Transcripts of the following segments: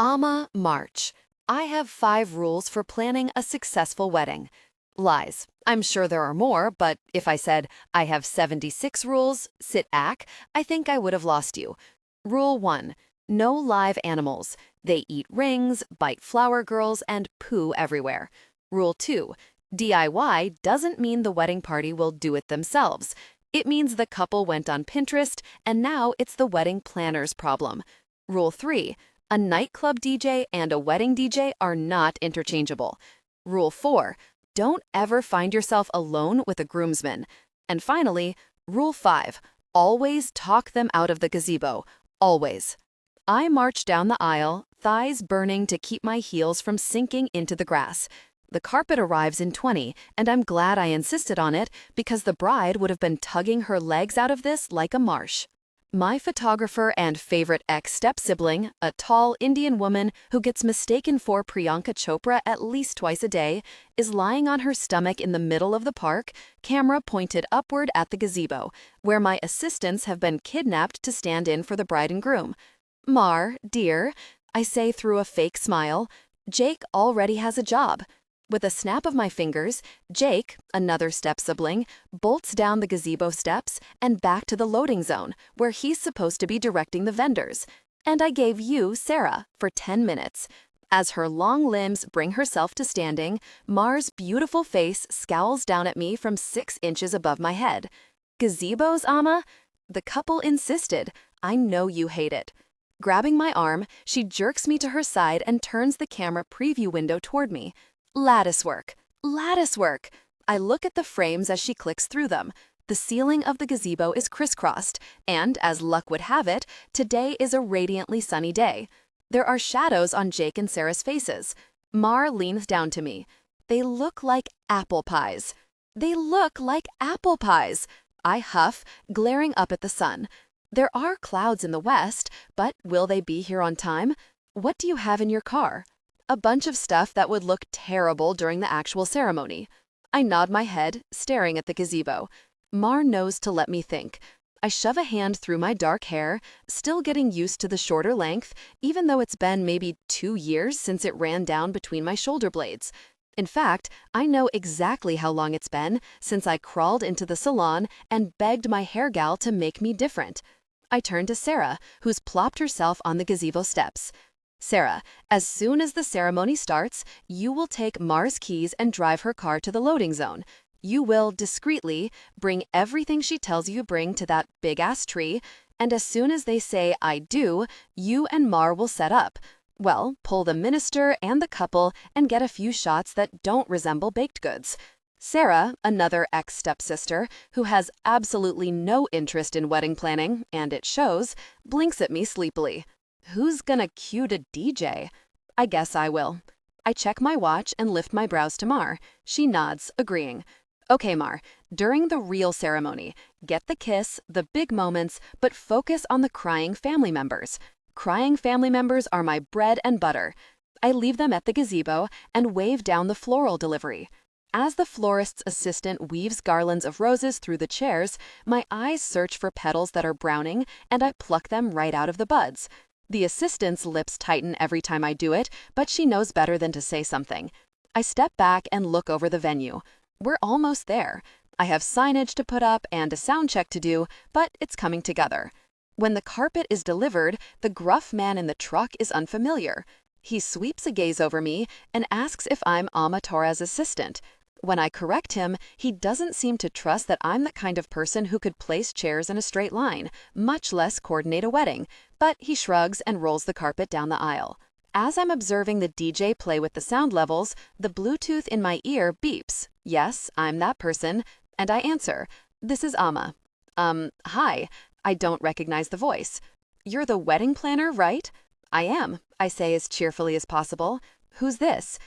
March. I have 5 rules for planning a successful wedding. Lies. I'm sure there are more, but if I said I have 76 rules, sit-ack, I think I would have lost you. Rule 1. No live animals. They eat rings, bite flower girls, and poo everywhere. Rule 2. DIY doesn't mean the wedding party will do it themselves. It means the couple went on Pinterest, and now it's the wedding planner's problem. Rule 3. A nightclub DJ and a wedding DJ are not interchangeable. Rule 4. Don't ever find yourself alone with a groomsman. And finally, Rule 5. Always talk them out of the gazebo. Always. I march down the aisle, thighs burning to keep my heels from sinking into the grass. The carpet arrives in 20, and I'm glad I insisted on it because the bride would have been tugging her legs out of this like a marsh. My photographer and favorite ex-step-sibling, a tall Indian woman who gets mistaken for Priyanka Chopra at least twice a day, is lying on her stomach in the middle of the park, camera pointed upward at the gazebo, where my assistants have been kidnapped to stand in for the bride and groom. Mar, dear, I say through a fake smile, Jake already has a job. With a snap of my fingers, Jake, another step-sibling, bolts down the gazebo steps and back to the loading zone, where he's supposed to be directing the vendors. And I gave you Sarah for 10 minutes. As her long limbs bring herself to standing, Mar's beautiful face scowls down at me from 6 inches above my head. Gazebos, Amma? The couple insisted. I know you hate it. Grabbing my arm, she jerks me to her side and turns the camera preview window toward me. Lattice work. Lattice work. I look at the frames as she clicks through them. The ceiling of the gazebo is crisscrossed, and as luck would have it, today is a radiantly sunny day. There are shadows on Jake and Sarah's faces. Mar leans down to me. They look like apple pies. They look like apple pies. I huff, glaring up at the sun. There are clouds in the west, but will they be here on time? What do you have in your car? A bunch of stuff that would look terrible during the actual ceremony. I nod my head, staring at the gazebo. Mar knows to let me think. I shove a hand through my dark hair, still getting used to the shorter length, even though it's been maybe 2 years since it ran down between my shoulder blades. In fact, I know exactly how long it's been since I crawled into the salon and begged my hair gal to make me different. I turn to Sarah, who's plopped herself on the gazebo steps. Sarah, as soon as the ceremony starts, you will take Mar's keys and drive her car to the loading zone. You will, discreetly, bring everything she tells you to bring to that big-ass tree, and as soon as they say, I do, you and Mar will set up. Well, pull the minister and the couple and get a few shots that don't resemble baked goods. Sarah, another ex-stepsister, who has absolutely no interest in wedding planning, and it shows, blinks at me sleepily. Who's gonna cue a DJ? I guess I will. I check my watch and lift my brows to Mar. She nods, agreeing. Okay, Mar, during the real ceremony, get the kiss, the big moments, but focus on the crying family members. Crying family members are my bread and butter. I leave them at the gazebo and wave down the floral delivery. As the florist's assistant weaves garlands of roses through the chairs, my eyes search for petals that are browning, and I pluck them right out of the buds. The assistant's lips tighten every time I do it, but she knows better than to say something. I step back and look over the venue. We're almost there. I have signage to put up and a sound check to do, but it's coming together. When the carpet is delivered, the gruff man in the truck is unfamiliar. He sweeps a gaze over me and asks if I'm Torres' assistant. When I correct him, he doesn't seem to trust that I'm the kind of person who could place chairs in a straight line, much less coordinate a wedding, but he shrugs and rolls the carpet down the aisle. As I'm observing the DJ play with the sound levels, the Bluetooth in my ear beeps. Yes, I'm that person, and I answer. This is Amma. Hi. I don't recognize the voice. You're the wedding planner, right? I am, I say as cheerfully as possible. Who's this?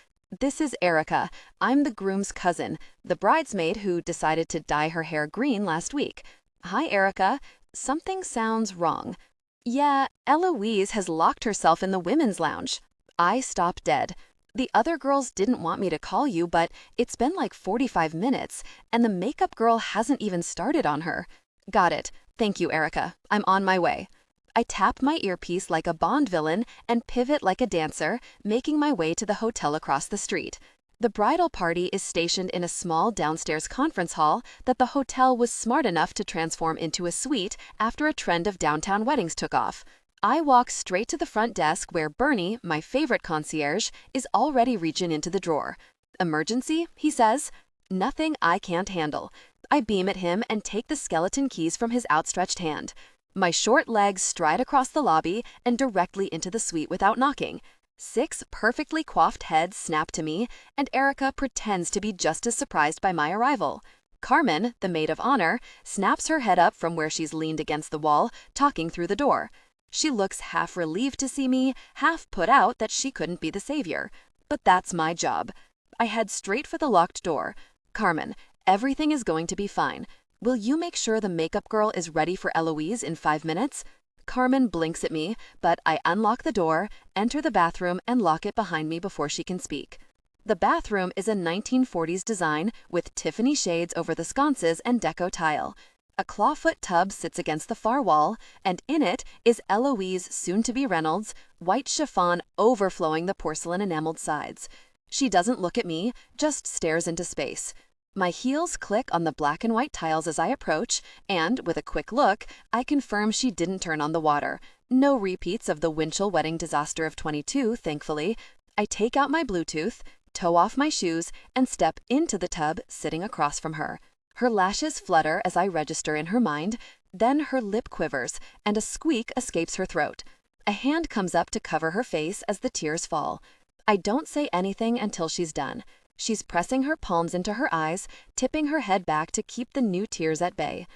This is Erica. I'm the groom's cousin, the bridesmaid who decided to dye her hair green last week. Hi, Erica. Something sounds wrong. Yeah, Eloise has locked herself in the women's lounge. I stop dead. The other girls didn't want me to call you, but it's been like 45 minutes, and the makeup girl hasn't even started on her. Got it. Thank you, Erica. I'm on my way. I tap my earpiece like a Bond villain and pivot like a dancer, making my way to the hotel across the street. The bridal party is stationed in a small downstairs conference hall that the hotel was smart enough to transform into a suite after a trend of downtown weddings took off. I walk straight to the front desk where Bernie, my favorite concierge, is already reaching into the drawer. "Emergency?" he says. "Nothing I can't handle." I beam at him and take the skeleton keys from his outstretched hand. My short legs stride across the lobby and directly into the suite without knocking. 6 perfectly coiffed heads snap to me, and Erica pretends to be just as surprised by my arrival. Carmen, the maid of honor, snaps her head up from where she's leaned against the wall, talking through the door. She looks half relieved to see me, half put out that she couldn't be the savior. But that's my job. I head straight for the locked door. "Carmen, everything is going to be fine. Will you make sure the makeup girl is ready for Eloise in 5 minutes?" Carmen blinks at me, but I unlock the door, enter the bathroom, and lock it behind me before she can speak. The bathroom is a 1940s design with Tiffany shades over the sconces and deco tile. A clawfoot tub sits against the far wall, and in it is Eloise, soon-to-be Reynolds, white chiffon overflowing the porcelain enameled sides. She doesn't look at me, just stares into space. My heels click on the black and white tiles as I approach, and, with a quick look, I confirm she didn't turn on the water. No repeats of the Winchell wedding disaster of 22, thankfully. I take out my Bluetooth, toe off my shoes, and step into the tub, sitting across from her. Her lashes flutter as I register in her mind, then her lip quivers, and a squeak escapes her throat. A hand comes up to cover her face as the tears fall. I don't say anything until she's done. She's pressing her palms into her eyes, tipping her head back to keep the new tears at bay.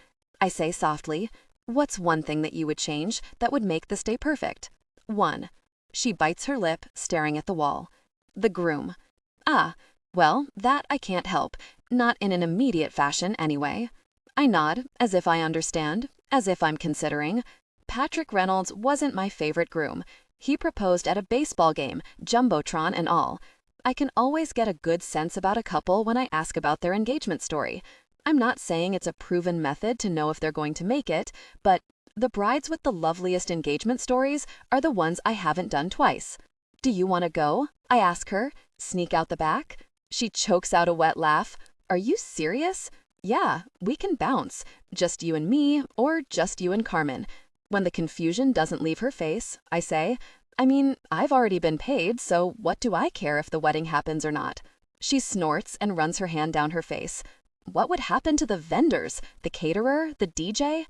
I say softly, "What's one thing that you would change that would make this day perfect?" "1." She bites her lip, staring at the wall. "The groom." "Ah, well, that I can't help. Not in an immediate fashion, anyway." I nod, as if I understand, as if I'm considering. Patrick Reynolds wasn't my favorite groom. He proposed at a baseball game, jumbotron and all. I can always get a good sense about a couple when I ask about their engagement story. I'm not saying it's a proven method to know if they're going to make it, but the brides with the loveliest engagement stories are the ones I haven't done twice. "Do you want to go?" I ask her. "Sneak out the back?" She chokes out a wet laugh. "Are you serious?" "Yeah, we can bounce. Just you and me, or just you and Carmen." When the confusion doesn't leave her face, I say, "I mean, I've already been paid, so what do I care if the wedding happens or not?" She snorts and runs her hand down her face. "What would happen to the vendors, the caterer, the DJ?"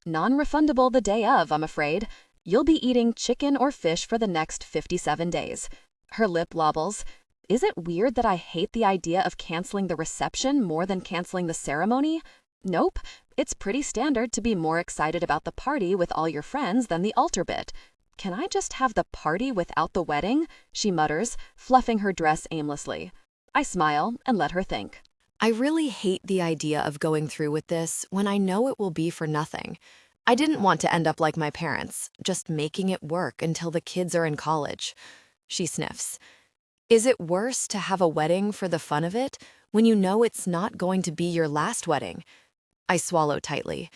"Non-refundable the day of, I'm afraid. You'll be eating chicken or fish for the next 57 days. Her lip lobbles. "Is it weird that I hate the idea of canceling the reception more than canceling the ceremony?" "Nope. It's pretty standard to be more excited about the party with all your friends than the altar bit." "Can I just have the party without the wedding?" she mutters, fluffing her dress aimlessly. I smile and let her think. I really hate the idea of going through with this when I know it will be for nothing. I didn't want to end up like my parents, just making it work until the kids are in college. She sniffs. "Is it worse to have a wedding for the fun of it when you know it's not going to be your last wedding?" I swallow tightly.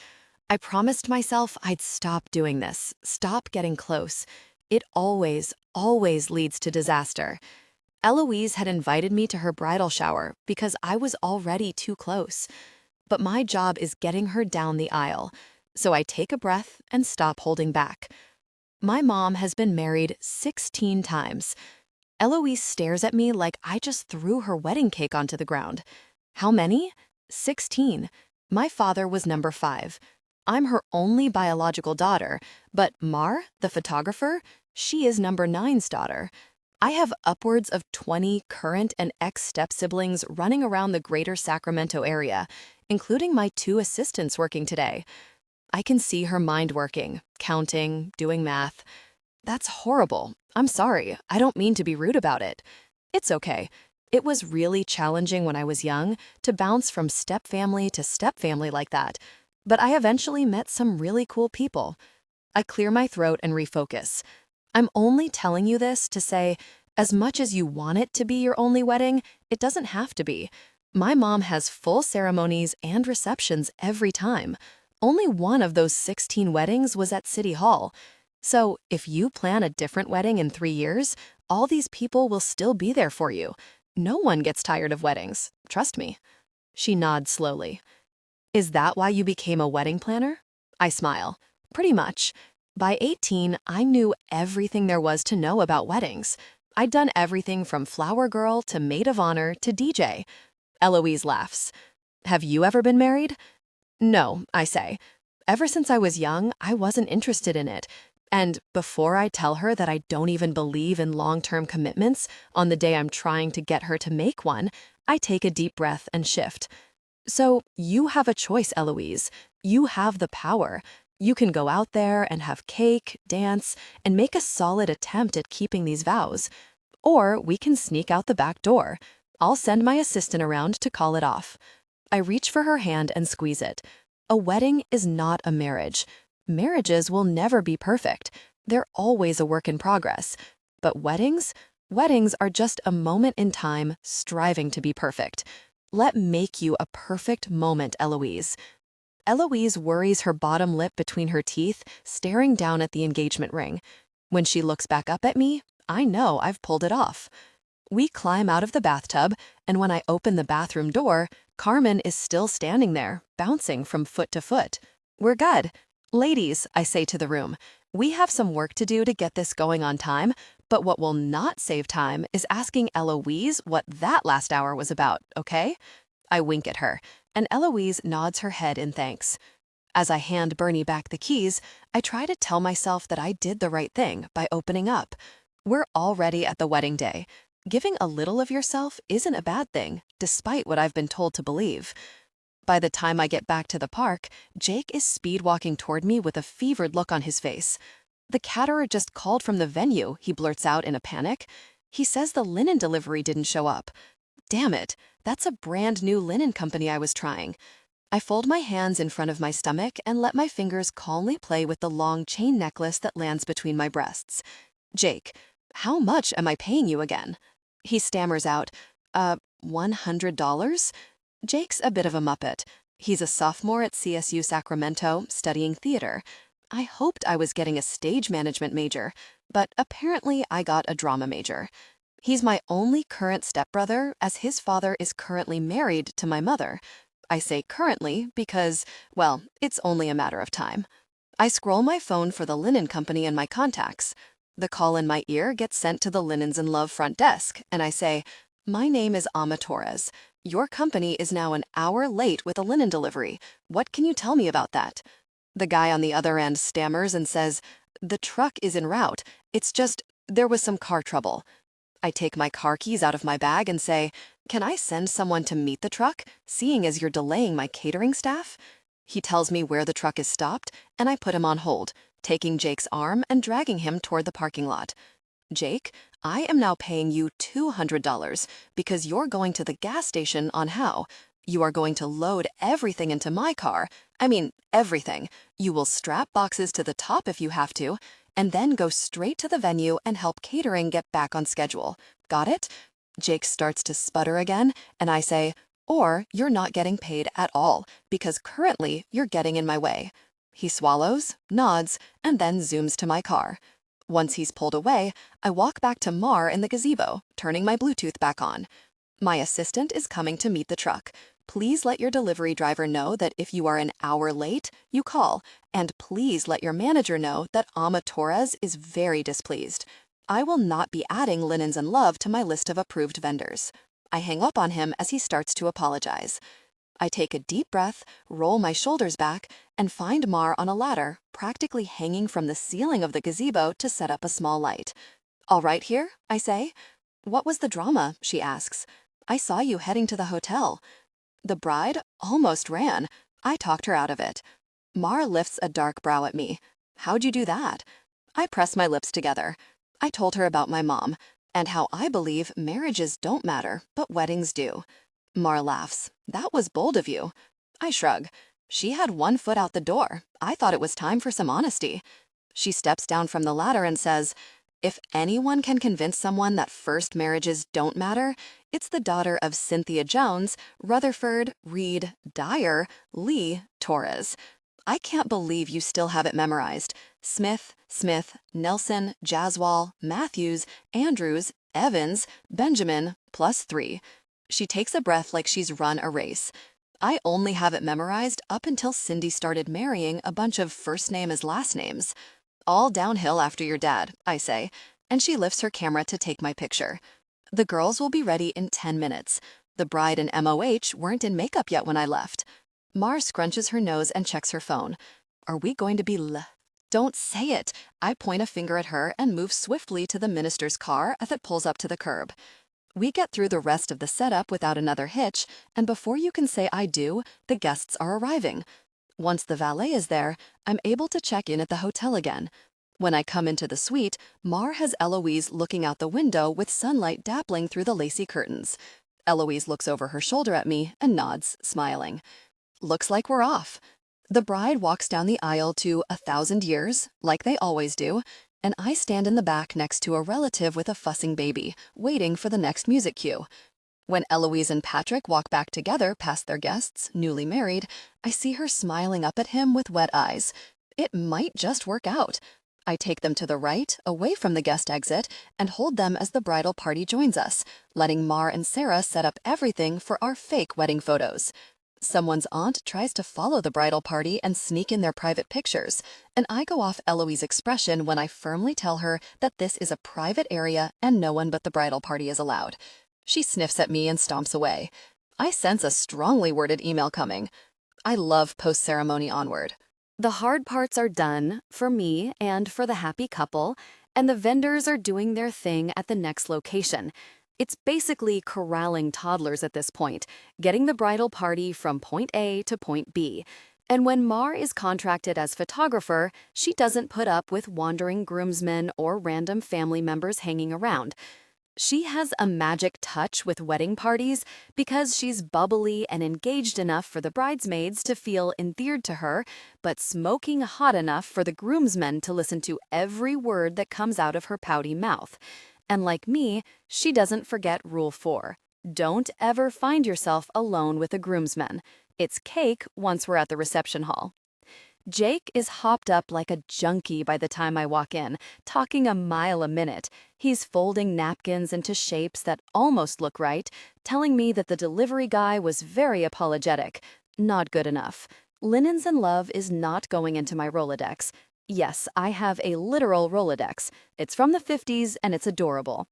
I promised myself I'd stop doing this, stop getting close. It always, always leads to disaster. Eloise had invited me to her bridal shower because I was already too close. But my job is getting her down the aisle, so I take a breath and stop holding back. My mom has been married 16 times. Eloise stares at me like I just threw her wedding cake onto the ground. How many? 16. My father was number 5. I'm her only biological daughter, but Mar, the photographer, she is number 9's daughter. I have upwards of 20 current and ex-step-siblings running around the greater Sacramento area, including my 2 assistants working today. I can see her mind working, counting, doing math. That's horrible. I'm sorry. I don't mean to be rude about it. It's okay. It was really challenging when I was young to bounce from step-family to step-family like that, but I eventually met some really cool people. I clear my throat and refocus. I'm only telling you this to say, as much as you want it to be your only wedding, it doesn't have to be. My mom has full ceremonies and receptions every time. Only one of those 16 weddings was at City Hall. So, if you plan a different wedding in 3 years, all these people will still be there for you. No one gets tired of weddings, trust me. She nods slowly. Is that why you became a wedding planner? I smile. Pretty much. By 18, I knew everything there was to know about weddings. I'd done everything from flower girl to maid of honor to DJ. Eloise laughs. Have you ever been married? No, I say. Ever since I was young, I wasn't interested in it. And before I tell her that I don't even believe in long-term commitments, on the day I'm trying to get her to make one, I take a deep breath and shift. So you have a choice, Eloise. You have the power. You can go out there and have cake, dance, and make a solid attempt at keeping these vows. Or we can sneak out the back door. I'll send my assistant around to call it off. I reach for her hand and squeeze it. A wedding is not a marriage. Marriages will never be perfect. They're always a work in progress. But weddings are just a moment in time striving to be perfect. Let make you a perfect moment, Eloise. Eloise worries her bottom lip between her teeth, staring down at the engagement ring. When she looks back up at me, I know I've pulled it off. We climb out of the bathtub, and when I open the bathroom door, Carmen is still standing there, bouncing from foot to foot. We're good. Ladies, I say to the room, we have some work to do to get this going on time, but what will not save time is asking Eloise what that last hour was about, okay? I wink at her, and Eloise nods her head in thanks. As I hand Bernie back the keys, I try to tell myself that I did the right thing by opening up. We're already at the wedding day. Giving a little of yourself isn't a bad thing, despite what I've been told to believe. By the time I get back to the park, Jake is speed-walking toward me with a fevered look on his face. The caterer just called from the venue, he blurts out in a panic. He says the linen delivery didn't show up. Damn it, that's a brand new linen company I was trying. I fold my hands in front of my stomach and let my fingers calmly play with the long chain necklace that lands between my breasts. Jake, how much am I paying you again? He stammers out, $100? Jake's a bit of a muppet. He's a sophomore at CSU Sacramento, studying theater. I hoped I was getting a stage management major, but apparently I got a drama major. He's my only current stepbrother, as his father is currently married to my mother. I say currently because, well, it's only a matter of time. I scroll my phone for the linen company in my contacts. The call in my ear gets sent to the Linens in Love front desk, and I say, "My name is Torres. Your company is now an hour late with a linen delivery. What can you tell me about that?" The guy on the other end stammers and says, "The truck is en route. It's just, there was some car trouble." I take my car keys out of my bag and say, "Can I send someone to meet the truck, seeing as you're delaying my catering staff?" He tells me where the truck is stopped, and I put him on hold, taking Jake's arm and dragging him toward the parking lot. "Jake, I am now paying you $200 because you're going to the gas station on how? You are going to load everything into my car. I mean, everything. You will strap boxes to the top if you have to, and then go straight to the venue and help catering get back on schedule. Got it?" Jake starts to sputter again, and I say, "Or you're not getting paid at all, because currently you're getting in my way." He swallows, nods, and then zooms to my car. Once he's pulled away, I walk back to Mar in the gazebo, turning my Bluetooth back on. "My assistant is coming to meet the truck. Please let your delivery driver know that if you are an hour late, you call, and please let your manager know that Torres is very displeased. I will not be adding Linens in Love to my list of approved vendors." I hang up on him as he starts to apologize. I take a deep breath, roll my shoulders back, and find Mar on a ladder, practically hanging from the ceiling of the gazebo to set up a small light. "All right here?" I say. "What was the drama?" she asks. "I saw you heading to the hotel." The bride almost ran. I talked her out of it. Mar lifts a dark brow at me. "How'd you do that?" I press my lips together. I told her about my mom, and how I believe marriages don't matter, but weddings do. Mar laughs. "That was bold of you." I shrug. She had one foot out the door. I thought it was time for some honesty. She steps down from the ladder and says, "If anyone can convince someone that first marriages don't matter, it's the daughter of Cynthia Jones, Rutherford, Reed, Dyer, Lee, Torres. I can't believe you still have it memorized. Smith, Smith, Nelson, Jaswal, Matthews, Andrews, Evans, Benjamin, +3. She takes a breath like she's run a race. I only have it memorized up until Cindy started marrying a bunch of first name as last names. All downhill after your dad, I say, and she lifts her camera to take my picture. The girls will be ready in 10 minutes. The bride and MOH weren't in makeup yet when I left. Mars scrunches her nose and checks her phone. Are we going to be Don't say it. I point a finger at her and move swiftly to the minister's car as it pulls up to the curb. We get through the rest of the setup without another hitch, and before you can say I do, the guests are arriving. Once the valet is there, I'm able to check in at the hotel again. When I come into the suite, Mar has Eloise looking out the window with sunlight dappling through the lacy curtains. Eloise looks over her shoulder at me and nods, smiling. Looks like we're off. The bride walks down the aisle to 1,000 years, like they always do, and I stand in the back next to a relative with a fussing baby, waiting for the next music cue. When Eloise and Patrick walk back together past their guests, newly married, I see her smiling up at him with wet eyes. It might just work out. I take them to the right, away from the guest exit, and hold them as the bridal party joins us, letting Mar and Sarah set up everything for our fake wedding photos. Someone's aunt tries to follow the bridal party and sneak in their private pictures, and I go off Eloise's expression when I firmly tell her that this is a private area and no one but the bridal party is allowed. She sniffs at me and stomps away. I sense a strongly worded email coming. I love post-ceremony onward. The hard parts are done, for me and for the happy couple, and the vendors are doing their thing at the next location. It's basically corralling toddlers at this point, getting the bridal party from point A to point B. And when Mar is contracted as photographer, she doesn't put up with wandering groomsmen or random family members hanging around. She has a magic touch with wedding parties because she's bubbly and engaged enough for the bridesmaids to feel endeared to her, but smoking hot enough for the groomsmen to listen to every word that comes out of her pouty mouth. And like me, she doesn't forget Rule 4. Don't ever find yourself alone with a groomsman. It's cake once we're at the reception hall. Jake is hopped up like a junkie by the time I walk in, talking a mile a minute. He's folding napkins into shapes that almost look right, telling me that the delivery guy was very apologetic. Not good enough. Linens and Love is not going into my Rolodex. Yes, I have a literal Rolodex. It's from the 50s and it's adorable.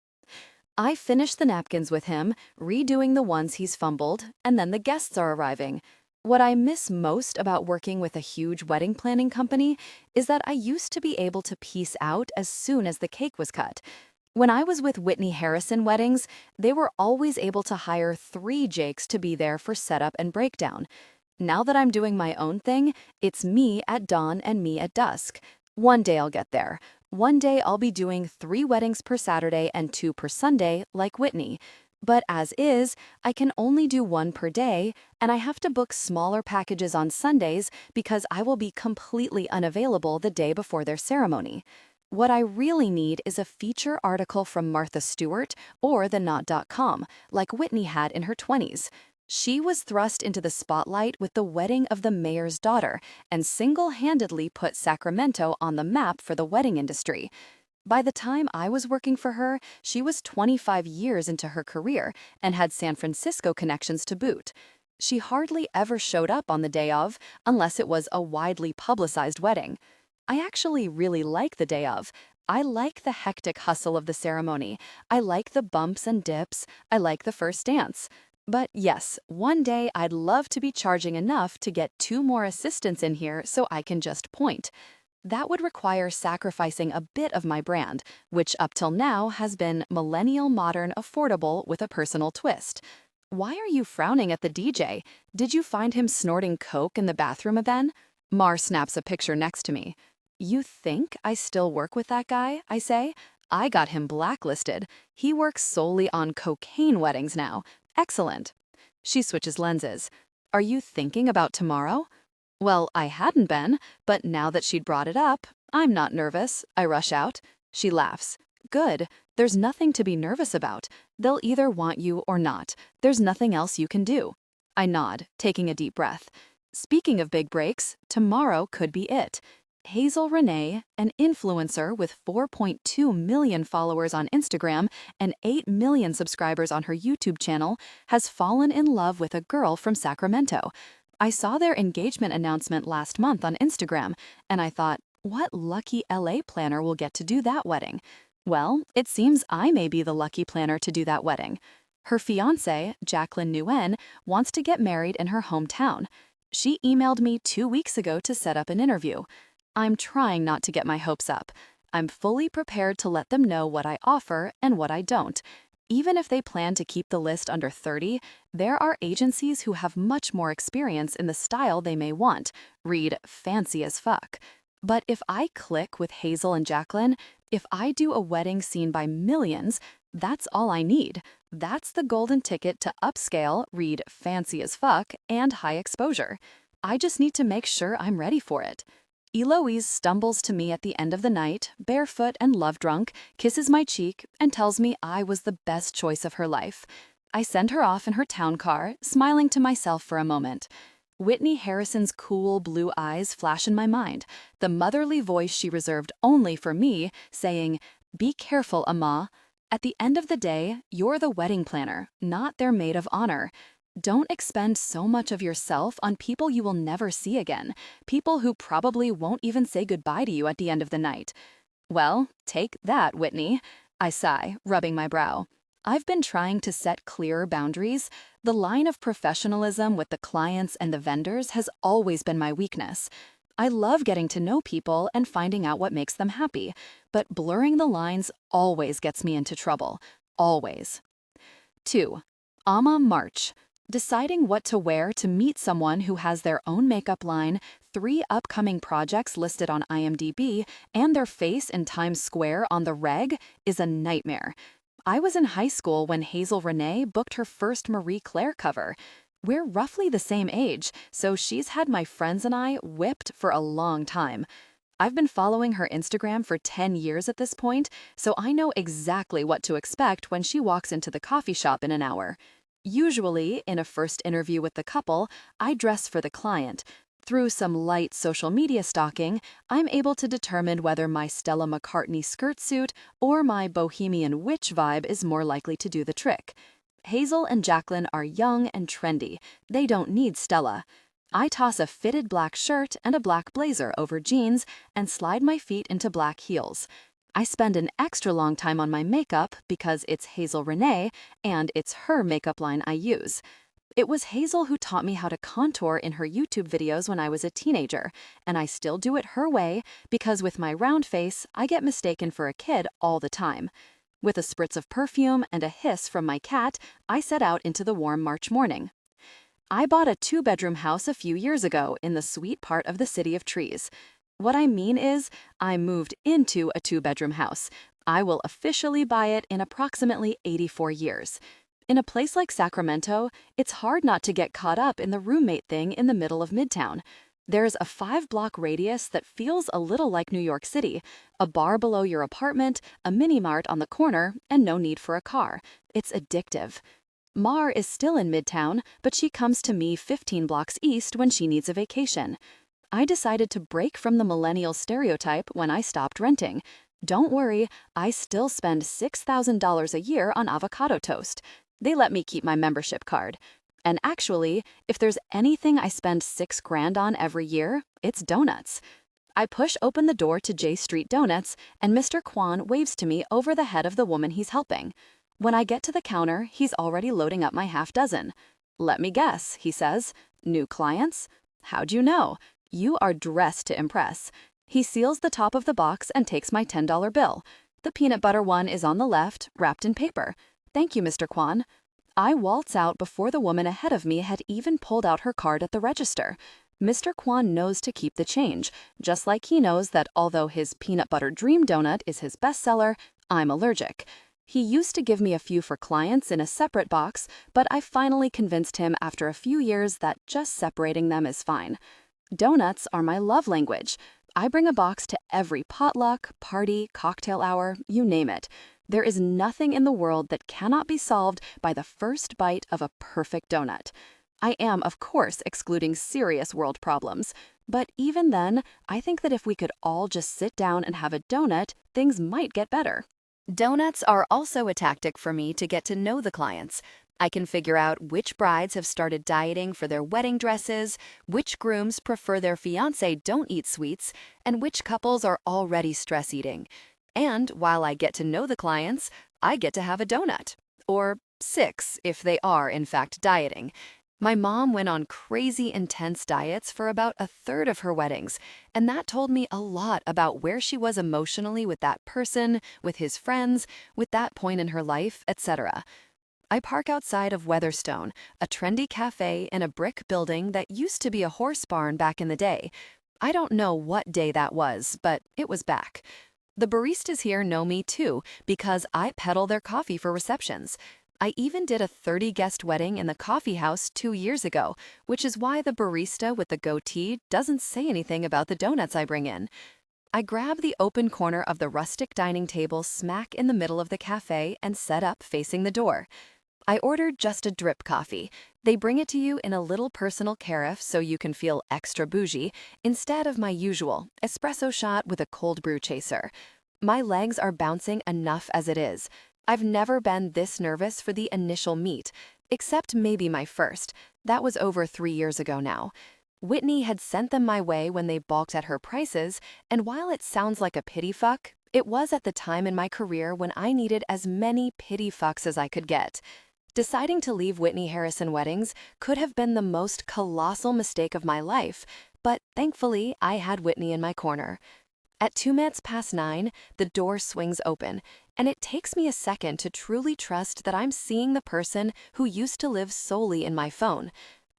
I finish the napkins with him, redoing the ones he's fumbled, and then the guests are arriving. What I miss most about working with a huge wedding planning company is that I used to be able to piece out as soon as the cake was cut. When I was with Whitney Harrison weddings, they were always able to hire 3 Jakes to be there for setup and breakdown. Now that I'm doing my own thing, it's me at dawn and me at dusk. One day I'll get there. One day I'll be doing 3 weddings per Saturday and 2 per Sunday, like Whitney. But as is, I can only do 1 per day, and I have to book smaller packages on Sundays because I will be completely unavailable the day before their ceremony. What I really need is a feature article from Martha Stewart or the Knot.com, like Whitney had in her 20s. She was thrust into the spotlight with the wedding of the mayor's daughter and single-handedly put Sacramento on the map for the wedding industry. By the time I was working for her, she was 25 years into her career and had San Francisco connections to boot. She hardly ever showed up on the day of, unless it was a widely publicized wedding. I actually really like the day of. I like the hectic hustle of the ceremony. I like the bumps and dips. I like the first dance. But yes, one day I'd love to be charging enough to get 2 more assistants in here so I can just point. That would require sacrificing a bit of my brand, which up till now has been millennial modern affordable with a personal twist. Why are you frowning at the DJ? Did you find him snorting coke in the bathroom again? Mar snaps a picture next to me. You think I still work with that guy? I say. I got him blacklisted. He works solely on cocaine weddings now. Excellent. She switches lenses. Are you thinking about tomorrow? Well, I hadn't been, but now that she'd brought it up, I'm not nervous. I rush out. She laughs. Good. There's nothing to be nervous about. They'll either want you or not. There's nothing else you can do. I nod, taking a deep breath. Speaking of big breaks, tomorrow could be it. Hazel Renee, an influencer with 4.2 million followers on Instagram and 8 million subscribers on her YouTube channel, has fallen in love with a girl from Sacramento. I saw their engagement announcement last month on Instagram, and I thought, what lucky LA planner will get to do that wedding? Well, it seems I may be the lucky planner to do that wedding. Her fiancé, Jacqueline Nguyen, wants to get married in her hometown. She emailed me 2 weeks ago to set up an interview. I'm trying not to get my hopes up. I'm fully prepared to let them know what I offer and what I don't. Even if they plan to keep the list under 30, there are agencies who have much more experience in the style they may want. Read fancy as fuck. But if I click with Hazel and Jacqueline, if I do a wedding seen by millions, that's all I need. That's the golden ticket to upscale, read fancy as fuck, and high exposure. I just need to make sure I'm ready for it. Eloise stumbles to me at the end of the night, barefoot and love-drunk, kisses my cheek, and tells me I was the best choice of her life. I send her off in her town car, smiling to myself for a moment. Whitney Harrison's cool blue eyes flash in my mind, the motherly voice she reserved only for me, saying, "Be careful, Ama. At the end of the day, you're the wedding planner, not their maid of honor. Don't expend so much of yourself on people you will never see again, people who probably won't even say goodbye to you at the end of the night." Well, take that, Whitney. I sigh, rubbing my brow. I've been trying to set clearer boundaries. The line of professionalism with the clients and the vendors has always been my weakness. I love getting to know people and finding out what makes them happy, but blurring the lines always gets me into trouble. Always. 2. Ama March. Deciding what to wear to meet someone who has their own makeup line, 3 upcoming projects listed on IMDb, and their face in Times Square on the reg is a nightmare. I was in high school when Hazel Renee booked her first Marie Claire cover. We're roughly the same age, so she's had my friends and I whipped for a long time. I've been following her Instagram for 10 years at this point, so I know exactly what to expect when she walks into the coffee shop in an hour. Usually, in a first interview with the couple, I dress for the client. Through some light social media stalking, I'm able to determine whether my Stella McCartney skirt suit or my bohemian witch vibe is more likely to do the trick. Hazel and Jacqueline are young and trendy. They don't need Stella. I toss a fitted black shirt and a black blazer over jeans and slide my feet into black heels. I spend an extra long time on my makeup because it's Hazel Renee and it's her makeup line I use. It was Hazel who taught me how to contour in her YouTube videos when I was a teenager, and I still do it her way because with my round face, I get mistaken for a kid all the time. With a spritz of perfume and a hiss from my cat, I set out into the warm March morning. I bought a 2-bedroom house a few years ago in the sweet part of the City of Trees. What I mean is, I moved into a 2-bedroom house. I will officially buy it in approximately 84 years. In a place like Sacramento, it's hard not to get caught up in the roommate thing in the middle of Midtown. There's a 5-block radius that feels a little like New York City, a bar below your apartment, a mini-mart on the corner, and no need for a car. It's addictive. Mar is still in Midtown, but she comes to me 15 blocks east when she needs a vacation. I decided to break from the millennial stereotype when I stopped renting. Don't worry, I still spend $6,000 a year on avocado toast. They let me keep my membership card. And actually, if there's anything I spend $6,000 on every year, it's donuts. I push open the door to J Street Donuts, and Mr. Kwan waves to me over the head of the woman he's helping. When I get to the counter, he's already loading up my half dozen. "Let me guess," he says. "New clients? How'd you know? You are dressed to impress." He seals the top of the box and takes my $10 bill. The peanut butter one is on the left, wrapped in paper. "Thank you, Mr. Kwan." I waltz out before the woman ahead of me had even pulled out her card at the register. Mr. Kwan knows to keep the change, just like he knows that although his peanut butter dream donut is his bestseller, I'm allergic. He used to give me a few for clients in a separate box, but I finally convinced him after a few years that just separating them is fine. Donuts are my love language. I bring a box to every potluck, party, cocktail hour, you name it. There is nothing in the world that cannot be solved by the first bite of a perfect donut. I am, of course, excluding serious world problems, but even then, I think that if we could all just sit down and have a donut, things might get better. Donuts are also a tactic for me to get to know the clients. I can figure out which brides have started dieting for their wedding dresses, which grooms prefer their fiancé don't eat sweets, and which couples are already stress eating. And while I get to know the clients, I get to have a donut. Or 6 if they are, in fact, dieting. My mom went on crazy intense diets for about a third of her weddings, and that told me a lot about where she was emotionally with that person, with his friends, with that point in her life, etc. I park outside of Weatherstone, a trendy cafe in a brick building that used to be a horse barn back in the day. I don't know what day that was, but it was back. The baristas here know me too because I peddle their coffee for receptions. I even did a 30-guest wedding in the coffee house 2 years ago, which is why the barista with the goatee doesn't say anything about the donuts I bring in. I grab the open corner of the rustic dining table smack in the middle of the cafe and set up facing the door. I ordered just a drip coffee. They bring it to you in a little personal carafe so you can feel extra bougie, instead of my usual espresso shot with a cold brew chaser. My legs are bouncing enough as it is. I've never been this nervous for the initial meet, except maybe my first. That was over 3 years ago now. Whitney had sent them my way when they balked at her prices, and while it sounds like a pity fuck, it was at the time in my career when I needed as many pity fucks as I could get. Deciding to leave Whitney Harrison weddings could have been the most colossal mistake of my life, but thankfully I had Whitney in my corner. At 9:02, the door swings open, and it takes me a second to truly trust that I'm seeing the person who used to live solely in my phone.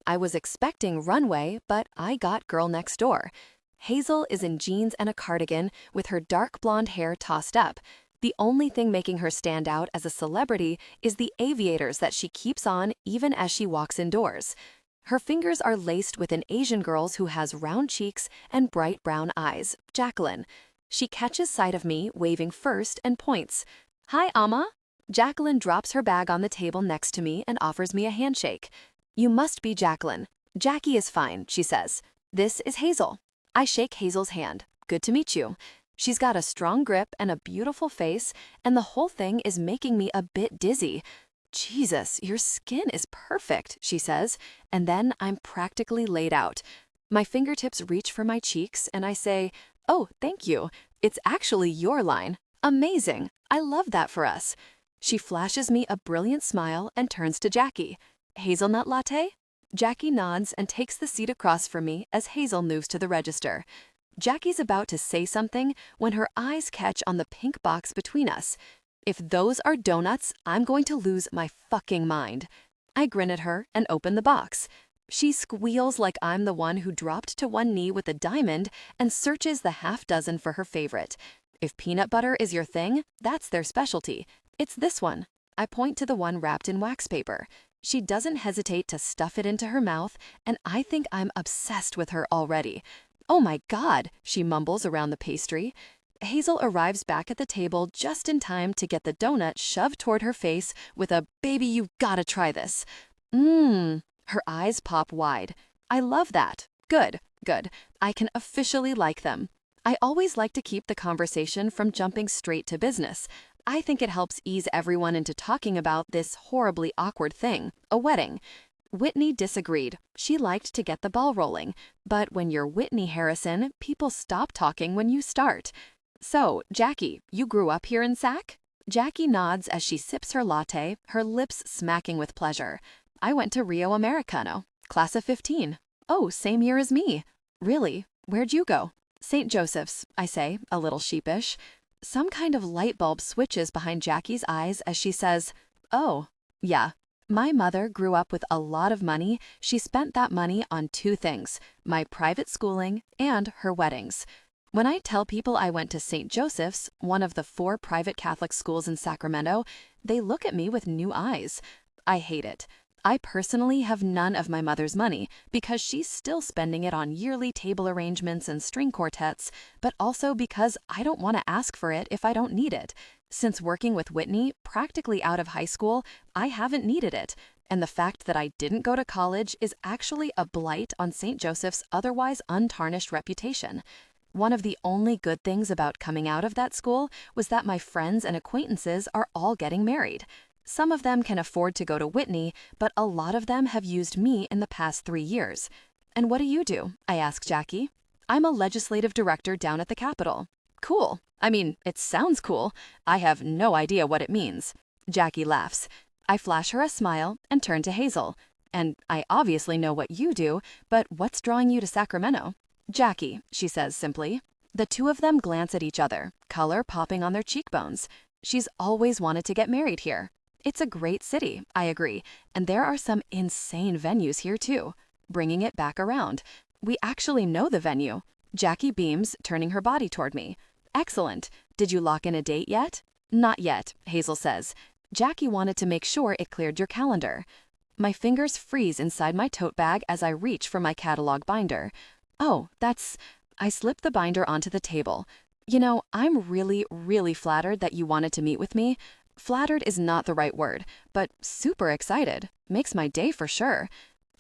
I was expecting runway, but I got girl next door. Hazel is in jeans and a cardigan with her dark blonde hair tossed up. The only thing making her stand out as a celebrity is the aviators that she keeps on even as she walks indoors. Her fingers are laced with an Asian girl's who has round cheeks and bright brown eyes, Jacqueline. She catches sight of me, waving first, and points. "Hi, Amma." Jacqueline drops her bag on the table next to me and offers me a handshake. "You must be Jacqueline." "Jackie is fine," she says. "This is Hazel." I shake Hazel's hand. "Good to meet you." She's got a strong grip and a beautiful face, and the whole thing is making me a bit dizzy. "Jesus, your skin is perfect," she says, and then I'm practically laid out. My fingertips reach for my cheeks, and I say, "Oh, thank you. It's actually your line. Amazing. I love that for us." She flashes me a brilliant smile and turns to Jackie. "Hazelnut latte?" Jackie nods and takes the seat across from me as Hazel moves to the register. Jackie's about to say something when her eyes catch on the pink box between us. If those are donuts, I'm going to lose my fucking mind. I grin at her and open the box. She squeals like I'm the one who dropped to one knee with a diamond and searches the half dozen for her favorite. If peanut butter is your thing, that's their specialty. It's this one. I point to the one wrapped in wax paper. She doesn't hesitate to stuff it into her mouth, and I think I'm obsessed with her already. "Oh my God," she mumbles around the pastry. Hazel arrives back at the table just in time to get the donut shoved toward her face with a "Baby, you gotta try this." Her eyes pop wide. I love that. Good, good. I can officially like them. I always like to keep the conversation from jumping straight to business. I think it helps ease everyone into talking about this horribly awkward thing, a wedding. Whitney disagreed. She liked to get the ball rolling. But when you're Whitney Harrison, people stop talking when you start. "So, Jackie, you grew up here in Sac?" Jackie nods as she sips her latte, her lips smacking with pleasure. "I went to Rio Americano, class of 15. "Oh, same year as me." "Really? Where'd you go?" "St. Joseph's," I say, a little sheepish. Some kind of light bulb switches behind Jackie's eyes as she says, "Oh, yeah. My mother grew up with a lot of money. She spent that money on 2 things, my private schooling and her weddings." When I tell people I went to St. Joseph's, one of the 4 private Catholic schools in Sacramento, they look at me with new eyes. I hate it. I personally have none of my mother's money because she's still spending it on yearly table arrangements and string quartets, but also because I don't want to ask for it if I don't need it. Since working with Whitney, practically out of high school, I haven't needed it. And the fact that I didn't go to college is actually a blight on St. Joseph's otherwise untarnished reputation. One of the only good things about coming out of that school was that my friends and acquaintances are all getting married. Some of them can afford to go to Whitney, but a lot of them have used me in the past 3 years. And what do you do? I ask Jackie. I'm a legislative director down at the Capitol. Cool. I mean, it sounds cool. I have no idea what it means. Jackie laughs. I flash her a smile and turn to Hazel. And I obviously know what you do, but what's drawing you to Sacramento? Jackie, she says simply. The two of them glance at each other, color popping on their cheekbones. She's always wanted to get married here. It's a great city, I agree, and there are some insane venues here too. Bringing it back around. We actually know the venue. Jackie beams, turning her body toward me. Excellent. Did you lock in a date yet? Not yet, Hazel says. Jackie wanted to make sure it cleared your calendar. My fingers freeze inside my tote bag as I reach for my catalog binder. Oh, I slip the binder onto the table. You know, I'm really, really flattered that you wanted to meet with me. Flattered is not the right word, but super excited. Makes my day for sure.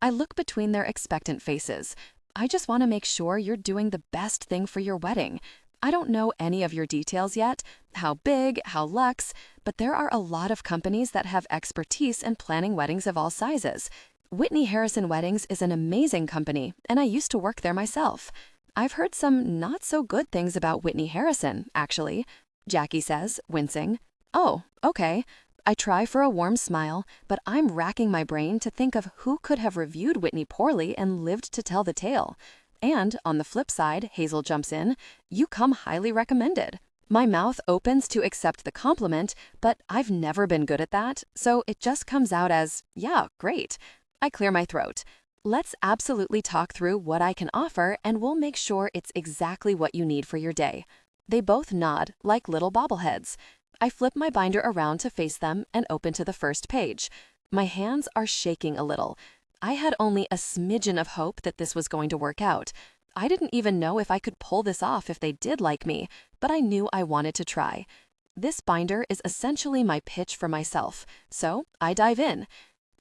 I look between their expectant faces. I just want to make sure you're doing the best thing for your wedding. I don't know any of your details yet, how big, how luxe, but there are a lot of companies that have expertise in planning weddings of all sizes. Whitney Harrison Weddings is an amazing company, and I used to work there myself. I've heard some not so good things about Whitney Harrison, actually, Jackie says, wincing. Oh, okay. I try for a warm smile, but I'm racking my brain to think of who could have reviewed Whitney poorly and lived to tell the tale. And on the flip side, Hazel jumps in, you come highly recommended. My mouth opens to accept the compliment, but I've never been good at that, so it just comes out as, yeah, great. I clear my throat. Let's absolutely talk through what I can offer, and we'll make sure it's exactly what you need for your day. They both nod, like little bobbleheads. I flip my binder around to face them and open to the first page. My hands are shaking a little. I had only a smidgen of hope that this was going to work out. I didn't even know if I could pull this off if they did like me, but I knew I wanted to try. This binder is essentially my pitch for myself, so I dive in.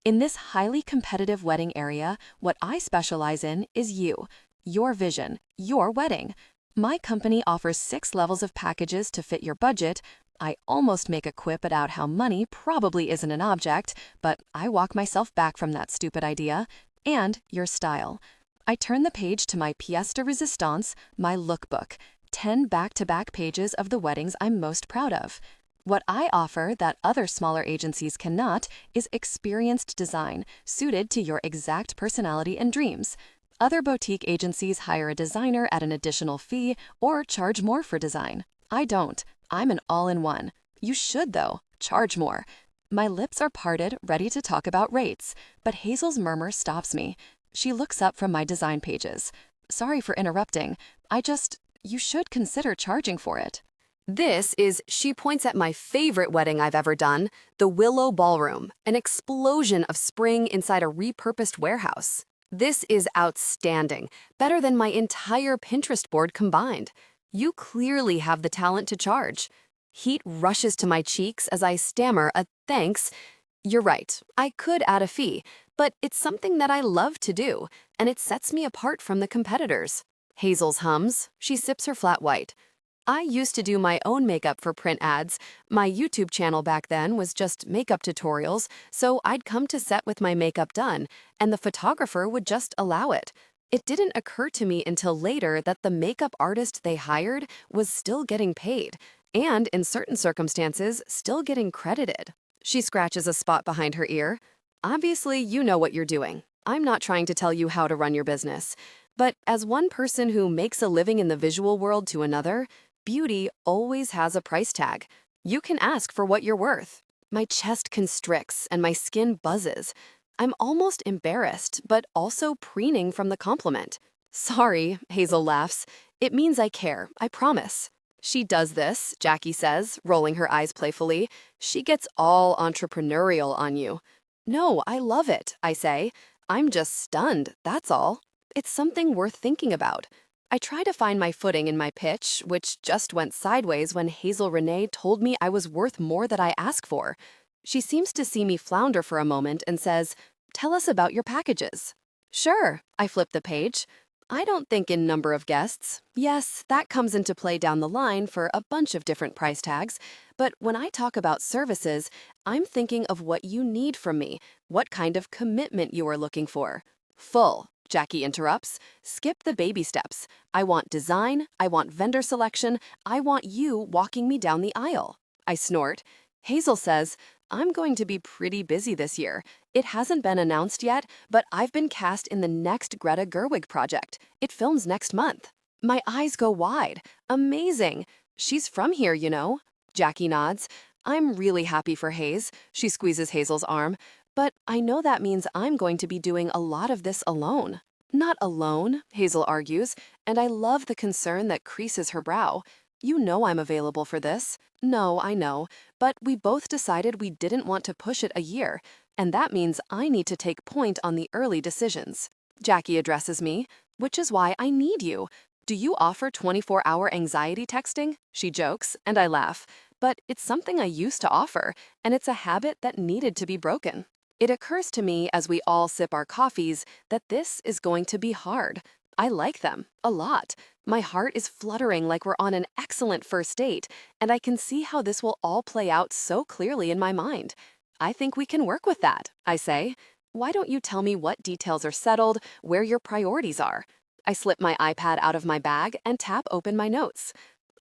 In this highly competitive wedding area, what I specialize in is you, your vision, your wedding. My company offers 6 levels of packages to fit your budget. I almost make a quip about how money probably isn't an object, but I walk myself back from that stupid idea. And your style. I turn the page to my pièce de résistance, my lookbook, 10 back-to-back pages of the weddings I'm most proud of. What I offer that other smaller agencies cannot is experienced design suited to your exact personality and dreams. Other boutique agencies hire a designer at an additional fee or charge more for design. I don't. I'm an all-in-one. You should, though. Charge more. My lips are parted, ready to talk about rates, but Hazel's murmur stops me. She looks up from my design pages. Sorry for interrupting. You should consider charging for it. She points at my favorite wedding I've ever done, the Willow Ballroom, an explosion of spring inside a repurposed warehouse. This is outstanding, better than my entire Pinterest board combined. You clearly have the talent to charge. Heat rushes to my cheeks as I stammer a thanks. You're right, I could add a fee, but it's something that I love to do, and it sets me apart from the competitors. Hazel's hums. She sips her flat white. I used to do my own makeup for print ads. My YouTube channel back then was just makeup tutorials, so I'd come to set with my makeup done, and the photographer would just allow it. It didn't occur to me until later that the makeup artist they hired was still getting paid, and in certain circumstances, still getting credited. She scratches a spot behind her ear. Obviously, you know what you're doing. I'm not trying to tell you how to run your business. But as one person who makes a living in the visual world to another, beauty always has a price tag. You can ask for what you're worth. My chest constricts and my skin buzzes. I'm almost embarrassed, but also preening from the compliment. Sorry, Hazel laughs. It means I care, I promise. She does this, Jackie says, rolling her eyes playfully. She gets all entrepreneurial on you. No, I love it, I say. I'm just stunned, that's all. It's something worth thinking about. I try to find my footing in my pitch, which just went sideways when Hazel Renee told me I was worth more than I ask for. She seems to see me flounder for a moment and says, "Tell us about your packages." "Sure," I flip the page. "I don't think in number of guests. Yes, that comes into play down the line for a bunch of different price tags. But when I talk about services, I'm thinking of what you need from me, what kind of commitment you are looking for." "Full," Jackie interrupts. "Skip the baby steps. I want design, I want vendor selection, I want you walking me down the aisle." I snort. Hazel says, "I'm going to be pretty busy this year. It hasn't been announced yet, but I've been cast in the next Greta Gerwig project. It films next month." My eyes go wide. Amazing. "She's from here, you know." Jackie nods. "I'm really happy for Hayes." She squeezes Hazel's arm. "But I know that means I'm going to be doing a lot of this alone." "Not alone," Hazel argues, and I love the concern that creases her brow. "You know I'm available for this." "No, I know, but we both decided we didn't want to push it a year, and that means I need to take point on the early decisions." Jackie addresses me, "Which is why I need you. Do you offer 24-hour anxiety texting?" She jokes, and I laugh. But it's something I used to offer, and it's a habit that needed to be broken. It occurs to me as we all sip our coffees that this is going to be hard. I like them, a lot. My heart is fluttering like we're on an excellent first date, and I can see how this will all play out so clearly in my mind. "I think we can work with that," I say. "Why don't you tell me what details are settled, where your priorities are?" I slip my iPad out of my bag and tap open my notes.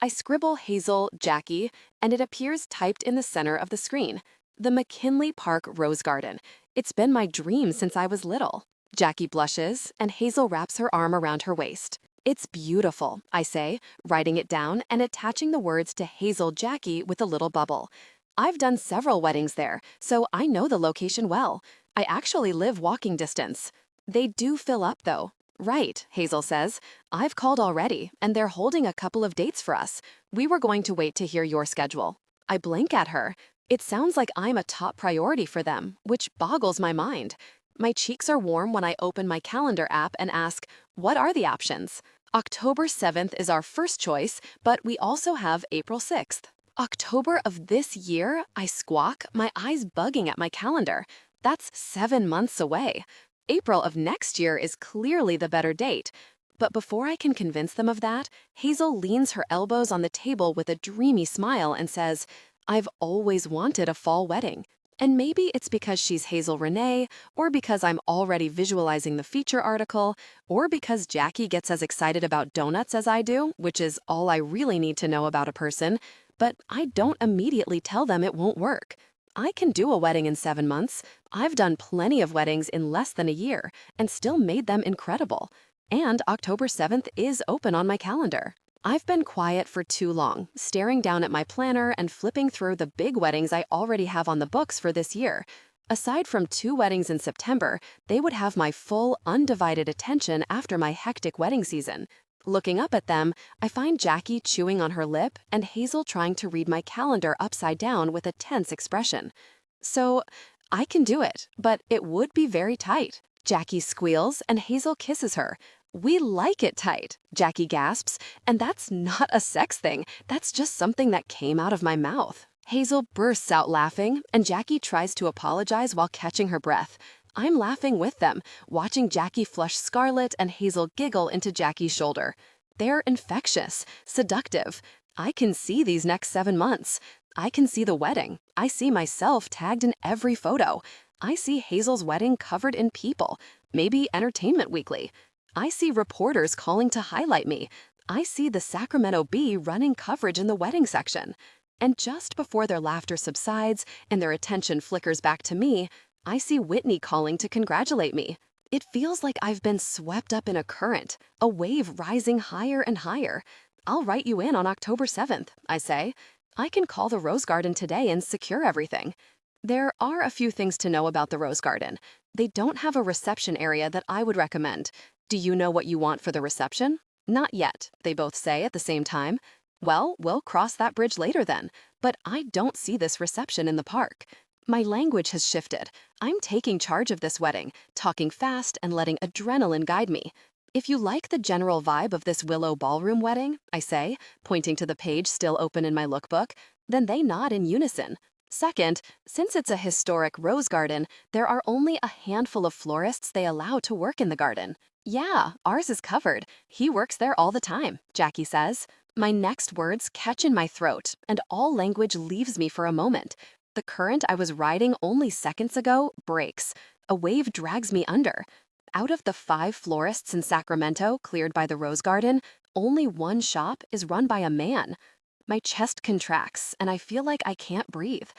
I scribble Hazel, Jackie, and it appears typed in the center of the screen. The McKinley Park Rose Garden. It's been my dream since I was little. Jackie blushes, and Hazel wraps her arm around her waist. "It's beautiful," I say, writing it down and attaching the words to Hazel Jackie with a little bubble. "I've done several weddings there, so I know the location well. I actually live walking distance." "They do fill up, though." "Right," Hazel says. "I've called already, and they're holding a couple of dates for us. We were going to wait to hear your schedule." I blink at her. It sounds like I'm a top priority for them, which boggles my mind. My cheeks are warm when I open my calendar app and ask, "What are the options?" October 7th is our first choice, but we also have April 6th. October of this year? I squawk, my eyes bugging at my calendar. That's 7 months away. April of next year is clearly the better date. But before I can convince them of that, Hazel leans her elbows on the table with a dreamy smile and says, "I've always wanted a fall wedding." And maybe it's because she's Hazel Renee, or because I'm already visualizing the feature article, or because Jackie gets as excited about donuts as I do, which is all I really need to know about a person, but I don't immediately tell them it won't work. I can do a wedding in 7 months. I've done plenty of weddings in less than a year, and still made them incredible. And October 7th is open on my calendar. I've been quiet for too long, staring down at my planner and flipping through the big weddings I already have on the books for this year. Aside from 2 weddings in September, they would have my full, undivided attention after my hectic wedding season. Looking up at them, I find Jackie chewing on her lip and Hazel trying to read my calendar upside down with a tense expression. So, I can do it, but it would be very tight. Jackie squeals and Hazel kisses her. "We like it tight," Jackie gasps, and that's not a sex thing, that's just something that came out of my mouth. Hazel bursts out laughing, and Jackie tries to apologize while catching her breath. I'm laughing with them, watching Jackie flush scarlet and Hazel giggle into Jackie's shoulder. They're infectious, seductive. I can see these next 7 months. I can see the wedding. I see myself tagged in every photo. I see Hazel's wedding covered in People, maybe Entertainment Weekly. I see reporters calling to highlight me. I see the Sacramento Bee running coverage in the wedding section. And just before their laughter subsides and their attention flickers back to me, I see Whitney calling to congratulate me. It feels like I've been swept up in a current, a wave rising higher and higher. "I'll write you in on October 7th, I say. I can call the Rose Garden today and secure everything. There are a few things to know about the Rose Garden. They don't have a reception area that I would recommend. Do you know what you want for the reception? Not yet, they both say at the same time. Well, we'll cross that bridge later then, but I don't see this reception in the park. My language has shifted. I'm taking charge of this wedding, talking fast and letting adrenaline guide me. If you like the general vibe of this Willow Ballroom wedding, I say, pointing to the page still open in my lookbook, then they nod in unison. Second, since it's a historic rose garden, there are only a handful of florists they allow to work in the garden. Yeah, ours is covered. He works there all the time, Jackie says. My next words catch in my throat, and all language leaves me for a moment. The current I was riding only seconds ago breaks. A wave drags me under. Out of the 5 florists in Sacramento cleared by the rose garden, only one shop is run by a man. My chest contracts, and I feel like I can't breathe.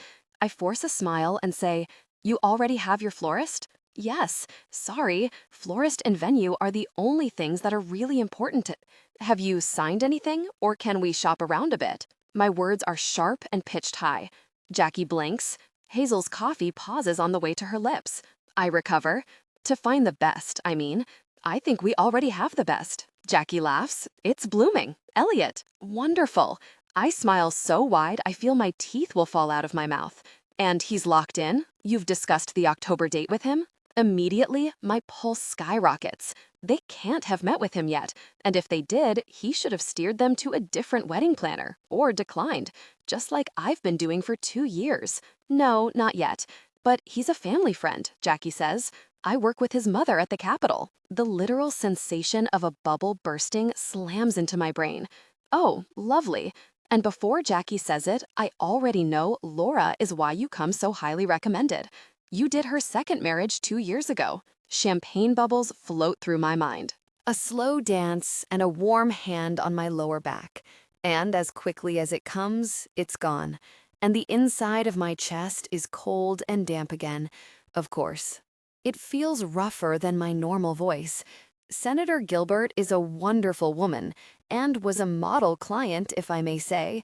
I force a smile and say, "You already have your florist?" "Yes. Sorry, florist and venue are the only things that are really important to... Have you signed anything, or can we shop around a bit?" My words are sharp and pitched high. Jackie blinks. Hazel's coffee pauses on the way to her lips. I recover. To find the best, I mean. I think we already have the best. Jackie laughs. It's blooming. Elliot. Wonderful. I smile so wide I feel my teeth will fall out of my mouth. And he's locked in? You've discussed the October date with him? Immediately, my pulse skyrockets. They can't have met with him yet, and if they did, he should have steered them to a different wedding planner, or declined, just like I've been doing for 2 years. No, not yet. But he's a family friend, Jackie says. I work with his mother at the Capitol. The literal sensation of a bubble bursting slams into my brain. Oh, lovely. And before Jackie says it, I already know Laura is why you come so highly recommended. You did her second marriage 2 years ago. Champagne bubbles float through my mind. A slow dance and a warm hand on my lower back. And as quickly as it comes, it's gone. And the inside of my chest is cold and damp again, of course. It feels rougher than my normal voice. Senator Gilbert is a wonderful woman, and was a model client, if I may say.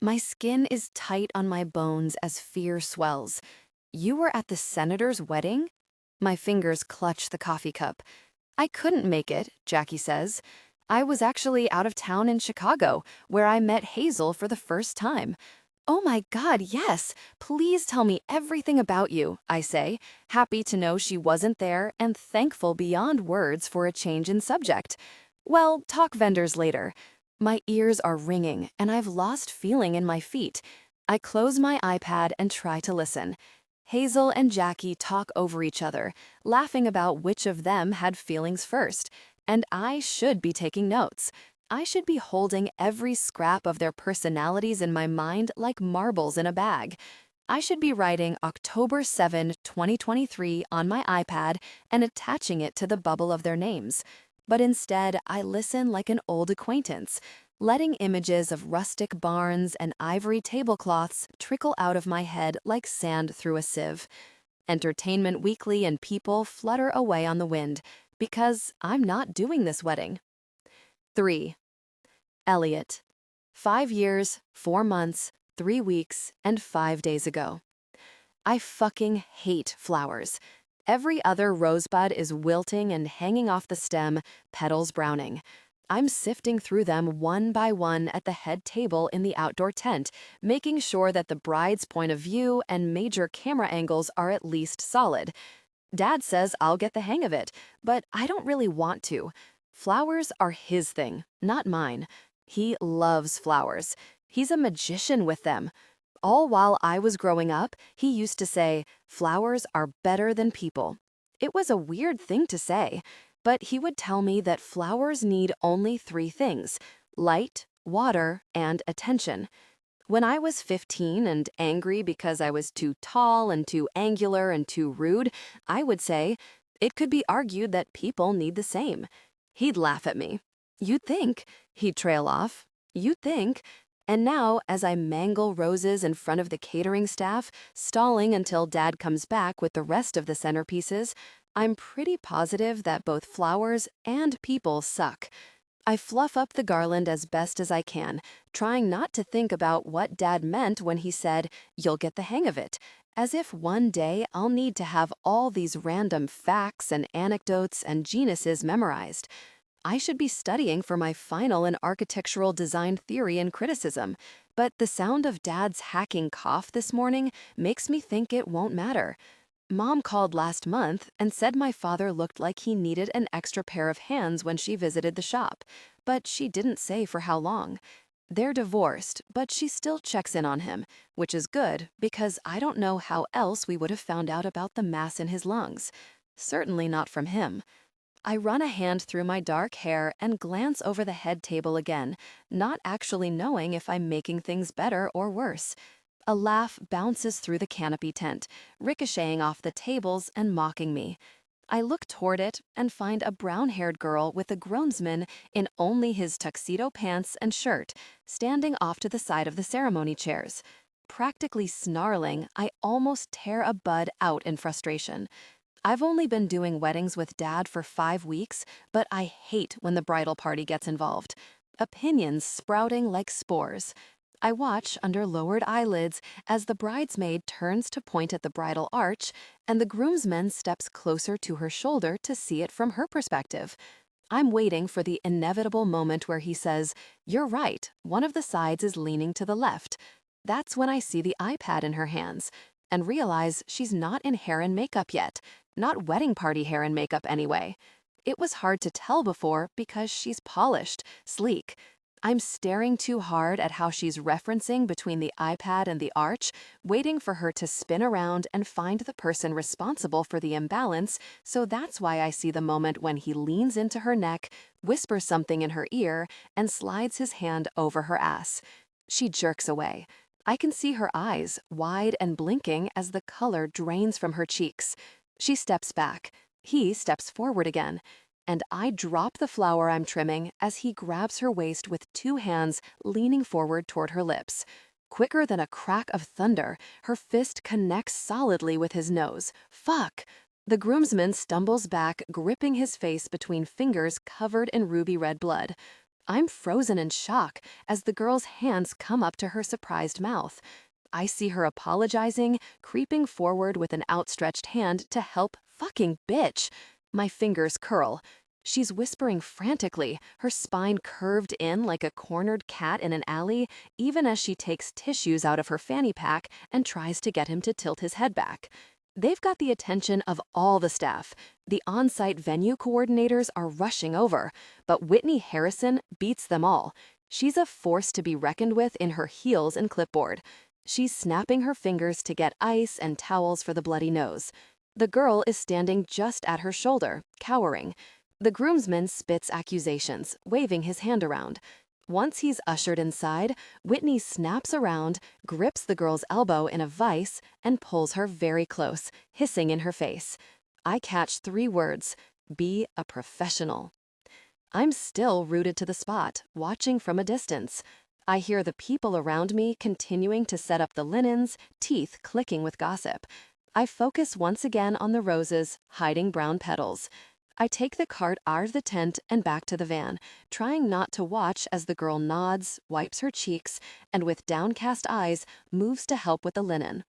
My skin is tight on my bones as fear swells. You were at the senator's wedding? My fingers clutch the coffee cup. I couldn't make it, Jackie says. I was actually out of town in Chicago, where I met Hazel for the first time. Oh my God, yes! Please tell me everything about you, I say, happy to know she wasn't there and thankful beyond words for a change in subject. Well, talk vendors later. My ears are ringing, and I've lost feeling in my feet. I close my iPad and try to listen. Hazel and Jackie talk over each other, laughing about which of them had feelings first, and I should be taking notes. I should be holding every scrap of their personalities in my mind like marbles in a bag. I should be writing October 7, 2023 on my iPad and attaching it to the bubble of their names. But instead, I listen like an old acquaintance, letting images of rustic barns and ivory tablecloths trickle out of my head like sand through a sieve. Entertainment Weekly and People flutter away on the wind, because I'm not doing this wedding. 3. Elliot. 5 years, 4 months, 3 weeks, and 5 days ago. I fucking hate flowers. Every other rosebud is wilting and hanging off the stem, petals browning. I'm sifting through them one by one at the head table in the outdoor tent, making sure that the bride's point of view and major camera angles are at least solid. Dad says I'll get the hang of it, but I don't really want to. Flowers are his thing, not mine. He loves flowers. He's a magician with them. All while I was growing up, he used to say, "Flowers are better than people." It was a weird thing to say, but he would tell me that flowers need only 3 things: light, water, and attention. When I was 15 and angry because I was too tall and too angular and too rude, I would say, it could be argued that people need the same. He'd laugh at me. "You'd think," he'd trail off. "You'd think." And now, as I mangle roses in front of the catering staff, stalling until Dad comes back with the rest of the centerpieces, I'm pretty positive that both flowers and people suck. I fluff up the garland as best as I can, trying not to think about what Dad meant when he said, "You'll get the hang of it," as if one day I'll need to have all these random facts and anecdotes and genuses memorized. I should be studying for my final in architectural design theory and criticism, but the sound of Dad's hacking cough this morning makes me think it won't matter. Mom called last month and said my father looked like he needed an extra pair of hands when she visited the shop, but she didn't say for how long. They're divorced, but she still checks in on him, which is good because I don't know how else we would have found out about the mass in his lungs. Certainly not from him. I run a hand through my dark hair and glance over the head table again, not actually knowing if I'm making things better or worse. A laugh bounces through the canopy tent, ricocheting off the tables and mocking me. I look toward it and find a brown-haired girl with a groomsman in only his tuxedo pants and shirt, standing off to the side of the ceremony chairs. Practically snarling, I almost tear a bud out in frustration. I've only been doing weddings with Dad for 5 weeks, but I hate when the bridal party gets involved. Opinions sprouting like spores. I watch under lowered eyelids as the bridesmaid turns to point at the bridal arch and the groomsman steps closer to her shoulder to see it from her perspective. I'm waiting for the inevitable moment where he says, "You're right, one of the sides is leaning to the left." That's when I see the iPad in her hands and realize she's not in hair and makeup yet, not wedding party hair and makeup anyway. It was hard to tell before because she's polished, sleek. I'm staring too hard at how she's referencing between the iPad and the arch, waiting for her to spin around and find the person responsible for the imbalance, so that's why I see the moment when he leans into her neck, whispers something in her ear, and slides his hand over her ass. She jerks away. I can see her eyes, wide and blinking as the color drains from her cheeks. She steps back. He steps forward again. And I drop the flower I'm trimming as he grabs her waist with 2 hands, leaning forward toward her lips. Quicker than a crack of thunder, her fist connects solidly with his nose. Fuck! The groomsman stumbles back, gripping his face between fingers covered in ruby red blood. I'm frozen in shock as the girl's hands come up to her surprised mouth. I see her apologizing, creeping forward with an outstretched hand to help. Fucking bitch! My fingers curl. She's whispering frantically, her spine curved in like a cornered cat in an alley, even as she takes tissues out of her fanny pack and tries to get him to tilt his head back. They've got the attention of all the staff. The on-site venue coordinators are rushing over, but Whitney Harrison beats them all. She's a force to be reckoned with in her heels and clipboard. She's snapping her fingers to get ice and towels for the bloody nose. The girl is standing just at her shoulder, cowering. The groomsman spits accusations, waving his hand around. Once he's ushered inside, Whitney snaps around, grips the girl's elbow in a vice, and pulls her very close, hissing in her face. I catch 3 words: be a professional. I'm still rooted to the spot, watching from a distance. I hear the people around me continuing to set up the linens, teeth clicking with gossip. I focus once again on the roses, hiding brown petals. I take the cart out of the tent and back to the van, trying not to watch as the girl nods, wipes her cheeks, and with downcast eyes, moves to help with the linen.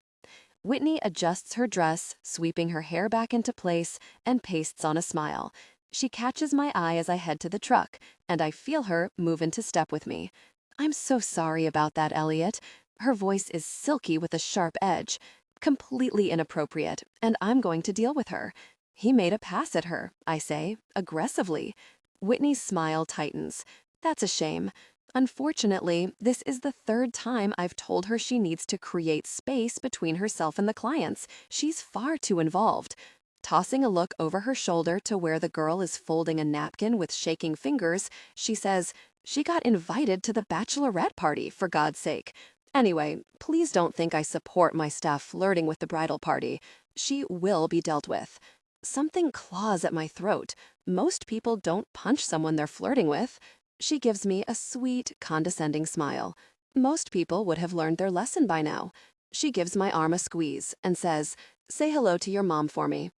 Whitney adjusts her dress, sweeping her hair back into place, and pastes on a smile. She catches my eye as I head to the truck, and I feel her move into step with me. "I'm so sorry about that, Elliot." Her voice is silky with a sharp edge. Completely inappropriate, and I'm going to deal with her. He made a pass at her, I say, aggressively. Whitney's smile tightens. That's a shame. Unfortunately, this is the 3rd time I've told her she needs to create space between herself and the clients. She's far too involved. Tossing a look over her shoulder to where the girl is folding a napkin with shaking fingers, she says, "She got invited to the bachelorette party, for God's sake. Anyway, please don't think I support my staff flirting with the bridal party. She will be dealt with." Something claws at my throat. Most people don't punch someone they're flirting with. She gives me a sweet, condescending smile. Most people would have learned their lesson by now. She gives my arm a squeeze and says, "Say hello to your mom for me."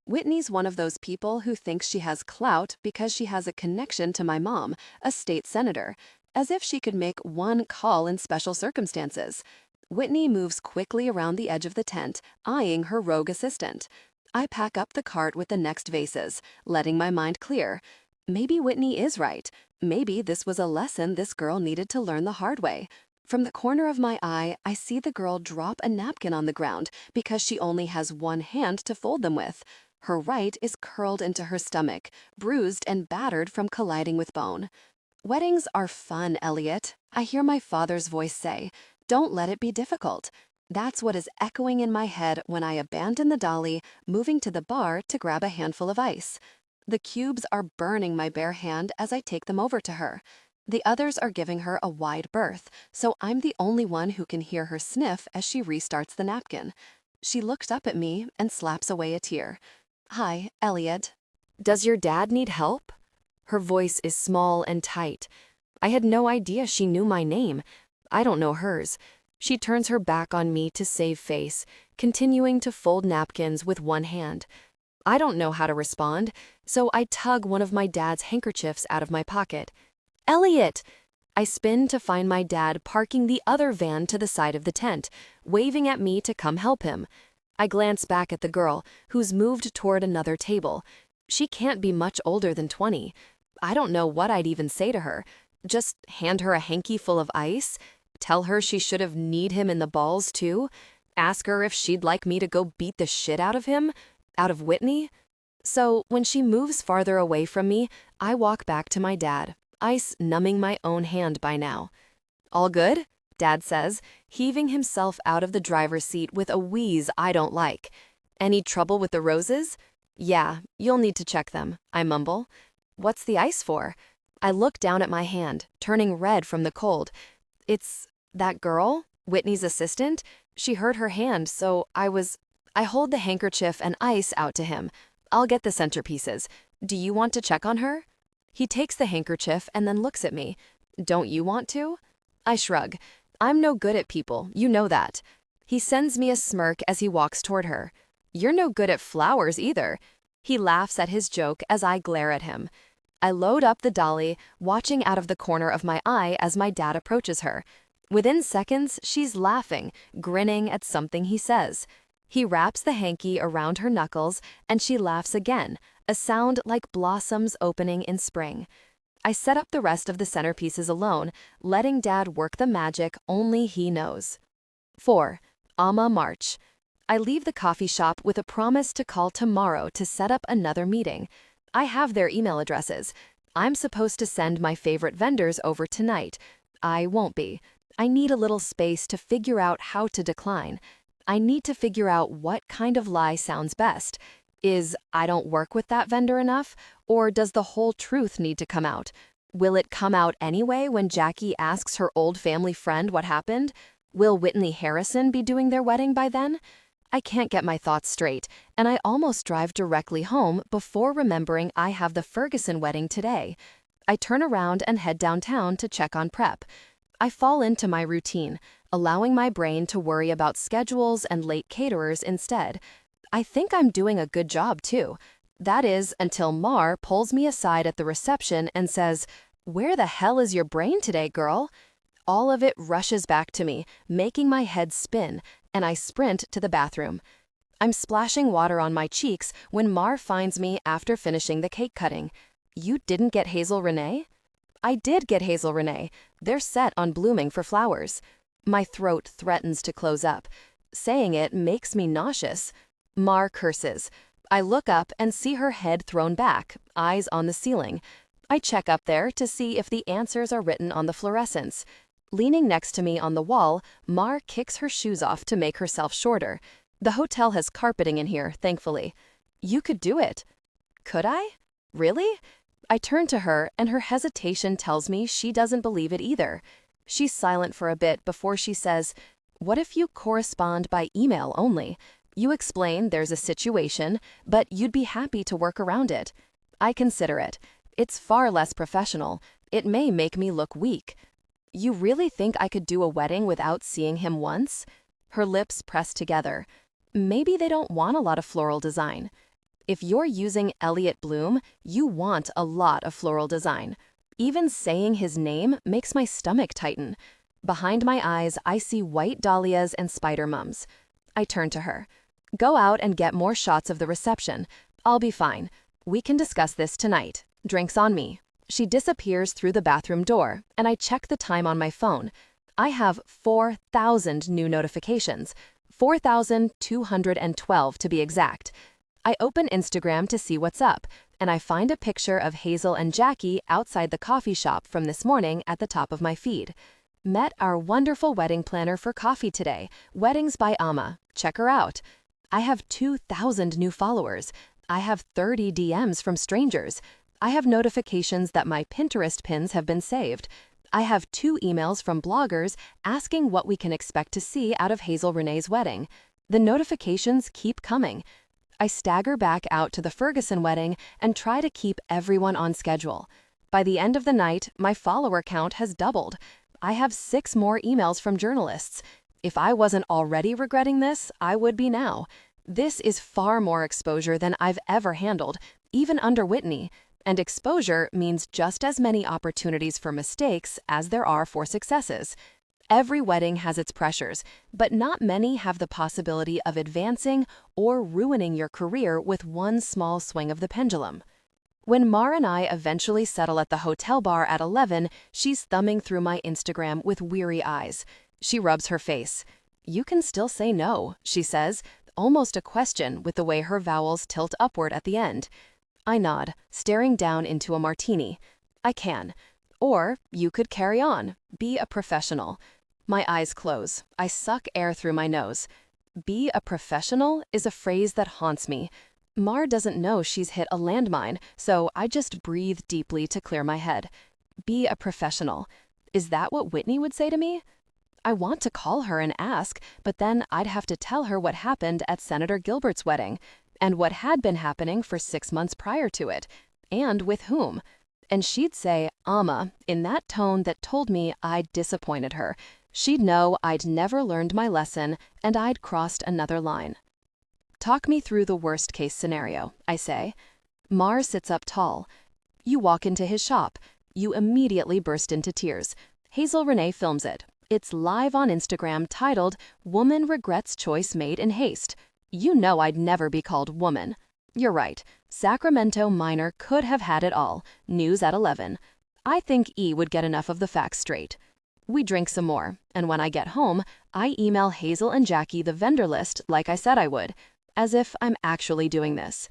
Whitney's one of those people who thinks she has clout because she has a connection to my mom, a state senator, as if she could make one call in special circumstances. Whitney moves quickly around the edge of the tent, eyeing her rogue assistant. I pack up the cart with the next vases, letting my mind clear. Maybe Whitney is right. Maybe this was a lesson this girl needed to learn the hard way. From the corner of my eye, I see the girl drop a napkin on the ground because she only has one hand to fold them with. Her right is curled into her stomach, bruised and battered from colliding with bone. Weddings are fun, Elliot. I hear my father's voice say, "Don't let it be difficult." That's what is echoing in my head when I abandon the dolly, moving to the bar to grab a handful of ice. The cubes are burning my bare hand as I take them over to her. The others are giving her a wide berth, so I'm the only one who can hear her sniff as she restarts the napkin. She looks up at me and slaps away a tear. "Hi, Elliot. Does your dad need help?" Her voice is small and tight. I had no idea she knew my name. I don't know hers. She turns her back on me to save face, continuing to fold napkins with one hand. I don't know how to respond, so I tug one of my dad's handkerchiefs out of my pocket. "Elliot!" I spin to find my dad parking the other van to the side of the tent, waving at me to come help him. I glance back at the girl, who's moved toward another table. She can't be much older than 20. I don't know what I'd even say to her. Just hand her a hanky full of ice? Tell her she should have kneed him in the balls too? Ask her if she'd like me to go beat the shit out of him? Out of Whitney? So when she moves farther away from me, I walk back to my dad, ice numbing my own hand by now. "All good?" Dad says, heaving himself out of the driver's seat with a wheeze I don't like. "Any trouble with the roses?" "Yeah, you'll need to check them," I mumble. "What's the ice for?" I look down at my hand, turning red from the cold. "It's that girl, Whitney's assistant. She hurt her hand, so I hold the handkerchief and ice out to him. I'll get the centerpieces. Do you want to check on her?" He takes the handkerchief and then looks at me. "Don't you want to?" I shrug. I'm no good at people, you know that. He sends me a smirk as he walks toward her. "You're no good at flowers either." He laughs at his joke as I glare at him. I load up the dolly, watching out of the corner of my eye as my dad approaches her. Within seconds, she's laughing, grinning at something he says. He wraps the hanky around her knuckles, and she laughs again, a sound like blossoms opening in spring. I set up the rest of the centerpieces alone, letting Dad work the magic only he knows. 4. Ama March. I leave the coffee shop with a promise to call tomorrow to set up another meeting. I have their email addresses. I'm supposed to send my favorite vendors over tonight. I won't be. I need a little space to figure out how to decline. I need to figure out what kind of lie sounds best. Is "I don't work with that vendor" enough? Or does the whole truth need to come out? Will it come out anyway when Jackie asks her old family friend what happened? Will Whitney Harrison be doing their wedding by then? I can't get my thoughts straight, and I almost drive directly home before remembering I have the Ferguson wedding today. I turn around and head downtown to check on prep. I fall into my routine, allowing my brain to worry about schedules and late caterers instead. I think I'm doing a good job, too. That is, until Mar pulls me aside at the reception and says, "Where the hell is your brain today, girl?" All of it rushes back to me, making my head spin, and I sprint to the bathroom. I'm splashing water on my cheeks when Mar finds me after finishing the cake cutting. "You didn't get Hazel Renee?" I did get Hazel Renee. They're set on blooming for flowers. My throat threatens to close up. Saying it makes me nauseous. Mar curses. I look up and see her head thrown back, eyes on the ceiling. I check up there to see if the answers are written on the fluorescents. Leaning next to me on the wall, Mar kicks her shoes off to make herself shorter. The hotel has carpeting in here, thankfully. "You could do it." Could I? Really? I turn to her, and her hesitation tells me she doesn't believe it either. She's silent for a bit before she says, "What if you correspond by email only? You explain there's a situation, but you'd be happy to work around it." I consider it. It's far less professional. It may make me look weak. "You really think I could do a wedding without seeing him once?" Her lips press together. Maybe they don't want a lot of floral design. If you're using Elliot Bloom, you want a lot of floral design. Even saying his name makes my stomach tighten. Behind my eyes, I see white dahlias and spider mums. I turn to her. "Go out and get more shots of the reception. I'll be fine. We can discuss this tonight. Drinks on me." She disappears through the bathroom door, and I check the time on my phone. I have 4,000 new notifications, 4,212 to be exact. I open Instagram to see what's up, and I find a picture of Hazel and Jackie outside the coffee shop from this morning at the top of my feed. Met our wonderful wedding planner for coffee today. Weddings by Amma. Check her out. I have 2,000 new followers. I have 30 DMs from strangers. I have notifications that my Pinterest pins have been saved. I have 2 emails from bloggers asking what we can expect to see out of Hazel Renee's wedding. The notifications keep coming. I stagger back out to the Ferguson wedding and try to keep everyone on schedule. By the end of the night, my follower count has doubled. I have 6 more emails from journalists. If I wasn't already regretting this, I would be now. This is far more exposure than I've ever handled, even under Whitney. And exposure means just as many opportunities for mistakes as there are for successes. Every wedding has its pressures, but not many have the possibility of advancing or ruining your career with one small swing of the pendulum. When Mar and I eventually settle at the hotel bar at 11, she's thumbing through my Instagram with weary eyes. She rubs her face. "You can still say no," she says, almost a question with the way her vowels tilt upward at the end. I nod, staring down into a martini. I can. Or you could carry on. Be a professional. My eyes close. I suck air through my nose. Be a professional is a phrase that haunts me. Mar doesn't know she's hit a landmine, so I just breathe deeply to clear my head. Be a professional. Is that what Whitney would say to me? I want to call her and ask, but then I'd have to tell her what happened at Senator Gilbert's wedding, and what had been happening for 6 months prior to it, and with whom. And she'd say, "Amma," in that tone that told me I'd disappointed her. She'd know I'd never learned my lesson, and I'd crossed another line. "Talk me through the worst-case scenario," I say. Mar sits up tall. You walk into his shop. You immediately burst into tears. Hazel Renee films it. It's live on Instagram titled, "Woman Regrets Choice Made in Haste." You know I'd never be called woman. You're right. Sacramento Minor could have had it all. News at 11. I think E would get enough of the facts straight. We drink some more, and when I get home, I email Hazel and Jackie the vendor list like I said I would. As if I'm actually doing this.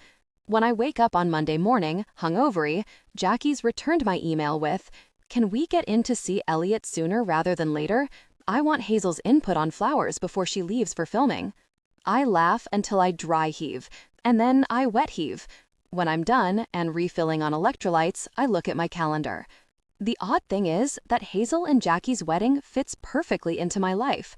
When I wake up on Monday morning, hungovery, Jackie's returned my email with, "Can we get in to see Elliot sooner rather than later? I want Hazel's input on flowers before she leaves for filming." I laugh until I dry heave, and then I wet heave. When I'm done and refilling on electrolytes, I look at my calendar. The odd thing is that Hazel and Jackie's wedding fits perfectly into my life.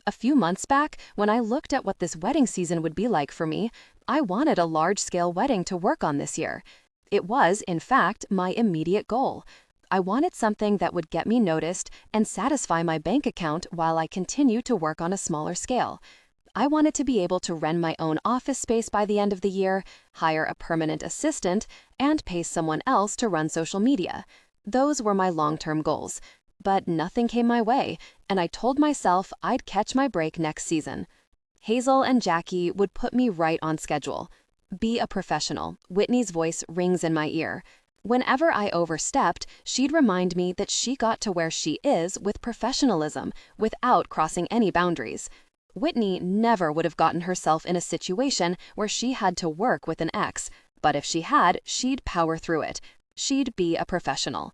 A few months back, when I looked at what this wedding season would be like for me, I wanted a large-scale wedding to work on this year. It was, in fact, my immediate goal. I wanted something that would get me noticed and satisfy my bank account while I continue to work on a smaller scale. I wanted to be able to rent my own office space by the end of the year, hire a permanent assistant, and pay someone else to run social media. Those were my long-term goals. But nothing came my way, and I told myself I'd catch my break next season. Hazel and Jackie would put me right on schedule. Be a professional. Whitney's voice rings in my ear. Whenever I overstepped, she'd remind me that she got to where she is with professionalism, without crossing any boundaries. Whitney never would have gotten herself in a situation where she had to work with an ex, but if she had, she'd power through it. She'd be a professional.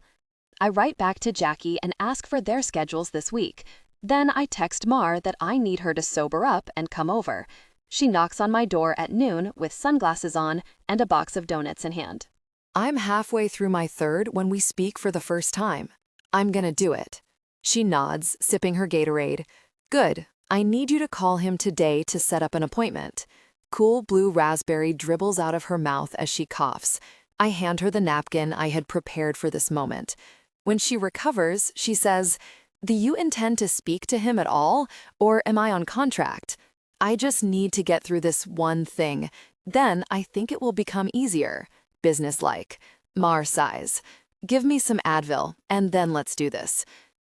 I write back to Jackie and ask for their schedules this week. Then I text Mar that I need her to sober up and come over. She knocks on my door at noon with sunglasses on and a box of donuts in hand. I'm halfway through my third when we speak for the first time. I'm gonna do it. She nods, sipping her Gatorade. Good. I need you to call him today to set up an appointment. Cool blue raspberry dribbles out of her mouth as she coughs. I hand her the napkin I had prepared for this moment. When she recovers, she says, "Do you intend to speak to him at all, or am I on contract? I just need to get through this one thing. Then I think it will become easier." Businesslike. Mar sighs. "Give me some Advil, and then let's do this."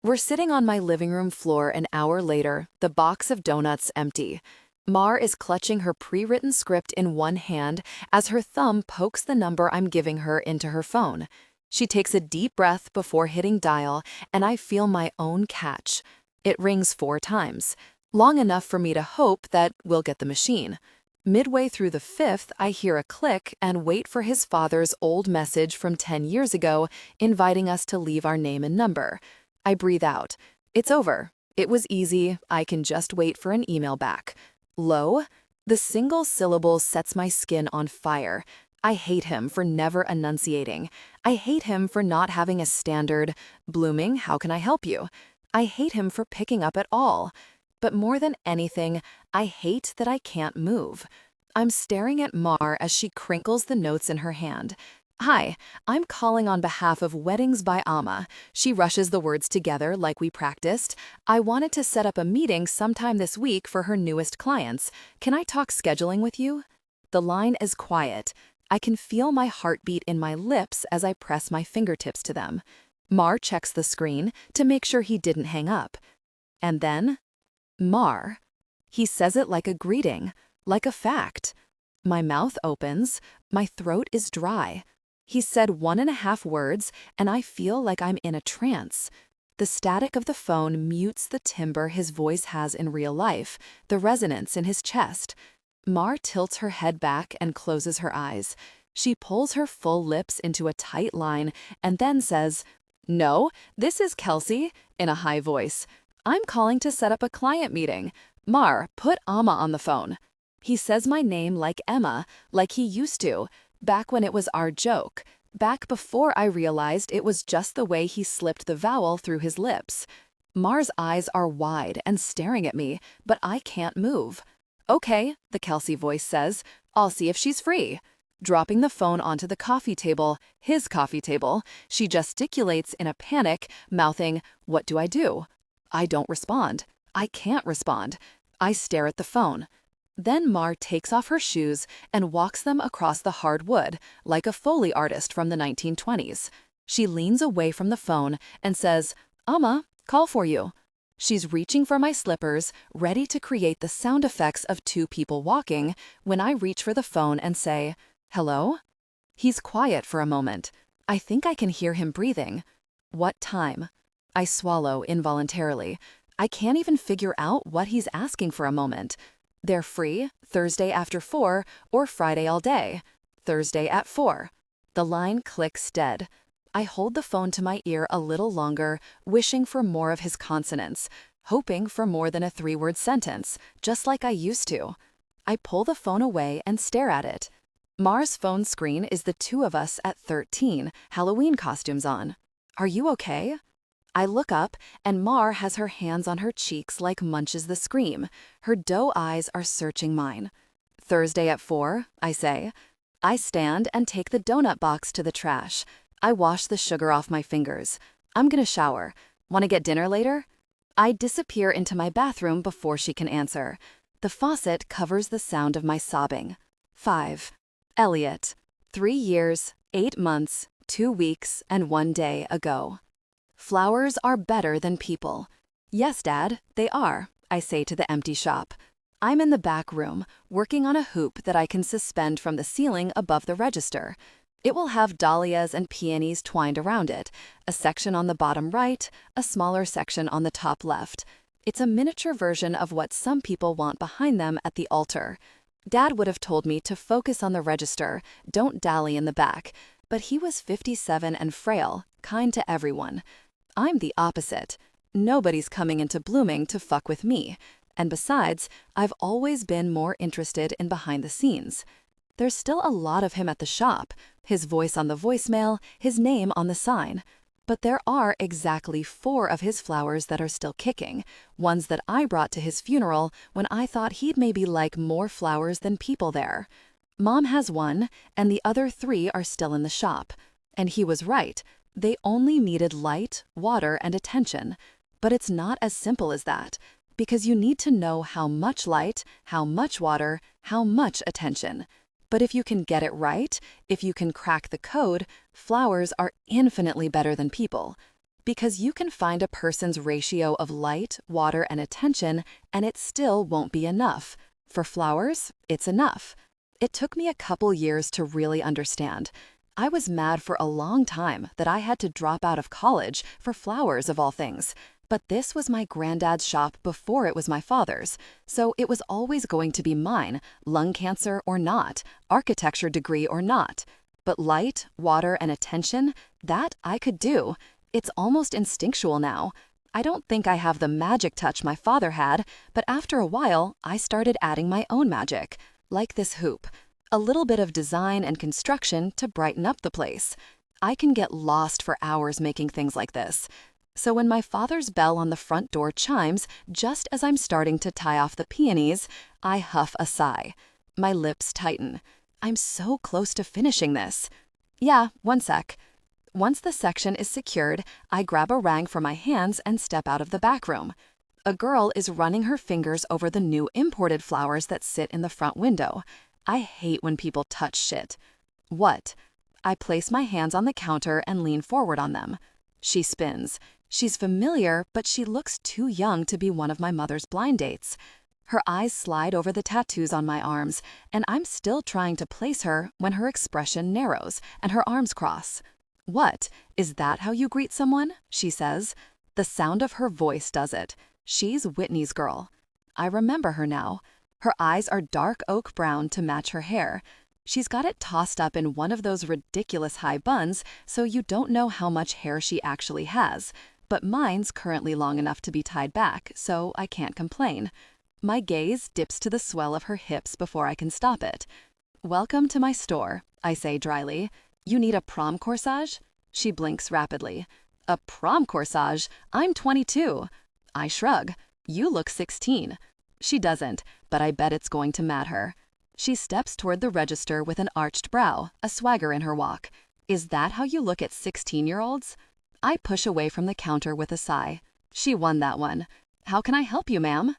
We're sitting on my living room floor an hour later, the box of donuts empty. Mar is clutching her pre-written script in one hand as her thumb pokes the number I'm giving her into her phone. She takes a deep breath before hitting dial, and I feel my own catch. It rings 4 times, long enough for me to hope that we'll get the machine. Midway through the 5th, I hear a click and wait for his father's old message from 10 years ago, inviting us to leave our name and number. I breathe out. It's over. It was easy. I can just wait for an email back. Low? The single syllable sets my skin on fire. I hate him for never enunciating. I hate him for not having a standard, blooming, how can I help you? I hate him for picking up at all. But more than anything, I hate that I can't move. I'm staring at Mar as she crinkles the notes in her hand. Hi, I'm calling on behalf of Weddings by Amma. She rushes the words together like we practiced. I wanted to set up a meeting sometime this week for her newest clients. Can I talk scheduling with you? The line is quiet. I can feel my heartbeat in my lips as I press my fingertips to them. Mar checks the screen to make sure he didn't hang up. And then, Mar. He says it like a greeting, like a fact. My mouth opens, my throat is dry. He said 1.5 words, and I feel like I'm in a trance. The static of the phone mutes the timbre his voice has in real life, the resonance in his chest. Mar tilts her head back and closes her eyes. She pulls her full lips into a tight line and then says, "No, this is Kelsey," in a high voice. "I'm calling to set up a client meeting. Mar, put Amma on the phone." He says my name like Emma, like he used to, back when it was our joke, back before I realized it was just the way he slipped the vowel through his lips. Mar's eyes are wide and staring at me, but I can't move. "Okay," the Kelsey voice says, "I'll see if she's free." Dropping the phone onto the coffee table, his coffee table, she gesticulates in a panic, mouthing, "What do I do?" I don't respond. I can't respond. I stare at the phone. Then Mar takes off her shoes and walks them across the hard wood, like a Foley artist from the 1920s. She leans away from the phone and says, "Amma, call for you." She's reaching for my slippers, ready to create the sound effects of 2 people walking, when I reach for the phone and say, "Hello?" He's quiet for a moment. I think I can hear him breathing. "What time?" I swallow involuntarily. I can't even figure out what he's asking for a moment. "They're free, Thursday after 4 or Friday all day. Thursday at 4. The line clicks dead. I hold the phone to my ear a little longer, wishing for more of his consonants, hoping for more than a 3-word sentence, just like I used to. I pull the phone away and stare at it. Mar's phone screen is the 2 of us at 13, Halloween costumes on. "Are you okay?" I look up, and Mar has her hands on her cheeks like Munch's the Scream. Her doe eyes are searching mine. "Thursday at 4, I say. I stand and take the donut box to the trash. I wash the sugar off my fingers. "I'm gonna shower. Want to get dinner later?" I disappear into my bathroom before she can answer. The faucet covers the sound of my sobbing. 5. Elliot. 3 years, 8 months, 2 weeks, and 1 day ago. Flowers are better than people. "Yes, Dad, they are," I say to the empty shop. I'm in the back room, working on a hoop that I can suspend from the ceiling above the register. It will have dahlias and peonies twined around it, a section on the bottom right, a smaller section on the top left. It's a miniature version of what some people want behind them at the altar. Dad would have told me to focus on the register, don't dally in the back, but he was 57 and frail, kind to everyone. I'm the opposite. Nobody's coming into blooming to fuck with me. And besides, I've always been more interested in behind the scenes. There's still a lot of him at the shop, his voice on the voicemail, his name on the sign. But there are exactly 4 of his flowers that are still kicking, ones that I brought to his funeral when I thought he'd maybe like more flowers than people there. Mom has 1, and the other 3 are still in the shop. And he was right. They only needed light, water, and attention. But it's not as simple as that, because you need to know how much light, how much water, how much attention. But if you can get it right, if you can crack the code, flowers are infinitely better than people. Because you can find a person's ratio of light, water, and attention, and it still won't be enough. For flowers, it's enough. It took me a couple years to really understand. I was mad for a long time that I had to drop out of college for flowers of all things. But this was my granddad's shop before it was my father's, so it was always going to be mine, lung cancer or not, architecture degree or not. But light, water, and attention, that I could do. It's almost instinctual now. I don't think I have the magic touch my father had, but after a while, I started adding my own magic, like this hoop. A little bit of design and construction to brighten up the place. I can get lost for hours making things like this. So when my father's bell on the front door chimes just as I'm starting to tie off the peonies, I huff a sigh. My lips tighten. I'm so close to finishing this. Yeah, one sec. Once the section is secured, I grab a rag from my hands and step out of the back room. A girl is running her fingers over the new imported flowers that sit in the front window. I hate when people touch shit. What? I place my hands on the counter and lean forward on them. She spins. She's familiar, but she looks too young to be one of my mother's blind dates. Her eyes slide over the tattoos on my arms, and I'm still trying to place her when her expression narrows and her arms cross. What? Is that how you greet someone? She says. The sound of her voice does it. She's Whitney's girl. I remember her now. Her eyes are dark oak brown to match her hair. She's got it tossed up in one of those ridiculous high buns, so you don't know how much hair she actually has. But mine's currently long enough to be tied back, so I can't complain. My gaze dips to the swell of her hips before I can stop it. Welcome to my store, I say dryly. You need a prom corsage? She blinks rapidly. A prom corsage? I'm 22. I shrug. You look 16. She doesn't, but I bet it's going to matter. She steps toward the register with an arched brow, a swagger in her walk. Is that how you look at 16-year-olds? I push away from the counter with a sigh. She won that one. How can I help you, ma'am?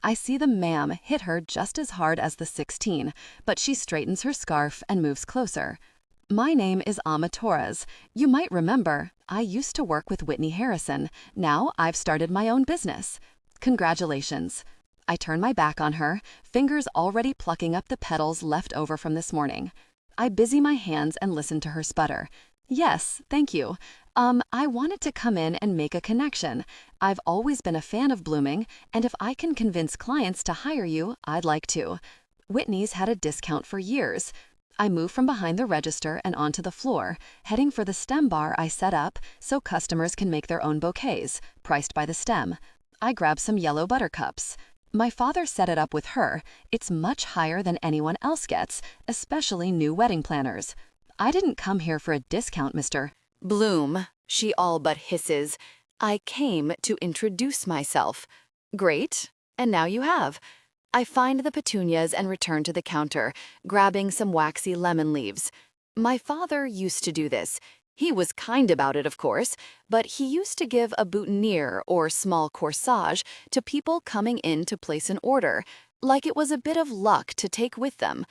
I see the ma'am hit her just as hard as the 16, but she straightens her scarf and moves closer. My name is Ali Torres. You might remember, I used to work with Whitney Harrison. Now I've started my own business. Congratulations. I turn my back on her, fingers already plucking up the petals left over from this morning. I busy my hands and listen to her sputter. Yes, thank you. I wanted to come in and make a connection. I've always been a fan of blooming, and if I can convince clients to hire you, I'd like to. Whitney's had a discount for years. I move from behind the register and onto the floor, heading for the stem bar I set up so customers can make their own bouquets, priced by the stem. I grab some yellow buttercups. My father set it up with her. It's much higher than anyone else gets, especially new wedding planners. I didn't come here for a discount, Mr. Bloom, she all but hisses. I came to introduce myself. Great, and now you have. I find the petunias and return to the counter, grabbing some waxy lemon leaves. My father used to do this. He was kind about it, of course, but he used to give a boutonniere or small corsage to people coming in to place an order, like it was a bit of luck to take with them.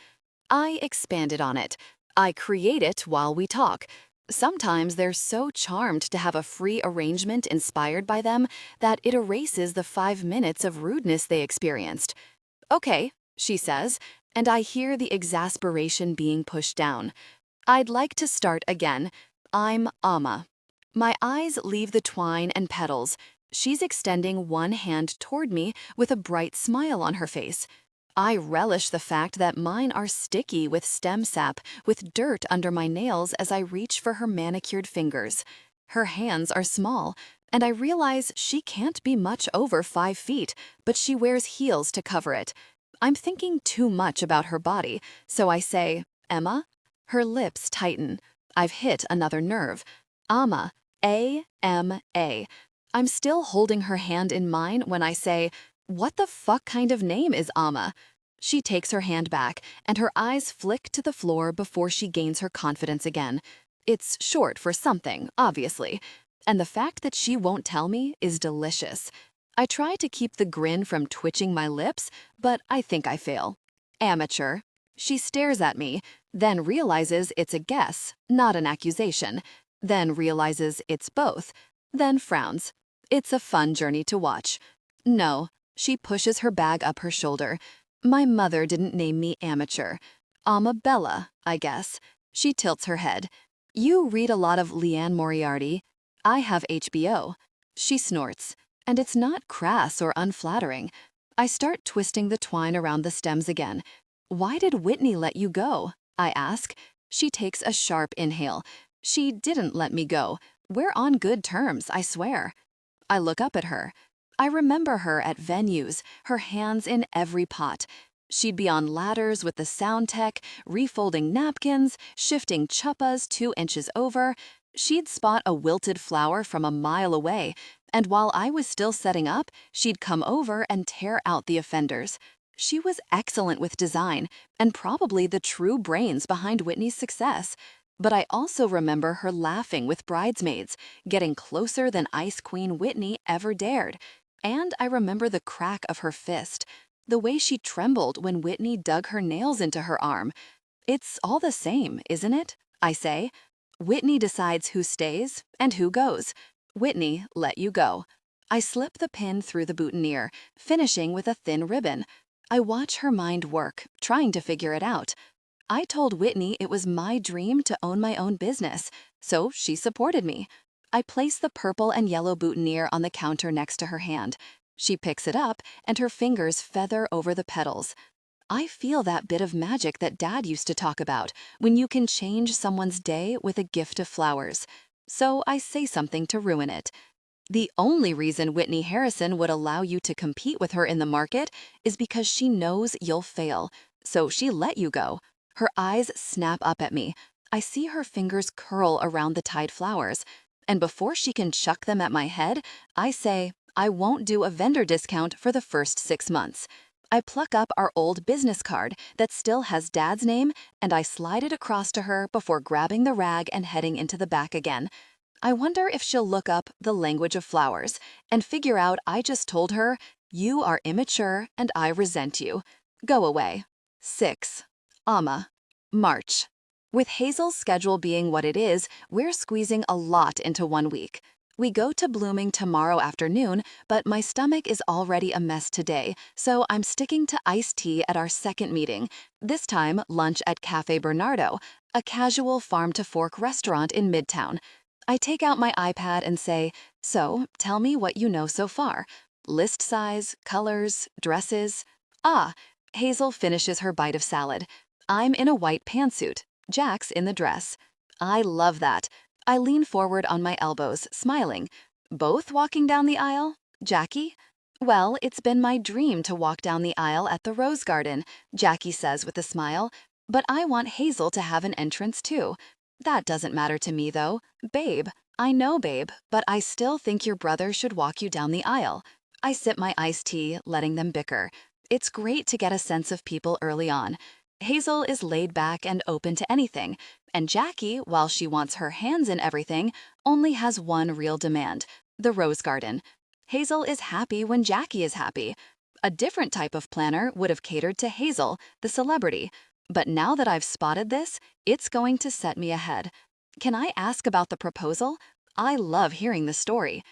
I expanded on it. I create it while we talk. Sometimes they're so charmed to have a free arrangement inspired by them that it erases the 5 minutes of rudeness they experienced. Okay, she says, and I hear the exasperation being pushed down. I'd like to start again. I'm Amma. My eyes leave the twine and petals. She's extending one hand toward me with a bright smile on her face. I relish the fact that mine are sticky with stem sap, with dirt under my nails as I reach for her manicured fingers. Her hands are small, and I realize she can't be much over 5 feet, but she wears heels to cover it. I'm thinking too much about her body, so I say, Emma? Her lips tighten. I've hit another nerve. Amma, A-M-A. I'm still holding her hand in mine when I say, what the fuck kind of name is Amma? She takes her hand back, and her eyes flick to the floor before she gains her confidence again. It's short for something, obviously. And the fact that she won't tell me is delicious. I try to keep the grin from twitching my lips, but I think I fail. Amateur. She stares at me, then realizes it's a guess, not an accusation, then realizes it's both, then frowns. It's a fun journey to watch. No, she pushes her bag up her shoulder. My mother didn't name me amateur. Bella, I guess. She tilts her head. You read a lot of Leanne Moriarty. I have HBO. She snorts, and it's not crass or unflattering. I start twisting the twine around the stems again. Why did Whitney let you go? I ask. She takes a sharp inhale. She didn't let me go. We're on good terms, I swear. I look up at her. I remember her at venues, her hands in every pot. She'd be on ladders with the sound tech, refolding napkins, shifting chuppas 2 inches over. She'd spot a wilted flower from a mile away, and while I was still setting up, she'd come over and tear out the offenders. She was excellent with design, and probably the true brains behind Whitney's success. But I also remember her laughing with bridesmaids, getting closer than Ice Queen Whitney ever dared. And I remember the crack of her fist, the way she trembled when Whitney dug her nails into her arm. It's all the same, isn't it? I say. Whitney decides who stays and who goes. Whitney let you go. I slip the pin through the boutonniere, finishing with a thin ribbon. I watch her mind work, trying to figure it out. I told Whitney it was my dream to own my own business, so she supported me. I place the purple and yellow boutonniere on the counter next to her hand. She picks it up, and her fingers feather over the petals. I feel that bit of magic that Dad used to talk about, when you can change someone's day with a gift of flowers. So I say something to ruin it. The only reason Whitney Harrison would allow you to compete with her in the market is because she knows you'll fail, so she let you go. Her eyes snap up at me. I see her fingers curl around the tied flowers, and before she can chuck them at my head, I say, I won't do a vendor discount for the first 6 months. I pluck up our old business card that still has Dad's name, and I slide it across to her before grabbing the rag and heading into the back again. I wonder if she'll look up the language of flowers and figure out I just told her, you are immature and I resent you. Go away. 6. Amma. March. With Hazel's schedule being what it is, we're squeezing a lot into 1 week. We go to Blooming tomorrow afternoon, but my stomach is already a mess today, so I'm sticking to iced tea at our second meeting, this time lunch at Cafe Bernardo, a casual farm-to-fork restaurant in Midtown. I take out my iPad and say, so, tell me what you know so far. List size, colors, dresses. Hazel finishes her bite of salad. I'm in a white pantsuit. Jack's in the dress. I love that. I lean forward on my elbows, smiling. Both walking down the aisle? Jackie? Well, it's been my dream to walk down the aisle at the Rose Garden, Jackie says with a smile. But I want Hazel to have an entrance too. That doesn't matter to me, though. Babe. I know, babe, but I still think your brother should walk you down the aisle. I sip my iced tea, letting them bicker. It's great to get a sense of people early on. Hazel is laid back and open to anything, and Jackie, while she wants her hands in everything, only has one real demand: the Rose Garden. Hazel is happy when Jackie is happy. A different type of planner would have catered to Hazel, the celebrity. But now that I've spotted this, it's going to set me ahead. Can I ask about the proposal? I love hearing the story.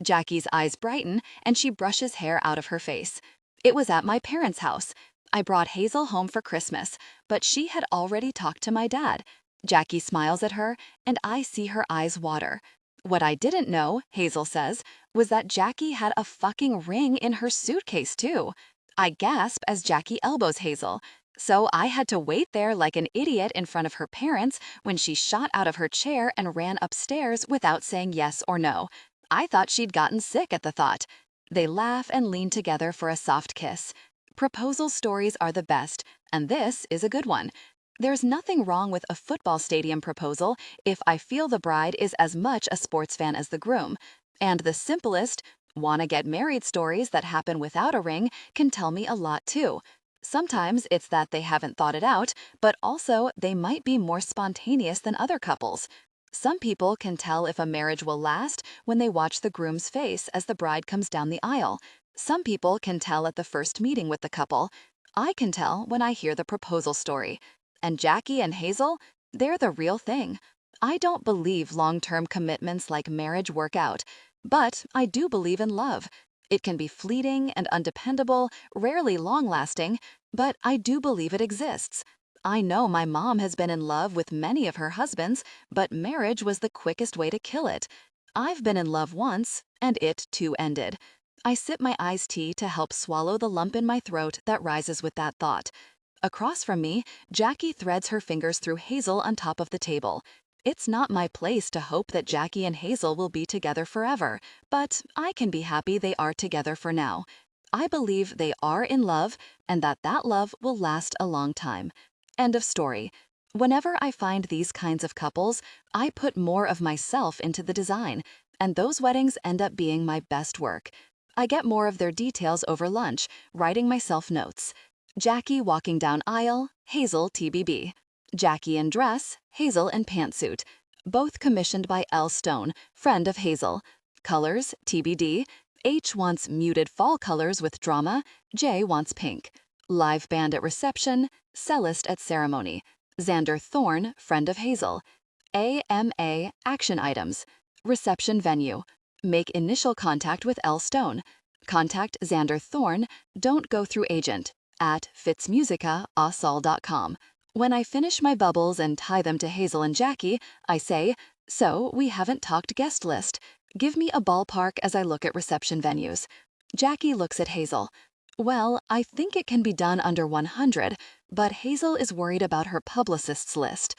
Jackie's eyes brighten, and she brushes hair out of her face. It was at my parents' house. I brought Hazel home for Christmas, but she had already talked to my dad. Jackie smiles at her, and I see her eyes water. What I didn't know, Hazel says, was that Jackie had a fucking ring in her suitcase, too. I gasp as Jackie elbows Hazel. So I had to wait there like an idiot in front of her parents when she shot out of her chair and ran upstairs without saying yes or no. I thought she'd gotten sick at the thought. They laugh and lean together for a soft kiss. Proposal stories are the best, and this is a good one. There's nothing wrong with a football stadium proposal if I feel the bride is as much a sports fan as the groom. And the simplest, wanna get married stories that happen without a ring can tell me a lot too. Sometimes it's that they haven't thought it out, but also they might be more spontaneous than other couples. Some people can tell if a marriage will last when they watch the groom's face as the bride comes down the aisle. Some people can tell at the first meeting with the couple. I can tell when I hear the proposal story. And Jackie and Hazel, they're the real thing. I don't believe long-term commitments like marriage work out, but I do believe in love. It can be fleeting and undependable, rarely long-lasting, but I do believe it exists. I know my mom has been in love with many of her husbands, but marriage was the quickest way to kill it. I've been in love once, and it too ended. I sip my iced tea to help swallow the lump in my throat that rises with that thought. Across from me, Jackie threads her fingers through Hazel on top of the table. It's not my place to hope that Jackie and Hazel will be together forever, but I can be happy they are together for now. I believe they are in love and that love will last a long time. End of story. Whenever I find these kinds of couples, I put more of myself into the design, and those weddings end up being my best work. I get more of their details over lunch, writing myself notes. Jackie walking down aisle, Hazel TBB. Jackie in dress, Hazel in pantsuit. Both commissioned by L. Stone, friend of Hazel. Colors, TBD. H wants muted fall colors with drama, J wants pink. Live band at reception, cellist at ceremony. Xander Thorne, friend of Hazel. AMA, action items. Reception venue. Make initial contact with L. Stone. Contact Xander Thorne, don't go through agent, at fitzmusicaasol.com. When I finish my bubbles and tie them to Hazel and Jackie, I say, so we haven't talked guest list. Give me a ballpark as I look at reception venues. Jackie looks at Hazel. Well, I think it can be done under 100, but Hazel is worried about her publicist's list.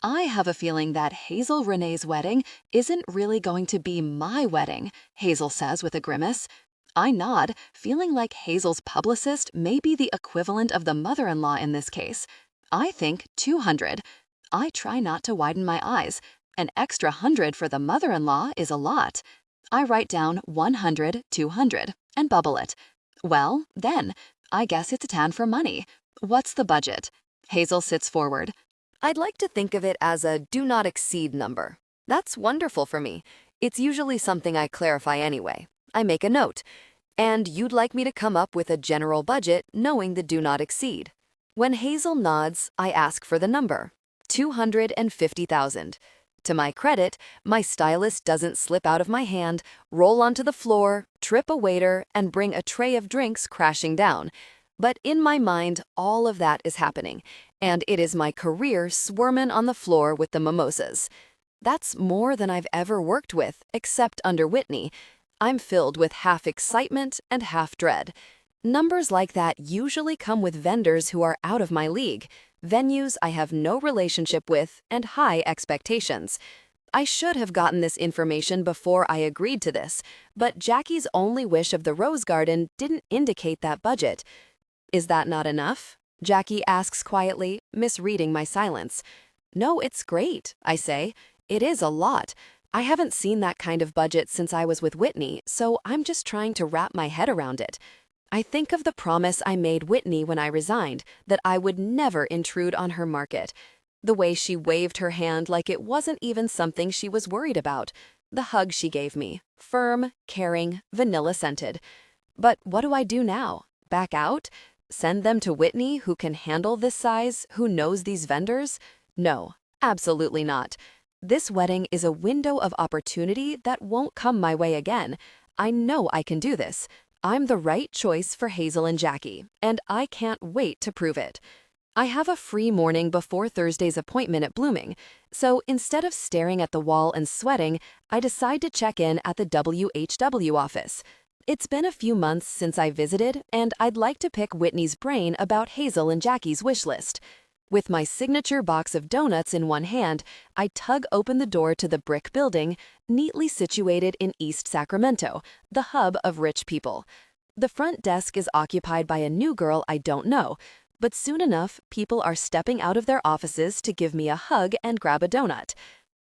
I have a feeling that Hazel Renee's wedding isn't really going to be my wedding, Hazel says with a grimace. I nod, feeling like Hazel's publicist may be the equivalent of the mother-in-law in this case. I think 200. I try not to widen my eyes. An extra 100 for the mother-in-law is a lot. I write down 100, 200, and bubble it. Well, then, I guess it's a tan for money. What's the budget? Hazel sits forward. I'd like to think of it as a do not exceed number. That's wonderful for me. It's usually something I clarify anyway. I make a note. And you'd like me to come up with a general budget knowing the do not exceed. When Hazel nods, I ask for the number, 250,000. To my credit, my stylist doesn't slip out of my hand, roll onto the floor, trip a waiter, and bring a tray of drinks crashing down. But in my mind, all of that is happening, and it is my career swarming on the floor with the mimosas. That's more than I've ever worked with, except under Whitney. I'm filled with half excitement and half dread. Numbers like that usually come with vendors who are out of my league, venues I have no relationship with, and high expectations. I should have gotten this information before I agreed to this, but Jackie's only wish of the rose garden didn't indicate that budget. Is that not enough? Jackie asks quietly, misreading my silence. No, it's great, I say. It is a lot. I haven't seen that kind of budget since I was with Whitney, so I'm just trying to wrap my head around it. I think of the promise I made Whitney when I resigned, that I would never intrude on her market. The way she waved her hand like it wasn't even something she was worried about. The hug she gave me, firm, caring, vanilla-scented. But what do I do now? Back out? Send them to Whitney, who can handle this size, who knows these vendors? No, absolutely not. This wedding is a window of opportunity that won't come my way again. I know I can do this. I'm the right choice for Hazel and Jackie, and I can't wait to prove it. I have a free morning before Thursday's appointment at Blooming, so instead of staring at the wall and sweating, I decide to check in at the WHW office. It's been a few months since I visited, and I'd like to pick Whitney's brain about Hazel and Jackie's wish list. With my signature box of donuts in one hand, I tug open the door to the brick building, neatly situated in East Sacramento, the hub of rich people. The front desk is occupied by a new girl I don't know, but soon enough, people are stepping out of their offices to give me a hug and grab a donut.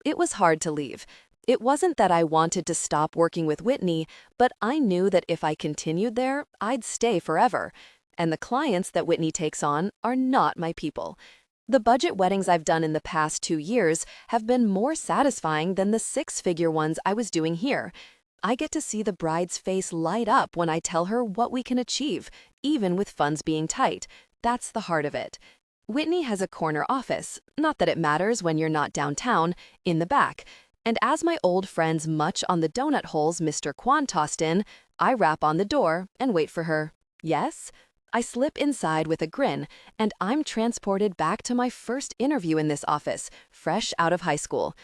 It was hard to leave. It wasn't that I wanted to stop working with Whitney, but I knew that if I continued there, I'd stay forever. And the clients that Whitney takes on are not my people. The budget weddings I've done in the past 2 years have been more satisfying than the 6-figure ones I was doing here. I get to see the bride's face light up when I tell her what we can achieve, even with funds being tight. That's the heart of it. Whitney has a corner office, not that it matters when you're not downtown, in the back. And as my old friends munch on the donut holes Mr. Kwan tossed in, I rap on the door and wait for her. Yes? I slip inside with a grin, and I'm transported back to my first interview in this office, fresh out of high school.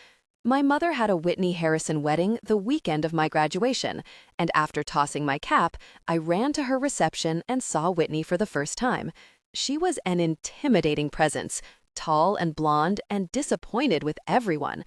My mother had a Whitney Harrison wedding the weekend of my graduation, and after tossing my cap, I ran to her reception and saw Whitney for the first time. She was an intimidating presence, tall and blonde and disappointed with everyone.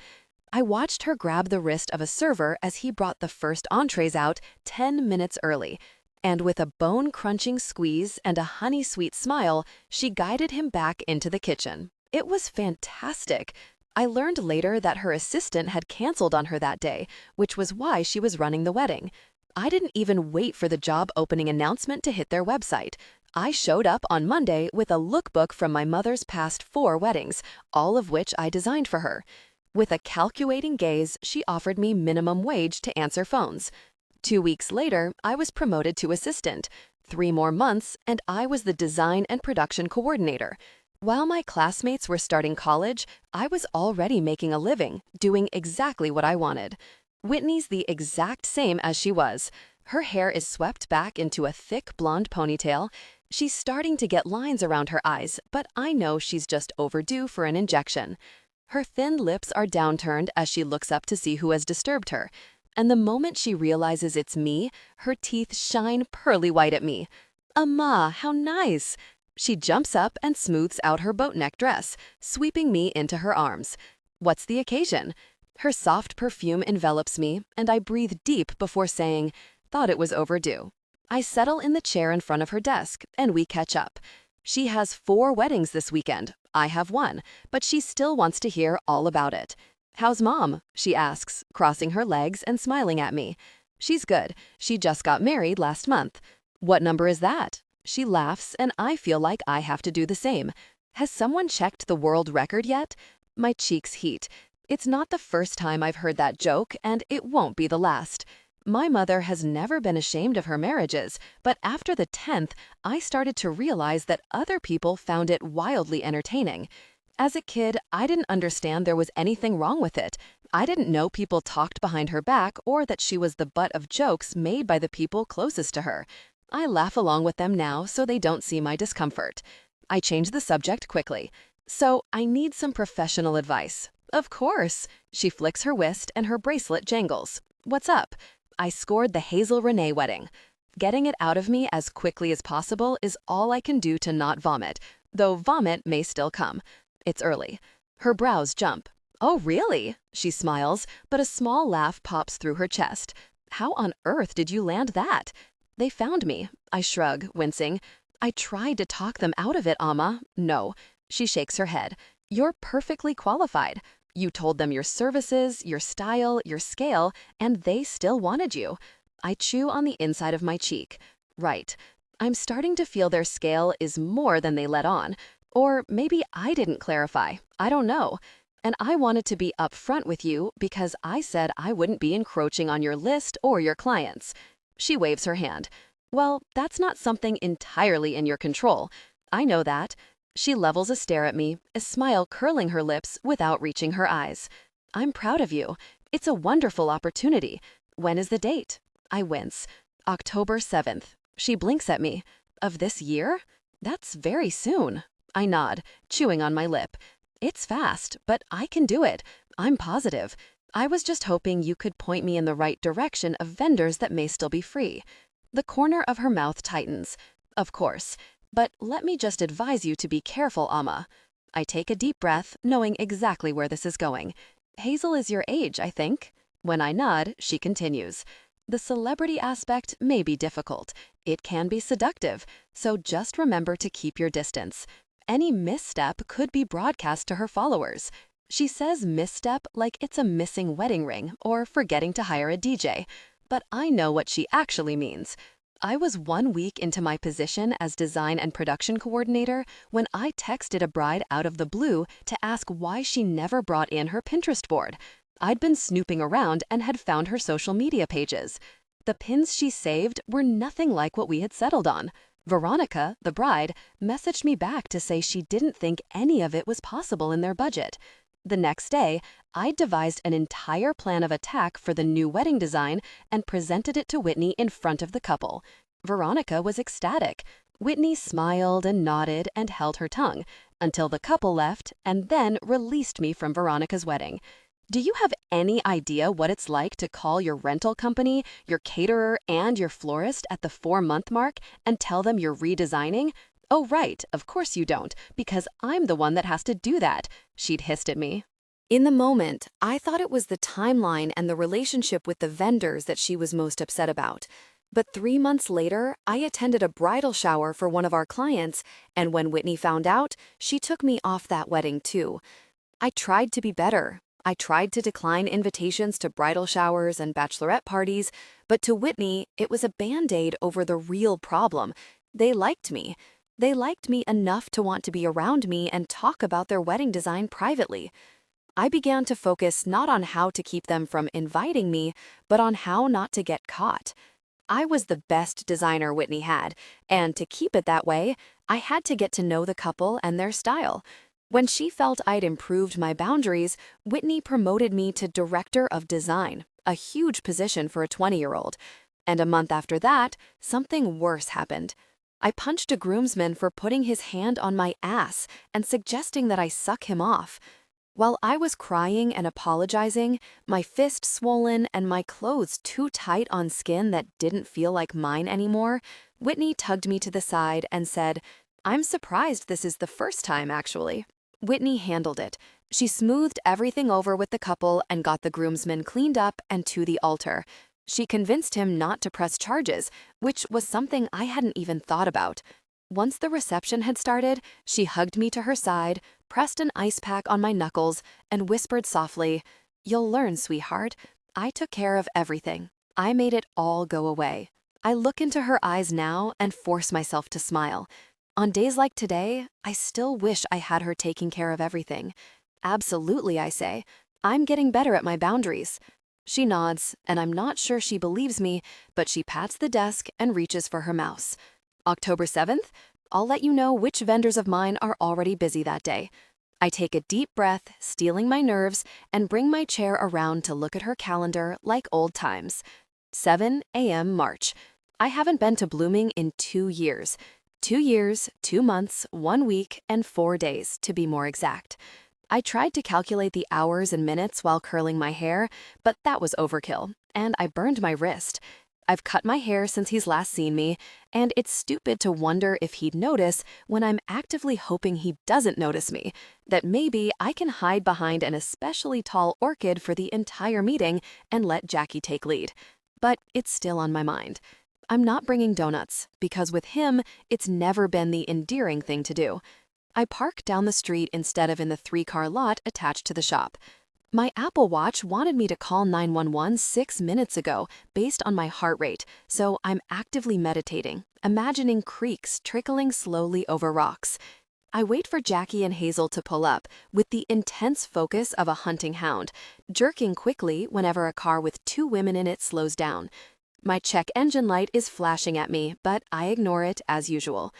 I watched her grab the wrist of a server as he brought the first entrees out 10 minutes early. And with a bone-crunching squeeze and a honey-sweet smile, she guided him back into the kitchen. It was fantastic. I learned later that her assistant had canceled on her that day, which was why she was running the wedding. I didn't even wait for the job opening announcement to hit their website. I showed up on Monday with a lookbook from my mother's past 4 weddings, all of which I designed for her. With a calculating gaze, she offered me minimum wage to answer phones. 2 weeks later, I was promoted to assistant. 3 more months, and I was the design and production coordinator. While my classmates were starting college, I was already making a living, doing exactly what I wanted. Whitney's the exact same as she was. Her hair is swept back into a thick blonde ponytail. She's starting to get lines around her eyes, but I know she's just overdue for an injection. Her thin lips are downturned as she looks up to see who has disturbed her. And the moment she realizes it's me, her teeth shine pearly white at me. "Amma, how nice!" She jumps up and smooths out her boat-neck dress, sweeping me into her arms. What's the occasion? Her soft perfume envelops me, and I breathe deep before saying, "Thought it was overdue." I settle in the chair in front of her desk, and we catch up. She has 4 weddings this weekend. I have 1, but she still wants to hear all about it. "How's Mom?" she asks, crossing her legs and smiling at me. "She's good. She just got married last month." "What number is that?" She laughs, and I feel like I have to do the same. Has someone checked the world record yet? My cheeks heat. It's not the first time I've heard that joke, and it won't be the last. My mother has never been ashamed of her marriages, but after the 10th, I started to realize that other people found it wildly entertaining. As a kid, I didn't understand there was anything wrong with it. I didn't know people talked behind her back or that she was the butt of jokes made by the people closest to her. I laugh along with them now so they don't see my discomfort. I change the subject quickly. "So, I need some professional advice." "Of course." She flicks her wrist and her bracelet jangles. "What's up?" "I scored the Hazel Renee wedding." Getting it out of me as quickly as possible is all I can do to not vomit, though vomit may still come. It's early. Her brows jump. "Oh, really?" She smiles, but a small laugh pops through her chest. "How on earth did you land that?" "They found me." I shrug, wincing. "I tried to talk them out of it, Amma." "No." She shakes her head. "You're perfectly qualified. You told them your services, your style, your scale, and they still wanted you." I chew on the inside of my cheek. Right. I'm starting to feel their scale is more than they let on. Or maybe I didn't clarify. I don't know. And I wanted to be upfront with you because I said I wouldn't be encroaching on your list or your clients. She waves her hand. "Well, that's not something entirely in your control. I know that." She levels a stare at me, a smile curling her lips without reaching her eyes. "I'm proud of you. It's a wonderful opportunity. When is the date?" I wince. "October 7th. She blinks at me. "Of this year? That's very soon." I nod, chewing on my lip. "It's fast, but I can do it. I'm positive. I was just hoping you could point me in the right direction of vendors that may still be free." The corner of her mouth tightens. "Of course. But let me just advise you to be careful, Amma." I take a deep breath, knowing exactly where this is going. "Hazel is your age, I think." When I nod, she continues. "The celebrity aspect may be difficult. It can be seductive, so just remember to keep your distance. Any misstep could be broadcast to her followers." She says misstep like it's a missing wedding ring or forgetting to hire a DJ. But I know what she actually means. I was 1 week into my position as design and production coordinator when I texted a bride out of the blue to ask why she never brought in her Pinterest board. I'd been snooping around and had found her social media pages. The pins she saved were nothing like what we had settled on. Veronica, the bride, messaged me back to say she didn't think any of it was possible in their budget. The next day, I devised an entire plan of attack for the new wedding design and presented it to Whitney in front of the couple. Veronica was ecstatic. Whitney smiled and nodded and held her tongue until the couple left and then released me from Veronica's wedding. Do you have any idea what it's like to call your rental company, your caterer, and your florist at the 4-month mark and tell them you're redesigning? "Oh, right, of course you don't, because I'm the one that has to do that," she'd hissed at me. In the moment, I thought it was the timeline and the relationship with the vendors that she was most upset about. But 3 months later, I attended a bridal shower for one of our clients, and when Whitney found out, she took me off that wedding too. I tried to be better. I tried to decline invitations to bridal showers and bachelorette parties, but to Whitney, it was a band-aid over the real problem. They liked me. They liked me enough to want to be around me and talk about their wedding design privately. I began to focus not on how to keep them from inviting me, but on how not to get caught. I was the best designer Whitney had, and to keep it that way, I had to get to know the couple and their style. When she felt I'd improved my boundaries, Whitney promoted me to Director of Design, a huge position for a 20-year-old. And a month after that, something worse happened. I punched a groomsman for putting his hand on my ass and suggesting that I suck him off. While I was crying and apologizing, my fist swollen and my clothes too tight on skin that didn't feel like mine anymore, Whitney tugged me to the side and said, "I'm surprised this is the first time, actually." Whitney handled it. She smoothed everything over with the couple and got the groomsmen cleaned up and to the altar. She convinced him not to press charges, which was something I hadn't even thought about. Once the reception had started, she hugged me to her side, pressed an ice pack on my knuckles, and whispered softly, "You'll learn, sweetheart. I took care of everything. I made it all go away." I look into her eyes now and force myself to smile. On days like today, I still wish I had her taking care of everything. Absolutely, I say. I'm getting better at my boundaries. She nods, and I'm not sure she believes me, but she pats the desk and reaches for her mouse. October 7th, I'll let you know which vendors of mine are already busy that day. I take a deep breath, steeling my nerves, and bring my chair around to look at her calendar like old times. 7 a.m. March. I haven't been to Blooming in 2 years. 2 years, 2 months, 1 week, and 4 days, to be more exact. I tried to calculate the hours and minutes while curling my hair, but that was overkill, and I burned my wrist. I've cut my hair since he's last seen me, and it's stupid to wonder if he'd notice when I'm actively hoping he doesn't notice me, that maybe I can hide behind an especially tall orchid for the entire meeting and let Jackie take lead. But it's still on my mind. I'm not bringing donuts, because with him, it's never been the endearing thing to do. I park down the street instead of in the 3-car lot attached to the shop. My Apple Watch wanted me to call 911 6 minutes ago based on my heart rate, so I'm actively meditating, imagining creeks trickling slowly over rocks. I wait for Jackie and Hazel to pull up with the intense focus of a hunting hound, jerking quickly whenever a car with 2 women in it slows down. My check engine light is flashing at me, but I ignore it as usual.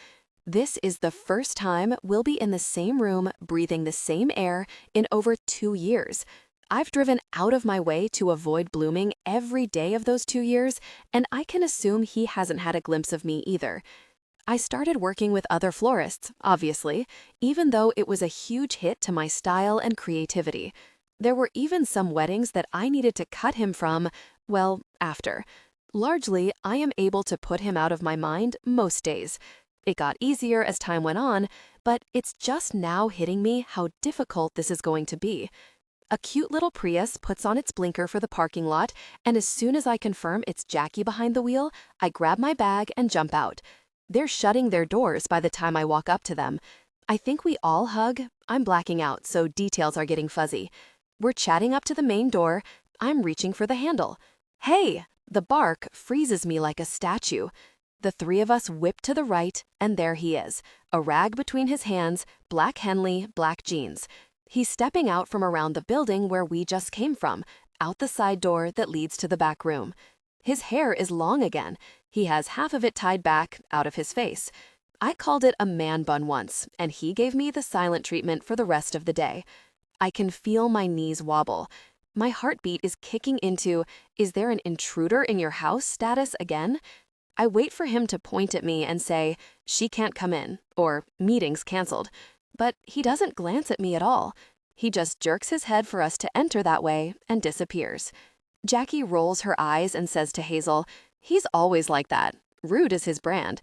This is the first time we'll be in the same room, breathing the same air, in over 2 years. I've driven out of my way to avoid Blooming every day of those 2 years, and I can assume he hasn't had a glimpse of me either. I started working with other florists, obviously, even though it was a huge hit to my style and creativity. There were even some weddings that I needed to cut him from, well, after. Largely, I am able to put him out of my mind most days. It got easier as time went on, but it's just now hitting me how difficult this is going to be. A cute little Prius puts on its blinker for the parking lot, and as soon as I confirm it's Jackie behind the wheel, I grab my bag and jump out. They're shutting their doors by the time I walk up to them. I think we all hug. I'm blacking out, so details are getting fuzzy. We're chatting up to the main door. I'm reaching for the handle. "Hey!" The bark freezes me like a statue. The 3 of us whip to the right, and there he is, a rag between his hands, black Henley, black jeans. He's stepping out from around the building where we just came from, out the side door that leads to the back room. His hair is long again. He has half of it tied back, out of his face. I called it a man bun once, and he gave me the silent treatment for the rest of the day. I can feel my knees wobble. My heartbeat is kicking into, "Is there an intruder in your house?" status again. I wait for him to point at me and say, "She can't come in," or "Meeting's canceled." But he doesn't glance at me at all. He just jerks his head for us to enter that way and disappears. Jackie rolls her eyes and says to Hazel, "He's always like that. Rude is his brand."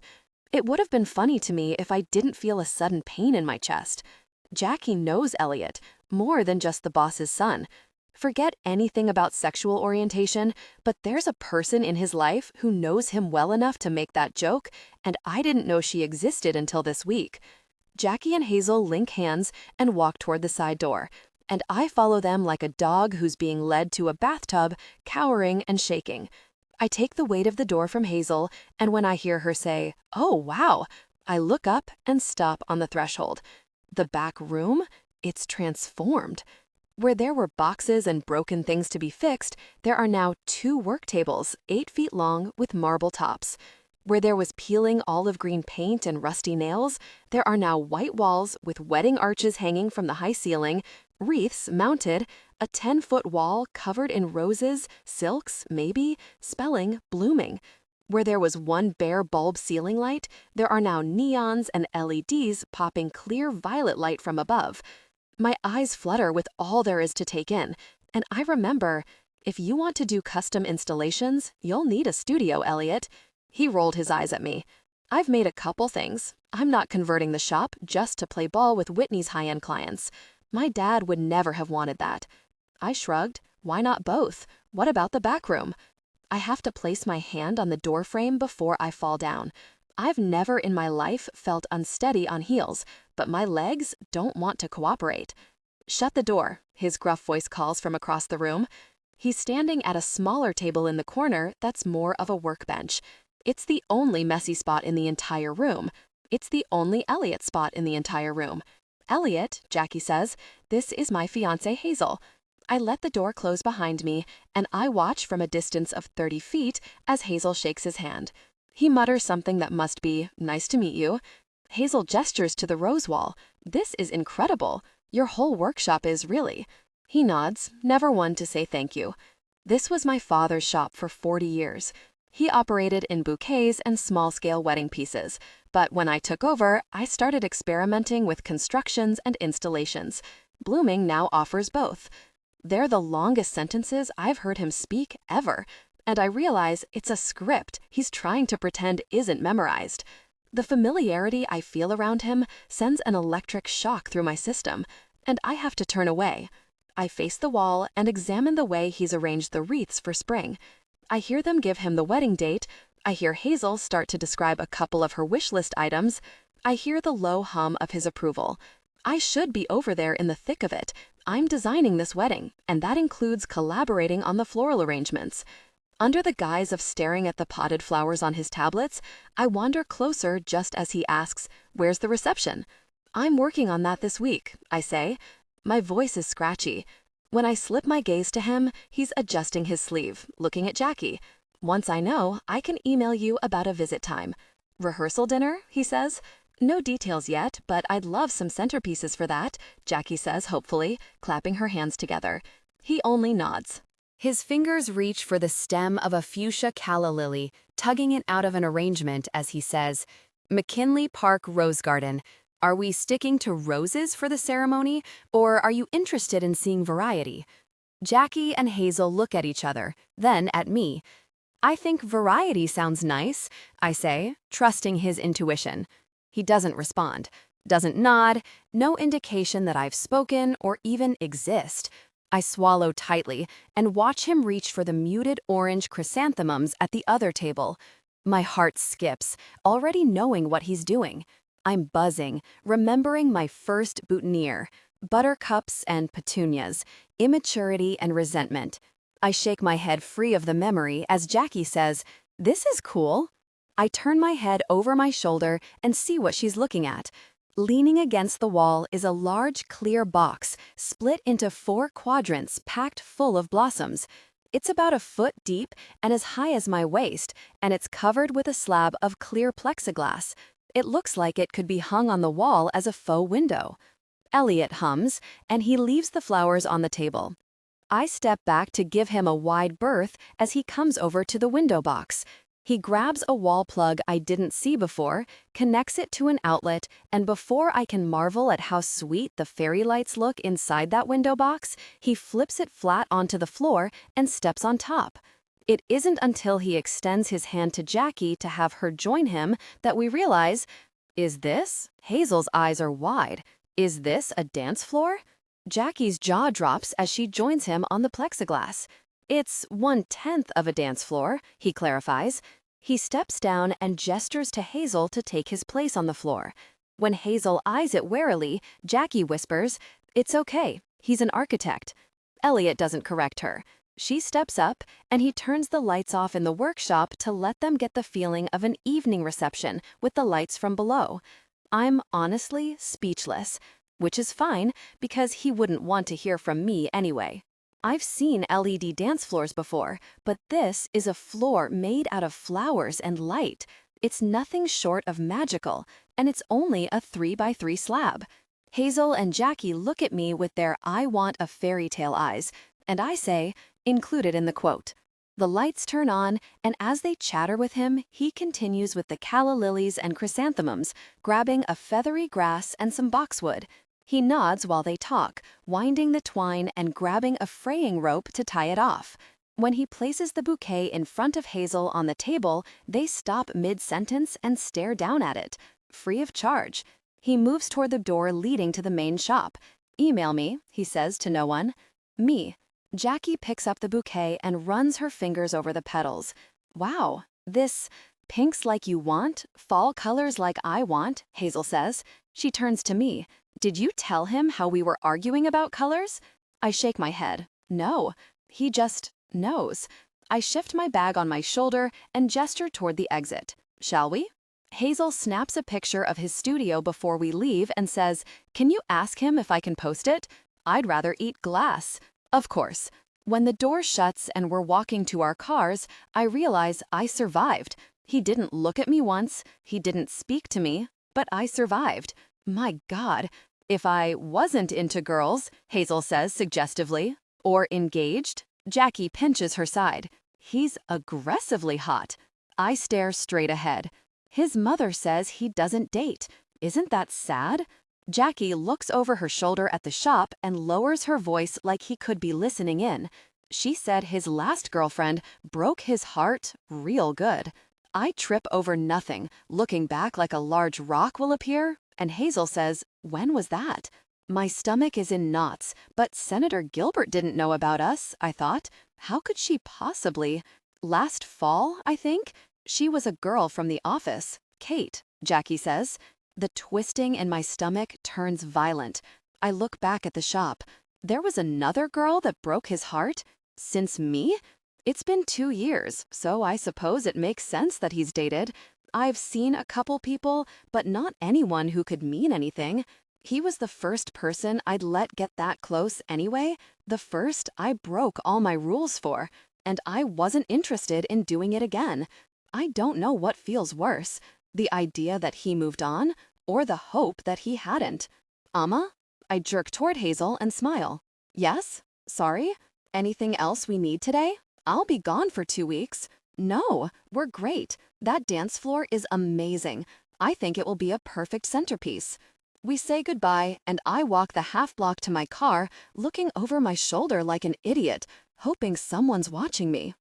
It would have been funny to me if I didn't feel a sudden pain in my chest. Jackie knows Elliot, more than just the boss's son. Forget anything about sexual orientation, but there's a person in his life who knows him well enough to make that joke, and I didn't know she existed until this week. Jackie and Hazel link hands and walk toward the side door, and I follow them like a dog who's being led to a bathtub, cowering and shaking. I take the weight of the door from Hazel, and when I hear her say, "Oh, wow," I look up and stop on the threshold. The back room? It's transformed. Where there were boxes and broken things to be fixed, there are now 2 work tables, 8 feet long, with marble tops. Where there was peeling olive green paint and rusty nails, there are now white walls with wedding arches hanging from the high ceiling, wreaths mounted, a 10-foot wall covered in roses, silks, maybe, spelling blooming. Where there was one bare bulb ceiling light, there are now neons and LEDs popping clear violet light from above. My eyes flutter with all there is to take in, and I remember, if you want to do custom installations, you'll need a studio, Elliot. He rolled his eyes at me. I've made a couple things. I'm not converting the shop just to play ball with Whitney's high-end clients. My dad would never have wanted that. I shrugged. Why not both? What about the back room? I have to place my hand on the door frame before I fall down. I've never in my life felt unsteady on heels, but my legs don't want to cooperate. "Shut the door," his gruff voice calls from across the room. He's standing at a smaller table in the corner that's more of a workbench. It's the only messy spot in the entire room. It's the only Elliot spot in the entire room. "Elliot," Jackie says, "this is my fiancée Hazel." I let the door close behind me, and I watch from a distance of 30 feet as Hazel shakes his hand. He mutters something that must be, "Nice to meet you." Hazel gestures to the rose wall. "This is incredible. Your whole workshop is, really." He nods, never one to say thank you. This was my father's shop for 40 years. He operated in bouquets and small-scale wedding pieces, but when I took over, I started experimenting with constructions and installations. Blooming now offers both. They're the longest sentences I've heard him speak ever, and I realize it's a script he's trying to pretend isn't memorized. The familiarity I feel around him sends an electric shock through my system, and I have to turn away. I face the wall and examine the way he's arranged the wreaths for spring. I hear them give him the wedding date. I hear Hazel start to describe a couple of her wish list items. I hear the low hum of his approval. I should be over there in the thick of it. I'm designing this wedding, and that includes collaborating on the floral arrangements. Under the guise of staring at the potted flowers on his tablets, I wander closer just as he asks, "Where's the reception?" "I'm working on that this week," I say. My voice is scratchy. When I slip my gaze to him, he's adjusting his sleeve, looking at Jackie. "Once I know, I can email you about a visit time." "Rehearsal dinner?" he says. "No details yet, but I'd love some centerpieces for that," Jackie says hopefully, clapping her hands together. He only nods. His fingers reach for the stem of a fuchsia calla lily, tugging it out of an arrangement as he says, "McKinley Park Rose Garden. Are we sticking to roses for the ceremony, or are you interested in seeing variety?" Jackie and Hazel look at each other, then at me. "I think variety sounds nice," I say, trusting his intuition. He doesn't respond, doesn't nod, no indication that I've spoken or even exist. I swallow tightly and watch him reach for the muted orange chrysanthemums at the other table. My heart skips, already knowing what he's doing. I'm buzzing, remembering my first boutonniere, buttercups and petunias, immaturity and resentment. I shake my head free of the memory as Jackie says, "This is cool." I turn my head over my shoulder and see what she's looking at. Leaning against the wall is a large clear box, split into 4 quadrants packed full of blossoms. It's about a foot deep and as high as my waist, and it's covered with a slab of clear plexiglass. It looks like it could be hung on the wall as a faux window. Elliot hums, and he leaves the flowers on the table. I step back to give him a wide berth as he comes over to the window box. He grabs a wall plug I didn't see before, connects it to an outlet, and before I can marvel at how sweet the fairy lights look inside that window box, he flips it flat onto the floor and steps on top. It isn't until he extends his hand to Jackie to have her join him that we realize, is this? Hazel's eyes are wide. Is this a dance floor? Jackie's jaw drops as she joins him on the plexiglass. It's 1/10 of a dance floor, he clarifies. He steps down and gestures to Hazel to take his place on the floor. When Hazel eyes it warily, Jackie whispers, "It's okay, he's an architect." Elliot doesn't correct her. She steps up, and he turns the lights off in the workshop to let them get the feeling of an evening reception with the lights from below. I'm honestly speechless, which is fine because he wouldn't want to hear from me anyway. I've seen LED dance floors before, but this is a floor made out of flowers and light. It's nothing short of magical, and it's only a 3x3 slab. Hazel and Jackie look at me with their "I want a fairy tale" eyes, and I say, included in the quote. The lights turn on, and as they chatter with him, he continues with the calla lilies and chrysanthemums, grabbing a feathery grass and some boxwood. He nods while they talk, winding the twine and grabbing a fraying rope to tie it off. When he places the bouquet in front of Hazel on the table, they stop mid-sentence and stare down at it, free of charge. He moves toward the door leading to the main shop. "Email me," he says to no one. Me. Jackie picks up the bouquet and runs her fingers over the petals. "Wow, this pinks like you want, fall colors like I want," Hazel says. She turns to me. "Did you tell him how we were arguing about colors?" I shake my head. No, he just knows. I shift my bag on my shoulder and gesture toward the exit. "Shall we?" Hazel snaps a picture of his studio before we leave and says, "Can you ask him if I can post it? I'd rather eat glass." Of course. When the door shuts and we're walking to our cars, I realize I survived. He didn't look at me once, he didn't speak to me, but I survived. My God. If I wasn't into girls, Hazel says suggestively, or engaged, Jackie pinches her side. He's aggressively hot. I stare straight ahead. His mother says he doesn't date. Isn't that sad? Jackie looks over her shoulder at the shop and lowers her voice like he could be listening in. She said his last girlfriend broke his heart real good. I trip over nothing, looking back like a large rock will appear, and Hazel says, "When was that?" My stomach is in knots, but Senator Gilbert didn't know about us, I thought. How could she possibly? Last fall, I think? She was a girl from the office. Kate, Jackie says. The twisting in my stomach turns violent. I look back at the shop. There was another girl that broke his heart? Since me? It's been 2 years, so I suppose it makes sense that he's dated. I've seen a couple people, but not anyone who could mean anything. He was the first person I'd let get that close anyway, the first I broke all my rules for, and I wasn't interested in doing it again. I don't know what feels worse, the idea that he moved on, or the hope that he hadn't. "Amma?" I jerk toward Hazel and smile. "Yes? Sorry? Anything else we need today? I'll be gone for 2 weeks." "No, we're great. That dance floor is amazing. I think it will be a perfect centerpiece." We say goodbye, and I walk the half block to my car, looking over my shoulder like an idiot, hoping someone's watching me.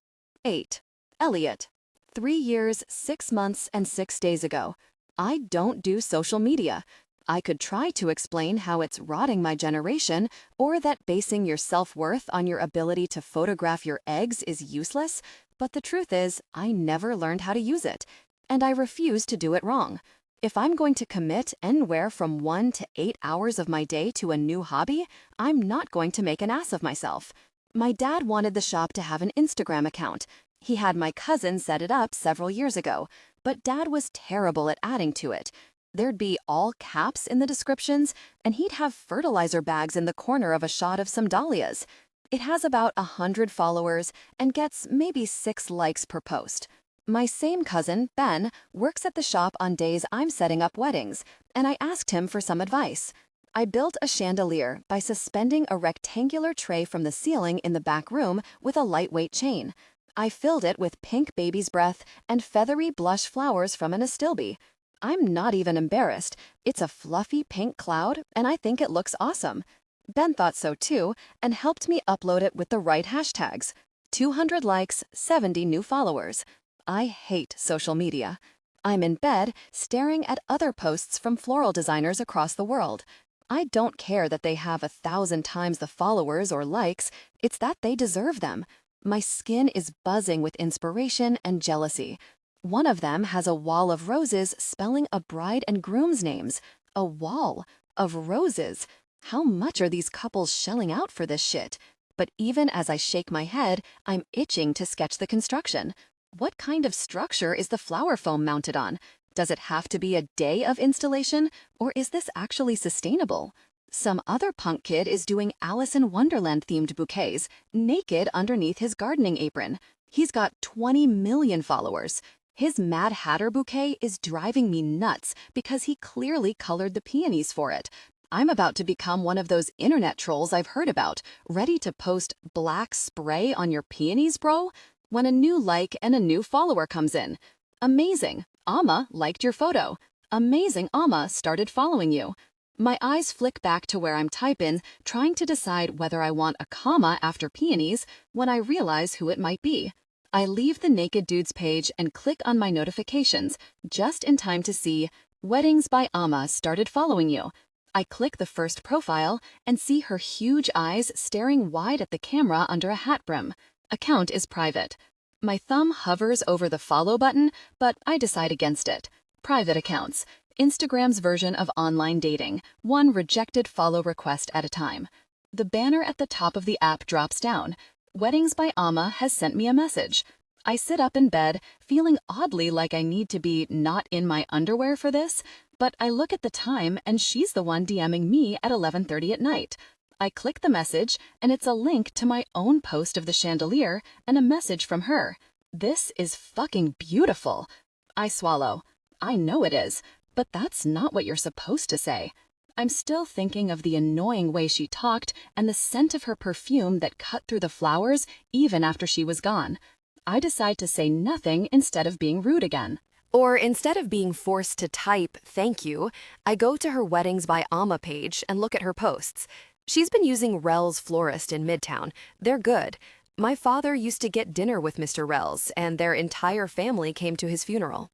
8. Elliot. 3 years, 6 months, and 6 days ago. I don't do social media. I could try to explain how it's rotting my generation, or that basing your self-worth on your ability to photograph your eggs is useless, but the truth is, I never learned how to use it, and I refuse to do it wrong. If I'm going to commit anywhere from 1 to 8 hours of my day to a new hobby, I'm not going to make an ass of myself. My dad wanted the shop to have an Instagram account. He had my cousin set it up several years ago, but Dad was terrible at adding to it. There'd be all caps in the descriptions, and he'd have fertilizer bags in the corner of a shot of some dahlias. It has about 100 followers and gets maybe 6 likes per post. My same cousin, Ben, works at the shop on days I'm setting up weddings, and I asked him for some advice. I built a chandelier by suspending a rectangular tray from the ceiling in the back room with a lightweight chain. I filled it with pink baby's breath and feathery blush flowers from an astilbe. I'm not even embarrassed. It's a fluffy pink cloud, and I think it looks awesome. Ben thought so too, and helped me upload it with the right hashtags. 200 likes, 70 new followers. I hate social media. I'm in bed, staring at other posts from floral designers across the world. I don't care that they have 1,000 times the followers or likes, it's that they deserve them. My skin is buzzing with inspiration and jealousy. One of them has a wall of roses spelling a bride and groom's names. A wall of roses. How much are these couples shelling out for this shit? But even as I shake my head, I'm itching to sketch the construction. What kind of structure is the flower foam mounted on? Does it have to be a day of installation, or is this actually sustainable? Some other punk kid is doing Alice in Wonderland-themed bouquets, naked underneath his gardening apron. He's got 20 million followers. His Mad Hatter bouquet is driving me nuts because he clearly colored the peonies for it. I'm about to become one of those internet trolls I've heard about, ready to post black spray on your peonies, bro, when a new like and a new follower comes in. Amazing, Amma liked your photo. Amazing, Amma started following you. My eyes flick back to where I'm typing, trying to decide whether I want a comma after peonies when I realize who it might be. I leave the naked dude's page and click on my notifications, just in time to see, Weddings by Amma started following you. I click the first profile and see her huge eyes staring wide at the camera under a hat brim. Account is private. My thumb hovers over the follow button, but I decide against it. Private accounts. Instagram's version of online dating, one rejected follow request at a time. The banner at the top of the app drops down. Weddings by Amma has sent me a message. I sit up in bed, feeling oddly like I need to be not in my underwear for this, but I look at the time and she's the one DMing me at 11:30 at night. I click the message and it's a link to my own post of the chandelier and a message from her. This is fucking beautiful. I swallow. I know it is, but that's not what you're supposed to say. I'm still thinking of the annoying way she talked and the scent of her perfume that cut through the flowers even after she was gone. I decide to say nothing instead of being rude again. Or instead of being forced to type thank you, I go to her Weddings by Amma page and look at her posts. She's been using Rel's Florist in Midtown. They're good. My father used to get dinner with Mr. Rel's, and their entire family came to his funeral.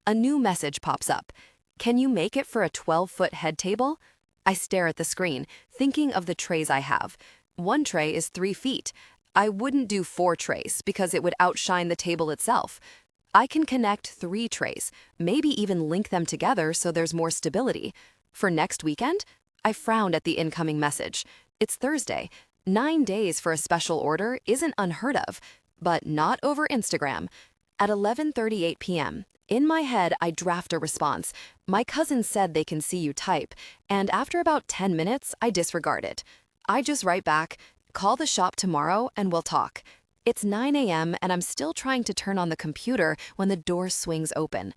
A new message pops up. Can you make it for a 12-foot head table? I stare at the screen, thinking of the trays I have. One tray is 3 feet. I wouldn't do 4 trays because it would outshine the table itself. I can connect 3 trays, maybe even link them together so there's more stability. For next weekend, I frowned at the incoming message. It's Thursday. 9 days for a special order isn't unheard of, but not over Instagram. At 11:38 p.m., in my head, I draft a response. My cousin said they can see you type, and after about 10 minutes, I disregard it. I just write back, call the shop tomorrow and we'll talk. It's 9 a.m. and I'm still trying to turn on the computer when the door swings open.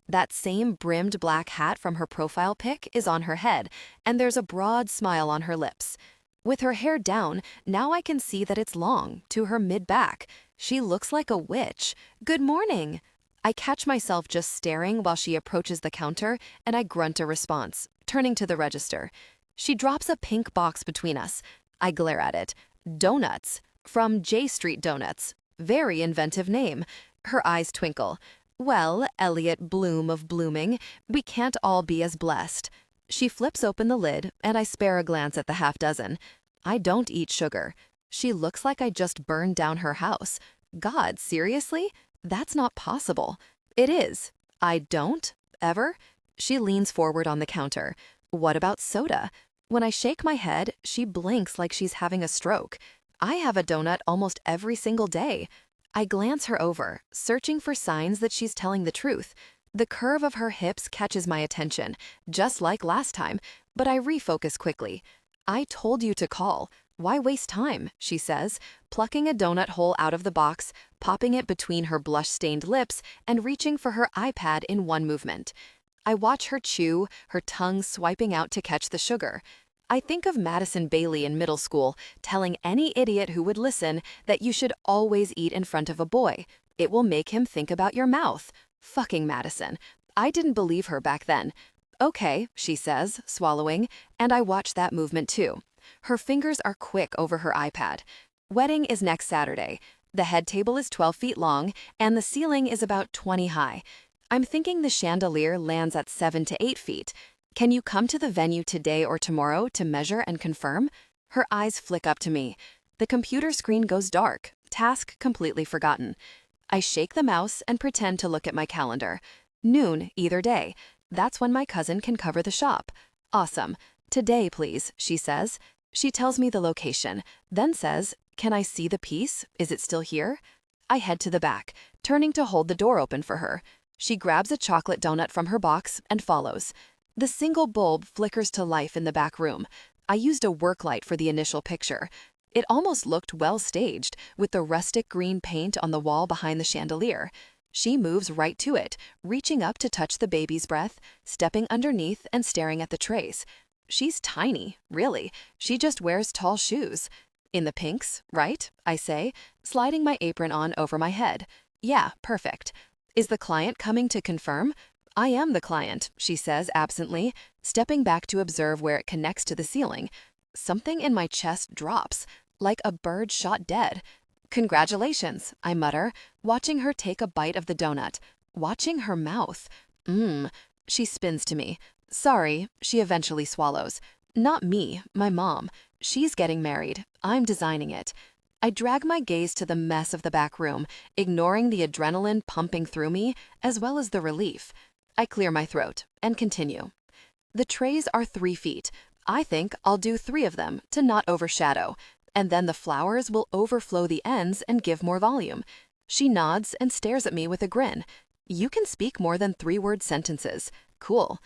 That same brimmed black hat from her profile pic is on her head, and there's a broad smile on her lips. With her hair down, now I can see that it's long, to her mid-back. She looks like a witch. Good morning. I catch myself just staring while she approaches the counter, and I grunt a response, turning to the register. She drops a pink box between us. I glare at it. Donuts. From J Street Donuts. Very inventive name. Her eyes twinkle. Well, Elliot Bloom of Blooming, we can't all be as blessed. She flips open the lid, and I spare a glance at the half dozen. I don't eat sugar. She looks like I just burned down her house. God, seriously? That's not possible. It is. I don't? Ever? She leans forward on the counter. What about soda? When I shake my head, she blinks like she's having a stroke. I have a donut almost every single day. I glance her over, searching for signs that she's telling the truth. The curve of her hips catches my attention, just like last time, but I refocus quickly. I told you to call. Why waste time, she says, plucking a donut hole out of the box, popping it between her blush-stained lips, and reaching for her iPad in one movement. I watch her chew, her tongue swiping out to catch the sugar. I think of Madison Bailey in middle school, telling any idiot who would listen that you should always eat in front of a boy. It will make him think about your mouth. Fucking Madison. I didn't believe her back then. Okay, she says, swallowing, and I watch that movement too. Her fingers are quick over her iPad. Wedding is next Saturday. The head table is 12 feet long, and the ceiling is about 20 high. I'm thinking the chandelier lands at 7 to 8 feet. Can you come to the venue today or tomorrow to measure and confirm? Her eyes flick up to me. The computer screen goes dark, task completely forgotten. I shake the mouse and pretend to look at my calendar. Noon, either day. That's when my cousin can cover the shop. Awesome. Today, please, she says. She tells me the location, then says, "Can I see the piece? Is it still here?" I head to the back, turning to hold the door open for her. She grabs a chocolate donut from her box and follows. The single bulb flickers to life in the back room. I used a work light for the initial picture. It almost looked well staged, with the rustic green paint on the wall behind the chandelier. She moves right to it, reaching up to touch the baby's breath, stepping underneath and staring at the trays. She's tiny, really. She just wears tall shoes. In the pinks, right? I say, sliding my apron on over my head. Yeah, perfect. Is the client coming to confirm? I am the client, she says absently, stepping back to observe where it connects to the ceiling. Something in my chest drops, like a bird shot dead. Congratulations, I mutter, watching her take a bite of the donut, watching her mouth. She spins to me. Sorry, she eventually swallows. Not me, my mom. She's getting married. I'm designing it. I drag my gaze to the mess of the back room, ignoring the adrenaline pumping through me, as well as the relief. I clear my throat and continue. The trays are 3 feet. I think I'll do 3 of them to not overshadow, and then the flowers will overflow the ends and give more volume. She nods and stares at me with a grin. You can speak more than 3-word sentences. Cool.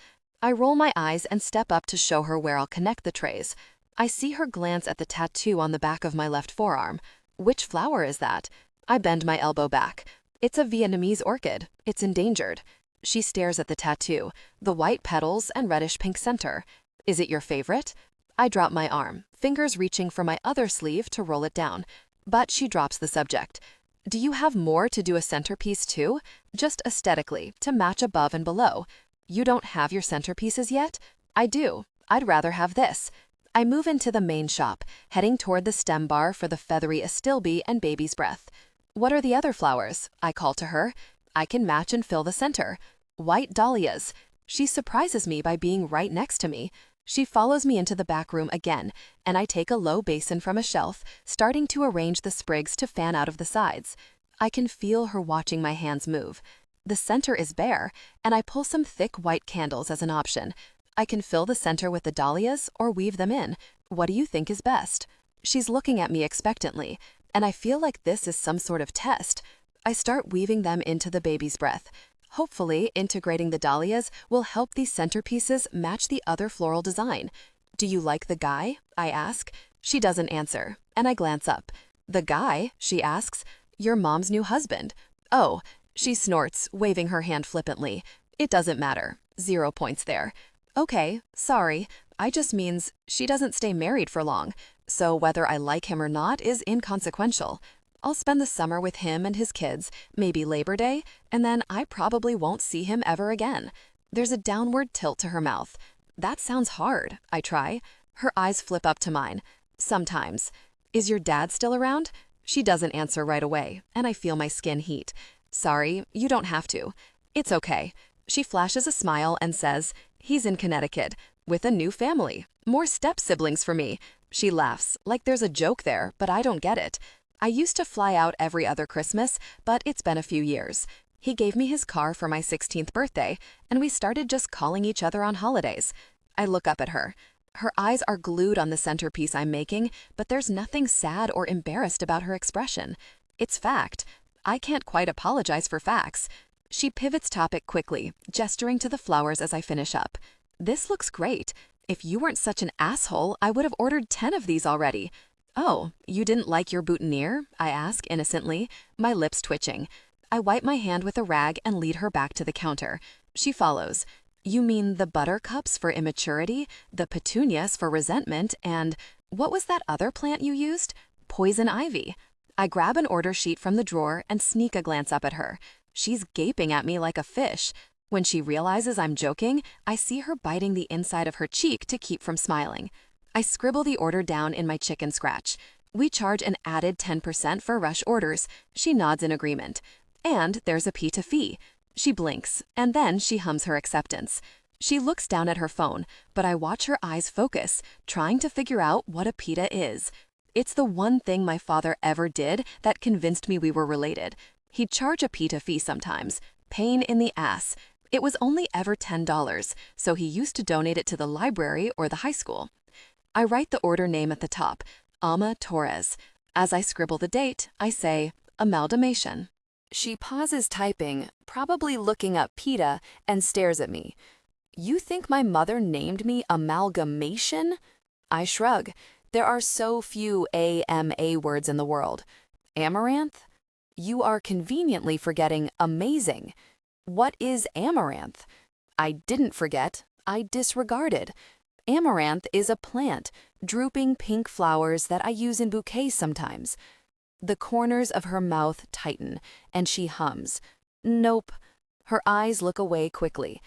I roll my eyes and step up to show her where I'll connect the trays. I see her glance at the tattoo on the back of my left forearm. Which flower is that? I bend my elbow back. It's a Vietnamese orchid. It's endangered. She stares at the tattoo, the white petals and reddish pink center. Is it your favorite? I drop my arm, fingers reaching for my other sleeve to roll it down. But she drops the subject. Do you have more to do a centerpiece too? Just aesthetically, to match above and below. You don't have your centerpieces yet? I do. I'd rather have this. I move into the main shop, heading toward the stem bar for the feathery astilbe and baby's breath. What are the other flowers? I call to her. I can match and fill the center. White dahlias. She surprises me by being right next to me. She follows me into the back room again, and I take a low basin from a shelf, starting to arrange the sprigs to fan out of the sides. I can feel her watching my hands move. The center is bare, and I pull some thick white candles as an option. I can fill the center with the dahlias or weave them in. What do you think is best? She's looking at me expectantly, and I feel like this is some sort of test. I start weaving them into the baby's breath. Hopefully, integrating the dahlias will help these centerpieces match the other floral design. Do you like the guy? I ask. She doesn't answer, and I glance up. The guy? She asks. Your mom's new husband. Oh, she snorts, waving her hand flippantly. It doesn't matter. 0 points there. Okay, sorry. I just means she doesn't stay married for long, so whether I like him or not is inconsequential. I'll spend the summer with him and his kids, maybe Labor Day, and then I probably won't see him ever again. There's a downward tilt to her mouth. That sounds hard, I try. Her eyes flip up to mine. Sometimes. Is your dad still around? She doesn't answer right away, and I feel my skin heat. Sorry, you don't have to. It's okay. She flashes a smile and says, he's in Connecticut, with a new family. More step-siblings for me. She laughs, like there's a joke there, but I don't get it. I used to fly out every other Christmas, but it's been a few years. He gave me his car for my 16th birthday, and we started just calling each other on holidays. I look up at her. Her eyes are glued on the centerpiece I'm making, but there's nothing sad or embarrassed about her expression. It's fact. I can't quite apologize for facts. She pivots topic quickly, gesturing to the flowers as I finish up. This looks great. If you weren't such an asshole, I would have ordered 10 of these already. Oh, you didn't like your boutonniere? I ask innocently, my lips twitching. I wipe my hand with a rag and lead her back to the counter. She follows. You mean the buttercups for immaturity, the petunias for resentment, and what was that other plant you used? Poison ivy. I grab an order sheet from the drawer and sneak a glance up at her. She's gaping at me like a fish. When she realizes I'm joking, I see her biting the inside of her cheek to keep from smiling. I scribble the order down in my chicken scratch. We charge an added 10% for rush orders. She nods in agreement. And there's a pita fee. She blinks, and then she hums her acceptance. She looks down at her phone, but I watch her eyes focus, trying to figure out what a pita is. It's the one thing my father ever did that convinced me we were related. He'd charge a pita fee sometimes. Pain in the ass. It was only ever $10, so he used to donate it to the library or the high school. I write the order name at the top, Ama Torres. As I scribble the date, I say, amalgamation. She pauses typing, probably looking up pita, and stares at me. You think my mother named me amalgamation? I shrug. There are so few AMA words in the world. Amaranth? You are conveniently forgetting amazing. What is amaranth? I didn't forget. I disregarded. Amaranth is a plant, drooping pink flowers that I use in bouquets sometimes. The corners of her mouth tighten, and she hums. Nope. Her eyes look away quickly.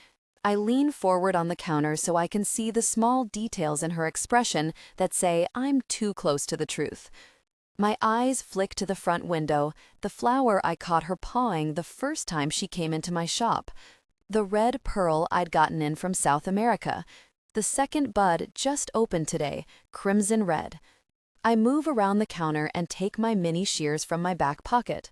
I lean forward on the counter so I can see the small details in her expression that say I'm too close to the truth. My eyes flick to the front window, the flower I caught her pawing the first time she came into my shop. The red pearl I'd gotten in from South America. The second bud just opened today, crimson red. I move around the counter and take my mini shears from my back pocket.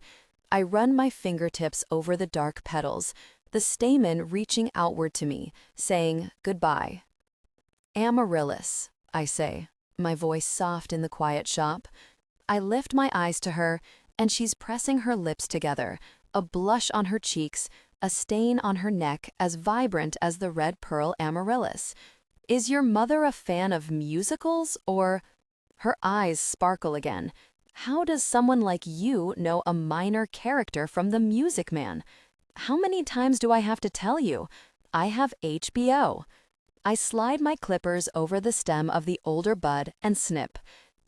I run my fingertips over the dark petals, the stamen reaching outward to me, saying goodbye. Amaryllis, I say, my voice soft in the quiet shop. I lift my eyes to her, and she's pressing her lips together, a blush on her cheeks, a stain on her neck as vibrant as the red pearl amaryllis. Is your mother a fan of musicals, or... Her eyes sparkle again. How does someone like you know a minor character from The Music Man? How many times do I have to tell you? I have HBO. I slide my clippers over the stem of the older bud and snip.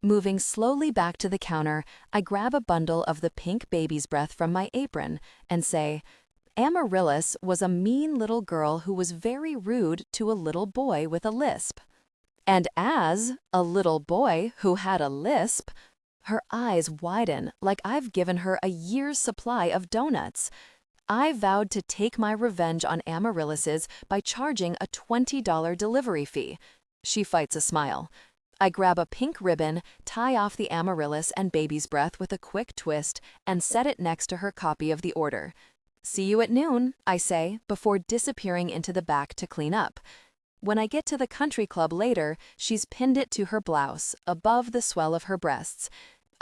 Moving slowly back to the counter, I grab a bundle of the pink baby's breath from my apron and say, Amaryllis was a mean little girl who was very rude to a little boy with a lisp. And as a little boy who had a lisp, her eyes widen like I've given her a year's supply of donuts. I vowed to take my revenge on amaryllises by charging a $20 delivery fee. She fights a smile. I grab a pink ribbon, tie off the amaryllis and baby's breath with a quick twist, and set it next to her copy of the order. See you at noon, I say, before disappearing into the back to clean up. When I get to the country club later, she's pinned it to her blouse, above the swell of her breasts.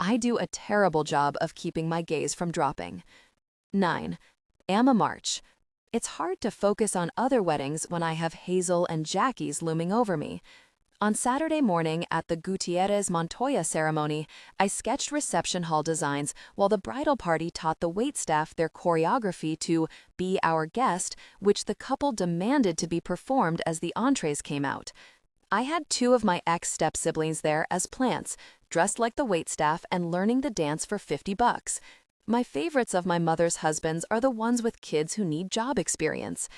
I do a terrible job of keeping my gaze from dropping. 9. Amma March. It's hard to focus on other weddings when I have Hazel and Jackie's looming over me. On Saturday morning at the Gutierrez Montoya ceremony, I sketched reception hall designs while the bridal party taught the waitstaff their choreography to Be Our Guest, which the couple demanded to be performed as the entrees came out. I had 2 of my ex-step-siblings there as plants, dressed like the waitstaff and learning the dance for $50. My favorites of my mother's husbands are the ones with kids who need job experience.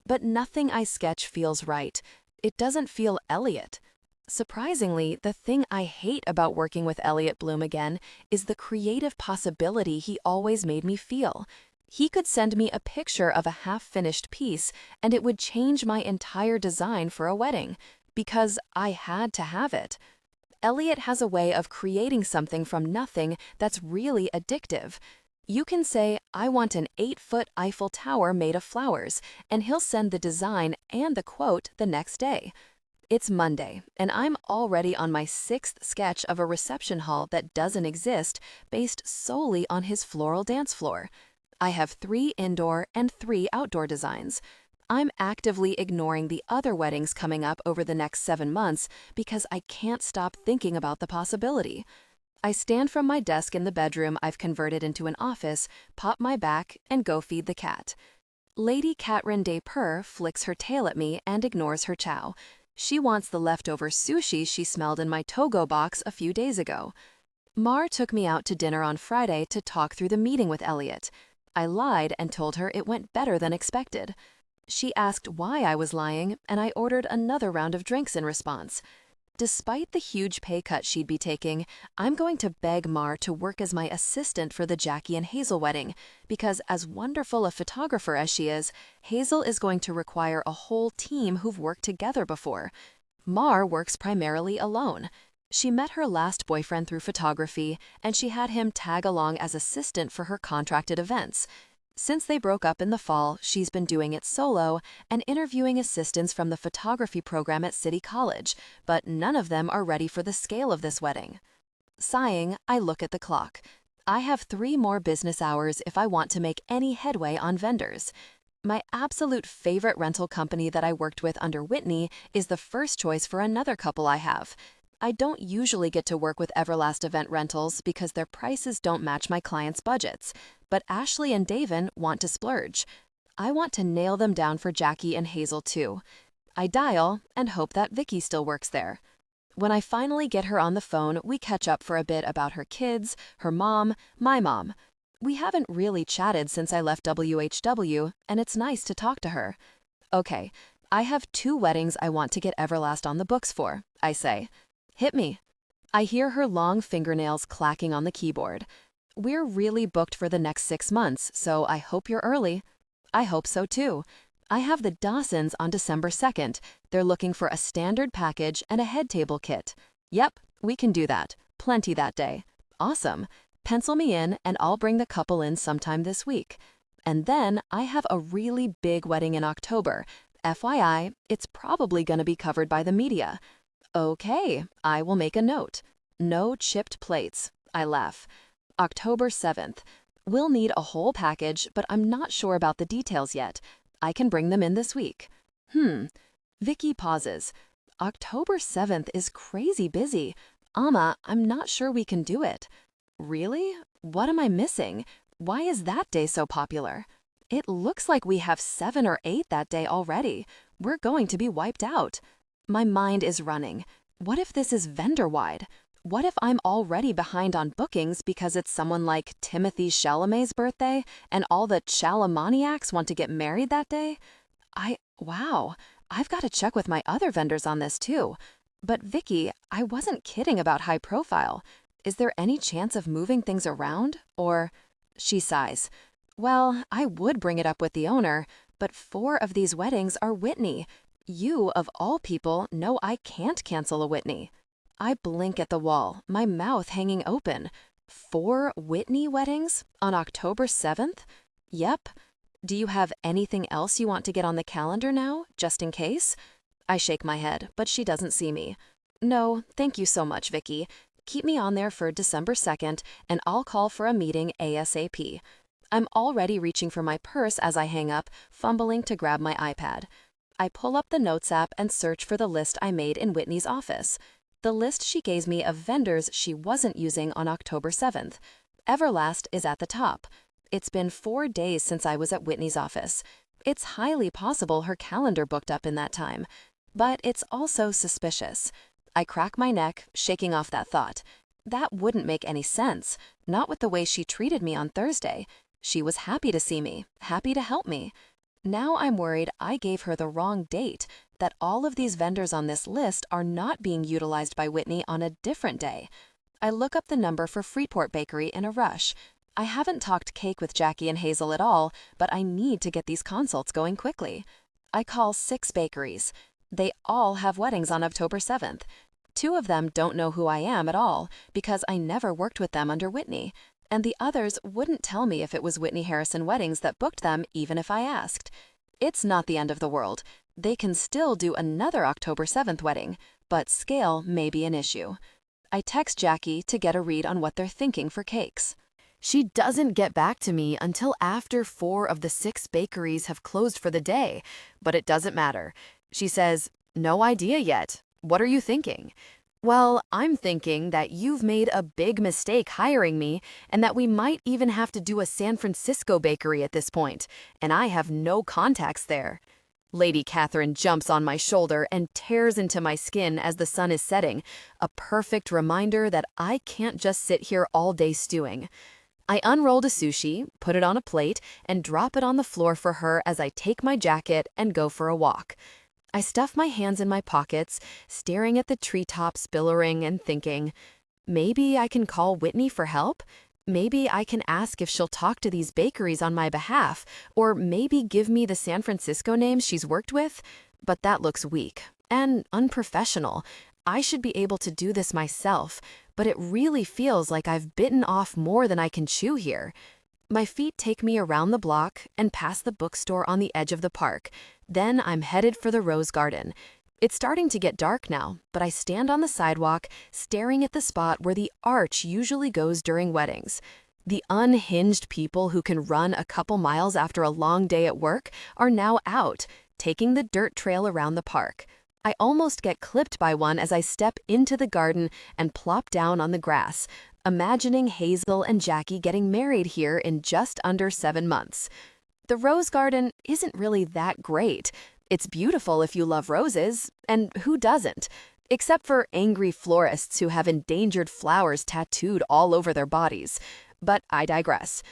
But nothing I sketch feels right. It doesn't feel Elliot. Surprisingly, the thing I hate about working with Elliot Bloom again is the creative possibility he always made me feel. He could send me a picture of a half-finished piece, and it would change my entire design for a wedding, because I had to have it. Elliot has a way of creating something from nothing that's really addictive. You can say, I want an 8-foot Eiffel Tower made of flowers, and he'll send the design and the quote the next day. It's Monday, and I'm already on my 6th sketch of a reception hall that doesn't exist, based solely on his floral dance floor. I have 3 indoor and 3 outdoor designs. I'm actively ignoring the other weddings coming up over the next 7 months because I can't stop thinking about the possibility. I stand from my desk in the bedroom I've converted into an office, pop my back, and go feed the cat. Lady Catherine de Purr flicks her tail at me and ignores her chow. She wants the leftover sushi she smelled in my Togo box a few days ago. Mar took me out to dinner on Friday to talk through the meeting with Elliot. I lied and told her it went better than expected. She asked why I was lying, and I ordered another round of drinks in response. Despite the huge pay cut she'd be taking, I'm going to beg Mar to work as my assistant for the Jackie and Hazel wedding, because as wonderful a photographer as she is, Hazel is going to require a whole team who've worked together before. Mar works primarily alone. She met her last boyfriend through photography, and she had him tag along as assistant for her contracted events. Since they broke up in the fall, she's been doing it solo and interviewing assistants from the photography program at City College, but none of them are ready for the scale of this wedding. Sighing, I look at the clock. I have 3 more business hours if I want to make any headway on vendors. My absolute favorite rental company that I worked with under Whitney is the first choice for another couple I have. I don't usually get to work with Everlast Event Rentals because their prices don't match my clients' budgets, but Ashley and Davin want to splurge. I want to nail them down for Jackie and Hazel too. I dial and hope that Vicky still works there. When I finally get her on the phone, we catch up for a bit about her kids, her mom, my mom. We haven't really chatted since I left WHW, and it's nice to talk to her. Okay, I have 2 weddings I want to get Everlast on the books for, I say. Hit me. I hear her long fingernails clacking on the keyboard. We're really booked for the next 6 months, so I hope you're early. I hope so too. I have the Dawsons on December 2nd. They're looking for a standard package and a head table kit. Yep, we can do that. Plenty that day. Awesome. Pencil me in and I'll bring the couple in sometime this week. And then I have a really big wedding in October. FYI, it's probably going to be covered by the media. Okay, I will make a note. No chipped plates. I laugh. October 7th. We'll need a whole package, but I'm not sure about the details yet. I can bring them in this week. Vicky pauses. October 7th is crazy busy. Amma, I'm not sure we can do it. Really? What am I missing? Why is that day so popular? It looks like we have 7 or 8 that day already. We're going to be wiped out. My mind is running. What if this is vendor-wide? What if I'm already behind on bookings because it's someone like Timothy Chalamet's birthday and all the Chalamaniacs want to get married that day? Wow, I've got to check with my other vendors on this too. But Vicky, I wasn't kidding about high profile. Is there any chance of moving things around? Or, she sighs. Well, I would bring it up with the owner, but 4 of these weddings are Whitney. You, of all people, know I can't cancel a Whitney. I blink at the wall, my mouth hanging open. 4 Whitney weddings on October 7th? Yep. Do you have anything else you want to get on the calendar now, just in case? I shake my head, but she doesn't see me. No, thank you so much, Vicky. Keep me on there for December 2nd, and I'll call for a meeting ASAP. I'm already reaching for my purse as I hang up, fumbling to grab my iPad. I pull up the Notes app and search for the list I made in Whitney's office. The list she gave me of vendors she wasn't using on October 7th. Everlast is at the top. It's been 4 days since I was at Whitney's office. It's highly possible her calendar booked up in that time. But it's also suspicious. I crack my neck, shaking off that thought. That wouldn't make any sense, not with the way she treated me on Thursday. She was happy to see me, happy to help me. Now I'm worried I gave her the wrong date, that all of these vendors on this list are not being utilized by Whitney on a different day. I look up the number for Freeport Bakery in a rush. I haven't talked cake with Jackie and Hazel at all, but I need to get these consults going quickly. I call 6 bakeries. They all have weddings on October 7th. 2 of them don't know who I am at all, because I never worked with them under Whitney. And the others wouldn't tell me if it was Whitney Harrison Weddings that booked them even if I asked. It's not the end of the world. They can still do another October 7th wedding, but scale may be an issue. I text Jackie to get a read on what they're thinking for cakes. She doesn't get back to me until after 4 of the 6 bakeries have closed for the day, but it doesn't matter. She says, "No idea yet. What are you thinking?" Well, I'm thinking that you've made a big mistake hiring me and that we might even have to do a San Francisco bakery at this point, and I have no contacts there. Lady Catherine jumps on my shoulder and tears into my skin as the sun is setting, a perfect reminder that I can't just sit here all day stewing. I unrolled a sushi, put it on a plate, and drop it on the floor for her as I take my jacket and go for a walk. I stuff my hands in my pockets, staring at the treetops billowing and thinking, maybe I can call Whitney for help? Maybe I can ask if she'll talk to these bakeries on my behalf, or maybe give me the San Francisco names she's worked with? But that looks weak and unprofessional. I should be able to do this myself, but it really feels like I've bitten off more than I can chew here. My feet take me around the block and past the bookstore on the edge of the park. Then I'm headed for the rose garden. It's starting to get dark now, but I stand on the sidewalk, staring at the spot where the arch usually goes during weddings. The unhinged people who can run a couple miles after a long day at work are now out, taking the dirt trail around the park. I almost get clipped by one as I step into the garden and plop down on the grass, imagining Hazel and Jackie getting married here in just under 7 months. The rose garden isn't really that great. It's beautiful if you love roses, and who doesn't? Except for angry florists who have endangered flowers tattooed all over their bodies. But I digress.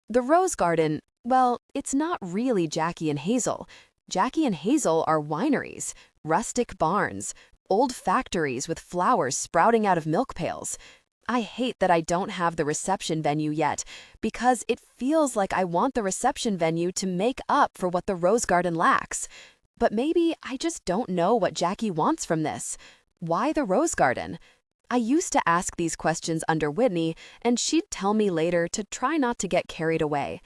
The rose garden, well, it's not really Jackie and Hazel. Jackie and Hazel are wineries, rustic barns, old factories with flowers sprouting out of milk pails. I hate that I don't have the reception venue yet, because it feels like I want the reception venue to make up for what the rose garden lacks. But maybe I just don't know what Jackie wants from this. Why the rose garden? I used to ask these questions under Whitney, and she'd tell me later to try not to get carried away.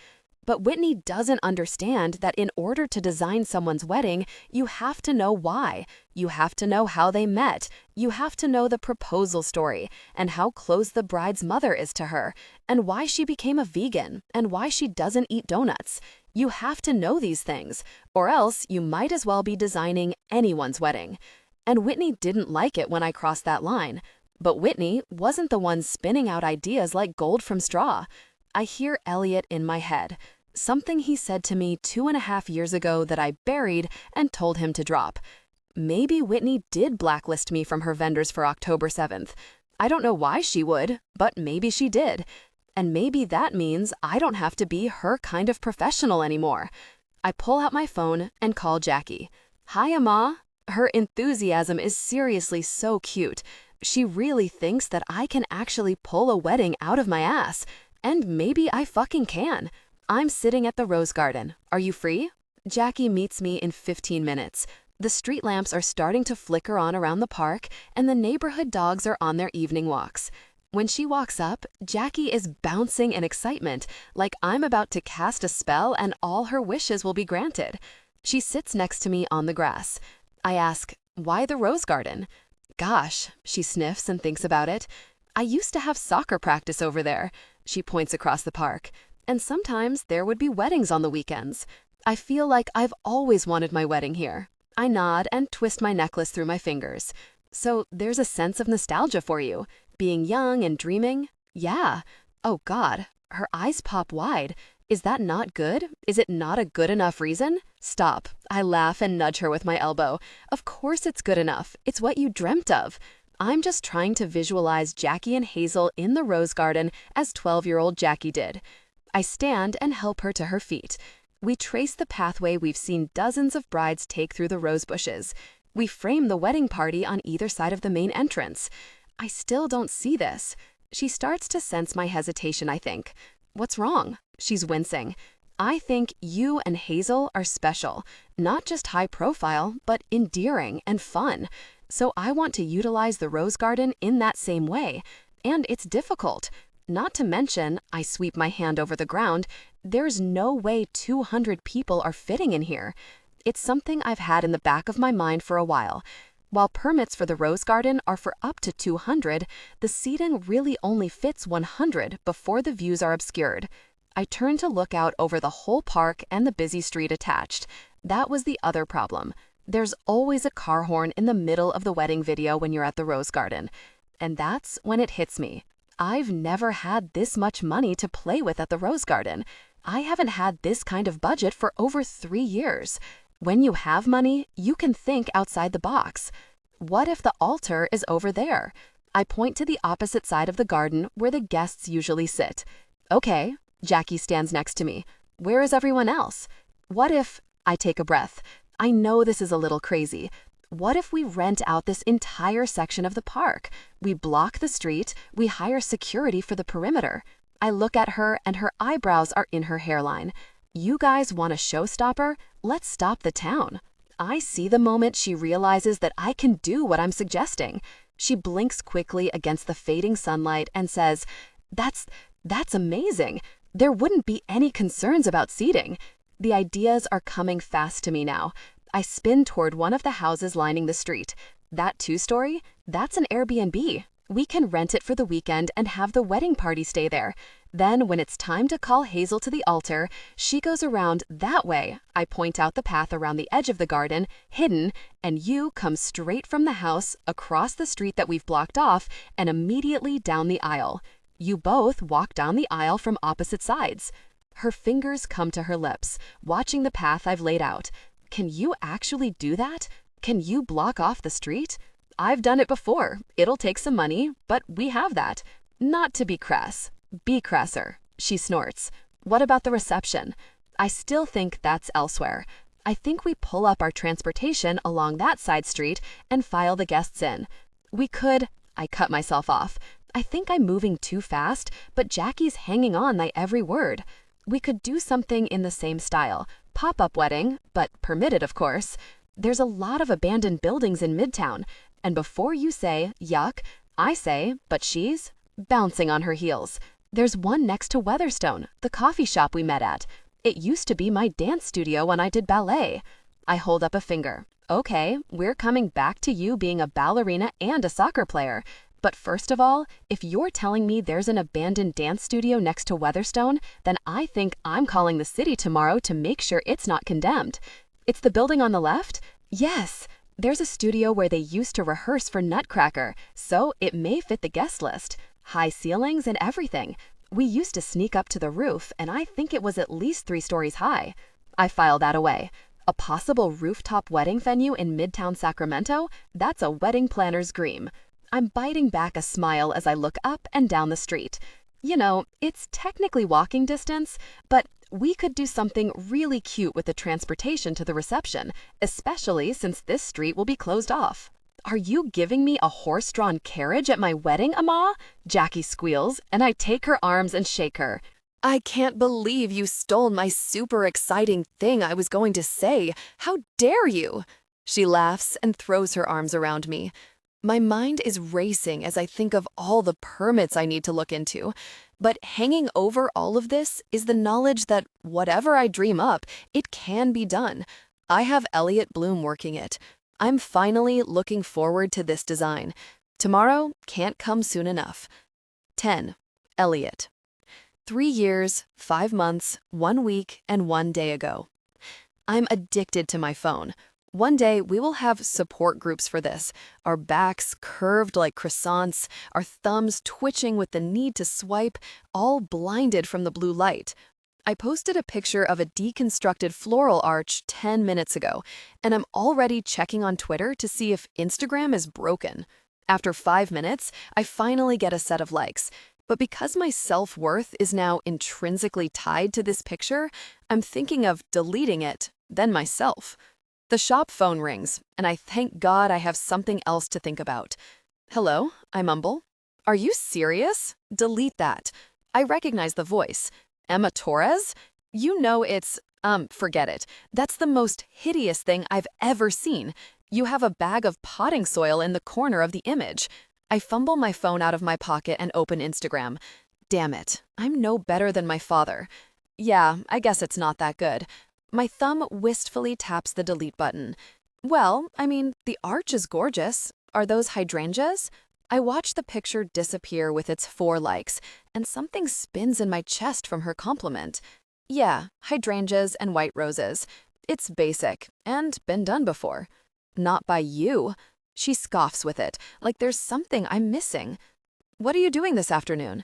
But Whitney doesn't understand that in order to design someone's wedding, you have to know why. You have to know how they met. You have to know the proposal story, and how close the bride's mother is to her, and why she became a vegan, and why she doesn't eat donuts. You have to know these things, or else you might as well be designing anyone's wedding. And Whitney didn't like it when I crossed that line. But Whitney wasn't the one spinning out ideas like gold from straw. I hear Elliot in my head. Something he said to me 2.5 years ago that I buried and told him to drop. Maybe Whitney did blacklist me from her vendors for October 7th. I don't know why she would, but maybe she did. And maybe that means I don't have to be her kind of professional anymore. I pull out my phone and call Jackie. Hi, Amma. Her enthusiasm is seriously so cute. She really thinks that I can actually pull a wedding out of my ass. And maybe I fucking can. I'm sitting at the rose garden. Are you free? Jackie meets me in 15 minutes. The street lamps are starting to flicker on around the park, and the neighborhood dogs are on their evening walks. When she walks up, Jackie is bouncing in excitement, like I'm about to cast a spell and all her wishes will be granted. She sits next to me on the grass. I ask, why the rose garden? Gosh, she sniffs and thinks about it. I used to have soccer practice over there. She points across the park. And sometimes there would be weddings on the weekends. I feel like I've always wanted my wedding here. I nod and twist my necklace through my fingers. So there's a sense of nostalgia for you. Being young and dreaming? Yeah. Oh God, her eyes pop wide. Is that not good? Is it not a good enough reason? Stop. I laugh and nudge her with my elbow. Of course it's good enough. It's what you dreamt of. I'm just trying to visualize Jackie and Hazel in the rose garden as 12-year-old Jackie did. I stand and help her to her feet. We trace the pathway we've seen dozens of brides take through the rose bushes. We frame the wedding party on either side of the main entrance. I still don't see this. She starts to sense my hesitation, I think. What's wrong? She's wincing. I think you and Hazel are special, not just high profile, but endearing and fun. So I want to utilize the rose garden in that same way. And it's difficult. Not to mention, I sweep my hand over the ground, there's no way 200 people are fitting in here. It's something I've had in the back of my mind for a while. While permits for the rose garden are for up to 200, the seating really only fits 100 before the views are obscured. I turn to look out over the whole park and the busy street attached. That was the other problem. There's always a car horn in the middle of the wedding video when you're at the rose garden. And that's when it hits me. I've never had this much money to play with at the rose garden. I haven't had this kind of budget for over 3 years. When you have money, you can think outside the box. What if the altar is over there? I point to the opposite side of the garden where the guests usually sit. Okay, Jackie stands next to me. Where is everyone else? What if, I take a breath, I know this is a little crazy. What if we rent out this entire section of the park? We block the street, we hire security for the perimeter. I look at her and her eyebrows are in her hairline. You guys want a showstopper? Let's stop the town. I see the moment she realizes that I can do what I'm suggesting. She blinks quickly against the fading sunlight and says, That's amazing. There wouldn't be any concerns about seating. The ideas are coming fast to me now. I spin toward one of the houses lining the street. That two-story? That's an Airbnb. We can rent it for the weekend and have the wedding party stay there. Then, when it's time to call Hazel to the altar, she goes around that way. I point out the path around the edge of the garden, hidden, and you come straight from the house, across the street that we've blocked off, and immediately down the aisle. You both walk down the aisle from opposite sides. Her fingers come to her lips, watching the path I've laid out. Can you actually do that? Can you block off the street? I've done it before. It'll take some money, but we have that. Not to be crass. Be crasser. She snorts. What about the reception? I still think that's elsewhere. I think we pull up our transportation along that side street and file the guests in. We could. I cut myself off. I think I'm moving too fast, but Jackie's hanging on my every word. We could do something in the same style. Pop-up wedding, but permitted, of course. There's a lot of abandoned buildings in Midtown, and before you say, yuck, I say, but she's bouncing on her heels. There's one next to Weatherstone, the coffee shop we met at. It used to be my dance studio when I did ballet. I hold up a finger. Okay, we're coming back to you being a ballerina and a soccer player. But first of all, if you're telling me there's an abandoned dance studio next to Weatherstone, then I think I'm calling the city tomorrow to make sure it's not condemned. It's the building on the left? Yes. There's a studio where they used to rehearse for Nutcracker, so it may fit the guest list. High ceilings and everything. We used to sneak up to the roof, and I think it was at least 3 stories high. I file that away. A possible rooftop wedding venue in Midtown Sacramento? That's a wedding planner's dream. I'm biting back a smile as I look up and down the street. You know, it's technically walking distance, but we could do something really cute with the transportation to the reception, especially since this street will be closed off. Are you giving me a horse-drawn carriage at my wedding, Ama? Jackie squeals, and I take her arms and shake her. I can't believe you stole my super exciting thing I was going to say. How dare you? She laughs and throws her arms around me. My mind is racing as I think of all the permits I need to look into. But hanging over all of this is the knowledge that whatever I dream up, it can be done. I have Elliot Bloom working it. I'm finally looking forward to this design. Tomorrow can't come soon enough. 10. Elliot. 3 years, 5 months, 1 week, and 1 day ago. I'm addicted to my phone. One day, we will have support groups for this, our backs curved like croissants, our thumbs twitching with the need to swipe, all blinded from the blue light. I posted a picture of a deconstructed floral arch 10 minutes ago, and I'm already checking on Twitter to see if Instagram is broken. After 5 minutes, I finally get a set of likes. But because my self-worth is now intrinsically tied to this picture, I'm thinking of deleting it, then myself. The shop phone rings, and I thank God I have something else to think about. Hello, I mumble. Are you serious? Delete that. I recognize the voice. Emma Torres? You know it's, forget it. That's the most hideous thing I've ever seen. You have a bag of potting soil in the corner of the image. I fumble my phone out of my pocket and open Instagram. Damn it, I'm no better than my father. Yeah, I guess it's not that good. My thumb wistfully taps the delete button. Well, I mean, the arch is gorgeous. Are those hydrangeas? I watch the picture disappear with its 4 likes, and something spins in my chest from her compliment. Yeah, hydrangeas and white roses. It's basic, and been done before. Not by you. She scoffs with it, like there's something I'm missing. What are you doing this afternoon?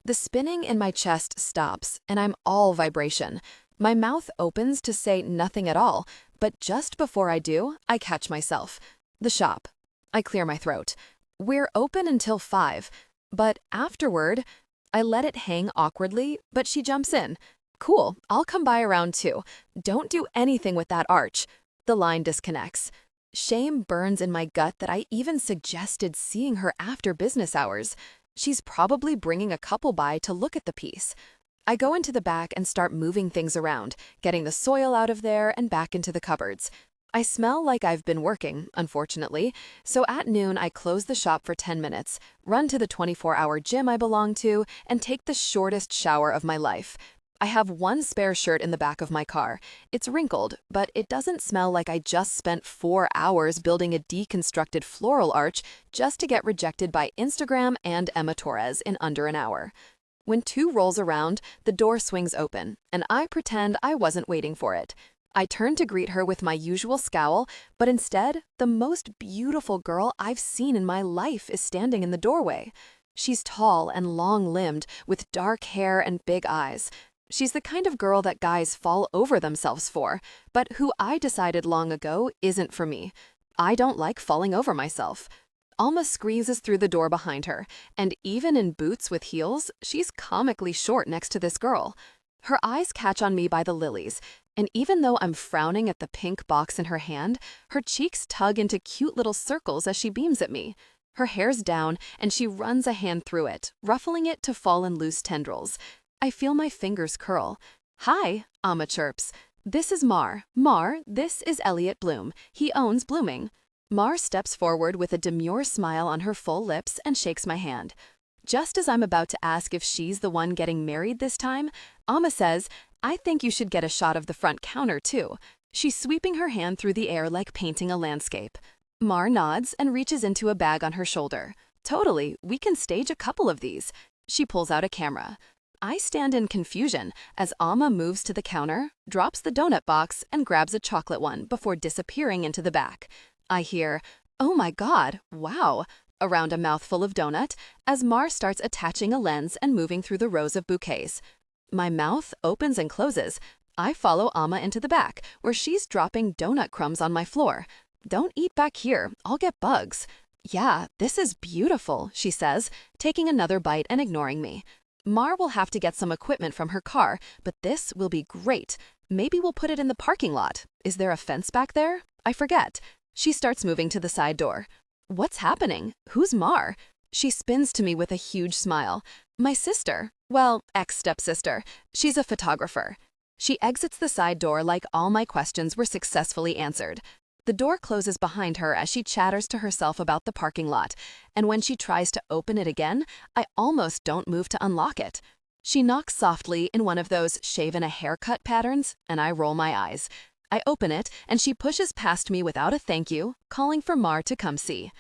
The spinning in my chest stops, and I'm all vibration. My mouth opens to say nothing at all, but just before I do, I catch myself. The shop. I clear my throat. We're open until 5, but afterward, I let it hang awkwardly, but she jumps in. Cool, I'll come by around 2. Don't do anything with that arch. The line disconnects. Shame burns in my gut that I even suggested seeing her after business hours. She's probably bringing a couple by to look at the piece. I go into the back and start moving things around, getting the soil out of there and back into the cupboards. I smell like I've been working, unfortunately, so at noon I close the shop for 10 minutes, run to the 24-hour gym I belong to, and take the shortest shower of my life. I have one spare shirt in the back of my car. It's wrinkled, but it doesn't smell like I just spent 4 hours building a deconstructed floral arch just to get rejected by Instagram and Emma Torres in under an hour. When 2 rolls around, the door swings open, and I pretend I wasn't waiting for it. I turn to greet her with my usual scowl, but instead, the most beautiful girl I've seen in my life is standing in the doorway. She's tall and long-limbed, with dark hair and big eyes. She's the kind of girl that guys fall over themselves for, but who I decided long ago isn't for me. I don't like falling over myself. Alma squeezes through the door behind her, and even in boots with heels, she's comically short next to this girl. Her eyes catch on me by the lilies, and even though I'm frowning at the pink box in her hand, her cheeks tug into cute little circles as she beams at me. Her hair's down, and she runs a hand through it, ruffling it to fall in loose tendrils. I feel my fingers curl. "Hi," Amma chirps. "This is Mar. Mar, this is Elliot Bloom. He owns Blooming." Mar steps forward with a demure smile on her full lips and shakes my hand. Just as I'm about to ask if she's the one getting married this time, Amma says, "I think you should get a shot of the front counter, too." She's sweeping her hand through the air like painting a landscape. Mar nods and reaches into a bag on her shoulder. "Totally, we can stage a couple of these." She pulls out a camera. I stand in confusion as Amma moves to the counter, drops the donut box, and grabs a chocolate one before disappearing into the back. I hear, "Oh my God, wow," around a mouthful of donut as Mar starts attaching a lens and moving through the rows of bouquets. My mouth opens and closes. I follow Amma into the back, where she's dropping donut crumbs on my floor. "Don't eat back here, I'll get bugs." "Yeah, this is beautiful," she says, taking another bite and ignoring me. Mar will have to get some equipment from her car, but this will be great. Maybe we'll put it in the parking lot. Is there a fence back there? I forget. She starts moving to the side door. "What's happening? Who's Mar?" She spins to me with a huge smile. "My sister. Well, ex-stepsister. She's a photographer." She exits the side door like all my questions were successfully answered. The door closes behind her as she chatters to herself about the parking lot, and when she tries to open it again, I almost don't move to unlock it. She knocks softly in one of those shave-in-a-haircut patterns, and I roll my eyes. I open it, and she pushes past me without a thank you, calling for Mar to come see.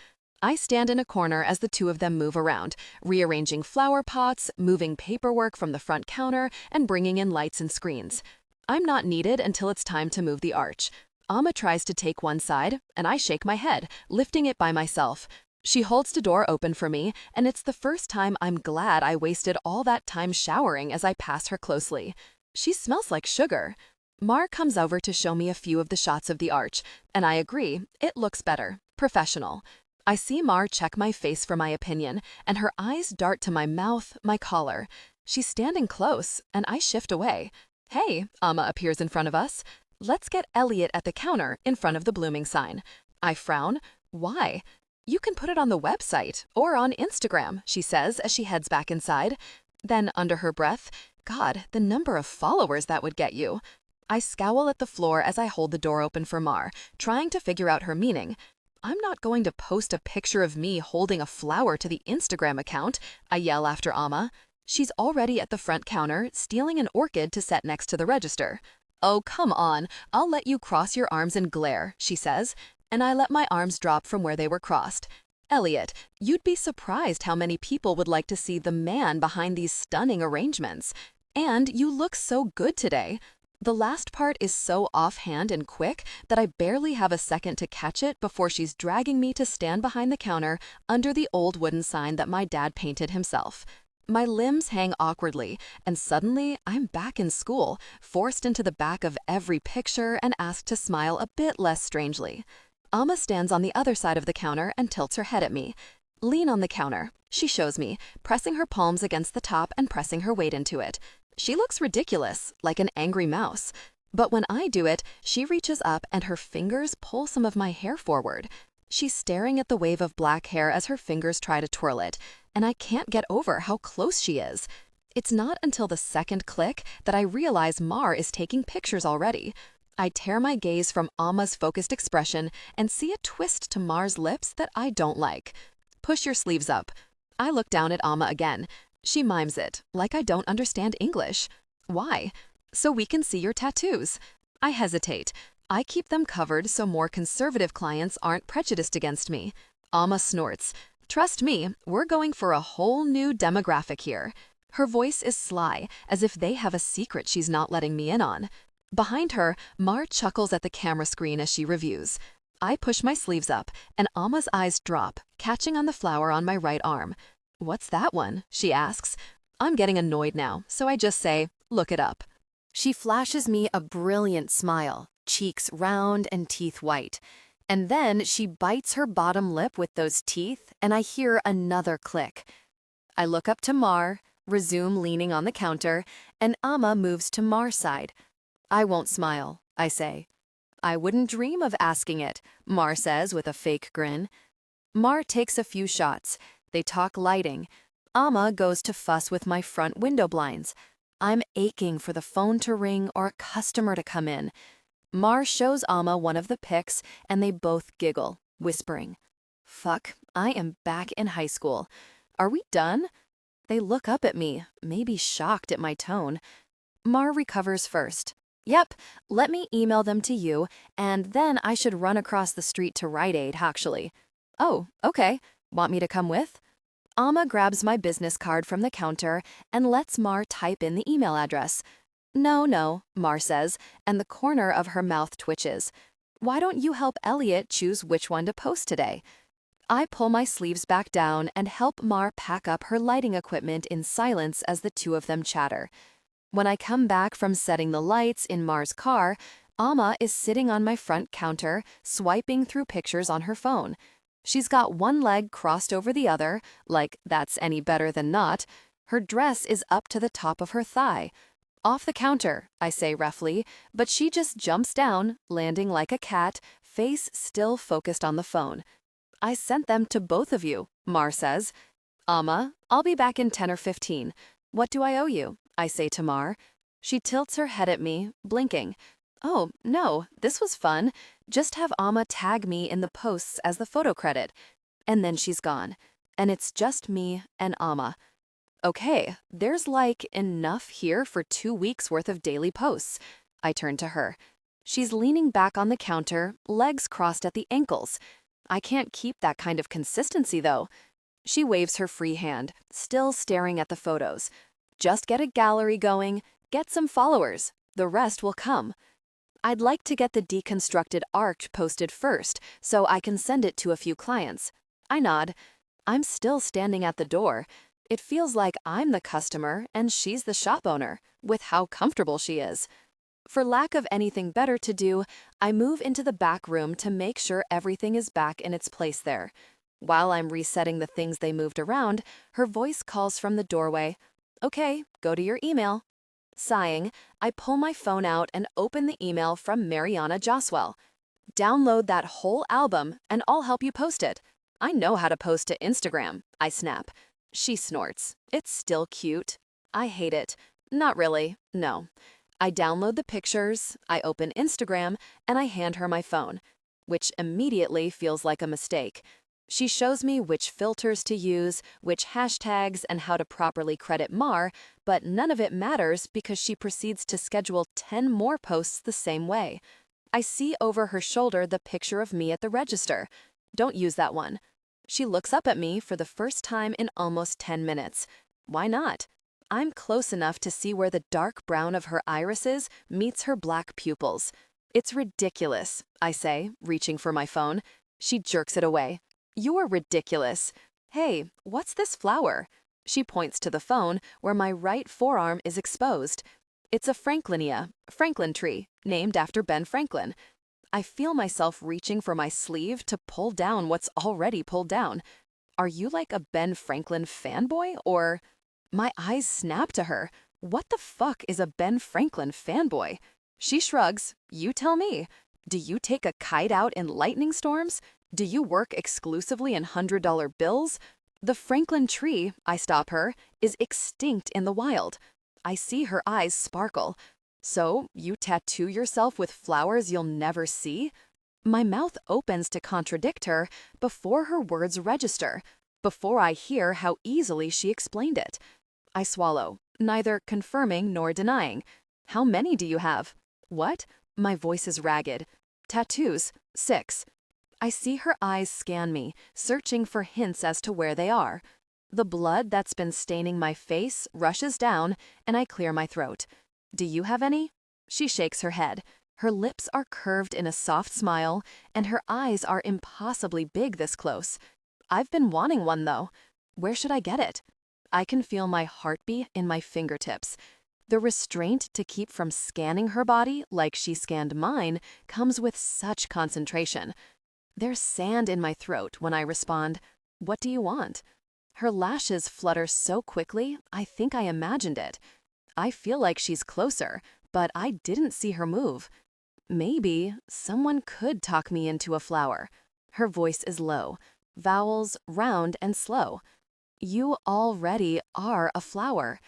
I stand in a corner as the two of them move around, rearranging flower pots, moving paperwork from the front counter, and bringing in lights and screens. I'm not needed until it's time to move the arch. Amma tries to take one side, and I shake my head, lifting it by myself. She holds the door open for me, and it's the first time I'm glad I wasted all that time showering as I pass her closely. She smells like sugar. Mar comes over to show me a few of the shots of the arch, and I agree, it looks better, professional. I see Mar check my face for my opinion, and her eyes dart to my mouth, my collar. She's standing close, and I shift away. "Hey," Amma appears in front of us. "Let's get Elliot at the counter in front of the Blooming sign." I frown. "Why?" "You can put it on the website or on Instagram," she says as she heads back inside. Then, under her breath, "God, the number of followers that would get you." I scowl at the floor as I hold the door open for Mar, trying to figure out her meaning. "I'm not going to post a picture of me holding a flower to the Instagram account," I yell after Amma. She's already at the front counter, stealing an orchid to set next to the register. "Oh, come on, I'll let you cross your arms and glare," she says, and I let my arms drop from where they were crossed. "Elliot, you'd be surprised how many people would like to see the man behind these stunning arrangements. And you look so good today." The last part is so offhand and quick that I barely have a second to catch it before she's dragging me to stand behind the counter under the old wooden sign that my dad painted himself. My limbs hang awkwardly, and suddenly I'm back in school, forced into the back of every picture and asked to smile a bit less strangely. Amma stands on the other side of the counter and tilts her head at me. "Lean on the counter," she shows me, pressing her palms against the top and pressing her weight into it. She looks ridiculous, like an angry mouse. But when I do it, she reaches up and her fingers pull some of my hair forward. She's staring at the wave of black hair as her fingers try to twirl it, and I can't get over how close she is. It's not until the second click that I realize Mar is taking pictures already. I tear my gaze from Amma's focused expression and see a twist to Mar's lips that I don't like. Push your sleeves up. I look down at Amma again. She mimes it, like I don't understand English. Why? So we can see your tattoos. I hesitate. I keep them covered so more conservative clients aren't prejudiced against me. Amma snorts. Trust me, we're going for a whole new demographic here. Her voice is sly, as if they have a secret she's not letting me in on. Behind her, Mar chuckles at the camera screen as she reviews. I push my sleeves up, and Amma's eyes drop, catching on the flower on my right arm. "What's that one?" she asks. I'm getting annoyed now, so I just say, "Look it up." She flashes me a brilliant smile, cheeks round and teeth white. And then she bites her bottom lip with those teeth, and I hear another click. I look up to Mar, resume leaning on the counter, and Amma moves to Mar's side. "I won't smile," I say. "I wouldn't dream of asking it," Mar says with a fake grin. Mar takes a few shots. They talk lighting. Amma goes to fuss with my front window blinds. I'm aching for the phone to ring or a customer to come in. Mar shows Amma one of the pics, and they both giggle, whispering, "Fuck, I am back in high school. Are we done?" They look up at me, maybe shocked at my tone. Mar recovers first. "Yep, let me email them to you, and then I should run across the street to Rite Aid, actually." "Oh, okay. Want me to come with?" Amma grabs my business card from the counter and lets Mar type in the email address. No, Mar says, and the corner of her mouth twitches. "Why don't you help Elliot choose which one to post today?" I pull my sleeves back down and help Mar pack up her lighting equipment in silence as the two of them chatter. When I come back from setting the lights in Mar's car, Amma is sitting on my front counter, swiping through pictures on her phone. She's got one leg crossed over the other, like that's any better than not. Her dress is up to the top of her thigh. "Off the counter," I say roughly, but she just jumps down, landing like a cat, face still focused on the phone. "I sent them to both of you," Mar says. "Amma, I'll be back in 10 or 15. What do I owe you?" I say to Mar. She tilts her head at me, blinking. "Oh, no, this was fun. Just have Amma tag me in the posts as the photo credit." And then she's gone. And it's just me and Amma. Okay, there's like enough here for 2 weeks worth of daily posts. I turn to her. She's leaning back on the counter, legs crossed at the ankles. I can't keep that kind of consistency, though. She waves her free hand, still staring at the photos. "Just get a gallery going, get some followers. The rest will come." I'd like to get the deconstructed art posted first, so I can send it to a few clients. I nod. I'm still standing at the door. It feels like I'm the customer and she's the shop owner, with how comfortable she is. For lack of anything better to do, I move into the back room to make sure everything is back in its place there. While I'm resetting the things they moved around, her voice calls from the doorway. "Okay, go to your email." Sighing, I pull my phone out and open the email from Mariana Joswell. "Download that whole album and I'll help you post it." "I know how to post to Instagram," I snap. She snorts. "It's still cute." I hate it. Not really, no. I download the pictures, I open Instagram, and I hand her my phone, which immediately feels like a mistake. She shows me which filters to use, which hashtags, and how to properly credit Mar, but none of it matters because she proceeds to schedule 10 more posts the same way. I see over her shoulder the picture of me at the register. "Don't use that one." She looks up at me for the first time in almost 10 minutes. Why not? I'm close enough to see where the dark brown of her irises meets her black pupils. "It's ridiculous," I say, reaching for my phone. She jerks it away. "You're ridiculous. Hey, what's this flower?" She points to the phone where my right forearm is exposed. It's a Franklinia, Franklin tree, named after Ben Franklin. I feel myself reaching for my sleeve to pull down what's already pulled down. "Are you like a Ben Franklin fanboy, or—" My eyes snap to her. What the fuck is a Ben Franklin fanboy? She shrugs. You tell me. Do you take a kite out in lightning storms? Do you work exclusively in $100 bills? The Franklin tree, I stop her, is extinct in the wild. I see her eyes sparkle. So, you tattoo yourself with flowers you'll never see? My mouth opens to contradict her before her words register, before I hear how easily she explained it. I swallow, neither confirming nor denying. How many do you have? What? My voice is ragged. Tattoos, 6. I see her eyes scan me, searching for hints as to where they are. The blood that's been staining my face rushes down, and I clear my throat. Do you have any? She shakes her head. Her lips are curved in a soft smile, and her eyes are impossibly big this close. I've been wanting one, though. Where should I get it? I can feel my heartbeat in my fingertips. The restraint to keep from scanning her body like she scanned mine comes with such concentration. There's sand in my throat when I respond, "What do you want?" Her lashes flutter so quickly, I think I imagined it. I feel like she's closer, but I didn't see her move. Maybe someone could talk me into a flower. Her voice is low, vowels round and slow. You already are a flower.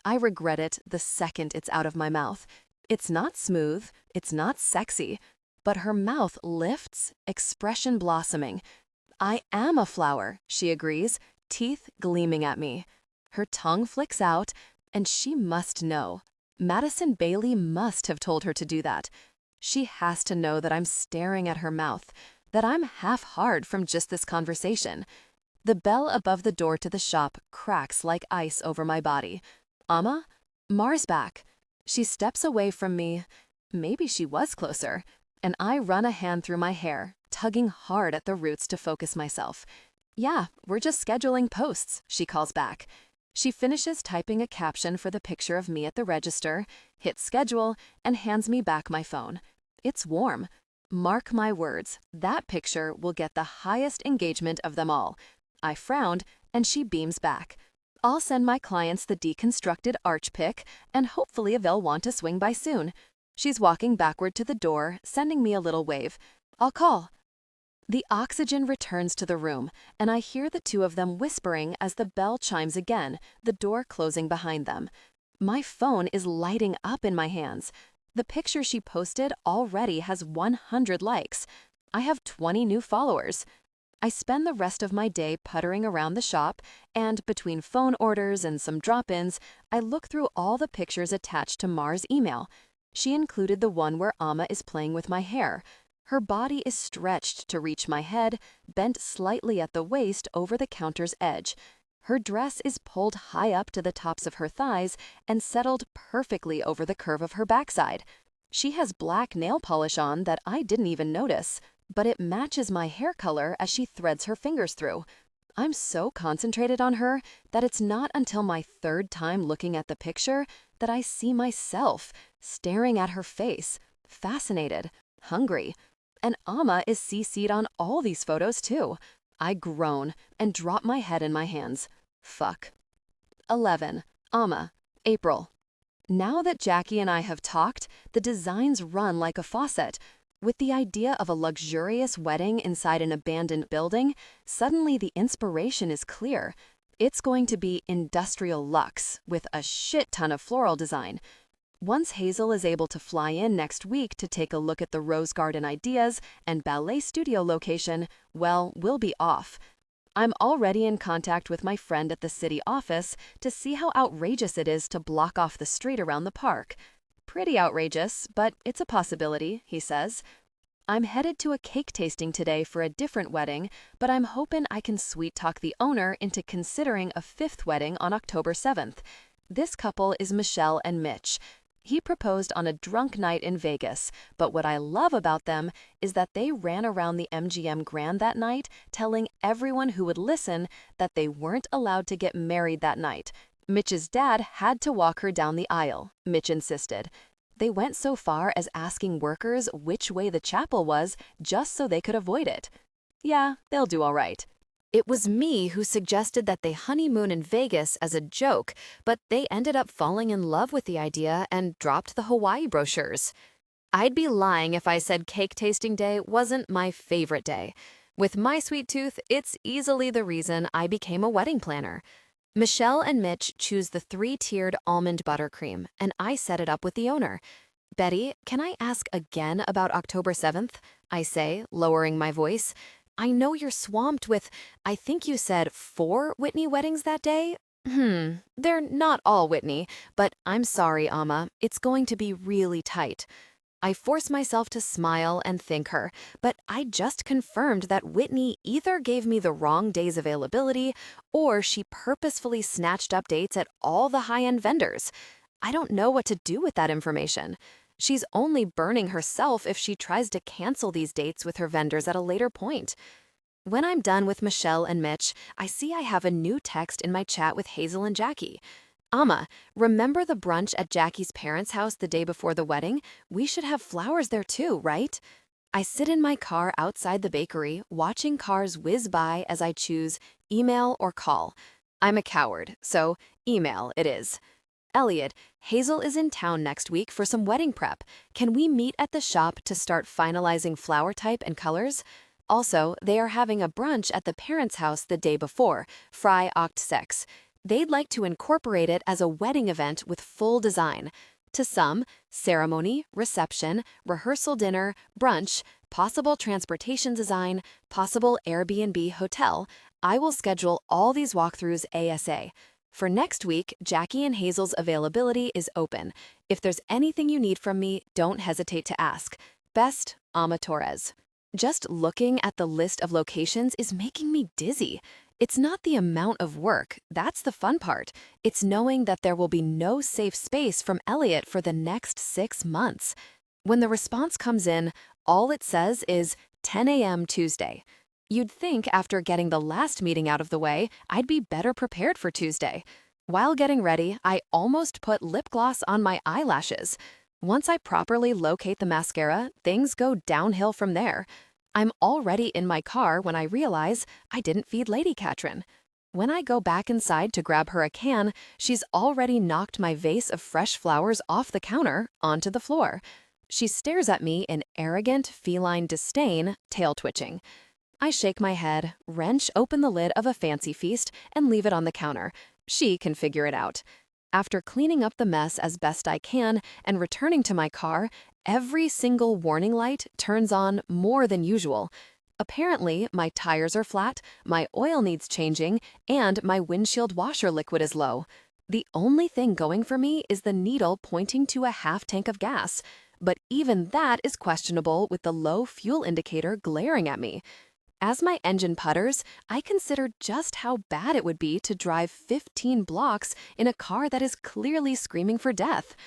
I regret it the second it's out of my mouth. It's not smooth, it's not sexy, but her mouth lifts, expression blossoming. I am a flower, she agrees, teeth gleaming at me. Her tongue flicks out, and she must know. Madison Bailey must have told her to do that. She has to know that I'm staring at her mouth, that I'm half hard from just this conversation. The bell above the door to the shop cracks like ice over my body. Amma? Mar's back. She steps away from me. Maybe she was closer. And I run a hand through my hair, tugging hard at the roots to focus myself. Yeah, we're just scheduling posts, she calls back. She finishes typing a caption for the picture of me at the register, hits schedule, and hands me back my phone. It's warm. Mark my words, that picture will get the highest engagement of them all. I frowned, and she beams back. I'll send my clients the deconstructed arch pic, and hopefully they'll want to swing by soon. She's walking backward to the door, sending me a little wave. I'll call. The oxygen returns to the room, and I hear the two of them whispering as the bell chimes again, the door closing behind them. My phone is lighting up in my hands. The picture she posted already has 100 likes. I have 20 new followers. I spend the rest of my day puttering around the shop, and between phone orders and some drop-ins, I look through all the pictures attached to Mar's email. She included the one where Amma is playing with my hair. Her body is stretched to reach my head, bent slightly at the waist over the counter's edge. Her dress is pulled high up to the tops of her thighs and settled perfectly over the curve of her backside. She has black nail polish on that I didn't even notice, but it matches my hair color as she threads her fingers through. I'm so concentrated on her that it's not until my third time looking at the picture that I see myself staring at her face, fascinated, hungry. And Amma is CC'd on all these photos too. I groan and drop my head in my hands. Fuck. 11. Amma, April. Now that Jackie and I have talked, the designs run like a faucet. With the idea of a luxurious wedding inside an abandoned building, suddenly the inspiration is clear. It's going to be industrial luxe with a shit ton of floral design. Once Hazel is able to fly in next week to take a look at the Rose Garden ideas and ballet studio location, well, we'll be off. I'm already in contact with my friend at the city office to see how outrageous it is to block off the street around the park. Pretty outrageous, but it's a possibility, he says. I'm headed to a cake tasting today for a different wedding, but I'm hoping I can sweet-talk the owner into considering a fifth wedding on October 7th. This couple is Michelle and Mitch. He proposed on a drunk night in Vegas, but what I love about them is that they ran around the MGM Grand that night telling everyone who would listen that they weren't allowed to get married that night. Mitch's dad had to walk her down the aisle, Mitch insisted. They went so far as asking workers which way the chapel was just so they could avoid it. Yeah, they'll do all right. It was me who suggested that they honeymoon in Vegas as a joke, but they ended up falling in love with the idea and dropped the Hawaii brochures. I'd be lying if I said cake tasting day wasn't my favorite day. With my sweet tooth, it's easily the reason I became a wedding planner. Michelle and Mitch choose the three-tiered almond buttercream, and I set it up with the owner. Betty, can I ask again about October 7th? I say, lowering my voice. I know you're swamped with, I think you said 4 Whitney weddings that day? They're not all Whitney, but I'm sorry, Amma. It's going to be really tight. I force myself to smile and thank her, but I just confirmed that Whitney either gave me the wrong day's availability or she purposefully snatched up dates at all the high-end vendors. I don't know what to do with that information. She's only burning herself if she tries to cancel these dates with her vendors at a later point. When I'm done with Michelle and Mitch, I see I have a new text in my chat with Hazel and Jackie. Amma, remember the brunch at Jackie's parents' house the day before the wedding? We should have flowers there too, right? I sit in my car outside the bakery, watching cars whiz by as I choose email or call. I'm a coward, so email it is. Elliot, Hazel is in town next week for some wedding prep. Can we meet at the shop to start finalizing flower type and colors? Also, they are having a brunch at the parents' house the day before, Fry Oct Sex. They'd like to incorporate it as a wedding event with full design. To some, ceremony, reception, rehearsal dinner, brunch, possible transportation design, possible Airbnb hotel. I will schedule all these walkthroughs ASA. For next week, Jackie and Hazel's availability is open. If there's anything you need from me, don't hesitate to ask. Best, Ama Torres. Just looking at the list of locations is making me dizzy. It's not the amount of work, that's the fun part. It's knowing that there will be no safe space from Elliot for the next 6 months. When the response comes in, all it says is 10 a.m. Tuesday. You'd think after getting the last meeting out of the way, I'd be better prepared for Tuesday. While getting ready, I almost put lip gloss on my eyelashes. Once I properly locate the mascara, things go downhill from there. I'm already in my car when I realize I didn't feed Lady Katrin. When I go back inside to grab her a can, she's already knocked my vase of fresh flowers off the counter onto the floor. She stares at me in arrogant, feline disdain, tail twitching. I shake my head, wrench open the lid of a fancy feast, and leave it on the counter. She can figure it out. After cleaning up the mess as best I can and returning to my car, every single warning light turns on more than usual. Apparently, my tires are flat, my oil needs changing, and my windshield washer liquid is low. The only thing going for me is the needle pointing to a half tank of gas, but even that is questionable with the low fuel indicator glaring at me. As my engine putters, I consider just how bad it would be to drive 15 blocks in a car that is clearly screaming for death.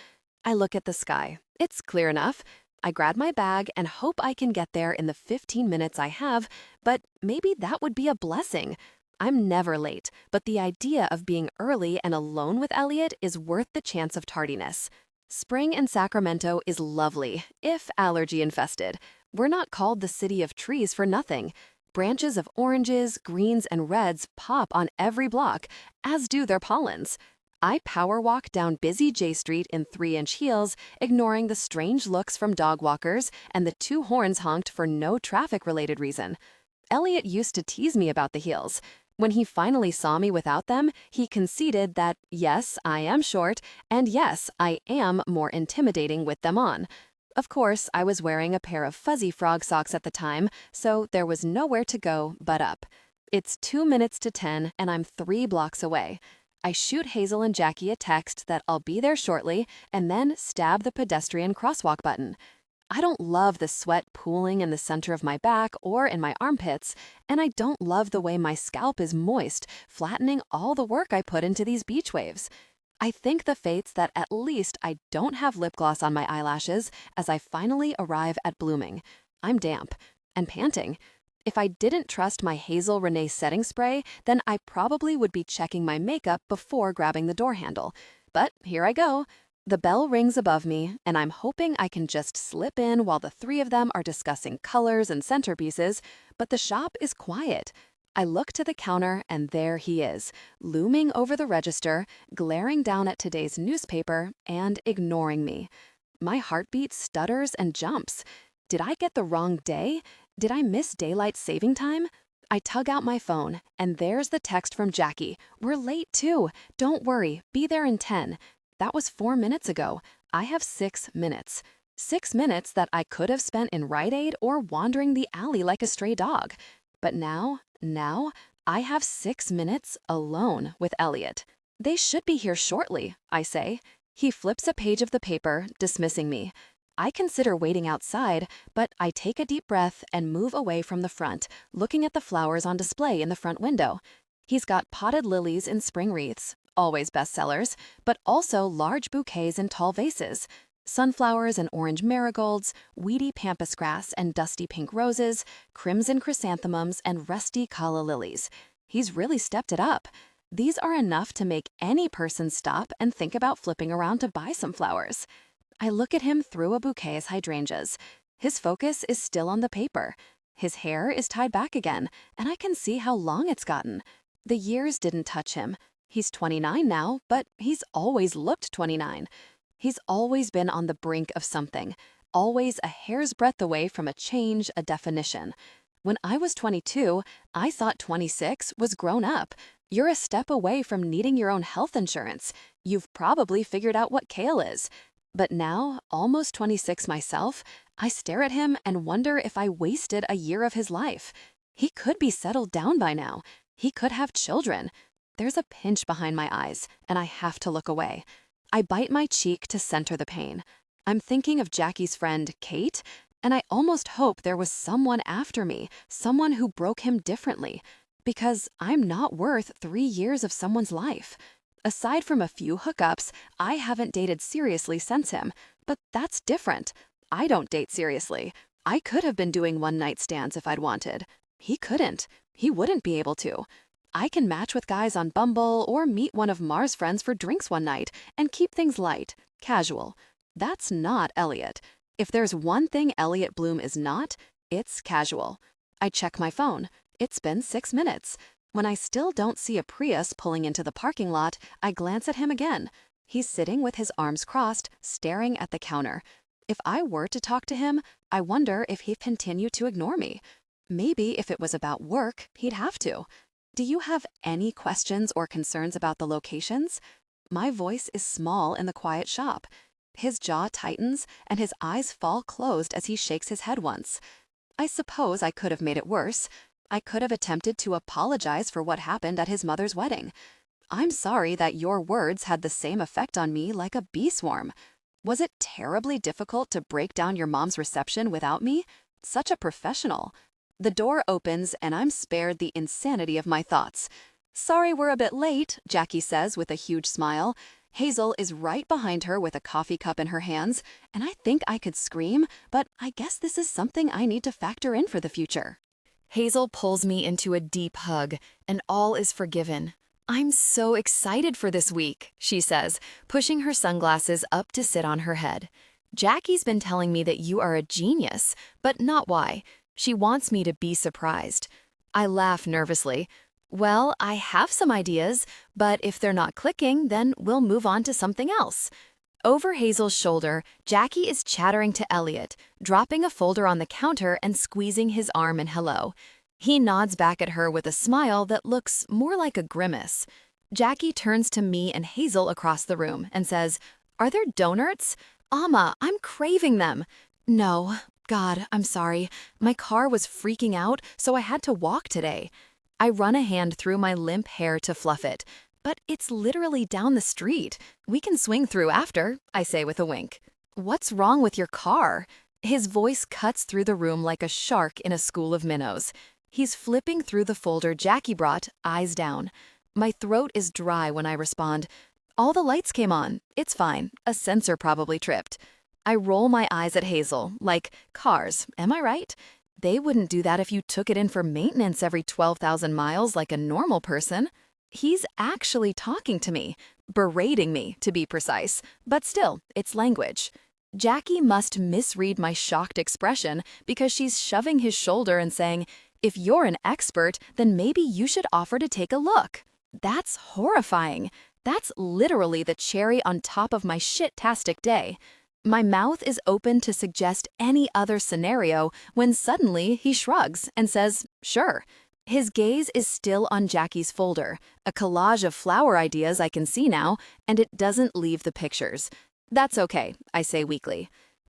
I look at the sky. It's clear enough. I grab my bag and hope I can get there in the 15 minutes I have, but maybe that would be a blessing. I'm never late, but the idea of being early and alone with Elliot is worth the chance of tardiness. Spring in Sacramento is lovely, if allergy infested. We're not called the city of trees for nothing. Branches of oranges, greens, and reds pop on every block, as do their pollens. I power walk down busy J Street in 3-inch heels, ignoring the strange looks from dog walkers and the 2 horns honked for no traffic-related reason. Elliot used to tease me about the heels. When he finally saw me without them, he conceded that, yes, I am short, and yes, I am more intimidating with them on. Of course, I was wearing a pair of fuzzy frog socks at the time, so there was nowhere to go but up. It's 2 minutes to 10, and I'm 3 blocks away. I shoot Hazel and Jackie a text that I'll be there shortly, and then stab the pedestrian crosswalk button. I don't love the sweat pooling in the center of my back or in my armpits, and I don't love the way my scalp is moist, flattening all the work I put into these beach waves. I thank the fates that at least I don't have lip gloss on my eyelashes as I finally arrive at Blooming. I'm damp and panting. If I didn't trust my Hazel Renee setting spray, then I probably would be checking my makeup before grabbing the door handle. But here I go. The bell rings above me, and I'm hoping I can just slip in while the 3 of them are discussing colors and centerpieces, but the shop is quiet. I look to the counter, and there he is, looming over the register, glaring down at today's newspaper, and ignoring me. my heartbeat stutters and jumps. Did I get the wrong day? Did I miss daylight saving time? I tug out my phone, and there's the text from Jackie. We're late too. Don't worry, be there in 10. That was 4 minutes ago. I have 6 minutes. 6 minutes that I could have spent in Rite Aid or wandering the alley like a stray dog. But now, I have 6 minutes alone with Elliot. They should be here shortly, I say. He flips a page of the paper, dismissing me. I consider waiting outside, but I take a deep breath and move away from the front, looking at the flowers on display in the front window. He's got potted lilies in spring wreaths, always bestsellers, but also large bouquets in tall vases. Sunflowers and orange marigolds, weedy pampas grass and dusty pink roses, crimson chrysanthemums and rusty calla lilies. He's really stepped it up. These are enough to make any person stop and think about flipping around to buy some flowers. I look at him through a bouquet of hydrangeas. His focus is still on the paper. His hair is tied back again, and I can see how long it's gotten. The years didn't touch him. He's 29 now, but he's always looked 29. He's always been on the brink of something, always a hair's breadth away from a change, a definition. When I was 22, I thought 26 was grown up. You're a step away from needing your own health insurance. You've probably figured out what kale is. But now, almost 26 myself, I stare at him and wonder if I wasted a year of his life. He could be settled down by now. He could have children. There's a pinch behind my eyes, and I have to look away. I bite my cheek to center the pain. I'm thinking of Jackie's friend, Kate, and I almost hope there was someone after me, someone who broke him differently, because I'm not worth 3 years of someone's life. Aside from a few hookups, I haven't dated seriously since him, but that's different. I don't date seriously. I could have been doing one-night stands if I'd wanted. He couldn't. He wouldn't be able to. I can match with guys on Bumble or meet one of Mars' friends for drinks one night and keep things light, casual. That's not Elliot. If there's one thing Elliot Bloom is not, it's casual. I check my phone. It's been 6 minutes. When I still don't see a Prius pulling into the parking lot, I glance at him again. He's sitting with his arms crossed, staring at the counter. If I were to talk to him, I wonder if he'd continue to ignore me. Maybe if it was about work, he'd have to. Do you have any questions or concerns about the locations? My voice is small in the quiet shop. His jaw tightens and his eyes fall closed as he shakes his head once. I suppose I could have made it worse. I could have attempted to apologize for what happened at his mother's wedding. I'm sorry that your words had the same effect on me like a bee swarm. Was it terribly difficult to break down your mom's reception without me? Such a professional. The door opens and I'm spared the insanity of my thoughts. Sorry we're a bit late, Jackie says with a huge smile. Hazel is right behind her with a coffee cup in her hands, and I think I could scream, but I guess this is something I need to factor in for the future. Hazel pulls me into a deep hug, and all is forgiven. I'm so excited for this week, she says, pushing her sunglasses up to sit on her head. Jackie's been telling me that you are a genius, but not why. She wants me to be surprised. I laugh nervously. Well, I have some ideas, but if they're not clicking, then we'll move on to something else. Over Hazel's shoulder, Jackie is chattering to Elliot, dropping a folder on the counter and squeezing his arm in hello. He nods back at her with a smile that looks more like a grimace. Jackie turns to me and Hazel across the room and says, "Are there donuts? Amma, I'm craving them." "No. God, I'm sorry. My car was freaking out, so I had to walk today." I run a hand through my limp hair to fluff it. "But it's literally down the street. We can swing through after," I say with a wink. "What's wrong with your car?" His voice cuts through the room like a shark in a school of minnows. He's flipping through the folder Jackie brought, eyes down. My throat is dry when I respond. "All the lights came on. It's fine. A sensor probably tripped." I roll my eyes at Hazel, like, cars, am I right? They wouldn't do that if you took it in for maintenance every 12,000 miles like a normal person. He's actually talking to me, berating me, to be precise, but still, it's language. Jackie must misread my shocked expression because she's shoving his shoulder and saying, "If you're an expert, then maybe you should offer to take a look." That's horrifying. That's literally the cherry on top of my shit-tastic day. My mouth is open to suggest any other scenario when suddenly he shrugs and says, sure. His gaze is still on Jackie's folder, a collage of flower ideas I can see now, and it doesn't leave the pictures. That's okay, I say weakly.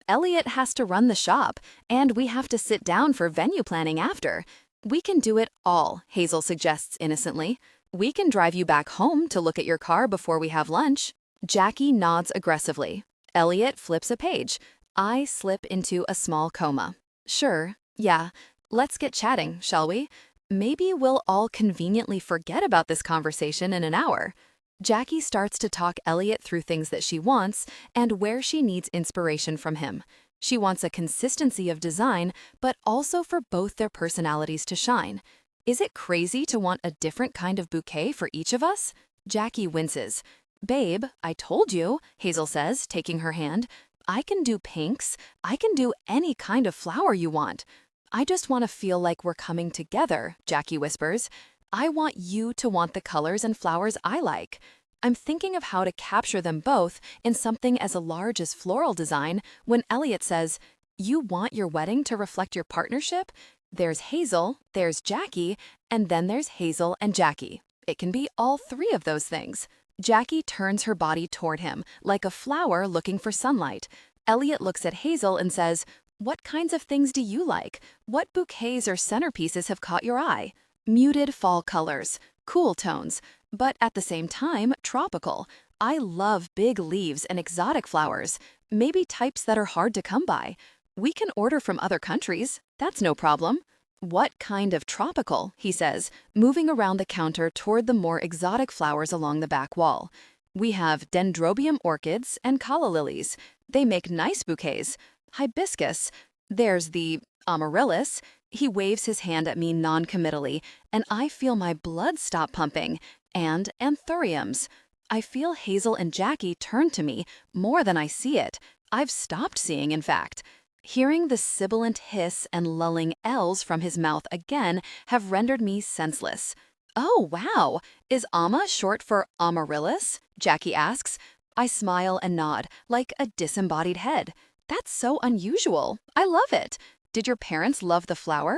Elliot has to run the shop, and we have to sit down for venue planning after. We can do it all, Hazel suggests innocently. We can drive you back home to look at your car before we have lunch. Jackie nods aggressively. Elliot flips a page. I slip into a small coma. Sure, yeah. Let's get chatting, shall we? Maybe we'll all conveniently forget about this conversation in an hour. Jackie starts to talk Elliot through things that she wants and where she needs inspiration from him. She wants a consistency of design, but also for both their personalities to shine. Is it crazy to want a different kind of bouquet for each of us? Jackie winces. Babe, I told you, Hazel says, taking her hand. I can do pinks. I can do any kind of flower you want. I just want to feel like we're coming together, Jackie whispers. I want you to want the colors and flowers I like. I'm thinking of how to capture them both in something as large as floral design when Elliot says, you want your wedding to reflect your partnership? There's Hazel, there's Jackie, and then there's Hazel and Jackie. It can be all three of those things. Jackie turns her body toward him, like a flower looking for sunlight. Elliot looks at Hazel and says, what kinds of things do you like? What bouquets or centerpieces have caught your eye? Muted fall colors, cool tones, but at the same time, tropical. I love big leaves and exotic flowers, maybe types that are hard to come by. We can order from other countries, that's no problem. What kind of tropical, he says, moving around the counter toward the more exotic flowers along the back wall. We have dendrobium orchids and calla lilies. They make nice bouquets. Hibiscus. There's the amaryllis. He waves his hand at me non-committally, and I feel my blood stop pumping. And anthuriums. I feel Hazel and Jackie turn to me more than I see it. I've stopped seeing, in fact. Hearing the sibilant hiss and lulling L's from his mouth again have rendered me senseless. Oh, wow. Is Ama short for amaryllis? Jackie asks. I smile and nod, like a disembodied head. That's so unusual. I love it. Did your parents love the flower?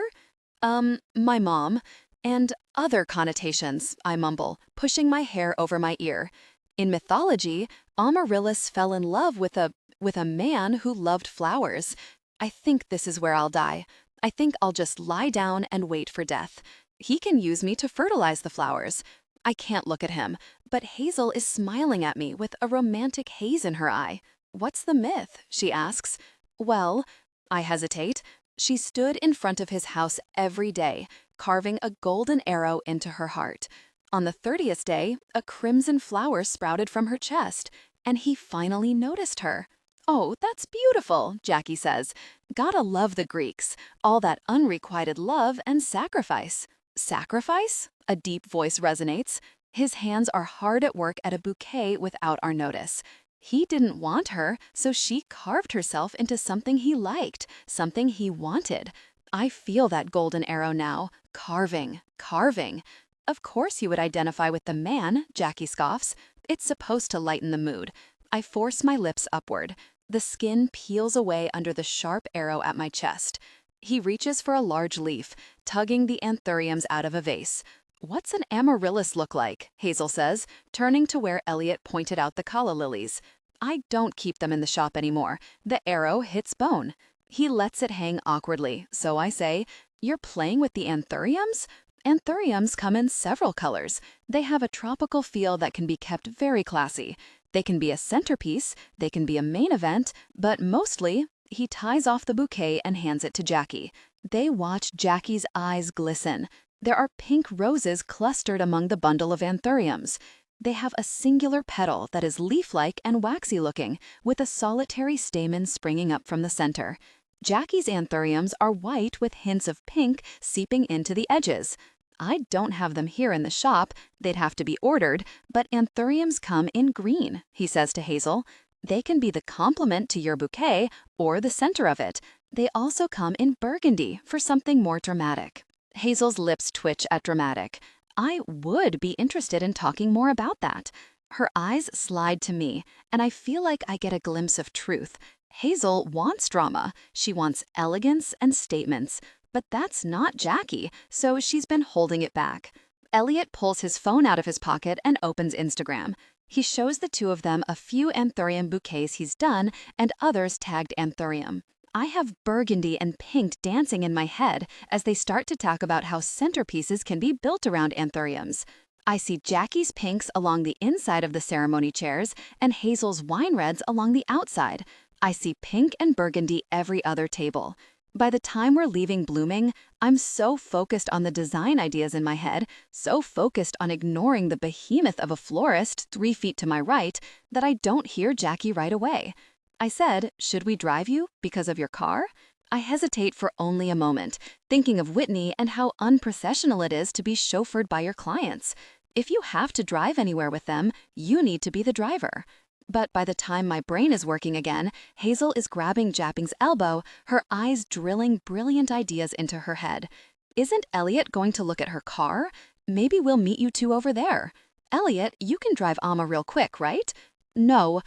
My mom. And other connotations, I mumble, pushing my hair over my ear. In mythology, Amaryllis fell in love with a man who loved flowers. I think this is where I'll die. I think I'll just lie down and wait for death. He can use me to fertilize the flowers. I can't look at him, but Hazel is smiling at me with a romantic haze in her eye. What's the myth? She asks. Well, I hesitate. She stood in front of his house every day, carving a golden arrow into her heart. On the 30th day, a crimson flower sprouted from her chest, and he finally noticed her. Oh, that's beautiful, Jackie says. Gotta love the Greeks, all that unrequited love and sacrifice. Sacrifice? A deep voice resonates. His hands are hard at work at a bouquet without our notice. He didn't want her, so she carved herself into something he liked, something he wanted. I feel that golden arrow now. Carving, carving. Of course you would identify with the man, Jackie scoffs. It's supposed to lighten the mood. I force my lips upward. The skin peels away under the sharp arrow at my chest. He reaches for a large leaf, tugging the anthuriums out of a vase. What's an amaryllis look like? Hazel says, turning to where Elliot pointed out the calla lilies. I don't keep them in the shop anymore. The arrow hits bone. He lets it hang awkwardly, so I say, you're playing with the anthuriums? Anthuriums come in several colors. They have a tropical feel that can be kept very classy. They can be a centerpiece, they can be a main event, but mostly, he ties off the bouquet and hands it to Jackie. They watch Jackie's eyes glisten. There are pink roses clustered among the bundle of anthuriums. They have a singular petal that is leaf-like and waxy-looking, with a solitary stamen springing up from the center. Jackie's anthuriums are white with hints of pink seeping into the edges. I don't have them here in the shop, they'd have to be ordered, but anthuriums come in green, he says to Hazel. They can be the complement to your bouquet or the center of it. They also come in burgundy for something more dramatic. Hazel's lips twitch at dramatic. I would be interested in talking more about that. Her eyes slide to me, and I feel like I get a glimpse of truth. Hazel wants drama. She wants elegance and statements. But that's not Jackie, so she's been holding it back. Elliot pulls his phone out of his pocket and opens Instagram. He shows the two of them a few anthurium bouquets he's done and others tagged anthurium. I have burgundy and pink dancing in my head as they start to talk about how centerpieces can be built around anthuriums. I see Jackie's pinks along the inside of the ceremony chairs and Hazel's wine reds along the outside. I see pink and burgundy every other table. By the time we're leaving Blooming, I'm so focused on the design ideas in my head, so focused on ignoring the behemoth of a florist 3 feet to my right, that I don't hear Jackie right away. I said, "Should we drive you because of your car?" I hesitate for only a moment, thinking of Whitney and how unprofessional it is to be chauffeured by your clients. If you have to drive anywhere with them, you need to be the driver. But by the time my brain is working again, Hazel is grabbing Japping's elbow, her eyes drilling brilliant ideas into her head. Isn't Elliot going to look at her car? Maybe we'll meet you two over there. Elliot, you can drive Amma real quick, right? No.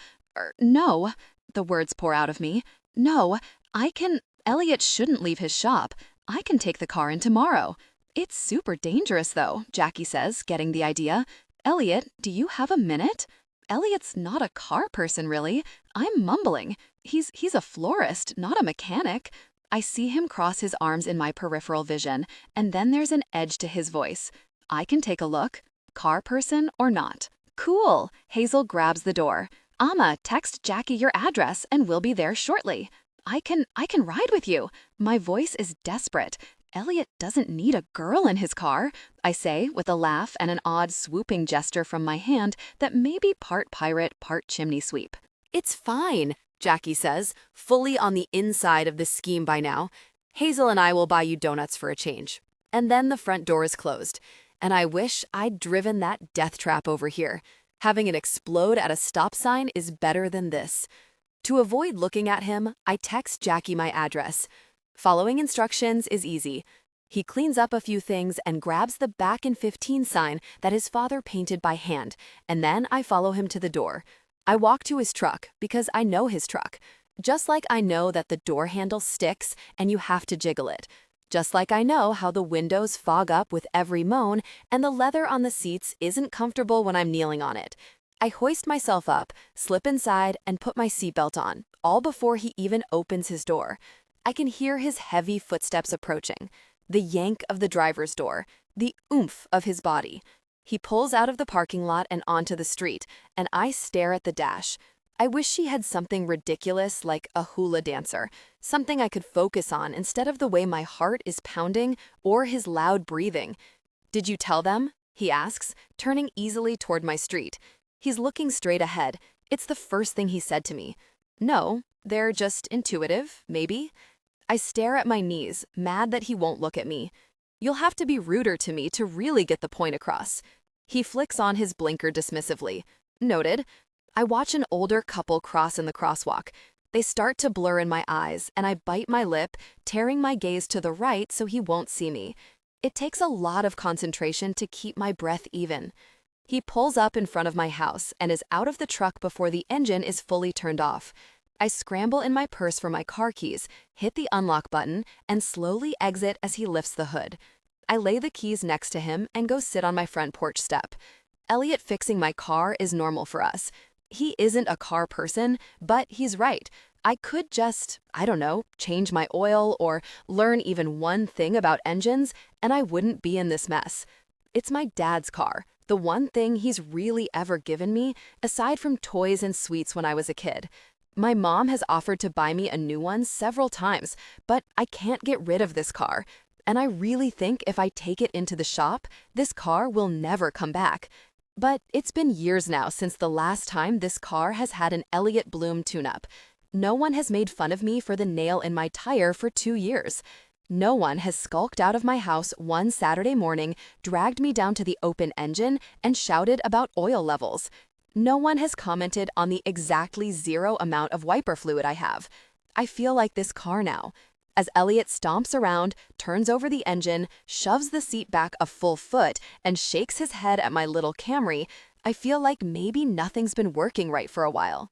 No. The words pour out of me. No, I can. Elliot shouldn't leave his shop. I can take the car in tomorrow. It's super dangerous, though, Jackie says, getting the idea. Elliot, do you have a minute? Elliot's not a car person, really. I'm mumbling. He's a florist, not a mechanic. I see him cross his arms in my peripheral vision, and then there's an edge to his voice. I can take a look. Car person or not. Cool. Hazel grabs the door. Amma, text Jackie your address and we'll be there shortly. I can ride with you. My voice is desperate. Elliot doesn't need a girl in his car, I say with a laugh and an odd swooping gesture from my hand that may be part pirate, part chimney sweep. It's fine, Jackie says, fully on the inside of the scheme by now. Hazel and I will buy you donuts for a change. And then the front door is closed. And I wish I'd driven that death trap over here. Having it explode at a stop sign is better than this. To avoid looking at him, I text Jackie my address. Following instructions is easy. He cleans up a few things and grabs the back in 15 sign that his father painted by hand, and then I follow him to the door. I walk to his truck because I know his truck. Just like I know that the door handle sticks and you have to jiggle it. Just like I know how the windows fog up with every moan and the leather on the seats isn't comfortable when I'm kneeling on it. I hoist myself up, slip inside, and put my seatbelt on, all before he even opens his door. I can hear his heavy footsteps approaching, the yank of the driver's door, the oomph of his body. He pulls out of the parking lot and onto the street, and I stare at the dash. I wish she had something ridiculous like a hula dancer, something I could focus on instead of the way my heart is pounding or his loud breathing. "Did you tell them?" he asks, turning easily toward my street. He's looking straight ahead. It's the first thing he said to me. No, they're just intuitive, maybe. I stare at my knees, mad that he won't look at me. You'll have to be ruder to me to really get the point across. He flicks on his blinker dismissively. Noted. I watch an older couple cross in the crosswalk. They start to blur in my eyes, and I bite my lip, tearing my gaze to the right so he won't see me. It takes a lot of concentration to keep my breath even. He pulls up in front of my house and is out of the truck before the engine is fully turned off. I scramble in my purse for my car keys, hit the unlock button, and slowly exit as he lifts the hood. I lay the keys next to him and go sit on my front porch step. Elliot fixing my car is normal for us. He isn't a car person, but he's right. I could just, I don't know, change my oil or learn even one thing about engines, and I wouldn't be in this mess. It's my dad's car, the one thing he's really ever given me, aside from toys and sweets when I was a kid. My mom has offered to buy me a new one several times, but I can't get rid of this car. And I really think if I take it into the shop, this car will never come back. But it's been years now since the last time this car has had an Elliot Bloom tune-up. No one has made fun of me for the nail in my tire for 2 years. No one has skulked out of my house one Saturday morning, dragged me down to the open engine, and shouted about oil levels. No one has commented on the exactly 0 amount of wiper fluid I have. I feel like this car now. As Elliot stomps around, turns over the engine, shoves the seat back a full foot, and shakes his head at my little Camry, I feel like maybe nothing's been working right for a while.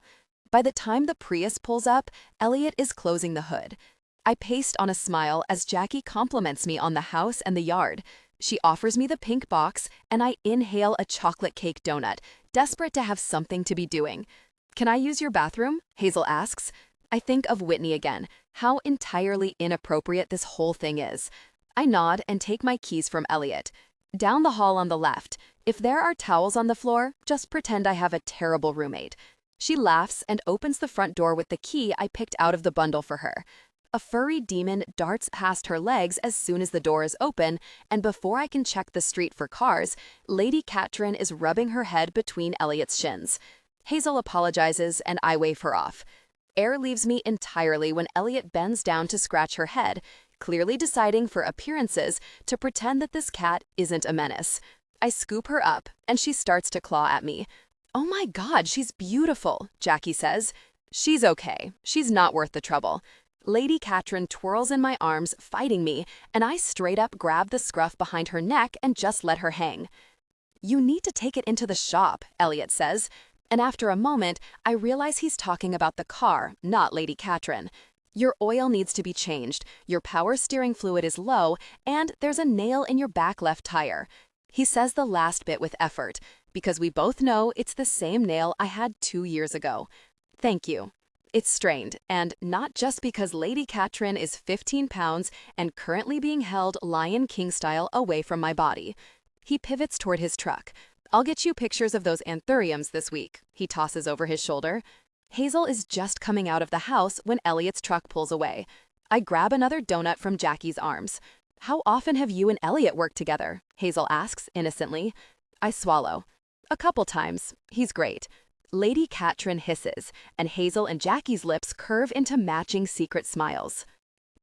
By the time the Prius pulls up, Elliot is closing the hood. I paste on a smile as Jackie compliments me on the house and the yard. She offers me the pink box, and I inhale a chocolate cake donut, desperate to have something to be doing. "Can I use your bathroom?" Hazel asks. I think of Whitney again, how entirely inappropriate this whole thing is. I nod and take my keys from Elliot. "Down the hall on the left. If there are towels on the floor, just pretend I have a terrible roommate." She laughs and opens the front door with the key I picked out of the bundle for her. A furry demon darts past her legs as soon as the door is open, and before I can check the street for cars, Lady Katrin is rubbing her head between Elliot's shins. Hazel apologizes, and I wave her off. Air leaves me entirely when Elliot bends down to scratch her head, clearly deciding for appearances to pretend that this cat isn't a menace. I scoop her up, and she starts to claw at me. "Oh my God, she's beautiful," Jackie says. "She's okay. She's not worth the trouble." Lady Katrin twirls in my arms, fighting me, and I straight up grab the scruff behind her neck and just let her hang. "You need to take it into the shop," Elliot says. And after a moment, I realize he's talking about the car, not Lady Katrin. "Your oil needs to be changed, your power steering fluid is low, and there's a nail in your back left tire." He says the last bit with effort, because we both know it's the same nail I had 2 years ago. "Thank you." It's strained, and not just because Lady Katrin is 15 pounds and currently being held Lion King style away from my body. He pivots toward his truck. "I'll get you pictures of those anthuriums this week," he tosses over his shoulder. Hazel is just coming out of the house when Elliot's truck pulls away. I grab another donut from Jackie's arms. "How often have you and Elliot worked together?" Hazel asks innocently. I swallow. "A couple times. He's great." Lady Katrin hisses, and Hazel and Jackie's lips curve into matching secret smiles.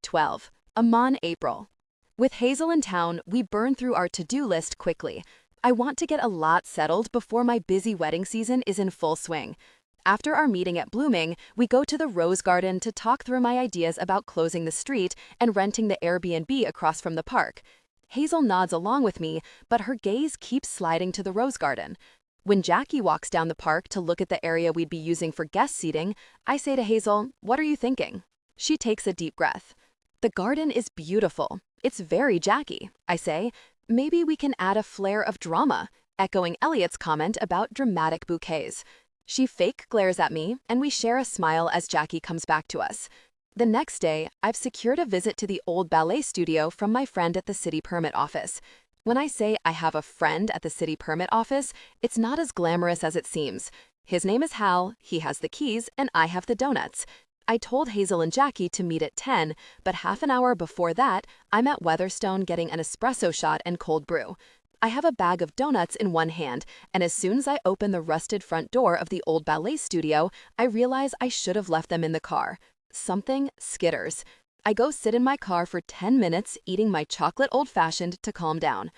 12. Amon April. With Hazel in town, we burn through our to-do list quickly. I want to get a lot settled before my busy wedding season is in full swing. After our meeting at Blooming, we go to the Rose Garden to talk through my ideas about closing the street and renting the Airbnb across from the park. Hazel nods along with me, but her gaze keeps sliding to the Rose Garden. When Jackie walks down the park to look at the area we'd be using for guest seating, I say to Hazel, "What are you thinking?" She takes a deep breath. "The garden is beautiful. It's very Jackie," I say. "Maybe we can add a flair of drama," echoing Elliot's comment about dramatic bouquets. She fake glares at me, and we share a smile as Jackie comes back to us. The next day, I've secured a visit to the old ballet studio from my friend at the city permit office. When I say I have a friend at the city permit office, it's not as glamorous as it seems. His name is Hal, he has the keys, and I have the donuts. I told Hazel and Jackie to meet at 10, but half an hour before that, I'm at Weatherstone getting an espresso shot and cold brew. I have a bag of donuts in one hand, and as soon as I open the rusted front door of the old ballet studio, I realize I should have left them in the car. Something skitters. I go sit in my car for 10 minutes eating my chocolate old-fashioned to calm down.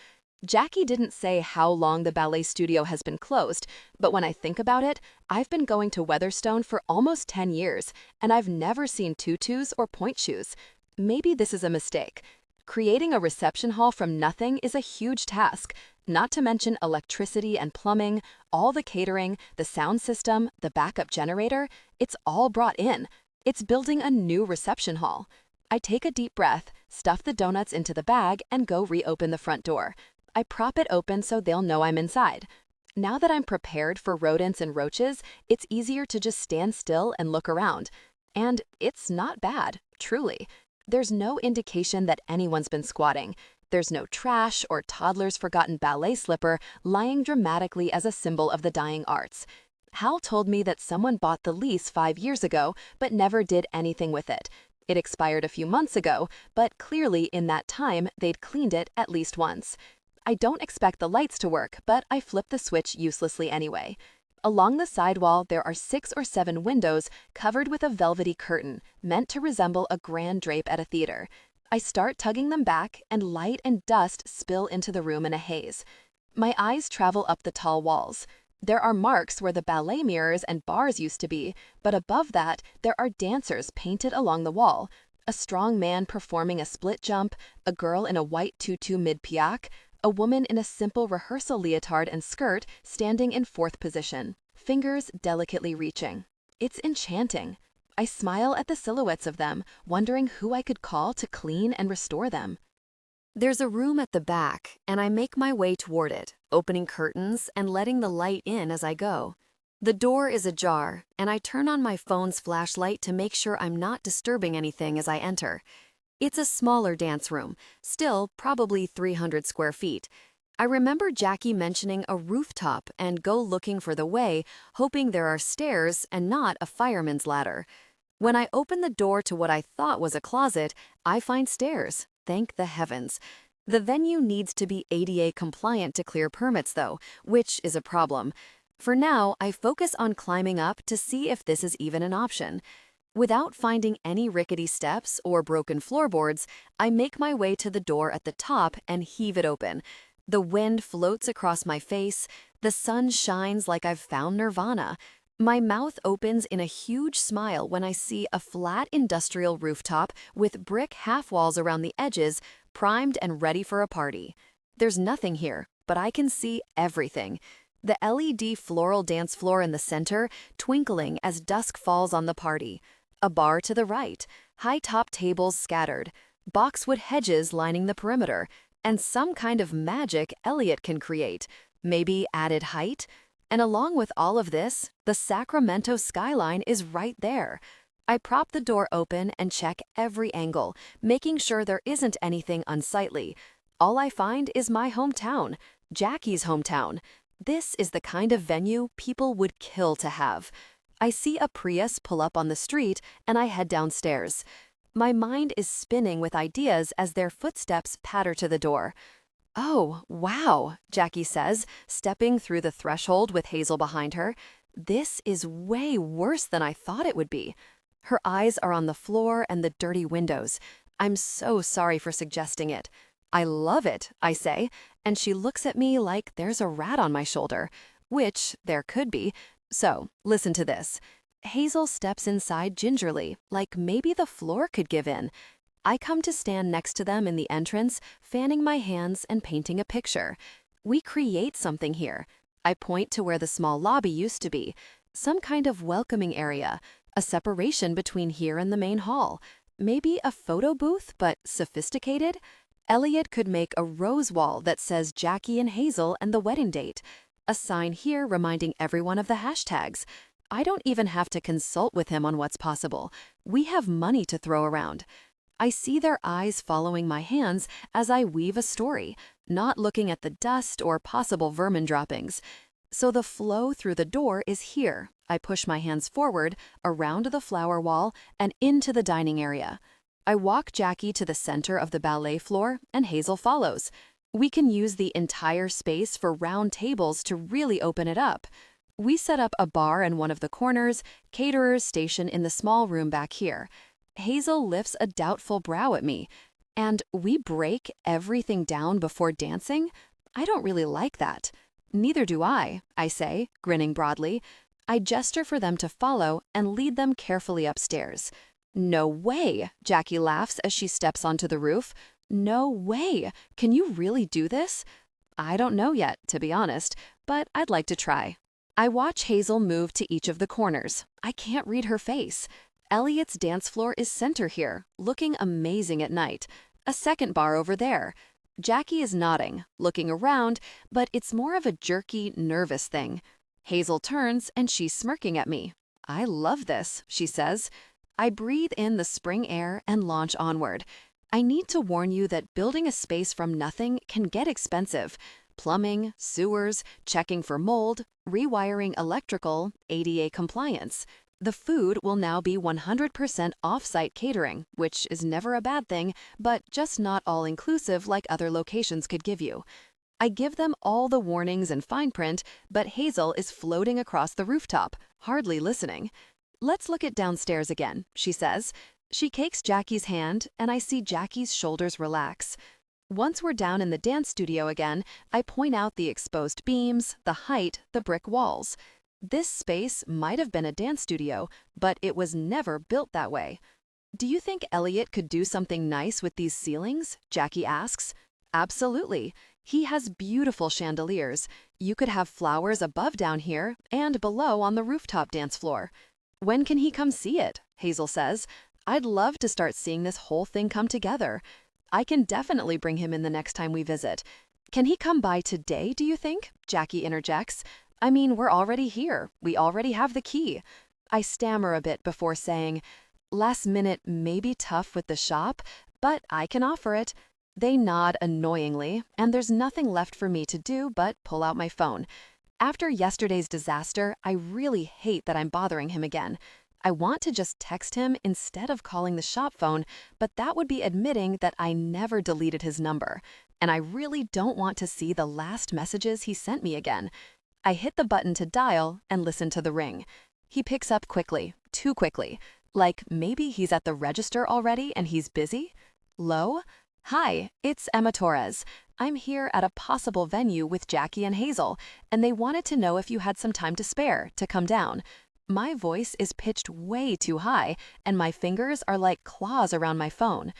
Jackie didn't say how long the ballet studio has been closed, but when I think about it, I've been going to Weatherstone for almost 10 years, and I've never seen tutus or point shoes. Maybe this is a mistake. Creating a reception hall from nothing is a huge task, not to mention electricity and plumbing, all the catering, the sound system, the backup generator. It's all brought in. It's building a new reception hall. I take a deep breath, stuff the donuts into the bag, and go reopen the front door. I prop it open so they'll know I'm inside. Now that I'm prepared for rodents and roaches, it's easier to just stand still and look around. And it's not bad, truly. There's no indication that anyone's been squatting. There's no trash or toddler's forgotten ballet slipper lying dramatically as a symbol of the dying arts. Hal told me that someone bought the lease 5 years ago, but never did anything with it. It expired a few months ago, but clearly in that time, they'd cleaned it at least once. I don't expect the lights to work, but I flip the switch uselessly anyway. Along the sidewall, there are 6 or 7 windows covered with a velvety curtain, meant to resemble a grand drape at a theater. I start tugging them back, and light and dust spill into the room in a haze. My eyes travel up the tall walls. There are marks where the ballet mirrors and bars used to be, but above that, there are dancers painted along the wall. A strong man performing a split jump, a girl in a white tutu mid-piak, A woman in a simple rehearsal leotard and skirt standing in fourth position, fingers delicately reaching. It's enchanting. I smile at the silhouettes of them, wondering who I could call to clean and restore them. There's a room at the back, and I make my way toward it, opening curtains and letting the light in as I go. The door is ajar, and I turn on my phone's flashlight to make sure I'm not disturbing anything as I enter. It's a smaller dance room, still probably 300 square feet. I remember Jackie mentioning a rooftop and go looking for the way, hoping there are stairs and not a fireman's ladder. When I open the door to what I thought was a closet, I find stairs. Thank the heavens. The venue needs to be ADA compliant to clear permits, though, which is a problem. For now, I focus on climbing up to see if this is even an option. Without finding any rickety steps or broken floorboards, I make my way to the door at the top and heave it open. The wind floats across my face. The sun shines like I've found nirvana. My mouth opens in a huge smile when I see a flat industrial rooftop with brick half-walls around the edges, primed and ready for a party. There's nothing here, but I can see everything. The LED floral dance floor in the center, twinkling as dusk falls on the party. A bar to the right, high-top tables scattered, boxwood hedges lining the perimeter, and some kind of magic Elliot can create, maybe added height. And along with all of this, the Sacramento skyline is right there. I prop the door open and check every angle, making sure there isn't anything unsightly. All I find is my hometown, Jackie's hometown. This is the kind of venue people would kill to have. I see a Prius pull up on the street, and I head downstairs. My mind is spinning with ideas as their footsteps patter to the door. "Oh, wow," Jackie says, stepping through the threshold with Hazel behind her. "This is way worse than I thought it would be." Her eyes are on the floor and the dirty windows. I'm so sorry for suggesting it. "I love it," I say, and she looks at me like there's a rat on my shoulder, which there could be. So, listen to this. Hazel steps inside gingerly, like maybe the floor could give in. I come to stand next to them in the entrance, fanning my hands and painting a picture. We create something here. I point to where the small lobby used to be, some kind of welcoming area, a separation between here and the main hall. Maybe a photo booth, but sophisticated? Elliot could make a rose wall that says Jackie and Hazel and the wedding date. A sign here reminding everyone of the hashtags. I don't even have to consult with him on what's possible. We have money to throw around. I see their eyes following my hands as I weave a story, not looking at the dust or possible vermin droppings. So the flow through the door is here. I push my hands forward, around the flower wall, and into the dining area. I walk Jackie to the center of the ballet floor, and Hazel follows. We can use the entire space for round tables to really open it up. We set up a bar in one of the corners, caterers station in the small room back here. Hazel lifts a doubtful brow at me. "And we break everything down before dancing? I don't really like that." "Neither do I say, grinning broadly. I gesture for them to follow and lead them carefully upstairs. "No way," Jackie laughs as she steps onto the roof. "No way. Can you really do this?" "I don't know yet, to be honest, but I'd like to try." I watch Hazel move to each of the corners. I can't read her face. Elliot's dance floor is center here, looking amazing at night. A second bar over there. Jackie is nodding, looking around, but it's more of a jerky, nervous thing. Hazel turns and she's smirking at me. "I love this," she says. I breathe in the spring air and launch onward. I need to warn you that building a space from nothing can get expensive. Plumbing, sewers, checking for mold, rewiring electrical, ADA compliance. The food will now be 100% off-site catering, which is never a bad thing, but just not all-inclusive like other locations could give you. I give them all the warnings and fine print, but Hazel is floating across the rooftop, hardly listening. "Let's look at downstairs again," she says. She cakes Jackie's hand, and I see Jackie's shoulders relax. Once we're down in the dance studio again, I point out the exposed beams, the height, the brick walls. This space might have been a dance studio, but it was never built that way. "Do you think Elliot could do something nice with these ceilings?" Jackie asks. "Absolutely. He has beautiful chandeliers. You could have flowers above down here and below on the rooftop dance floor. When can he come see it? Hazel says. I'd love to start seeing this whole thing come together. I can definitely bring him in the next time we visit. Can he come by today, do you think? Jackie interjects. I mean, we're already here. We already have the key. I stammer a bit before saying, last minute may be tough with the shop, but I can offer it. They nod annoyingly, and there's nothing left for me to do but pull out my phone. After yesterday's disaster, I really hate that I'm bothering him again. I want to just text him instead of calling the shop phone, but that would be admitting that I never deleted his number, and I really don't want to see the last messages he sent me again. I hit the button to dial and listen to the ring. He picks up quickly, too quickly. Like maybe he's at the register already and he's busy? Low? Hi, it's Emma Torres. I'm here at a possible venue with Jackie and Hazel, and they wanted to know if you had some time to spare to come down. My voice is pitched way too high, and my fingers are like claws around my phone.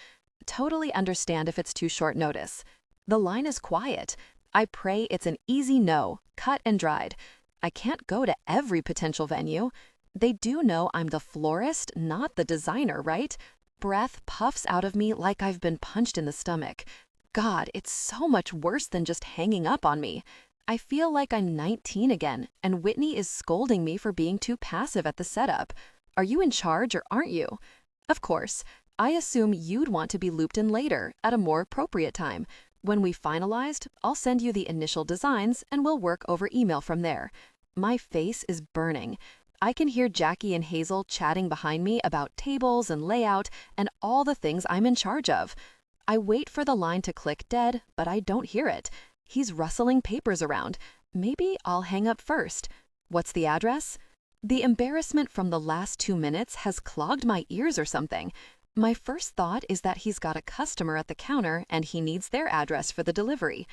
Totally understand if it's too short notice. The line is quiet. I pray it's an easy no, cut and dried. I can't go to every potential venue. They do know I'm the florist, not the designer, right? Breath puffs out of me like I've been punched in the stomach. God, it's so much worse than just hanging up on me. I feel like I'm 19 again, and Whitney is scolding me for being too passive at the setup. Are you in charge or aren't you? Of course, I assume you'd want to be looped in later, at a more appropriate time. When we finalized, I'll send you the initial designs and we'll work over email from there. My face is burning. I can hear Jackie and Hazel chatting behind me about tables and layout and all the things I'm in charge of. I wait for the line to click dead, but I don't hear it. He's rustling papers around. Maybe I'll hang up first. What's the address? The embarrassment from the last 2 minutes has clogged my ears or something. My first thought is that he's got a customer at the counter and he needs their address for the delivery.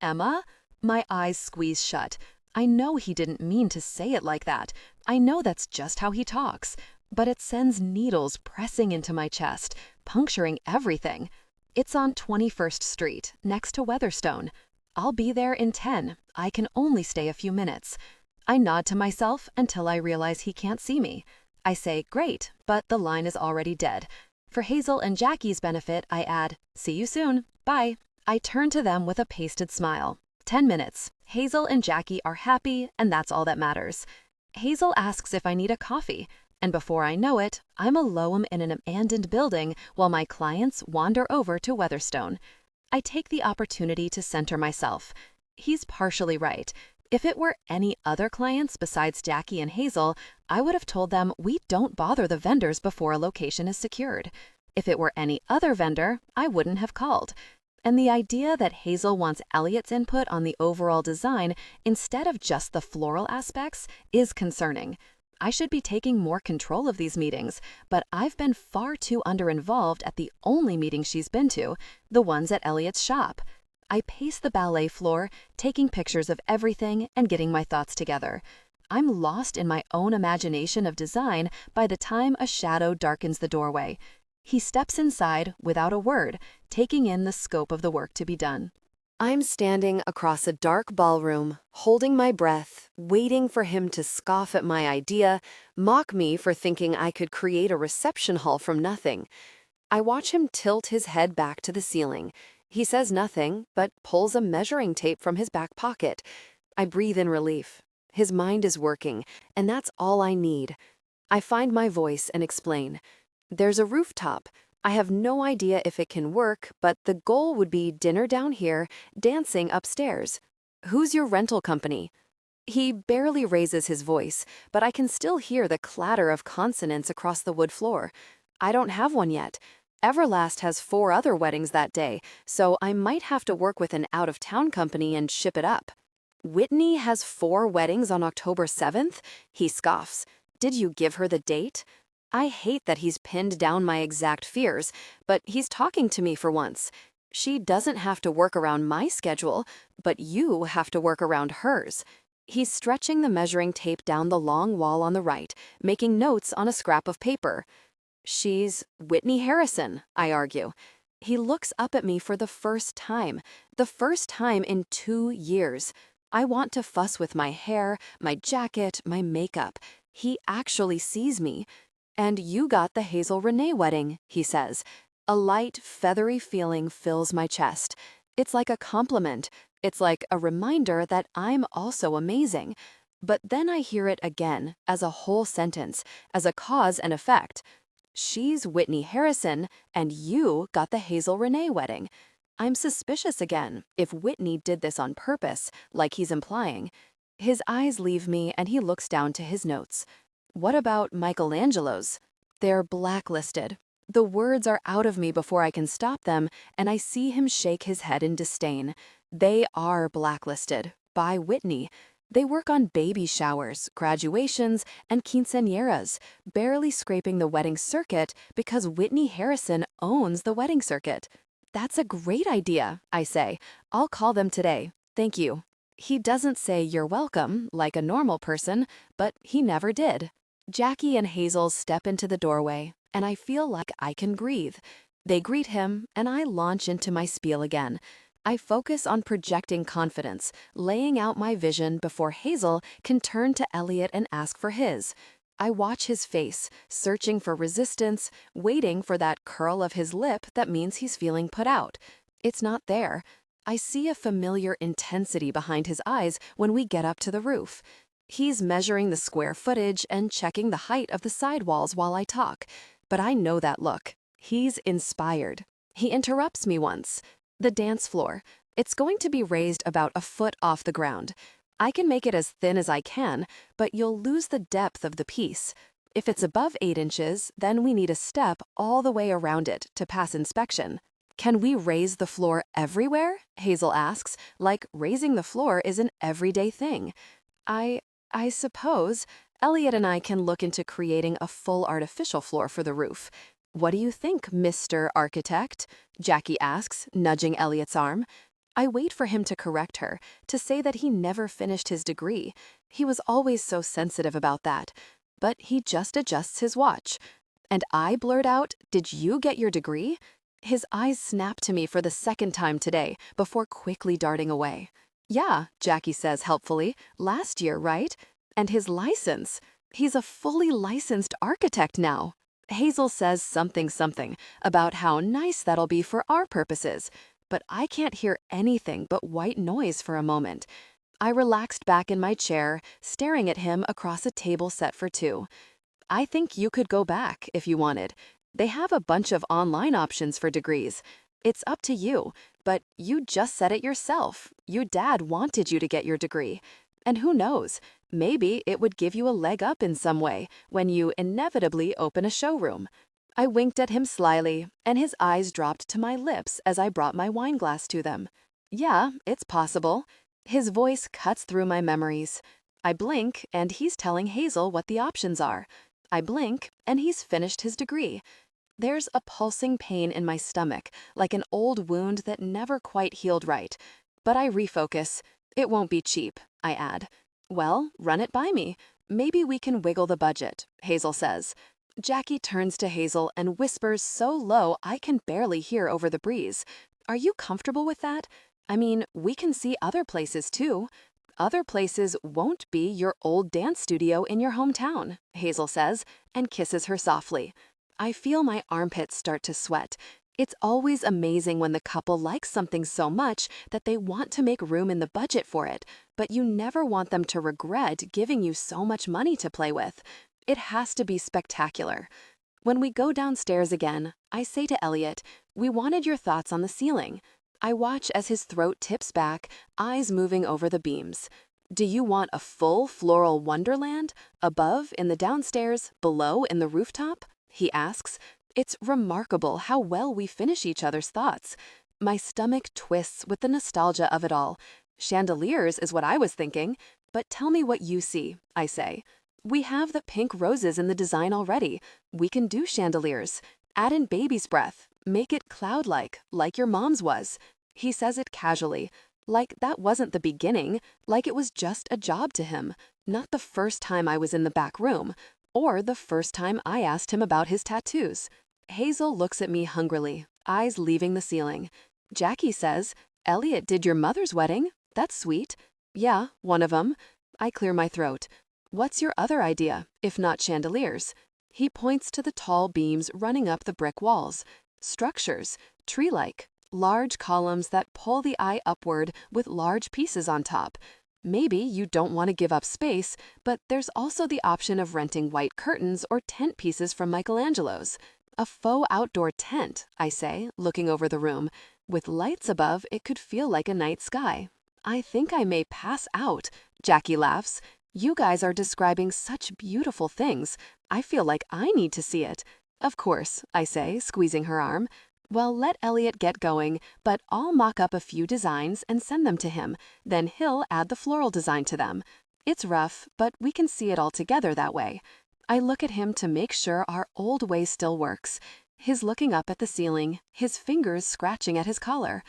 Emma? My eyes squeeze shut. I know he didn't mean to say it like that. I know that's just how he talks. But it sends needles pressing into my chest, puncturing everything. It's on 21st Street, next to Weatherstone. I'll be there in 10. I can only stay a few minutes. I nod to myself until I realize he can't see me. I say, great, but the line is already dead. For Hazel and Jackie's benefit, I add, see you soon. Bye. I turn to them with a pasted smile. 10 minutes. Hazel and Jackie are happy, and that's all that matters. Hazel asks if I need a coffee, and before I know it, I'm alone in an abandoned building while my clients wander over to Weatherstone. I take the opportunity to center myself. He's partially right. If it were any other clients besides Jackie and Hazel, I would have told them we don't bother the vendors before a location is secured. If it were any other vendor, I wouldn't have called. And the idea that Hazel wants Elliot's input on the overall design instead of just the floral aspects is concerning. I should be taking more control of these meetings, but I've been far too underinvolved at the only meetings she's been to, the ones at Elliot's shop. I pace the ballet floor, taking pictures of everything and getting my thoughts together. I'm lost in my own imagination of design by the time a shadow darkens the doorway. He steps inside without a word, taking in the scope of the work to be done. I'm standing across a dark ballroom, holding my breath, waiting for him to scoff at my idea, mock me for thinking I could create a reception hall from nothing. I watch him tilt his head back to the ceiling. He says nothing, but pulls a measuring tape from his back pocket. I breathe in relief. His mind is working, and that's all I need. I find my voice and explain. There's a rooftop. I have no idea if it can work, but the goal would be dinner down here, dancing upstairs. Who's your rental company? He barely raises his voice, but I can still hear the clatter of consonants across the wood floor. I don't have one yet. Everlast has 4 other weddings that day, so I might have to work with an out-of-town company and ship it up. Whitney has 4 weddings on October 7th? He scoffs. Did you give her the date? I hate that he's pinned down my exact fears, but he's talking to me for once. She doesn't have to work around my schedule, but you have to work around hers. He's stretching the measuring tape down the long wall on the right, making notes on a scrap of paper. She's Whitney Harrison, I argue. He looks up at me for the first time in 2 years. I want to fuss with my hair, my jacket, my makeup. He actually sees me. "And you got the Hazel Renee wedding," he says. A light, feathery feeling fills my chest. It's like a compliment. It's like a reminder that I'm also amazing. But then I hear it again, as a whole sentence, as a cause and effect. "She's Whitney Harrison, and you got the Hazel Renee wedding." I'm suspicious again, if Whitney did this on purpose, like he's implying. His eyes leave me and he looks down to his notes. "What about Michelangelo's?" "They're blacklisted." The words are out of me before I can stop them, and I see him shake his head in disdain. They are blacklisted. By Whitney. They work on baby showers, graduations, and quinceañeras, barely scraping the wedding circuit because Whitney Harrison owns the wedding circuit. "That's a great idea," I say. "I'll call them today. Thank you." He doesn't say "you're welcome" like a normal person, but he never did. Jackie and Hazel step into the doorway, and I feel like I can breathe. They greet him, and I launch into my spiel again. I focus on projecting confidence, laying out my vision before Hazel can turn to Elliot and ask for his. I watch his face, searching for resistance, waiting for that curl of his lip that means he's feeling put out. It's not there. I see a familiar intensity behind his eyes when we get up to the roof. He's measuring the square footage and checking the height of the sidewalls while I talk. But I know that look. He's inspired. He interrupts me once. "The dance floor. It's going to be raised about a foot off the ground. I can make it as thin as I can, but you'll lose the depth of the piece. If it's above 8 inches, then we need a step all the way around it to pass inspection." "Can we raise the floor everywhere?" Hazel asks, like raising the floor is an everyday thing. I suppose Elliot and I can look into creating a full artificial floor for the roof. "What do you think, Mr. Architect?" Jackie asks, nudging Elliot's arm. I wait for him to correct her, to say that he never finished his degree. He was always so sensitive about that. But he just adjusts his watch. And I blurt out, "Did you get your degree?" His eyes snap to me for the second time today, before quickly darting away. "Yeah," Jackie says helpfully, "last year, right? And his license. He's a fully licensed architect now." Hazel says something about how nice that'll be for our purposes, but I can't hear anything but white noise for a moment. I relaxed back in my chair, staring at him across a table set for 2. "I think you could go back if you wanted. They have a bunch of online options for degrees. It's up to you, but you just said it yourself. Your dad wanted you to get your degree. And who knows, maybe it would give you a leg up in some way when you inevitably open a showroom." I winked at him slyly, and his eyes dropped to my lips as I brought my wine glass to them. "Yeah, it's possible." His voice cuts through my memories. I blink, and he's telling Hazel what the options are. I blink, and he's finished his degree. There's a pulsing pain in my stomach, like an old wound that never quite healed right. But I refocus. "It won't be cheap," I add. "Well, run it by me. Maybe we can wiggle the budget," Hazel says. Jackie turns to Hazel and whispers so low I can barely hear over the breeze. "Are you comfortable with that? I mean, we can see other places too." "Other places won't be your old dance studio in your hometown," Hazel says, and kisses her softly. I feel my armpits start to sweat. It's always amazing when the couple likes something so much that they want to make room in the budget for it, but you never want them to regret giving you so much money to play with. It has to be spectacular. When we go downstairs again, I say to Elliot, "We wanted your thoughts on the ceiling." I watch as his throat tips back, eyes moving over the beams. "Do you want a full floral wonderland? Above in the downstairs, below in the rooftop?" he asks. It's remarkable how well we finish each other's thoughts. My stomach twists with the nostalgia of it all. "Chandeliers is what I was thinking, but tell me what you see," I say. "We have the pink roses in the design already. We can do chandeliers. Add in baby's breath. Make it cloud-like, like your mom's was." He says it casually, like that wasn't the beginning, like it was just a job to him, not the first time I was in the back room, or the first time I asked him about his tattoos. Hazel looks at me hungrily. eyes leaving the ceiling. Jackie says, "Elliot did your mother's wedding. That's sweet." "Yeah, one of 'em." I clear my throat. "What's your other idea, if not chandeliers?" He points to the tall beams running up the brick walls. Structures, tree-like, large columns that pull the eye upward with large pieces on top. Maybe you don't want to give up space, but there's also the option of renting white curtains or tent pieces from Michelangelo's. A faux outdoor tent, I say, looking over the room. With lights above, it could feel like a night sky. I think I may pass out. Jackie laughs. You guys are describing such beautiful things. I feel like I need to see it. Of course, I say, squeezing her arm. Well, let Elliot get going, but I'll mock up a few designs and send them to him. Then he'll add the floral design to them. It's rough, but we can see it all together that way. I look at him to make sure our old way still works. His looking up at the ceiling, his fingers scratching at his collar.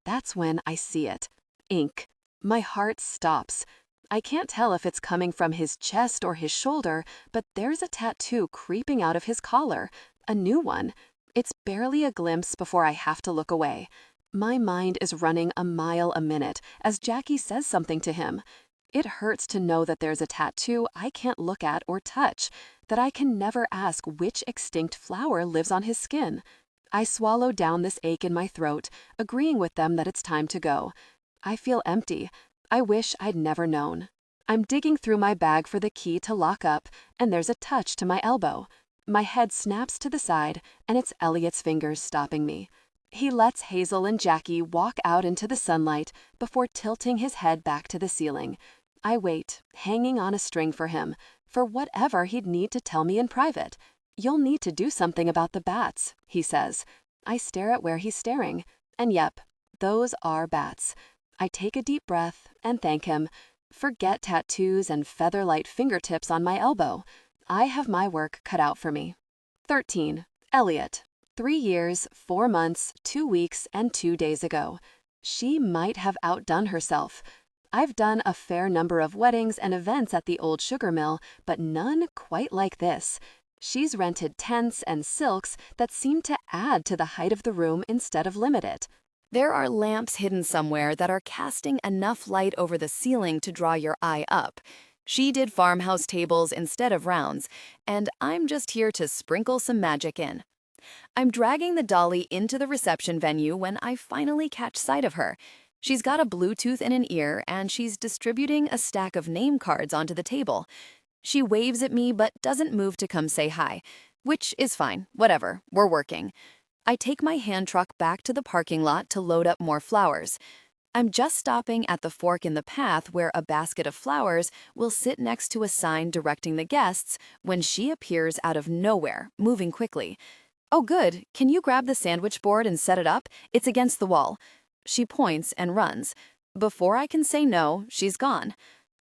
That's when I see it. Ink. My heart stops. I can't tell if it's coming from his chest or his shoulder, but there's a tattoo creeping out of his collar. A new one. It's barely a glimpse before I have to look away. My mind is running a mile a minute as Jackie says something to him. It hurts to know that there's a tattoo I can't look at or touch, that I can never ask which extinct flower lives on his skin. I swallow down this ache in my throat, agreeing with them that it's time to go. I feel empty. I wish I'd never known. I'm digging through my bag for the key to lock up, and there's a touch to my elbow. My head snaps to the side, and it's Elliot's fingers stopping me. He lets Hazel and Jackie walk out into the sunlight before tilting his head back to the ceiling. I wait, hanging on a string for him, for whatever he'd need to tell me in private. "You'll need to do something about the bats," he says. I stare at where he's staring, and yep, those are bats. I take a deep breath and thank him. Forget tattoos and feather-light fingertips on my elbow. I have my work cut out for me. 13. Elliot. 3 years, 4 months, 2 weeks, and 2 days ago. She might have outdone herself. I've done a fair number of weddings and events at the old sugar mill, but none quite like this. She's rented tents and silks that seem to add to the height of the room instead of limit it. There are lamps hidden somewhere that are casting enough light over the ceiling to draw your eye up. She did farmhouse tables instead of rounds, and I'm just here to sprinkle some magic in. I'm dragging the dolly into the reception venue when I finally catch sight of her. She's got a Bluetooth in an ear, and she's distributing a stack of name cards onto the table. She waves at me but doesn't move to come say hi, which is fine, whatever, we're working. I take my hand truck back to the parking lot to load up more flowers. I'm just stopping at the fork in the path where a basket of flowers will sit next to a sign directing the guests when she appears out of nowhere, moving quickly. "Oh good, can you grab the sandwich board and set it up? It's against the wall." She points and runs. Before I can say no, she's gone.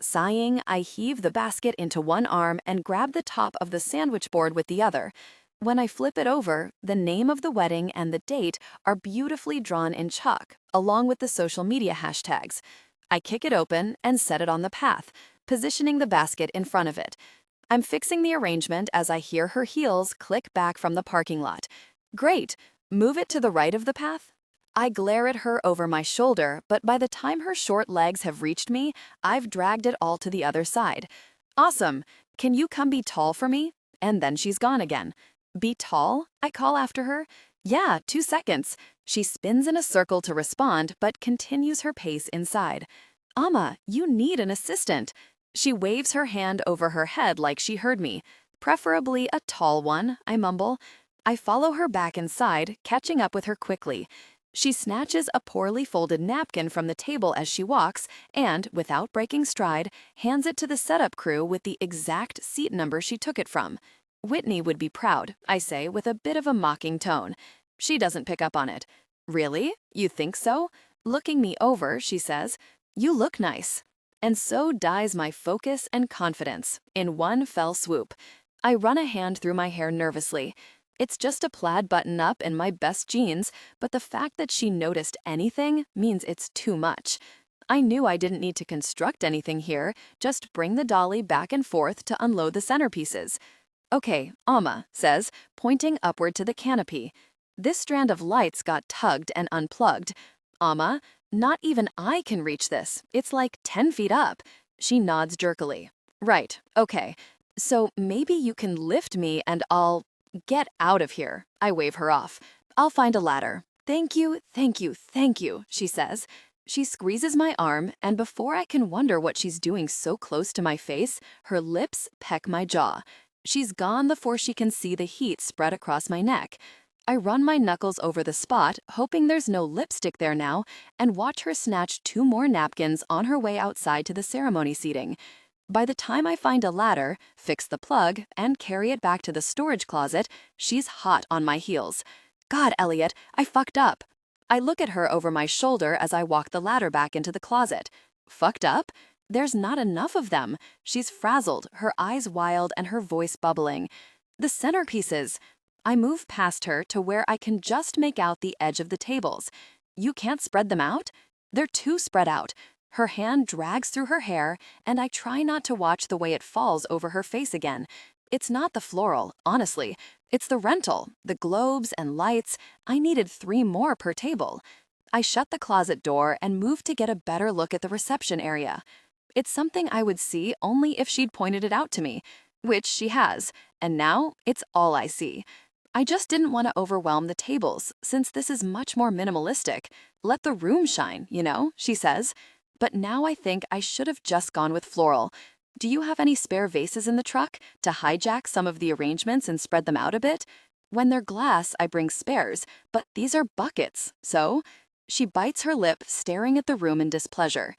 Sighing, I heave the basket into one arm and grab the top of the sandwich board with the other. When I flip it over, the name of the wedding and the date are beautifully drawn in chalk, along with the social media hashtags. I kick it open and set it on the path, positioning the basket in front of it. I'm fixing the arrangement as I hear her heels click back from the parking lot. "Great! Move it to the right of the path." I glare at her over my shoulder, but by the time her short legs have reached me, I've dragged it all to the other side. "Awesome! Can you come be tall for me?" And then she's gone again. "Be tall?" I call after her. "Yeah, 2 seconds." She spins in a circle to respond, but continues her pace inside. "Amma, you need an assistant." She waves her hand over her head like she heard me. "Preferably a tall one," I mumble. I follow her back inside, catching up with her quickly. She snatches a poorly folded napkin from the table as she walks and, without breaking stride, hands it to the setup crew with the exact seat number she took it from. "Whitney would be proud," I say with a bit of a mocking tone. She doesn't pick up on it. "Really? You think so?" Looking me over, she says, "You look nice." And so dies my focus and confidence in one fell swoop. I run a hand through my hair nervously. It's just a plaid button-up and my best jeans, but the fact that she noticed anything means it's too much. I knew I didn't need to construct anything here, just bring the dolly back and forth to unload the centerpieces. "Okay," Amma says, pointing upward to the canopy. This strand of lights got tugged and unplugged. Amma, not even I can reach this. It's like 10 feet up. She nods jerkily. Right, okay. So maybe you can lift me and I'll get out of here. I wave her off. I'll find a ladder. Thank you, thank you, thank you, she says. She squeezes my arm, and before I can wonder what she's doing so close to my face, her lips peck my jaw. She's gone before she can see the heat spread across my neck. I run my knuckles over the spot, hoping there's no lipstick there now, and watch her snatch 2 more napkins on her way outside to the ceremony seating. By the time I find a ladder, fix the plug, and carry it back to the storage closet, she's hot on my heels. God, Elliot, I fucked up. I look at her over my shoulder as I walk the ladder back into the closet. Fucked up? There's not enough of them. She's frazzled, her eyes wild and her voice bubbling. The centerpieces. I move past her to where I can just make out the edge of the tables. You can't spread them out? They're too spread out. Her hand drags through her hair, and I try not to watch the way it falls over her face again. It's not the floral, honestly. It's the rental, the globes and lights. I needed 3 more per table. I shut the closet door and moved to get a better look at the reception area. It's something I would see only if she'd pointed it out to me, which she has, and now it's all I see. I just didn't want to overwhelm the tables, since this is much more minimalistic. Let the room shine, you know, she says. But now I think I should have just gone with floral. Do you have any spare vases in the truck to hijack some of the arrangements and spread them out a bit? When they're glass, I bring spares, but these are buckets, so? She bites her lip, staring at the room in displeasure.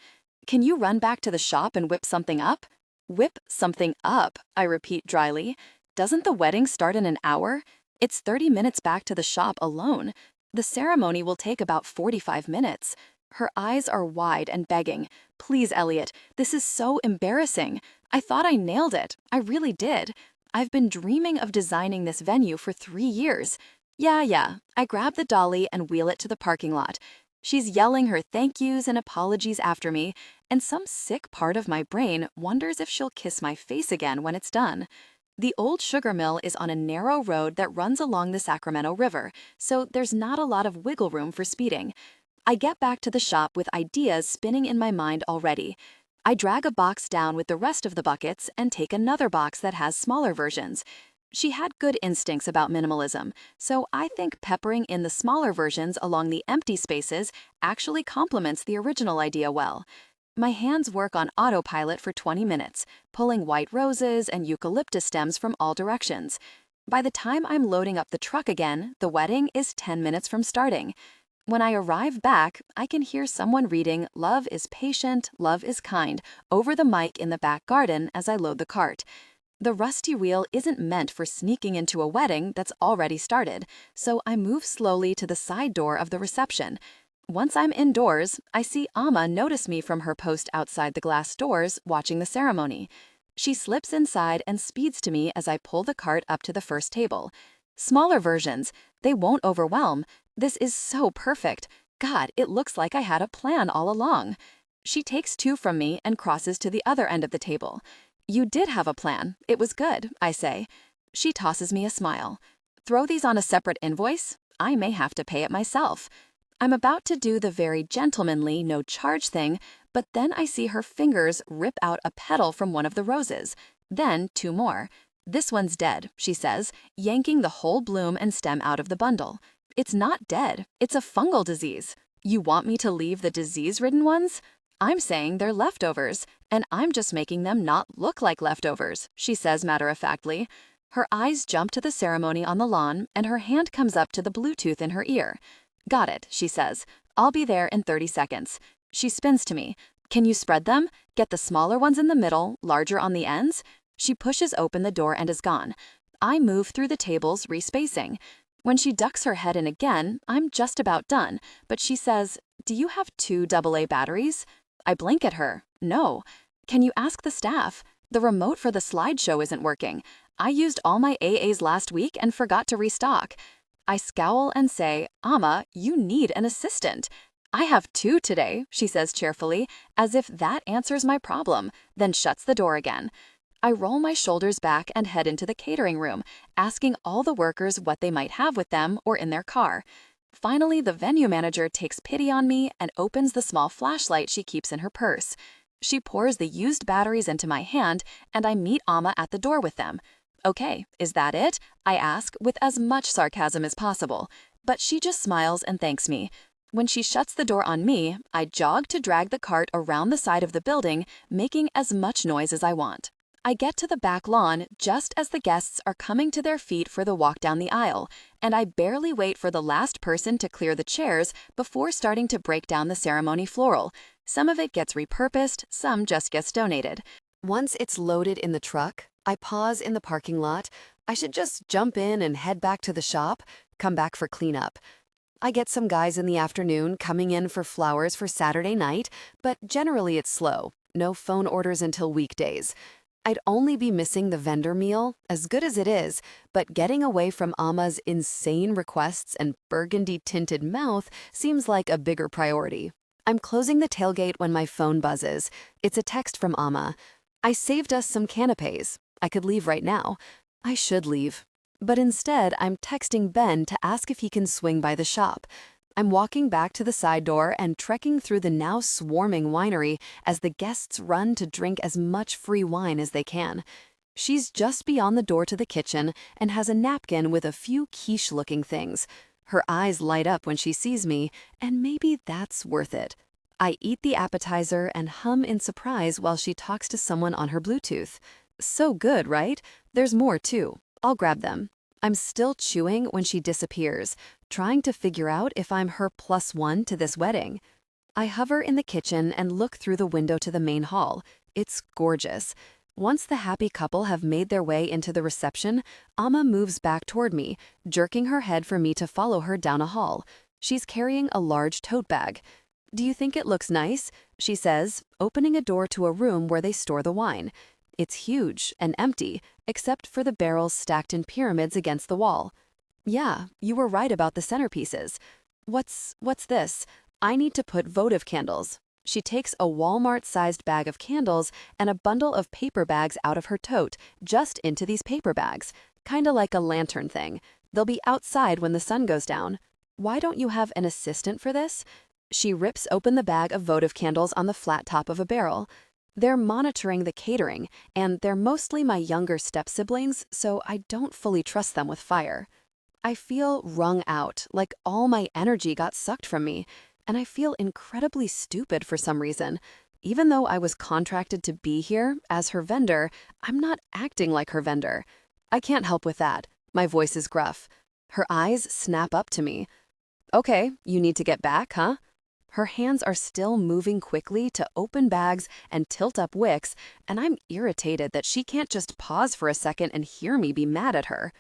Can you run back to the shop and whip something up? Whip something up, I repeat dryly. Doesn't the wedding start in an hour? It's 30 minutes back to the shop alone. The ceremony will take about 45 minutes. Her eyes are wide and begging. Please, Elliot, this is so embarrassing. I thought I nailed it. I really did. I've been dreaming of designing this venue for 3 years. Yeah. I grab the dolly and wheel it to the parking lot. She's yelling her thank yous and apologies after me, and some sick part of my brain wonders if she'll kiss my face again when it's done. The old sugar mill is on a narrow road that runs along the Sacramento River, so there's not a lot of wiggle room for speeding. I get back to the shop with ideas spinning in my mind already. I drag a box down with the rest of the buckets and take another box that has smaller versions. She had good instincts about minimalism, so I think peppering in the smaller versions along the empty spaces actually complements the original idea well. My hands work on autopilot for 20 minutes, pulling white roses and eucalyptus stems from all directions. By the time I'm loading up the truck again, the wedding is 10 minutes from starting. When I arrive back, I can hear someone reading "Love is patient, love is kind" over the mic in the back garden as I load the cart. The rusty wheel isn't meant for sneaking into a wedding that's already started, so I move slowly to the side door of the reception. Once I'm indoors, I see Amma notice me from her post outside the glass doors, watching the ceremony. She slips inside and speeds to me as I pull the cart up to the first table. Smaller versions, they won't overwhelm. This is so perfect. God, it looks like I had a plan all along. She takes 2 from me and crosses to the other end of the table. You did have a plan. It was good, I say. She tosses me a smile. Throw these on a separate invoice? I may have to pay it myself. I'm about to do the very gentlemanly no charge thing, but then I see her fingers rip out a petal from one of the roses. Then 2 more. This one's dead, she says, yanking the whole bloom and stem out of the bundle. It's not dead. It's a fungal disease. You want me to leave the disease-ridden ones? I'm saying they're leftovers, and I'm just making them not look like leftovers, she says matter-of-factly. Her eyes jump to the ceremony on the lawn, and her hand comes up to the Bluetooth in her ear. Got it, she says. I'll be there in 30 seconds. She spins to me. Can you spread them? Get the smaller ones in the middle, larger on the ends? She pushes open the door and is gone. I move through the tables, respacing. When she ducks her head in again, I'm just about done, but she says, "Do you have 2 AA batteries?" I blink at her. No. Can you ask the staff? The remote for the slideshow isn't working. I used all my AAs last week and forgot to restock. I scowl and say, Amma, you need an assistant. I have 2 today, she says cheerfully, as if that answers my problem, then shuts the door again. I roll my shoulders back and head into the catering room, asking all the workers what they might have with them or in their car. Finally, the venue manager takes pity on me and opens the small flashlight she keeps in her purse. She pours the used batteries into my hand, and I meet Amma at the door with them. "Okay, is that it?" I ask with as much sarcasm as possible, but she just smiles and thanks me. When she shuts the door on me, I jog to drag the cart around the side of the building, making as much noise as I want. I get to the back lawn just as the guests are coming to their feet for the walk down the aisle, and I barely wait for the last person to clear the chairs before starting to break down the ceremony floral. Some of it gets repurposed, some just gets donated. Once it's loaded in the truck, I pause in the parking lot. I should just jump in and head back to the shop, come back for cleanup. I get some guys in the afternoon coming in for flowers for Saturday night, but generally it's slow. No phone orders until weekdays. I'd only be missing the vendor meal, as good as it is, but getting away from Amma's insane requests and burgundy-tinted mouth seems like a bigger priority. I'm closing the tailgate when my phone buzzes. It's a text from Amma. "I saved us some canapes. I could leave right now." I should leave. But instead, I'm texting Ben to ask if he can swing by the shop. I'm walking back to the side door and trekking through the now swarming winery as the guests run to drink as much free wine as they can. She's just beyond the door to the kitchen and has a napkin with a few quiche-looking things. Her eyes light up when she sees me, and maybe that's worth it. I eat the appetizer and hum in surprise while she talks to someone on her Bluetooth. So good, right? There's more, too. I'll grab them. I'm still chewing when she disappears, trying to figure out if I'm her +1 to this wedding. I hover in the kitchen and look through the window to the main hall. It's gorgeous. Once the happy couple have made their way into the reception, Amma moves back toward me, jerking her head for me to follow her down a hall. She's carrying a large tote bag. "Do you think it looks nice?" she says, opening a door to a room where they store the wine. It's huge and empty, except for the barrels stacked in pyramids against the wall. "Yeah, you were right about the centerpieces." What's this? I need to put votive candles." She takes a Walmart-sized bag of candles and a bundle of paper bags out of her tote, just into these paper bags. Kinda like a lantern thing. They'll be outside when the sun goes down. "Why don't you have an assistant for this?" She rips open the bag of votive candles on the flat top of a barrel. They're monitoring the catering, and they're mostly my younger step-siblings, so I don't fully trust them with fire. I feel wrung out, like all my energy got sucked from me, and I feel incredibly stupid for some reason. Even though I was contracted to be here as her vendor, I'm not acting like her vendor. "I can't help with that." My voice is gruff. Her eyes snap up to me. "Okay, you need to get back, huh?" Her hands are still moving quickly to open bags and tilt up wicks, and I'm irritated that she can't just pause for a second and hear me be mad at her.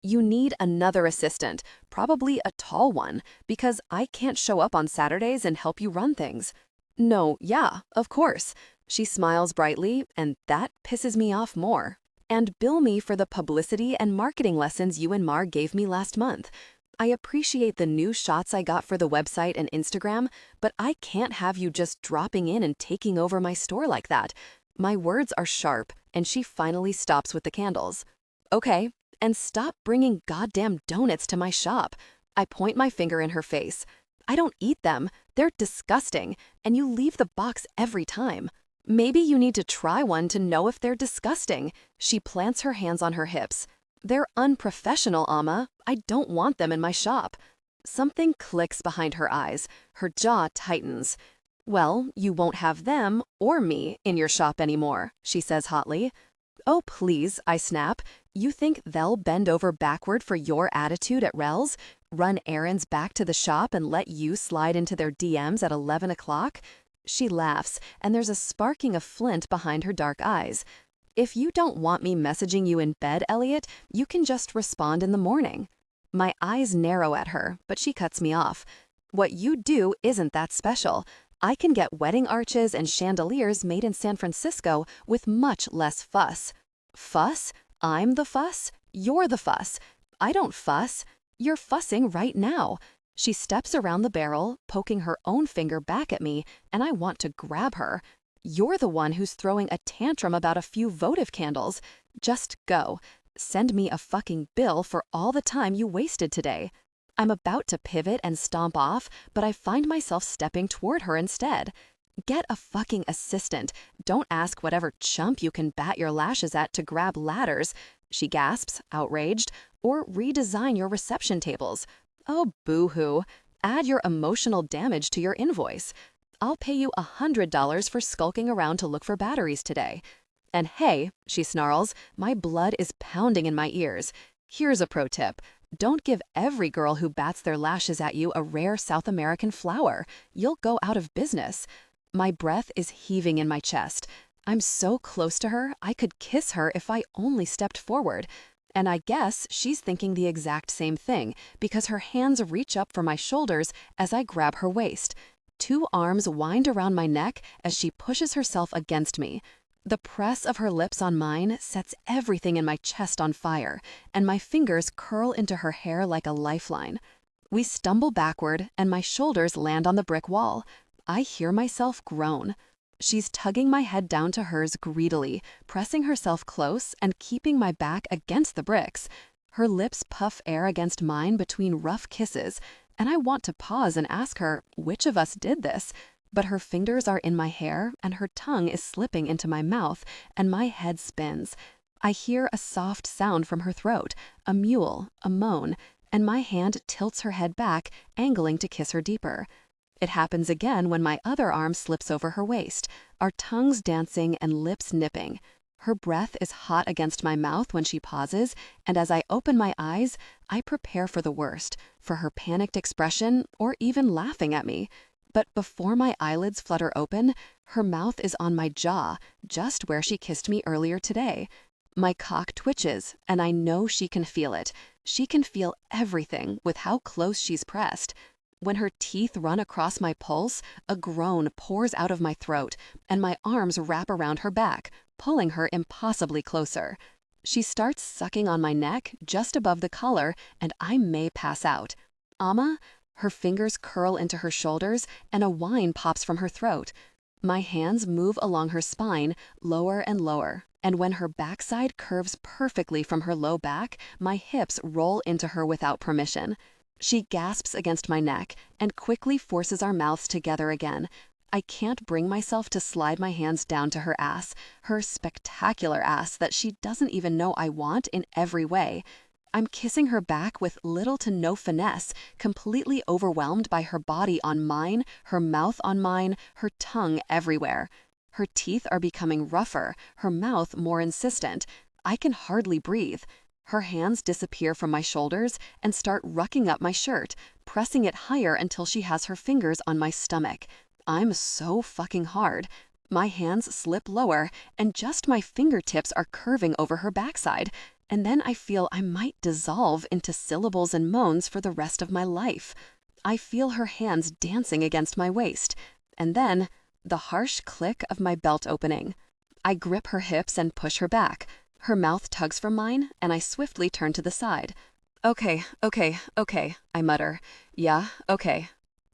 "You need another assistant, probably a tall one, because I can't show up on Saturdays and help you run things." "No, yeah, of course." She smiles brightly, and that pisses me off more. "And bill me for the publicity and marketing lessons you and Mar gave me last month. I appreciate the new shots I got for the website and Instagram, but I can't have you just dropping in and taking over my store like that." My words are sharp, and she finally stops with the candles. "Okay, and stop bringing goddamn donuts to my shop." I point my finger in her face. "I don't eat them. They're disgusting, and you leave the box every time." "Maybe you need to try one to know if they're disgusting." She plants her hands on her hips. "They're unprofessional, Amma. I don't want them in my shop." Something clicks behind her eyes. Her jaw tightens. "Well, you won't have them, or me, in your shop anymore," she says hotly. "Oh, please," I snap. "You think they'll bend over backward for your attitude at Rel's? Run errands back to the shop and let you slide into their DMs at 11 o'clock? She laughs, and there's a sparking of flint behind her dark eyes. "If you don't want me messaging you in bed, Elliot, you can just respond in the morning." My eyes narrow at her, but she cuts me off. "What you do isn't that special. I can get wedding arches and chandeliers made in San Francisco with much less fuss." "Fuss? I'm the fuss? You're the fuss." "I don't fuss. You're fussing right now." She steps around the barrel, poking her own finger back at me, and I want to grab her. You're the one who's throwing a tantrum about a few votive candles. Just go. Send me a fucking bill for all the time you wasted today. I'm about to pivot and stomp off, but I find myself stepping toward her instead. Get a fucking assistant. Don't ask whatever chump you can bat your lashes at to grab ladders, she gasps, outraged, or redesign your reception tables. Oh, boo-hoo. Add your emotional damage to your invoice. I'll pay you $100 for skulking around to look for batteries today. And hey, she snarls, my blood is pounding in my ears. Here's a pro tip. Don't give every girl who bats their lashes at you a rare South American flower. You'll go out of business. My breath is heaving in my chest. I'm so close to her, I could kiss her if I only stepped forward. And I guess she's thinking the exact same thing, because her hands reach up for my shoulders as I grab her waist. 2 arms wind around my neck as she pushes herself against me. The press of her lips on mine sets everything in my chest on fire, and my fingers curl into her hair like a lifeline. We stumble backward, and my shoulders land on the brick wall. I hear myself groan. She's tugging my head down to hers greedily, pressing herself close and keeping my back against the bricks. Her lips puff air against mine between rough kisses, and I want to pause and ask her which of us did this. But her fingers are in my hair, and her tongue is slipping into my mouth, and my head spins. I hear a soft sound from her throat, a mewl, a moan, and my hand tilts her head back, angling to kiss her deeper. It happens again when my other arm slips over her waist, our tongues dancing and lips nipping. Her breath is hot against my mouth when she pauses, and as I open my eyes, I prepare for the worst, for her panicked expression, or even laughing at me. But before my eyelids flutter open, her mouth is on my jaw, just where she kissed me earlier today. My cock twitches, and I know she can feel it. She can feel everything with how close she's pressed. When her teeth run across my pulse, a groan pours out of my throat, and my arms wrap around her back, pulling her impossibly closer. She starts sucking on my neck just above the collar, and I may pass out. Amma? Her fingers curl into her shoulders, and a whine pops from her throat. My hands move along her spine, lower and lower, and when her backside curves perfectly from her low back, my hips roll into her without permission. She gasps against my neck and quickly forces our mouths together again. I can't bring myself to slide my hands down to her ass, her spectacular ass that she doesn't even know I want in every way. I'm kissing her back with little to no finesse, completely overwhelmed by her body on mine, her mouth on mine, her tongue everywhere. Her teeth are becoming rougher, her mouth more insistent. I can hardly breathe. Her hands disappear from my shoulders and start rucking up my shirt, pressing it higher until she has her fingers on my stomach. I'm so fucking hard. My hands slip lower, and just my fingertips are curving over her backside. And then I feel I might dissolve into syllables and moans for the rest of my life. I feel her hands dancing against my waist. And then, the harsh click of my belt opening. I grip her hips and push her back. Her mouth tugs from mine, and I swiftly turn to the side. Okay, I mutter. Yeah, okay.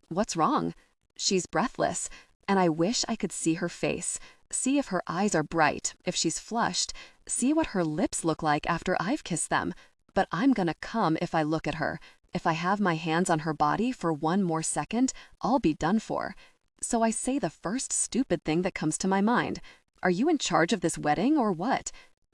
What's wrong? She's breathless, and I wish I could see her face. See if her eyes are bright, if she's flushed. See what her lips look like after I've kissed them. But I'm gonna come if I look at her. If I have my hands on her body for one more second, I'll be done for. So I say the first stupid thing that comes to my mind. Are you in charge of this wedding or what?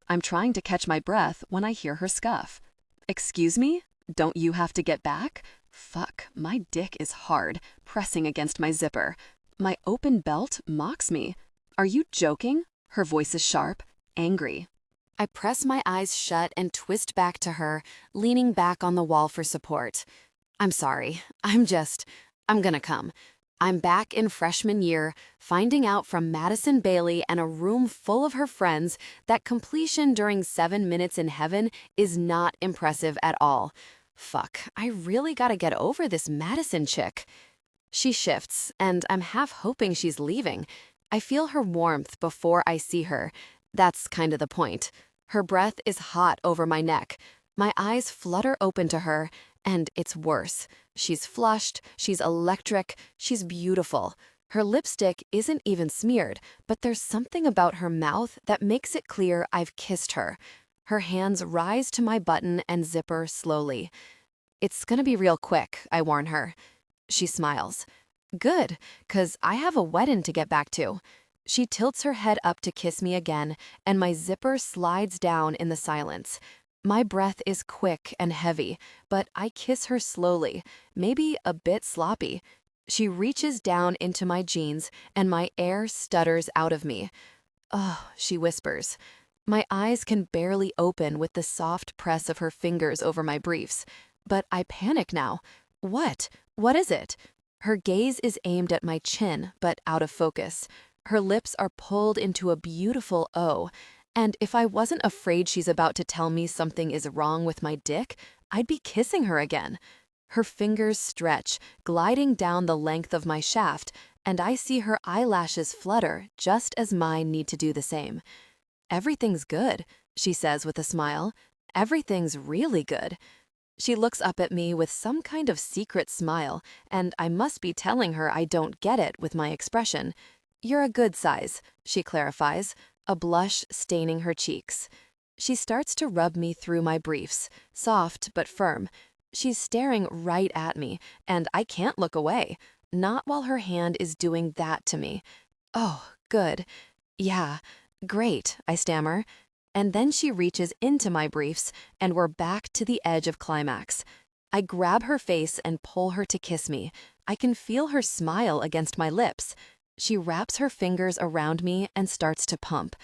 I'm trying to catch my breath when I hear her scuff. Excuse me? Don't you have to get back? Fuck, my dick is hard, pressing against my zipper. My open belt mocks me. Are you joking? Her voice is sharp, angry. I press my eyes shut and twist back to her, leaning back on the wall for support. I'm sorry. I'm gonna come. I'm back in freshman year, finding out from Madison Bailey and a room full of her friends that completion during 7 minutes in heaven is not impressive at all. Fuck, I really gotta get over this Madison chick. She shifts, and I'm half hoping she's leaving. I feel her warmth before I see her. That's kind of the point. Her breath is hot over my neck. My eyes flutter open to her, and it's worse. She's flushed, she's electric, she's beautiful. Her lipstick isn't even smeared, but there's something about her mouth that makes it clear I've kissed her. Her hands rise to my button and zipper slowly. It's gonna be real quick, I warn her. She smiles. Good, 'cause I have a wedding to get back to. She tilts her head up to kiss me again, and my zipper slides down in the silence. My breath is quick and heavy, but I kiss her slowly, maybe a bit sloppy. She reaches down into my jeans, and my air stutters out of me. Oh, she whispers. My eyes can barely open with the soft press of her fingers over my briefs. But I panic now. What? What is it? Her gaze is aimed at my chin, but out of focus. Her lips are pulled into a beautiful O. And if I wasn't afraid she's about to tell me something is wrong with my dick, I'd be kissing her again. Her fingers stretch, gliding down the length of my shaft, and I see her eyelashes flutter just as mine need to do the same. Everything's good, she says with a smile. Everything's really good. She looks up at me with some kind of secret smile, and I must be telling her I don't get it with my expression. You're a good size, she clarifies, a blush staining her cheeks. She starts to rub me through my briefs, soft but firm. She's staring right at me, and I can't look away, not while her hand is doing that to me. Oh, good. Yeah, great, I stammer. And then she reaches into my briefs, and we're back to the edge of climax. I grab her face and pull her to kiss me. I can feel her smile against my lips. She wraps her fingers around me and starts to pump.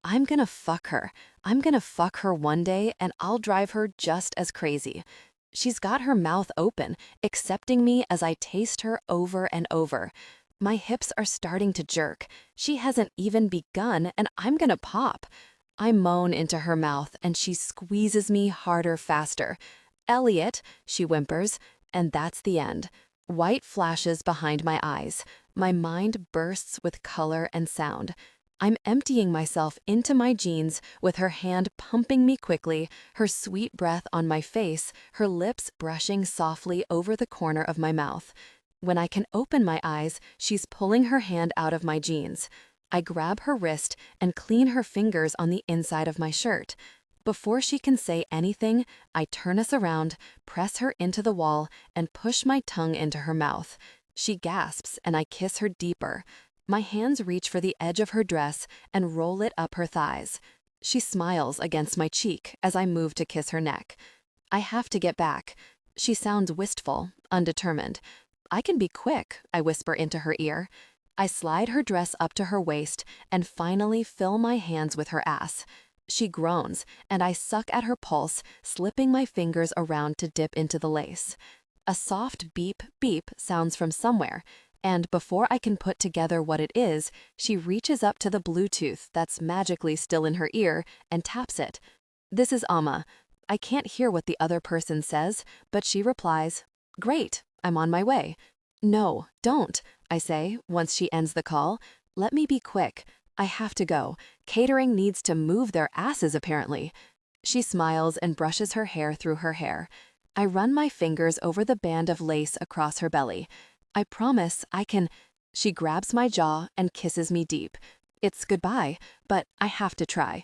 I'm gonna fuck her. I'm gonna fuck her one day, and I'll drive her just as crazy. She's got her mouth open, accepting me as I taste her over and over. My hips are starting to jerk. She hasn't even begun, and I'm gonna pop. I moan into her mouth, and she squeezes me harder, faster. Elliot, she whimpers, and that's the end. White flashes behind my eyes. My mind bursts with color and sound. I'm emptying myself into my jeans with her hand pumping me quickly, her sweet breath on my face, her lips brushing softly over the corner of my mouth. When I can open my eyes, she's pulling her hand out of my jeans. I grab her wrist and clean her fingers on the inside of my shirt. Before she can say anything, I turn us around, press her into the wall, and push my tongue into her mouth. She gasps, and I kiss her deeper. My hands reach for the edge of her dress and roll it up her thighs. She smiles against my cheek as I move to kiss her neck. I have to get back. She sounds wistful, undetermined. I can be quick, I whisper into her ear. I slide her dress up to her waist and finally fill my hands with her ass. She groans, and I suck at her pulse, slipping my fingers around to dip into the lace. A soft beep, beep sounds from somewhere, and before I can put together what it is, she reaches up to the Bluetooth that's magically still in her ear and taps it. This is Amma. I can't hear what the other person says, but she replies, "Great, I'm on my way." "No, don't," I say once she ends the call. "Let me be quick. I have to go. Catering needs to move their asses, apparently." She smiles and brushes her hair through her hair. I run my fingers over the band of lace across her belly. I promise I can. She grabs my jaw and kisses me deep. It's goodbye, but I have to try.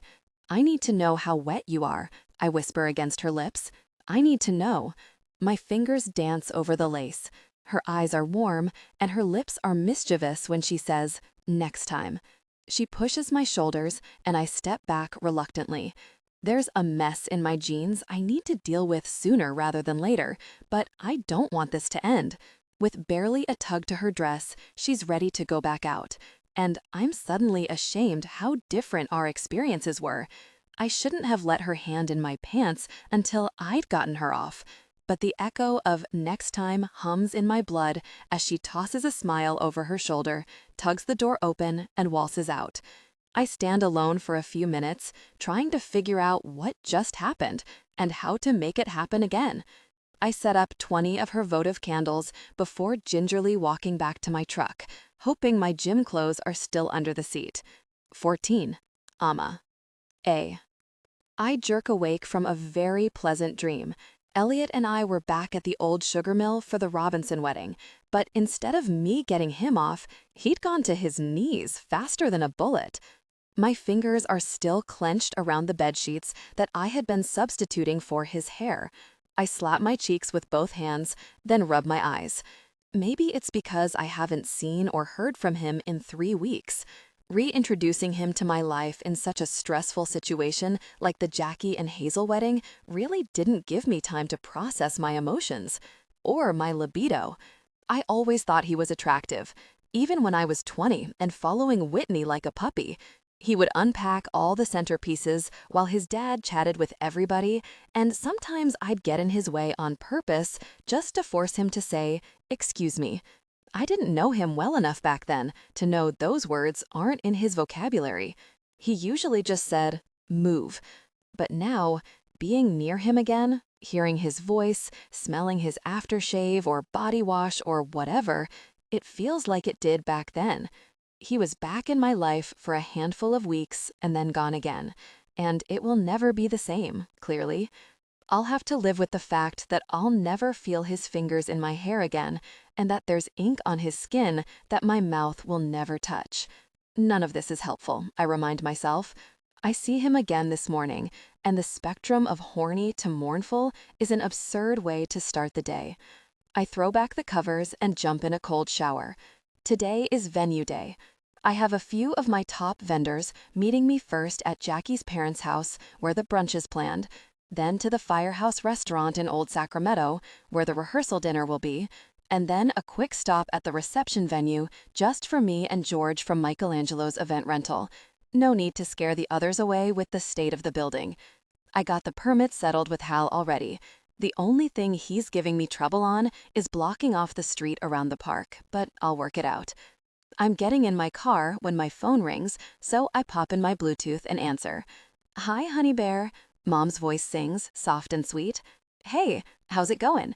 I need to know how wet you are, I whisper against her lips. I need to know. My fingers dance over the lace. Her eyes are warm, and her lips are mischievous when she says, "Next time." She pushes my shoulders, and I step back reluctantly. There's a mess in my jeans I need to deal with sooner rather than later, but I don't want this to end. With barely a tug to her dress, she's ready to go back out. And I'm suddenly ashamed how different our experiences were. I shouldn't have let her hand in my pants until I'd gotten her off. But the echo of "next time" hums in my blood as she tosses a smile over her shoulder, tugs the door open, and waltzes out. I stand alone for a few minutes, trying to figure out what just happened and how to make it happen again. I set up 20 of her votive candles before gingerly walking back to my truck, hoping my gym clothes are still under the seat. 14. Amma. A. I jerk awake from a very pleasant dream. Elliot and I were back at the old sugar mill for the Robinson wedding, but instead of me getting him off, he'd gone to his knees faster than a bullet. My fingers are still clenched around the bedsheets that I had been substituting for his hair. I slap my cheeks with both hands, then rub my eyes. Maybe it's because I haven't seen or heard from him in 3 weeks. Reintroducing him to my life in such a stressful situation like the Jackie and Hazel wedding really didn't give me time to process my emotions or my libido. I always thought he was attractive, even when I was 20 and following Whitney like a puppy. He would unpack all the centerpieces while his dad chatted with everybody, and sometimes I'd get in his way on purpose just to force him to say, "Excuse me." I didn't know him well enough back then to know those words aren't in his vocabulary. He usually just said, "Move." But now, being near him again, hearing his voice, smelling his aftershave or body wash or whatever, it feels like it did back then. He was back in my life for a handful of weeks and then gone again. And it will never be the same, clearly. I'll have to live with the fact that I'll never feel his fingers in my hair again, and that there's ink on his skin that my mouth will never touch. None of this is helpful, I remind myself. I see him again this morning, and the spectrum of horny to mournful is an absurd way to start the day. I throw back the covers and jump in a cold shower. Today is venue day. I have a few of my top vendors meeting me first at Jackie's parents' house, where the brunch is planned, then to the Firehouse restaurant in Old Sacramento, where the rehearsal dinner will be, and then a quick stop at the reception venue just for me and George from Michelangelo's event rental. No need to scare the others away with the state of the building. I got the permit settled with Hal already. The only thing he's giving me trouble on is blocking off the street around the park, but I'll work it out. I'm getting in my car when my phone rings, so I pop in my Bluetooth and answer. "Hi, honey bear," Mom's voice sings, soft and sweet. "Hey, how's it going?"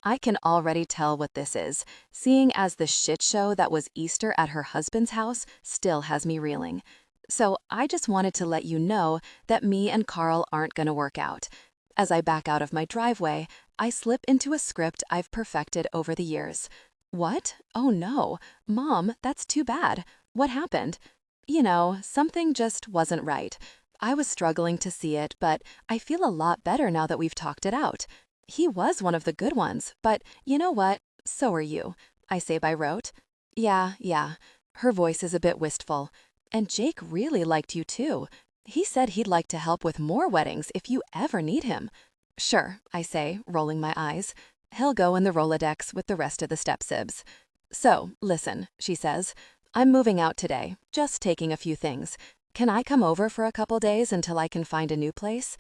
I can already tell what this is, seeing as the shit show that was Easter at her husband's house still has me reeling. So I just wanted to let you know that me and Carl aren't going to work out. As I back out of my driveway, I slip into a script I've perfected over the years. "What? Oh no. Mom, that's too bad. What happened?" You know, something just wasn't right. I was struggling to see it, but I feel a lot better now that we've talked it out. He was one of the good ones, but you know what? So are you, I say by rote. Yeah. Her voice is a bit wistful. And Jake really liked you too. He said he'd like to help with more weddings if you ever need him. Sure, I say, rolling my eyes. He'll go in the Rolodex with the rest of the step-sibs. So, listen, she says. I'm moving out today, just taking a few things. Can I come over for a couple days until I can find a new place?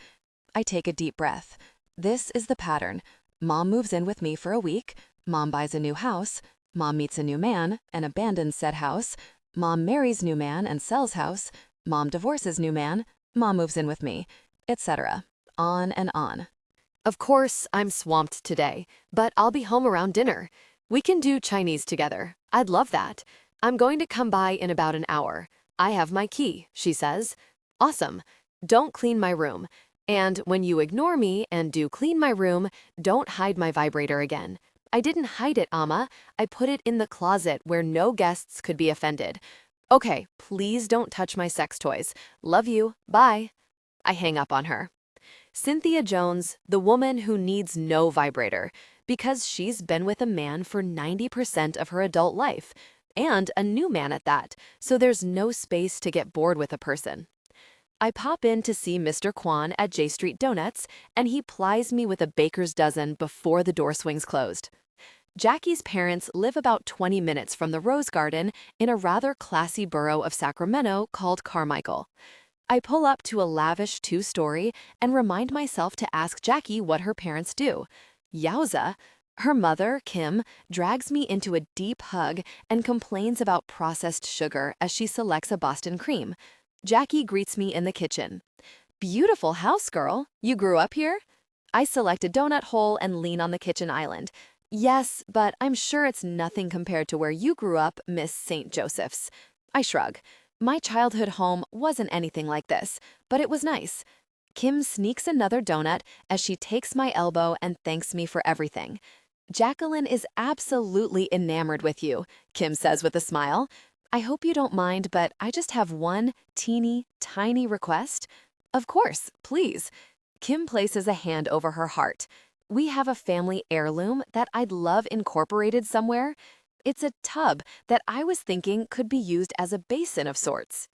I take a deep breath. This is the pattern. Mom moves in with me for a week. Mom buys a new house. Mom meets a new man and abandons said house. Mom marries new man and sells house. Mom divorces new man. Mom moves in with me, etc. On and on. Of course, I'm swamped today, but I'll be home around dinner. We can do Chinese together. I'd love that. I'm going to come by in about an hour. I have my key, she says. Awesome. Don't clean my room. And when you ignore me and do clean my room, don't hide my vibrator again. I didn't hide it, Amma. I put it in the closet where no guests could be offended. Okay, please don't touch my sex toys. Love you. Bye. I hang up on her. Cynthia Jones, the woman who needs no vibrator, because she's been with a man for 90% of her adult life, and a new man at that, so there's no space to get bored with a person. I pop in to see Mr. Kwan at J Street Donuts, and he plies me with a baker's dozen before the door swings closed. Jackie's parents live about 20 minutes from the Rose Garden in a rather classy borough of Sacramento called Carmichael. I pull up to a lavish 2-story and remind myself to ask Jackie what her parents do. Yowza! Her mother, Kim, drags me into a deep hug and complains about processed sugar as she selects a Boston cream. Jackie greets me in the kitchen. "Beautiful house, girl. You grew up here?" I select a donut hole and lean on the kitchen island. "Yes, but I'm sure it's nothing compared to where you grew up, Miss St. Joseph's." I shrug. My childhood home wasn't anything like this, but it was nice. Kim sneaks another donut as she takes my elbow and thanks me for everything. Jacqueline is absolutely enamored with you, Kim says with a smile. I hope you don't mind, but I just have one teeny, tiny request. Of course, please. Kim places a hand over her heart. We have a family heirloom that I'd love incorporated somewhere. It's a tub that I was thinking could be used as a basin of sorts.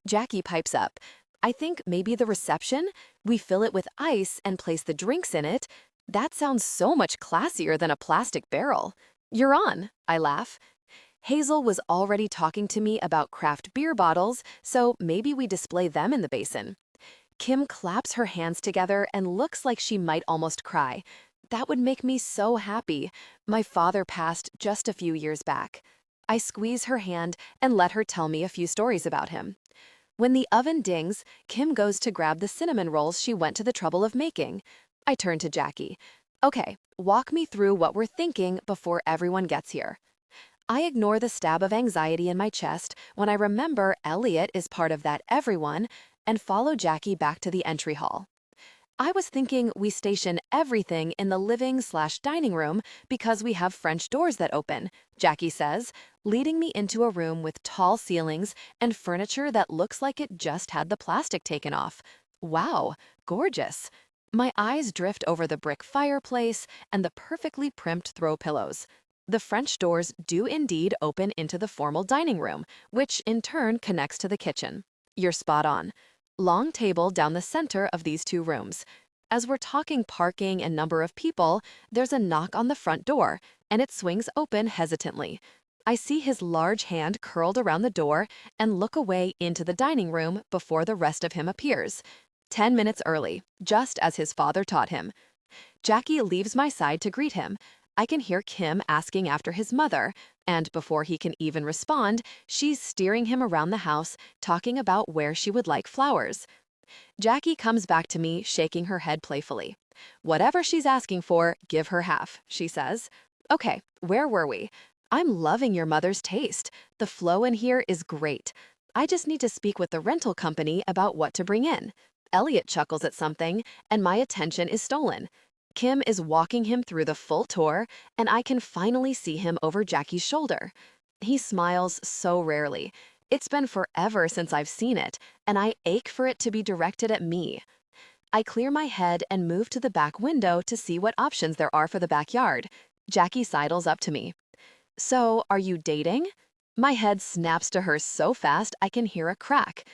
Jackie pipes up. I think maybe the reception? We fill it with ice and place the drinks in it. That sounds so much classier than a plastic barrel. You're on, I laugh. Hazel was already talking to me about craft beer bottles, so maybe we display them in the basin. Kim claps her hands together and looks like she might almost cry. That would make me so happy. My father passed just a few years back. I squeeze her hand and let her tell me a few stories about him. When the oven dings, Kim goes to grab the cinnamon rolls she went to the trouble of making. I turn to Jackie. Okay, walk me through what we're thinking before everyone gets here. I ignore the stab of anxiety in my chest when I remember Elliot is part of that everyone and follow Jackie back to the entry hall. I was thinking we station everything in the living/dining room because we have French doors that open, Jackie says, leading me into a room with tall ceilings and furniture that looks like it just had the plastic taken off. Wow, gorgeous. My eyes drift over the brick fireplace and the perfectly primped throw pillows. The French doors do indeed open into the formal dining room, which in turn connects to the kitchen. You're spot on. Long table down the center of these two rooms. As we're talking parking and number of people, there's a knock on the front door, and it swings open hesitantly. I see his large hand curled around the door and look away into the dining room before the rest of him appears. 10 minutes early, just as his father taught him. Jackie leaves my side to greet him. I can hear Kim asking after his mother, and before he can even respond, she's steering him around the house, talking about where she would like flowers. Jackie comes back to me, shaking her head playfully. Whatever she's asking for, give her half, she says. Okay, where were we? I'm loving your mother's taste. The flow in here is great. I just need to speak with the rental company about what to bring in. Elliot chuckles at something, and my attention is stolen. Kim is walking him through the full tour, and I can finally see him over Jackie's shoulder. He smiles so rarely. It's been forever since I've seen it, and I ache for it to be directed at me. I clear my head and move to the back window to see what options there are for the backyard. Jackie sidles up to me. So, are you dating? My head snaps to her so fast I can hear a crack.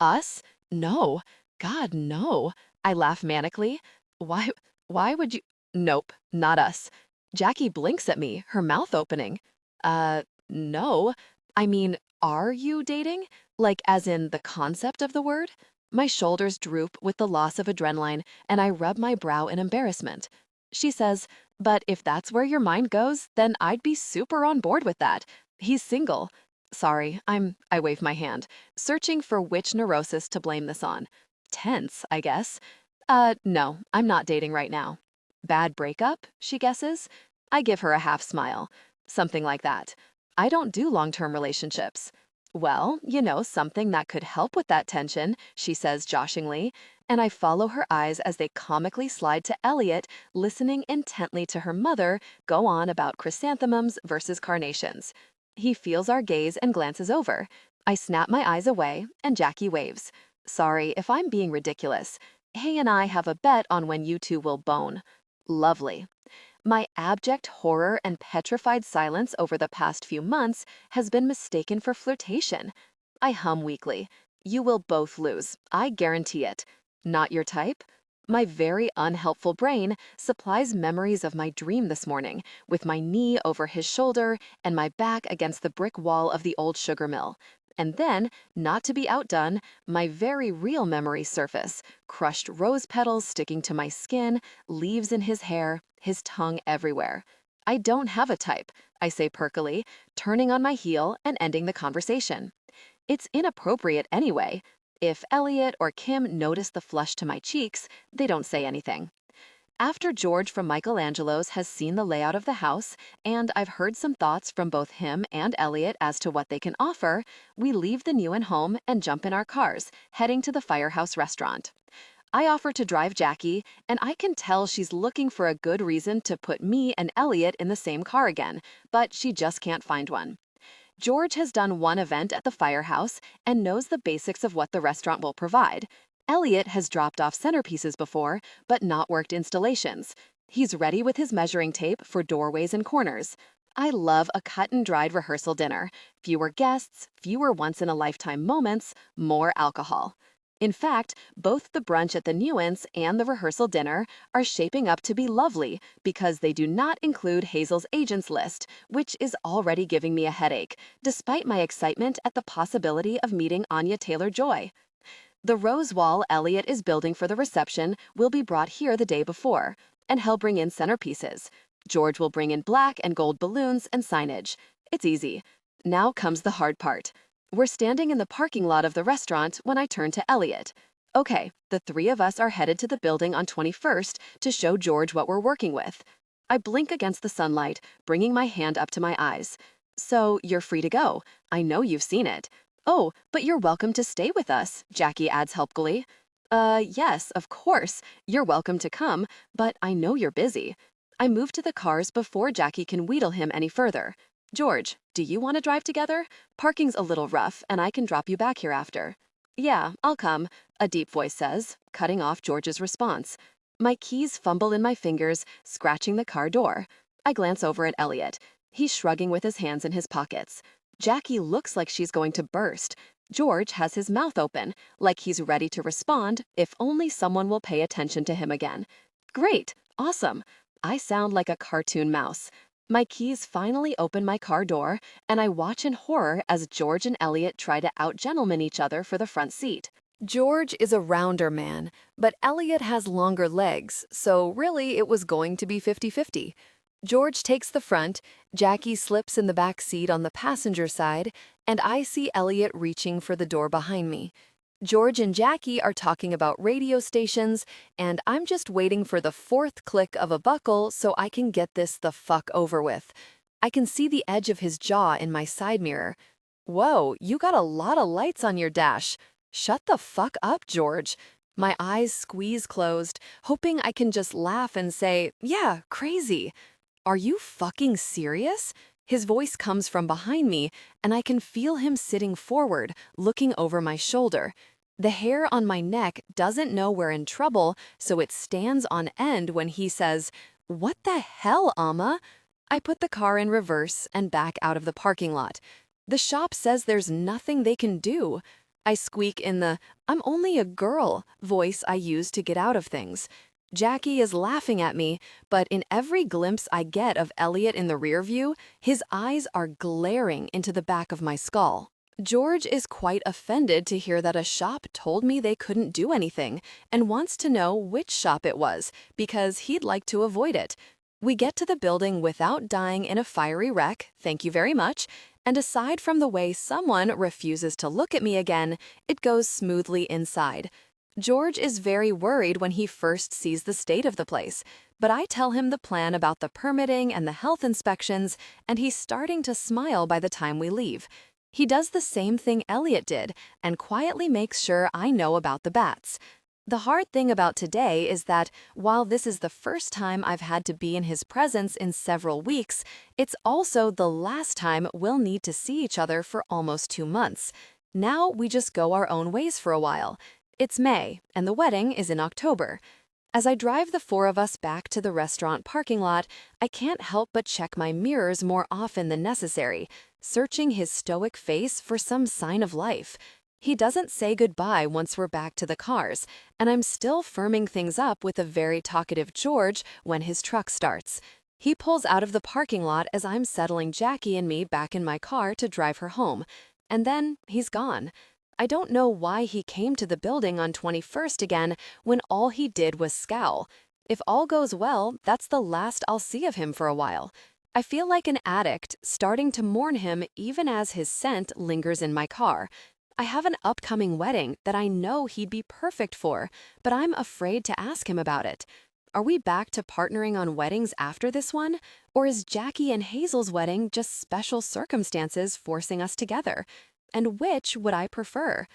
Us? No. God, no. I laugh manically. Why would you? Nope, not us. Jackie blinks at me, her mouth opening. No. I mean, are you dating? Like, as in the concept of the word? My shoulders droop with the loss of adrenaline, and I rub my brow in embarrassment. She says, but if that's where your mind goes, then I'd be super on board with that. He's single. Sorry, I wave my hand, searching for which neurosis to blame this on. Tense, I guess. No, I'm not dating right now. Bad breakup, she guesses. I give her a half smile. Something like that. I don't do long-term relationships. Well, something that could help with that tension, she says joshingly, and I follow her eyes as they comically slide to Elliot, listening intently to her mother go on about chrysanthemums versus carnations. He feels our gaze and glances over. I snap my eyes away, and Jackie waves. Sorry if I'm being ridiculous. Hay and I have a bet on when you two will bone. Lovely. My abject horror and petrified silence over the past few months has been mistaken for flirtation. I hum weakly. You will both lose. I guarantee it. Not your type? My very unhelpful brain supplies memories of my dream this morning, with my knee over his shoulder and my back against the brick wall of the old sugar mill. And then, not to be outdone, my very real memories surface, crushed rose petals sticking to my skin, leaves in his hair, his tongue everywhere. I don't have a type, I say perkily, turning on my heel and ending the conversation. It's inappropriate anyway. If Elliot or Kim notice the flush to my cheeks, they don't say anything. After George from Michelangelo's has seen the layout of the house, and I've heard some thoughts from both him and Elliot as to what they can offer, we leave the Newen home and jump in our cars, heading to the Firehouse restaurant. I offer to drive Jackie, and I can tell she's looking for a good reason to put me and Elliot in the same car again, but she just can't find one. George has done one event at the firehouse and knows the basics of what the restaurant will provide. Elliot has dropped off centerpieces before, but not worked installations. He's ready with his measuring tape for doorways and corners. I love a cut-and-dried rehearsal dinner. Fewer guests, fewer once-in-a-lifetime moments, more alcohol. In fact, both the brunch at the Nuance and the rehearsal dinner are shaping up to be lovely because they do not include Hazel's agents list, which is already giving me a headache, despite my excitement at the possibility of meeting Anya Taylor-Joy. The rose wall Elliot is building for the reception will be brought here the day before, and he'll bring in centerpieces. George will bring in black and gold balloons and signage. It's easy. Now comes the hard part. We're standing in the parking lot of the restaurant when I turn to Elliot. Okay, the three of us are headed to the building on 21st to show George what we're working with. I blink against the sunlight, bringing my hand up to my eyes. So, you're free to go. I know you've seen it. Oh, but you're welcome to stay with us, Jackie adds helpfully. Yes, of course. You're welcome to come, but I know you're busy. I move to the cars before Jackie can wheedle him any further. George, do you want to drive together? Parking's a little rough, and I can drop you back here after. Yeah, I'll come, a deep voice says, cutting off George's response. My keys fumble in my fingers, scratching the car door. I glance over at Elliot. He's shrugging with his hands in his pockets. Jackie looks like she's going to burst. George has his mouth open, like he's ready to respond if only someone will pay attention to him again. Great, awesome. I sound like a cartoon mouse. My keys finally open my car door, and I watch in horror as George and Elliot try to out-gentleman each other for the front seat. George is a rounder man, but Elliot has longer legs, so really it was going to be 50-50. George takes the front, Jackie slips in the back seat on the passenger side, and I see Elliot reaching for the door behind me. George and Jackie are talking about radio stations, and I'm just waiting for the fourth click of a buckle so I can get this the fuck over with. I can see the edge of his jaw in my side mirror. Whoa, you got a lot of lights on your dash. Shut the fuck up, George. My eyes squeeze closed, hoping I can just laugh and say, yeah, crazy. Are you fucking serious? His voice comes from behind me, and I can feel him sitting forward, looking over my shoulder. The hair on my neck doesn't know we're in trouble, so it stands on end when he says, "What the hell, Amma?" I put the car in reverse and back out of the parking lot. The shop says there's nothing they can do. I squeak in the "I'm only a girl" voice I use to get out of things. Jackie is laughing at me, but in every glimpse I get of Elliot in the rear view, his eyes are glaring into the back of my skull. George is quite offended to hear that a shop told me they couldn't do anything and wants to know which shop it was because he'd like to avoid it. We get to the building without dying in a fiery wreck, thank you very much, and aside from the way someone refuses to look at me again, it goes smoothly inside. George is very worried when he first sees the state of the place, but I tell him the plan about the permitting and the health inspections, and he's starting to smile by the time we leave. He does the same thing Elliot did and quietly makes sure I know about the bats. The hard thing about today is that while this is the first time I've had to be in his presence in several weeks, it's also the last time we'll need to see each other for almost 2 months. Now we just go our own ways for a while. It's May, and the wedding is in October. As I drive the four of us back to the restaurant parking lot, I can't help but check my mirrors more often than necessary, searching his stoic face for some sign of life. He doesn't say goodbye once we're back to the cars, and I'm still firming things up with a very talkative George when his truck starts. He pulls out of the parking lot as I'm settling Jackie and me back in my car to drive her home, and then he's gone. I don't know why he came to the building on 21st again when all he did was scowl. If all goes well, that's the last I'll see of him for a while. I feel like an addict, starting to mourn him even as his scent lingers in my car. I have an upcoming wedding that I know he'd be perfect for, but I'm afraid to ask him about it. Are we back to partnering on weddings after this one? Or is Jackie and Hazel's wedding just special circumstances forcing us together? And which would I prefer?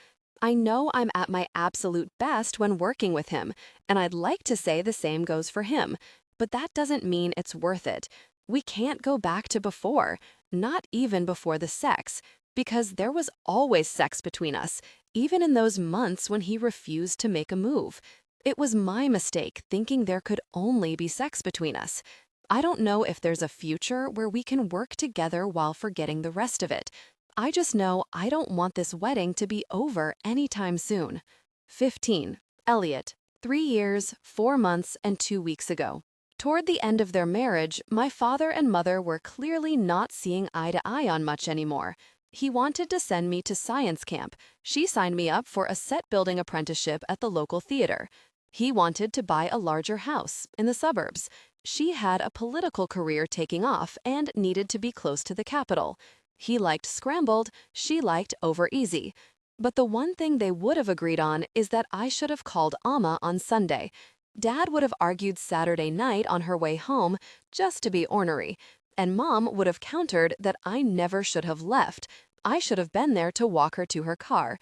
I know I'm at my absolute best when working with him, and I'd like to say the same goes for him, but that doesn't mean it's worth it. We can't go back to before, not even before the sex, because there was always sex between us, even in those months when he refused to make a move. It was my mistake thinking there could only be sex between us. I don't know if there's a future where we can work together while forgetting the rest of it. I just know I don't want this wedding to be over anytime soon. 15. Elliot, 3 years, 4 months, and 2 weeks ago. Toward the end of their marriage, my father and mother were clearly not seeing eye to eye on much anymore. He wanted to send me to science camp. She signed me up for a set-building apprenticeship at the local theater. He wanted to buy a larger house in the suburbs. She had a political career taking off and needed to be close to the capital. He liked scrambled, she liked over easy. But the one thing they would have agreed on is that I should have called Amma on Sunday. Dad would have argued Saturday night on her way home, just to be ornery. And Mom would have countered that I never should have left. I should have been there to walk her to her car.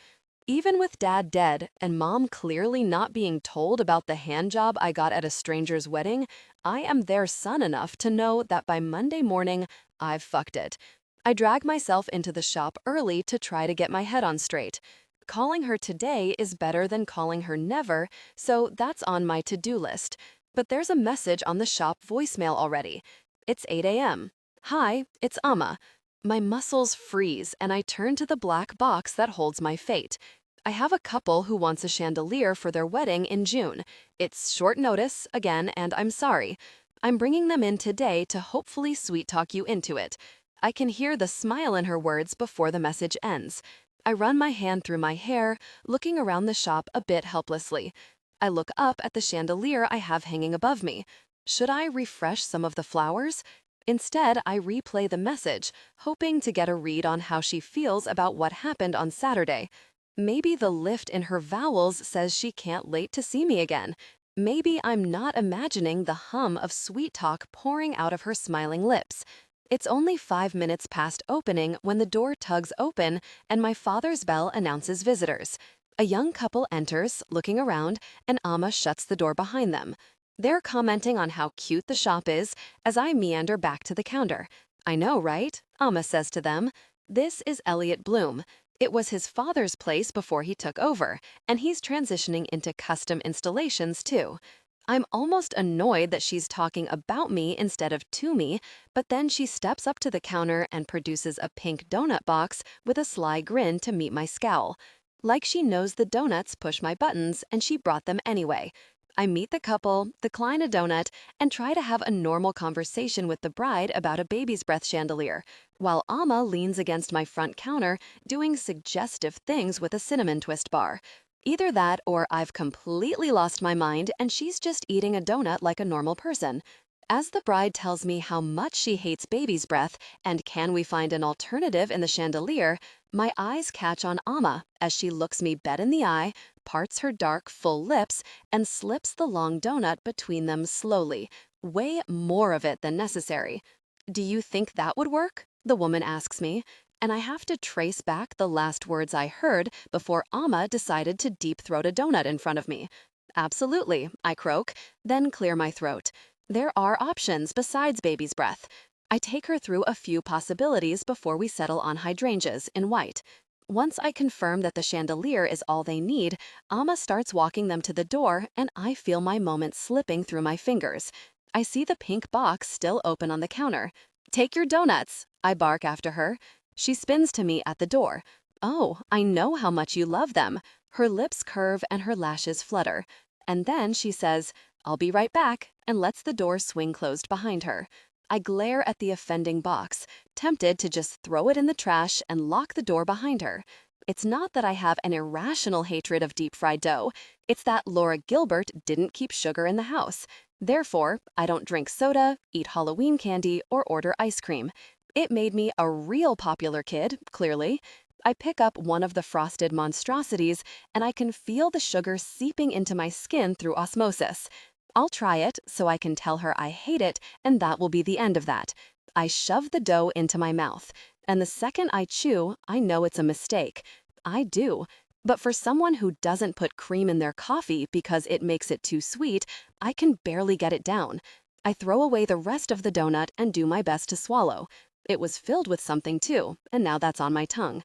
Even with Dad dead and Mom clearly not being told about the hand job I got at a stranger's wedding, I am their son enough to know that by Monday morning, I've fucked it. I drag myself into the shop early to try to get my head on straight. Calling her today is better than calling her never, so that's on my to-do list. But there's a message on the shop voicemail already. It's 8 a.m. Hi, it's Amma. My muscles freeze and I turn to the black box that holds my fate. I have a couple who wants a chandelier for their wedding in June. It's short notice, again, and I'm sorry. I'm bringing them in today to hopefully sweet-talk you into it. I can hear the smile in her words before the message ends. I run my hand through my hair, looking around the shop a bit helplessly. I look up at the chandelier I have hanging above me. Should I refresh some of the flowers? Instead, I replay the message, hoping to get a read on how she feels about what happened on Saturday. Maybe the lift in her vowels says she can't wait to see me again. Maybe I'm not imagining the hum of sweet talk pouring out of her smiling lips. It's only 5 minutes past opening when the door tugs open and my father's bell announces visitors. A young couple enters, looking around, and Amma shuts the door behind them. They're commenting on how cute the shop is as I meander back to the counter. I know, right? Amma says to them. This is Elliot Bloom. It was his father's place before he took over, and he's transitioning into custom installations too. I'm almost annoyed that she's talking about me instead of to me, but then she steps up to the counter and produces a pink donut box with a sly grin to meet my scowl. Like she knows the donuts push my buttons and she brought them anyway. I meet the couple, decline a donut, and try to have a normal conversation with the bride about a baby's breath chandelier, while Amma leans against my front counter doing suggestive things with a cinnamon twist bar. Either that or I've completely lost my mind and she's just eating a donut like a normal person. As the bride tells me how much she hates baby's breath and can we find an alternative in the chandelier, my eyes catch on Amma as she looks me dead in the eye, parts her dark, full lips, and slips the long donut between them slowly, way more of it than necessary. "Do you think that would work?" the woman asks me, and I have to trace back the last words I heard before Amma decided to deep-throat a donut in front of me. "Absolutely," I croak, then clear my throat. There are options besides baby's breath. I take her through a few possibilities before we settle on hydrangeas in white. Once I confirm that the chandelier is all they need, Amma starts walking them to the door, and I feel my moment slipping through my fingers. I see the pink box still open on the counter. "Take your donuts," I bark after her. She spins to me at the door. "Oh, I know how much you love them." Her lips curve and her lashes flutter. And then she says, "I'll be right back," and lets the door swing closed behind her. I glare at the offending box, tempted to just throw it in the trash and lock the door behind her. It's not that I have an irrational hatred of deep-fried dough. It's that Laura Gilbert didn't keep sugar in the house. Therefore, I don't drink soda, eat Halloween candy, or order ice cream. It made me a real popular kid, clearly. I pick up one of the frosted monstrosities, and I can feel the sugar seeping into my skin through osmosis. I'll try it so I can tell her I hate it, and that will be the end of that. I shove the dough into my mouth, and the second I chew, I know it's a mistake. I do. But for someone who doesn't put cream in their coffee because it makes it too sweet, I can barely get it down. I throw away the rest of the donut and do my best to swallow. It was filled with something too, and now that's on my tongue.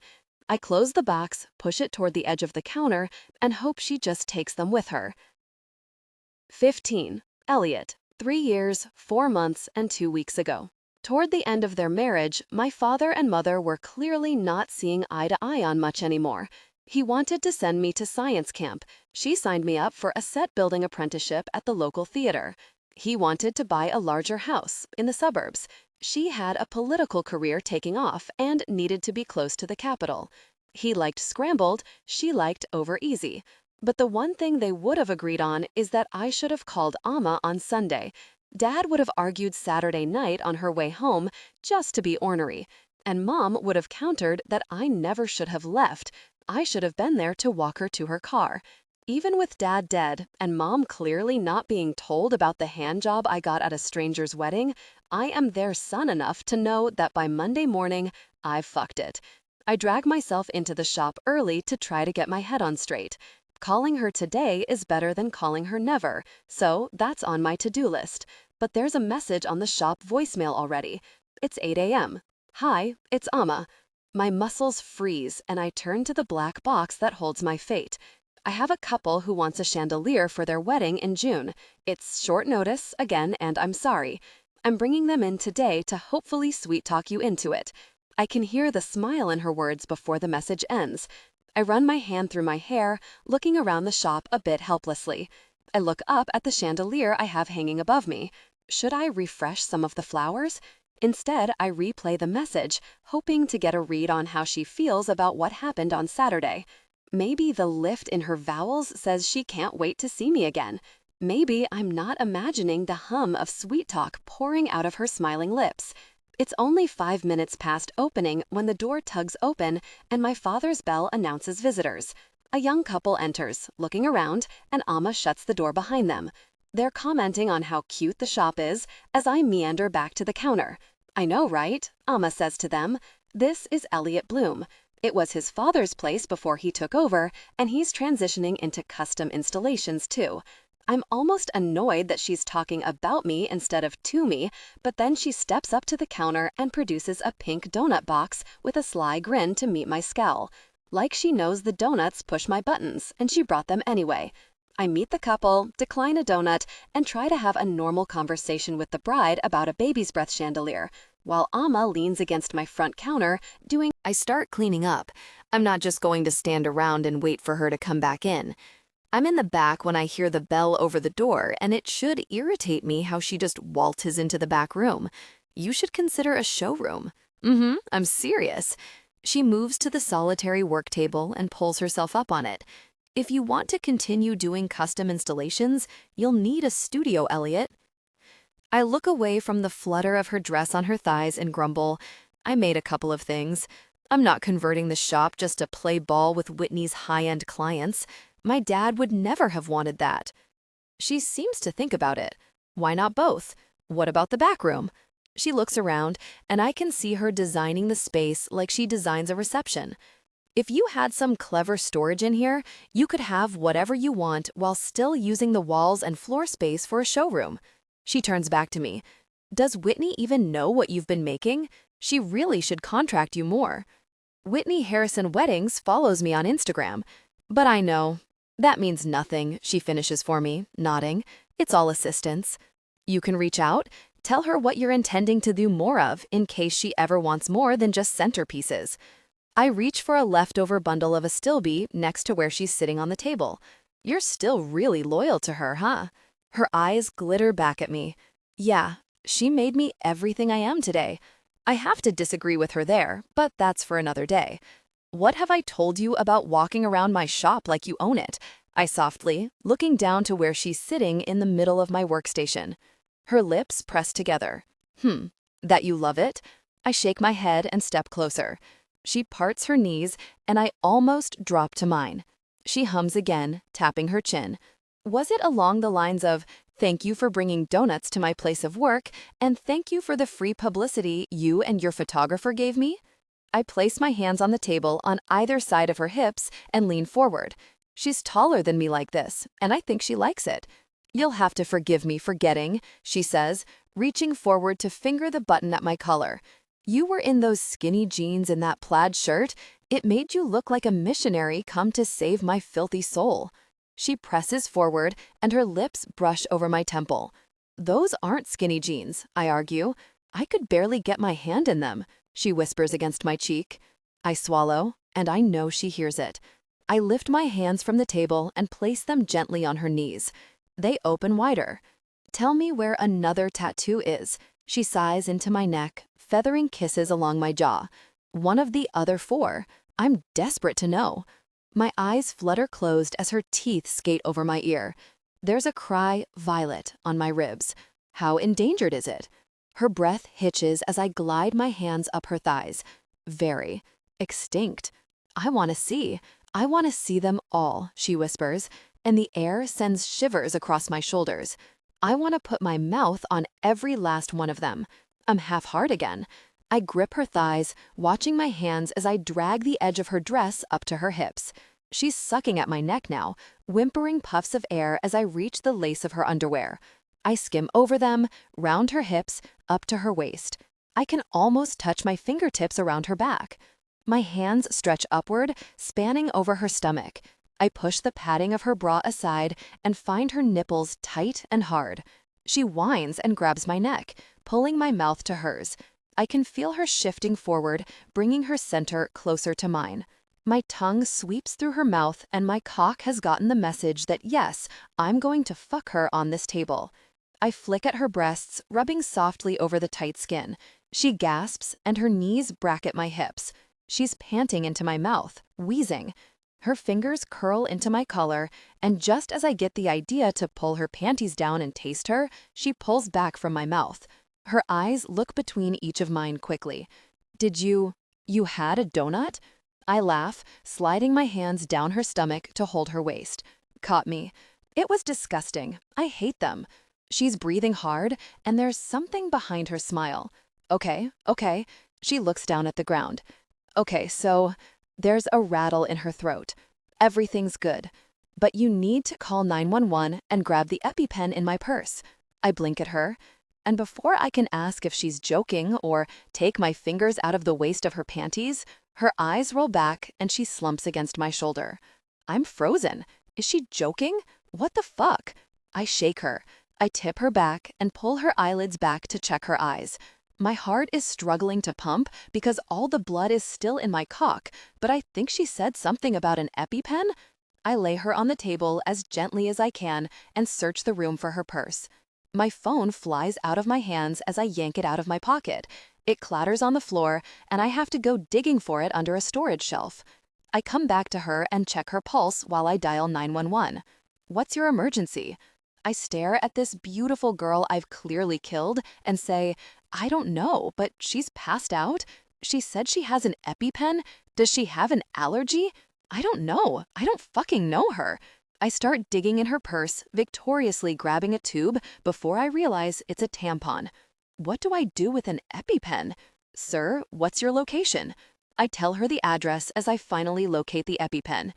I close the box, push it toward the edge of the counter, and hope she just takes them with her. 15. Elliot, 3 years, 4 months, and 2 weeks ago. Toward the end of their marriage, my father and mother were clearly not seeing eye to eye on much anymore. He wanted to send me to science camp. She signed me up for a set-building apprenticeship at the local theater. He wanted to buy a larger house in the suburbs. She had a political career taking off and needed to be close to the capital. He liked scrambled, she liked over easy. But the one thing they would have agreed on is that I should have called Amma on Sunday. Dad would have argued Saturday night on her way home just to be ornery. And Mom would have countered that I never should have left. I should have been there to walk her to her car. Even with Dad dead and Mom clearly not being told about the hand job I got at a stranger's wedding, I am their son enough to know that by Monday morning, I've fucked it. I drag myself into the shop early to try to get my head on straight. Calling her today is better than calling her never, so that's on my to-do list. But there's a message on the shop voicemail already. It's 8 a.m. Hi, it's Amma. My muscles freeze and I turn to the black box that holds my fate. I have a couple who wants a chandelier for their wedding in June. It's short notice, again, and I'm sorry. I'm bringing them in today to hopefully sweet-talk you into it. I can hear the smile in her words before the message ends. I run my hand through my hair, looking around the shop a bit helplessly. I look up at the chandelier I have hanging above me. Should I refresh some of the flowers? Instead, I replay the message, hoping to get a read on how she feels about what happened on Saturday. Maybe the lift in her vowels says she can't wait to see me again. Maybe I'm not imagining the hum of sweet talk pouring out of her smiling lips. It's only 5 minutes past opening when the door tugs open and my father's bell announces visitors. A young couple enters, looking around, and Amma shuts the door behind them. They're commenting on how cute the shop is as I meander back to the counter. I know, right? Amma says to them. This is Elliot Bloom. It was his father's place before he took over, and he's transitioning into custom installations too. I'm almost annoyed that she's talking about me instead of to me, but then she steps up to the counter and produces a pink donut box with a sly grin to meet my scowl. Like she knows the donuts push my buttons, and she brought them anyway. I meet the couple, decline a donut, and try to have a normal conversation with the bride about a baby's breath chandelier, while Amma leans against my front counter, doing. I start cleaning up. I'm not just going to stand around and wait for her to come back in. I'm in the back when I hear the bell over the door, and it should irritate me how she just waltzes into the back room. You should consider a showroom. I'm serious. She moves to the solitary work table and pulls herself up on it. If you want to continue doing custom installations, you'll need a studio, Elliot. I look away from the flutter of her dress on her thighs and grumble, I made a couple of things. I'm not converting the shop just to play ball with Whitney's high-end clients. My dad would never have wanted that. She seems to think about it. Why not both? What about the back room? She looks around, and I can see her designing the space like she designs a reception. If you had some clever storage in here, you could have whatever you want while still using the walls and floor space for a showroom. She turns back to me. Does Whitney even know what you've been making? She really should contract you more. Whitney Harrison Weddings follows me on Instagram. But I know. That means nothing, she finishes for me, nodding. It's all assistance. You can reach out. Tell her what you're intending to do more of in case she ever wants more than just centerpieces. I reach for a leftover bundle of Astilbe next to where she's sitting on the table. You're still really loyal to her, huh? Her eyes glitter back at me. Yeah, she made me everything I am today. I have to disagree with her there, but that's for another day. What have I told you about walking around my shop like you own it? I softly, looking down to where she's sitting in the middle of my workstation. Her lips press together. That you love it? I shake my head and step closer. She parts her knees, and I almost drop to mine. She hums again, tapping her chin. Was it along the lines of, "Thank you for bringing donuts to my place of work, and thank you for the free publicity you and your photographer gave me"? I place my hands on the table on either side of her hips and lean forward. She's taller than me like this, and I think she likes it. "You'll have to forgive me for getting," she says, reaching forward to finger the button at my collar. "You were in those skinny jeans and that plaid shirt. It made you look like a missionary come to save my filthy soul." She presses forward, and her lips brush over my temple. "Those aren't skinny jeans," I argue. "I could barely get my hand in them," she whispers against my cheek. I swallow, and I know she hears it. I lift my hands from the table and place them gently on her knees. They open wider. "Tell me where another tattoo is," she sighs into my neck, feathering kisses along my jaw. "One of the other 4. I'm desperate to know." My eyes flutter closed as her teeth skate over my ear. There's a cry, "Violet," on my ribs. How endangered is it? Her breath hitches as I glide my hands up her thighs. Very. Extinct. I want to see. I want to see them all," she whispers, and the air sends shivers across my shoulders. I want to put my mouth on every last one of them. I'm half hard again. I grip her thighs, watching my hands as I drag the edge of her dress up to her hips. She's sucking at my neck now, whimpering puffs of air as I reach the lace of her underwear. I skim over them, round her hips, up to her waist. I can almost touch my fingertips around her back. My hands stretch upward, spanning over her stomach. I push the padding of her bra aside and find her nipples tight and hard. She whines and grabs my neck, pulling my mouth to hers. I can feel her shifting forward, bringing her center closer to mine. My tongue sweeps through her mouth, and my cock has gotten the message that yes, I'm going to fuck her on this table. I flick at her breasts, rubbing softly over the tight skin. She gasps, and her knees bracket my hips. She's panting into my mouth, wheezing. Her fingers curl into my collar, and just as I get the idea to pull her panties down and taste her, she pulls back from my mouth. Her eyes look between each of mine quickly. "Did you had a donut?" I laugh, sliding my hands down her stomach to hold her waist. Caught me. It was disgusting. I hate them. She's breathing hard, and there's something behind her smile. Okay. She looks down at the ground. "Okay, so..." There's a rattle in her throat. "Everything's good. But you need to call 911 and grab the EpiPen in my purse." I blink at her, and before I can ask if she's joking or take my fingers out of the waist of her panties, her eyes roll back and she slumps against my shoulder. I'm frozen. Is she joking? What the fuck? I shake her. I tip her back and pull her eyelids back to check her eyes. My heart is struggling to pump because all the blood is still in my cock, but I think she said something about an EpiPen. I lay her on the table as gently as I can and search the room for her purse. My phone flies out of my hands as I yank it out of my pocket. It clatters on the floor, and I have to go digging for it under a storage shelf. I come back to her and check her pulse while I dial 911. "What's your emergency?" I stare at this beautiful girl I've clearly killed and say, "I don't know, but she's passed out. She said she has an EpiPen. Does she have an allergy? I don't know. I don't fucking know her." I start digging in her purse, victoriously grabbing a tube before I realize it's a tampon. What do I do with an EpiPen? "Sir, what's your location?" I tell her the address as I finally locate the EpiPen.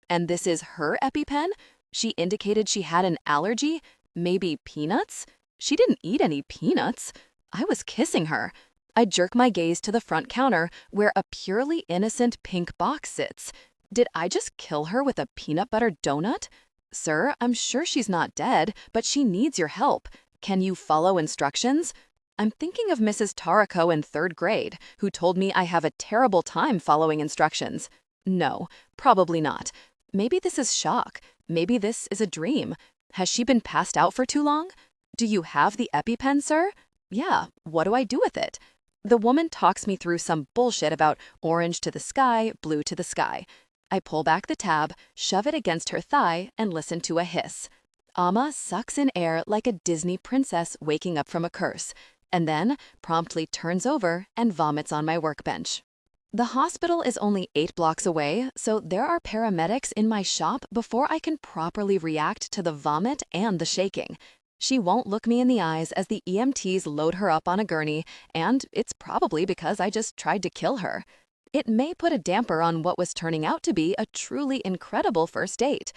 "And this is her EpiPen? She indicated she had an allergy? Maybe peanuts? She didn't eat any peanuts. I was kissing her." I jerk my gaze to the front counter where a purely innocent pink box sits. Did I just kill her with a peanut butter donut? "Sir, I'm sure she's not dead, but she needs your help. Can you follow instructions?" I'm thinking of Mrs. Taraco in 3rd grade, who told me I have a terrible time following instructions. No, probably not. Maybe this is shock. Maybe this is a dream. Has she been passed out for too long? "Do you have the EpiPen, sir?" "Yeah, what do I do with it?" The woman talks me through some bullshit about orange to the sky, blue to the sky. I pull back the tab, shove it against her thigh, and listen to a hiss. Amma sucks in air like a Disney princess waking up from a curse, and then promptly turns over and vomits on my workbench. The hospital is only 8 blocks away, so there are paramedics in my shop before I can properly react to the vomit and the shaking. She won't look me in the eyes as the EMTs load her up on a gurney, and it's probably because I just tried to kill her. It may put a damper on what was turning out to be a truly incredible first date.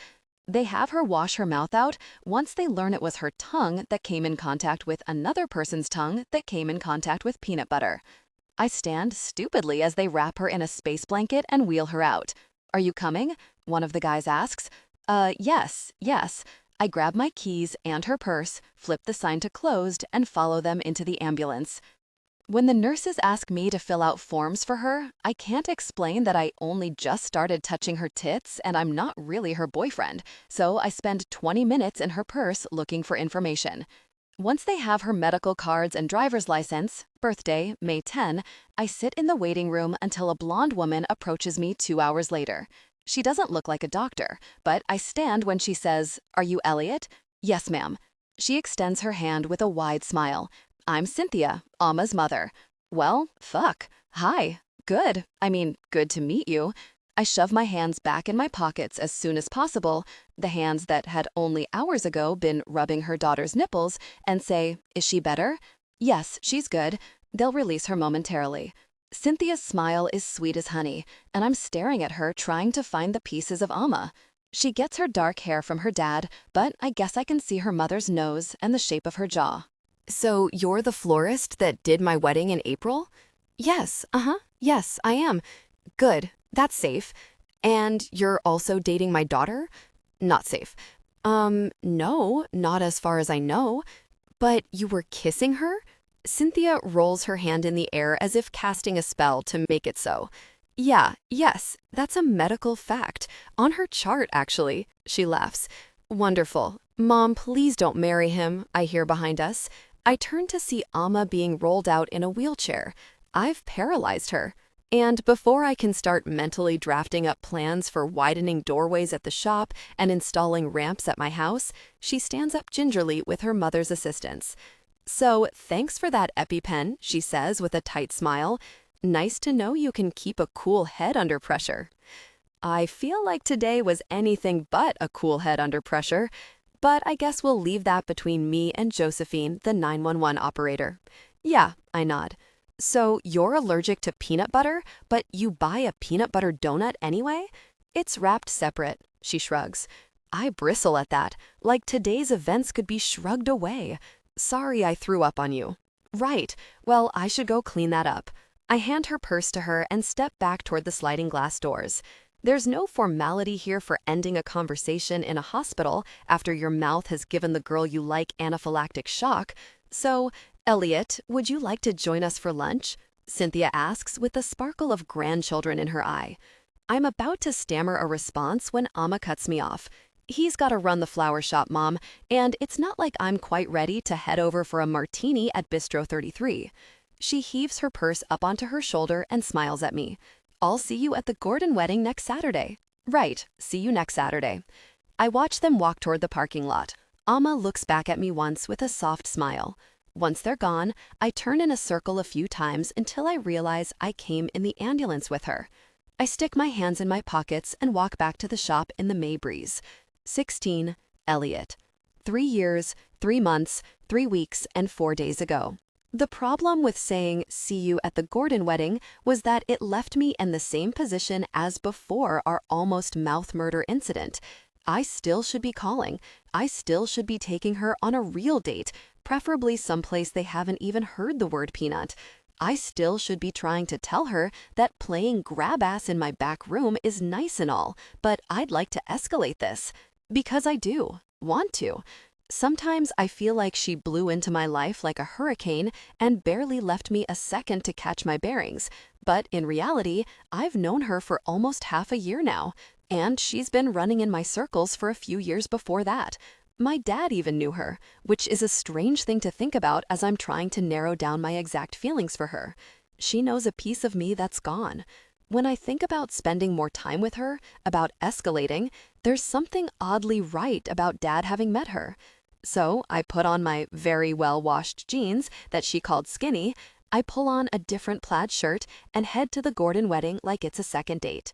They have her wash her mouth out once they learn it was her tongue that came in contact with another person's tongue that came in contact with peanut butter. I stand stupidly as they wrap her in a space blanket and wheel her out. "Are you coming?" one of the guys asks. Yes. I grab my keys and her purse, flip the sign to closed, and follow them into the ambulance. When the nurses ask me to fill out forms for her, I can't explain that I only just started touching her tits and I'm not really her boyfriend, so I spend 20 minutes in her purse looking for information. Once they have her medical cards and driver's license, birthday, May 10, I sit in the waiting room until a blonde woman approaches me 2 hours later. She doesn't look like a doctor, but I stand when she says, "Are you Elliot?" "Yes, ma'am." She extends her hand with a wide smile. "I'm Cynthia, Alma's mother." "Well, fuck. Hi. Good. Good to meet you." I shove my hands back in my pockets as soon as possible, the hands that had only hours ago been rubbing her daughter's nipples, and say, "Is she better?" "Yes, she's good." They'll release her momentarily. Cynthia's smile is sweet as honey, and I'm staring at her trying to find the pieces of Alma. She gets her dark hair from her dad, but I guess I can see her mother's nose and the shape of her jaw. "So you're the florist that did my wedding in April?" "Yes, yes, I am." "Good, that's safe. And you're also dating my daughter?" "Not safe." No, not as far as I know." "But you were kissing her?" Cynthia rolls her hand in the air as if casting a spell to make it so. Yes, that's a medical fact. On her chart, actually." She laughs. "Wonderful. Mom, please don't marry him," I hear behind us. I turn to see Alma being rolled out in a wheelchair. I've paralyzed her. And before I can start mentally drafting up plans for widening doorways at the shop and installing ramps at my house, she stands up gingerly with her mother's assistance. "So, thanks for that EpiPen," she says with a tight smile. "Nice to know you can keep a cool head under pressure." I feel like today was anything but a cool head under pressure, but I guess we'll leave that between me and Josephine, the 911 operator. "Yeah," I nod. "So you're allergic to peanut butter, but you buy a peanut butter donut anyway?" "It's wrapped separate," she shrugs. I bristle at that, like today's events could be shrugged away. "Sorry I threw up on you." "Right. Well, I should go clean that up." I hand her purse to her and step back toward the sliding glass doors. There's no formality here for ending a conversation in a hospital after your mouth has given the girl you like anaphylactic shock. So, "Elliot, would you like to join us for lunch?" Cynthia asks with the sparkle of grandchildren in her eye. I'm about to stammer a response when Amma cuts me off. "He's got to run the flower shop, Mom, and it's not like I'm quite ready to head over for a martini at Bistro 33. She heaves her purse up onto her shoulder and smiles at me. "I'll see you at the Gordon wedding next Saturday." "Right, see you next Saturday." I watch them walk toward the parking lot. Amma looks back at me once with a soft smile. Once they're gone, I turn in a circle a few times until I realize I came in the ambulance with her. I stick my hands in my pockets and walk back to the shop in the May breeze. 16, Elliot. 3 years, 3 months, 3 weeks, and 4 days ago. The problem with saying "see you at the Gordon wedding" was that it left me in the same position as before our almost mouth murder incident. I still should be calling. I still should be taking her on a real date, preferably someplace they haven't even heard the word peanut. I still should be trying to tell her that playing grab ass in my back room is nice and all, but I'd like to escalate this. Because I do. Want to. Sometimes I feel like she blew into my life like a hurricane and barely left me a second to catch my bearings. But in reality, I've known her for almost half a year now, and she's been running in my circles for a few years before that. My dad even knew her, which is a strange thing to think about as I'm trying to narrow down my exact feelings for her. She knows a piece of me that's gone. When I think about spending more time with her, about escalating, there's something oddly right about Dad having met her. So I put on my very well-washed jeans that she called skinny, I pull on a different plaid shirt, and head to the Gordon wedding like it's a second date.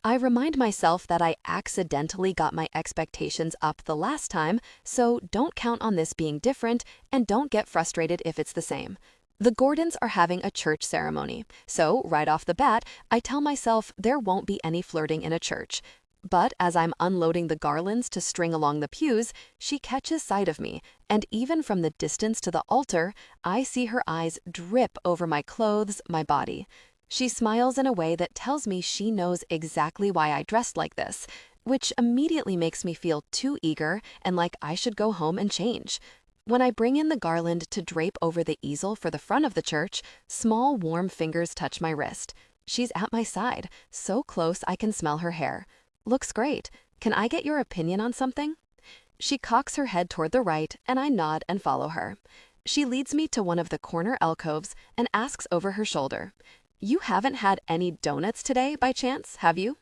I remind myself that I accidentally got my expectations up the last time, so don't count on this being different, and don't get frustrated if it's the same. The Gordons are having a church ceremony, so right off the bat, I tell myself there won't be any flirting in a church. But as I'm unloading the garlands to string along the pews, she catches sight of me, and even from the distance to the altar, I see her eyes drip over my clothes, my body. She smiles in a way that tells me she knows exactly why I dressed like this, which immediately makes me feel too eager and like I should go home and change. When I bring in the garland to drape over the easel for the front of the church, small warm fingers touch my wrist. She's at my side, so close I can smell her hair. Looks great. Can I get your opinion on something? She cocks her head toward the right, and I nod and follow her. She leads me to one of the corner alcoves and asks over her shoulder, "You haven't had any donuts today, by chance, have you?"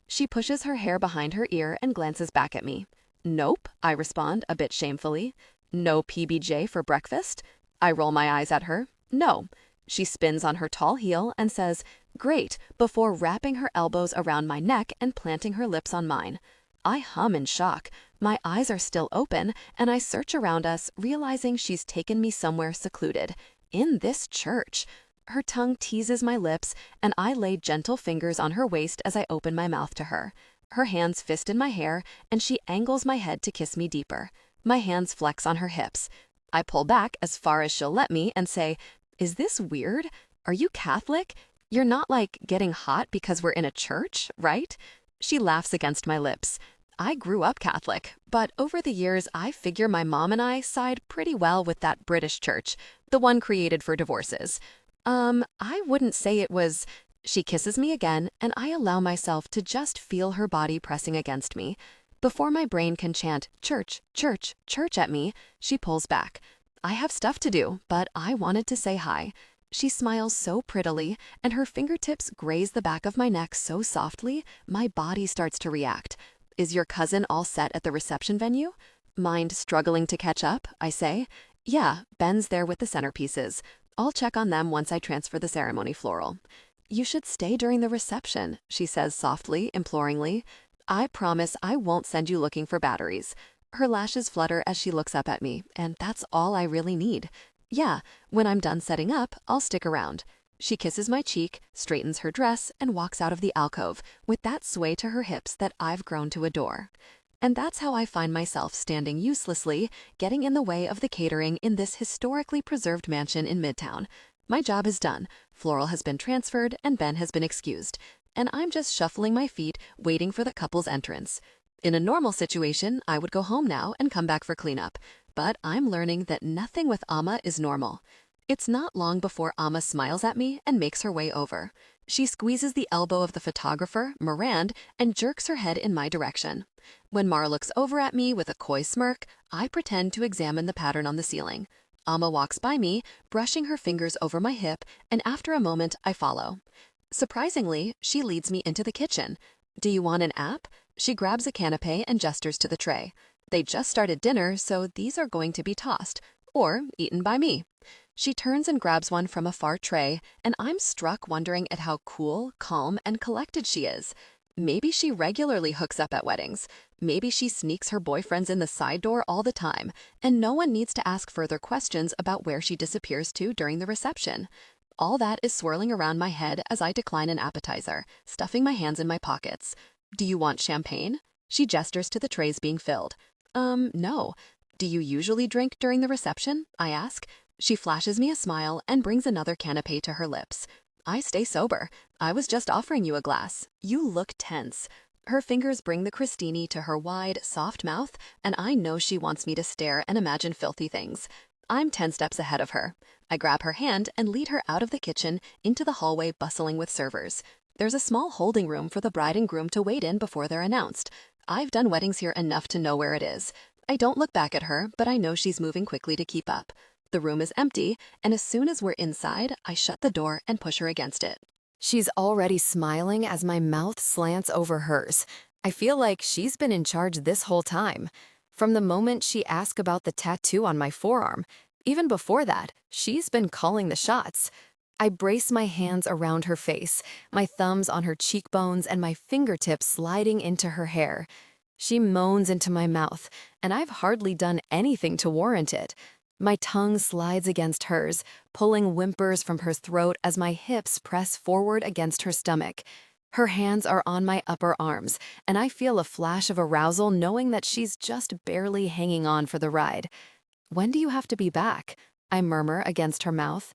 She pushes her hair behind her ear and glances back at me. "Nope," I respond, a bit shamefully. "No PBJ for breakfast?" I roll my eyes at her. "No." She spins on her tall heel and says, "Great," before wrapping her elbows around my neck and planting her lips on mine. I hum in shock. My eyes are still open, and I search around us, realizing she's taken me somewhere secluded. In this church. Her tongue teases my lips, and I lay gentle fingers on her waist as I open my mouth to her. Her hands fist in my hair, and she angles my head to kiss me deeper. My hands flex on her hips. I pull back as far as she'll let me and say, "Is this weird? Are you Catholic? You're not like getting hot because we're in a church, right?" She laughs against my lips. I grew up Catholic, but over the years I figure my mom and I side pretty well with that British church, the one created for divorces. I wouldn't say it was... She kisses me again, and I allow myself to just feel her body pressing against me. Before my brain can chant, "Church, church, church" at me, she pulls back. I have stuff to do, but I wanted to say hi. She smiles so prettily, and her fingertips graze the back of my neck so softly, my body starts to react. "Is your cousin all set at the reception venue?" Mind struggling to catch up, I say. "Yeah, Ben's there with the centerpieces. I'll check on them once I transfer the ceremony floral." "You should stay during the reception," she says softly, imploringly. "I promise I won't send you looking for batteries." Her lashes flutter as she looks up at me, and that's all I really need. "Yeah, when I'm done setting up, I'll stick around." She kisses my cheek, straightens her dress, and walks out of the alcove with that sway to her hips that I've grown to adore. And that's how I find myself standing uselessly, getting in the way of the catering in this historically preserved mansion in Midtown. My job is done, floral has been transferred, and Ben has been excused. And I'm just shuffling my feet, waiting for the couple's entrance. In a normal situation, I would go home now and come back for cleanup. But I'm learning that nothing with Amma is normal. It's not long before Amma smiles at me and makes her way over. She squeezes the elbow of the photographer, Mirand, and jerks her head in my direction. When Mar looks over at me with a coy smirk, I pretend to examine the pattern on the ceiling. Amma walks by me, brushing her fingers over my hip, and after a moment, I follow. Surprisingly, she leads me into the kitchen. "Do you want an app?" She grabs a canapé and gestures to the tray. They just started dinner, so these are going to be tossed, or eaten by me. She turns and grabs one from a far tray, and I'm struck wondering at how cool, calm, and collected she is. Maybe she regularly hooks up at weddings. Maybe she sneaks her boyfriends in the side door all the time, and no one needs to ask further questions about where she disappears to during the reception. All that is swirling around my head as I decline an appetizer, stuffing my hands in my pockets. "Do you want champagne?" She gestures to the trays being filled. No." "Do you usually drink during the reception?" I ask. She flashes me a smile and brings another canapé to her lips. "I stay sober. I was just offering you a glass. You look tense." Her fingers bring the crostini to her wide, soft mouth, and I know she wants me to stare and imagine filthy things. I'm 10 steps ahead of her. I grab her hand and lead her out of the kitchen into the hallway bustling with servers. There's a small holding room for the bride and groom to wait in before they're announced. I've done weddings here enough to know where it is. I don't look back at her, but I know she's moving quickly to keep up. The room is empty, and as soon as we're inside, I shut the door and push her against it. She's already smiling as my mouth slants over hers. I feel like she's been in charge this whole time. From the moment she asked about the tattoo on my forearm, even before that, she's been calling the shots. I brace my hands around her face, my thumbs on her cheekbones and my fingertips sliding into her hair. She moans into my mouth, and I've hardly done anything to warrant it. My tongue slides against hers, pulling whimpers from her throat as my hips press forward against her stomach. Her hands are on my upper arms, and I feel a flash of arousal knowing that she's just barely hanging on for the ride. "When do you have to be back?" I murmur against her mouth.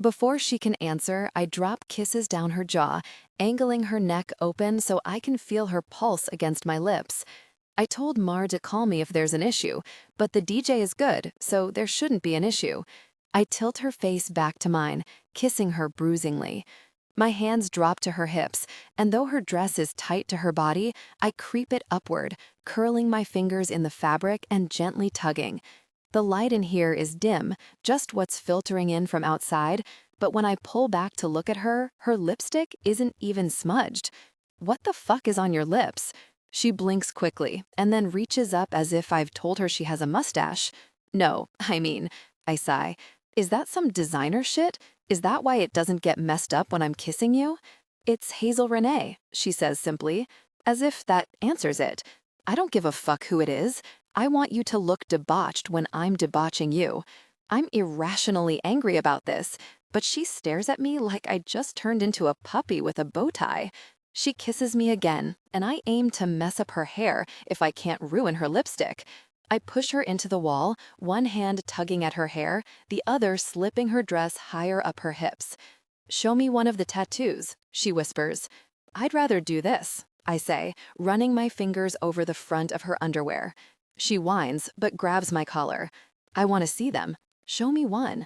Before she can answer, I drop kisses down her jaw, angling her neck open so I can feel her pulse against my lips. I told Mar to call me if there's an issue, but the DJ is good, so there shouldn't be an issue. I tilt her face back to mine, kissing her bruisingly. My hands drop to her hips, and though her dress is tight to her body, I creep it upward, curling my fingers in the fabric and gently tugging. The light in here is dim, just what's filtering in from outside, but when I pull back to look at her, her lipstick isn't even smudged. "What the fuck is on your lips?" She blinks quickly, and then reaches up as if I've told her she has a mustache. "No, I mean," I sigh. "Is that some designer shit? Is that why it doesn't get messed up when I'm kissing you?" "It's Hazel Renee," she says simply, as if that answers it. "I don't give a fuck who it is. I want you to look debauched when I'm debauching you." I'm irrationally angry about this, but she stares at me like I just turned into a puppy with a bow tie. She kisses me again, and I aim to mess up her hair if I can't ruin her lipstick. I push her into the wall, one hand tugging at her hair, the other slipping her dress higher up her hips. "Show me one of the tattoos," she whispers. "I'd rather do this," I say, running my fingers over the front of her underwear. She whines, but grabs my collar. "I want to see them. Show me one."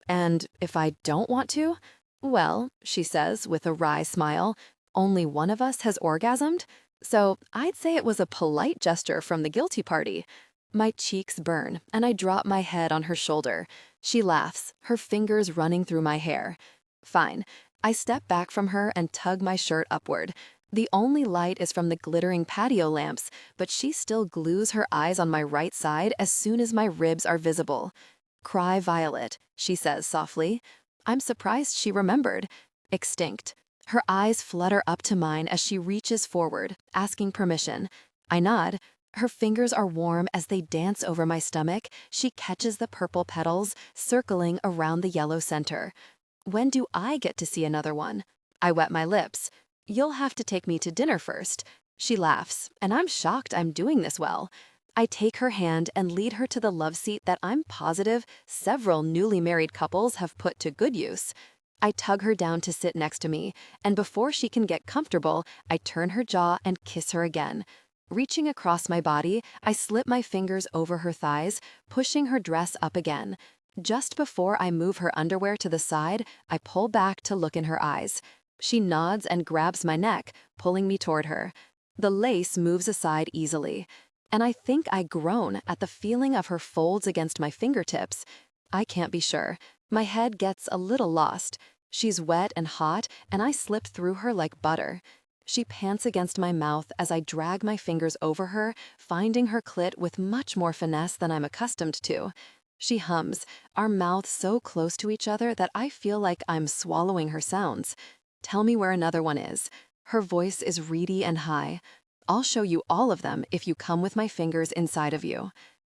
"And if I don't want to?" "Well," she says with a wry smile, "only one of us has orgasmed, so I'd say it was a polite gesture from the guilty party." My cheeks burn, and I drop my head on her shoulder. She laughs, her fingers running through my hair. "Fine." I step back from her and tug my shirt upward. The only light is from the glittering patio lamps, but she still glues her eyes on my right side as soon as my ribs are visible. "Cry Violet," she says softly. I'm surprised she remembered. Extinct. Her eyes flutter up to mine as she reaches forward, asking permission. I nod. Her fingers are warm as they dance over my stomach. She catches the purple petals, circling around the yellow center. "When do I get to see another one?" I wet my lips. "You'll have to take me to dinner first." She laughs, and I'm shocked I'm doing this well. I take her hand and lead her to the love seat that I'm positive several newly married couples have put to good use. I tug her down to sit next to me, and before she can get comfortable, I turn her jaw and kiss her again. Reaching across my body, I slip my fingers over her thighs, pushing her dress up again. Just before I move her underwear to the side, I pull back to look in her eyes. She nods and grabs my neck, pulling me toward her. The lace moves aside easily, and I think I groan at the feeling of her folds against my fingertips. I can't be sure. My head gets a little lost. She's wet and hot, and I slip through her like butter. She pants against my mouth as I drag my fingers over her, finding her clit with much more finesse than I'm accustomed to. She hums, our mouths so close to each other that I feel like I'm swallowing her sounds. "Tell me where another one is." Her voice is reedy and high. "I'll show you all of them if you come with my fingers inside of you."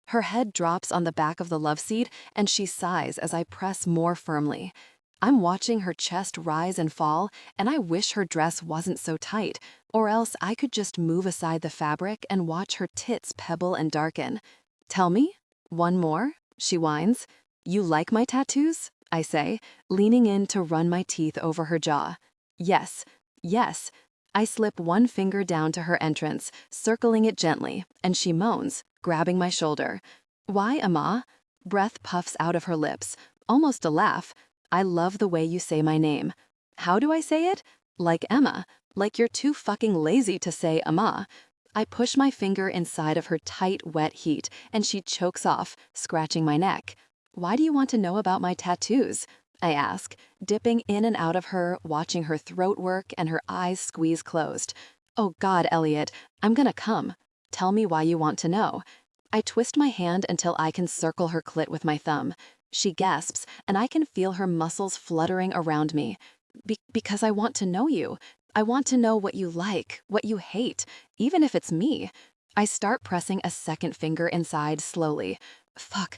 Her head drops on the back of the love seat, and she sighs as I press more firmly. I'm watching her chest rise and fall, and I wish her dress wasn't so tight, or else I could just move aside the fabric and watch her tits pebble and darken. "Tell me? One more?" she whines. "You like my tattoos?" I say, leaning in to run my teeth over her jaw. "Yes, yes." I slip one finger down to her entrance, circling it gently, and she moans, grabbing my shoulder. "Why, Amma?" Breath puffs out of her lips, almost a laugh. "I love the way you say my name." "How do I say it?" "Like Emma. Like you're too fucking lazy to say Amma." I push my finger inside of her tight, wet heat, and she chokes off, scratching my neck. "Why do you want to know about my tattoos?" I ask, dipping in and out of her, watching her throat work and her eyes squeeze closed. "Oh God, Elliot, I'm gonna come. Tell me why you want to know." I twist my hand until I can circle her clit with my thumb. She gasps, and I can feel her muscles fluttering around me. Because I want to know you. I want to know what you like, what you hate, even if it's me." I start pressing a second finger inside slowly. Fuck.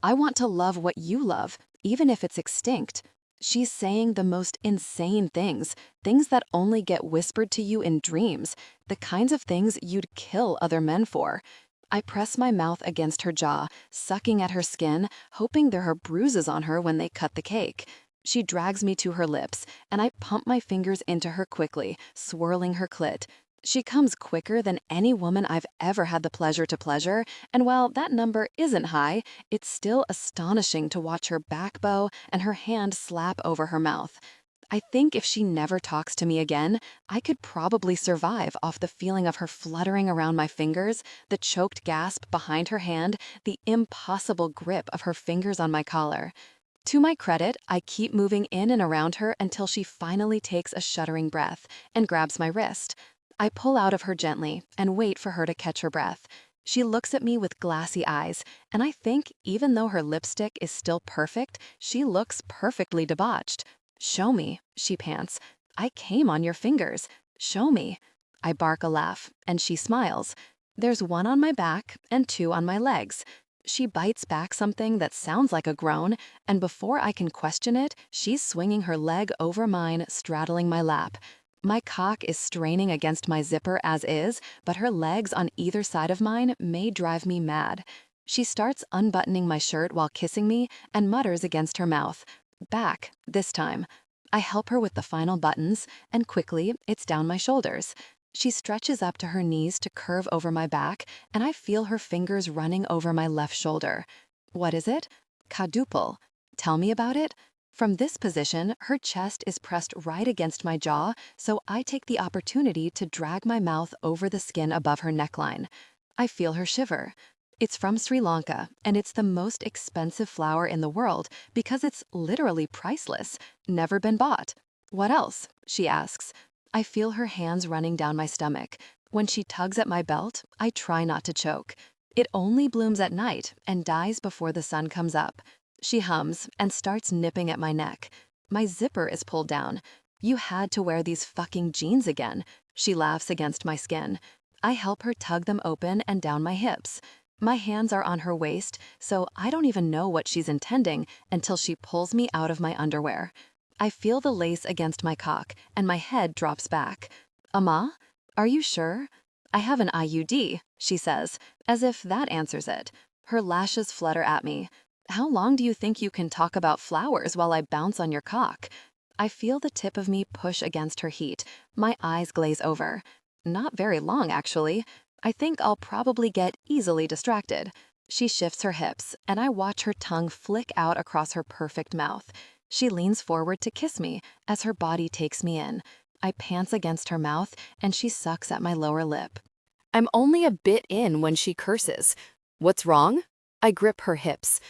I want to love what you love, even if it's extinct. She's saying the most insane things, things that only get whispered to you in dreams, the kinds of things you'd kill other men for. I press my mouth against her jaw, sucking at her skin, hoping there are bruises on her when they cut the cake. She drags me to her lips, and I pump my fingers into her quickly, swirling her clit. She comes quicker than any woman I've ever had the pleasure to pleasure, and while that number isn't high, it's still astonishing to watch her back bow and her hand slap over her mouth. I think if she never talks to me again, I could probably survive off the feeling of her fluttering around my fingers, the choked gasp behind her hand, the impossible grip of her fingers on my collar. To my credit, I keep moving in and around her until she finally takes a shuddering breath and grabs my wrist. I pull out of her gently and wait for her to catch her breath. She looks at me with glassy eyes, and I think even though her lipstick is still perfect, she looks perfectly debauched. "Show me," she pants. "I came on your fingers. Show me." I bark a laugh, and she smiles. There's one on my back and two on my legs. She bites back something that sounds like a groan, and before I can question it, she's swinging her leg over mine, straddling my lap. My cock is straining against my zipper as is, but her legs on either side of mine may drive me mad. She starts unbuttoning my shirt while kissing me and mutters against her mouth. Back, this time. I help her with the final buttons, and quickly, it's down my shoulders. She stretches up to her knees to curve over my back, and I feel her fingers running over my left shoulder. What is it? Quadruple. Tell me about it. From this position, her chest is pressed right against my jaw, so I take the opportunity to drag my mouth over the skin above her neckline. I feel her shiver. It's from Sri Lanka, and it's the most expensive flower in the world because it's literally priceless, never been bought. "What else?" she asks. I feel her hands running down my stomach. When she tugs at my belt, I try not to choke. "It only blooms at night and dies before the sun comes up." She hums and starts nipping at my neck. My zipper is pulled down. "You had to wear these fucking jeans again." She laughs against my skin. I help her tug them open and down my hips. My hands are on her waist, so I don't even know what she's intending until she pulls me out of my underwear. I feel the lace against my cock, and my head drops back. "Amma, are you sure?" "I have an IUD, she says, as if that answers it. Her lashes flutter at me. "How long do you think you can talk about flowers while I bounce on your cock?" I feel the tip of me push against her heat. My eyes glaze over. "Not very long, actually. I think I'll probably get easily distracted." She shifts her hips, and I watch her tongue flick out across her perfect mouth. She leans forward to kiss me as her body takes me in. I pants against her mouth, and she sucks at my lower lip. I'm only a bit in when she curses. "What's wrong?" I grip her hips.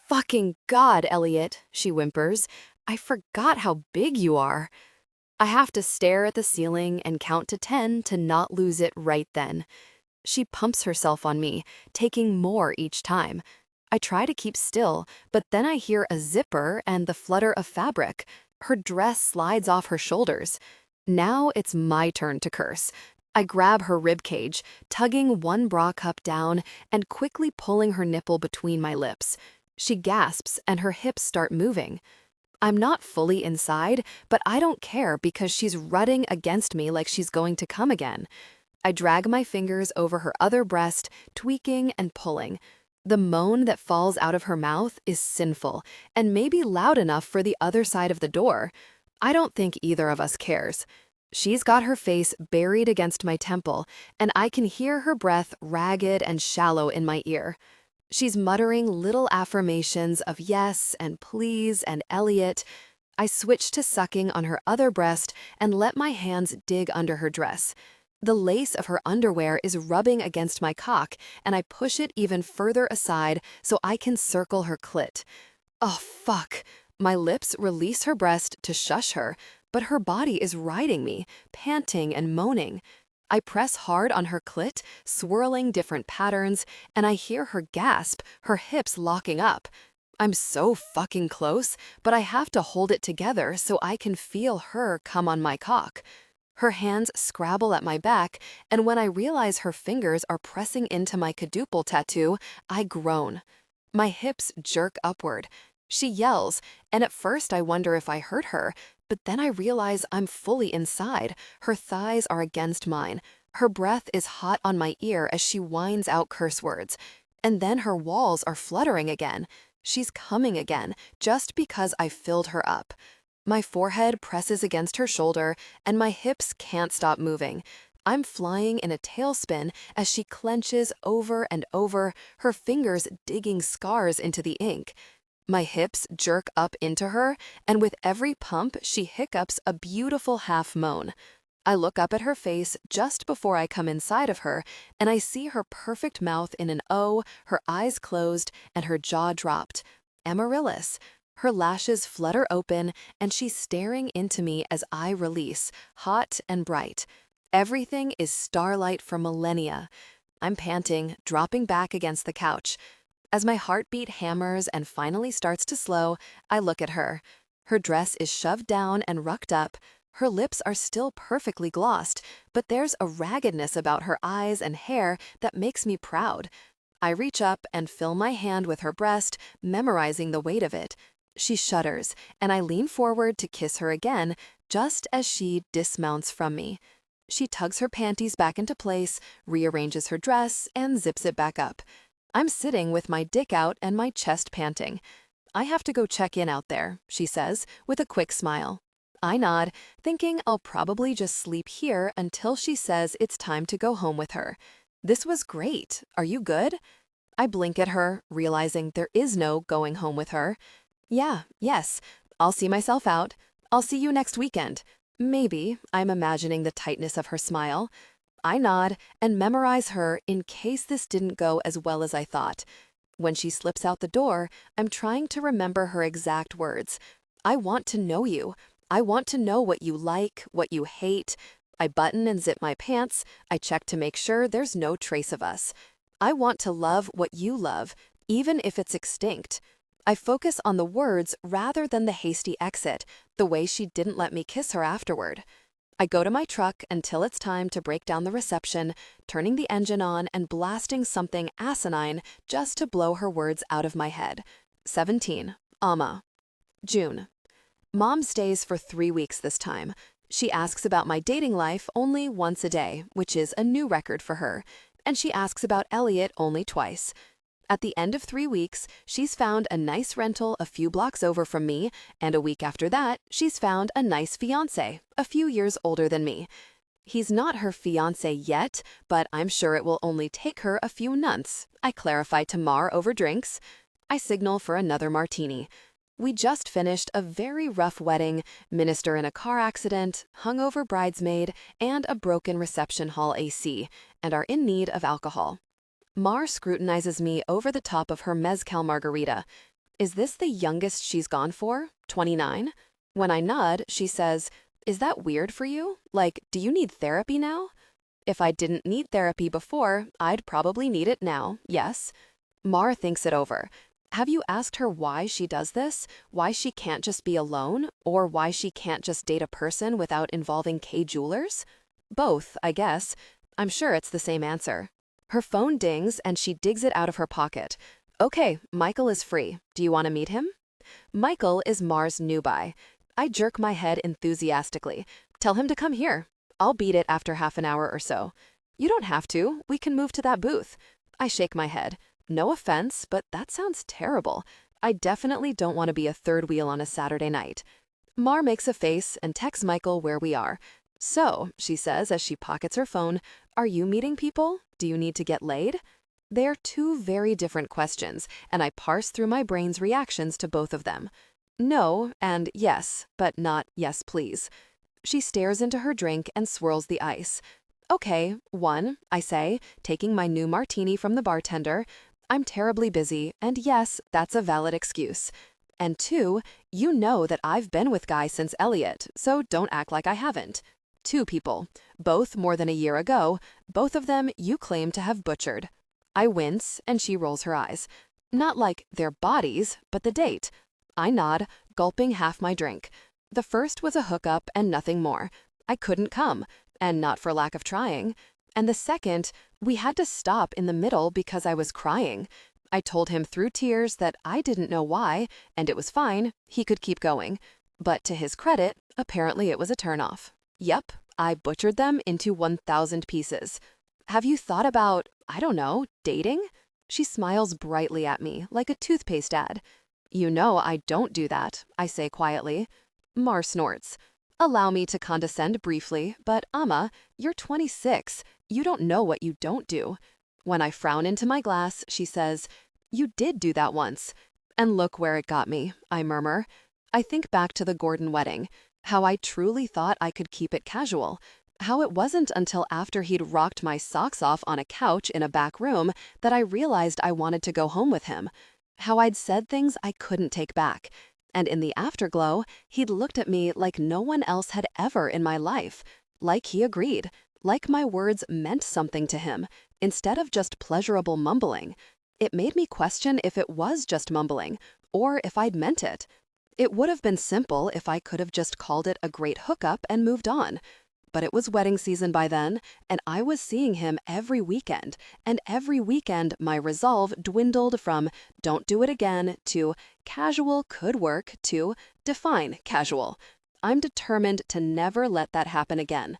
"Fucking God, Elliot," she whimpers. "I forgot how big you are." I have to stare at the ceiling and count to 10 to not lose it right then. She pumps herself on me, taking more each time. I try to keep still, but then I hear a zipper and the flutter of fabric. Her dress slides off her shoulders. Now it's my turn to curse. I grab her ribcage, tugging one bra cup down and quickly pulling her nipple between my lips. She gasps and her hips start moving. I'm not fully inside, but I don't care because she's rutting against me like she's going to come again. I drag my fingers over her other breast, tweaking and pulling. The moan that falls out of her mouth is sinful and maybe loud enough for the other side of the door. I don't think either of us cares. She's got her face buried against my temple, and I can hear her breath ragged and shallow in my ear. She's muttering little affirmations of yes and please and Elliot. I switch to sucking on her other breast and let my hands dig under her dress. The lace of her underwear is rubbing against my cock, and I push it even further aside so I can circle her clit. Oh, fuck. My lips release her breast to shush her, but her body is riding me, panting and moaning. I press hard on her clit, swirling different patterns, and I hear her gasp, her hips locking up. I'm so fucking close, but I have to hold it together so I can feel her come on my cock. Her hands scrabble at my back, and when I realize her fingers are pressing into my quadruple tattoo, I groan. My hips jerk upward. She yells, and at first I wonder if I hurt her, but then I realize I'm fully inside. Her thighs are against mine. Her breath is hot on my ear as she whines out curse words. And then her walls are fluttering again. She's coming again, just because I filled her up. My forehead presses against her shoulder, and my hips can't stop moving. I'm flying in a tailspin as she clenches over and over, her fingers digging scars into the ink. My hips jerk up into her, and with every pump, she hiccups a beautiful half moan. I look up at her face just before I come inside of her, and I see her perfect mouth in an O, her eyes closed, and her jaw dropped. Amaryllis. Her lashes flutter open, and she's staring into me as I release, hot and bright. Everything is starlight for millennia. I'm panting, dropping back against the couch. As my heartbeat hammers and finally starts to slow, I look at her. Her dress is shoved down and rucked up. Her lips are still perfectly glossed, but there's a raggedness about her eyes and hair that makes me proud. I reach up and fill my hand with her breast, memorizing the weight of it. She shudders, and I lean forward to kiss her again, just as she dismounts from me. She tugs her panties back into place, rearranges her dress, and zips it back up. I'm sitting with my dick out and my chest panting. "I have to go check in out there," she says, with a quick smile. I nod, thinking I'll probably just sleep here until she says it's time to go home with her. "This was great. Are you good?" I blink at her, realizing there is no going home with her. Yes. I'll see myself out. I'll see you next weekend. Maybe. I'm imagining the tightness of her smile. I nod and memorize her in case this didn't go as well as I thought. When she slips out the door, I'm trying to remember her exact words. "I want to know you. I want to know what you like, what you hate." I button and zip my pants. I check to make sure there's no trace of us. "I want to love what you love, even if it's extinct." I focus on the words rather than the hasty exit, the way she didn't let me kiss her afterward. I go to my truck until it's time to break down the reception, turning the engine on and blasting something asinine just to blow her words out of my head. 17. Amma. June. Mom stays for 3 weeks this time. She asks about my dating life only once a day, which is a new record for her, and she asks about Elliot only twice. At the end of 3 weeks, she's found a nice rental a few blocks over from me, and a week after that, she's found a nice fiancé, a few years older than me. He's not her fiancé yet, but I'm sure it will only take her a few months. I clarify to Mar over drinks. I signal for another martini. We just finished a very rough wedding, minister in a car accident, hungover bridesmaid, and a broken reception hall AC, and are in need of alcohol. Mar scrutinizes me over the top of her mezcal margarita. Is this the youngest she's gone for? 29? When I nod, she says, "Is that weird for you? Like, do you need therapy now?" If I didn't need therapy before, I'd probably need it now, yes. Mar thinks it over. Have you asked her why she does this? Why she can't just be alone? Or why she can't just date a person without involving Kay Jewelers? Both, I guess. I'm sure it's the same answer. Her phone dings and she digs it out of her pocket. "Okay, Michael is free. Do you want to meet him?" Michael is Mar's new buy. I jerk my head enthusiastically. "Tell him to come here. I'll beat it after half an hour or so." "You don't have to. We can move to that booth." I shake my head. No offense, but that sounds terrible. I definitely don't want to be a third wheel on a Saturday night. Mar makes a face and texts Michael where we are. "So," she says as she pockets her phone, "are you meeting people? Do you need to get laid?" They're two very different questions, and I parse through my brain's reactions to both of them. No and yes, but not yes, please. She stares into her drink and swirls the ice. "Okay, 1, I say, taking my new martini from the bartender. I'm terribly busy, and yes, that's a valid excuse. And 2, you know that I've been with Guy since Elliot, so don't act like I haven't. 2 people, both more than a year ago, both of them you claim to have butchered." I wince, and she rolls her eyes. "Not like their bodies, but the date." I nod, gulping half my drink. The first was a hookup and nothing more. I couldn't come, and not for lack of trying. And the second, we had to stop in the middle because I was crying. I told him through tears that I didn't know why, and it was fine, he could keep going. But to his credit, apparently it was a turnoff. Yep, I butchered them into 1,000 pieces. Have you thought about, I don't know, dating? She smiles brightly at me, like a toothpaste ad. You know I don't do that, I say quietly. Mar snorts. Allow me to condescend briefly, but Amma, you're 26. You don't know what you don't do. When I frown into my glass, she says, you did do that once. And look where it got me, I murmur. I think back to the Gordon wedding, how I truly thought I could keep it casual, how it wasn't until after he'd rocked my socks off on a couch in a back room that I realized I wanted to go home with him, how I'd said things I couldn't take back. And in the afterglow, he'd looked at me like no one else had ever in my life, like he agreed, like my words meant something to him, instead of just pleasurable mumbling. It made me question if it was just mumbling, or if I'd meant it. It would have been simple if I could have just called it a great hookup and moved on. But it was wedding season by then, and I was seeing him every weekend, and every weekend my resolve dwindled from don't do it again to casual could work to define casual. I'm determined to never let that happen again.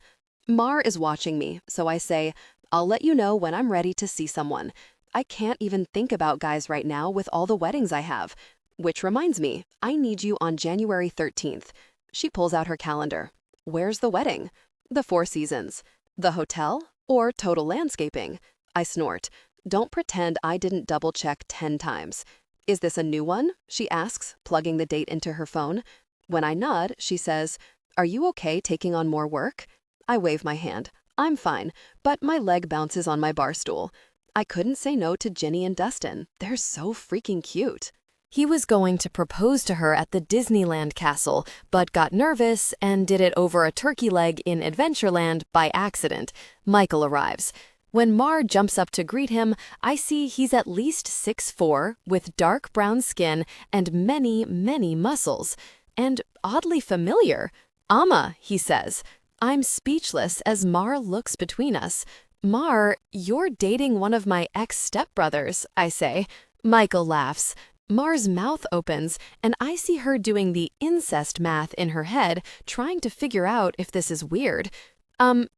Mar is watching me, so I say, I'll let you know when I'm ready to see someone. I can't even think about guys right now with all the weddings I have. Which reminds me, I need you on January 13th. She pulls out her calendar. Where's the wedding? The Four Seasons. The hotel? Or total landscaping? I snort. Don't pretend I didn't double-check 10 times. Is this a new one? She asks, plugging the date into her phone. When I nod, she says, are you okay taking on more work? I wave my hand. I'm fine, but my leg bounces on my bar stool. I couldn't say no to Ginny and Dustin. They're so freaking cute. He was going to propose to her at the Disneyland castle, but got nervous and did it over a turkey leg in Adventureland by accident. Michael arrives. When Mar jumps up to greet him, I see he's at least 6'4", with dark brown skin and many, many muscles. And oddly familiar. Amma, he says. I'm speechless as Mar looks between us. Mar, you're dating one of my ex-stepbrothers, I say. Michael laughs. Mar's mouth opens, and I see her doing the incest math in her head, trying to figure out if this is weird.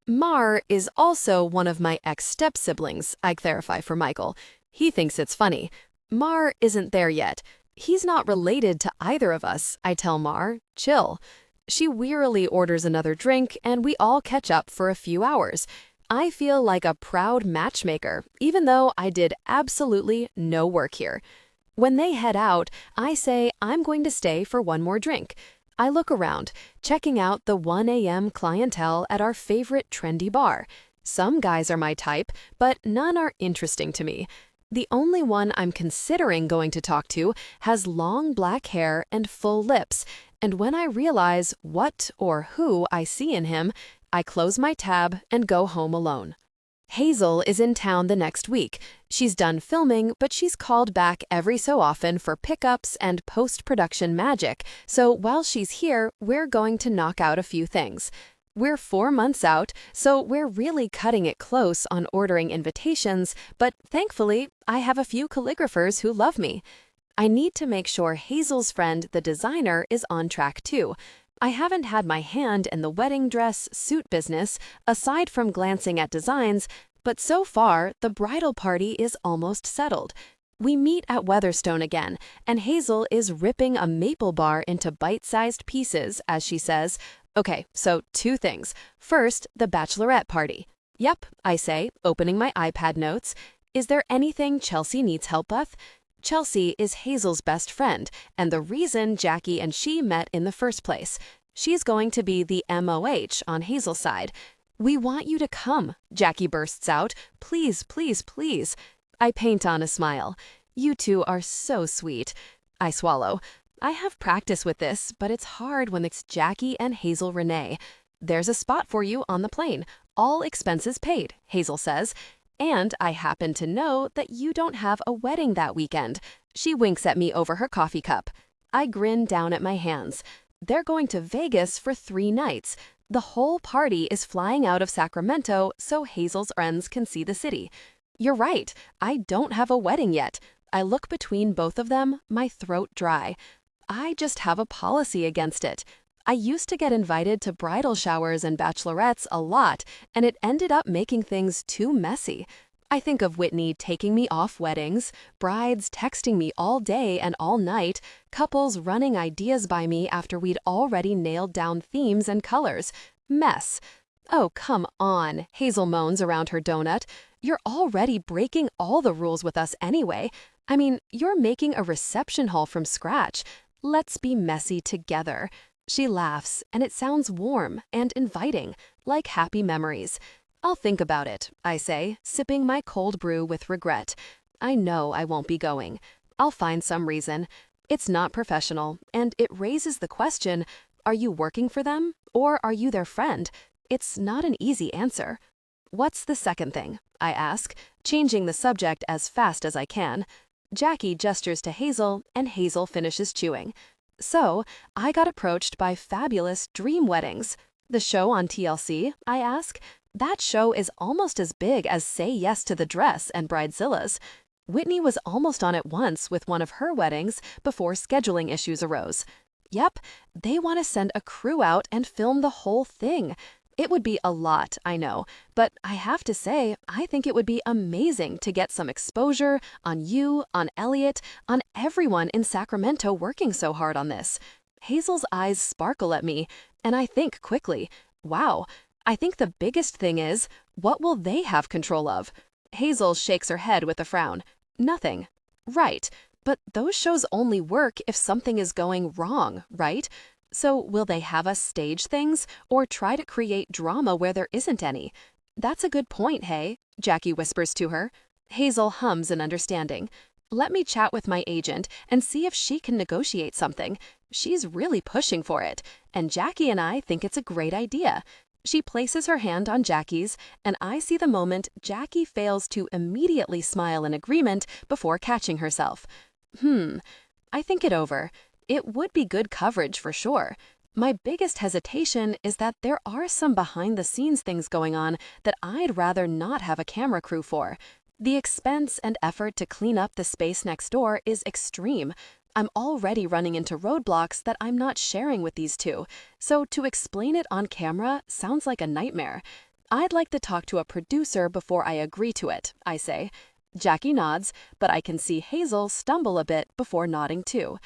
Mar is also one of my ex-step-siblings, I clarify for Michael. He thinks it's funny. Mar isn't there yet. He's not related to either of us, I tell Mar. Chill. She wearily orders another drink, and we all catch up for a few hours. I feel like a proud matchmaker, even though I did absolutely no work here. When they head out, I say I'm going to stay for one more drink. I look around, checking out the 1 a.m. clientele at our favorite trendy bar. Some guys are my type, but none are interesting to me. The only one I'm considering going to talk to has long black hair and full lips, and when I realize what or who I see in him, I close my tab and go home alone. Hazel is in town the next week. She's done filming, but she's called back every so often for pickups and post-production magic, so while she's here, we're going to knock out a few things. We're 4 months out, so we're really cutting it close on ordering invitations, but thankfully, I have a few calligraphers who love me. I need to make sure Hazel's friend, the designer, is on track too. I haven't had my hand in the wedding dress suit business, aside from glancing at designs, but so far, the bridal party is almost settled. We meet at Weatherstone again, and Hazel is ripping a maple bar into bite-sized pieces, as she says. Okay, so 2 things. First, the bachelorette party. Yep, I say, opening my iPad notes. Is there anything Chelsea needs help with? Chelsea is Hazel's best friend, and the reason Jackie and she met in the first place. She's going to be the MOH on Hazel's side. We want you to come, Jackie bursts out. Please, please, please. I paint on a smile. You two are so sweet. I swallow. I have practice with this, but it's hard when it's Jackie and Hazel Renee. There's a spot for you on the plane. All expenses paid, Hazel says. And I happen to know that you don't have a wedding that weekend. She winks at me over her coffee cup. I grin down at my hands. They're going to Vegas for 3 nights. The whole party is flying out of Sacramento so Hazel's friends can see the city. You're right, I don't have a wedding yet. I look between both of them, my throat dry. I just have a policy against it. I used to get invited to bridal showers and bachelorettes a lot, and it ended up making things too messy. I think of Whitney taking me off weddings, brides texting me all day and all night, couples running ideas by me after we'd already nailed down themes and colors. Mess. Oh, come on, Hazel moans around her donut. You're already breaking all the rules with us anyway. I mean, you're making a reception hall from scratch. Let's be messy together. She laughs, and it sounds warm and inviting, like happy memories. I'll think about it, I say, sipping my cold brew with regret. I know I won't be going. I'll find some reason. It's not professional, and it raises the question, are you working for them, or are you their friend? It's not an easy answer. What's the second thing? I ask, changing the subject as fast as I can. Jackie gestures to Hazel, and Hazel finishes chewing. So, I got approached by Fabulous Dream Weddings. The show on TLC, I ask? That show is almost as big as Say Yes to the Dress and Bridezillas. Whitney was almost on it once with one of her weddings before scheduling issues arose. Yep, they want to send a crew out and film the whole thing. It would be a lot, I know, but I have to say, I think it would be amazing to get some exposure on you, on Elliot, on everyone in Sacramento working so hard on this. Hazel's eyes sparkle at me, and I think quickly, wow, I think the biggest thing is, what will they have control of? Hazel shakes her head with a frown. Nothing. Right, but those shows only work if something is going wrong, right? So will they have us stage things or try to create drama where there isn't any? That's a good point, hey, Jackie whispers to her. Hazel hums in understanding. Let me chat with my agent and see if she can negotiate something. She's really pushing for it, and Jackie and I think it's a great idea. She places her hand on Jackie's, and I see the moment Jackie fails to immediately smile in agreement before catching herself. I think it over. It would be good coverage for sure. My biggest hesitation is that there are some behind-the-scenes things going on that I'd rather not have a camera crew for. The expense and effort to clean up the space next door is extreme. I'm already running into roadblocks that I'm not sharing with these two, so to explain it on camera sounds like a nightmare. I'd like to talk to a producer before I agree to it, I say. Jackie nods, but I can see Hazel stumble a bit before nodding too.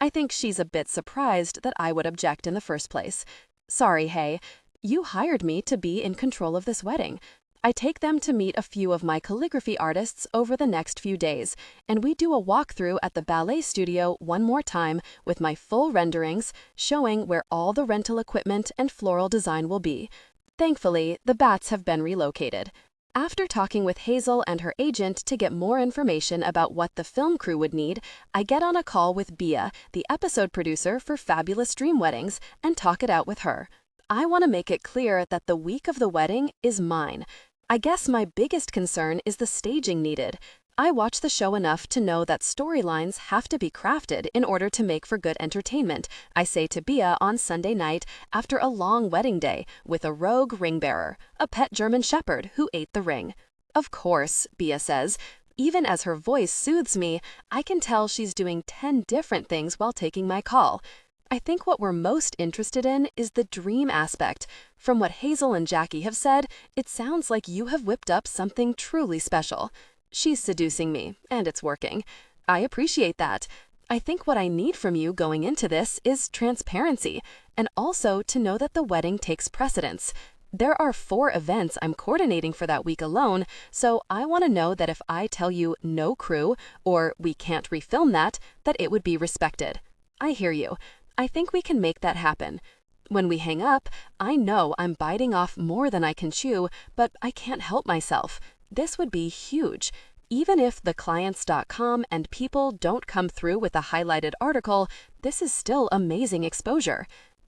I think she's a bit surprised that I would object in the first place. Sorry, Hay. You hired me to be in control of this wedding. I take them to meet a few of my calligraphy artists over the next few days, and we do a walkthrough at the ballet studio one more time with my full renderings, showing where all the rental equipment and floral design will be. Thankfully, the bats have been relocated. After talking with Hazel and her agent to get more information about what the film crew would need, I get on a call with Bia, the episode producer for Fabulous Dream Weddings, and talk it out with her. I want to make it clear that the week of the wedding is mine. I guess my biggest concern is the staging needed. I watch the show enough to know that storylines have to be crafted in order to make for good entertainment, I say to Bia on Sunday night after a long wedding day with a rogue ring bearer, a pet German shepherd who ate the ring. Of course, Bia says. Even as her voice soothes me, I can tell she's doing 10 different things while taking my call. I think what we're most interested in is the dream aspect. From what Hazel and Jackie have said, it sounds like you have whipped up something truly special. She's seducing me, and it's working. I appreciate that. I think what I need from you going into this is transparency, and also to know that the wedding takes precedence. There are 4 events I'm coordinating for that week alone, so I want to know that if I tell you no crew, or we can't refilm that it would be respected. I hear you. I think we can make that happen. When we hang up, I know I'm biting off more than I can chew, but I can't help myself. This would be huge. Even if theclients.com and People don't come through with a highlighted article, this is still amazing exposure.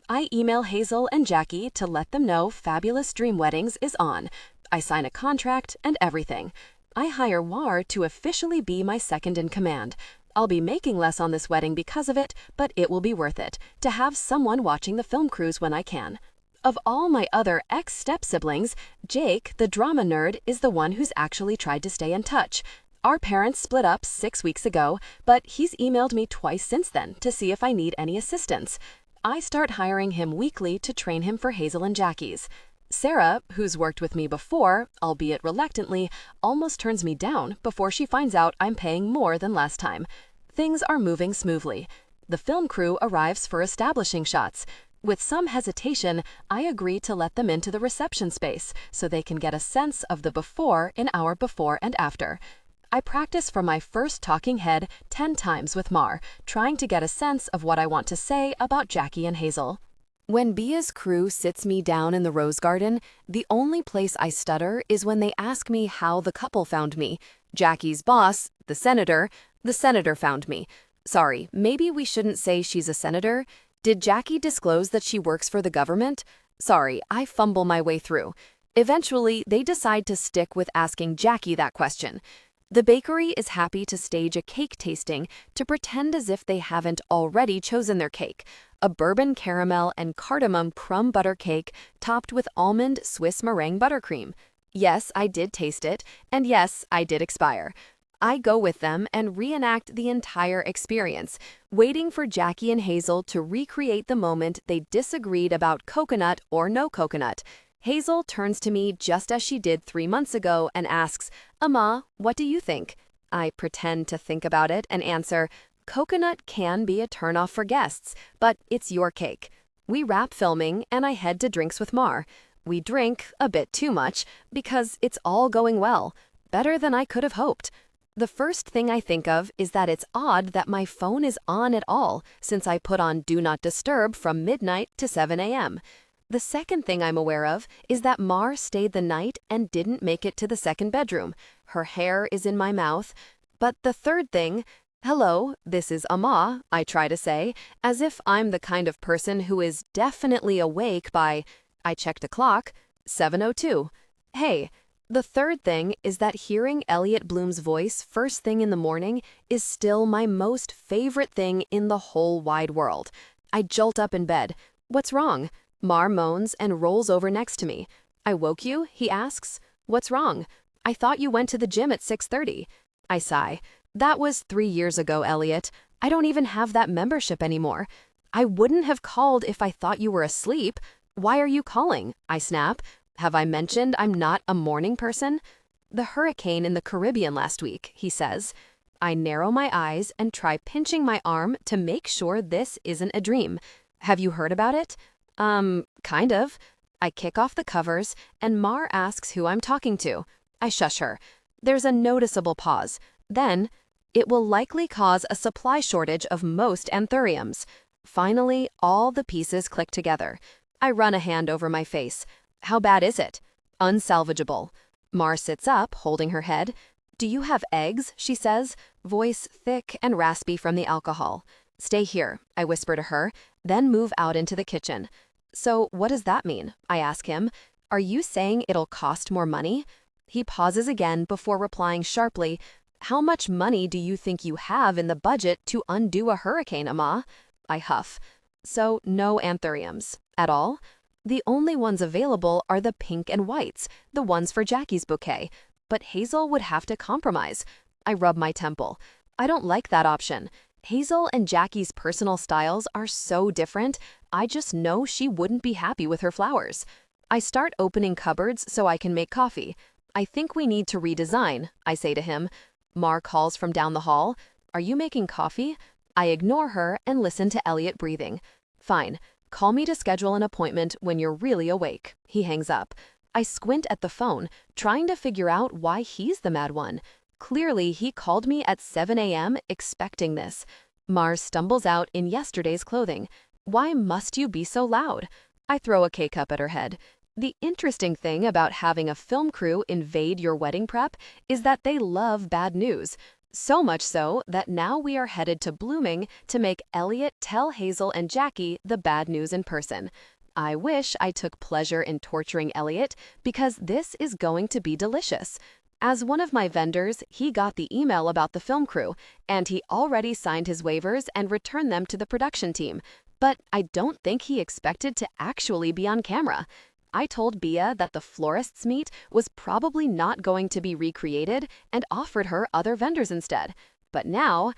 I email Hazel and Jackie to let them know Fabulous Dream Weddings is on. I sign a contract and everything. I hire War to officially be my second in command. I'll be making less on this wedding because of it, but it will be worth it to have someone watching the film crews when I can. Of all my other ex-step siblings, Jake, the drama nerd, is the one who's actually tried to stay in touch. Our parents split up 6 weeks ago, but he's emailed me twice since then to see if I need any assistance. I start hiring him weekly to train him for Hazel and Jackie's. Sarah, who's worked with me before, albeit reluctantly, almost turns me down before she finds out I'm paying more than last time. Things are moving smoothly. The film crew arrives for establishing shots. With some hesitation, I agree to let them into the reception space so they can get a sense of the before in our before and after. I practice for my first talking head 10 times with Mar, trying to get a sense of what I want to say about Jackie and Hazel. When Bia's crew sits me down in the rose garden, the only place I stutter is when they ask me how the couple found me. Jackie's boss, the senator found me. Sorry, maybe we shouldn't say she's a senator. Did Jackie disclose that she works for the government? Sorry, I fumble my way through. Eventually, they decide to stick with asking Jackie that question. The bakery is happy to stage a cake tasting to pretend as if they haven't already chosen their cake. A bourbon caramel and cardamom crumb butter cake topped with almond Swiss meringue buttercream. Yes, I did taste it, and yes, I did expire. I go with them and reenact the entire experience, waiting for Jackie and Hazel to recreate the moment they disagreed about coconut or no coconut. Hazel turns to me just as she did 3 months ago and asks, "Amma, what do you think?" I pretend to think about it and answer, "Coconut can be a turnoff for guests, but it's your cake." We wrap filming and I head to drinks with Mar. We drink a bit too much because it's all going well, better than I could have hoped. The first thing I think of is that it's odd that my phone is on at all since I put on Do Not Disturb from midnight to 7 a.m. The second thing I'm aware of is that Mar stayed the night and didn't make it to the second bedroom. Her hair is in my mouth. But the third thing, "Hello, this is Amma," I try to say, as if I'm the kind of person who is definitely awake by, I checked a clock, 7:02. Hey. The third thing is that hearing Elliot Bloom's voice first thing in the morning is still my most favorite thing in the whole wide world. I jolt up in bed. "What's wrong?" Mar moans and rolls over next to me. "I woke you?" he asks. "What's wrong?" "I thought you went to the gym at 6:30. I sigh. "That was 3 years ago, Elliot. I don't even have that membership anymore." "I wouldn't have called if I thought you were asleep. Why are you calling?" I snap. "Have I mentioned I'm not a morning person?" "The hurricane in the Caribbean last week," he says. I narrow my eyes and try pinching my arm to make sure this isn't a dream. "Have you heard about it?" Kind of." I kick off the covers, and Mar asks who I'm talking to. I shush her. There's a noticeable pause. Then, "It will likely cause a supply shortage of most anthuriums." Finally, all the pieces click together. I run a hand over my face. "How bad is it?" "Unsalvageable." Mar sits up, holding her head. "Do you have eggs?" she says, voice thick and raspy from the alcohol. "Stay here," I whisper to her, then move out into the kitchen. "So what does that mean?" I ask him. "Are you saying it'll cost more money?" He pauses again before replying sharply, "How much money do you think you have in the budget to undo a hurricane, Amma?" I huff. "So no anthuriums. At all?" "The only ones available are the pink and whites, the ones for Jackie's bouquet. But Hazel would have to compromise." I rub my temple. "I don't like that option. Hazel and Jackie's personal styles are so different, I just know she wouldn't be happy with her flowers." I start opening cupboards so I can make coffee. "I think we need to redesign," I say to him. Mar calls from down the hall. "Are you making coffee?" I ignore her and listen to Elliot breathing. "Fine. Call me to schedule an appointment when you're really awake." He hangs up. I squint at the phone, trying to figure out why he's the mad one. Clearly, he called me at 7 a.m. expecting this. Mars stumbles out in yesterday's clothing. "Why must you be so loud?" I throw a K-cup at her head. The interesting thing about having a film crew invade your wedding prep is that they love bad news. So much so that now we are headed to Blooming to make Elliot tell Hazel and Jackie the bad news in person. I wish I took pleasure in torturing Elliot because this is going to be delicious. As one of my vendors, he got the email about the film crew, and he already signed his waivers and returned them to the production team. But I don't think he expected to actually be on camera. I told Bia that the florist's meet was probably not going to be recreated and offered her other vendors instead. But now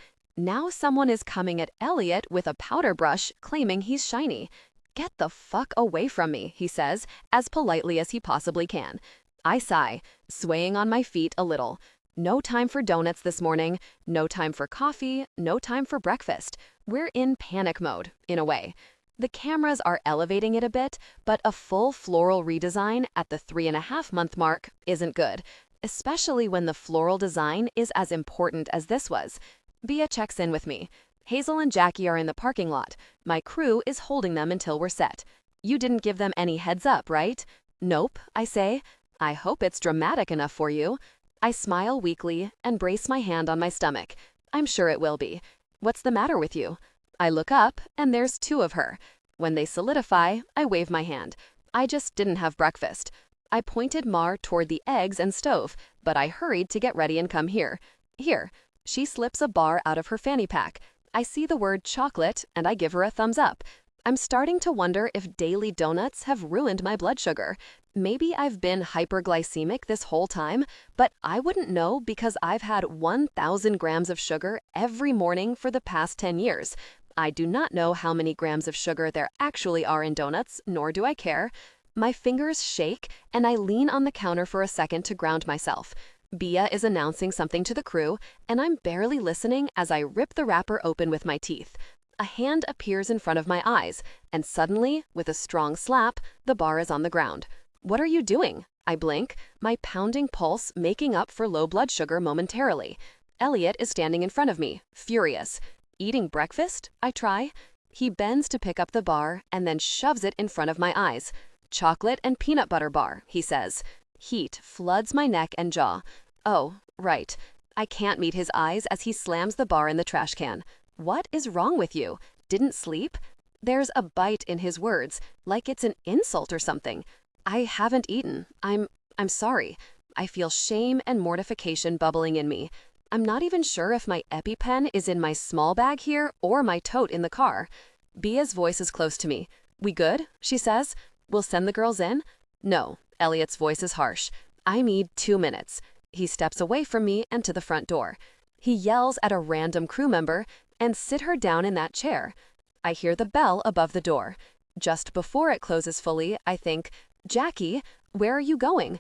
someone is coming at Elliot with a powder brush claiming he's shiny. "Get the fuck away from me," he says, as politely as he possibly can. I sigh, swaying on my feet a little. No time for donuts this morning, no time for coffee, no time for breakfast. We're in panic mode, in a way. The cameras are elevating it a bit, but a full floral redesign at the 3.5-month mark isn't good, especially when the floral design is as important as this was. Bia checks in with me. Hazel and Jackie are in the parking lot. My crew is holding them until we're set. "You didn't give them any heads up, right?" "Nope," I say. "I hope it's dramatic enough for you." I smile weakly and brace my hand on my stomach. I'm sure it will be. "What's the matter with you?" I look up, and there's two of her. When they solidify, I wave my hand. I just didn't have breakfast. I pointed Mar toward the eggs and stove, but I hurried to get ready and come here. Here. She slips a bar out of her fanny pack. I see the word chocolate, and I give her a thumbs up. I'm starting to wonder if daily donuts have ruined my blood sugar. Maybe I've been hyperglycemic this whole time, but I wouldn't know because I've had 1,000 grams of sugar every morning for the past 10 years. I do not know how many grams of sugar there actually are in donuts, nor do I care. My fingers shake, and I lean on the counter for a second to ground myself. Bia is announcing something to the crew, and I'm barely listening as I rip the wrapper open with my teeth. A hand appears in front of my eyes, and suddenly, with a strong slap, the bar is on the ground. "What are you doing?" I blink, my pounding pulse making up for low blood sugar momentarily. Elliot is standing in front of me, furious. "Eating breakfast?" I try. He bends to pick up the bar and then shoves it in front of my eyes. "Chocolate and peanut butter bar," he says. Heat floods my neck and jaw. Oh, right. I can't meet his eyes as he slams the bar in the trash can. What is wrong with you? Didn't sleep? There's a bite in his words, like it's an insult or something. I haven't eaten. I'm sorry. I feel shame and mortification bubbling in me. I'm not even sure if my EpiPen is in my small bag here or my tote in the car. Bia's voice is close to me. "We good?" she says. "We'll send the girls in?" "No." Elliot's voice is harsh. "I need 2 minutes." He steps away from me and to the front door. He yells at a random crew member, "And sit her down in that chair." I hear the bell above the door. Just before it closes fully, I think, "Jackie, where are you going?"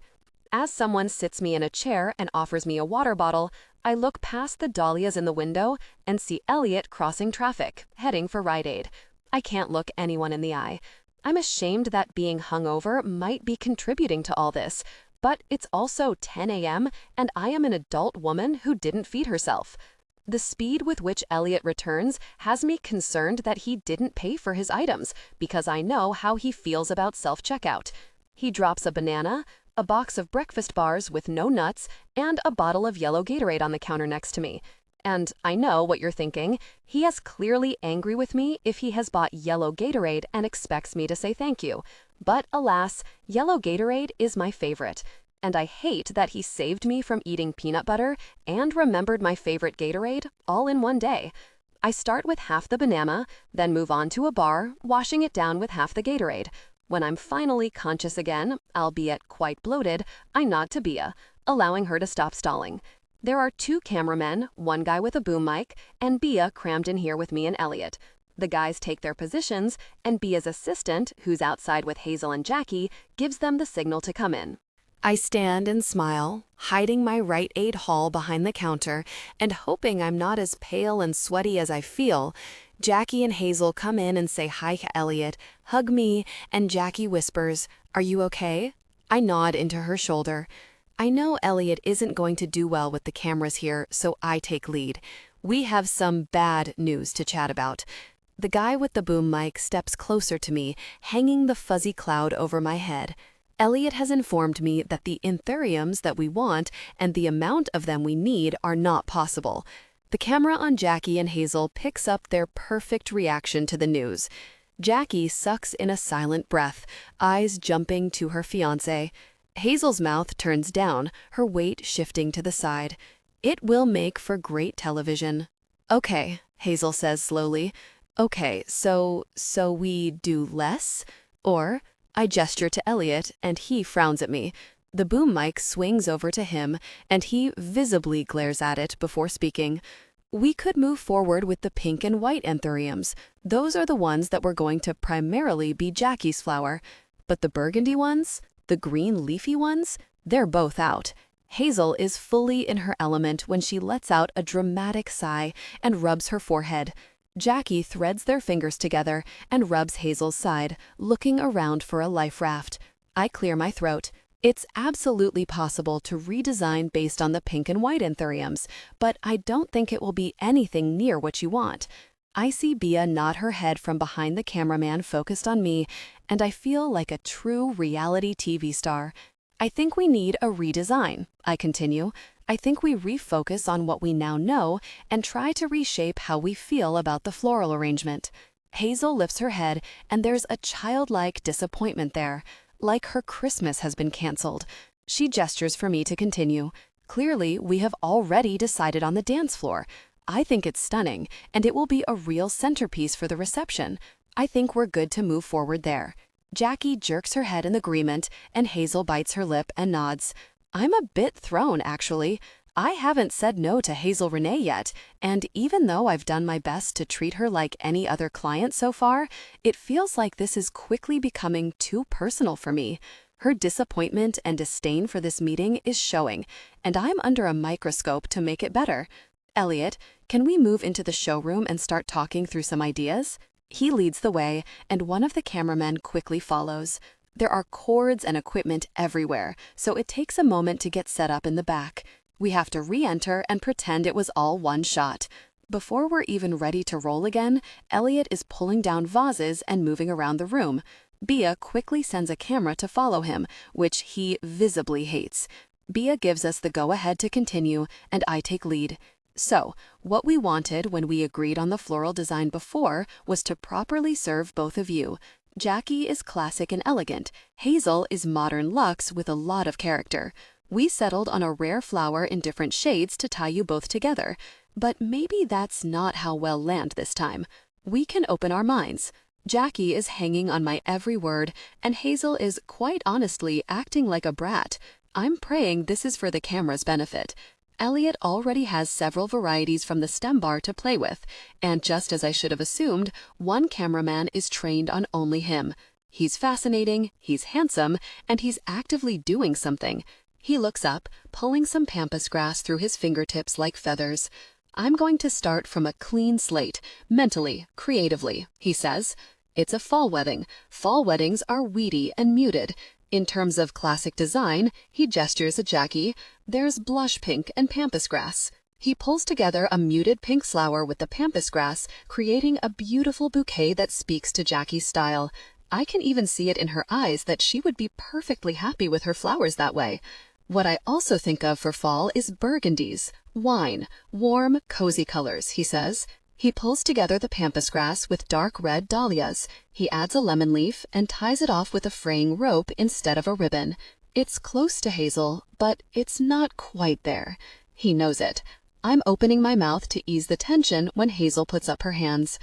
As someone sits me in a chair and offers me a water bottle, I look past the dahlias in the window and see Elliot crossing traffic, heading for Rite Aid. I can't look anyone in the eye. I'm ashamed that being hungover might be contributing to all this, but it's also 10 a.m. and I am an adult woman who didn't feed herself. The speed with which Elliot returns has me concerned that he didn't pay for his items because I know how he feels about self-checkout. He drops a banana, a box of breakfast bars with no nuts, and a bottle of yellow Gatorade on the counter next to me. And I know what you're thinking. He is clearly angry with me if he has bought yellow Gatorade and expects me to say thank you. But alas, yellow Gatorade is my favorite. And I hate that he saved me from eating peanut butter and remembered my favorite Gatorade all in one day. I start with half the banana, then move on to a bar, washing it down with half the Gatorade. When I'm finally conscious again, albeit quite bloated, I nod to Bia, allowing her to stop stalling. There are 2 cameramen, one guy with a boom mic, and Bia crammed in here with me and Elliot. The guys take their positions, and Bia's assistant, who's outside with Hazel and Jackie, gives them the signal to come in. I stand and smile, hiding my Rite Aid haul behind the counter and hoping I'm not as pale and sweaty as I feel. Jackie and Hazel come in and say hi to Elliot, hug me, and Jackie whispers, "Are you okay?" I nod into her shoulder. I know Elliot isn't going to do well with the cameras here, so I take lead. We have some bad news to chat about. The guy with the boom mic steps closer to me, hanging the fuzzy cloud over my head. Elliot has informed me that the anthuriums that we want and the amount of them we need are not possible. The camera on Jackie and Hazel picks up their perfect reaction to the news. Jackie sucks in a silent breath, eyes jumping to her fiancé. Hazel's mouth turns down, her weight shifting to the side. It will make for great television. "Okay," Hazel says slowly. "Okay, so we do less? Or I gesture to Elliot, and he frowns at me. The boom mic swings over to him, and he visibly glares at it before speaking. We could move forward with the pink and white anthuriums. Those are the ones that were going to primarily be Jackie's flower. But the burgundy ones, the green leafy ones, they're both out. Hazel is fully in her element when she lets out a dramatic sigh and rubs her forehead. Jackie threads their fingers together and rubs Hazel's side, looking around for a life raft. I clear my throat. It's absolutely possible to redesign based on the pink and white anthuriums, but I don't think it will be anything near what you want. I see Bea nod her head from behind the cameraman focused on me, and I feel like a true reality TV star. I think we need a redesign, I continue. I think we refocus on what we now know and try to reshape how we feel about the floral arrangement. Hazel lifts her head, and there's a childlike disappointment there. Like her Christmas has been canceled. She gestures for me to continue. Clearly, we have already decided on the dance floor. I think it's stunning, and it will be a real centerpiece for the reception. I think we're good to move forward there. Jackie jerks her head in agreement, and Hazel bites her lip and nods. I'm a bit thrown, actually. I haven't said no to Hazel Renee yet, and even though I've done my best to treat her like any other client so far, it feels like this is quickly becoming too personal for me. Her disappointment and disdain for this meeting is showing, and I'm under a microscope to make it better. Elliot, can we move into the showroom and start talking through some ideas? He leads the way, and one of the cameramen quickly follows. There are cords and equipment everywhere, so it takes a moment to get set up in the back. We have to re-enter and pretend it was all one shot. Before we're even ready to roll again, Elliot is pulling down vases and moving around the room. Bea quickly sends a camera to follow him, which he visibly hates. Bea gives us the go-ahead to continue, and I take lead. So, what we wanted when we agreed on the floral design before was to properly serve both of you. Jackie is classic and elegant. Hazel is modern luxe with a lot of character. We settled on a rare flower in different shades to tie you both together. But maybe that's not how we'll land this time. We can open our minds. Jackie is hanging on my every word, and Hazel is quite honestly acting like a brat. I'm praying this is for the camera's benefit. Elliot already has several varieties from the stem bar to play with, and just as I should have assumed, one cameraman is trained on only him. He's fascinating, he's handsome, and he's actively doing something. He looks up, pulling some pampas grass through his fingertips like feathers. I'm going to start from a clean slate, mentally, creatively, he says. It's a fall wedding. Fall weddings are weedy and muted. In terms of classic design, he gestures at Jackie. There's blush pink and pampas grass. He pulls together a muted pink flower with the pampas grass, creating a beautiful bouquet that speaks to Jackie's style. I can even see it in her eyes that she would be perfectly happy with her flowers that way. What I also think of for fall is burgundies, wine, warm, cozy colors, he says. He pulls together the pampas grass with dark red dahlias. He adds a lemon leaf and ties it off with a fraying rope instead of a ribbon. It's close to Hazel, but it's not quite there. He knows it. I'm opening my mouth to ease the tension when Hazel puts up her hands.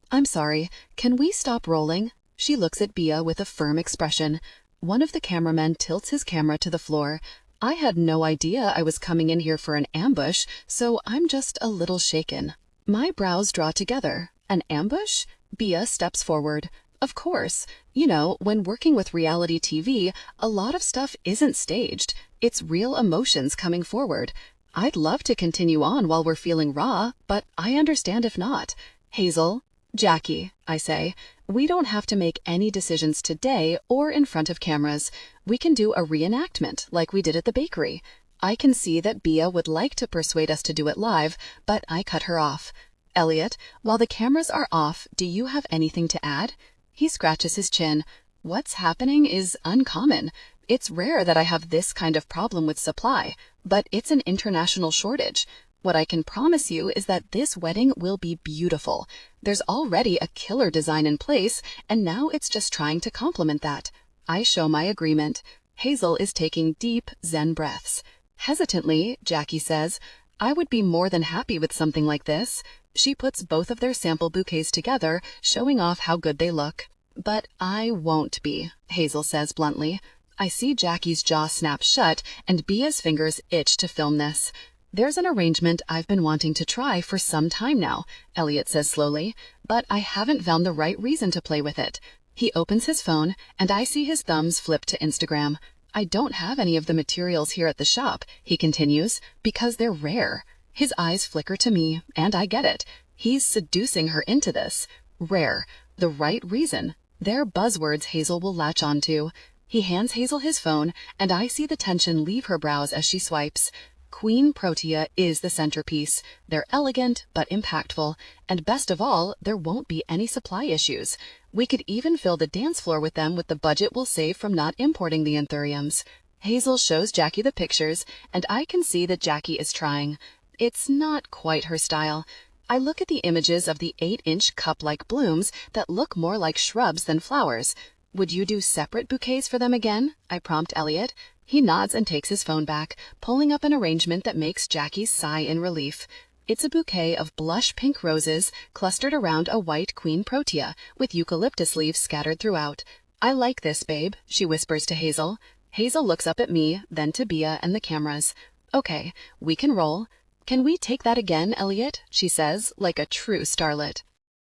I'm sorry, can we stop rolling? She looks at Bea with a firm expression. One of the cameramen tilts his camera to the floor. I had no idea I was coming in here for an ambush, so I'm just a little shaken. My brows draw together. An ambush? Bea steps forward. Of course. You know, when working with reality TV, a lot of stuff isn't staged. It's real emotions coming forward. I'd love to continue on while we're feeling raw, but I understand if not. Hazel, Jackie, I say, we don't have to make any decisions today or in front of cameras. We can do a reenactment like we did at the bakery. I can see that Bea would like to persuade us to do it live, but I cut her off. Elliot, while the cameras are off, do you have anything to add? He scratches his chin. What's happening is uncommon. It's rare that I have this kind of problem with supply, but it's an international shortage. What I can promise you is that this wedding will be beautiful. There's already a killer design in place, and now it's just trying to complement that. I show my agreement. Hazel is taking deep Zen breaths. Hesitantly, Jackie says, I would be more than happy with something like this. She puts both of their sample bouquets together, showing off how good they look. But I won't be, Hazel says bluntly. I see Jackie's jaw snap shut and Bia's fingers itch to film this. There's an arrangement I've been wanting to try for some time now, Elliot says slowly, but I haven't found the right reason to play with it. He opens his phone, and I see his thumbs flip to Instagram. I don't have any of the materials here at the shop, he continues, because they're rare. His eyes flicker to me, and I get it. He's seducing her into this. Rare. The right reason. They're buzzwords Hazel will latch onto. He hands Hazel his phone, and I see the tension leave her brows as she swipes. Queen Protea is the centerpiece. They're elegant but impactful, and best of all, there won't be any supply issues. We could even fill the dance floor with them with the budget we'll save from not importing the anthuriums. Hazel shows Jackie the pictures, and I can see that Jackie is trying. It's not quite her style. I look at the images of the 8-inch cup-like blooms that look more like shrubs than flowers. Would you do separate bouquets for them again? I prompt Elliot. He nods and takes his phone back, pulling up an arrangement that makes Jackie sigh in relief. It's a bouquet of blush pink roses clustered around a white Queen Protea with eucalyptus leaves scattered throughout. I like this, babe, she whispers to Hazel. Hazel looks up at me, then to Bia and the cameras. Okay, we can roll. Can we take that again, Elliot? She says, like a true starlet.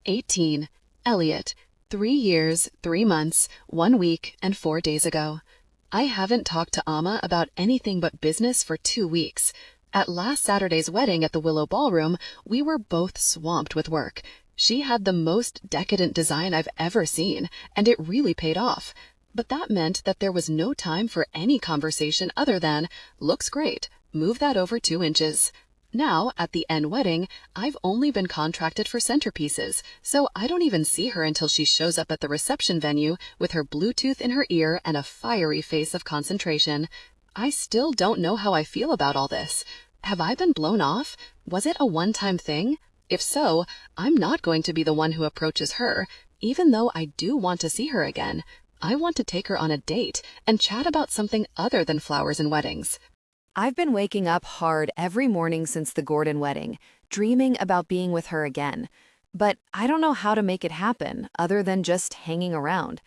18. Elliot. 3 years, 3 months, 1 week, and 4 days ago. I haven't talked to Amma about anything but business for 2 weeks. At last Saturday's wedding at the Willow Ballroom, we were both swamped with work. She had the most decadent design I've ever seen, and it really paid off. But that meant that there was no time for any conversation other than, looks great, move that over 2 inches. Now, at the N wedding, I've only been contracted for centerpieces, so I don't even see her until she shows up at the reception venue with her Bluetooth in her ear and a fiery face of concentration. I still don't know how I feel about all this. Have I been blown off? Was it a one-time thing? If so, I'm not going to be the one who approaches her, even though I do want to see her again. I want to take her on a date and chat about something other than flowers and weddings. I've been waking up hard every morning since the Gordon wedding, dreaming about being with her again. But I don't know how to make it happen other than just hanging around.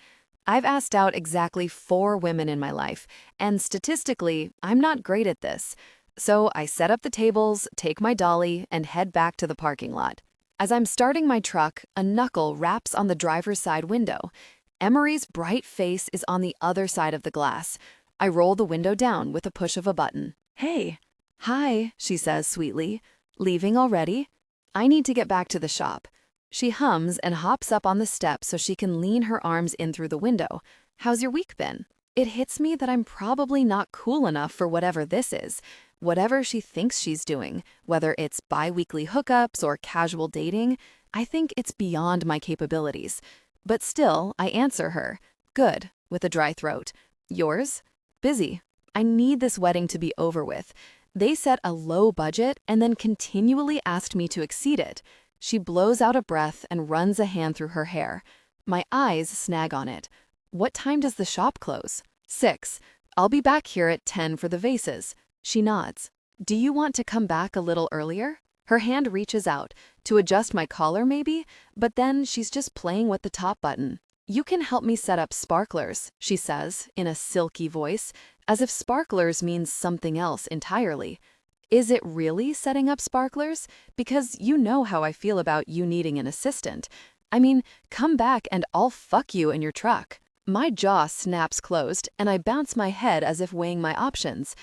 I've asked out exactly 4 women in my life, and statistically, I'm not great at this. So I set up the tables, take my dolly, and head back to the parking lot. As I'm starting my truck, a knuckle raps on the driver's side window. Emery's bright face is on the other side of the glass. I roll the window down with a push of a button. Hey. Hi, she says sweetly. Leaving already? I need to get back to the shop. She hums and hops up on the step so she can lean her arms in through the window. How's your week been? It hits me that I'm probably not cool enough for whatever this is. Whatever she thinks she's doing, whether it's bi-weekly hookups or casual dating, I think it's beyond my capabilities. But still, I answer her. Good, with a dry throat. Yours? Busy. I need this wedding to be over with. They set a low budget and then continually asked me to exceed it. She blows out a breath and runs a hand through her hair. My eyes snag on it. What time does the shop close? 6. I'll be back here at 10 for the vases. She nods. Do you want to come back a little earlier? Her hand reaches out, to adjust my collar maybe, but then she's just playing with the top button. You can help me set up sparklers, she says, in a silky voice, as if sparklers means something else entirely. Is it really setting up sparklers? Because you know how I feel about you needing an assistant. I mean, come back and I'll fuck you in your truck. My jaw snaps closed and I bounce my head as if weighing my options.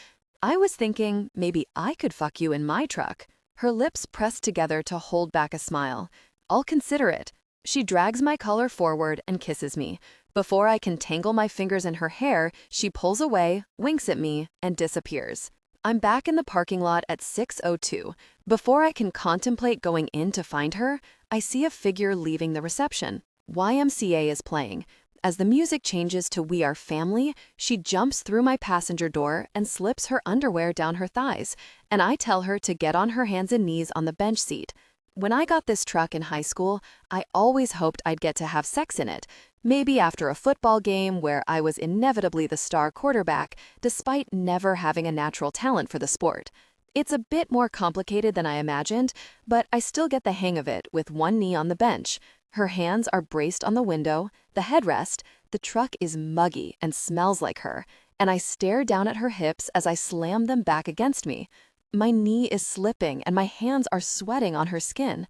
I was thinking maybe I could fuck you in my truck. Her lips press together to hold back a smile. I'll consider it. She drags my collar forward and kisses me. Before I can tangle my fingers in her hair, she pulls away, winks at me, and disappears. I'm back in the parking lot at 6:02. Before I can contemplate going in to find her, I see a figure leaving the reception. YMCA is playing. As the music changes to We Are Family, she jumps through my passenger door and slips her underwear down her thighs, and I tell her to get on her hands and knees on the bench seat. When I got this truck in high school, I always hoped I'd get to have sex in it, maybe after a football game where I was inevitably the star quarterback, despite never having a natural talent for the sport. It's a bit more complicated than I imagined, but I still get the hang of it with one knee on the bench. Her hands are braced on the window, the headrest, the truck is muggy and smells like her, and I stare down at her hips as I slam them back against me. My knee is slipping and my hands are sweating on her skin.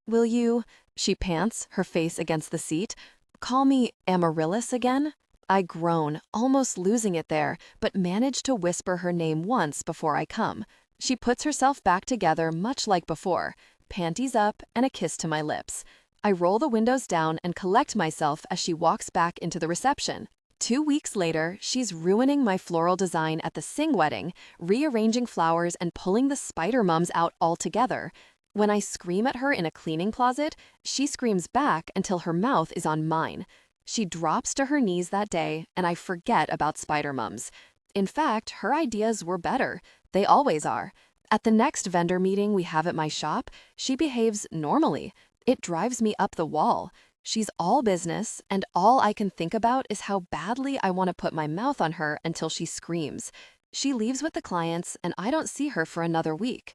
Will you, she pants, her face against the seat, call me Amaryllis again? I groan, almost losing it there, but manage to whisper her name once before I come. She puts herself back together much like before, panties up and a kiss to my lips. I roll the windows down and collect myself as she walks back into the reception. 2 weeks later, she's ruining my floral design at the Singh wedding, rearranging flowers and pulling the spider mums out altogether. When I scream at her in a cleaning closet, she screams back until her mouth is on mine. She drops to her knees that day, and I forget about spider mums. In fact, her ideas were better. They always are. At the next vendor meeting we have at my shop, she behaves normally. It drives me up the wall. She's all business, and all I can think about is how badly I want to put my mouth on her until she screams. She leaves with the clients, and I don't see her for another week.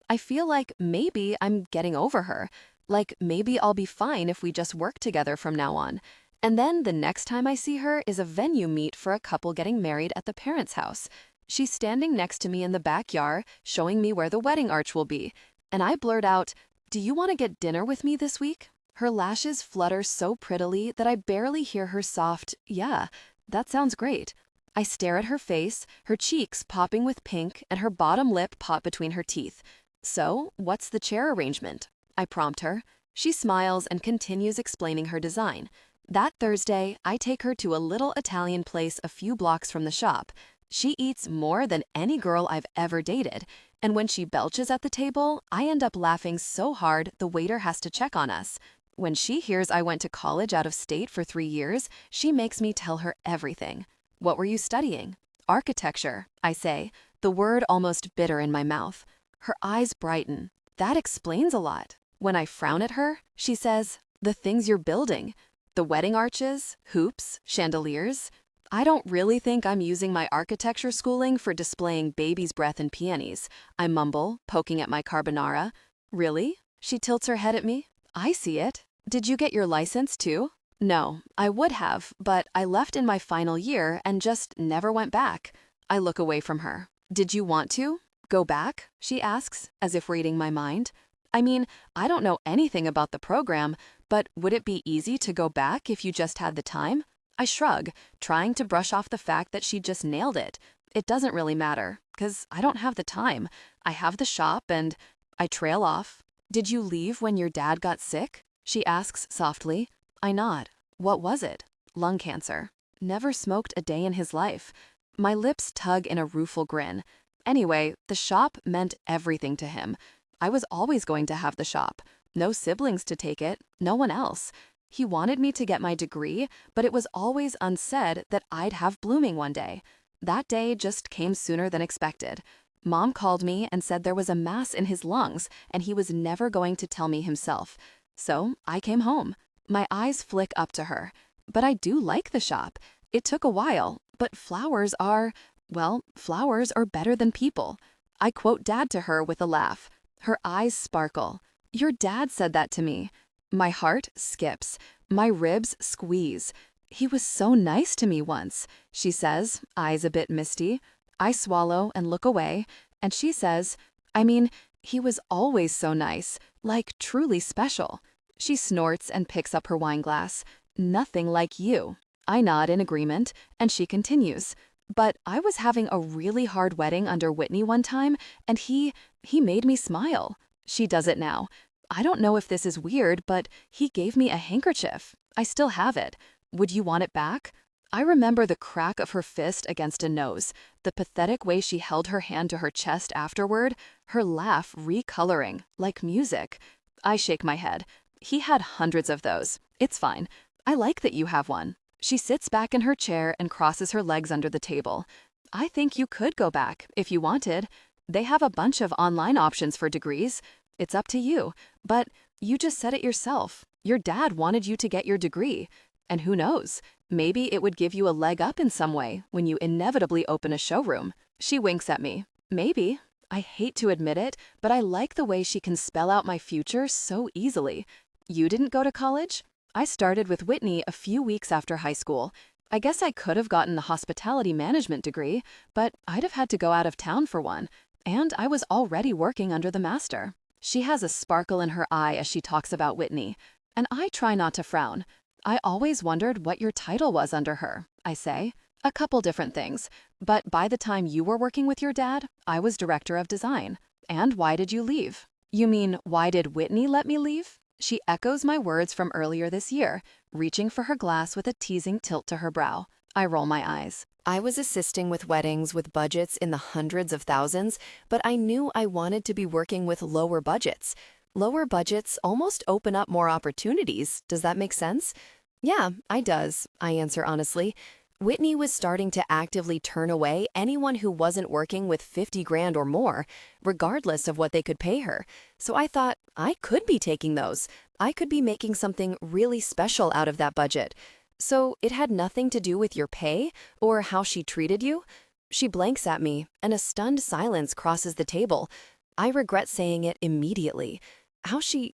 I feel like maybe I'm getting over her. Like maybe I'll be fine if we just work together from now on. And then the next time I see her is a venue meet for a couple getting married at the parents' house. She's standing next to me in the backyard, showing me where the wedding arch will be. And I blurt out, "Do you want to get dinner with me this week?" Her lashes flutter so prettily that I barely hear her soft, "Yeah, that sounds great." I stare at her face, her cheeks popping with pink and her bottom lip pop between her teeth. "So, what's the chair arrangement?" I prompt her. She smiles and continues explaining her design. That Thursday, I take her to a little Italian place a few blocks from the shop. She eats more than any girl I've ever dated, and when she belches at the table, I end up laughing so hard the waiter has to check on us. When she hears I went to college out of state for 3 years, she makes me tell her everything. "What were you studying?" "Architecture," I say, the word almost bitter in my mouth. Her eyes brighten. That explains a lot. When I frown at her, she says, "The things you're building. The wedding arches, hoops, chandeliers." I don't really think I'm using my architecture schooling for displaying baby's breath and peonies. I mumble, poking at my carbonara. "Really?" She tilts her head at me. "I see it. Did you get your license too?" "No, I would have, but I left in my final year and just never went back." I look away from her. "Did you want to? Go back?" she asks, as if reading my mind. I mean, I don't know anything about the program, but would it be easy to go back if you just had the time? I shrug, trying to brush off the fact that she just nailed it. It doesn't really matter, 'cause I don't have the time. I have the shop and I trail off. "Did you leave when your dad got sick?" she asks softly. I nod. "What was it?" "Lung cancer. Never smoked a day in his life." My lips tug in a rueful grin. Anyway, the shop meant everything to him. I was always going to have the shop. No siblings to take it, no one else. He wanted me to get my degree, but it was always unsaid that I'd have blooming one day. That day just came sooner than expected. Mom called me and said there was a mass in his lungs and he was never going to tell me himself. So I came home. My eyes flick up to her. But I do like the shop. It took a while, but flowers are better than people. I quote Dad to her with a laugh. Her eyes sparkle. "Your dad said that to me." My heart skips. My ribs squeeze. "He was so nice to me once," she says, eyes a bit misty. I swallow and look away, and she says, "I mean, he was always so nice, like truly special." She snorts and picks up her wine glass. "Nothing like you." I nod in agreement, and she continues. "But I was having a really hard wedding under Whitney one time, and he made me smile." She does it now. "I don't know if this is weird, but he gave me a handkerchief. I still have it. Would you want it back?" I remember the crack of her fist against a nose, the pathetic way she held her hand to her chest afterward, her laugh recoloring, like music. I shake my head. "He had hundreds of those. It's fine. I like that you have one." She sits back in her chair and crosses her legs under the table. "I think you could go back, if you wanted. They have a bunch of online options for degrees. It's up to you. But you just said it yourself. Your dad wanted you to get your degree. And who knows? Maybe it would give you a leg up in some way when you inevitably open a showroom." She winks at me. "Maybe." I hate to admit it, but I like the way she can spell out my future so easily. "You didn't go to college?" I started with Whitney a few weeks after high school. I guess I could have gotten a hospitality management degree, but I'd have had to go out of town for one. And I was already working under the master. She has a sparkle in her eye as she talks about Whitney, and I try not to frown. I always wondered what your title was under her, I say. A couple different things, but by the time you were working with your dad, I was director of design. And why did you leave? You mean, why did Whitney let me leave? She echoes my words from earlier this year, reaching for her glass with a teasing tilt to her brow. I roll my eyes. I was assisting with weddings with budgets in the hundreds of thousands, but I knew I wanted to be working with lower budgets. Lower budgets almost open up more opportunities. Does that make sense? Yeah, I does, I answer honestly. Whitney was starting to actively turn away anyone who wasn't working with 50 grand or more, regardless of what they could pay her. So I thought I could be taking those. I could be making something really special out of that budget. So it had nothing to do with your pay or how she treated you? She blanks at me, and a stunned silence crosses the table. I regret saying it immediately. How she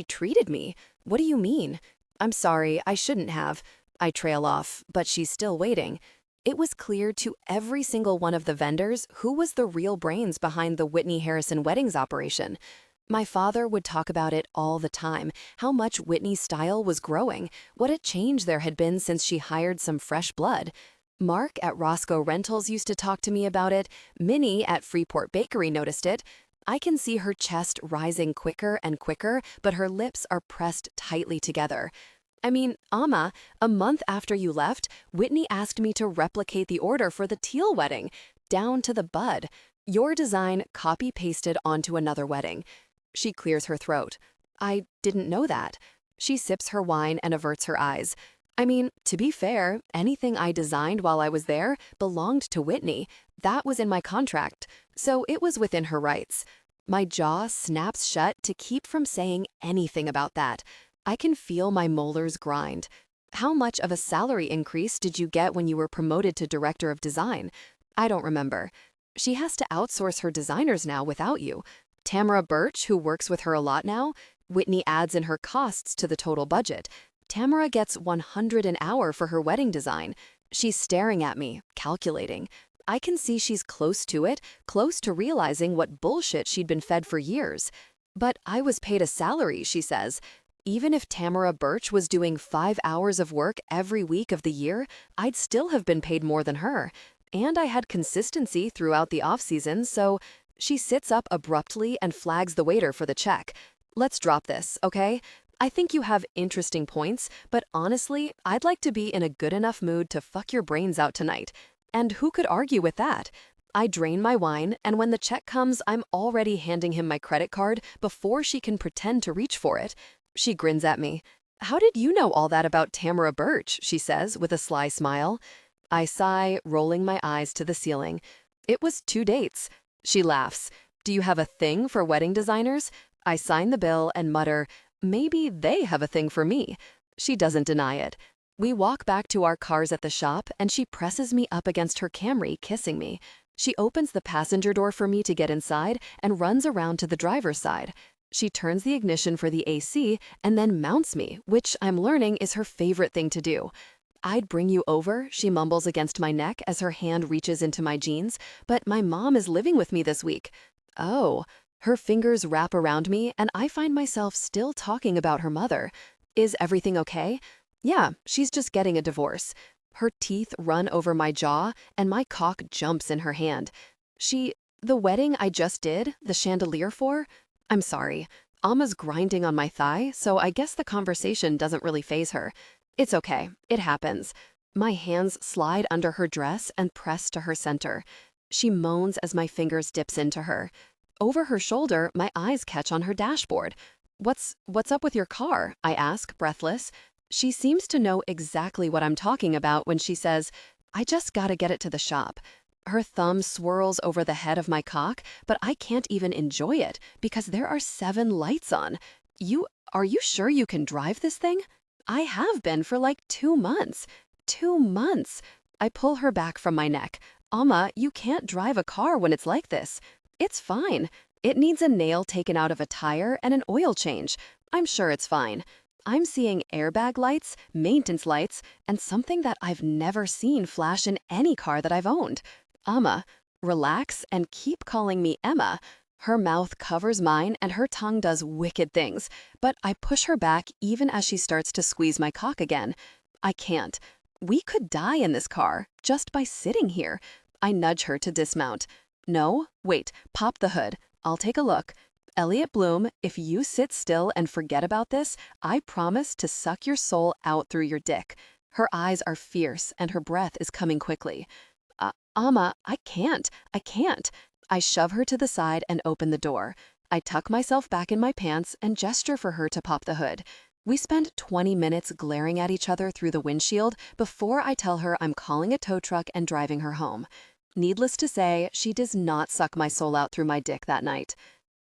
treated me? What do you mean? I'm sorry, I shouldn't have. I trail off, but she's still waiting. It was clear to every single one of the vendors who was the real brains behind the Whitney Harrison weddings operation. My father would talk about it all the time, how much Whitney's style was growing, what a change there had been since she hired some fresh blood. Mark at Roscoe Rentals used to talk to me about it. Minnie at Freeport Bakery noticed it. I can see her chest rising quicker and quicker, but her lips are pressed tightly together. I mean, Amma, a month after you left, Whitney asked me to replicate the order for the teal wedding, down to the bud. Your design copy-pasted onto another wedding. She clears her throat. I didn't know that. She sips her wine and averts her eyes. I mean, to be fair, anything I designed while I was there belonged to Whitney. That was in my contract, so it was within her rights. My jaw snaps shut to keep from saying anything about that. I can feel my molars grind. How much of a salary increase did you get when you were promoted to director of design? I don't remember. She has to outsource her designers now without you. Tamara Birch, who works with her a lot now, Whitney adds in her costs to the total budget. Tamara gets $100 an hour for her wedding design. She's staring at me, calculating. I can see she's close to it, close to realizing what bullshit she'd been fed for years. But I was paid a salary, she says. Even if Tamara Birch was doing 5 hours of work every week of the year, I'd still have been paid more than her. And I had consistency throughout the off-season, so she sits up abruptly and flags the waiter for the check. Let's drop this, okay? I think you have interesting points, but honestly, I'd like to be in a good enough mood to fuck your brains out tonight. And who could argue with that? I drain my wine, and when the check comes, I'm already handing him my credit card before she can pretend to reach for it. She grins at me. How did you know all that about Tamara Birch? She says with a sly smile. I sigh, rolling my eyes to the ceiling. It was 2 dates. She laughs. Do you have a thing for wedding designers? I sign the bill and mutter, maybe they have a thing for me. She doesn't deny it. We walk back to our cars at the shop, and she presses me up against her Camry, kissing me. She opens the passenger door for me to get inside and runs around to the driver's side. She turns the ignition for the AC and then mounts me, which I'm learning is her favorite thing to do. I'd bring you over, she mumbles against my neck as her hand reaches into my jeans, but my mom is living with me this week. Oh. Her fingers wrap around me, and I find myself still talking about her mother. Is everything okay? Yeah, she's just getting a divorce. Her teeth run over my jaw, and my cock jumps in her hand. The wedding I just did, the chandelier for? I'm sorry. Alma's grinding on my thigh, so I guess the conversation doesn't really faze her. It's okay. It happens. My hands slide under her dress and press to her center. She moans as my fingers dips into her. Over her shoulder, my eyes catch on her dashboard. What's up with your car? I ask, breathless. She seems to know exactly what I'm talking about when she says, I just gotta get it to the shop. Her thumb swirls over the head of my cock, but I can't even enjoy it because there are 7 lights on. Are you sure you can drive this thing? I have been for like 2 months. 2 months. I pull her back from my neck. Alma, you can't drive a car when it's like this. It's fine. It needs a nail taken out of a tire and an oil change. I'm sure it's fine. I'm seeing airbag lights, maintenance lights, and something that I've never seen flash in any car that I've owned. Emma, relax and keep calling me Emma. Her mouth covers mine and her tongue does wicked things, but I push her back even as she starts to squeeze my cock again. I can't. We could die in this car, just by sitting here. I nudge her to dismount. No, wait, pop the hood. I'll take a look. Elliot Bloom, if you sit still and forget about this, I promise to suck your soul out through your dick. Her eyes are fierce and her breath is coming quickly. Amma, I can't. I shove her to the side and open the door. I tuck myself back in my pants and gesture for her to pop the hood. We spend 20 minutes glaring at each other through the windshield before I tell her I'm calling a tow truck and driving her home. Needless to say, she does not suck my soul out through my dick that night.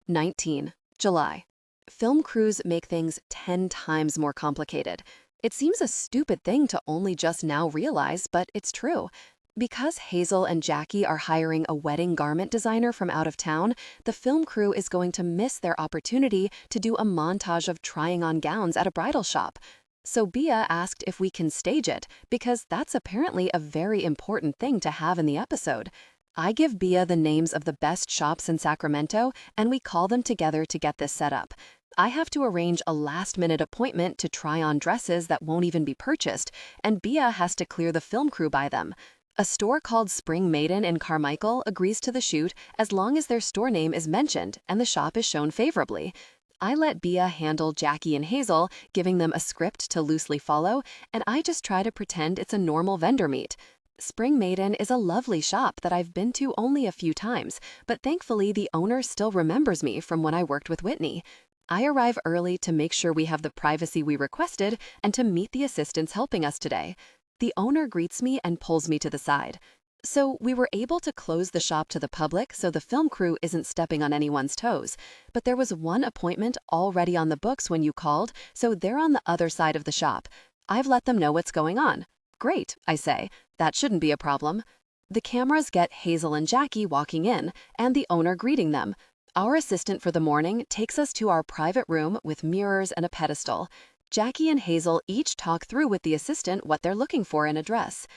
19. July. Film crews make things 10 times more complicated. It seems a stupid thing to only just now realize, but it's true. Because Hazel and Jackie are hiring a wedding garment designer from out of town, the film crew is going to miss their opportunity to do a montage of trying on gowns at a bridal shop. So Bia asked if we can stage it, because that's apparently a very important thing to have in the episode. I give Bia the names of the best shops in Sacramento, and we call them together to get this set up. I have to arrange a last-minute appointment to try on dresses that won't even be purchased, and Bia has to clear the film crew by them. A store called Spring Maiden in Carmichael agrees to the shoot as long as their store name is mentioned and the shop is shown favorably. I let Bia handle Jackie and Hazel, giving them a script to loosely follow, and I just try to pretend it's a normal vendor meet. Spring Maiden is a lovely shop that I've been to only a few times, but thankfully the owner still remembers me from when I worked with Whitney. I arrive early to make sure we have the privacy we requested and to meet the assistants helping us today. The owner greets me and pulls me to the side. So we were able to close the shop to the public so the film crew isn't stepping on anyone's toes. But there was one appointment already on the books when you called, so they're on the other side of the shop. I've let them know what's going on. Great, I say. That shouldn't be a problem. The cameras get Hazel and Jackie walking in, and the owner greeting them. Our assistant for the morning takes us to our private room with mirrors and a pedestal. Jackie and Hazel each talk through with the assistant what they're looking for in a dress.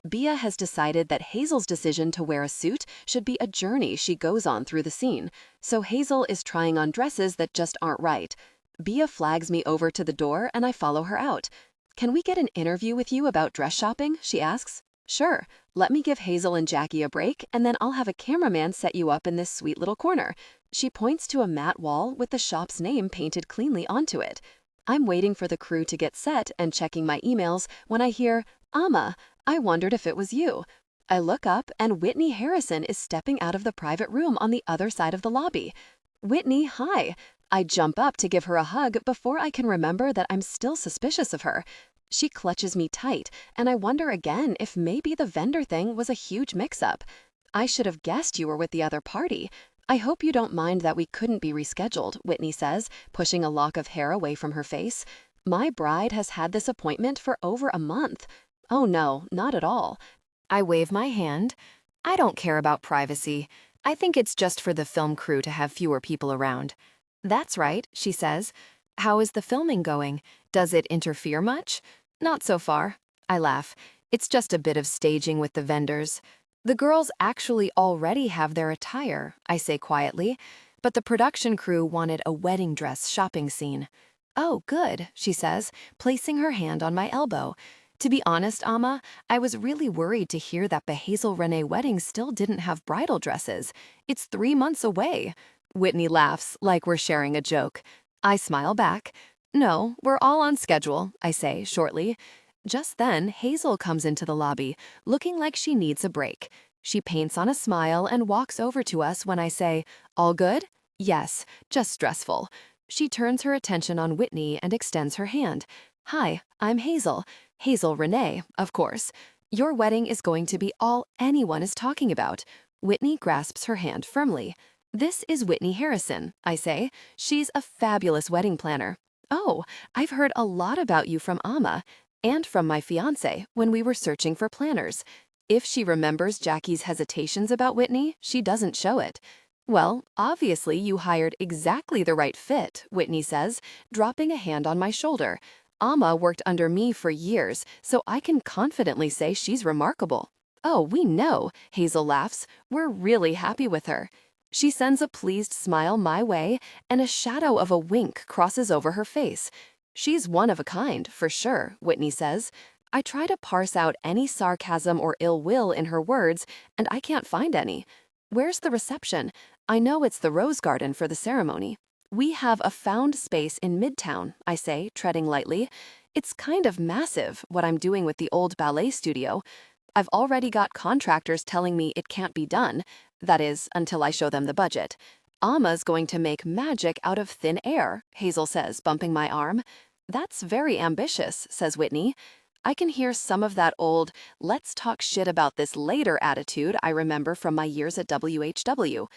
Bia has decided that Hazel's decision to wear a suit should be a journey she goes on through the scene, so Hazel is trying on dresses that just aren't right. Bia flags me over to the door and I follow her out. "Can we get an interview with you about dress shopping?" she asks. "Sure. Let me give Hazel and Jackie a break, and then I'll have a cameraman set you up in this sweet little corner." She points to a matte wall with the shop's name painted cleanly onto it. I'm waiting for the crew to get set and checking my emails when I hear, "Amma, I wondered if it was you." I look up and Whitney Harrison is stepping out of the private room on the other side of the lobby. "Whitney, hi." I jump up to give her a hug before I can remember that I'm still suspicious of her. She clutches me tight, and I wonder again if maybe the vendor thing was a huge mix-up. "I should have guessed you were with the other party. I hope you don't mind that we couldn't be rescheduled," Whitney says, pushing a lock of hair away from her face. "My bride has had this appointment for over a month." "Oh no, not at all." I wave my hand. I don't care about privacy. I think it's just for the film crew to have fewer people around. "That's right," she says. "How is the filming going? Does it interfere much?" "Not so far." I laugh. "It's just a bit of staging with the vendors." "The girls actually already have their attire," I say quietly, "but the production crew wanted a wedding dress shopping scene." "Oh, good," she says, placing her hand on my elbow. "To be honest, Amma, I was really worried to hear that the Hazel Renee wedding still didn't have bridal dresses. It's 3 months away." Whitney laughs, like we're sharing a joke. I smile back. "No, we're all on schedule," I say shortly. Just then, Hazel comes into the lobby, looking like she needs a break. She paints on a smile and walks over to us when I say, "All good?" "Yes, just stressful." She turns her attention on Whitney and extends her hand. "Hi, I'm Hazel. Hazel Renee, of course. Your wedding is going to be all anyone is talking about." Whitney grasps her hand firmly. "This is Whitney Harrison," I say. "She's a fabulous wedding planner." "Oh, I've heard a lot about you from Amma and from my fiancé when we were searching for planners." If she remembers Jackie's hesitations about Whitney, she doesn't show it. "Well, obviously you hired exactly the right fit," Whitney says, dropping a hand on my shoulder. Amma worked under me for years, so I can confidently say she's remarkable. Oh, we know, Hazel laughs. We're really happy with her. She sends a pleased smile my way, and a shadow of a wink crosses over her face. She's one of a kind, for sure, Whitney says. I try to parse out any sarcasm or ill will in her words, and I can't find any. Where's the reception? I know it's the Rose Garden for the ceremony. We have a found space in Midtown, I say, treading lightly. It's kind of massive, what I'm doing with the old ballet studio. I've already got contractors telling me it can't be done. That is, until I show them the budget. Amma's going to make magic out of thin air, Hazel says, bumping my arm. That's very ambitious, says Whitney. I can hear some of that old, let's talk shit about this later attitude I remember from my years at WHW.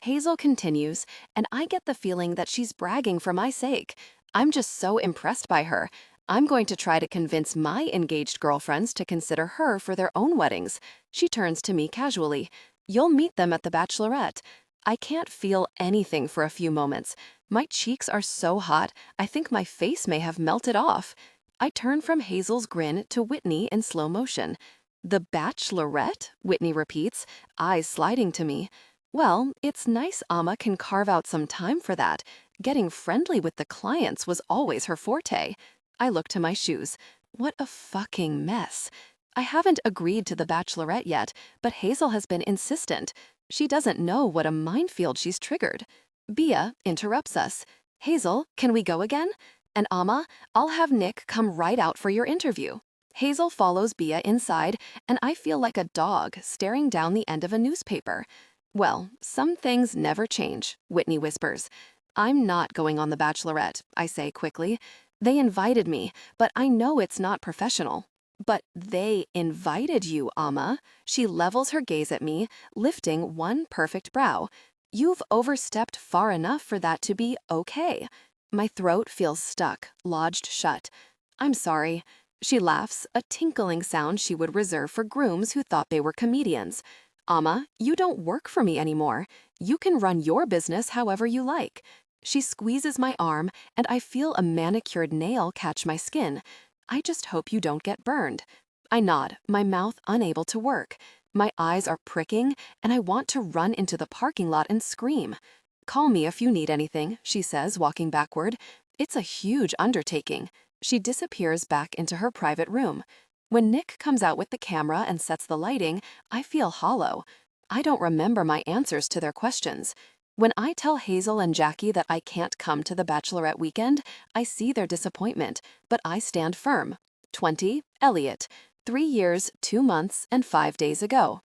Hazel continues, and I get the feeling that she's bragging for my sake. I'm just so impressed by her. I'm going to try to convince my engaged girlfriends to consider her for their own weddings. She turns to me casually. You'll meet them at the bachelorette. I can't feel anything for a few moments. My cheeks are so hot, I think my face may have melted off. I turn from Hazel's grin to Whitney in slow motion. The bachelorette? Whitney repeats, eyes sliding to me. Well, it's nice Amma can carve out some time for that. Getting friendly with the clients was always her forte. I look to my shoes. What a fucking mess. I haven't agreed to the bachelorette yet, but Hazel has been insistent. She doesn't know what a minefield she's triggered. Bia interrupts us. Hazel, can we go again? And Amma, I'll have Nick come right out for your interview. Hazel follows Bia inside, and I feel like a dog staring down the end of a newspaper. Well, some things never change, Whitney whispers. I'm not going on the bachelorette, I say quickly. They invited me, but I know it's not professional. But they invited you, Amma. She levels her gaze at me, lifting one perfect brow. You've overstepped far enough for that to be okay. My throat feels stuck, lodged shut. I'm sorry. She laughs, a tinkling sound she would reserve for grooms who thought they were comedians. Amma, you don't work for me anymore. You can run your business however you like. She squeezes my arm, and I feel a manicured nail catch my skin. I just hope you don't get burned. I nod, my mouth unable to work. My eyes are pricking, and I want to run into the parking lot and scream. Call me if you need anything, she says, walking backward. It's a huge undertaking. She disappears back into her private room. When Nick comes out with the camera and sets the lighting, I feel hollow. I don't remember my answers to their questions. When I tell Hazel and Jackie that I can't come to the bachelorette weekend, I see their disappointment, but I stand firm. 20, Elliot. 3 years, 2 months, and 5 days ago.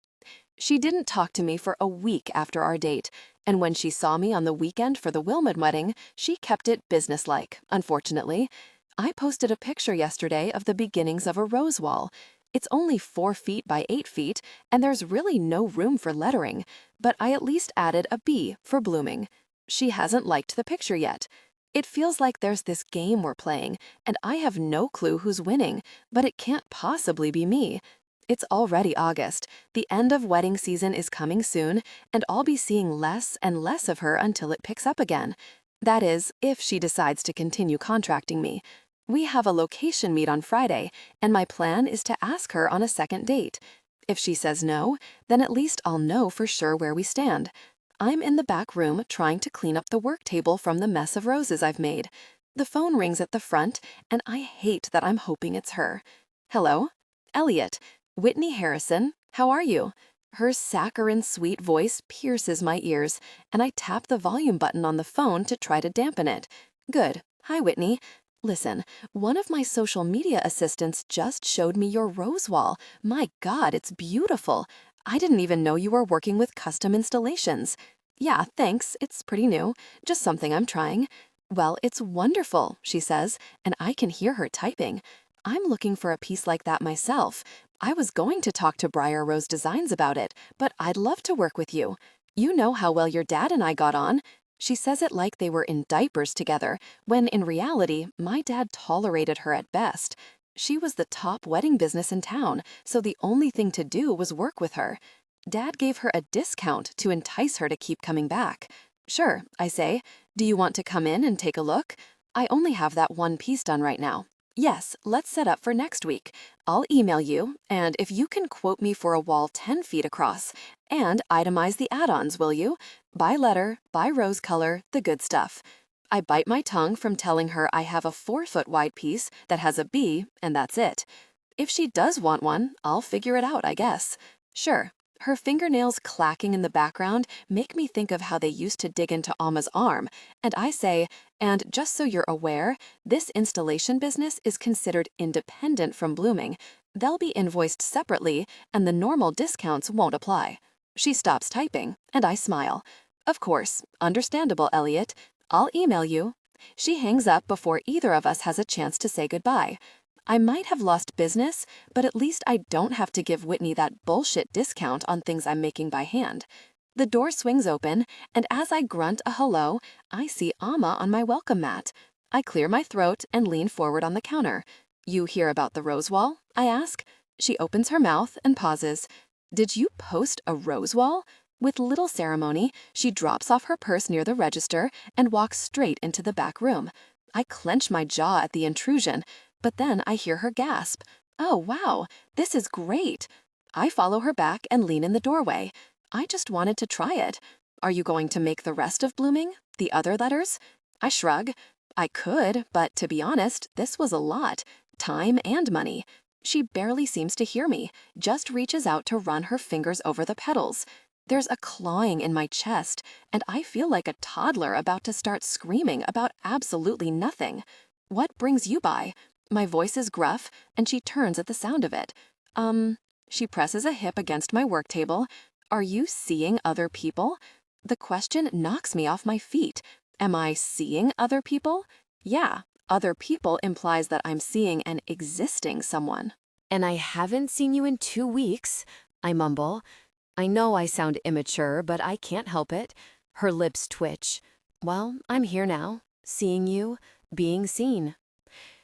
She didn't talk to me for a week after our date, and when she saw me on the weekend for the Wilmot wedding, she kept it businesslike, unfortunately. I posted a picture yesterday of the beginnings of a rose wall. It's only 4 feet by 8 feet, and there's really no room for lettering, but I at least added a B for blooming. She hasn't liked the picture yet. It feels like there's this game we're playing, and I have no clue who's winning, but it can't possibly be me. It's already August. The end of wedding season is coming soon, and I'll be seeing less and less of her until it picks up again. That is, if she decides to continue contracting me. We have a location meet on Friday, and my plan is to ask her on a second date. If she says no, then at least I'll know for sure where we stand. I'm in the back room trying to clean up the work table from the mess of roses I've made. The phone rings at the front, and I hate that I'm hoping it's her. Hello? Elliot. Whitney Harrison. How are you? Her saccharine sweet voice pierces my ears, and I tap the volume button on the phone to try to dampen it. Good. Hi, Whitney. Listen, one of my social media assistants just showed me your rose wall. My God, it's beautiful. I didn't even know you were working with custom installations. Yeah, thanks. It's pretty new. Just something I'm trying. Well, it's wonderful, she says, and I can hear her typing. I'm looking for a piece like that myself. I was going to talk to Briar Rose Designs about it, but I'd love to work with you. You know how well your dad and I got on. She says it like they were in diapers together, when in reality, my dad tolerated her at best. She was the top wedding business in town, so the only thing to do was work with her. Dad gave her a discount to entice her to keep coming back. Sure, I say. Do you want to come in and take a look? I only have that one piece done right now. Yes, let's set up for next week. I'll email you, and if you can quote me for a wall 10 feet across, and itemize the add-ons, will you? By letter, by rose color, the good stuff. I bite my tongue from telling her I have a 4-foot wide piece that has a B, and that's it. If she does want one, I'll figure it out, I guess. Sure. Her fingernails clacking in the background make me think of how they used to dig into Alma's arm, and I say, and just so you're aware, this installation business is considered independent from blooming. They'll be invoiced separately, and the normal discounts won't apply. She stops typing, and I smile. Of course, understandable, Elliot. I'll email you. She hangs up before either of us has a chance to say goodbye. I might have lost business, but at least I don't have to give Whitney that bullshit discount on things I'm making by hand. The door swings open, and as I grunt a hello, I see Alma on my welcome mat. I clear my throat and lean forward on the counter. You hear about the rose wall? I ask. She opens her mouth and pauses. Did you post a rose wall? With little ceremony, she drops off her purse near the register and walks straight into the back room. I clench my jaw at the intrusion, but then I hear her gasp. Oh, wow, this is great. I follow her back and lean in the doorway. I just wanted to try it. Are you going to make the rest of blooming? The other letters? I shrug. I could, but to be honest, this was a lot. Time and money. She barely seems to hear me, just reaches out to run her fingers over the petals. There's a clawing in my chest, and I feel like a toddler about to start screaming about absolutely nothing. What brings you by? My voice is gruff, and she turns at the sound of it. She presses a hip against my work table. Are you seeing other people? The question knocks me off my feet. Am I seeing other people? Yeah, other people implies that I'm seeing an existing someone. And I haven't seen you in 2 weeks, I mumble. I know I sound immature, but I can't help it. Her lips twitch. Well, I'm here now, seeing you, being seen.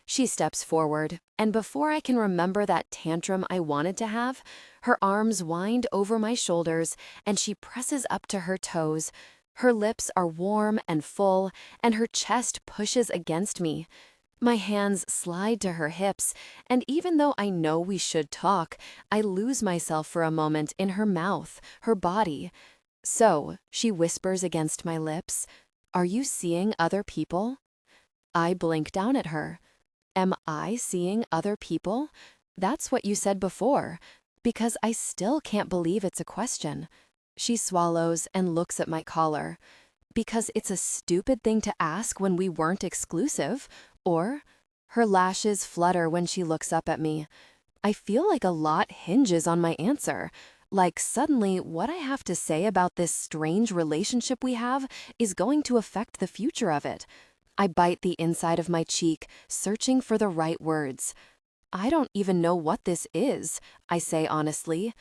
She steps forward, and before I can remember that tantrum I wanted to have, her arms wind over my shoulders and she presses up to her toes. Her lips are warm and full, and her chest pushes against me. My hands slide to her hips, and even though I know we should talk, I lose myself for a moment in her mouth, her body. So, she whispers against my lips, "Are you seeing other people?" I blink down at her. Am I seeing other people? That's what you said before, because I still can't believe it's a question. She swallows and looks at my collar. Because it's a stupid thing to ask when we weren't exclusive, or her lashes flutter when she looks up at me. I feel like a lot hinges on my answer. Like suddenly what I have to say about this strange relationship we have is going to affect the future of it. I bite the inside of my cheek, searching for the right words. I don't even know what this is, I say honestly.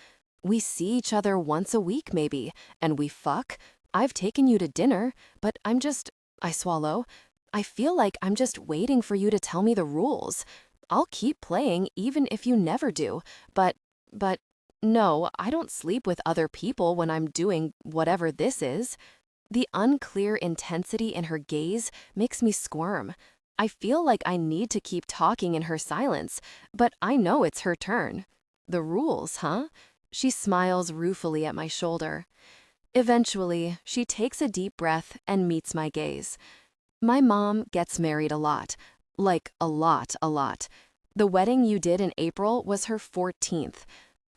We see each other once a week maybe, and we fuck. I've taken you to dinner, but I swallow. I feel like I'm just waiting for you to tell me the rules. I'll keep playing even if you never do, but no, I don't sleep with other people when I'm doing whatever this is. The unclear intensity in her gaze makes me squirm. I feel like I need to keep talking in her silence, but I know it's her turn. The rules, huh? She smiles ruefully at my shoulder. Eventually, she takes a deep breath and meets my gaze. My mom gets married a lot. Like a lot. The wedding you did in April was her 14th.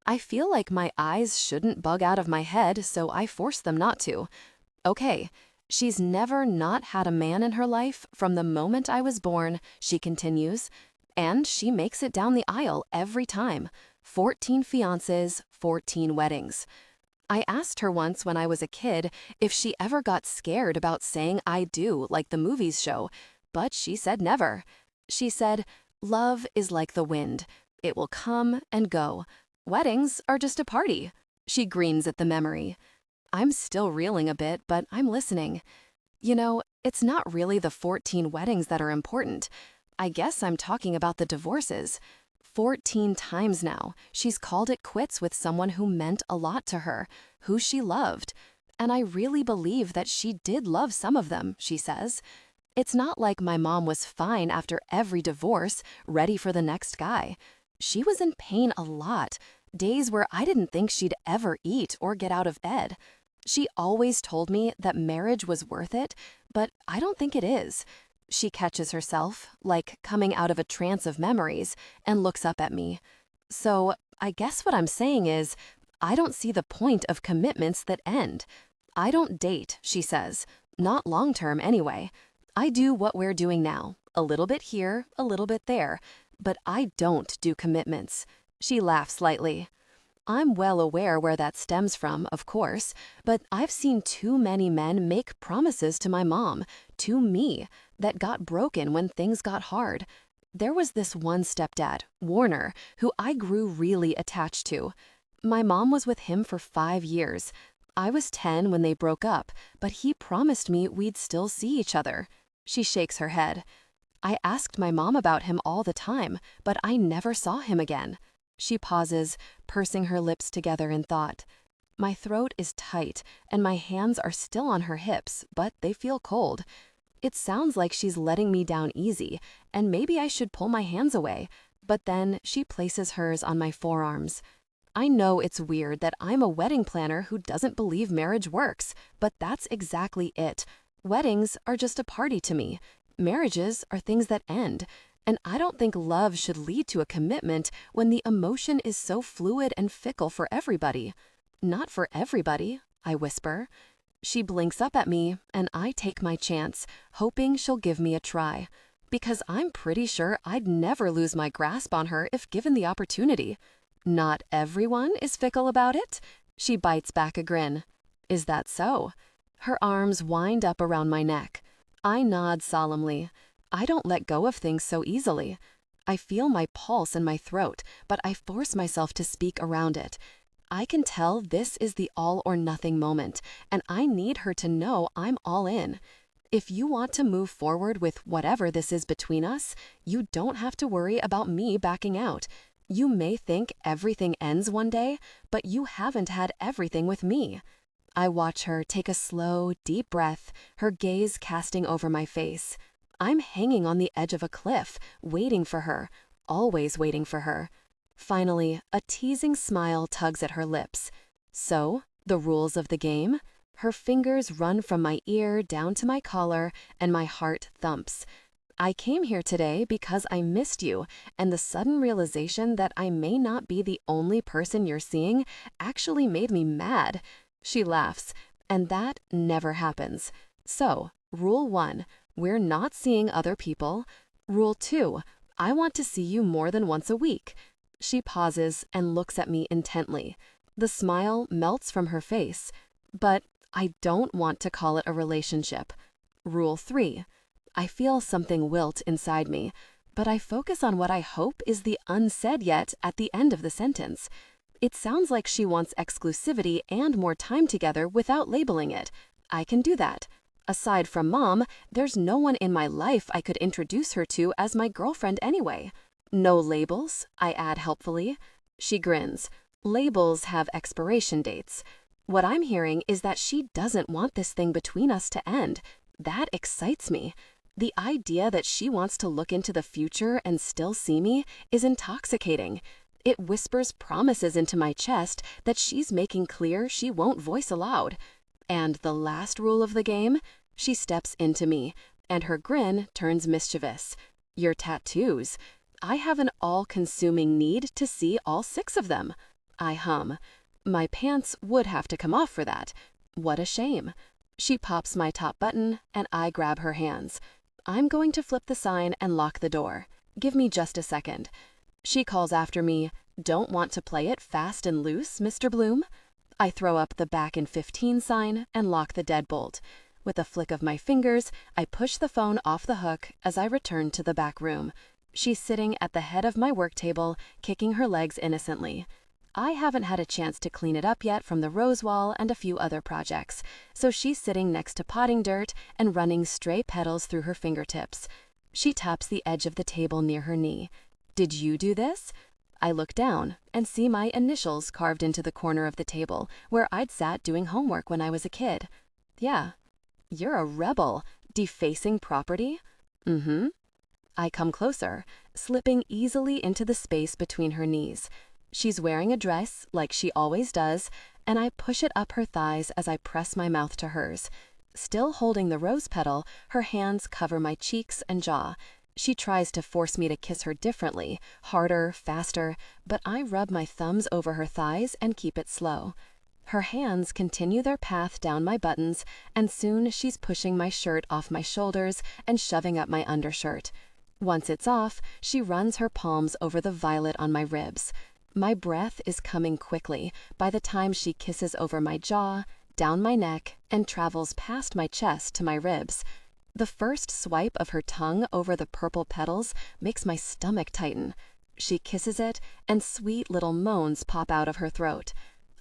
I feel like my eyes shouldn't bug out of my head, so I force them not to. Okay, she's never not had a man in her life from the moment I was born, she continues, and she makes it down the aisle every time. 14 fiancés, 14 weddings. I asked her once when I was a kid if she ever got scared about saying I do like the movies show, but she said never. She said, "Love is like the wind. It will come and go. Weddings are just a party." She grins at the memory. I'm still reeling a bit, but I'm listening. You know, it's not really the 14 weddings that are important. I guess I'm talking about the divorces. 14 times now, she's called it quits with someone who meant a lot to her, who she loved. And I really believe that she did love some of them, she says. It's not like my mom was fine after every divorce, ready for the next guy. She was in pain a lot, days where I didn't think she'd ever eat or get out of bed. She always told me that marriage was worth it, but I don't think it is. She catches herself, like coming out of a trance of memories, and looks up at me. So, I guess what I'm saying is, I don't see the point of commitments that end. I don't date, she says. Not long term, anyway. I do what we're doing now, a little bit here, a little bit there, but I don't do commitments. She laughs lightly. I'm well aware where that stems from, of course, but I've seen too many men make promises to my mom, to me, that got broken when things got hard. There was this one stepdad, Warner, who I grew really attached to. My mom was with him for 5 years. I was 10 when they broke up, but he promised me we'd still see each other. She shakes her head. I asked my mom about him all the time, but I never saw him again. She pauses, pursing her lips together in thought. My throat is tight, and my hands are still on her hips, but they feel cold. It sounds like she's letting me down easy, and maybe I should pull my hands away, but then she places hers on my forearms. I know it's weird that I'm a wedding planner who doesn't believe marriage works, but that's exactly it. Weddings are just a party to me. Marriages are things that end. And I don't think love should lead to a commitment when the emotion is so fluid and fickle for everybody. Not for everybody, I whisper. She blinks up at me, and I take my chance, hoping she'll give me a try. Because I'm pretty sure I'd never lose my grasp on her if given the opportunity. Not everyone is fickle about it? She bites back a grin. Is that so? Her arms wind up around my neck. I nod solemnly. I don't let go of things so easily. I feel my pulse in my throat, but I force myself to speak around it. I can tell this is the all-or-nothing moment, and I need her to know I'm all in. If you want to move forward with whatever this is between us, you don't have to worry about me backing out. You may think everything ends one day, but you haven't had everything with me. I watch her take a slow, deep breath, her gaze casting over my face. I'm hanging on the edge of a cliff, waiting for her, always waiting for her. Finally, a teasing smile tugs at her lips. So, the rules of the game? Her fingers run from my ear down to my collar, and my heart thumps. I came here today because I missed you, and the sudden realization that I may not be the only person you're seeing actually made me mad. She laughs, and that never happens. So, rule 1, we're not seeing other people. Rule 2, I want to see you more than once a week. She pauses and looks at me intently. The smile melts from her face. But I don't want to call it a relationship. Rule 3, I feel something wilt inside me, but I focus on what I hope is the unsaid yet at the end of the sentence. It sounds like she wants exclusivity and more time together without labeling it. I can do that. Aside from Mom, there's no one in my life I could introduce her to as my girlfriend anyway. No labels, I add helpfully. She grins. Labels have expiration dates. What I'm hearing is that she doesn't want this thing between us to end. That excites me. The idea that she wants to look into the future and still see me is intoxicating. It whispers promises into my chest that she's making clear she won't voice aloud. And the last rule of the game? She steps into me, and her grin turns mischievous. Your tattoos. I have an all-consuming need to see all 6 of them. I hum. My pants would have to come off for that. What a shame. She pops my top button, and I grab her hands. I'm going to flip the sign and lock the door. Give me just a second. She calls after me, "Don't want to play it fast and loose, Mr. Bloom?" I throw up the back in 15 sign and lock the deadbolt. With a flick of my fingers, I push the phone off the hook as I return to the back room. She's sitting at the head of my work table, kicking her legs innocently. I haven't had a chance to clean it up yet from the rose wall and a few other projects, so she's sitting next to potting dirt and running stray petals through her fingertips. She taps the edge of the table near her knee. "Did you do this?" I look down and see my initials carved into the corner of the table where I'd sat doing homework when I was a kid. "Yeah." "You're a rebel. Defacing property? Mm-hmm. I come closer, slipping easily into the space between her knees. She's wearing a dress, like she always does, and I push it up her thighs as I press my mouth to hers. Still holding the rose petal, her hands cover my cheeks and jaw. She tries to force me to kiss her differently, harder, faster, but I rub my thumbs over her thighs and keep it slow. Her hands continue their path down my buttons, and soon she's pushing my shirt off my shoulders and shoving up my undershirt. Once it's off, she runs her palms over the violet on my ribs. My breath is coming quickly by the time she kisses over my jaw, down my neck, and travels past my chest to my ribs. The first swipe of her tongue over the purple petals makes my stomach tighten. She kisses it, and sweet little moans pop out of her throat.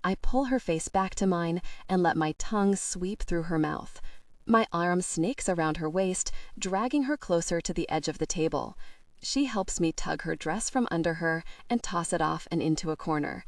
I pull her face back to mine and let my tongue sweep through her mouth. My arm snakes around her waist, dragging her closer to the edge of the table. She helps me tug her dress from under her and toss it off and into a corner.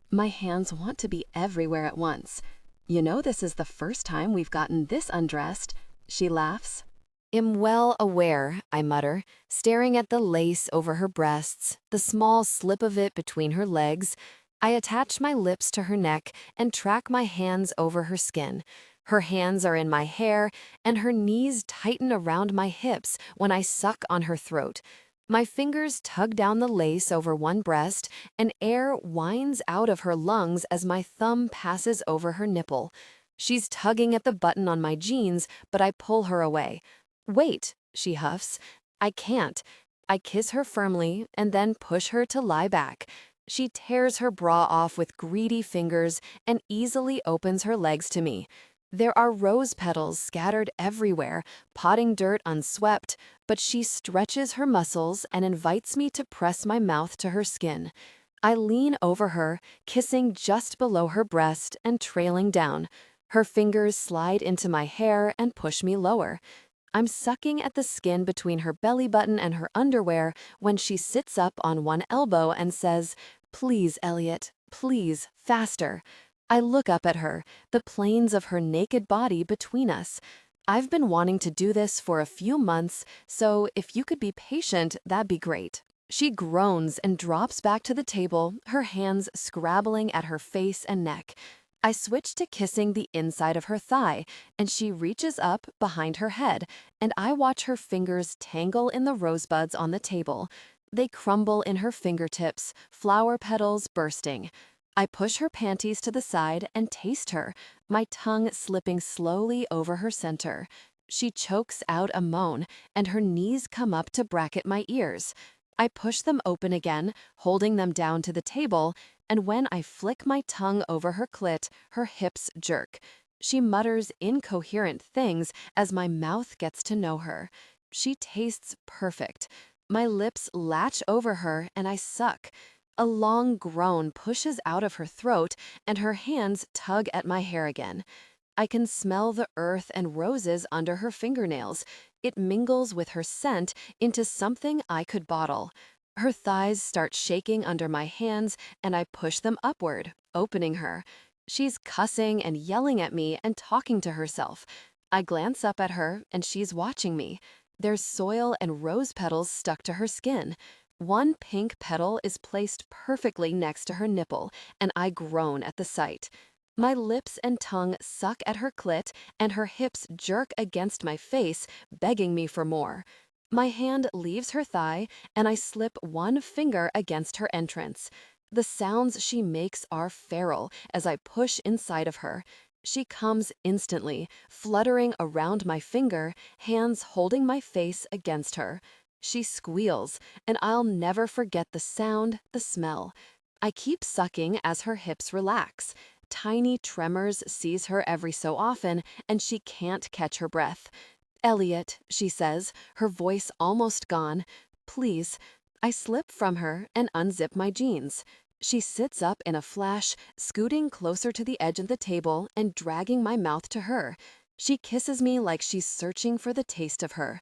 My hands want to be everywhere at once. You know, this is the first time we've gotten this undressed. She laughs. Am well aware, I mutter, staring at the lace over her breasts, the small slip of it between her legs. I attach my lips to her neck and track my hands over her skin. Her hands are in my hair, and her knees tighten around my hips when I suck on her throat. My fingers tug down the lace over one breast, and air winds out of her lungs as my thumb passes over her nipple. She's tugging at the button on my jeans, but I pull her away. Wait, she huffs. I can't. I kiss her firmly and then push her to lie back. She tears her bra off with greedy fingers and easily opens her legs to me. There are rose petals scattered everywhere, potting dirt unswept, but she stretches her muscles and invites me to press my mouth to her skin. I lean over her, kissing just below her breast and trailing down. Her fingers slide into my hair and push me lower. I'm sucking at the skin between her belly button and her underwear when she sits up on one elbow and says, "Please, Elliot, please, faster." I look up at her, the planes of her naked body between us. I've been wanting to do this for a few months, so if you could be patient, that'd be great. She groans and drops back to the table, her hands scrabbling at her face and neck. I switch to kissing the inside of her thigh, and she reaches up behind her head, and I watch her fingers tangle in the rosebuds on the table. They crumble in her fingertips, flower petals bursting. I push her panties to the side and taste her, my tongue slipping slowly over her center. She chokes out a moan, and her knees come up to bracket my ears. I push them open again, holding them down to the table, and when I flick my tongue over her clit, her hips jerk. She mutters incoherent things as my mouth gets to know her. She tastes perfect. My lips latch over her, and I suck. A long groan pushes out of her throat, and her hands tug at my hair again. I can smell the earth and roses under her fingernails. It mingles with her scent into something I could bottle. Her thighs start shaking under my hands, and I push them upward, opening her. She's cussing and yelling at me and talking to herself. I glance up at her, and she's watching me. There's soil and rose petals stuck to her skin. One pink petal is placed perfectly next to her nipple, and I groan at the sight. My lips and tongue suck at her clit, and her hips jerk against my face, begging me for more. My hand leaves her thigh, and I slip one finger against her entrance. The sounds she makes are feral as I push inside of her. She comes instantly, fluttering around my finger, hands holding my face against her. She squeals, and I'll never forget the sound, the smell. I keep sucking as her hips relax. Tiny tremors seize her every so often, and she can't catch her breath. "Elliot," she says, her voice almost gone. "Please." I slip from her and unzip my jeans. She sits up in a flash, scooting closer to the edge of the table and dragging my mouth to her. She kisses me like she's searching for the taste of her.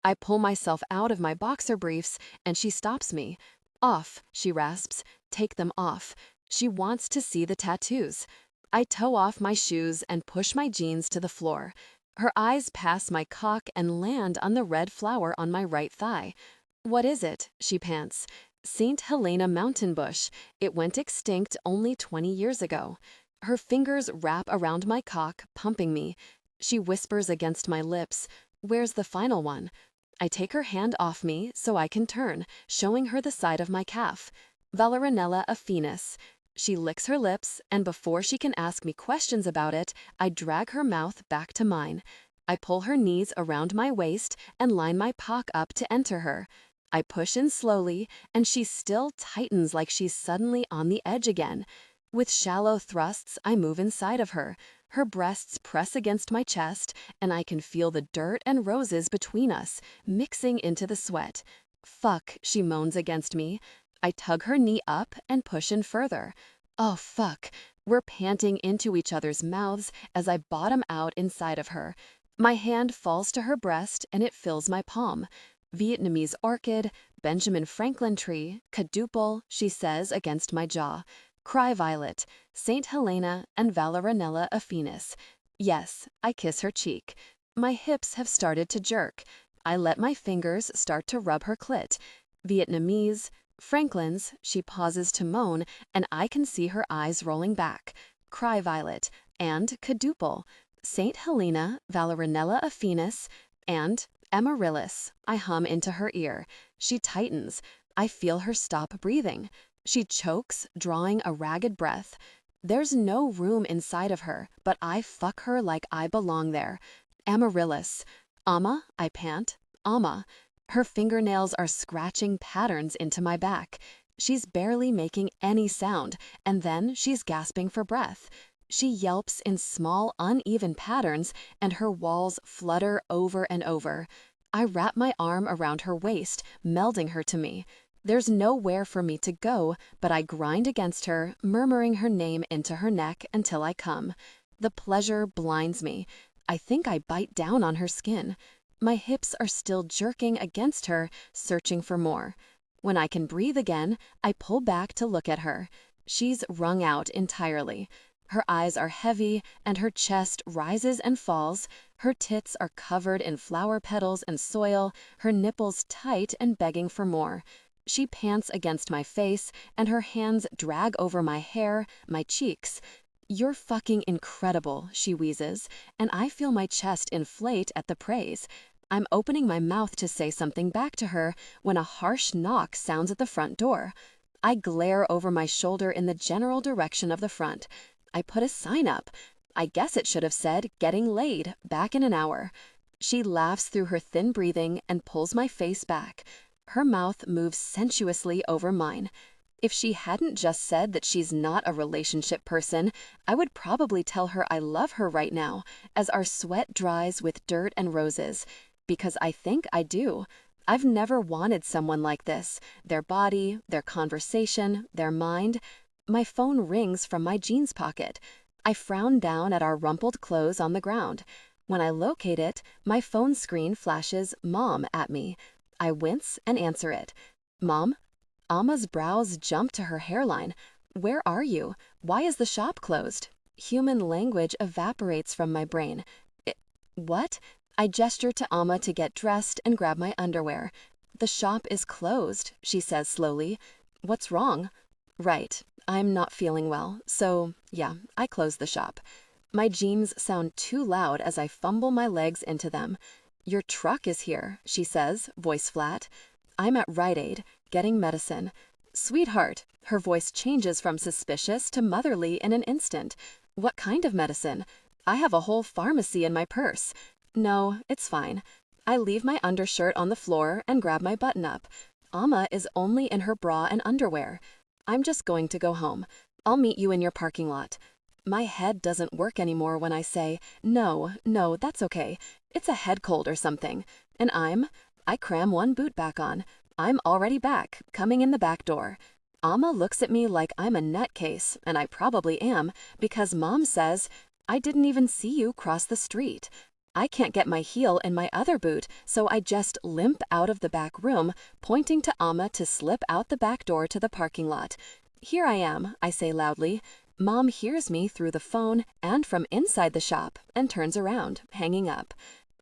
I pull myself out of my boxer briefs, and she stops me. "Off," she rasps. "Take them off." She wants to see the tattoos. I toe off my shoes and push my jeans to the floor. Her eyes pass my cock and land on the red flower on my right thigh. "What is it?" she pants. "St. Helena mountain bush. It went extinct only 20 years ago." Her fingers wrap around my cock, pumping me. She whispers against my lips, "Where's the final one?" I take her hand off me so I can turn, showing her the side of my calf. Valorinella affinis. She licks her lips, and before she can ask me questions about it, I drag her mouth back to mine. I pull her knees around my waist and line my cock up to enter her. I push in slowly, and she still tightens like she's suddenly on the edge again. With shallow thrusts, I move inside of her. Her breasts press against my chest, and I can feel the dirt and roses between us, mixing into the sweat. "Fuck," she moans against me. I tug her knee up and push in further. Oh, fuck. We're panting into each other's mouths as I bottom out inside of her. My hand falls to her breast, and it fills my palm. "Vietnamese orchid, Benjamin Franklin tree, quadruple," she says against my jaw. "Cry violet, St. Helena, and Valorinella affinis." Yes, I kiss her cheek. My hips have started to jerk. I let my fingers start to rub her clit. "Vietnamese, Franklin's," she pauses to moan, and I can see her eyes rolling back. "Cry violet," and quadruple. "St. Helena, Valorinella affinis," and "Amaryllis," I hum into her ear. She tightens. I feel her stop breathing. She chokes, drawing a ragged breath. There's no room inside of her, but I fuck her like I belong there. "Amaryllis." "Amma," I pant. "Amma." Her fingernails are scratching patterns into my back. She's barely making any sound, and then she's gasping for breath. She yelps in small, uneven patterns, and her walls flutter over and over. I wrap my arm around her waist, melding her to me. There's nowhere for me to go, but I grind against her, murmuring her name into her neck until I come. The pleasure blinds me. I think I bite down on her skin. My hips are still jerking against her, searching for more. When I can breathe again, I pull back to look at her. She's wrung out entirely. Her eyes are heavy, and her chest rises and falls. Her tits are covered in flower petals and soil, her nipples tight and begging for more. She pants against my face, and her hands drag over my hair, my cheeks. "You're fucking incredible," she wheezes, and I feel my chest inflate at the praise. I'm opening my mouth to say something back to her when a harsh knock sounds at the front door. I glare over my shoulder in the general direction of the front. I put a sign up. I guess it should have said, "Getting laid, back in an hour." She laughs through her thin breathing and pulls my face back. Her mouth moves sensuously over mine. If she hadn't just said that she's not a relationship person, I would probably tell her I love her right now, as our sweat dries with dirt and roses. Because I think I do. I've never wanted someone like this. Their body, their conversation, their mind. My phone rings from my jeans pocket. I frown down at our rumpled clothes on the ground. When I locate it, my phone screen flashes "Mom" at me. I wince and answer it. "Mom?" Amma's brows jump to her hairline. "Where are you? Why is the shop closed?" Human language evaporates from my brain. What? I gesture to Amma to get dressed and grab my underwear. "The shop is closed," she says slowly. "What's wrong?" "Right. I'm not feeling well. So, yeah, I close the shop." My jeans sound too loud as I fumble my legs into them. "Your truck is here," she says, voice flat. I'm at Rite Aid, getting medicine. "Sweetheart," her voice changes from suspicious to motherly in an instant. "What kind of medicine? I have a whole pharmacy in my purse." "No, it's fine." I leave my undershirt on the floor and grab my button-up. Amma is only in her bra and underwear. "I'm just going to go home. I'll meet you in your parking lot." My head doesn't work anymore when I say, "No, that's okay. It's a head cold or something." And I cram one boot back on. I'm already back, coming in the back door. Amma looks at me like I'm a nutcase, and I probably am, because Mom says, "I didn't even see you cross the street." I can't get my heel in my other boot, so I just limp out of the back room, pointing to Amma to slip out the back door to the parking lot. "Here I am," I say loudly. Mom hears me through the phone and from inside the shop and turns around, hanging up.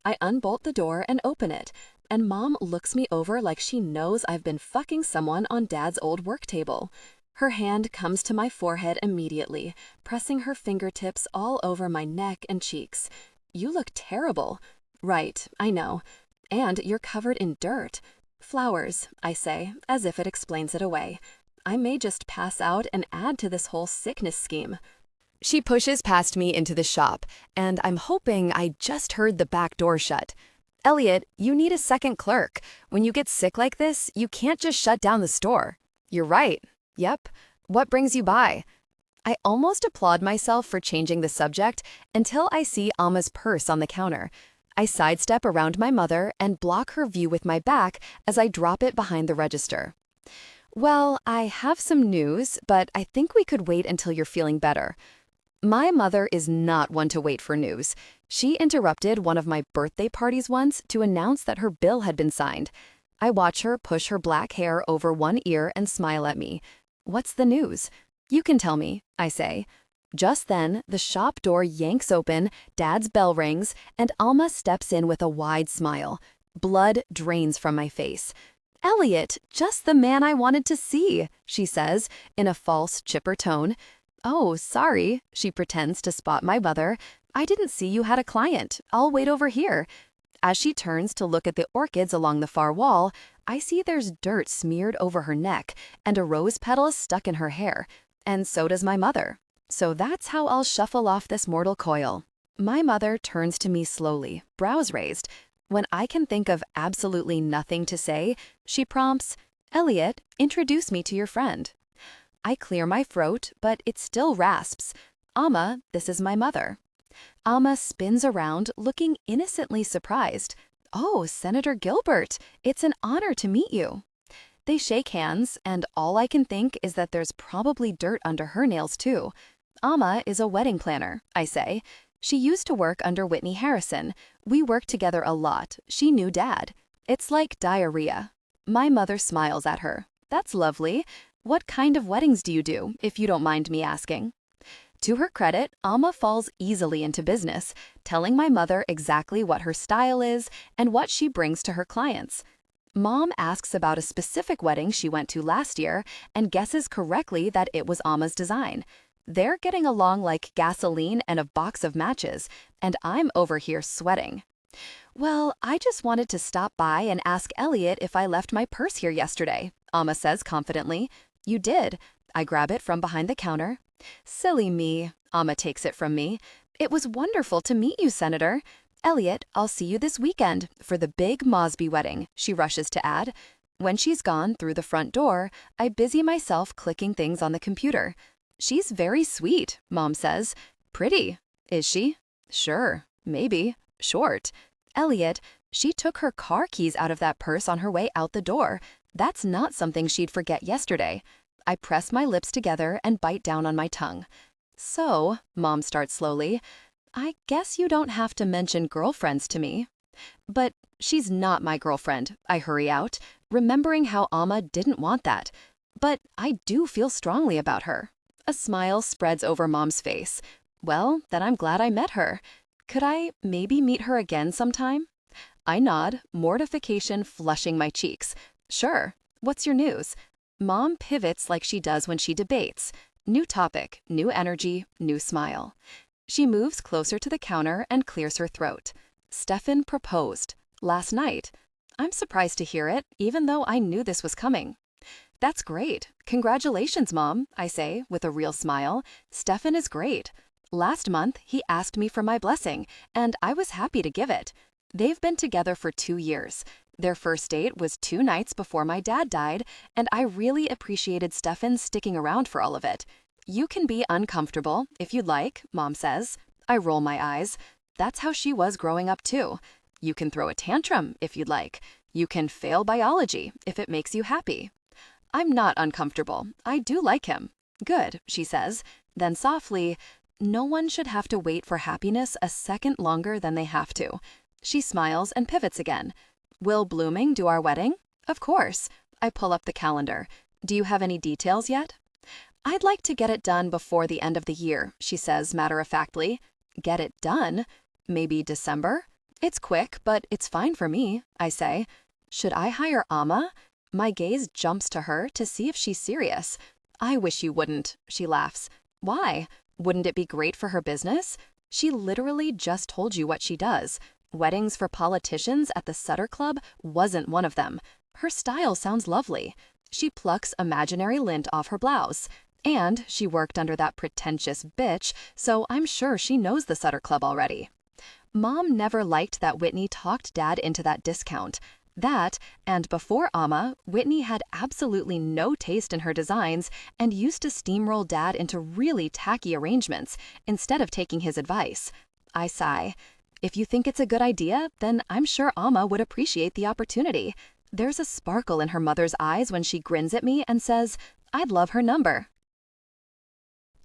I unbolt the door and open it, and Mom looks me over like she knows I've been fucking someone on Dad's old work table. Her hand comes to my forehead immediately, pressing her fingertips all over my neck and cheeks. "You look terrible." "Right, I know. And you're covered in dirt." "Flowers," I say, as if it explains it away. I may just pass out and add to this whole sickness scheme. She pushes past me into the shop, and I'm hoping I just heard the back door shut. "Elliot, you need a second clerk. When you get sick like this, you can't just shut down the store." "You're right." "Yep. What brings you by?" I almost applaud myself for changing the subject until I see Alma's purse on the counter. I sidestep around my mother and block her view with my back as I drop it behind the register. "Well, I have some news, but I think we could wait until you're feeling better." My mother is not one to wait for news. She interrupted one of my birthday parties once to announce that her bill had been signed. I watch her push her black hair over one ear and smile at me. "What's the news?" "You can tell me," I say. Just then, the shop door yanks open, Dad's bell rings, and Alma steps in with a wide smile. Blood drains from my face. "Elliot, just the man I wanted to see," she says, in a false, chipper tone. "Oh, sorry," she pretends to spot my mother. "I didn't see you had a client. I'll wait over here." As she turns to look at the orchids along the far wall, I see there's dirt smeared over her neck and a rose petal stuck in her hair. And so does my mother. So that's how I'll shuffle off this mortal coil. My mother turns to me slowly, brows raised. When I can think of absolutely nothing to say, she prompts, "Elliot, introduce me to your friend." I clear my throat, but it still rasps. "Alma, this is my mother." Alma spins around, looking innocently surprised. "Oh, Senator Gilbert, it's an honor to meet you." They shake hands, and all I can think is that there's probably dirt under her nails too. "Alma is a wedding planner," I say. "She used to work under Whitney Harrison. We worked together a lot. She knew Dad. It's like diarrhea." My mother smiles at her. "That's lovely. What kind of weddings do you do, if you don't mind me asking?" To her credit, Alma falls easily into business, telling my mother exactly what her style is and what she brings to her clients. Mom asks about a specific wedding she went to last year and guesses correctly that it was Alma's design. They're getting along like gasoline and a box of matches, and I'm over here sweating. "Well, I just wanted to stop by and ask Elliot if I left my purse here yesterday," Alma says confidently. "You did." I grab it from behind the counter. "Silly me," Alma takes it from me. "It was wonderful to meet you, Senator. Elliot, I'll see you this weekend for the big Mosby wedding," she rushes to add. When she's gone through the front door, I busy myself clicking things on the computer. "She's very sweet," Mom says. "Pretty. Is she?" "Sure. Maybe. Short." "Elliot, she took her car keys out of that purse on her way out the door. That's not something she'd forget yesterday." I press my lips together and bite down on my tongue. "So," Mom starts slowly, "I guess you don't have to mention girlfriends to me." "But she's not my girlfriend," I hurry out, remembering how Alma didn't want that. "But I do feel strongly about her." A smile spreads over Mom's face. "Well, then I'm glad I met her. Could I maybe meet her again sometime?" I nod, mortification flushing my cheeks. "Sure. What's your news?" Mom pivots like she does when she debates. New topic, new energy, new smile. She moves closer to the counter and clears her throat. "Stefan proposed. Last night." I'm surprised to hear it, even though I knew this was coming. "That's great. Congratulations, Mom," I say with a real smile. "Stefan is great. Last month, he asked me for my blessing, and I was happy to give it. They've been together for 2 years. Their first date was 2 nights before my dad died, and I really appreciated Stefan sticking around for all of it. You can be uncomfortable, if you'd like," Mom says. I roll my eyes. That's how she was growing up, too. You can throw a tantrum, if you'd like. You can fail biology, if it makes you happy. I'm not uncomfortable. I do like him. Good, she says. Then softly, no one should have to wait for happiness a second longer than they have to. She smiles and pivots again. Will Blooming do our wedding? Of course. I pull up the calendar. Do you have any details yet? "I'd like to get it done before the end of the year," she says matter-of-factly. "Get it done? Maybe December?" "It's quick, but it's fine for me," I say. "Should I hire Amma?" My gaze jumps to her to see if she's serious. "I wish you wouldn't," she laughs. "Why? Wouldn't it be great for her business? She literally just told you what she does. Weddings for politicians at the Sutter Club wasn't one of them. Her style sounds lovely. She plucks imaginary lint off her blouse. And she worked under that pretentious bitch, so I'm sure she knows the Sutter Club already." Mom never liked that Whitney talked Dad into that discount. That, and before Amma, Whitney had absolutely no taste in her designs and used to steamroll Dad into really tacky arrangements instead of taking his advice. I sigh. If you think it's a good idea, then I'm sure Amma would appreciate the opportunity. There's a sparkle in her mother's eyes when she grins at me and says, "I'd love her number."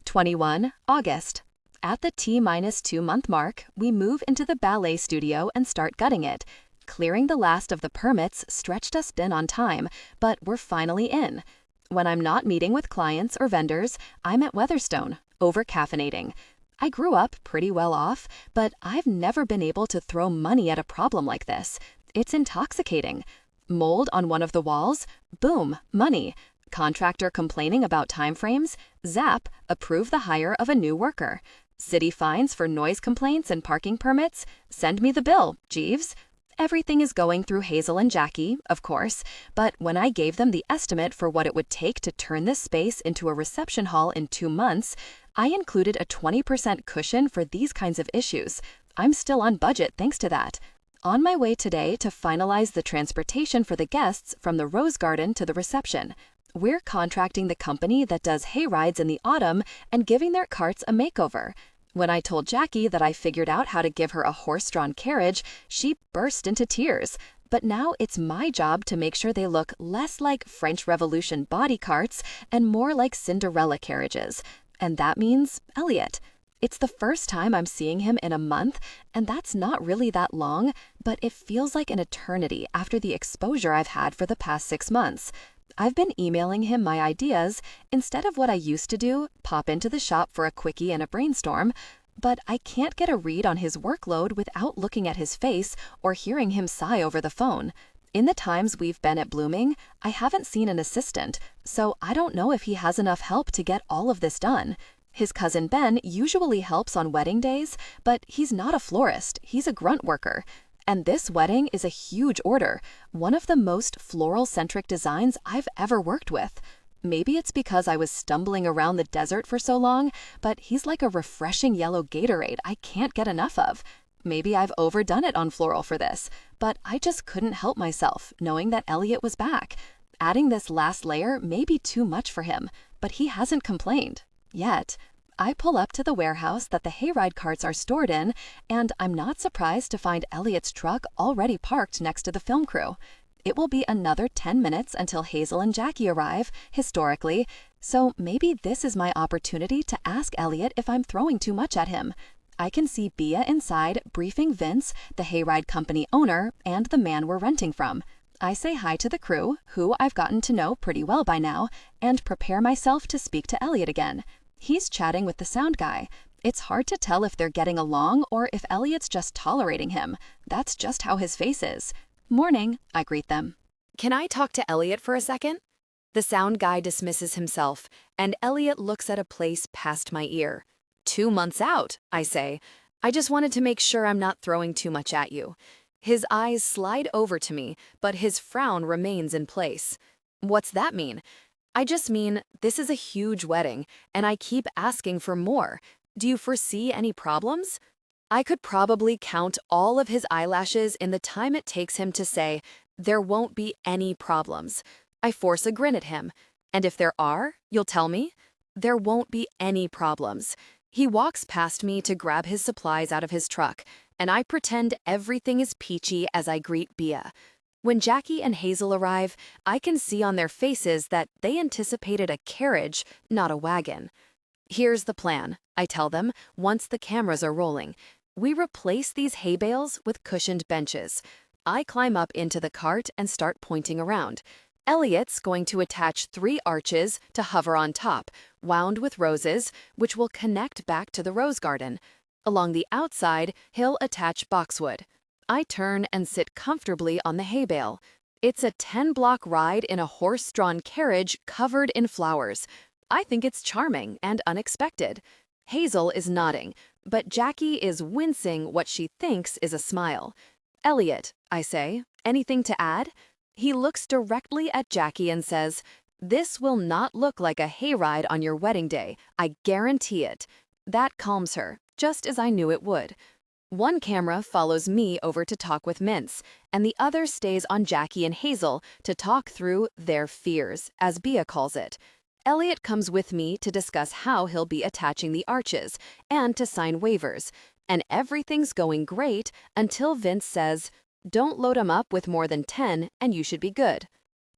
21 August. At the T-2 month mark, we move into the ballet studio and start gutting it. Clearing the last of the permits stretched us thin on time, but we're finally in. When I'm not meeting with clients or vendors, I'm at Weatherstone, over-caffeinating. I grew up pretty well off, but I've never been able to throw money at a problem like this. It's intoxicating. Mold on one of the walls? Boom, money. Contractor complaining about timeframes? Zap, approve the hire of a new worker. City fines for noise complaints and parking permits? Send me the bill, Jeeves. Everything is going through Hazel and Jackie, of course, but when I gave them the estimate for what it would take to turn this space into a reception hall in 2 months, I included a 20% cushion for these kinds of issues. I'm still on budget thanks to that. On my way today to finalize the transportation for the guests from the Rose Garden to the reception. We're contracting the company that does hay rides in the autumn and giving their carts a makeover. When I told Jackie that I figured out how to give her a horse-drawn carriage, she burst into tears. But now it's my job to make sure they look less like French Revolution body carts and more like Cinderella carriages. And that means Elliot. It's the first time I'm seeing him in a month, and that's not really that long, but it feels like an eternity after the exposure I've had for the past 6 months. I've been emailing him my ideas instead of what I used to do, pop into the shop for a quickie and a brainstorm, but I can't get a read on his workload without looking at his face or hearing him sigh over the phone. In the times we've been at Blooming, I haven't seen an assistant, so I don't know if he has enough help to get all of this done. His cousin Ben usually helps on wedding days, but he's not a florist, he's a grunt worker. And this wedding is a huge order, one of the most floral-centric designs I've ever worked with. Maybe it's because I was stumbling around the desert for so long, but he's like a refreshing yellow Gatorade I can't get enough of. Maybe I've overdone it on floral for this, but I just couldn't help myself knowing that Elliot was back. Adding this last layer may be too much for him, but he hasn't complained. Yet. I pull up to the warehouse that the hayride carts are stored in, and I'm not surprised to find Elliot's truck already parked next to the film crew. It will be another 10 minutes until Hazel and Jackie arrive, historically, so maybe this is my opportunity to ask Elliot if I'm throwing too much at him. I can see Bea inside briefing Vince, the hayride company owner, and the man we're renting from. I say hi to the crew, who I've gotten to know pretty well by now, and prepare myself to speak to Elliot again. He's chatting with the sound guy. It's hard to tell if they're getting along or if Elliot's just tolerating him. That's just how his face is. "Morning," I greet them. "Can I talk to Elliot for a second?" The sound guy dismisses himself, and Elliot looks at a place past my ear. 2 months out, I say. "I just wanted to make sure I'm not throwing too much at you." His eyes slide over to me, but his frown remains in place. "What's that mean?" "I just mean, this is a huge wedding, and I keep asking for more. Do you foresee any problems?" I could probably count all of his eyelashes in the time it takes him to say, "There won't be any problems." I force a grin at him. "And if there are, you'll tell me?" "There won't be any problems." He walks past me to grab his supplies out of his truck, and I pretend everything is peachy as I greet Bea. When Jackie and Hazel arrive, I can see on their faces that they anticipated a carriage, not a wagon. "Here's the plan," I tell them, once the cameras are rolling. We replace these hay bales with cushioned benches. I climb up into the cart and start pointing around. Elliot's going to attach 3 arches to hover on top, wound with roses, which will connect back to the rose garden. Along the outside, he'll attach boxwood. I turn and sit comfortably on the hay bale. It's a 10-block ride in a horse-drawn carriage covered in flowers. I think it's charming and unexpected. Hazel is nodding, but Jackie is wincing what she thinks is a smile. "Elliot," I say, "anything to add?" He looks directly at Jackie and says, "This will not look like a hayride on your wedding day. I guarantee it." That calms her, just as I knew it would. One camera follows me over to talk with Mince, and the other stays on Jackie and Hazel to talk through their fears, as Bea calls it. Elliot comes with me to discuss how he'll be attaching the arches and to sign waivers. And everything's going great until Vince says, "Don't load 'em up with more than 10 and you should be good."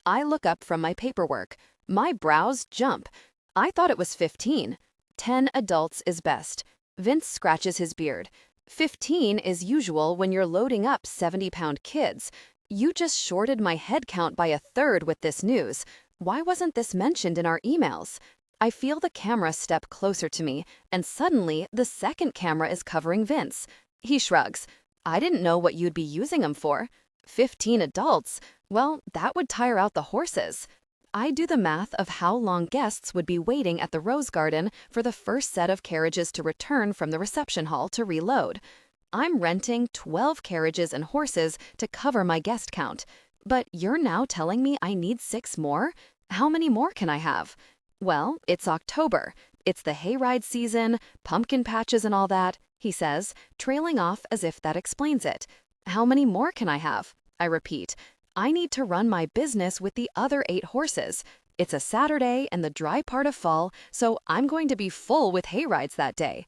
I look up from my paperwork. My brows jump. I thought it was 15. 10 adults is best. Vince scratches his beard. 15 is usual when you're loading up 70-pound kids. You just shorted my head count by a third with this news. Why wasn't this mentioned in our emails? I feel the camera step closer to me, and suddenly the second camera is covering Vince. He shrugs. "I didn't know what you'd be using them for." 15 adults? Well, that would tire out the horses. I do the math of how long guests would be waiting at the rose garden for the first set of carriages to return from the reception hall to reload. I'm renting 12 carriages and horses to cover my guest count. But you're now telling me I need 6 more? How many more can I have? Well, it's October. It's the hayride season, pumpkin patches and all that, he says, trailing off as if that explains it. How many more can I have? I repeat. I need to run my business with the other 8 horses. It's a Saturday and the dry part of fall, so I'm going to be full with hayrides that day.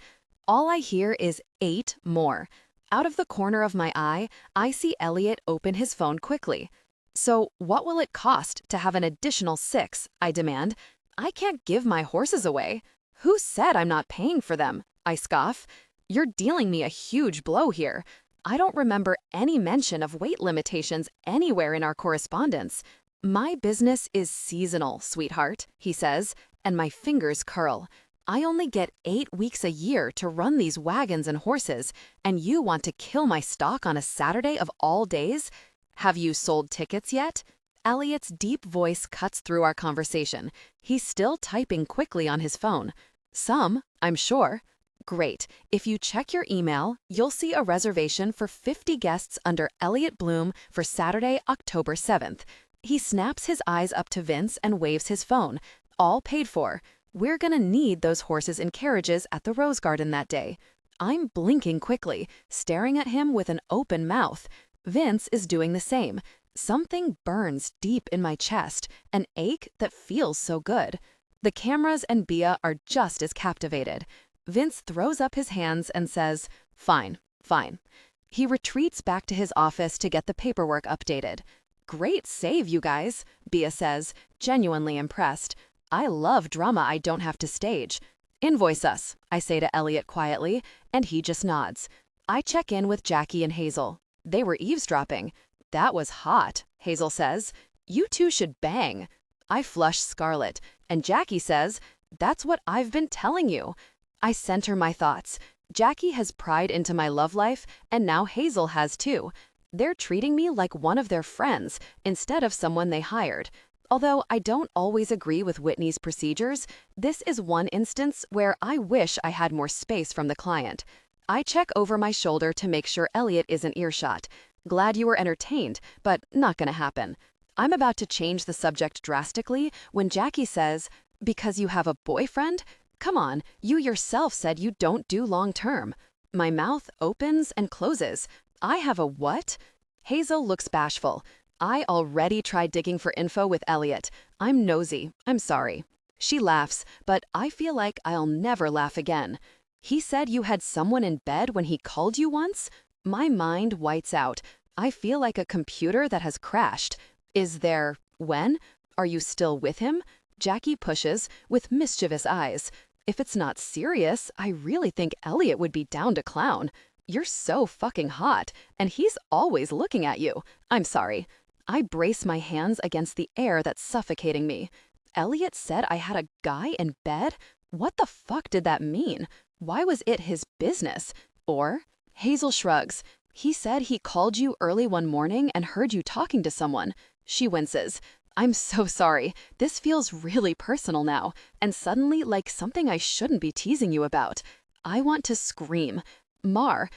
All I hear is 8 more. Out of the corner of my eye, I see Elliot open his phone quickly. "So what will it cost to have an additional 6, I demand. I can't give my horses away. Who said I'm not paying for them? I scoff. You're dealing me a huge blow here. I don't remember any mention of weight limitations anywhere in our correspondence. My business is seasonal, sweetheart, he says, and my fingers curl. I only get 8 weeks a year to run these wagons and horses, and you want to kill my stock on a Saturday of all days? Have you sold tickets yet? Elliot's deep voice cuts through our conversation. He's still typing quickly on his phone. Some, I'm sure. Great. If you check your email, you'll see a reservation for 50 guests under Elliot Bloom for Saturday, October 7th. He snaps his eyes up to Vince and waves his phone. All paid for. We're gonna need those horses and carriages at the Rose Garden that day. I'm blinking quickly, staring at him with an open mouth. Vince is doing the same. Something burns deep in my chest, an ache that feels so good. The cameras and Bea are just as captivated. Vince throws up his hands and says, "Fine, fine." He retreats back to his office to get the paperwork updated. "Great save, you guys," Bea says, genuinely impressed. "I love drama I don't have to stage." "Invoice us," I say to Elliot quietly, and he just nods. I check in with Jackie and Hazel. They were eavesdropping. "That was hot," Hazel says. "You two should bang." I flush scarlet, and Jackie says, "That's what I've been telling you." I center my thoughts. Jackie has pried into my love life, and now Hazel has too. They're treating me like one of their friends instead of someone they hired. Although I don't always agree with Whitney's procedures, this is one instance where I wish I had more space from the client. I check over my shoulder to make sure Elliot isn't earshot. "Glad you were entertained, but not gonna happen." I'm about to change the subject drastically when Jackie says, "Because you have a boyfriend? Come on, you yourself said you don't do long-term." My mouth opens and closes. I have a what? Hazel looks bashful. I already tried digging for info with Elliot. I'm nosy. I'm sorry. She laughs, but I feel like I'll never laugh again. "He said you had someone in bed when he called you once?" My mind whites out. I feel like a computer that has crashed. "Is there... when? Are you still with him?" Jackie pushes, with mischievous eyes. "If it's not serious, I really think Elliot would be down to clown. You're so fucking hot, and he's always looking at you. I'm sorry." I brace my hands against the air that's suffocating me. Elliot said I had a guy in bed? What the fuck did that mean? Why was it his business? Or, Hazel shrugs. He said he called you early one morning and heard you talking to someone. She winces. I'm so sorry. This feels really personal now, and suddenly like something I shouldn't be teasing you about. I want to scream. Mar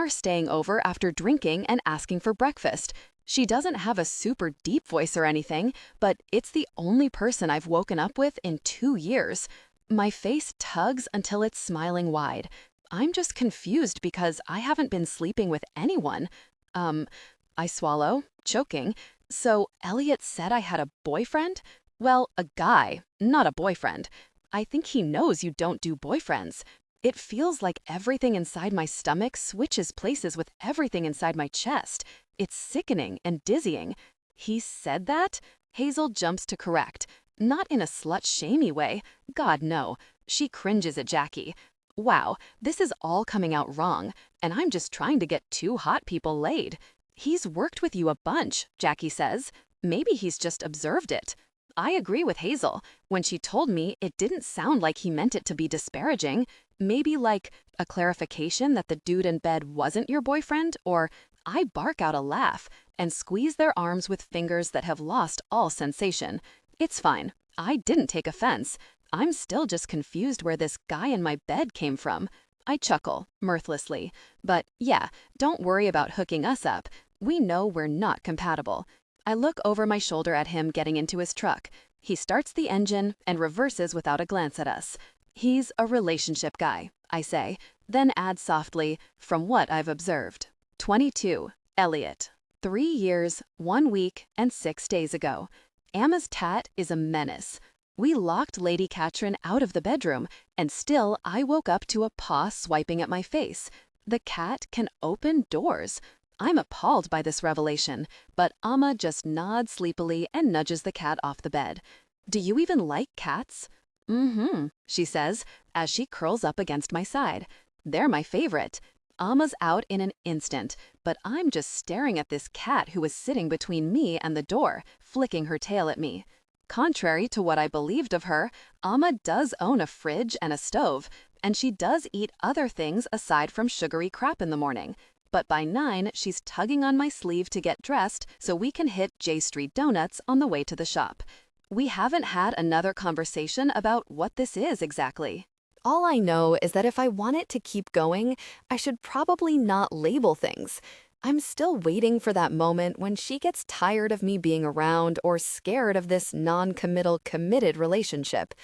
staying over after drinking and asking for breakfast. She doesn't have a super deep voice or anything, but it's the only person I've woken up with in 2 years. My face tugs until it's smiling wide. I'm just confused because I haven't been sleeping with anyone. I swallow, choking. So Elliot said I had a boyfriend? Well, a guy, not a boyfriend. I think he knows you don't do boyfriends. It feels like everything inside my stomach switches places with everything inside my chest. It's sickening and dizzying. He said that? Hazel jumps to correct. Not in a slut-shamey way. God, no. She cringes at Jackie. Wow, this is all coming out wrong, and I'm just trying to get 2 hot people laid. He's worked with you a bunch, Jackie says. Maybe he's just observed it. I agree with Hazel. When she told me, it didn't sound like he meant it to be disparaging. Maybe like a clarification that the dude in bed wasn't your boyfriend, or I bark out a laugh and squeeze their arms with fingers that have lost all sensation. It's fine. I didn't take offense. I'm still just confused where this guy in my bed came from. I chuckle, mirthlessly. But yeah, don't worry about hooking us up. We know we're not compatible. I look over my shoulder at him getting into his truck. He starts the engine and reverses without a glance at us. He's a relationship guy, I say, then add softly, from what I've observed. 22, Elliot. 3 years, 1 week, and 6 days ago. Emma's tat is a menace. We locked Lady Katrin out of the bedroom, and still I woke up to a paw swiping at my face. The cat can open doors. I'm appalled by this revelation, but Amma just nods sleepily and nudges the cat off the bed. Do you even like cats? Mm-hmm, she says, as she curls up against my side. They're my favorite. Amma's out in an instant, but I'm just staring at this cat who was sitting between me and the door, flicking her tail at me. Contrary to what I believed of her, Amma does own a fridge and a stove, and she does eat other things aside from sugary crap in the morning. But by 9, she's tugging on my sleeve to get dressed so we can hit J Street Donuts on the way to the shop. We haven't had another conversation about what this is exactly. All I know is that if I want it to keep going, I should probably not label things. I'm still waiting for that moment when she gets tired of me being around or scared of this non-committal committed relationship.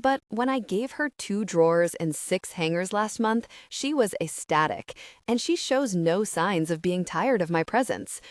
But when I gave her 2 drawers and 6 hangers last month, she was ecstatic, and she shows no signs of being tired of my presence.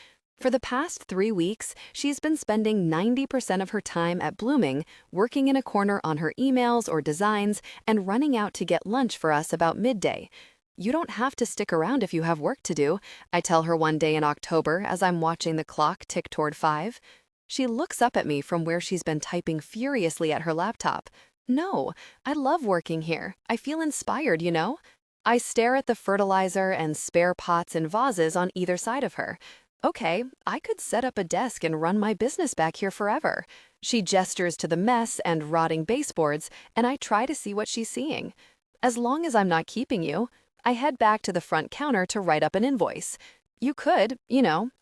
For the past 3 weeks, she's been spending 90% of her time at Blooming, working in a corner on her emails or designs, and running out to get lunch for us about midday. You don't have to stick around if you have work to do, I tell her one day in October as I'm watching the clock tick toward 5. She looks up at me from where she's been typing furiously at her laptop. No, I love working here. I feel inspired, you know? I stare at the fertilizer and spare pots and vases on either side of her. Okay, I could set up a desk and run my business back here forever. She gestures to the mess and rotting baseboards, and I try to see what she's seeing. As long as I'm not keeping you, I head back to the front counter to write up an invoice. You could,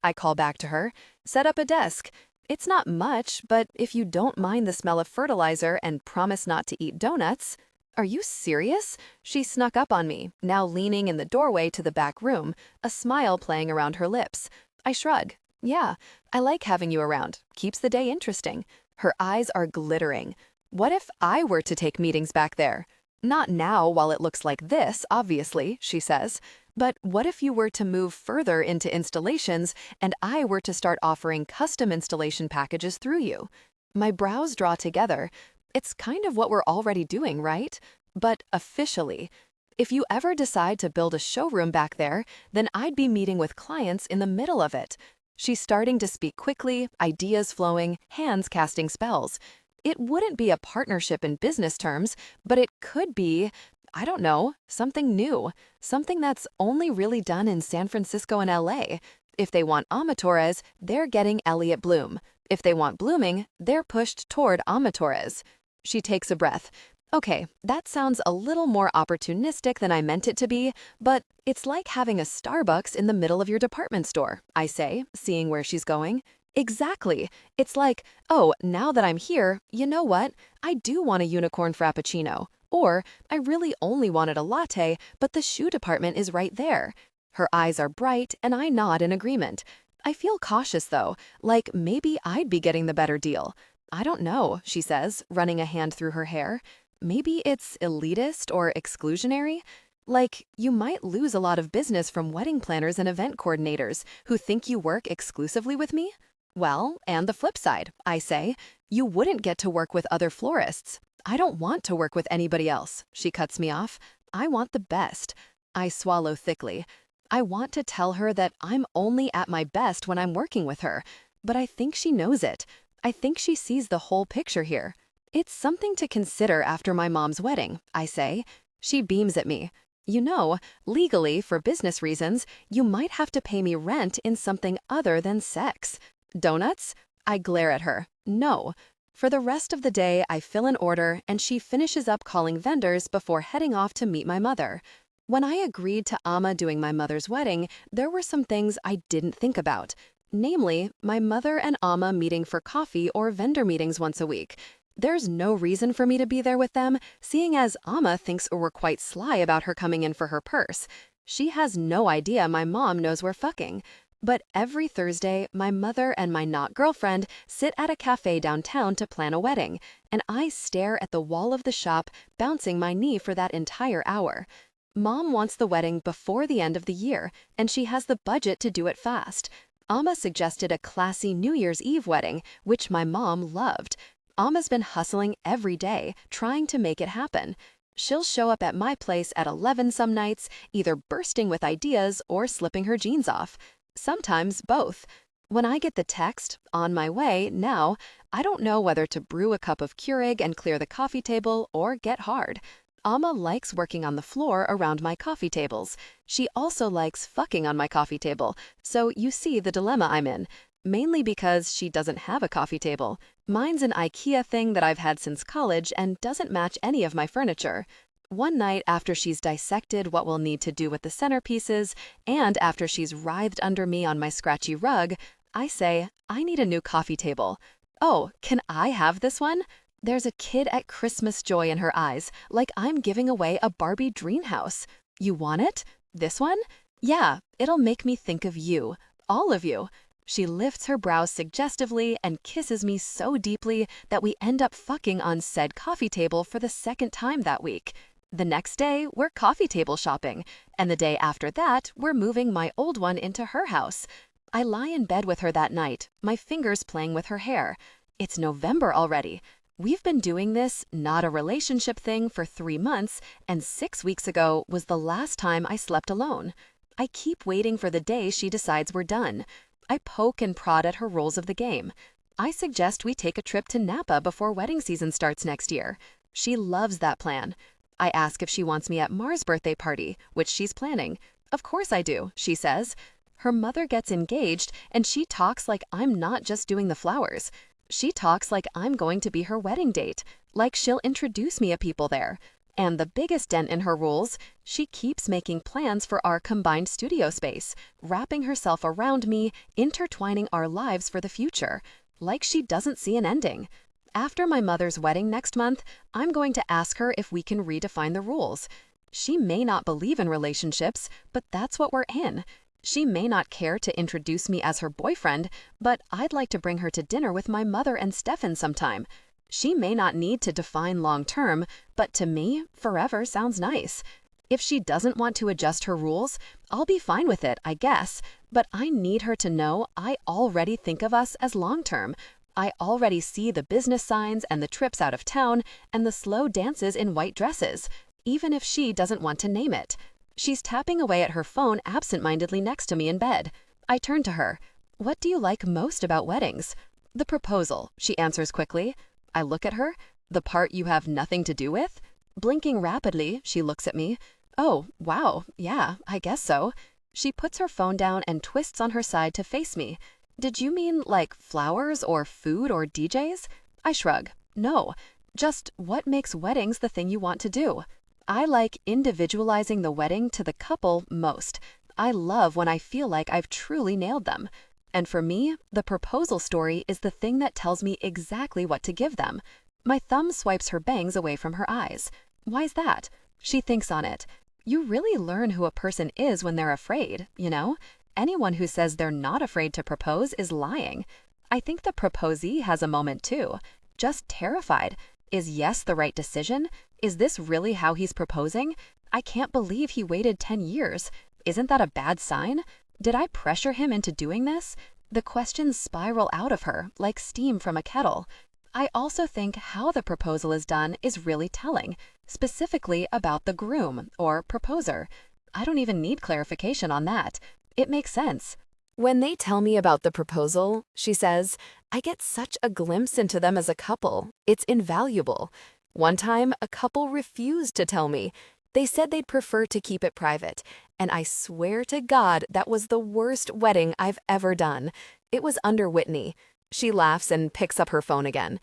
I call back to her, set up a desk. It's not much, but if you don't mind the smell of fertilizer and promise not to eat donuts. Are you serious? She snuck up on me, now leaning in the doorway to the back room, a smile playing around her lips. I shrug. Yeah, I like having you around. Keeps the day interesting. Her eyes are glittering. What if I were to take meetings back there? Not now while it looks like this, obviously, she says. But what if you were to move further into installations and I were to start offering custom installation packages through you? My brows draw together. It's kind of what we're already doing, right? But officially. If you ever decide to build a showroom back there, then I'd be meeting with clients in the middle of it. She's starting to speak quickly, ideas flowing, hands casting spells. It wouldn't be a partnership in business terms, but it could be, I don't know, something new, something that's only really done in San Francisco and LA. If they want Torres, they're getting Elliot Bloom. If they want blooming, they're pushed toward Torres. She takes a breath. Okay, that sounds a little more opportunistic than I meant it to be, but it's like having a Starbucks in the middle of your department store, I say, seeing where she's going. Exactly. It's like, oh, now that I'm here, you know what? I do want a unicorn frappuccino. Or, I really only wanted a latte, but the shoe department is right there. Her eyes are bright, and I nod in agreement. I feel cautious, though, like maybe I'd be getting the better deal. I don't know, she says, running a hand through her hair. Maybe it's elitist or exclusionary? Like, you might lose a lot of business from wedding planners and event coordinators who think you work exclusively with me? Well, and the flip side, I say, you wouldn't get to work with other florists. I don't want to work with anybody else, she cuts me off. I want the best. I swallow thickly. I want to tell her that I'm only at my best when I'm working with her, but I think she knows it. I think she sees the whole picture here. It's something to consider after my mom's wedding, I say. She beams at me. You know, legally, for business reasons, you might have to pay me rent in something other than sex. Donuts? I glare at her. No. For the rest of the day, I fill an order, and she finishes up calling vendors before heading off to meet my mother. When I agreed to Amma doing my mother's wedding, there were some things I didn't think about. Namely, my mother and Amma meeting for coffee or vendor meetings once a week. There's no reason for me to be there with them, seeing as Amma thinks we're quite sly about her coming in for her purse. She has no idea my mom knows we're fucking. But every Thursday, my mother and my not-girlfriend sit at a cafe downtown to plan a wedding, and I stare at the wall of the shop, bouncing my knee for that entire hour. Mom wants the wedding before the end of the year, and she has the budget to do it fast. Amma suggested a classy New Year's Eve wedding, which my mom loved. Amma's been hustling every day, trying to make it happen. She'll show up at my place at 11 some nights, either bursting with ideas or slipping her jeans off. Sometimes both. When I get the text, on my way, now, I don't know whether to brew a cup of Keurig and clear the coffee table or get hard. Amma likes working on the floor around my coffee tables. She also likes fucking on my coffee table, so you see the dilemma I'm in. Mainly because she doesn't have a coffee table. Mine's an IKEA thing that I've had since college and doesn't match any of my furniture. One night after she's dissected what we'll need to do with the centerpieces, and after she's writhed under me on my scratchy rug, I say, I need a new coffee table. Oh, can I have this one? There's a kid at Christmas joy in her eyes, like I'm giving away a Barbie dream house. You want it? This one? Yeah, it'll make me think of you. All of you. She lifts her brows suggestively and kisses me so deeply that we end up fucking on said coffee table for the second time that week. The next day, we're coffee table shopping, and the day after that, we're moving my old one into her house. I lie in bed with her that night, my fingers playing with her hair. It's November already. We've been doing this, not a relationship thing, for 3 months, and 6 weeks ago was the last time I slept alone. I keep waiting for the day she decides we're done. I poke and prod at her rules of the game. I suggest we take a trip to Napa before wedding season starts next year. She loves that plan. I ask if she wants me at Mars' birthday party, which she's planning. Of course I do, she says. Her mother gets engaged, and she talks like I'm not just doing the flowers. She talks like I'm going to be her wedding date, like she'll introduce me to people there. And the biggest dent in her rules, she keeps making plans for our combined studio space, wrapping herself around me, intertwining our lives for the future, like she doesn't see an ending. After my mother's wedding next month, I'm going to ask her if we can redefine the rules. She may not believe in relationships, but that's what we're in. She may not care to introduce me as her boyfriend, but I'd like to bring her to dinner with my mother and Stefan sometime. She may not need to define long-term, but to me, forever sounds nice. If she doesn't want to adjust her rules, I'll be fine with it, I guess, but I need her to know I already think of us as long-term. I already see the business signs and the trips out of town and the slow dances in white dresses, even if she doesn't want to name it. She's tapping away at her phone absent-mindedly next to me in bed. I turn to her. What do you like most about weddings? The proposal, she answers quickly. I look at her. The part you have nothing to do with? Blinking rapidly, she looks at me. Oh, wow, yeah, I guess so. She puts her phone down and twists on her side to face me. Did you mean like flowers or food or DJs? I shrug. No, just what makes weddings the thing you want to do. I like individualizing the wedding to the couple most. I love when I feel like I've truly nailed them. And for me, the proposal story is the thing that tells me exactly what to give them. My thumb swipes her bangs away from her eyes. Why's that? She thinks on it. You really learn who a person is when they're afraid, you know? Anyone who says they're not afraid to propose is lying. I think the proposee has a moment too. Just terrified. Is yes the right decision? Is this really how he's proposing? I can't believe he waited 10 years. Isn't that a bad sign? Did I pressure him into doing this? The questions spiral out of her like steam from a kettle. I also think how the proposal is done is really telling, specifically about the groom or proposer. I don't even need clarification on that. It makes sense. When they tell me about the proposal, she says, I get such a glimpse into them as a couple. It's invaluable. One time, a couple refused to tell me. They said they'd prefer to keep it private, and I swear to God that was the worst wedding I've ever done. It was under Whitney. She laughs and picks up her phone again.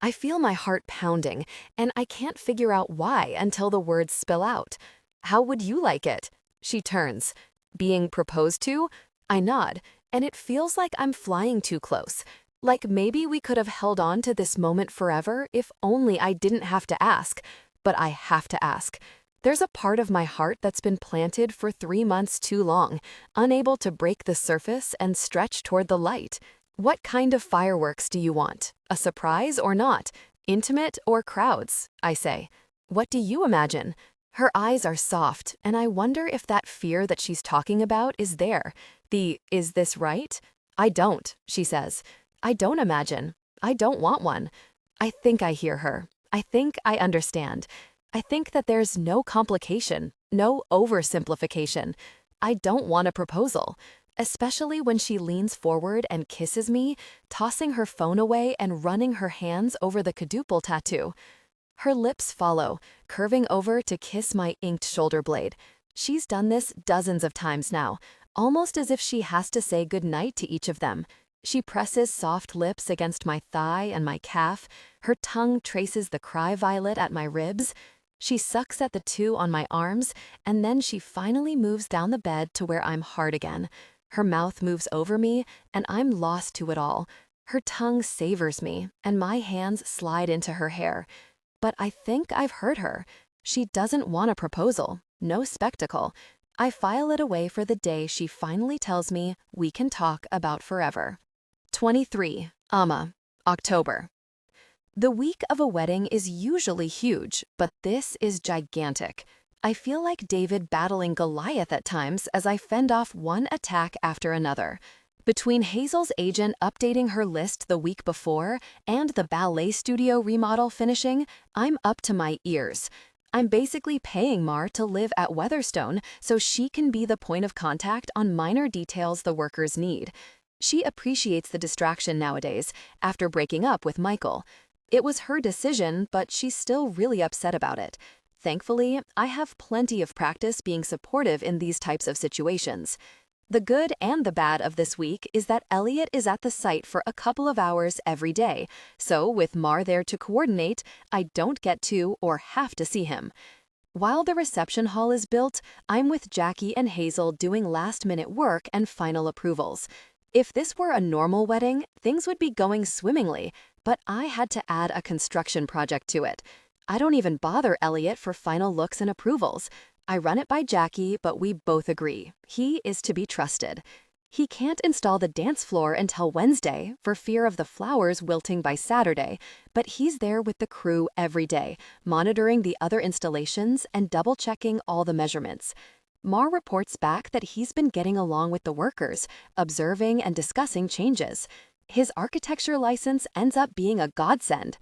I feel my heart pounding, and I can't figure out why until the words spill out. How would you like it? She turns. Being proposed to? I nod, and it feels like I'm flying too close. Like maybe we could have held on to this moment forever if only I didn't have to ask. But I have to ask. There's a part of my heart that's been planted for 3 months too long, unable to break the surface and stretch toward the light. What kind of fireworks do you want? A surprise or not? Intimate or crowds? I say. What do you imagine? Her eyes are soft, and I wonder if that fear that she's talking about is there. Is this right? I don't, she says. I don't imagine. I don't want one. I think I hear her. I think I understand. I think that there's no complication, no oversimplification. I don't want a proposal, especially when she leans forward and kisses me, tossing her phone away and running her hands over the quadruple tattoo. Her lips follow, curving over to kiss my inked shoulder blade. She's done this dozens of times now, almost as if she has to say goodnight to each of them. She presses soft lips against my thigh and my calf. Her tongue traces the cry violet at my ribs. She sucks at the two on my arms, and then she finally moves down the bed to where I'm hard again. Her mouth moves over me, and I'm lost to it all. Her tongue savors me, and my hands slide into her hair. But I think I've heard her. She doesn't want a proposal, no spectacle. I file it away for the day she finally tells me we can talk about forever. 23. October. The week of a wedding is usually huge, but this is gigantic. I feel like David battling Goliath at times as I fend off one attack after another. Between Hazel's agent updating her list the week before and the ballet studio remodel finishing, I'm up to my ears. I'm basically paying Mar to live at Weatherstone so she can be the point of contact on minor details the workers need. She appreciates the distraction nowadays after breaking up with Michael. It was her decision, but she's still really upset about it. Thankfully, I have plenty of practice being supportive in these types of situations. The good and the bad of this week is that Elliot is at the site for a couple of hours every day, so with Mar there to coordinate, I don't get to or have to see him. While the reception hall is built, I'm with Jackie and Hazel doing last-minute work and final approvals. If this were a normal wedding, things would be going swimmingly, but I had to add a construction project to it. I don't even bother Elliot for final looks and approvals. I run it by Jackie, but we both agree. He is to be trusted. He can't install the dance floor until Wednesday for fear of the flowers wilting by Saturday, but he's there with the crew every day, monitoring the other installations and double-checking all the measurements. Mar reports back that he's been getting along with the workers, observing and discussing changes. His architecture license ends up being a godsend.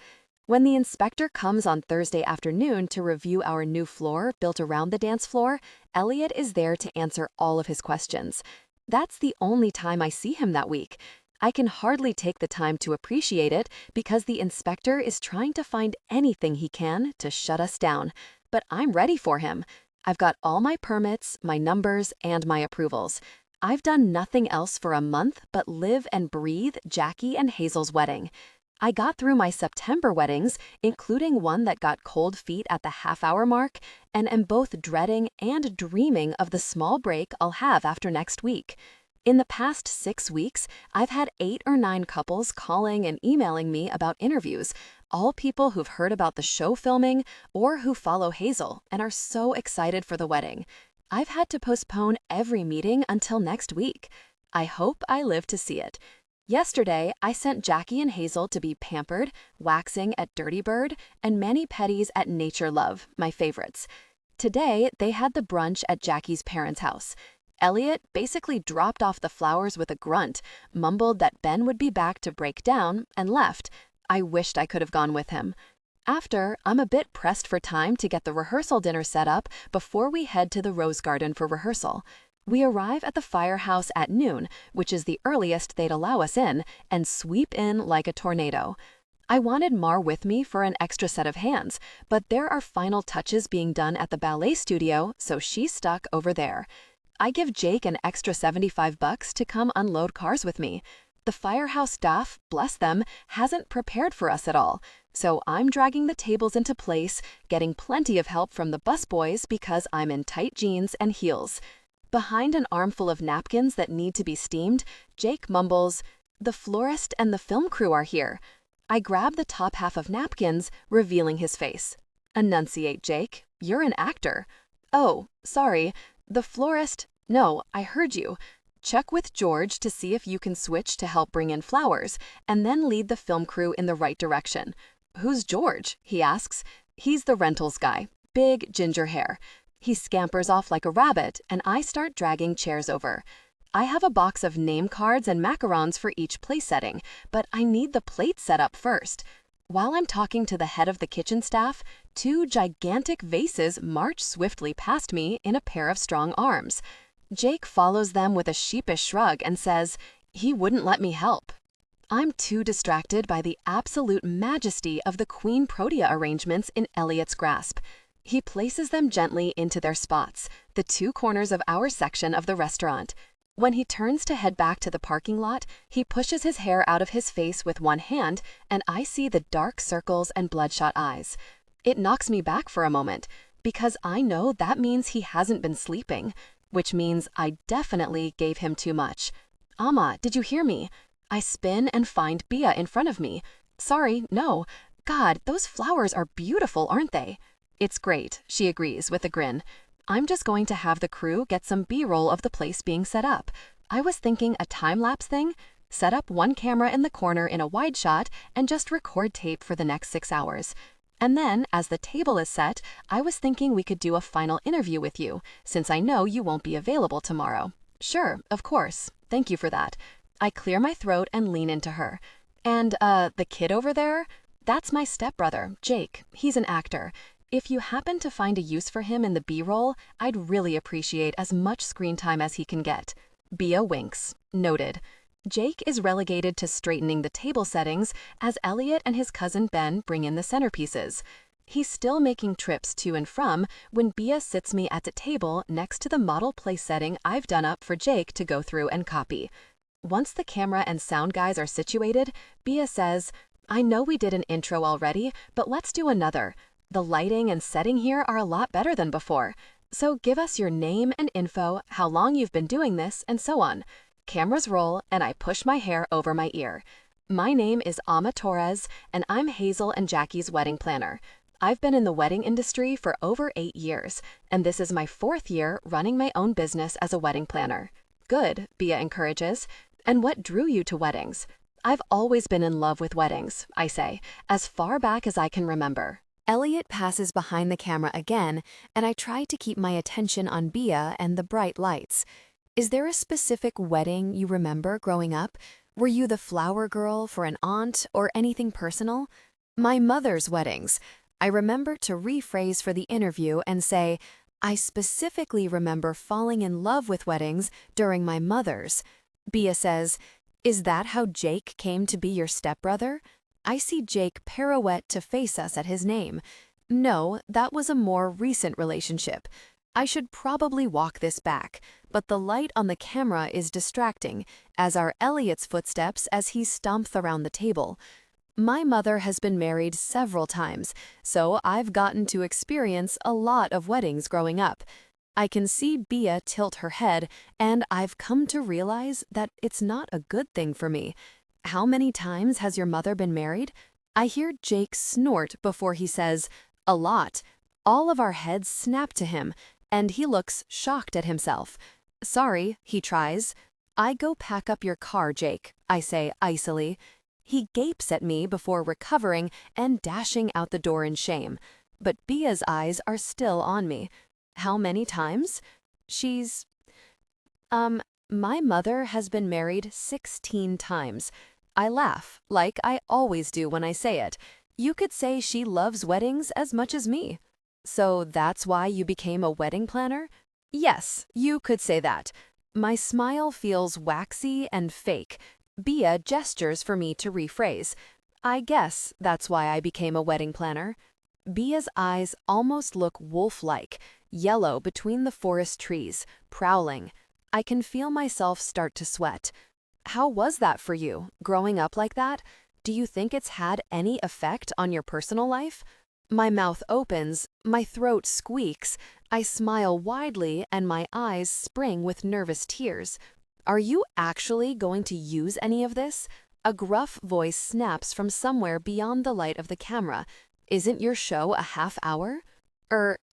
When the inspector comes on Thursday afternoon to review our new floor built around the dance floor, Elliot is there to answer all of his questions. That's the only time I see him that week. I can hardly take the time to appreciate it because the inspector is trying to find anything he can to shut us down. But I'm ready for him. I've got all my permits, my numbers, and my approvals. I've done nothing else for a month but live and breathe Jackie and Hazel's wedding. I got through my September weddings, including one that got cold feet at the half-hour mark, and am both dreading and dreaming of the small break I'll have after next week. In the past 6 weeks, I've had 8 or 9 couples calling and emailing me about interviews, all people who've heard about the show filming or who follow Hazel and are so excited for the wedding. I've had to postpone every meeting until next week. I hope I live to see it. Yesterday, I sent Jackie and Hazel to be pampered, waxing at Dirty Bird, and mani-pedis at Nature Love, my favorites. Today, they had the brunch at Jackie's parents' house. Elliot basically dropped off the flowers with a grunt, mumbled that Ben would be back to break down, and left. I wished I could have gone with him. After, I'm a bit pressed for time to get the rehearsal dinner set up before we head to the Rose Garden for rehearsal. We arrive at the firehouse at noon, which is the earliest they'd allow us in, and sweep in like a tornado. I wanted Mar with me for an extra set of hands, but there are final touches being done at the ballet studio, so she's stuck over there. I give Jake an extra $75 to come unload cars with me. The firehouse staff, bless them, hasn't prepared for us at all, so I'm dragging the tables into place, getting plenty of help from the busboys because I'm in tight jeans and heels. Behind an armful of napkins that need to be steamed, Jake mumbles, "The florist and the film crew are here." I grab the top half of napkins, revealing his face. "Enunciate, Jake. You're an actor." "Oh, sorry. The florist—" "No, I heard you. Check with George to see if you can switch to help bring in flowers, and then lead the film crew in the right direction." "Who's George?" he asks. "He's the rentals guy. Big ginger hair." He scampers off like a rabbit, and I start dragging chairs over. I have a box of name cards and macarons for each place setting, but I need the plate set up first. While I'm talking to the head of the kitchen staff, 2 gigantic vases march swiftly past me in a pair of strong arms. Jake follows them with a sheepish shrug and says, "He wouldn't let me help." I'm too distracted by the absolute majesty of the Queen Protea arrangements in Elliot's grasp. He places them gently into their spots, the 2 corners of our section of the restaurant. When he turns to head back to the parking lot, he pushes his hair out of his face with one hand, and I see the dark circles and bloodshot eyes. It knocks me back for a moment, because I know that means he hasn't been sleeping, which means I definitely gave him too much. "Amma, did you hear me?" I spin and find Bia in front of me. "Sorry, no. God, those flowers are beautiful, aren't they?" "It's great," she agrees with a grin. "I'm just going to have the crew get some B-roll of the place being set up. I was thinking a time-lapse thing. Set up one camera in the corner in a wide shot and just record tape for the next 6 hours. And then, as the table is set, I was thinking we could do a final interview with you, since I know you won't be available tomorrow." "Sure, of course. Thank you for that." I clear my throat and lean into her. "And, the kid over there? That's my stepbrother, Jake. He's an actor. If you happen to find a use for him in the B-roll, I'd really appreciate as much screen time as he can get." Bia winks. Noted. Jake is relegated to straightening the table settings as Elliot and his cousin Ben bring in the centerpieces. He's still making trips to and from when Bia sits me at the table next to the model place setting I've done up for Jake to go through and copy. Once the camera and sound guys are situated, Bia says, "I know we did an intro already, but let's do another. The lighting and setting here are a lot better than before. So give us your name and info, how long you've been doing this, and so on." Cameras roll, and I push my hair over my ear. "My name is Ali Torres, and I'm Hazel and Jackie's wedding planner. I've been in the wedding industry for over 8 years, and this is my 4th year running my own business as a wedding planner." "Good," Bia encourages. "And what drew you to weddings?" "I've always been in love with weddings," I say, "as far back as I can remember." Elliot passes behind the camera again, and I try to keep my attention on Bia and the bright lights. "Is there a specific wedding you remember growing up? Were you the flower girl for an aunt or anything personal?" "My mother's weddings." I remember to rephrase for the interview and say, "I specifically remember falling in love with weddings during my mother's." Bia says, "Is that how Jake came to be your stepbrother?" I see Jake pirouette to face us at his name. "No, that was a more recent relationship." I should probably walk this back, but the light on the camera is distracting, as are Elliot's footsteps as he stomps around the table. My mother has been married several times, so I've gotten to experience a lot of weddings growing up. I can see Bia tilt her head, and I've come to realize that it's not a good thing for me. How many times has your mother been married? I hear Jake snort before he says, "A lot." All of our heads snap to him, and he looks shocked at himself. "Sorry," he tries. "I go pack up your car, Jake," I say icily. He gapes at me before recovering and dashing out the door in shame. But Bia's eyes are still on me. How many times? She's... my mother has been married 16 times. I laugh, like I always do when I say it. You could say she loves weddings as much as me. So that's why you became a wedding planner? Yes, you could say that. My smile feels waxy and fake. Bia gestures for me to rephrase. I guess that's why I became a wedding planner. Bia's eyes almost look wolf-like, yellow between the forest trees, prowling. I can feel myself start to sweat. How was that for you, growing up like that? Do you think it's had any effect on your personal life? My mouth opens, my throat squeaks, I smile widely, and my eyes spring with nervous tears. Are you actually going to use any of this? A gruff voice snaps from somewhere beyond the light of the camera. Isn't your show a half hour?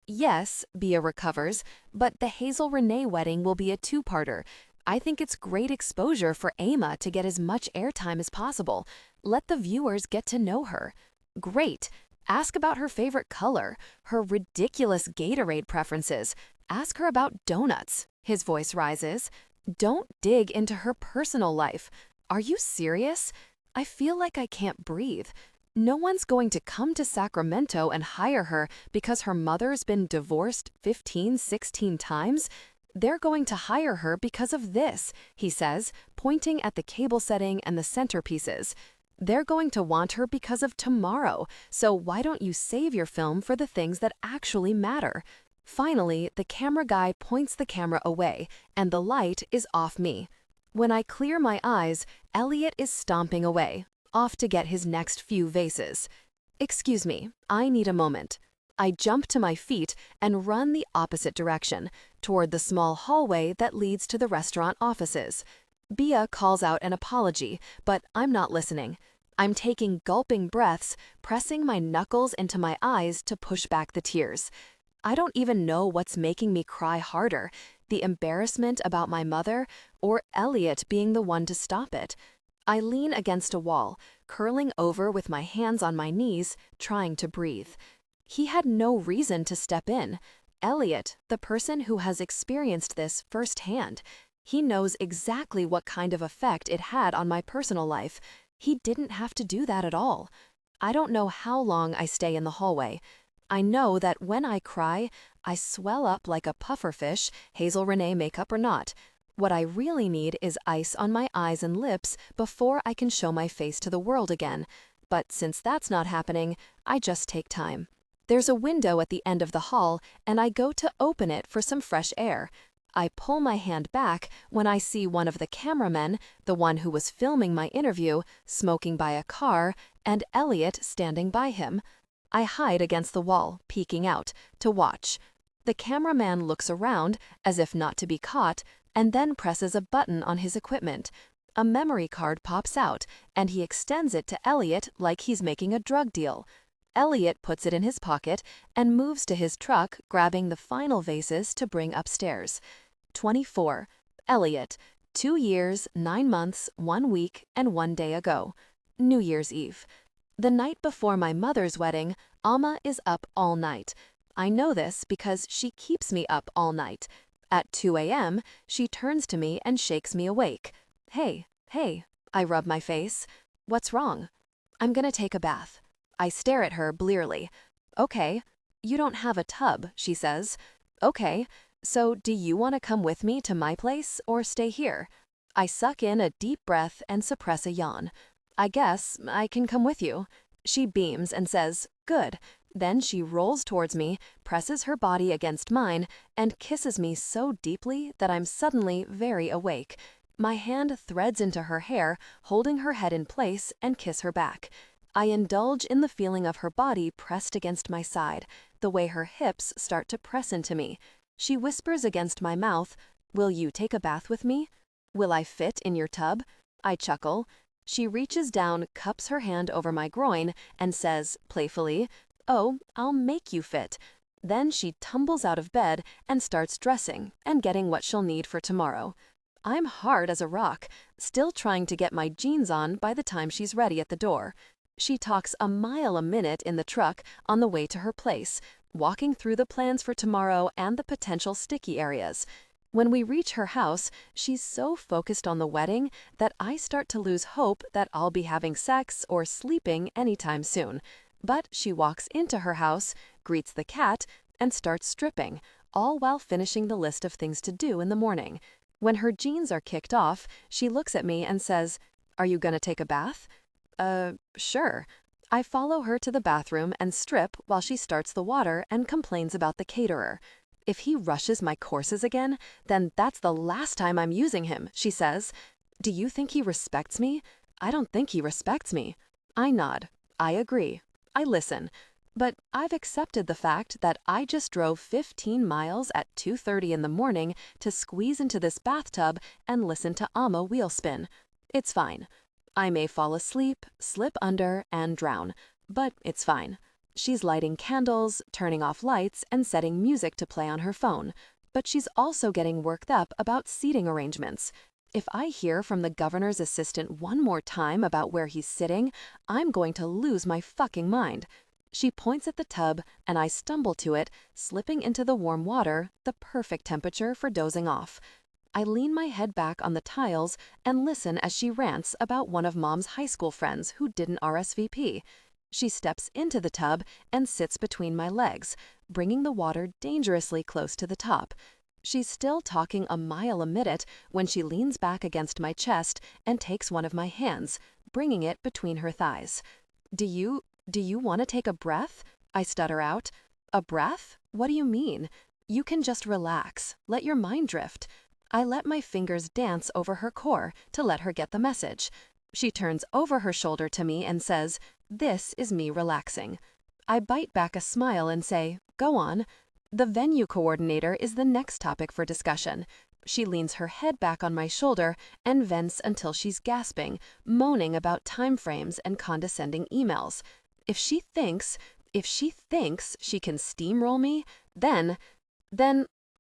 Yes, Bia recovers, but the Hazel Renee wedding will be a two-parter. I think it's great exposure for Emma to get as much airtime as possible. Let the viewers get to know her. Great. Ask about her favorite color, her ridiculous Gatorade preferences. Ask her about donuts. His voice rises. Don't dig into her personal life. Are you serious? I feel like I can't breathe. No one's going to come to Sacramento and hire her because her mother's been divorced 15, 16 times. They're going to hire her because of this, he says, pointing at the cable setting and the centerpieces. They're going to want her because of tomorrow, so why don't you save your film for the things that actually matter? Finally, the camera guy points the camera away, and the light is off me. When I clear my eyes, Elliot is stomping away, off to get his next few vases. Excuse me, I need a moment. I jump to my feet and run the opposite direction, toward the small hallway that leads to the restaurant offices. Bia calls out an apology, but I'm not listening. I'm taking gulping breaths, pressing my knuckles into my eyes to push back the tears. I don't even know what's making me cry harder, the embarrassment about my mother or Elliot being the one to stop it. I lean against a wall, curling over with my hands on my knees, trying to breathe. He had no reason to step in. Elliot, the person who has experienced this firsthand. He knows exactly what kind of effect it had on my personal life. He didn't have to do that at all. I don't know how long I stay in the hallway. I know that when I cry, I swell up like a pufferfish, Hazel Renee makeup or not. What I really need is ice on my eyes and lips before I can show my face to the world again. But since that's not happening, I just take time. There's a window at the end of the hall, and I go to open it for some fresh air. I pull my hand back when I see one of the cameramen, the one who was filming my interview, smoking by a car, and Elliot standing by him. I hide against the wall, peeking out, to watch. The cameraman looks around, as if not to be caught, and then presses a button on his equipment. A memory card pops out, and he extends it to Elliot like he's making a drug deal. Elliot puts it in his pocket and moves to his truck, grabbing the final vases to bring upstairs. 24. Elliot. 2 years, 9 months, 1 week, and 1 day ago. New Year's Eve. The night before my mother's wedding, Amma is up all night. I know this because she keeps me up all night. At 2 a.m., she turns to me and shakes me awake. Hey, I rub my face. What's wrong? I'm gonna take a bath. I stare at her blearily. Okay. You don't have a tub, she says. Okay. So do you want to come with me to my place or stay here? I suck in a deep breath and suppress a yawn. I guess I can come with you. She beams and says, good. Then she rolls towards me, presses her body against mine, and kisses me so deeply that I'm suddenly very awake. My hand threads into her hair, holding her head in place, and kiss her back. I indulge in the feeling of her body pressed against my side, the way her hips start to press into me. She whispers against my mouth, "Will you take a bath with me? Will I fit in your tub?" I chuckle. She reaches down, cups her hand over my groin, and says, playfully, "Oh, I'll make you fit." Then she tumbles out of bed and starts dressing and getting what she'll need for tomorrow. I'm hard as a rock, still trying to get my jeans on by the time she's ready at the door. She talks a mile a minute in the truck on the way to her place, walking through the plans for tomorrow and the potential sticky areas. When we reach her house, she's so focused on the wedding that I start to lose hope that I'll be having sex or sleeping anytime soon. But she walks into her house, greets the cat, and starts stripping, all while finishing the list of things to do in the morning. When her jeans are kicked off, she looks at me and says, "Are you gonna take a bath?" Sure." I follow her to the bathroom and strip while she starts the water and complains about the caterer. "If he rushes my courses again, then that's the last time I'm using him," she says. "Do you think he respects me? I don't think he respects me." I nod. I agree. I listen. But I've accepted the fact that I just drove 15 miles at 2:30 in the morning to squeeze into this bathtub and listen to Amma wheel spin. It's fine. I may fall asleep, slip under, and drown, but it's fine. She's lighting candles, turning off lights, and setting music to play on her phone. But she's also getting worked up about seating arrangements. If I hear from the governor's assistant one more time about where he's sitting, I'm going to lose my fucking mind. She points at the tub, and I stumble to it, slipping into the warm water, the perfect temperature for dozing off. I lean my head back on the tiles and listen as she rants about one of Mom's high school friends who didn't RSVP. She steps into the tub and sits between my legs, bringing the water dangerously close to the top. She's still talking a mile a minute when she leans back against my chest and takes one of my hands, bringing it between her thighs. Do you want to take a breath?" I stutter out. "A breath? What do you mean? You can just relax. Let your mind drift." I let my fingers dance over her core to let her get the message. She turns over her shoulder to me and says, "This is me relaxing." I bite back a smile and say, "Go on." The venue coordinator is the next topic for discussion. She leans her head back on my shoulder and vents until she's gasping, moaning about time frames and condescending emails. If she thinks she can steamroll me, then,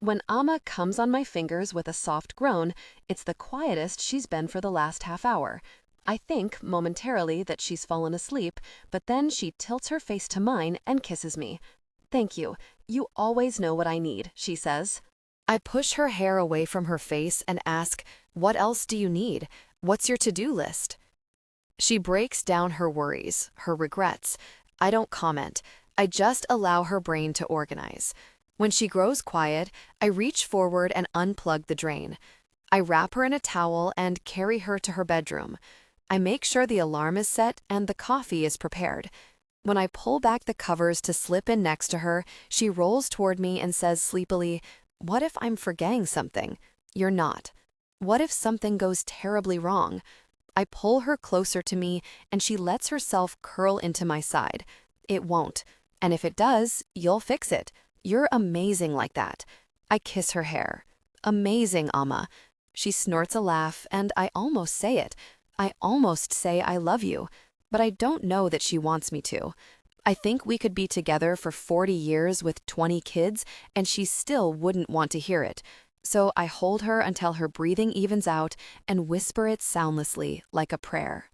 when Amma comes on my fingers with a soft groan, it's the quietest she's been for the last half hour. I think, momentarily, that she's fallen asleep, but then she tilts her face to mine and kisses me. "Thank you. You always know what I need," she says. I push her hair away from her face and ask, "What else do you need? What's your to-do list?" She breaks down her worries, her regrets. I don't comment. I just allow her brain to organize. When she grows quiet, I reach forward and unplug the drain. I wrap her in a towel and carry her to her bedroom. I make sure the alarm is set and the coffee is prepared. When I pull back the covers to slip in next to her, she rolls toward me and says sleepily, "What if I'm forgetting something?" "You're not." "What if something goes terribly wrong?" I pull her closer to me and she lets herself curl into my side. "It won't. And if it does, you'll fix it. You're amazing like that." I kiss her hair. "Amazing, Amma." She snorts a laugh and I almost say it. I almost say I love you. But I don't know that she wants me to. I think we could be together for 40 years with 20 kids and she still wouldn't want to hear it. So I hold her until her breathing evens out and whisper it soundlessly like a prayer.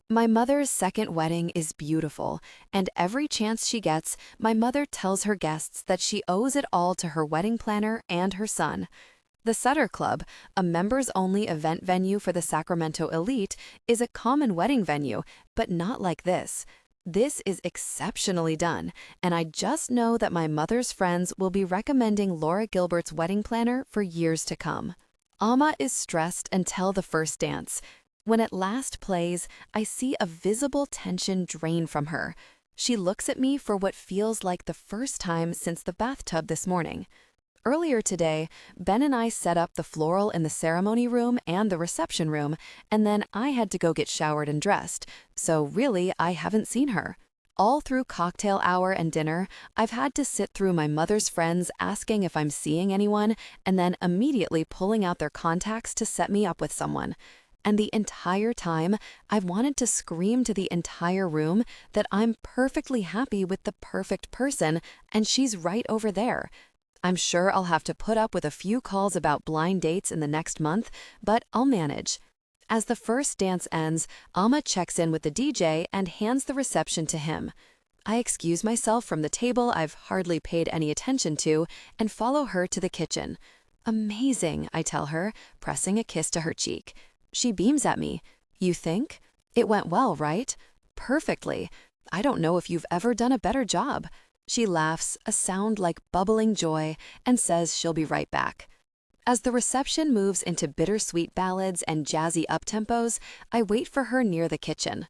My mother's second wedding is beautiful, and every chance she gets, my mother tells her guests that she owes it all to her wedding planner and her son. The Sutter Club, a members-only event venue for the Sacramento elite, is a common wedding venue, but not like this. This is exceptionally done, and I just know that my mother's friends will be recommending Laura Gilbert's wedding planner for years to come. Amma is stressed until the first dance. When it last plays, I see a visible tension drain from her. She looks at me for what feels like the first time since the bathtub this morning. Earlier today, Ben and I set up the floral in the ceremony room and the reception room, and then I had to go get showered and dressed, so really I haven't seen her. All through cocktail hour and dinner, I've had to sit through my mother's friends asking if I'm seeing anyone and then immediately pulling out their contacts to set me up with someone. And the entire time, I've wanted to scream to the entire room that I'm perfectly happy with the perfect person and she's right over there. I'm sure I'll have to put up with a few calls about blind dates in the next month, but I'll manage. As the first dance ends, Amma checks in with the DJ and hands the reception to him. I excuse myself from the table I've hardly paid any attention to and follow her to the kitchen. Amazing, I tell her, pressing a kiss to her cheek. She beams at me. You think? It went well, right? Perfectly. I don't know if you've ever done a better job. She laughs, a sound like bubbling joy, and says she'll be right back. As the reception moves into bittersweet ballads and jazzy uptempos, I wait for her near the kitchen.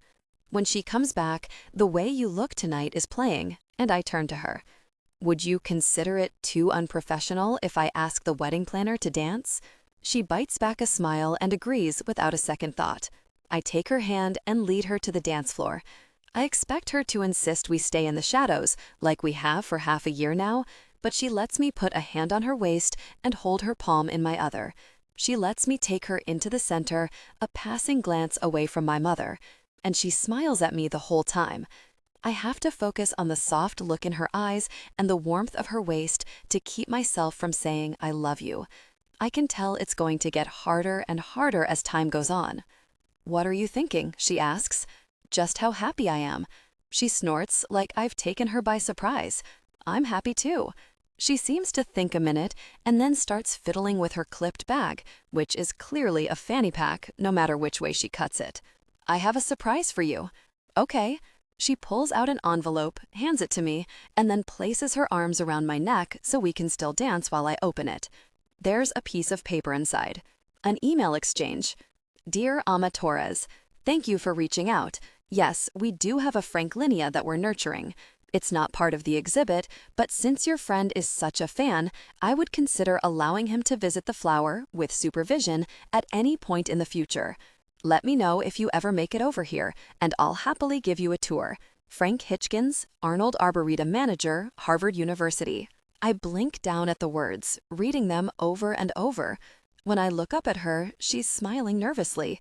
When she comes back, The Way You Look Tonight is playing, and I turn to her. Would you consider it too unprofessional if I ask the wedding planner to dance? She bites back a smile and agrees without a second thought. I take her hand and lead her to the dance floor. I expect her to insist we stay in the shadows, like we have for half a year now, but she lets me put a hand on her waist and hold her palm in my other. She lets me take her into the center, a passing glance away from my mother, and she smiles at me the whole time. I have to focus on the soft look in her eyes and the warmth of her waist to keep myself from saying I love you. I can tell it's going to get harder and harder as time goes on. What are you thinking? She asks. Just how happy I am. She snorts like I've taken her by surprise. I'm happy too. She seems to think a minute and then starts fiddling with her clipped bag, which is clearly a fanny pack no matter which way she cuts it. I have a surprise for you. Okay. She pulls out an envelope, hands it to me, and then places her arms around my neck so we can still dance while I open it. There's a piece of paper inside. An email exchange. Dear Amma Torres, thank you for reaching out. Yes, we do have a Franklinia that we're nurturing. It's not part of the exhibit, but since your friend is such a fan, I would consider allowing him to visit the flower, with supervision, at any point in the future. Let me know if you ever make it over here, and I'll happily give you a tour. Frank Hitchkins, Arnold Arboretum Manager, Harvard University. I blink down at the words, reading them over and over. When I look up at her, she's smiling nervously.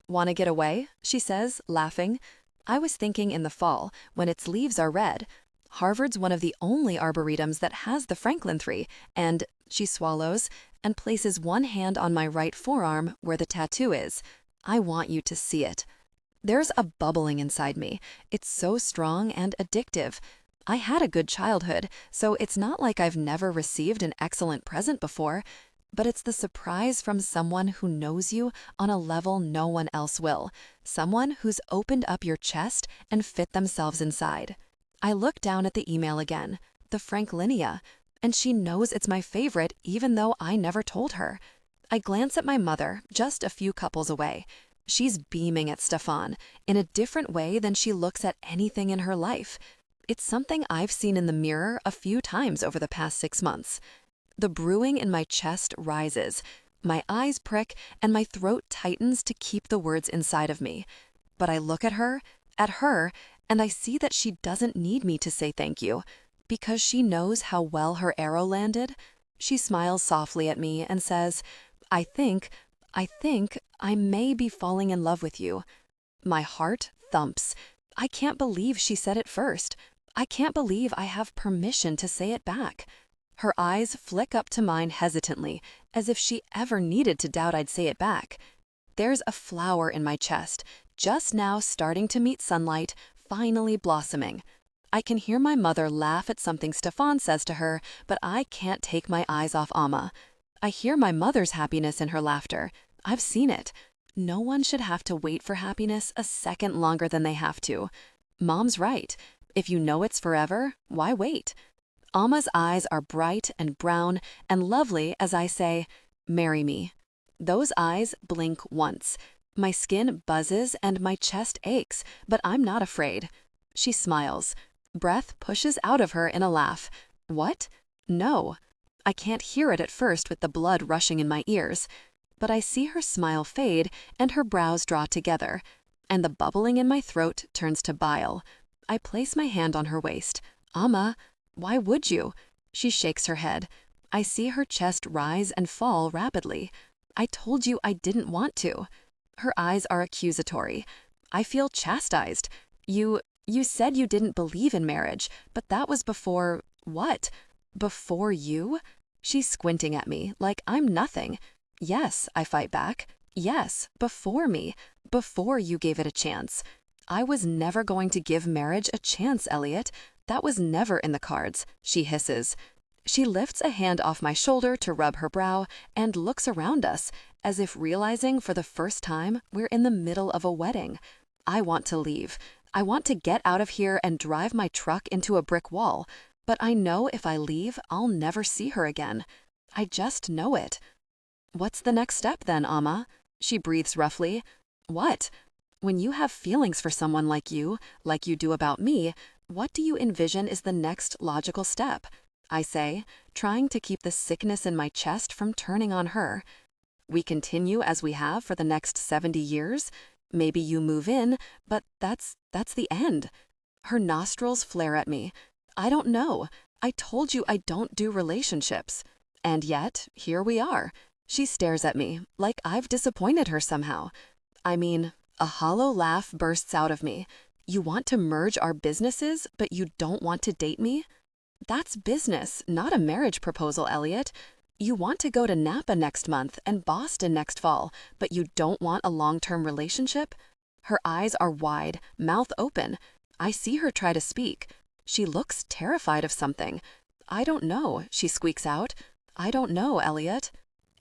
Want to get away? She says, laughing. I was thinking in the fall, when its leaves are red. Harvard's one of the only arboretums that has the Franklin tree, and she swallows and places one hand on my right forearm where the tattoo is. I want you to see it. There's a bubbling inside me. It's so strong and addictive. I had a good childhood, so it's not like I've never received an excellent present before. But it's the surprise from someone who knows you on a level no one else will. Someone who's opened up your chest and fit themselves inside. I look down at the email again, the Franklinia, and she knows it's my favorite even though I never told her. I glance at my mother, just a few couples away. She's beaming at Stefan in a different way than she looks at anything in her life. It's something I've seen in the mirror a few times over the past 6 months. The brewing in my chest rises. My eyes prick and my throat tightens to keep the words inside of me. But I look at her, and I see that she doesn't need me to say thank you, because she knows how well her arrow landed. She smiles softly at me and says, I think I may be falling in love with you. My heart thumps. I can't believe she said it first. I can't believe I have permission to say it back. Her eyes flick up to mine hesitantly, as if she ever needed to doubt I'd say it back. There's a flower in my chest, just now starting to meet sunlight, finally blossoming. I can hear my mother laugh at something Stefan says to her, but I can't take my eyes off Amma. I hear my mother's happiness in her laughter. I've seen it. No one should have to wait for happiness a second longer than they have to. Mom's right. If you know it's forever, why wait? Amma's eyes are bright and brown and lovely as I say, marry me. Those eyes blink once. My skin buzzes and my chest aches, but I'm not afraid. She smiles. Breath pushes out of her in a laugh. What? No. I can't hear it at first with the blood rushing in my ears, but I see her smile fade and her brows draw together, and the bubbling in my throat turns to bile. I place my hand on her waist. Amma, why would you? She shakes her head. I see her chest rise and fall rapidly. I told you I didn't want to. Her eyes are accusatory. I feel chastised. You said you didn't believe in marriage, but that was before what? Before you? She's squinting at me like I'm nothing. Yes, I fight back. Yes, before me. Before you gave it a chance. I was never going to give marriage a chance, Elliot. That was never in the cards, she hisses. She lifts a hand off my shoulder to rub her brow and looks around us, as if realizing for the first time we're in the middle of a wedding. I want to leave. I want to get out of here and drive my truck into a brick wall, but I know if I leave, I'll never see her again. I just know it. What's the next step then, Amma? She breathes roughly. What? When you have feelings for someone like you do about me, what do you envision is the next logical step? I say, trying to keep the sickness in my chest from turning on her. We continue as we have for the next 70 years? Maybe you move in, but that's the end. Her nostrils flare at me. I don't know. I told you I don't do relationships. And yet, here we are. She stares at me, like I've disappointed her somehow. I mean, a hollow laugh bursts out of me. You want to merge our businesses, but you don't want to date me? That's business, not a marriage proposal, Elliot. You want to go to Napa next month and Boston next fall, but you don't want a long-term relationship? Her eyes are wide, mouth open. I see her try to speak. She looks terrified of something. I don't know, she squeaks out. I don't know, Elliot.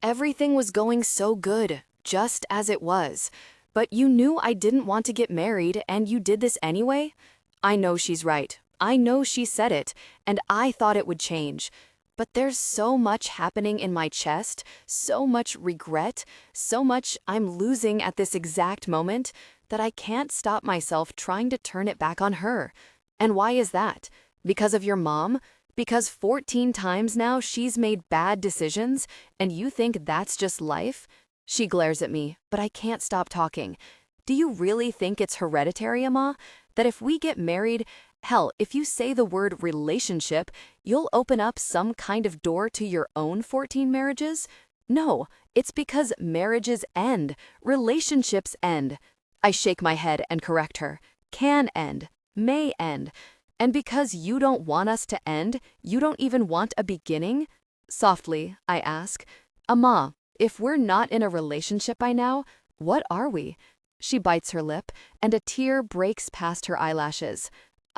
Everything was going so good, just as it was. But you knew I didn't want to get married, and you did this anyway? I know she's right. I know she said it, and I thought it would change. But there's so much happening in my chest, so much regret, so much I'm losing at this exact moment, that I can't stop myself trying to turn it back on her. And why is that? Because of your mom? Because 14 times now she's made bad decisions, and you think that's just life? She glares at me, but I can't stop talking. Do you really think it's hereditary, Amma? That if we get married, hell, if you say the word relationship, you'll open up some kind of door to your own 14 marriages? No, it's because marriages end, relationships end. I shake my head and correct her. Can end, may end. And because you don't want us to end, you don't even want a beginning? Softly, I ask, Amma, if we're not in a relationship by now, what are we? She bites her lip, and a tear breaks past her eyelashes.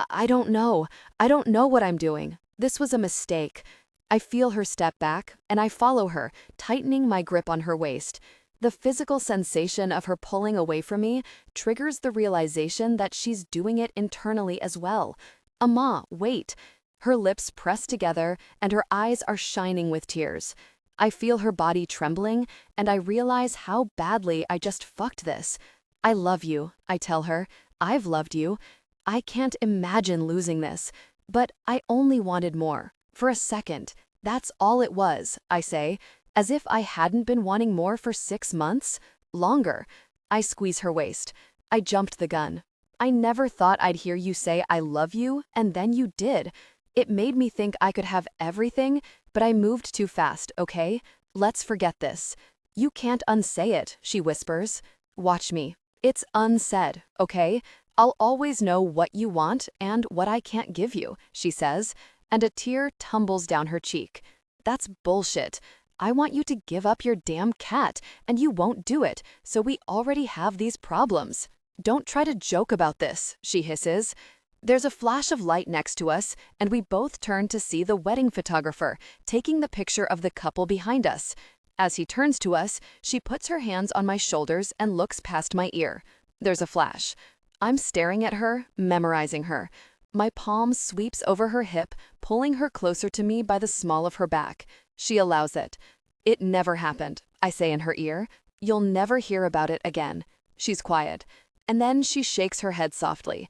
I don't know. I don't know what I'm doing. This was a mistake. I feel her step back, and I follow her, tightening my grip on her waist. The physical sensation of her pulling away from me triggers the realization that she's doing it internally as well. Amma, wait. Her lips press together, and her eyes are shining with tears. I feel her body trembling, and I realize how badly I just fucked this. I love you, I tell her. I've loved you. I can't imagine losing this, but I only wanted more. For a second. That's all it was, I say, as if I hadn't been wanting more for 6 months. Longer. I squeeze her waist. I jumped the gun. I never thought I'd hear you say I love you, and then you did. It made me think I could have everything, but I moved too fast, okay? Let's forget this. You can't unsay it, she whispers. Watch me. It's unsaid, okay? I'll always know what you want and what I can't give you, she says, and a tear tumbles down her cheek. That's bullshit. I want you to give up your damn cat, and you won't do it, so we already have these problems. Don't try to joke about this, she hisses. There's a flash of light next to us, and we both turn to see the wedding photographer taking the picture of the couple behind us. As he turns to us, she puts her hands on my shoulders and looks past my ear. There's a flash. I'm staring at her, memorizing her. My palm sweeps over her hip, pulling her closer to me by the small of her back. She allows it. It never happened, I say in her ear. You'll never hear about it again. She's quiet. And then she shakes her head softly.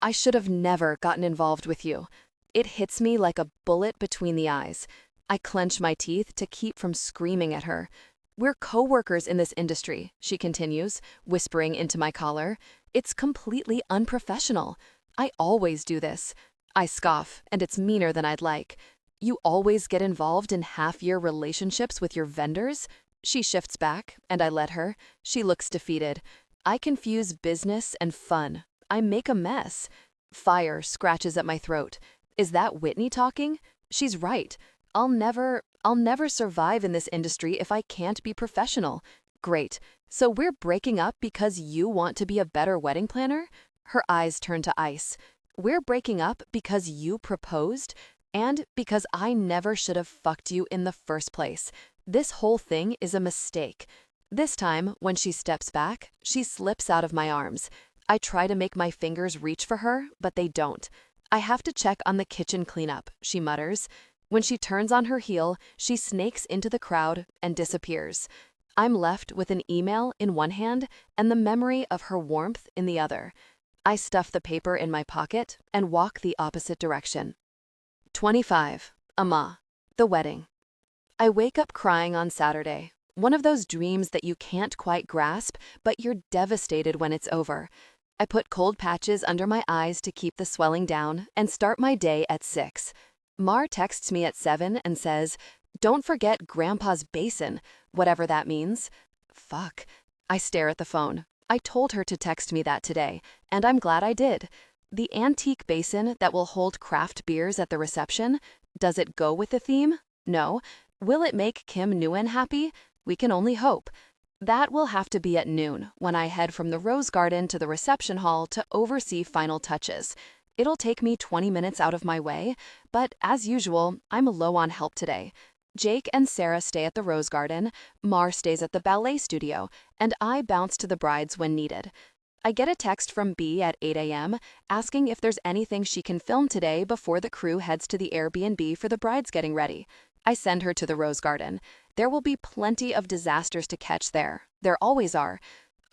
I should have never gotten involved with you. It hits me like a bullet between the eyes. I clench my teeth to keep from screaming at her. We're co-workers in this industry, she continues, whispering into my collar. It's completely unprofessional. I always do this. I scoff, and it's meaner than I'd like. You always get involved in half-year relationships with your vendors? She shifts back, and I let her. She looks defeated. I confuse business and fun. I make a mess. Fire scratches at my throat. Is that Whitney talking? She's right. I'll never survive in this industry if I can't be professional. Great. So we're breaking up because you want to be a better wedding planner? Her eyes turn to ice. We're breaking up because you proposed? And because I never should have fucked you in the first place. This whole thing is a mistake. This time, when she steps back, she slips out of my arms. I try to make my fingers reach for her, but they don't. I have to check on the kitchen cleanup, she mutters. When she turns on her heel, she snakes into the crowd and disappears. I'm left with an email in one hand and the memory of her warmth in the other. I stuff the paper in my pocket and walk the opposite direction. 25. Ama. The wedding. I wake up crying on Saturday. One of those dreams that you can't quite grasp, but you're devastated when it's over. I put cold patches under my eyes to keep the swelling down and start my day at 6. Mar texts me at 7 and says, "Don't forget Grandpa's basin," whatever that means. Fuck. I stare at the phone. I told her to text me that today, and I'm glad I did. The antique basin that will hold craft beers at the reception? Does it go with the theme? No. Will it make Kim Nguyen happy? We can only hope. That will have to be at noon, when I head from the Rose Garden to the reception hall to oversee final touches. It'll take me 20 minutes out of my way, but as usual, I'm low on help today. Jake and Sarah stay at the Rose Garden, Mar stays at the ballet studio, and I bounce to the brides when needed. I get a text from B at 8 a.m. asking if there's anything she can film today before the crew heads to the Airbnb for the brides getting ready. I send her to the Rose Garden. There will be plenty of disasters to catch there. There always are.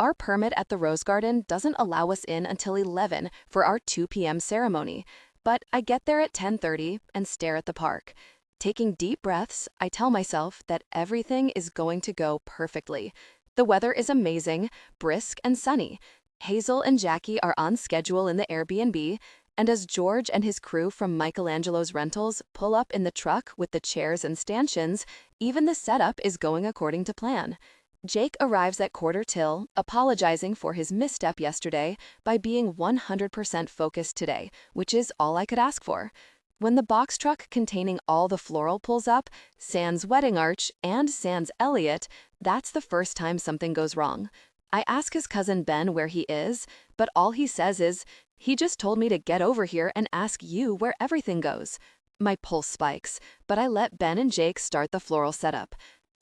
Our permit at the Rose Garden doesn't allow us in until 11 for our 2 p.m. ceremony, but I get there at 10:30 and stare at the park. Taking deep breaths, I tell myself that everything is going to go perfectly. The weather is amazing, brisk and sunny. Hazel and Jackie are on schedule in the Airbnb, and as George and his crew from Michelangelo's Rentals pull up in the truck with the chairs and stanchions, even the setup is going according to plan. Jake arrives at quarter till, apologizing for his misstep yesterday by being 100% focused today, which is all I could ask for. When the box truck containing all the floral pulls up, sans wedding arch and sans Elliot, that's the first time something goes wrong. I ask his cousin Ben where he is, but all he says is, "He just told me to get over here and ask you where everything goes." My pulse spikes, but I let Ben and Jake start the floral setup.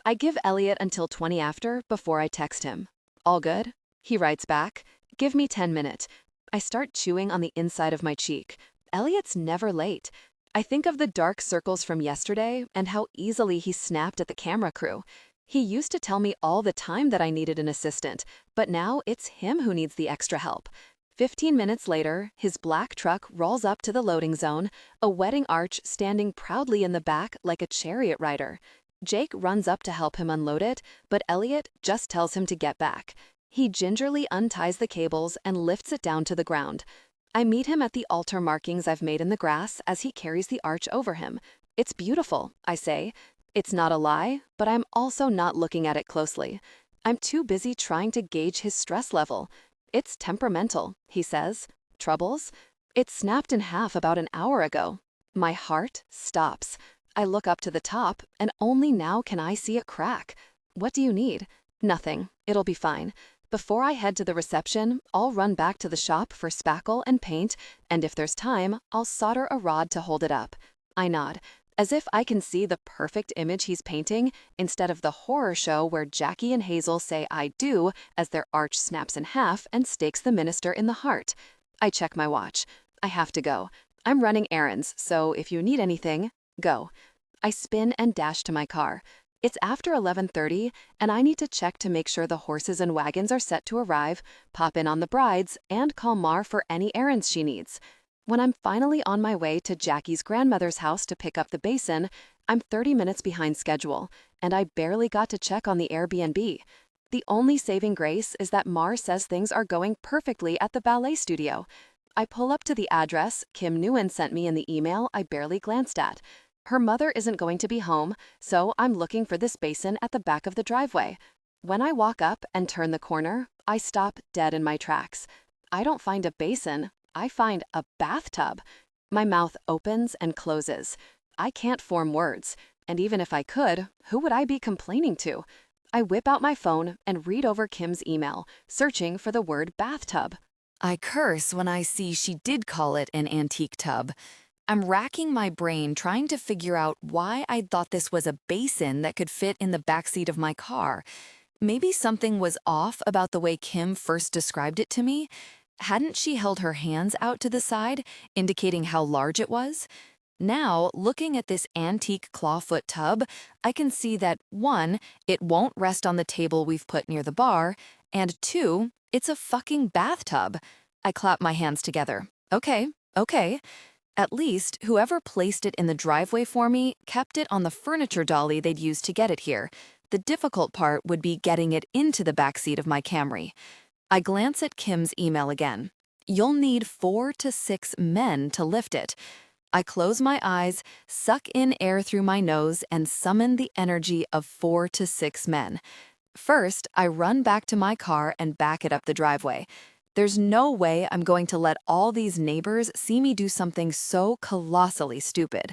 I give Elliot until 20 after before I text him. "All good?" He writes back, "Give me 10 minutes." I start chewing on the inside of my cheek. Elliot's never late. I think of the dark circles from yesterday and how easily he snapped at the camera crew. He used to tell me all the time that I needed an assistant, but now it's him who needs the extra help. 15 minutes later, his black truck rolls up to the loading zone, a wedding arch standing proudly in the back like a chariot rider. Jake runs up to help him unload it, but Elliot just tells him to get back. He gingerly unties the cables and lifts it down to the ground. I meet him at the altar markings I've made in the grass as he carries the arch over him. "It's beautiful," I say. It's not a lie, but I'm also not looking at it closely. I'm too busy trying to gauge his stress level. "It's temperamental," he says. "Troubles?" "It snapped in half about an hour ago." My heart stops. I look up to the top, and only now can I see a crack. "What do you need?" "Nothing. It'll be fine. Before I head to the reception, I'll run back to the shop for spackle and paint, and if there's time, I'll solder a rod to hold it up." I nod, as if I can see the perfect image he's painting, instead of the horror show where Jackie and Hazel say "I do" as their arch snaps in half and stakes the minister in the heart. I check my watch. I have to go. I'm running errands, so if you need anything, go. I spin and dash to my car. It's after 11:30, and I need to check to make sure the horses and wagons are set to arrive, pop in on the brides, and call Mar for any errands she needs. When I'm finally on my way to Jackie's grandmother's house to pick up the basin, I'm 30 minutes behind schedule, and I barely got to check on the Airbnb. The only saving grace is that Mar says things are going perfectly at the ballet studio. I pull up to the address Kim Nguyen sent me in the email I barely glanced at. Her mother isn't going to be home, so I'm looking for this basin at the back of the driveway. When I walk up and turn the corner, I stop dead in my tracks. I don't find a basin, I find a bathtub. My mouth opens and closes. I can't form words, and even if I could, who would I be complaining to? I whip out my phone and read over Kim's email, searching for the word bathtub. I curse when I see she did call it an antique tub. I'm racking my brain trying to figure out why I'd thought this was a basin that could fit in the backseat of my car. Maybe something was off about the way Kim first described it to me. Hadn't she held her hands out to the side, indicating how large it was? Now, looking at this antique clawfoot tub, I can see that 1, it won't rest on the table we've put near the bar, and 2, it's a fucking bathtub. I clap my hands together. Okay. At least, whoever placed it in the driveway for me kept it on the furniture dolly they'd used to get it here. The difficult part would be getting it into the backseat of my Camry. I glance at Kim's email again. You'll need 4 to 6 men to lift it. I close my eyes, suck in air through my nose, and summon the energy of 4 to 6 men. First, I run back to my car and back it up the driveway. There's no way I'm going to let all these neighbors see me do something so colossally stupid.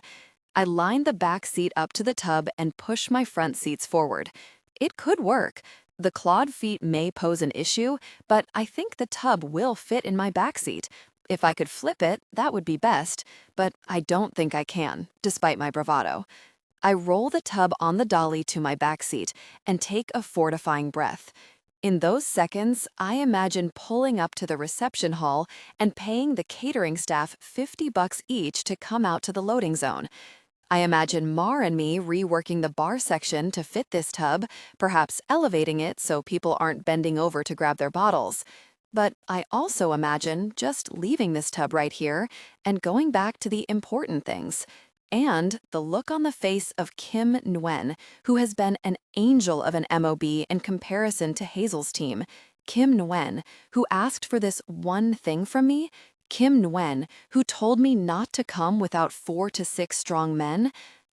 I line the back seat up to the tub and push my front seats forward. It could work. The clawed feet may pose an issue, but I think the tub will fit in my back seat. If I could flip it, that would be best, but I don't think I can, despite my bravado. I roll the tub on the dolly to my back seat and take a fortifying breath. In those seconds, I imagine pulling up to the reception hall and paying the catering staff $50 each to come out to the loading zone. I imagine Mar and me reworking the bar section to fit this tub, perhaps elevating it so people aren't bending over to grab their bottles. But I also imagine just leaving this tub right here and going back to the important things. And the look on the face of Kim Nguyen, who has been an angel of an MOB in comparison to Hazel's team. Kim Nguyen, who asked for this one thing from me. Kim Nguyen, who told me not to come without 4 to 6 strong men.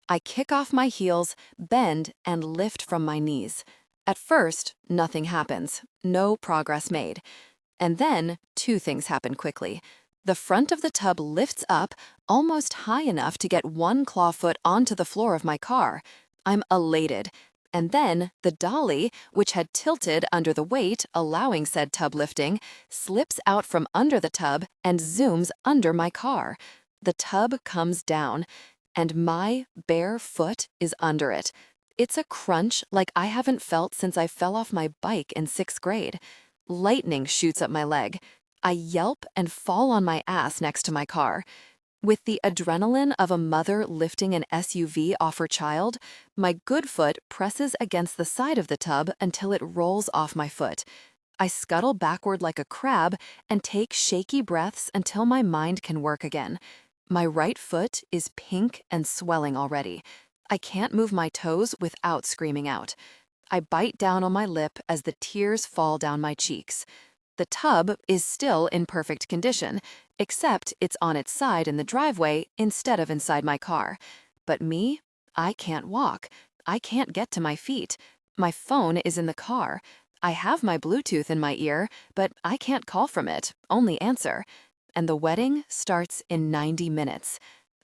I kick off my heels, bend, and lift from my knees. At first, nothing happens. No progress made. And then, 2 things happen quickly. The front of the tub lifts up almost high enough to get one clawfoot onto the floor of my car. I'm elated. And then the dolly, which had tilted under the weight, allowing said tub lifting, slips out from under the tub and zooms under my car. The tub comes down, and my bare foot is under it. It's a crunch like I haven't felt since I fell off my bike in 6th grade. Lightning shoots up my leg. I yelp and fall on my ass next to my car. With the adrenaline of a mother lifting an SUV off her child, my good foot presses against the side of the tub until it rolls off my foot. I scuttle backward like a crab and take shaky breaths until my mind can work again. My right foot is pink and swelling already. I can't move my toes without screaming out. I bite down on my lip as the tears fall down my cheeks. The tub is still in perfect condition, except it's on its side in the driveway instead of inside my car. But me, I can't walk. I can't get to my feet. My phone is in the car. I have my Bluetooth in my ear, but I can't call from it, only answer. And the wedding starts in 90 minutes.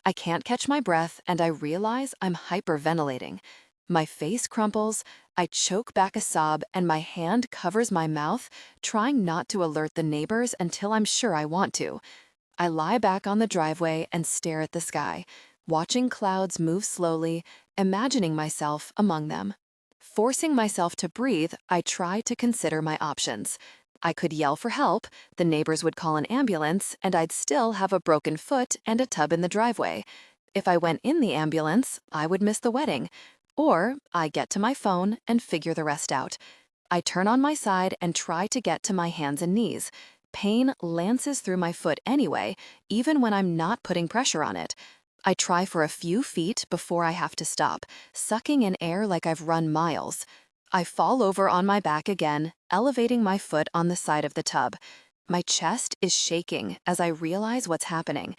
I can't catch my breath, and I realize I'm hyperventilating. My face crumples, I choke back a sob, and my hand covers my mouth, trying not to alert the neighbors until I'm sure I want to. I lie back on the driveway and stare at the sky, watching clouds move slowly, imagining myself among them. Forcing myself to breathe, I try to consider my options. I could yell for help, the neighbors would call an ambulance, and I'd still have a broken foot and a tub in the driveway. If I went in the ambulance, I would miss the wedding. Or I get to my phone and figure the rest out. I turn on my side and try to get to my hands and knees. Pain lances through my foot anyway, even when I'm not putting pressure on it. I try for a few feet before I have to stop, sucking in air like I've run miles. I fall over on my back again, elevating my foot on the side of the tub. My chest is shaking as I realize what's happening.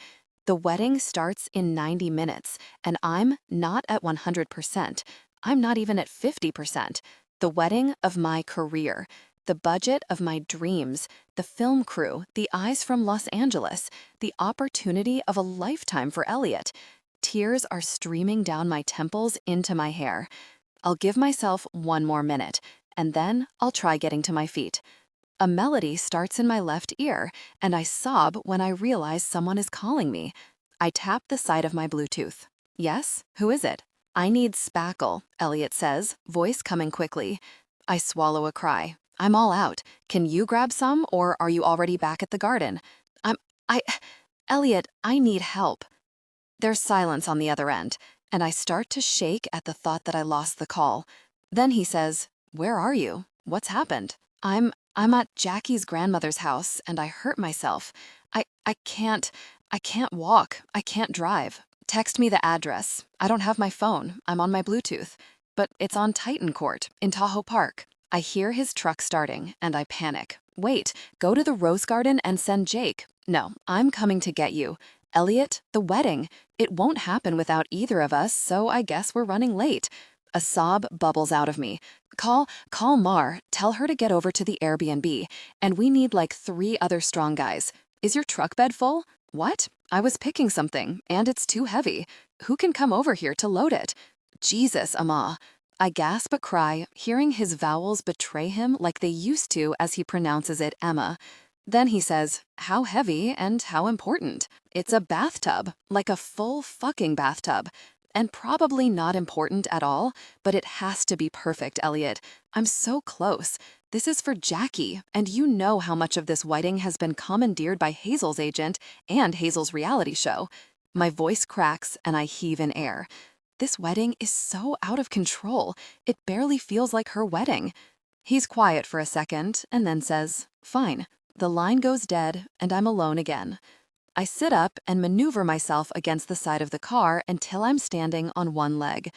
The wedding starts in 90 minutes, and I'm not at 100%. I'm not even at 50%. The wedding of my career, the budget of my dreams, the film crew, the eyes from Los Angeles, the opportunity of a lifetime for Elliot. Tears are streaming down my temples into my hair. I'll give myself one more minute, and then I'll try getting to my feet. A melody starts in my left ear, and I sob when I realize someone is calling me. I tap the side of my Bluetooth. Yes? Who is it? I need spackle, Elliot says, voice coming quickly. I swallow a cry. I'm all out. Can you grab some, or are you already back at the garden? I, Elliot, I need help. There's silence on the other end, and I start to shake at the thought that I lost the call. Then he says, "Where are you? What's happened?" I'm at Jackie's grandmother's house, and I hurt myself. I can't walk. I can't drive. Text me the address. I don't have my phone. I'm on my Bluetooth. But it's on Titan Court, in Tahoe Park. I hear his truck starting, and I panic. Wait, go to the Rose Garden and send Jake. No, I'm coming to get you. Elliot, the wedding. It won't happen without either of us, so I guess we're running late. A sob bubbles out of me. Call Mar, tell her to get over to the Airbnb, and we need like 3 other strong guys. Is your truck bed full? What? I was picking something, and it's too heavy. Who can come over here to load it? Jesus, Amma. I gasp a cry, hearing his vowels betray him like they used to as he pronounces it Emma. Then he says, how heavy and how important. It's a bathtub, like a full fucking bathtub. And probably not important at all, but it has to be perfect, Elliot. I'm so close. This is for Jackie, and you know how much of this wedding has been commandeered by Hazel's agent and Hazel's reality show. My voice cracks and I heave in air. This wedding is so out of control, it barely feels like her wedding. He's quiet for a second and then says, fine. The line goes dead and I'm alone again. I sit up and maneuver myself against the side of the car until I'm standing on one leg.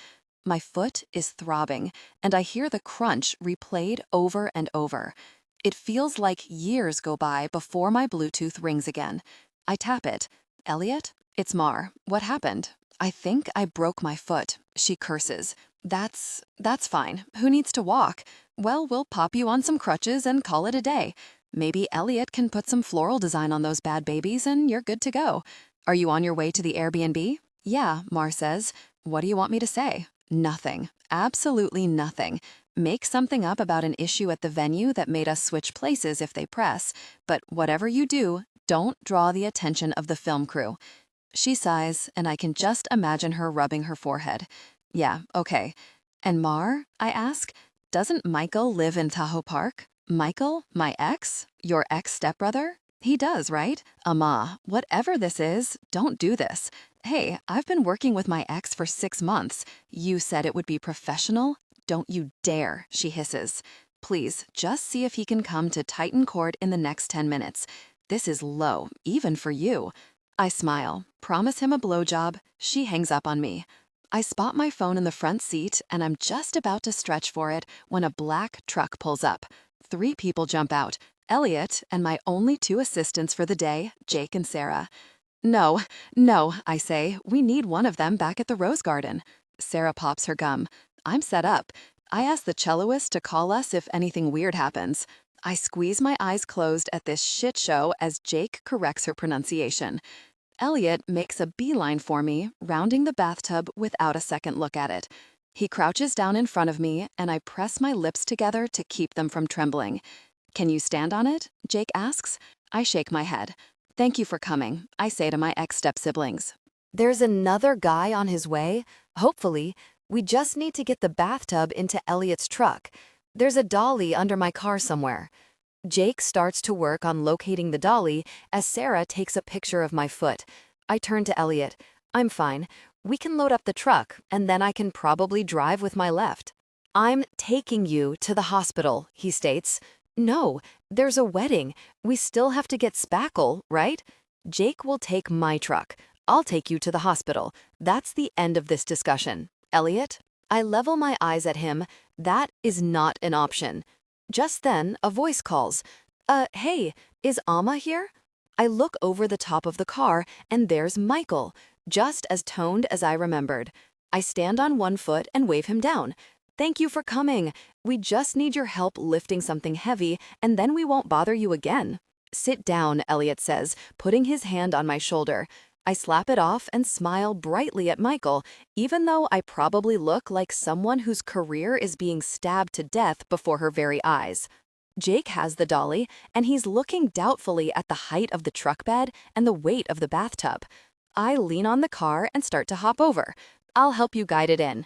My foot is throbbing, and I hear the crunch replayed over and over. It feels like years go by before my Bluetooth rings again. I tap it. Elliot? It's Mar. What happened? I think I broke my foot. She curses. That's fine. Who needs to walk? Well, we'll pop you on some crutches and call it a day. Maybe Elliot can put some floral design on those bad babies and you're good to go. Are you on your way to the Airbnb? Yeah, Mar says. What do you want me to say? Nothing. Absolutely nothing. Make something up about an issue at the venue that made us switch places if they press. But whatever you do, don't draw the attention of the film crew. She sighs, and I can just imagine her rubbing her forehead. Yeah, okay. And Mar, I ask, doesn't Michael live in Tahoe Park? Michael, my ex? Your ex-stepbrother? He does, right? Amma, whatever this is, don't do this. Hey, I've been working with my ex for 6 months. You said it would be professional? Don't you dare, she hisses. Please, just see if he can come to Titan Court in the next 10 minutes. This is low, even for you. I smile, promise him a blowjob. She hangs up on me. I spot my phone in the front seat, and I'm just about to stretch for it when a black truck pulls up. 3 people jump out, Elliot and my only 2 assistants for the day, Jake and Sarah. No, I say, we need one of them back at the Rose Garden. Sarah pops her gum. I'm set up. I ask the celloist to call us if anything weird happens. I squeeze my eyes closed at this shit show as Jake corrects her pronunciation. Elliot makes a beeline for me, rounding the bathtub without a second look at it. He crouches down in front of me, and I press my lips together to keep them from trembling. Can you stand on it? Jake asks. I shake my head. Thank you for coming, I say to my ex-step-siblings. There's another guy on his way? Hopefully. We just need to get the bathtub into Elliot's truck. There's a dolly under my car somewhere. Jake starts to work on locating the dolly as Sarah takes a picture of my foot. I turn to Elliot. I'm fine. We can load up the truck, and then I can probably drive with my left. I'm taking you to the hospital, he states. No, there's a wedding. We still have to get spackle, right? Jake will take my truck. I'll take you to the hospital. That's the end of this discussion. Elliot? I level my eyes at him. That is not an option. Just then, a voice calls. Hey, is Amma here? I look over the top of the car, and there's Michael, just as toned as I remembered. I stand on one foot and wave him down. Thank you for coming. We just need your help lifting something heavy, and then we won't bother you again. Sit down, Elliot says, putting his hand on my shoulder. I slap it off and smile brightly at Michael, even though I probably look like someone whose career is being stabbed to death before her very eyes. Jake has the dolly, and he's looking doubtfully at the height of the truck bed and the weight of the bathtub. I lean on the car and start to hop over. I'll help you guide it in.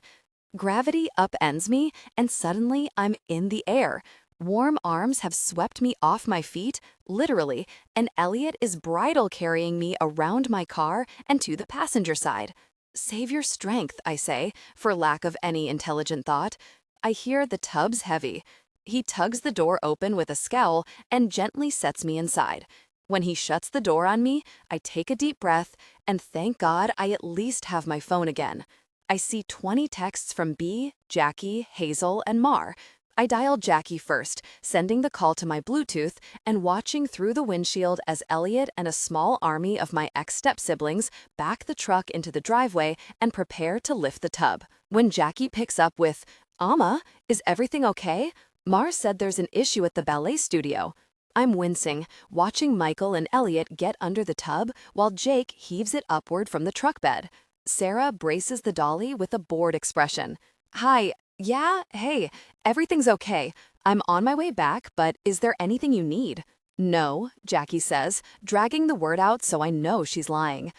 Gravity upends me, and suddenly I'm in the air. Warm arms have swept me off my feet, literally, and Elliot is bridle carrying me around my car and to the passenger side. Save your strength, I say, for lack of any intelligent thought. I hear the tub's heavy. He tugs the door open with a scowl and gently sets me inside. When he shuts the door on me, I take a deep breath, and thank God I at least have my phone again. I see 20 texts from B, Jackie, Hazel, and Mar. I dial Jackie first, sending the call to my Bluetooth and watching through the windshield as Elliot and a small army of my ex-step-siblings back the truck into the driveway and prepare to lift the tub. When Jackie picks up with, "Amma, is everything okay? Mar said there's an issue at the ballet studio." I'm wincing, watching Michael and Elliot get under the tub while Jake heaves it upward from the truck bed. Sarah braces the dolly with a bored expression. Hi, yeah, hey, everything's okay. I'm on my way back, but is there anything you need? No, Jackie says, dragging the word out so I know she's lying.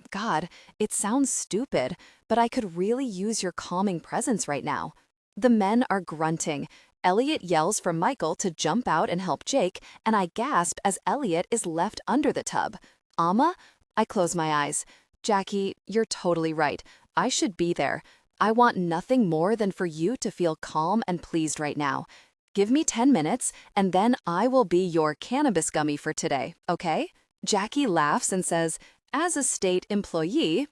God, it sounds stupid, but I could really use your calming presence right now. The men are grunting. Elliot yells for Michael to jump out and help Jake, and I gasp as Elliot is left under the tub. Amma? I close my eyes. Jackie, you're totally right. I should be there. I want nothing more than for you to feel calm and pleased right now. Give me 10 minutes, and then I will be your cannabis gummy for today, okay? Jackie laughs and says, as a state employee,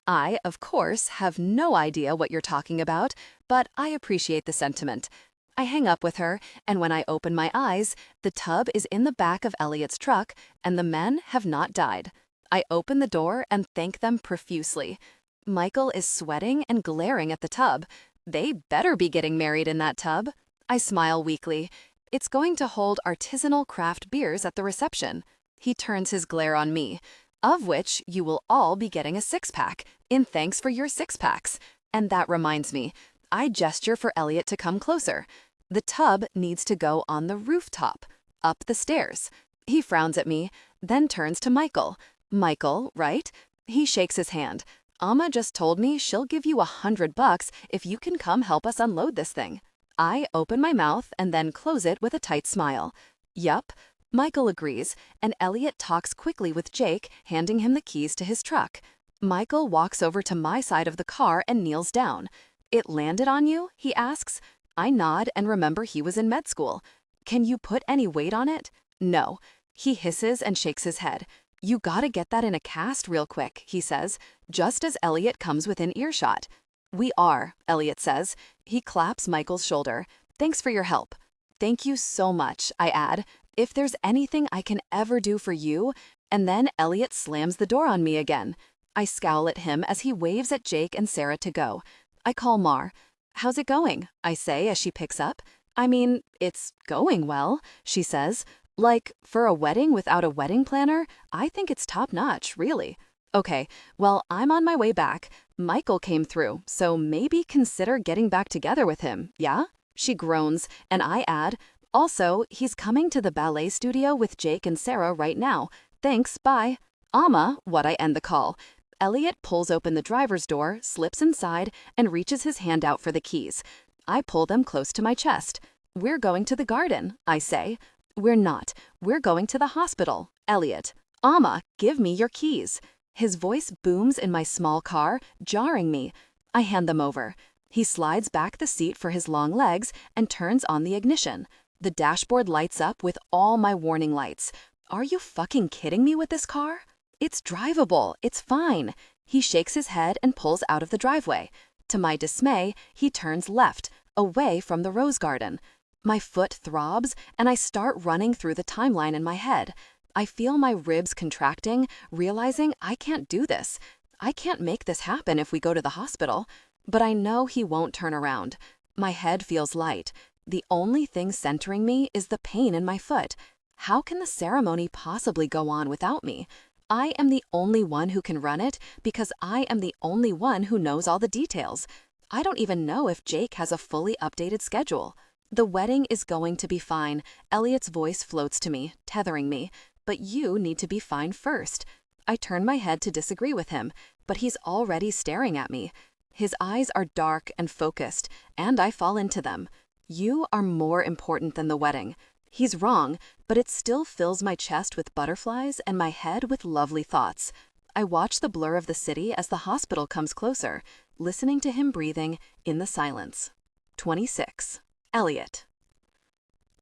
I, of course, have no idea what you're talking about, but I appreciate the sentiment. I hang up with her, and when I open my eyes, the tub is in the back of Elliot's truck, and the men have not died. I open the door and thank them profusely. Michael is sweating and glaring at the tub. They better be getting married in that tub. I smile weakly. It's going to hold artisanal craft beers at the reception. He turns his glare on me, of which you will all be getting a six-pack, in thanks for your six-packs. And that reminds me, I gesture for Elliot to come closer. The tub needs to go on the rooftop, up the stairs. He frowns at me, then turns to Michael. Michael, right? He shakes his hand. Amma just told me she'll give you $100 if you can come help us unload this thing. I open my mouth and then close it with a tight smile. Yup. Michael agrees, and Elliot talks quickly with Jake, handing him the keys to his truck. Michael walks over to my side of the car and kneels down. It landed on you? He asks. I nod and remember he was in med school. Can you put any weight on it? No. He hisses and shakes his head. You gotta get that in a cast real quick, he says, just as Elliot comes within earshot. We are, Elliot says. He claps Michael's shoulder. Thanks for your help. Thank you so much, I add. If there's anything I can ever do for you, and then Elliot slams the door on me again. I scowl at him as he waves at Jake and Sarah to go. I call Mar. How's it going? I say as she picks up. I mean, it's going well, she says. Like, for a wedding without a wedding planner, I think it's top-notch, really. Okay, well, I'm on my way back. Michael came through, so maybe consider getting back together with him, yeah? She groans, and I add, also, he's coming to the ballet studio with Jake and Sarah right now. Thanks, bye. Amma, what I end the call. Elliot pulls open the driver's door, slips inside, and reaches his hand out for the keys. I pull them close to my chest. We're going to the garden, I say. We're not. We're going to the hospital. Elliot. Amma, give me your keys. His voice booms in my small car, jarring me. I hand them over. He slides back the seat for his long legs and turns on the ignition. The dashboard lights up with all my warning lights. Are you fucking kidding me with this car? It's drivable. It's fine. He shakes his head and pulls out of the driveway. To my dismay, he turns left, away from the rose garden. My foot throbs, and I start running through the timeline in my head. I feel my ribs contracting, realizing I can't do this. I can't make this happen if we go to the hospital. But I know he won't turn around. My head feels light. The only thing centering me is the pain in my foot. How can the ceremony possibly go on without me? I am the only one who can run it because I am the only one who knows all the details. I don't even know if Jake has a fully updated schedule. The wedding is going to be fine. Elliot's voice floats to me, tethering me. But you need to be fine first. I turn my head to disagree with him, but he's already staring at me. His eyes are dark and focused, and I fall into them. You are more important than the wedding. He's wrong, but it still fills my chest with butterflies and my head with lovely thoughts. I watch the blur of the city as the hospital comes closer, listening to him breathing in the silence. 26. Elliot.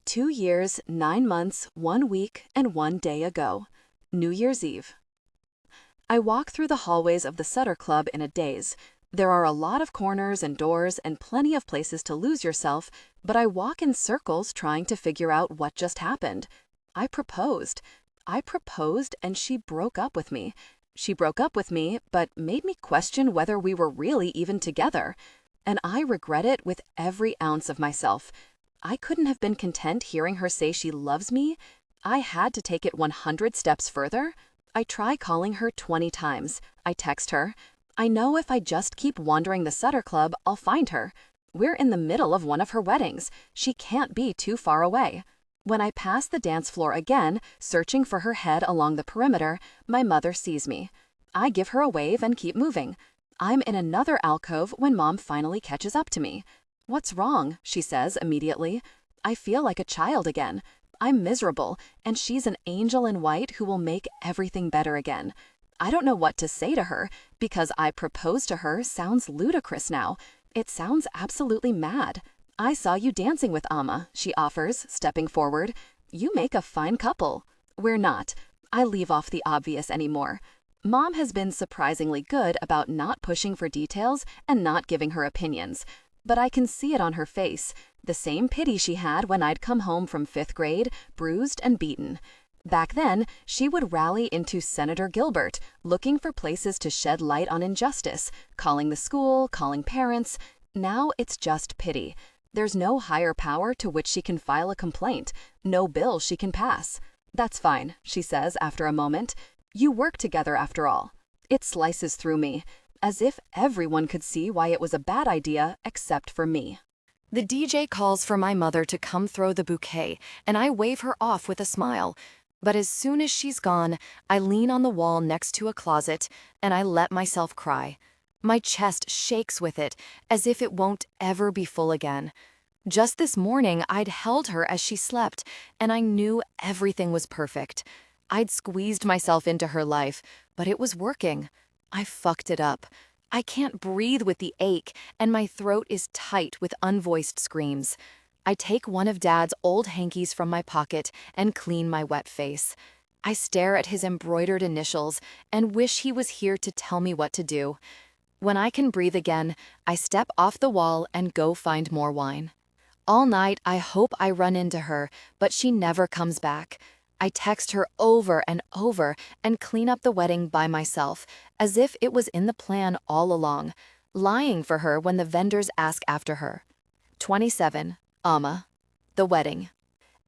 2 years, 9 months, 1 week, and 1 day ago. New Year's Eve. I walk through the hallways of the Sutter Club in a daze. There are a lot of corners and doors and plenty of places to lose yourself, but I walk in circles trying to figure out what just happened. I proposed. And she broke up with me. She broke up with me, but made me question whether we were really even together. And I regret it with every ounce of myself. I couldn't have been content hearing her say she loves me. I had to take it 100 steps further. I try calling her 20 times. I text her. I know if I just keep wandering the Sutter Club, I'll find her. We're in the middle of one of her weddings. She can't be too far away. When I pass the dance floor again, searching for her head along the perimeter, my mother sees me. I give her a wave and keep moving. I'm in another alcove when Mom finally catches up to me. "What's wrong?" she says immediately. I feel like a child again. I'm miserable, and she's an angel in white who will make everything better again. I don't know what to say to her, because I proposed to her sounds ludicrous now. It sounds absolutely mad. "I saw you dancing with Amma," she offers, stepping forward. "You make a fine couple." We're not. I leave off the obvious anymore. Mom has been surprisingly good about not pushing for details and not giving her opinions. But I can see it on her face, the same pity she had when I'd come home from 5th grade, bruised and beaten. Back then, she would rally into Senator Gilbert, looking for places to shed light on injustice, calling the school, calling parents. Now it's just pity. There's no higher power to which she can file a complaint, no bill she can pass. "That's fine," she says after a moment. "You work together after all." It slices through me, as if everyone could see why it was a bad idea except for me. The DJ calls for my mother to come throw the bouquet, and I wave her off with a smile. But as soon as she's gone, I lean on the wall next to a closet, and I let myself cry. My chest shakes with it, as if it won't ever be full again. Just this morning, I'd held her as she slept, and I knew everything was perfect. I'd squeezed myself into her life, but it was working. I fucked it up. I can't breathe with the ache, and my throat is tight with unvoiced screams. I take one of Dad's old hankies from my pocket and clean my wet face. I stare at his embroidered initials and wish he was here to tell me what to do. When I can breathe again, I step off the wall and go find more wine. All night, I hope I run into her, but she never comes back. I text her over and over and clean up the wedding by myself, as if it was in the plan all along, lying for her when the vendors ask after her. 27. Amma. The wedding.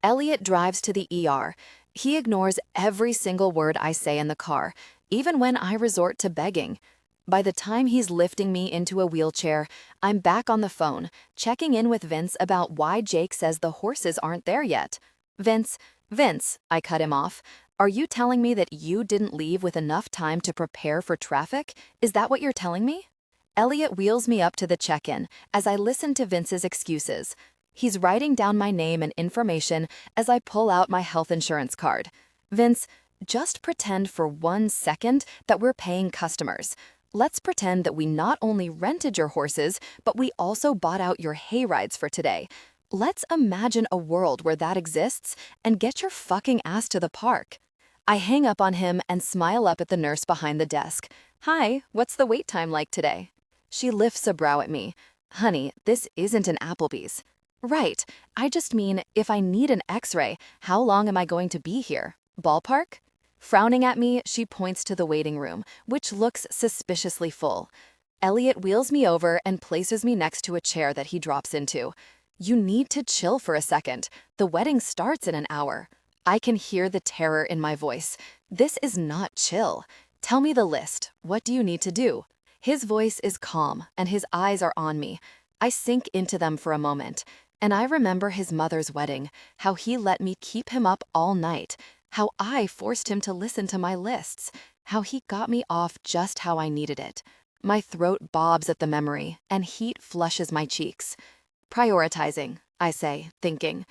Elliot drives to the ER. He ignores every single word I say in the car, even when I resort to begging. By the time he's lifting me into a wheelchair, I'm back on the phone, checking in with Vince about why Jake says the horses aren't there yet. Vince, I cut him off. Are you telling me that you didn't leave with enough time to prepare for traffic? Is that what you're telling me? Elliot wheels me up to the check-in as I listen to Vince's excuses. He's writing down my name and information as I pull out my health insurance card. Vince, Just pretend for 1 second that we're paying customers. Let's pretend that we not only rented your horses, but we also bought out your hay rides for today. Let's imagine a world where that exists and get your fucking ass to the park. I hang up on him and smile up at the nurse behind the desk. Hi, what's the wait time like today? She lifts a brow at me. Honey, this isn't an Applebee's. Right, I just mean, if I need an x-ray, how long am I going to be here? Ballpark? Frowning at me, she points to the waiting room, which looks suspiciously full. Elliot wheels me over and places me next to a chair that he drops into. You need to chill for a second. The wedding starts in an hour. I can hear the terror in my voice. This is not chill. Tell me the list. What do you need to do? His voice is calm, and his eyes are on me. I sink into them for a moment, and I remember his mother's wedding, how he let me keep him up all night, how I forced him to listen to my lists, how he got me off just how I needed it. My throat bobs at the memory, and heat flushes my cheeks. Prioritizing, I say, thinking.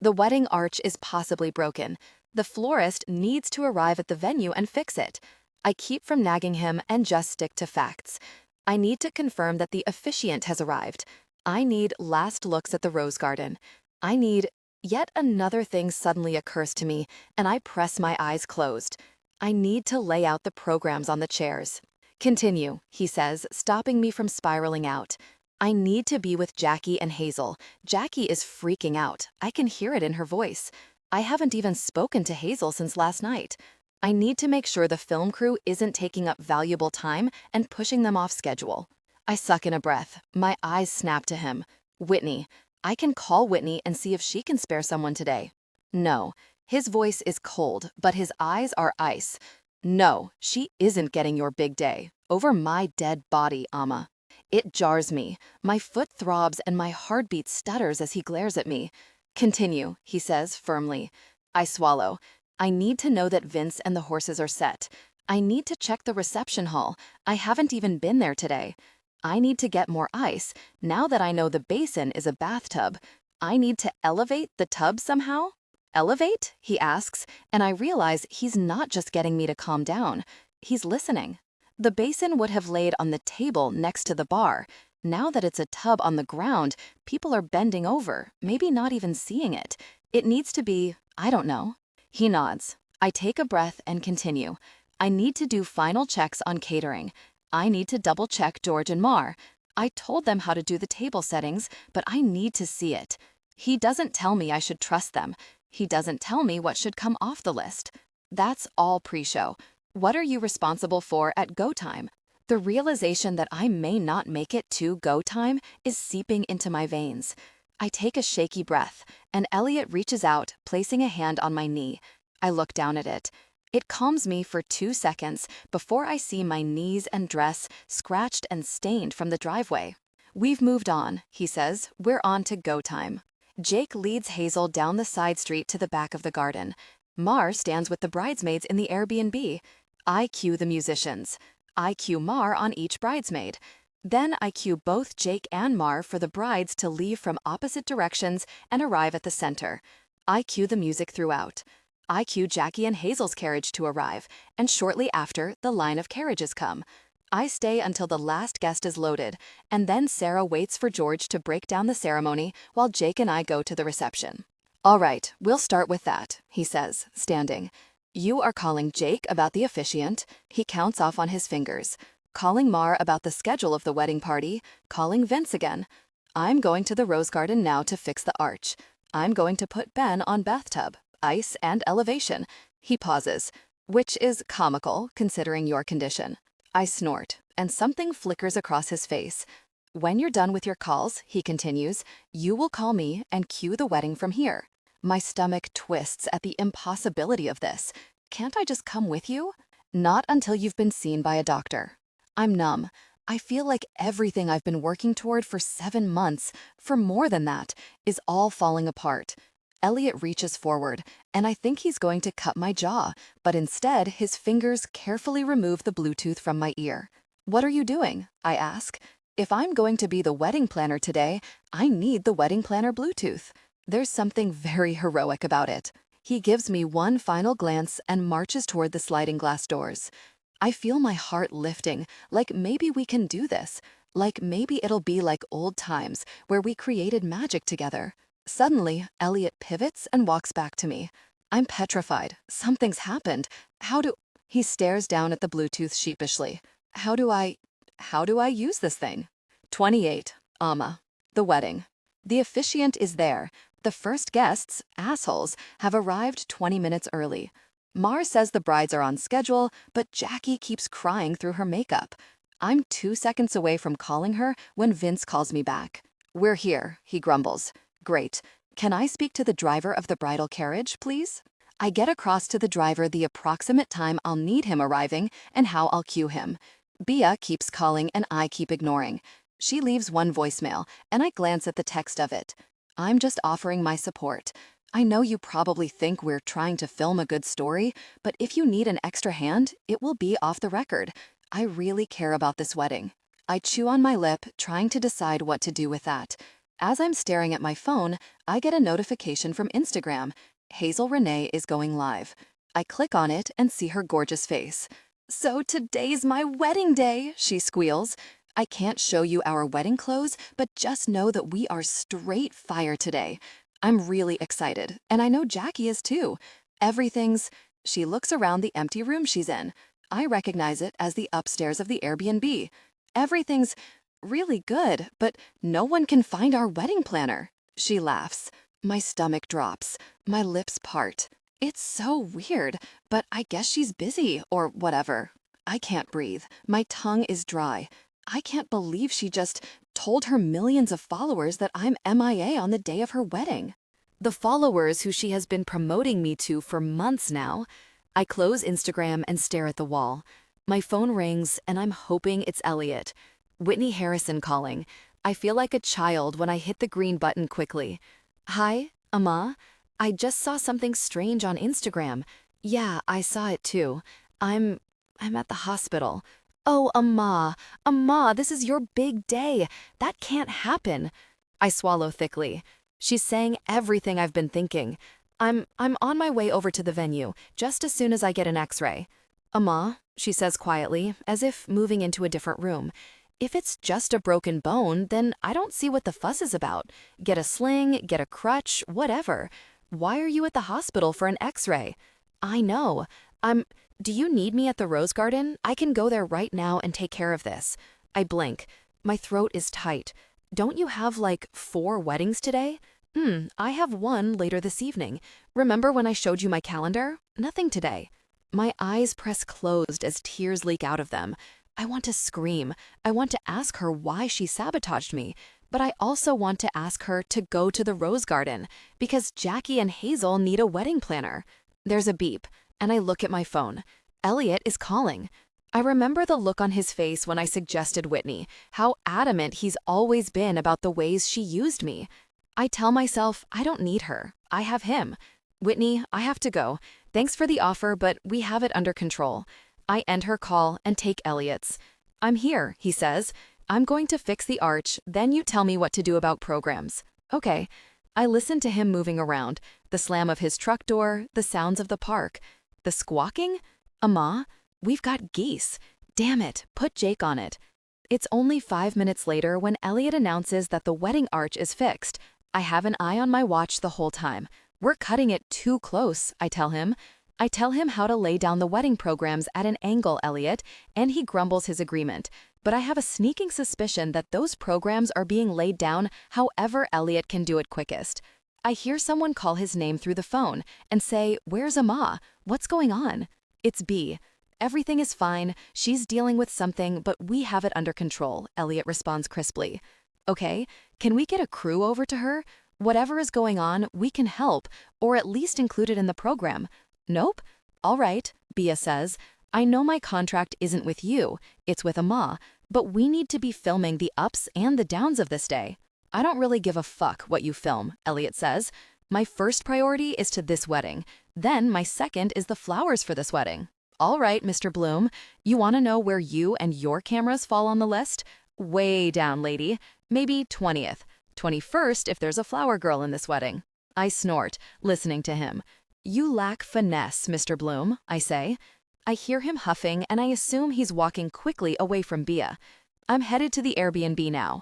The wedding arch is possibly broken. The florist needs to arrive at the venue and fix it. I keep from nagging him and just stick to facts. I need to confirm that the officiant has arrived. I need last looks at the rose garden. I need... Yet another thing suddenly occurs to me, and I press my eyes closed. I need to lay out the programs on the chairs. Continue, he says, stopping me from spiraling out. I need to be with Jackie and Hazel. Jackie is freaking out. I can hear it in her voice. I haven't even spoken to Hazel since last night. I need to make sure the film crew isn't taking up valuable time and pushing them off schedule. I suck in a breath. My eyes snap to him. Whitney. I can call Whitney and see if she can spare someone today. No. His voice is cold, but his eyes are ice. No, she isn't getting your big day. Over my dead body, Amma. It jars me. My foot throbs and my heartbeat stutters as he glares at me. Continue, he says firmly. I swallow. I need to know that Vince and the horses are set. I need to check the reception hall. I haven't even been there today. I need to get more ice. Now that I know the basin is a bathtub, I need to elevate the tub somehow? Elevate? He asks, and I realize he's not just getting me to calm down. He's listening. The basin would have laid on the table next to the bar. Now that it's a tub on the ground, people are bending over, maybe not even seeing it. It needs to be, I don't know. He nods. I take a breath and continue. I need to do final checks on catering. I need to double-check George and Mar. I told them how to do the table settings, but I need to see it. He doesn't tell me I should trust them. He doesn't tell me what should come off the list. That's all pre-show. What are you responsible for at go time? The realization that I may not make it to go time is seeping into my veins. I take a shaky breath, and Elliot reaches out, placing a hand on my knee. I look down at it. It calms me for 2 seconds before I see my knees and dress scratched and stained from the driveway. We've moved on, he says. We're on to go time. Jake leads Hazel down the side street to the back of the garden. Mar stands with the bridesmaids in the Airbnb. I cue the musicians. I cue Mar on each bridesmaid. Then I cue both Jake and Mar for the brides to leave from opposite directions and arrive at the center. I cue the music throughout. I cue Jackie and Hazel's carriage to arrive, and shortly after, the line of carriages come. I stay until the last guest is loaded, and then Sarah waits for George to break down the ceremony while Jake and I go to the reception. All right, we'll start with that, he says, standing. You are calling Jake about the officiant. He counts off on his fingers. Calling Mar about the schedule of the wedding party. Calling Vince again. I'm going to the rose garden now to fix the arch. I'm going to put Ben on bathtub, ice, and elevation. He pauses, which is comical considering your condition. I snort, and something flickers across his face. When you're done with your calls, he continues, you will call me and cue the wedding from here. My stomach twists at the impossibility of this. Can't I just come with you? Not until you've been seen by a doctor. I'm numb. I feel like everything I've been working toward for 7 months, for more than that, is all falling apart. Elliot reaches forward, and I think he's going to cut my jaw, but instead his fingers carefully remove the Bluetooth from my ear. What are you doing? I ask. If I'm going to be the wedding planner today, I need the wedding planner Bluetooth. There's something very heroic about it. He gives me one final glance and marches toward the sliding glass doors. I feel my heart lifting, like maybe we can do this. Like maybe it'll be like old times where we created magic together. Suddenly, Elliot pivots and walks back to me. I'm petrified. Something's happened. He stares down at the Bluetooth sheepishly. How do I use this thing? 28. Amma. The wedding. The officiant is there. The first guests, assholes, have arrived 20 minutes early. Mar says the brides are on schedule, but Jackie keeps crying through her makeup. I'm 2 seconds away from calling her when Vince calls me back. We're here, he grumbles. Great. Can I speak to the driver of the bridal carriage, please? I get across to the driver the approximate time I'll need him arriving and how I'll cue him. Bia keeps calling and I keep ignoring. She leaves one voicemail, and I glance at the text of it. I'm just offering my support. I know you probably think we're trying to film a good story, but if you need an extra hand, it will be off the record. I really care about this wedding. I chew on my lip, trying to decide what to do with that. As I'm staring at my phone, I get a notification from Instagram. Hazel Renee is going live. I click on it and see her gorgeous face. So today's my wedding day, she squeals. I can't show you our wedding clothes, but just know that we are straight fire today. I'm really excited, and I know Jackie is too. She looks around the empty room she's in. I recognize it as the upstairs of the Airbnb. Everything's really good, but no one can find our wedding planner. She laughs. My stomach drops. My lips part. It's so weird, but I guess she's busy or whatever. I can't breathe. My tongue is dry. I can't believe she just told her millions of followers that I'm MIA on the day of her wedding. The followers who she has been promoting me to for months now. I close Instagram and stare at the wall. My phone rings and I'm hoping it's Elliot. Whitney Harrison calling. I feel like a child when I hit the green button quickly. Hi, Amma. I just saw something strange on Instagram. Yeah, I saw it too. I'm at the hospital. Oh, Amma, this is your big day. That can't happen. I swallow thickly. She's saying everything I've been thinking. I'm on my way over to the venue, just as soon as I get an x-ray. Amma, she says quietly, as if moving into a different room. If it's just a broken bone, then I don't see what the fuss is about. Get a sling, get a crutch, whatever. Why are you at the hospital for an x-ray? I know. Do you need me at the Rose Garden? I can go there right now and take care of this. I blink. My throat is tight. Don't you have like 4 weddings today? I have one later this evening. Remember when I showed you my calendar? Nothing today. My eyes press closed as tears leak out of them. I want to scream. I want to ask her why she sabotaged me. But I also want to ask her to go to the Rose Garden because Jackie and Hazel need a wedding planner. There's a beep, and I look at my phone. Elliot is calling. I remember the look on his face when I suggested Whitney, how adamant he's always been about the ways she used me. I tell myself I don't need her. I have him. Whitney, I have to go. Thanks for the offer, but we have it under control. I end her call and take Elliot's. I'm here, he says. I'm going to fix the arch, then you tell me what to do about programs. Okay. I listen to him moving around, the slam of his truck door, the sounds of the park. The squawking? Amma, we've got geese. Damn it, put Jake on it. It's only 5 minutes later when Elliot announces that the wedding arch is fixed. I have an eye on my watch the whole time. We're cutting it too close, I tell him. I tell him how to lay down the wedding programs at an angle, Elliot, and he grumbles his agreement. But I have a sneaking suspicion that those programs are being laid down however Elliot can do it quickest. I hear someone call his name through the phone and say, "Where's Amma? What's going on?" It's B. "Everything is fine. She's dealing with something, but we have it under control," Elliot responds crisply. Okay, can we get a crew over to her? Whatever is going on, we can help, or at least include it in the program. Nope. All right, Bia says. I know my contract isn't with you, it's with Amma, but we need to be filming the ups and the downs of this day. I don't really give a fuck what you film, Elliot says. My first priority is to this wedding. Then my second is the flowers for this wedding. All right, Mr. Bloom, you want to know where you and your cameras fall on the list? Way down, lady. Maybe 20th. 21st if there's a flower girl in this wedding. I snort, listening to him. You lack finesse, Mr. Bloom, I say. I hear him huffing and I assume he's walking quickly away from Bia. I'm headed to the Airbnb now.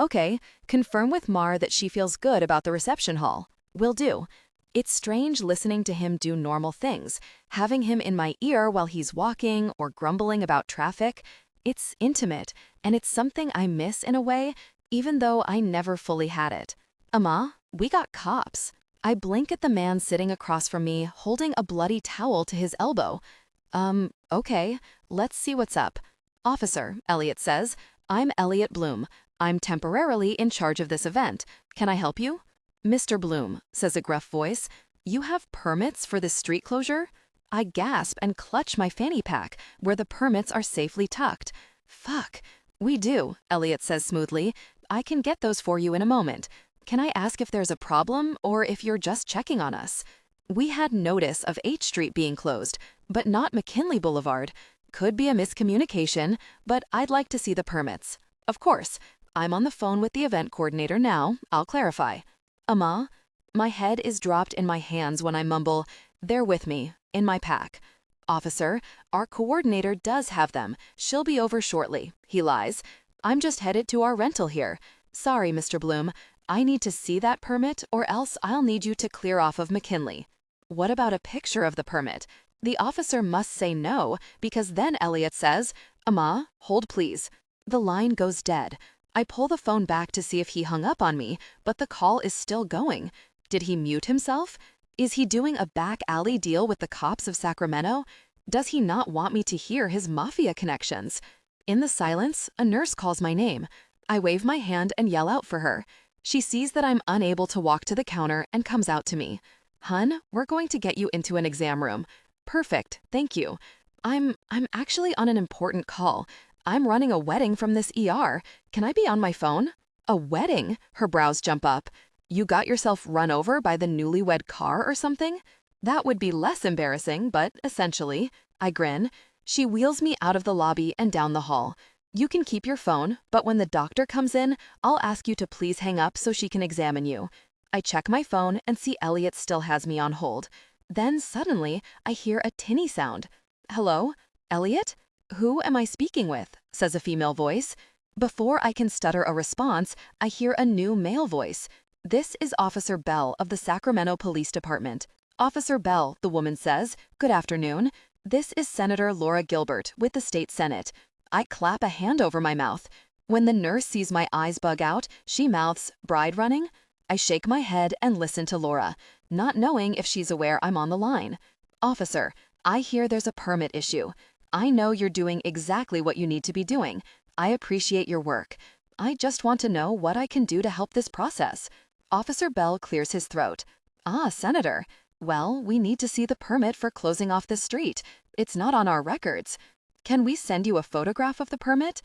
Okay, confirm with Mar that she feels good about the reception hall. Will do. It's strange listening to him do normal things, having him in my ear while he's walking or grumbling about traffic. It's intimate, and it's something I miss in a way, even though I never fully had it. We got cops. I blink at the man sitting across from me, holding a bloody towel to his elbow. Okay, let's see what's up. Officer, Elliot says, I'm Elliot Bloom. I'm temporarily in charge of this event. Can I help you? Mr. Bloom, says a gruff voice, you have permits for this street closure? I gasp and clutch my fanny pack, where the permits are safely tucked. Fuck. We do, Elliot says smoothly. I can get those for you in a moment. Can I ask if there's a problem or if you're just checking on us? We had notice of H Street being closed, but not McKinley Boulevard. Could be a miscommunication, but I'd like to see the permits. Of course. I'm on the phone with the event coordinator now. I'll clarify. My head is dropped in my hands when I mumble, they're with me, in my pack. Officer, our coordinator does have them. She'll be over shortly. He lies. I'm just headed to our rental here. Sorry, Mr. Bloom. I need to see that permit or else I'll need you to clear off of McKinley. What about a picture of the permit? The officer must say no, because then Elliot says, hold please. The line goes dead. I pull the phone back to see if he hung up on me, but the call is still going. Did he mute himself? Is he doing a back alley deal with the cops of Sacramento? Does he not want me to hear his mafia connections? In the silence, a nurse calls my name. I wave my hand and yell out for her. She sees that I'm unable to walk to the counter and comes out to me. Hun, we're going to get you into an exam room. Perfect, thank you. I'm actually on an important call. I'm running a wedding from this ER. Can I be on my phone? A wedding? Her brows jump up. You got yourself run over by the newlywed car or something? That would be less embarrassing, but essentially. I grin. She wheels me out of the lobby and down the hall. You can keep your phone, but when the doctor comes in, I'll ask you to please hang up so she can examine you. I check my phone and see Elliot still has me on hold. Then suddenly, I hear a tinny sound. Hello? Elliot? Who am I speaking with? Says a female voice. Before I can stutter a response, I hear a new male voice. This is Officer Bell of the Sacramento Police Department. Officer Bell, the woman says, good afternoon. This is Senator Laura Gilbert with the State Senate. I clap a hand over my mouth. When the nurse sees my eyes bug out, she mouths, bride running? I shake my head and listen to Laura, not knowing if she's aware I'm on the line. Officer, I hear there's a permit issue. I know you're doing exactly what you need to be doing. I appreciate your work. I just want to know what I can do to help this process. Officer Bell clears his throat. Senator. Well, we need to see the permit for closing off this street. It's not on our records. Can we send you a photograph of the permit?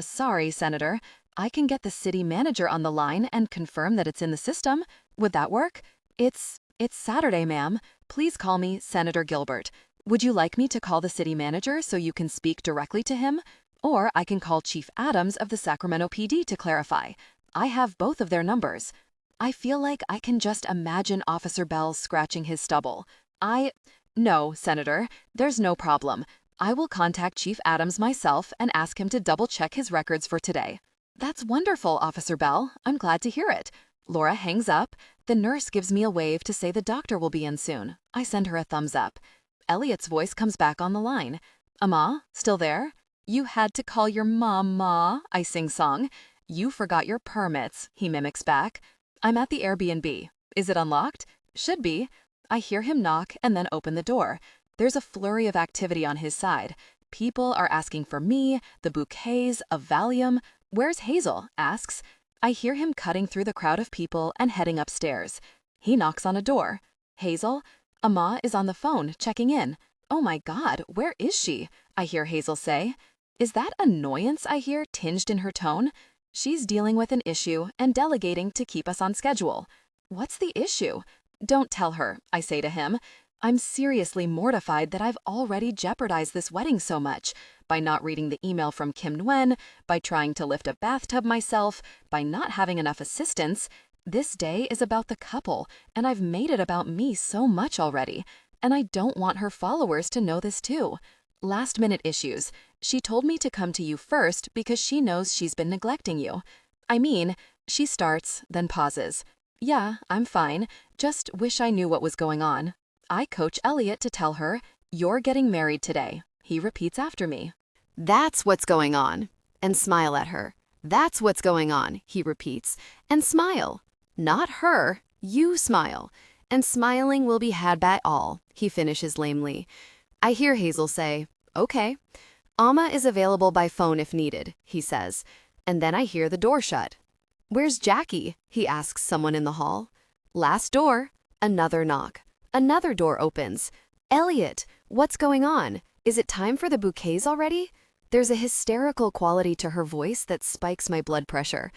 Sorry, Senator. I can get the city manager on the line and confirm that it's in the system. Would that work? It's Saturday, ma'am. Please call me Senator Gilbert. Would you like me to call the city manager so you can speak directly to him? Or I can call Chief Adams of the Sacramento PD to clarify. I have both of their numbers. I feel like I can just imagine Officer Bell scratching his stubble. No, Senator, there's no problem. I will contact Chief Adams myself and ask him to double-check his records for today. That's wonderful, Officer Bell. I'm glad to hear it. Laura hangs up. The nurse gives me a wave to say the doctor will be in soon. I send her a thumbs up. Elliot's voice comes back on the line. Amma, still there? You had to call your mom, Ma, I sing-song. You forgot your permits, he mimics back. I'm at the Airbnb. Is it unlocked? Should be. I hear him knock and then open the door. There's a flurry of activity on his side. People are asking for me, the bouquets, a Valium. Where's Hazel? Asks. I hear him cutting through the crowd of people and heading upstairs. He knocks on a door. Hazel? Amma is on the phone, checking in. Oh my God, where is she? I hear Hazel say. Is that annoyance I hear tinged in her tone? She's dealing with an issue and delegating to keep us on schedule. What's the issue? Don't tell her, I say to him. I'm seriously mortified that I've already jeopardized this wedding so much by not reading the email from Kim Nguyen, by trying to lift a bathtub myself, by not having enough assistance. This day is about the couple, and I've made it about me so much already. And I don't want her followers to know this too. Last-minute issues. She told me to come to you first because she knows she's been neglecting you. I mean, she starts, then pauses. Yeah, I'm fine. Just wish I knew what was going on. I coach Elliot to tell her, "You're getting married today." He repeats after me. That's what's going on. And smile at her. That's what's going on, he repeats. And smile. Not her. You smile. And smiling will be had by all, he finishes lamely. I hear Hazel say, okay. Amma is available by phone if needed, he says. And then I hear the door shut. Where's Jackie? He asks someone in the hall. Last door. Another knock. Another door opens. Elliot, what's going on? Is it time for the bouquets already? There's a hysterical quality to her voice that spikes my blood pressure.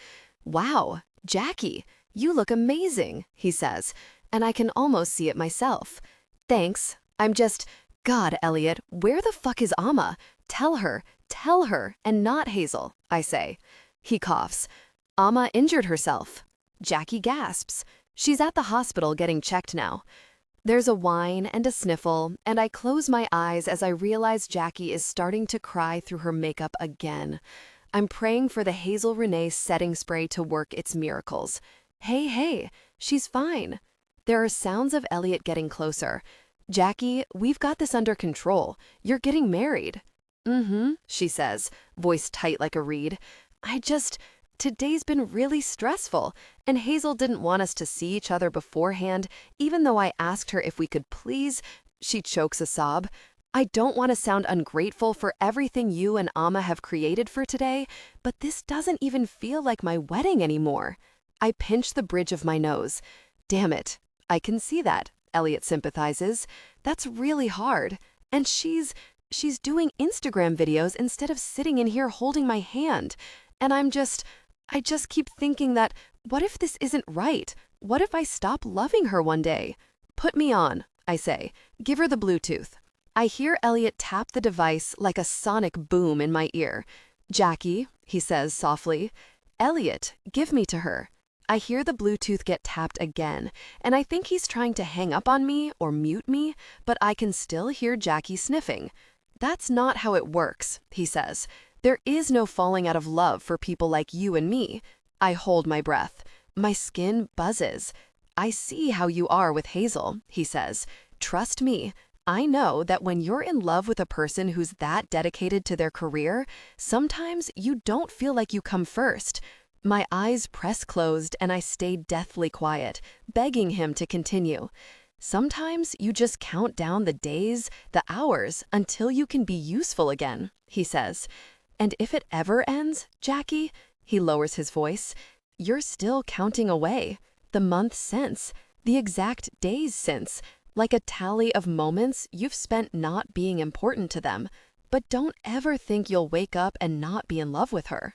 Wow, Jackie, you look amazing, he says, and I can almost see it myself. Thanks. God, Elliot, where the fuck is Amma? Tell her, and not Hazel, I say. He coughs. Amma injured herself. Jackie gasps. She's at the hospital getting checked now. There's a whine and a sniffle, and I close my eyes as I realize Jackie is starting to cry through her makeup again. I'm praying for the Hazel Renee setting spray to work its miracles. Hey, she's fine. There are sounds of Elliot getting closer. Jackie, we've got this under control. You're getting married. She says, voice tight like a reed. Today's been really stressful, and Hazel didn't want us to see each other beforehand, even though I asked her if we could please. She chokes a sob. I don't want to sound ungrateful for everything you and Amma have created for today, but this doesn't even feel like my wedding anymore. I pinch the bridge of my nose. Damn it, I can see that, Elliot sympathizes. That's really hard. And she's doing Instagram videos instead of sitting in here holding my hand. And I just keep thinking that, what if this isn't right? What if I stop loving her one day? Put me on, I say. Give her the Bluetooth. I hear Elliot tap the device like a sonic boom in my ear. Jackie, he says softly. Elliot, give me to her. I hear the Bluetooth get tapped again, and I think he's trying to hang up on me or mute me, but I can still hear Jackie sniffing. That's not how it works, he says. There is no falling out of love for people like you and me. I hold my breath. My skin buzzes. I see how you are with Hazel, he says. Trust me. I know that when you're in love with a person who's that dedicated to their career, sometimes you don't feel like you come first. My eyes press closed and I stay deathly quiet, begging him to continue. Sometimes you just count down the days, the hours, until you can be useful again, he says. And if it ever ends, Jackie, he lowers his voice, you're still counting away. The months since, the exact days since, like a tally of moments you've spent not being important to them. But don't ever think you'll wake up and not be in love with her.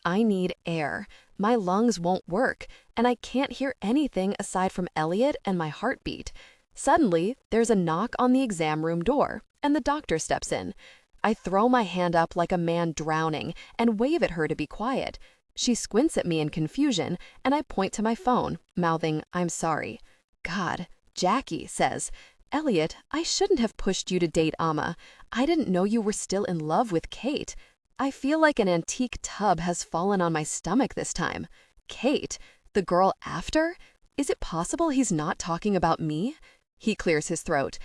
I need air. My lungs won't work, and I can't hear anything aside from Elliot and my heartbeat. Suddenly, there's a knock on the exam room door, and the doctor steps in. I throw my hand up like a man drowning and wave at her to be quiet. She squints at me in confusion, and I point to my phone, mouthing, I'm sorry. God, Jackie says, Elliot, I shouldn't have pushed you to date Amma. I didn't know you were still in love with Kate. I feel like an antique tub has fallen on my stomach this time. Kate, the girl after? Is it possible he's not talking about me? He clears his throat.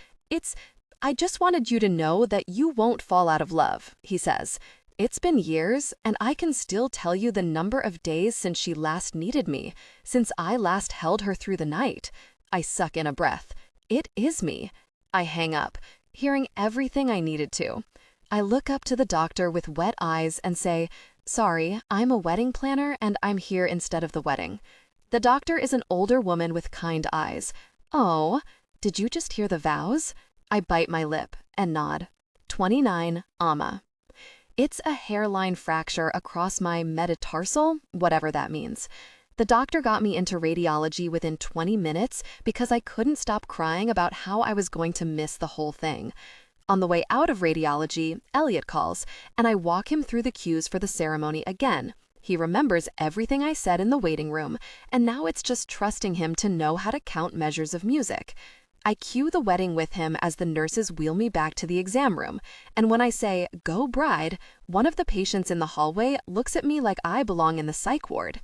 I just wanted you to know that you won't fall out of love, he says. It's been years, and I can still tell you the number of days since she last needed me, since I last held her through the night. I suck in a breath. It is me. I hang up, hearing everything I needed to. I look up to the doctor with wet eyes and say, sorry, I'm a wedding planner and I'm here instead of the wedding. The doctor is an older woman with kind eyes. Oh, did you just hear the vows? I bite my lip and nod. 29, Amma. It's a hairline fracture across my metatarsal, whatever that means. The doctor got me into radiology within 20 minutes because I couldn't stop crying about how I was going to miss the whole thing. On the way out of radiology, Elliot calls, and I walk him through the cues for the ceremony again. He remembers everything I said in the waiting room, and now it's just trusting him to know how to count measures of music. I cue the wedding with him as the nurses wheel me back to the exam room, and when I say, "Go bride," one of the patients in the hallway looks at me like I belong in the psych ward.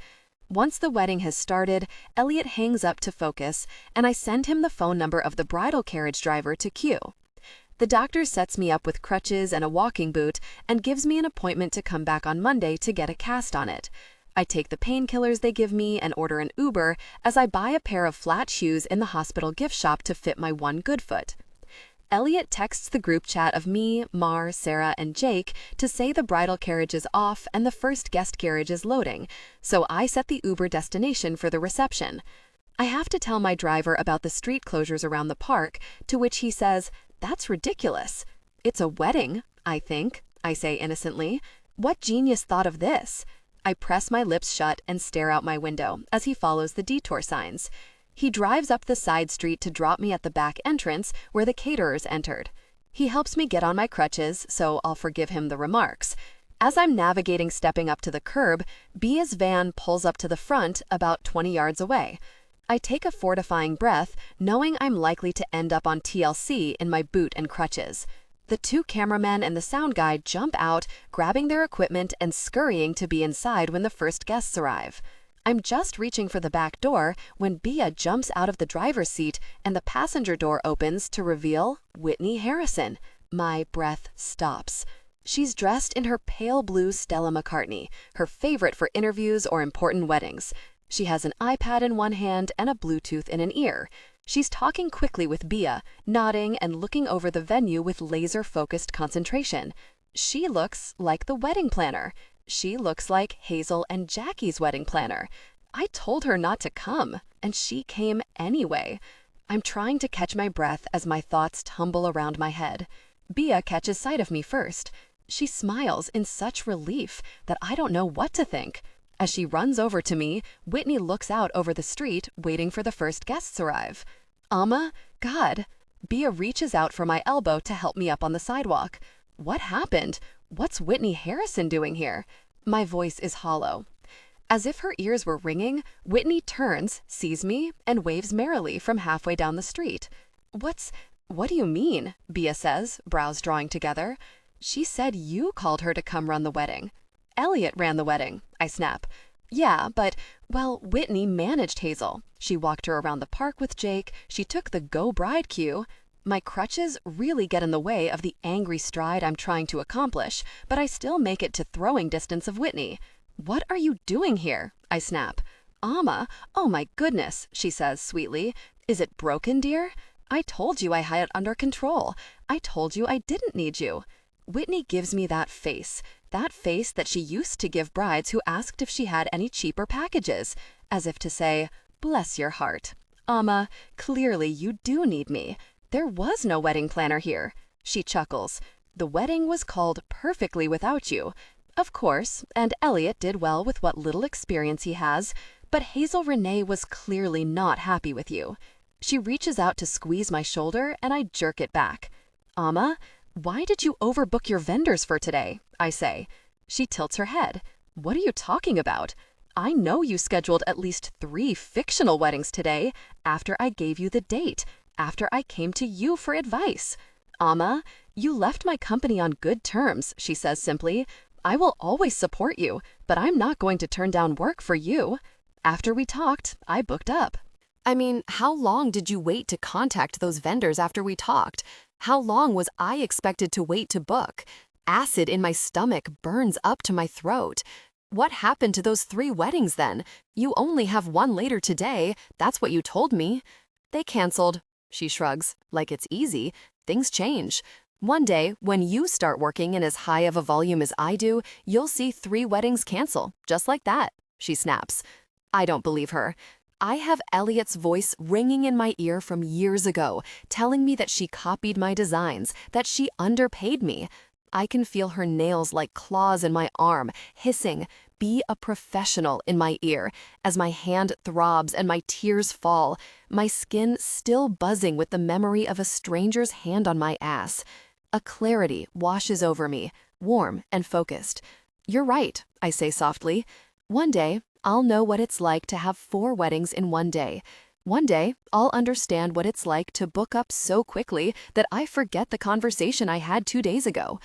Once the wedding has started, Elliot hangs up to focus, and I send him the phone number of the bridal carriage driver to cue. The doctor sets me up with crutches and a walking boot and gives me an appointment to come back on Monday to get a cast on it. I take the painkillers they give me and order an Uber as I buy a pair of flat shoes in the hospital gift shop to fit my one good foot. Elliot texts the group chat of me, Mar, Sarah, and Jake to say the bridal carriage is off and the first guest carriage is loading, so I set the Uber destination for the reception. I have to tell my driver about the street closures around the park, to which he says, "That's ridiculous." "It's a wedding, I think," I say innocently. "What genius thought of this?" I press my lips shut and stare out my window as he follows the detour signs. He drives up the side street to drop me at the back entrance where the caterers entered. He helps me get on my crutches, so I'll forgive him the remarks. As I'm navigating stepping up to the curb, Bia's van pulls up to the front about 20 yards away. I take a fortifying breath, knowing I'm likely to end up on TLC in my boot and crutches. The two cameramen and the sound guy jump out, grabbing their equipment and scurrying to be inside when the first guests arrive. I'm just reaching for the back door when Bia jumps out of the driver's seat and the passenger door opens to reveal Whitney Harrison. My breath stops. She's dressed in her pale blue Stella McCartney, her favorite for interviews or important weddings. She has an iPad in one hand and a Bluetooth in an ear. She's talking quickly with Bia, nodding and looking over the venue with laser-focused concentration. She looks like the wedding planner. She looks like Hazel and Jackie's wedding planner. I told her not to come, and she came anyway. I'm trying to catch my breath as my thoughts tumble around my head. Bia catches sight of me first. She smiles in such relief that I don't know what to think. As she runs over to me, Whitney looks out over the street, waiting for the first guests arrive. "Amma, God." Bia reaches out for my elbow to help me up on the sidewalk. What happened? What's Whitney Harrison doing here? My voice is hollow. As if her ears were ringing, Whitney turns, sees me, and waves merrily from halfway down the street. What do you mean?" Bia says, brows drawing together. "She said you called her to come run the wedding." "Elliot ran the wedding," I snap. "Yeah, but, well, Whitney managed Hazel. She walked her around the park with Jake. She took the Go Bride cue." My crutches really get in the way of the angry stride I'm trying to accomplish, but I still make it to throwing distance of Whitney. "What are you doing here?" I snap. "Amma, oh my goodness," she says sweetly. "Is it broken, dear? I told you I had it under control. I told you I didn't need you." Whitney gives me that face that she used to give brides who asked if she had any cheaper packages, as if to say, "Bless your heart. Amma, clearly you do need me. There was no wedding planner here." She chuckles. "The wedding was called perfectly without you. Of course, and Elliot did well with what little experience he has, but Hazel Renee was clearly not happy with you." She reaches out to squeeze my shoulder and I jerk it back. "Amma, why did you overbook your vendors for today?" I say. She tilts her head. "What are you talking about? I know you scheduled at least 3 fictional weddings today after I gave you the date, after I came to you for advice." "Amma, you left my company on good terms," she says simply. "I will always support you, but I'm not going to turn down work for you." After we talked, I booked up. I mean, how long did you wait to contact those vendors after we talked? How long was I expected to wait to book? Acid in my stomach burns up to my throat. What happened to those 3 weddings then? You only have one later today. That's what you told me. They canceled. She shrugs, like it's easy. Things change. One day, when you start working in as high of a volume as I do, you'll see 3 weddings cancel, just like that. She snaps. I don't believe her. I have Elliot's voice ringing in my ear from years ago, telling me that she copied my designs, that she underpaid me. I can feel her nails like claws in my arm, hissing, "Be a professional," in my ear, as my hand throbs and my tears fall, my skin still buzzing with the memory of a stranger's hand on my ass. A clarity washes over me, warm and focused. "You're right," I say softly. One day, I'll know what it's like to have 4 weddings in one day. One day, I'll understand what it's like to book up so quickly that I forget the conversation I had 2 days ago.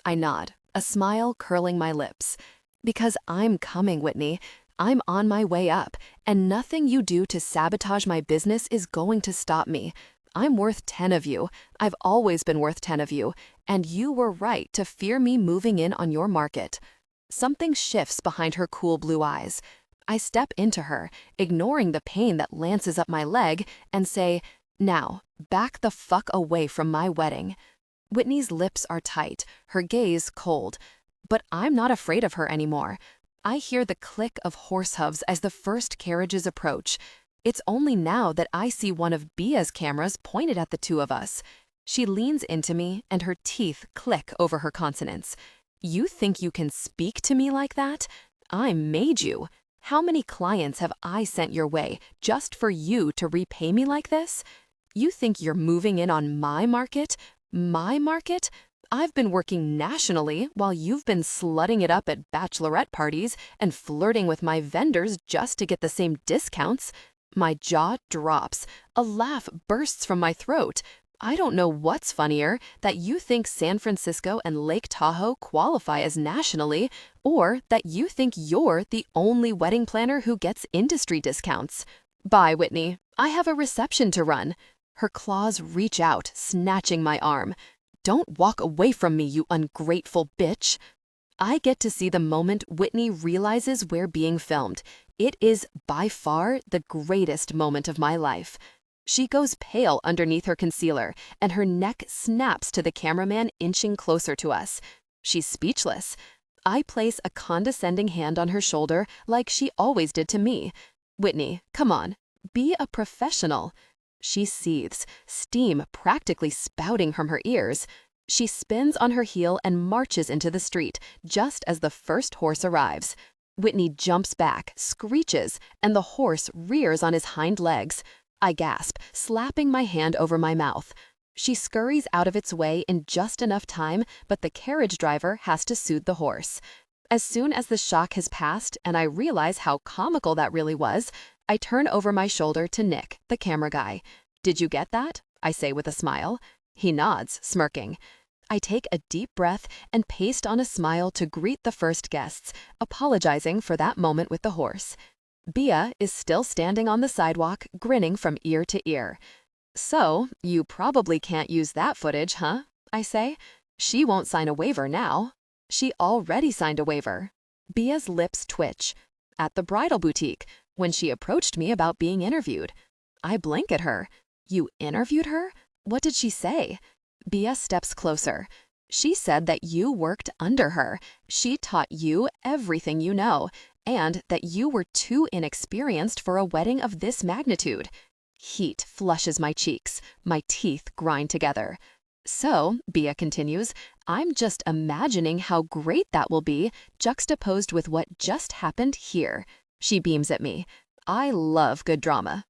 I nod, a smile curling my lips. Because I'm coming, Whitney. I'm on my way up, and nothing you do to sabotage my business is going to stop me. I'm worth 10 of you. I've always been worth 10 of you, and you were right to fear me moving in on your market. Something shifts behind her cool blue eyes. I step into her, ignoring the pain that lances up my leg, and say, "Now, back the fuck away from my wedding." Whitney's lips are tight, her gaze cold. But I'm not afraid of her anymore. I hear the click of horse hooves as the first carriages approach. It's only now that I see one of Bia's cameras pointed at the two of us. She leans into me, and her teeth click over her consonants. "You think you can speak to me like that? I made you. How many clients have I sent your way just for you to repay me like this? You think you're moving in on my market? My market? I've been working nationally while you've been slutting it up at bachelorette parties and flirting with my vendors just to get the same discounts." My jaw drops. A laugh bursts from my throat. I don't know what's funnier, that you think San Francisco and Lake Tahoe qualify as nationally, or that you think you're the only wedding planner who gets industry discounts. Bye, Whitney. I have a reception to run. Her claws reach out, snatching my arm. "Don't walk away from me, you ungrateful bitch." I get to see the moment Whitney realizes we're being filmed. It is, by far, the greatest moment of my life. She goes pale underneath her concealer, and her neck snaps to the cameraman inching closer to us. She's speechless. I place a condescending hand on her shoulder like she always did to me. "Whitney, come on. Be a professional." She seethes, steam practically spouting from her ears. She spins on her heel and marches into the street, just as the first horse arrives. Whitney jumps back, screeches, and the horse rears on his hind legs. I gasp, slapping my hand over my mouth. She scurries out of its way in just enough time, but the carriage driver has to soothe the horse. As soon as the shock has passed and I realize how comical that really was, I turn over my shoulder to Nick, the camera guy. "Did you get that?" I say with a smile. He nods, smirking. I take a deep breath and paste on a smile to greet the first guests, apologizing for that moment with the horse. Bia is still standing on the sidewalk, grinning from ear to ear. "So, you probably can't use that footage, huh?" I say. "She won't sign a waiver now." She already signed a waiver. Bia's lips twitch. "At the bridal boutique, when she approached me about being interviewed." I blink at her. "You interviewed her? What did she say?" Bia steps closer. "She said that you worked under her. She taught you everything you know, and that you were too inexperienced for a wedding of this magnitude." Heat flushes my cheeks. My teeth grind together. "So," Bia continues, "I'm just imagining how great that will be juxtaposed with what just happened here." She beams at me. I love good drama.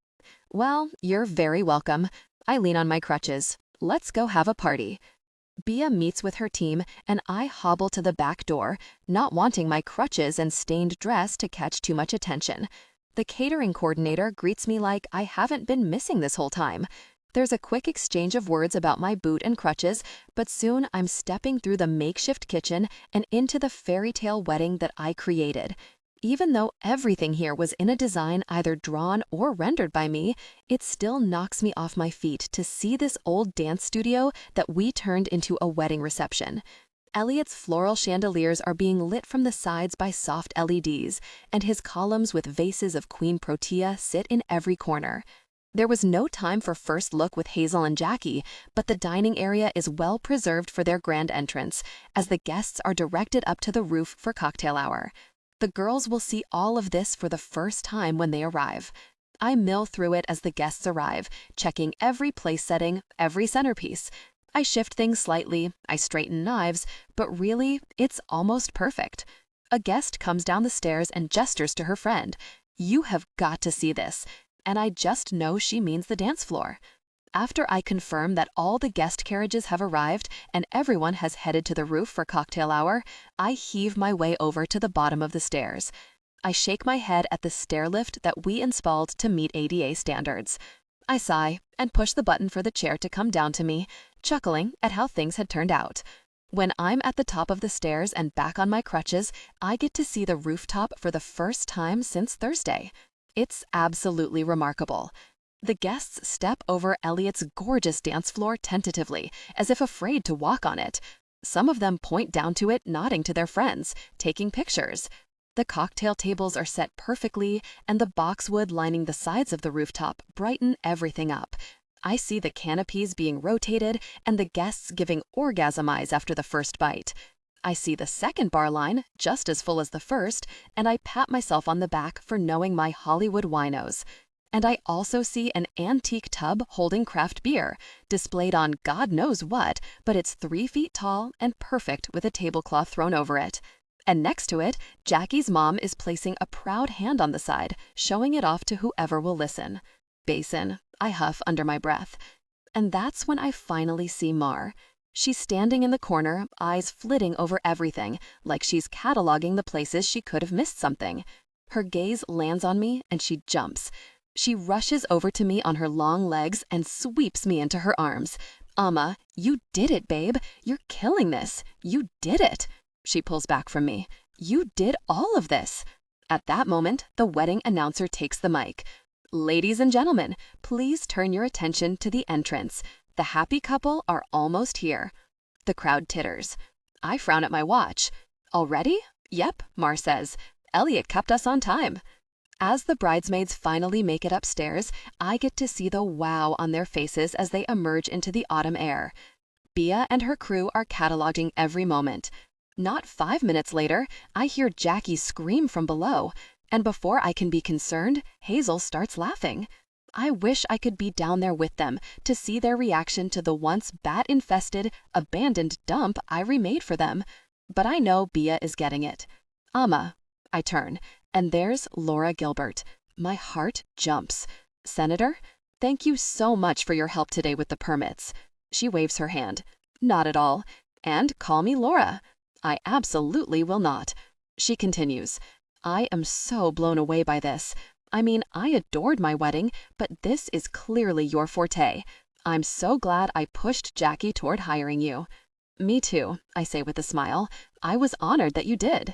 "Well, you're very welcome." I lean on my crutches. "Let's go have a party." Bia meets with her team, and I hobble to the back door, not wanting my crutches and stained dress to catch too much attention. The catering coordinator greets me like I haven't been missing this whole time. There's a quick exchange of words about my boot and crutches, but soon I'm stepping through the makeshift kitchen and into the fairy tale wedding that I created. Even though everything here was in a design either drawn or rendered by me, it still knocks me off my feet to see this old dance studio that we turned into a wedding reception. Elliot's floral chandeliers are being lit from the sides by soft LEDs, and his columns with vases of Queen Protea sit in every corner. There was no time for first look with Hazel and Jackie, but the dining area is well preserved for their grand entrance, as the guests are directed up to the roof for cocktail hour. The girls will see all of this for the first time when they arrive. I mill through it as the guests arrive, checking every place setting, every centerpiece. I shift things slightly, I straighten knives, but really, it's almost perfect. A guest comes down the stairs and gestures to her friend. "You have got to see this." And I just know she means the dance floor. After I confirm that all the guest carriages have arrived and everyone has headed to the roof for cocktail hour, I heave my way over to the bottom of the stairs. I shake my head at the stair lift that we installed to meet ADA standards. I sigh and push the button for the chair to come down to me, chuckling at how things had turned out. When I'm at the top of the stairs and back on my crutches, I get to see the rooftop for the first time since Thursday. It's absolutely remarkable. The guests step over Elliot's gorgeous dance floor tentatively, as if afraid to walk on it. Some of them point down to it, nodding to their friends, taking pictures. The cocktail tables are set perfectly, and the boxwood lining the sides of the rooftop brighten everything up. I see the canopies being rotated and the guests giving orgasm eyes after the first bite. I see the second bar line, just as full as the first, and I pat myself on the back for knowing my Hollywood winos. And I also see an antique tub holding craft beer, displayed on God knows what, but it's 3 feet tall and perfect with a tablecloth thrown over it. And next to it, Jackie's mom is placing a proud hand on the side, showing it off to whoever will listen. Basin, I huff under my breath. And that's when I finally see Mar. She's standing in the corner, eyes flitting over everything, like she's cataloging the places she could have missed something. Her gaze lands on me and she jumps. She rushes over to me on her long legs and sweeps me into her arms. "Amma, you did it, babe. You're killing this. You did it." She pulls back from me. "You did all of this." At that moment, the wedding announcer takes the mic. "Ladies and gentlemen, please turn your attention to the entrance. The happy couple are almost here." The crowd titters. I frown at my watch. "Already?" "Yep," Mar says. "Elliot kept us on time." As the bridesmaids finally make it upstairs, I get to see the wow on their faces as they emerge into the autumn air. Bea and her crew are cataloging every moment. Not 5 minutes later, I hear Jackie scream from below, and before I can be concerned, Hazel starts laughing. I wish I could be down there with them to see their reaction to the once bat-infested, abandoned dump I remade for them. But I know Bea is getting it. "Amma." I turn, and there's Laura Gilbert. My heart jumps. "Senator, thank you so much for your help today with the permits." She waves her hand. "Not at all. And call me Laura." I absolutely will not. She continues. "I am so blown away by this. I mean, I adored my wedding, but this is clearly your forte. I'm so glad I pushed Jackie toward hiring you." "Me too," I say with a smile. "I was honored that you did."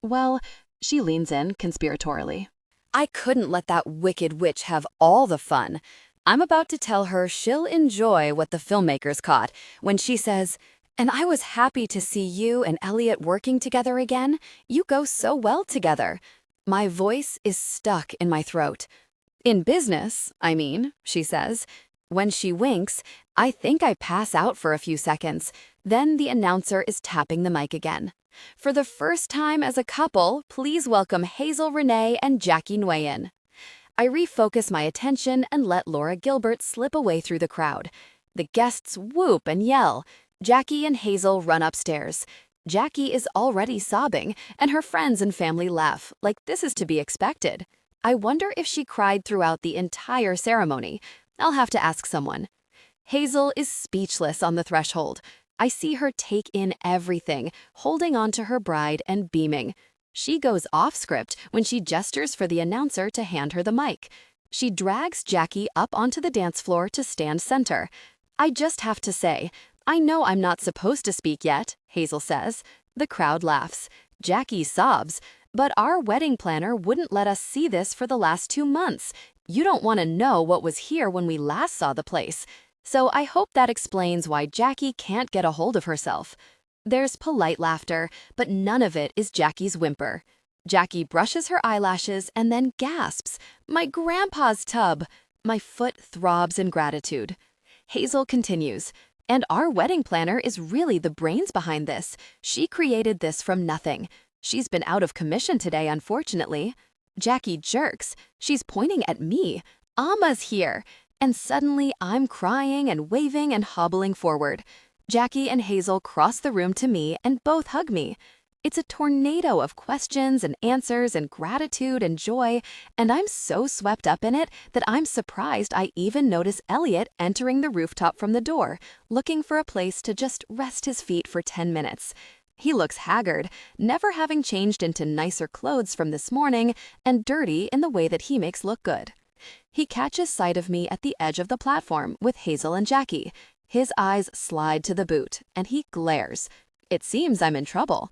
"Well," she leans in conspiratorially. I couldn't let that wicked witch have all the fun. I'm about to tell her she'll enjoy what the filmmakers caught when she says, "And I was happy to see you and Elliot working together again. You go so well together." My voice is stuck in my throat. "In business, I mean," she says. When she winks, I think I pass out for a few seconds. Then the announcer is tapping the mic again. "For the first time as a couple, please welcome Hazel Renee and Jackie Nguyen." I refocus my attention and let Laura Gilbert slip away through the crowd. The guests whoop and yell. Jackie and Hazel run upstairs. Jackie is already sobbing, and her friends and family laugh, like this is to be expected. I wonder if she cried throughout the entire ceremony. I'll have to ask someone. Hazel is speechless on the threshold. I see her take in everything, holding on to her bride and beaming. She goes off script when she gestures for the announcer to hand her the mic. She drags Jackie up onto the dance floor to stand center. "I just have to say, I know I'm not supposed to speak yet," Hazel says. The crowd laughs. Jackie sobs. "But our wedding planner wouldn't let us see this for the last 2 months. You don't want to know what was here when we last saw the place." So I hope that explains why Jackie can't get a hold of herself. There's polite laughter, but none of it is Jackie's whimper. Jackie brushes her eyelashes and then gasps, "My grandpa's tub!" My foot throbs in gratitude. Hazel continues. "And our wedding planner is really the brains behind this. She created this from nothing. She's been out of commission today, unfortunately." Jackie jerks. She's pointing at me. "Amma's here." And suddenly I'm crying and waving and hobbling forward. Jackie and Hazel cross the room to me and both hug me. It's a tornado of questions and answers and gratitude and joy, and I'm so swept up in it that I'm surprised I even notice Elliot entering the rooftop from the door, looking for a place to just rest his feet for 10 minutes. He looks haggard, never having changed into nicer clothes from this morning, and dirty in the way that he makes look good. He catches sight of me at the edge of the platform with Hazel and Jackie. His eyes slide to the boot, and he glares. It seems I'm in trouble.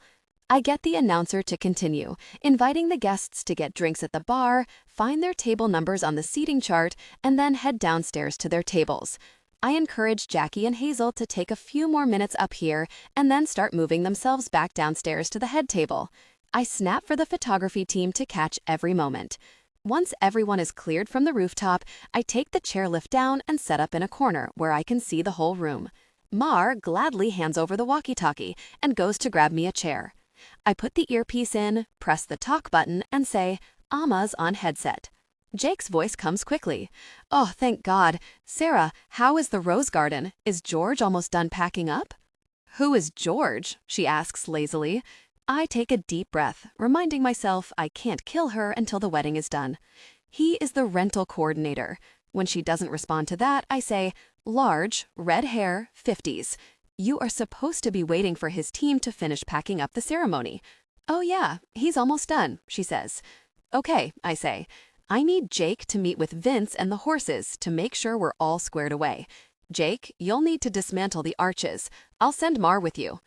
I get the announcer to continue, inviting the guests to get drinks at the bar, find their table numbers on the seating chart, and then head downstairs to their tables. I encourage Jackie and Hazel to take a few more minutes up here and then start moving themselves back downstairs to the head table. I snap for the photography team to catch every moment. Once everyone is cleared from the rooftop, I take the chairlift down and set up in a corner where I can see the whole room. Mar gladly hands over the walkie-talkie and goes to grab me a chair. I put the earpiece in, press the talk button, and say, "Amma's on headset." Jake's voice comes quickly. "Oh, thank God. Sarah, how is the rose garden? Is George almost done packing up?" "Who is George?" she asks lazily. I take a deep breath, reminding myself I can't kill her until the wedding is done. "He is the rental coordinator." When she doesn't respond to that, I say, "Large, red hair, 50s. You are supposed to be waiting for his team to finish packing up the ceremony." "Oh yeah, he's almost done," she says. "Okay," I say. "I need Jake to meet with Vince and the horses to make sure we're all squared away. Jake, you'll need to dismantle the arches. I'll send Mar with you."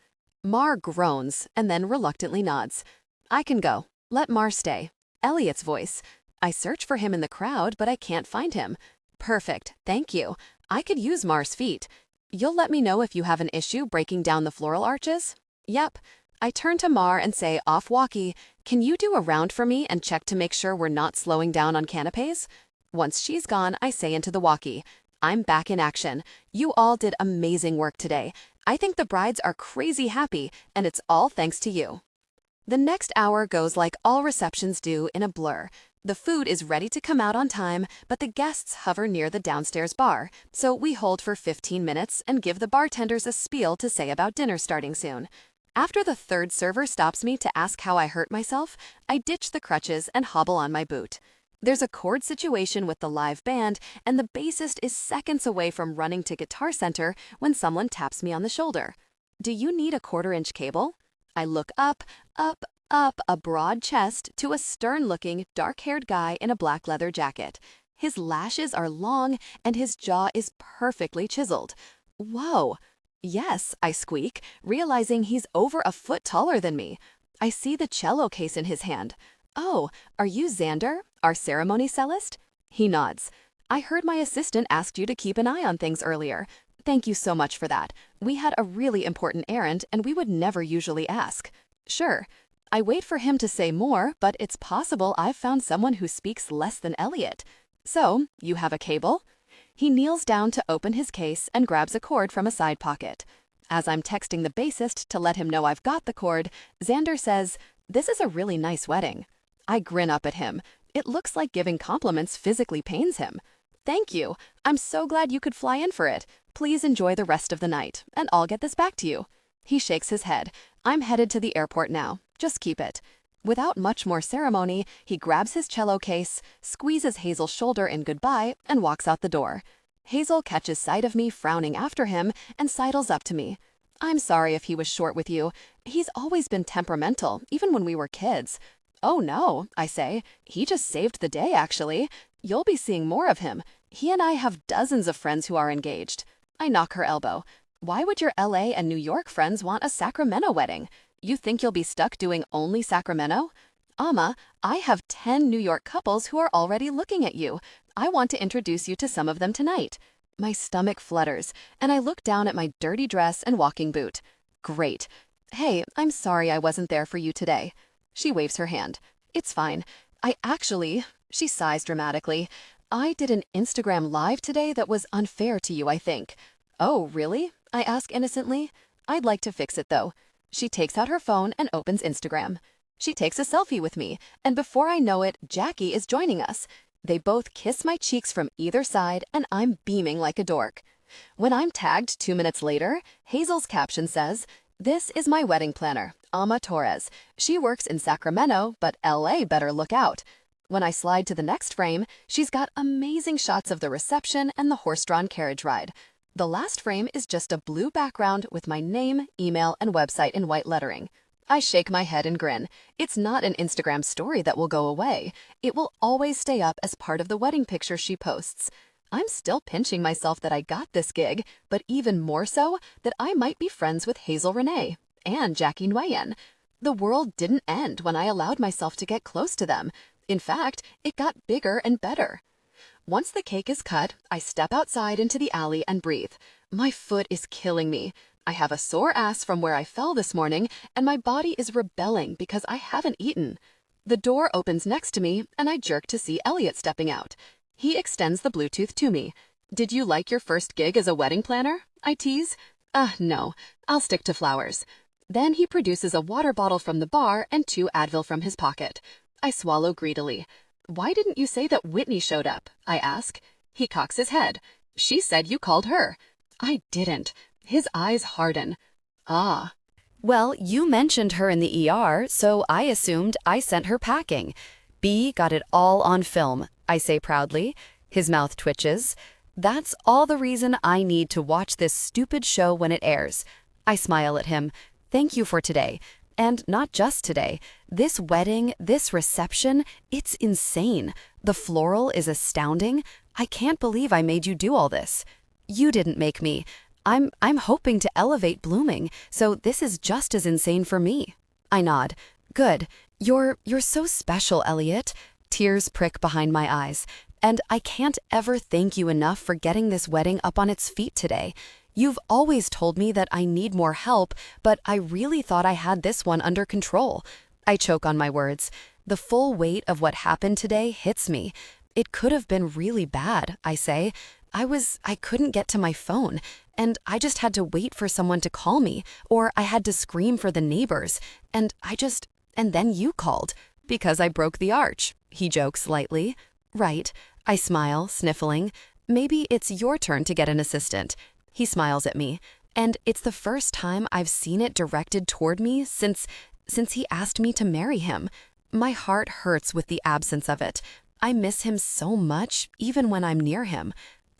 Mar groans and then reluctantly nods. "I can go. Let Mar stay." Elliot's voice. "I search for him in the crowd, but I can't find him." "Perfect, thank you. I could use Mar's feet. You'll let me know if you have an issue breaking down the floral arches?" "Yep." I turn to Mar and say off walkie, "Can you do a round for me and check to make sure we're not slowing down on canapes?" Once she's gone, I say into the walkie, "I'm back in action. You all did amazing work today. I think the brides are crazy happy, and it's all thanks to you." The next hour goes like all receptions do, in a blur. The food is ready to come out on time, but the guests hover near the downstairs bar, so we hold for 15 minutes and give the bartenders a spiel to say about dinner starting soon. After the third server stops me to ask how I hurt myself, I ditch the crutches and hobble on my boot. There's a chord situation with the live band, and the bassist is seconds away from running to Guitar Center when someone taps me on the shoulder. "Do you need a 1/4-inch cable?" I look up, a broad chest to a stern-looking, dark-haired guy in a black leather jacket. His lashes are long, and his jaw is perfectly chiseled. "Whoa." "Yes," I squeak, realizing he's over a foot taller than me. I see the cello case in his hand. "Oh, are you Xander, our ceremony cellist?" He nods. "I heard my assistant asked you to keep an eye on things earlier. Thank you so much for that. We had a really important errand, and we would never usually ask." "Sure." I wait for him to say more, but it's possible I've found someone who speaks less than Elliot. "So, you have a cable?" He kneels down to open his case and grabs a cord from a side pocket. As I'm texting the bassist to let him know I've got the cord, Xander says, "This is a really nice wedding." I grin up at him. It looks like giving compliments physically pains him. "Thank you. I'm so glad you could fly in for it. Please enjoy the rest of the night, and I'll get this back to you." He shakes his head. "I'm headed to the airport now. Just keep it." Without much more ceremony, he grabs his cello case, squeezes Hazel's shoulder in goodbye, and walks out the door. Hazel catches sight of me frowning after him and sidles up to me. "I'm sorry if he was short with you. He's always been temperamental, even when we were kids." "Oh no," I say. "He just saved the day, actually. You'll be seeing more of him. He and I have dozens of friends who are engaged." I knock her elbow. "Why would your LA and New York friends want a Sacramento wedding? You think you'll be stuck doing only Sacramento?" "Amma, I have 10 New York couples who are already looking at you. I want to introduce you to some of them tonight." My stomach flutters, and I look down at my dirty dress and walking boot. Great. "Hey, I'm sorry I wasn't there for you today." She waves her hand. "It's fine. She sighs dramatically. "I did an Instagram live today that was unfair to you, I think." "Oh, really?" I ask innocently. "I'd like to fix it, though." She takes out her phone and opens Instagram. She takes a selfie with me, and before I know it, Jackie is joining us. They both kiss my cheeks from either side, and I'm beaming like a dork. When I'm tagged 2 minutes later, Hazel's caption says, "This is my wedding planner, Ama Torres. She works in Sacramento, but LA better look out." When I slide to the next frame, she's got amazing shots of the reception and the horse-drawn carriage ride. The last frame is just a blue background with my name, email, and website in white lettering. I shake my head and grin. It's not an Instagram story that will go away. It will always stay up as part of the wedding picture she posts. I'm still pinching myself that I got this gig, but even more so that I might be friends with Hazel Renee and Jackie Nguyen. The world didn't end when I allowed myself to get close to them. In fact, it got bigger and better. Once the cake is cut, I step outside into the alley and breathe. My foot is killing me. I have a sore ass from where I fell this morning, and my body is rebelling because I haven't eaten. The door opens next to me, and I jerk to see Elliot stepping out. He extends the Bluetooth to me. "Did you like your first gig as a wedding planner?" I tease. No, I'll stick to flowers." Then he produces a water bottle from the bar and 2 Advil from his pocket. I swallow greedily. "Why didn't you say that Whitney showed up?" I ask. He cocks his head. "She said you called her." I didn't. His eyes harden. "Ah." Well, you mentioned her in the ER, so I assumed I sent her packing. B got it all on film, I say proudly. His mouth twitches. That's all the reason I need to watch this stupid show when it airs. I smile at him. Thank you for today. And not just today. This wedding, this reception, it's insane. The floral is astounding. I can't believe I made you do all this. You didn't make me. I'm hoping to elevate blooming, so this is just as insane for me. I nod. Good. You're so special, Elliot. Tears prick behind my eyes. And I can't ever thank you enough for getting this wedding up on its feet today. You've always told me that I need more help, but I really thought I had this one under control. I choke on my words. The full weight of what happened today hits me. It could have been really bad, I say. I couldn't get to my phone, and I just had to wait for someone to call me, or I had to scream for the neighbors, and then you called, because I broke the arch, he jokes lightly. Right, I smile, sniffling. Maybe it's your turn to get an assistant. He smiles at me, and it's the first time I've seen it directed toward me since he asked me to marry him. My heart hurts with the absence of it. I miss him so much, even when I'm near him.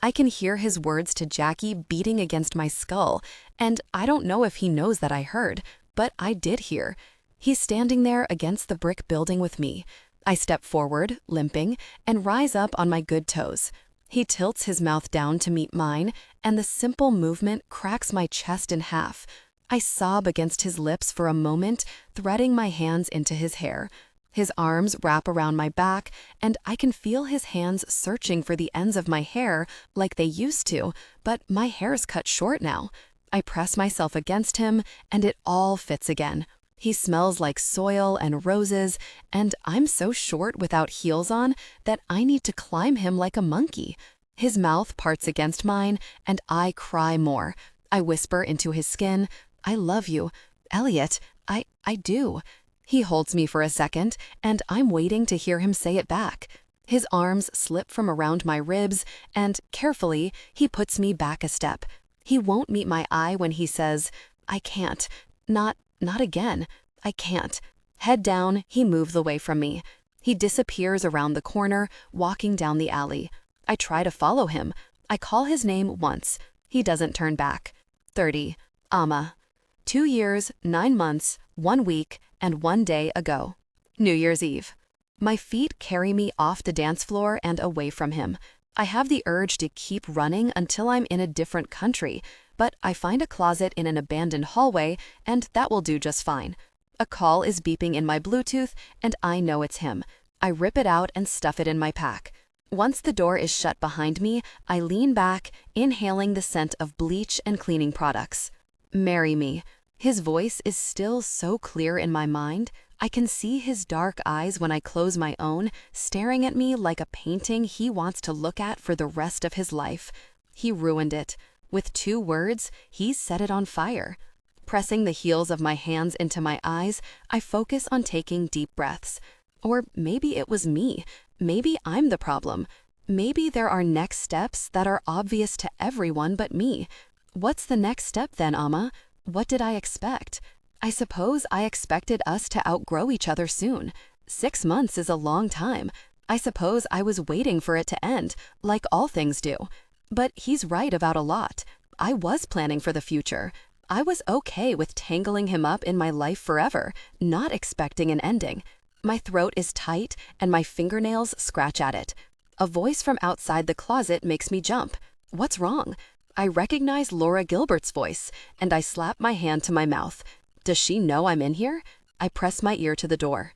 I can hear his words to Jackie beating against my skull, and I don't know if he knows that I heard, but I did hear. He's standing there against the brick building with me. I step forward, limping, and rise up on my good toes. He tilts his mouth down to meet mine, and the simple movement cracks my chest in half. I sob against his lips for a moment, threading my hands into his hair. His arms wrap around my back, and I can feel his hands searching for the ends of my hair like they used to, but my hair's cut short now. I press myself against him, and it all fits again. He smells like soil and roses, and I'm so short without heels on that I need to climb him like a monkey. His mouth parts against mine, and I cry more. I whisper into his skin, "I love you. Elliot, I do." He holds me for a second, and I'm waiting to hear him say it back. His arms slip from around my ribs, and carefully, he puts me back a step. He won't meet my eye when he says, "I can't. Not again. I can't." Head down, he moves away from me. He disappears around the corner, walking down the alley. I try to follow him. I call his name once. He doesn't turn back. 30. Amma. 2 years, 9 months, 1 week, and 1 day ago. New Year's Eve. My feet carry me off the dance floor and away from him. I have the urge to keep running until I'm in a different country, but I find a closet in an abandoned hallway, and that will do just fine. A call is beeping in my Bluetooth, and I know it's him. I rip it out and stuff it in my pack. Once the door is shut behind me, I lean back, inhaling the scent of bleach and cleaning products. Marry me. His voice is still so clear in my mind. I can see his dark eyes when I close my own, staring at me like a painting he wants to look at for the rest of his life. He ruined it. With 2 words, he set it on fire. Pressing the heels of my hands into my eyes, I focus on taking deep breaths. Or maybe it was me. Maybe I'm the problem. Maybe there are next steps that are obvious to everyone but me. What's the next step then, Amma? What did I expect? I suppose I expected us to outgrow each other soon. 6 months is a long time. I suppose I was waiting for it to end, like all things do. But he's right about a lot. I was planning for the future. I was okay with tangling him up in my life forever, not expecting an ending. My throat is tight and my fingernails scratch at it. A voice from outside the closet makes me jump. What's wrong? I recognize Laura Gilbert's voice, and I slap my hand to my mouth. Does she know I'm in here? I press my ear to the door.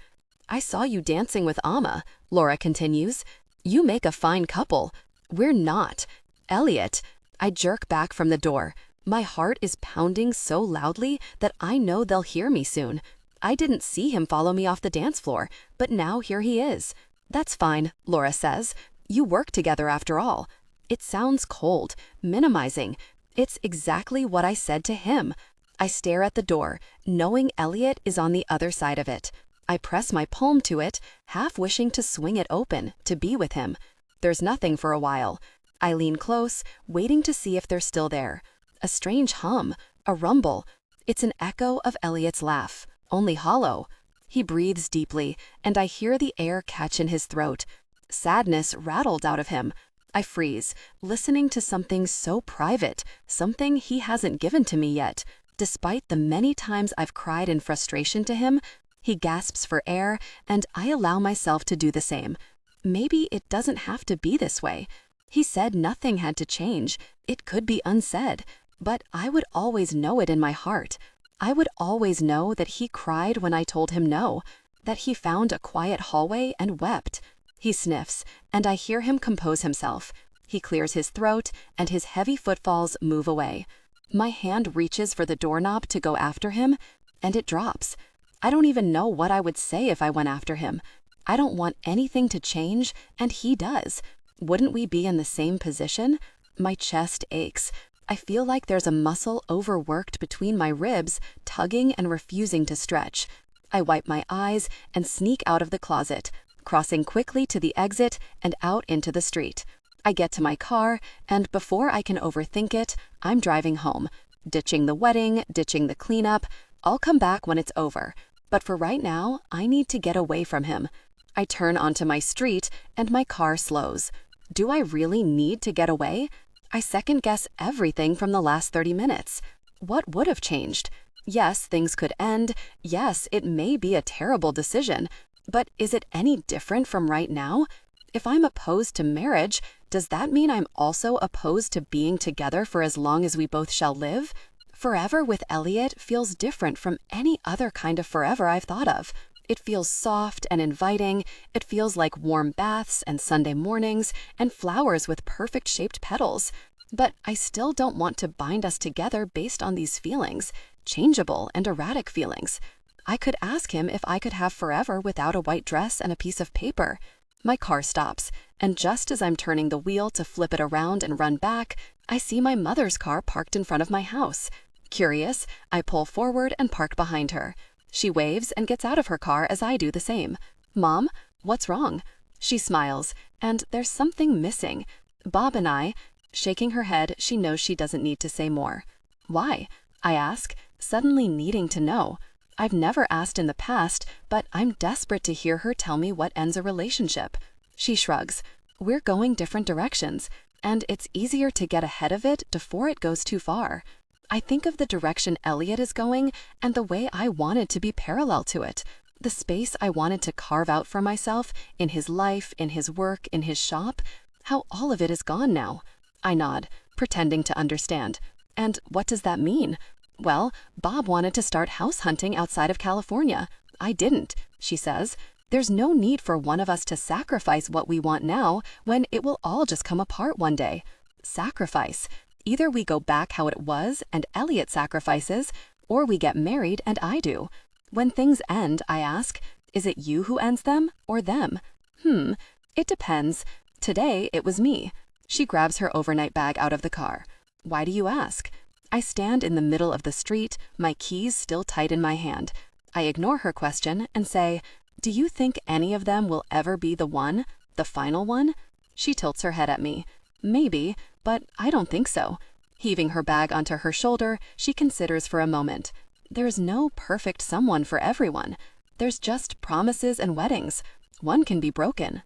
I saw you dancing with Amma, Laura continues. You make a fine couple. We're not. Elliot. I jerk back from the door. My heart is pounding so loudly that I know they'll hear me soon. I didn't see him follow me off the dance floor, but now here he is. That's fine, Laura says. You work together after all. It sounds cold, minimizing. It's exactly what I said to him. I stare at the door, knowing Elliot is on the other side of it. I press my palm to it, half wishing to swing it open, to be with him. There's nothing for a while. I lean close, waiting to see if they're still there. A strange hum, a rumble. It's an echo of Elliot's laugh, only hollow. He breathes deeply, and I hear the air catch in his throat. Sadness rattled out of him. I freeze, listening to something so private, something he hasn't given to me yet. Despite the many times I've cried in frustration to him, he gasps for air, and I allow myself to do the same. Maybe it doesn't have to be this way. He said nothing had to change. It could be unsaid, but I would always know it in my heart. I would always know that he cried when I told him no, that he found a quiet hallway and wept. He sniffs, and I hear him compose himself. He clears his throat, and his heavy footfalls move away. My hand reaches for the doorknob to go after him, and it drops. I don't even know what I would say if I went after him. I don't want anything to change, and he does. Wouldn't we be in the same position? My chest aches. I feel like there's a muscle overworked between my ribs, tugging and refusing to stretch. I wipe my eyes and sneak out of the closet, crossing quickly to the exit and out into the street. I get to my car, and before I can overthink it, I'm driving home, ditching the wedding, ditching the cleanup. I'll come back when it's over, but for right now, I need to get away from him. I turn onto my street, and my car slows. Do I really need to get away? I second-guess everything from the last 30 minutes. What would have changed? Yes, things could end. Yes, it may be a terrible decision. But is it any different from right now? If I'm opposed to marriage, does that mean I'm also opposed to being together for as long as we both shall live? Forever with Elliot feels different from any other kind of forever I've thought of. It feels soft and inviting. It feels like warm baths and Sunday mornings and flowers with perfect-shaped petals. But I still don't want to bind us together based on these feelings, changeable and erratic feelings. I could ask him if I could have forever without a white dress and a piece of paper. My car stops, and just as I'm turning the wheel to flip it around and run back, I see my mother's car parked in front of my house. Curious, I pull forward and park behind her. She waves and gets out of her car as I do the same. Mom, what's wrong? She smiles, and there's something missing. Bob and I, shaking her head, she knows she doesn't need to say more. Why? I ask, suddenly needing to know. I've never asked in the past, but I'm desperate to hear her tell me what ends a relationship. She shrugs. We're going different directions, and it's easier to get ahead of it before it goes too far. I think of the direction Elliot is going and the way I wanted to be parallel to it, the space I wanted to carve out for myself in his life, in his work, in his shop, how all of it is gone now. I nod, pretending to understand. And what does that mean? Well, Bob wanted to start house hunting outside of California. I didn't, she says. There's no need for one of us to sacrifice what we want now when it will all just come apart one day. Sacrifice. Either we go back how it was and Elliot sacrifices, or we get married and I do. When things end, I ask, is it you who ends them or them? It depends. Today, it was me. She grabs her overnight bag out of the car. Why do you ask? I stand in the middle of the street, my keys still tight in my hand. I ignore her question and say, do you think any of them will ever be the one, the final one? She tilts her head at me. Maybe, but I don't think so. Heaving her bag onto her shoulder, she considers for a moment. There's no perfect someone for everyone. There's just promises and weddings. One can be broken.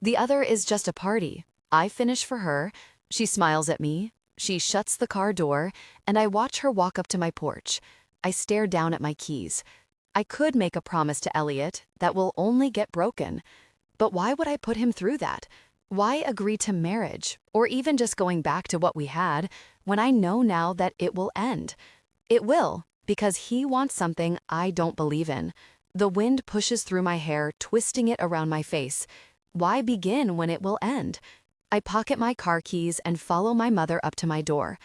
The other is just a party. I finish for her. She smiles at me. She shuts the car door, and I watch her walk up to my porch. I stare down at my keys. I could make a promise to Elliot that will only get broken. But why would I put him through that? Why agree to marriage, or even just going back to what we had, when I know now that it will end? It will, because he wants something I don't believe in. The wind pushes through my hair, twisting it around my face. Why begin when it will end? I pocket my car keys and follow my mother up to my door.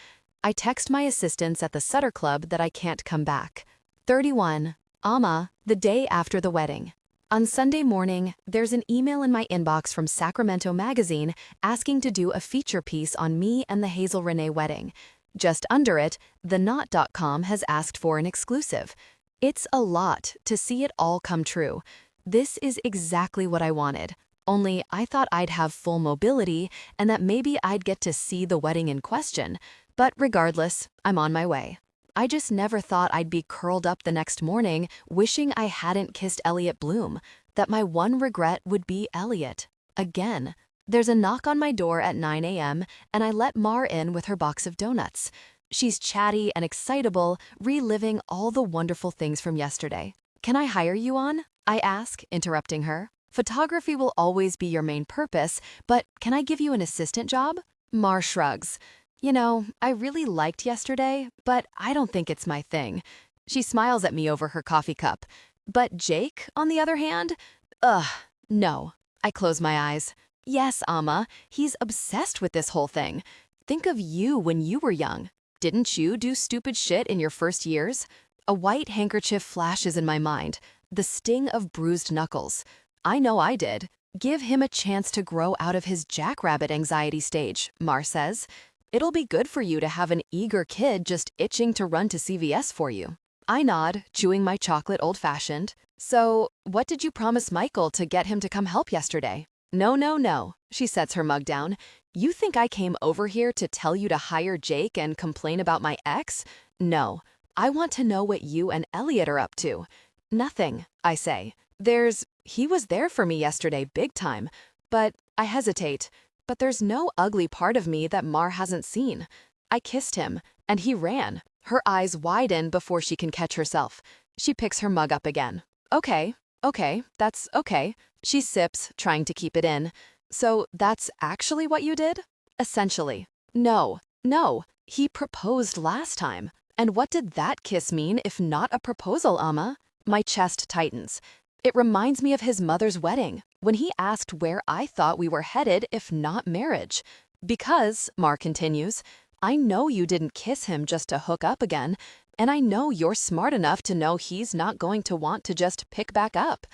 I text my assistants at the Sutter Club that I can't come back. 31. Amma, the day after the wedding. On Sunday morning, there's an email in my inbox from Sacramento Magazine asking to do a feature piece on me and the Hazel Renee wedding. Just under it, TheKnot.com has asked for an exclusive. It's a lot to see it all come true. This is exactly what I wanted. Only I thought I'd have full mobility and that maybe I'd get to see the wedding in question. But regardless, I'm on my way. I just never thought I'd be curled up the next morning wishing I hadn't kissed Elliot Bloom, that my one regret would be Elliot. Again. There's a knock on my door at 9 a.m., and I let Mar in with her box of donuts. She's chatty and excitable, reliving all the wonderful things from yesterday. "Can I hire you on?" I ask, interrupting her. "Photography will always be your main purpose, but can I give you an assistant job?" Mar shrugs. "You know, I really liked yesterday, but I don't think it's my thing." She smiles at me over her coffee cup. "But Jake, on the other hand? Ugh, no." I close my eyes. "Yes, Amma, he's obsessed with this whole thing. Think of you when you were young. Didn't you do stupid shit in your first years?" A white handkerchief flashes in my mind, the sting of bruised knuckles. I know I did. "Give him a chance to grow out of his jackrabbit anxiety stage," Mar says. "It'll be good for you to have an eager kid just itching to run to CVS for you." I nod, chewing my chocolate old-fashioned. "So, what did you promise Michael to get him to come help yesterday?" "No, no, no." She sets her mug down. "You think I came over here to tell you to hire Jake and complain about my ex? No. I want to know what you and Elliot are up to." "Nothing," I say. He was there for me yesterday big time." But I hesitate. But there's no ugly part of me that Mar hasn't seen. I kissed him, and he ran. Her eyes widen before she can catch herself. She picks her mug up again. Okay, that's okay." She sips, trying to keep it in. "So that's actually what you did?" "Essentially." No, he proposed last time. And what did that kiss mean if not a proposal, Amma?" My chest tightens. It reminds me of his mother's wedding, when he asked where I thought we were headed if not marriage. "Because," Mar continues, "I know you didn't kiss him just to hook up again, and I know you're smart enough to know he's not going to want to just pick back up."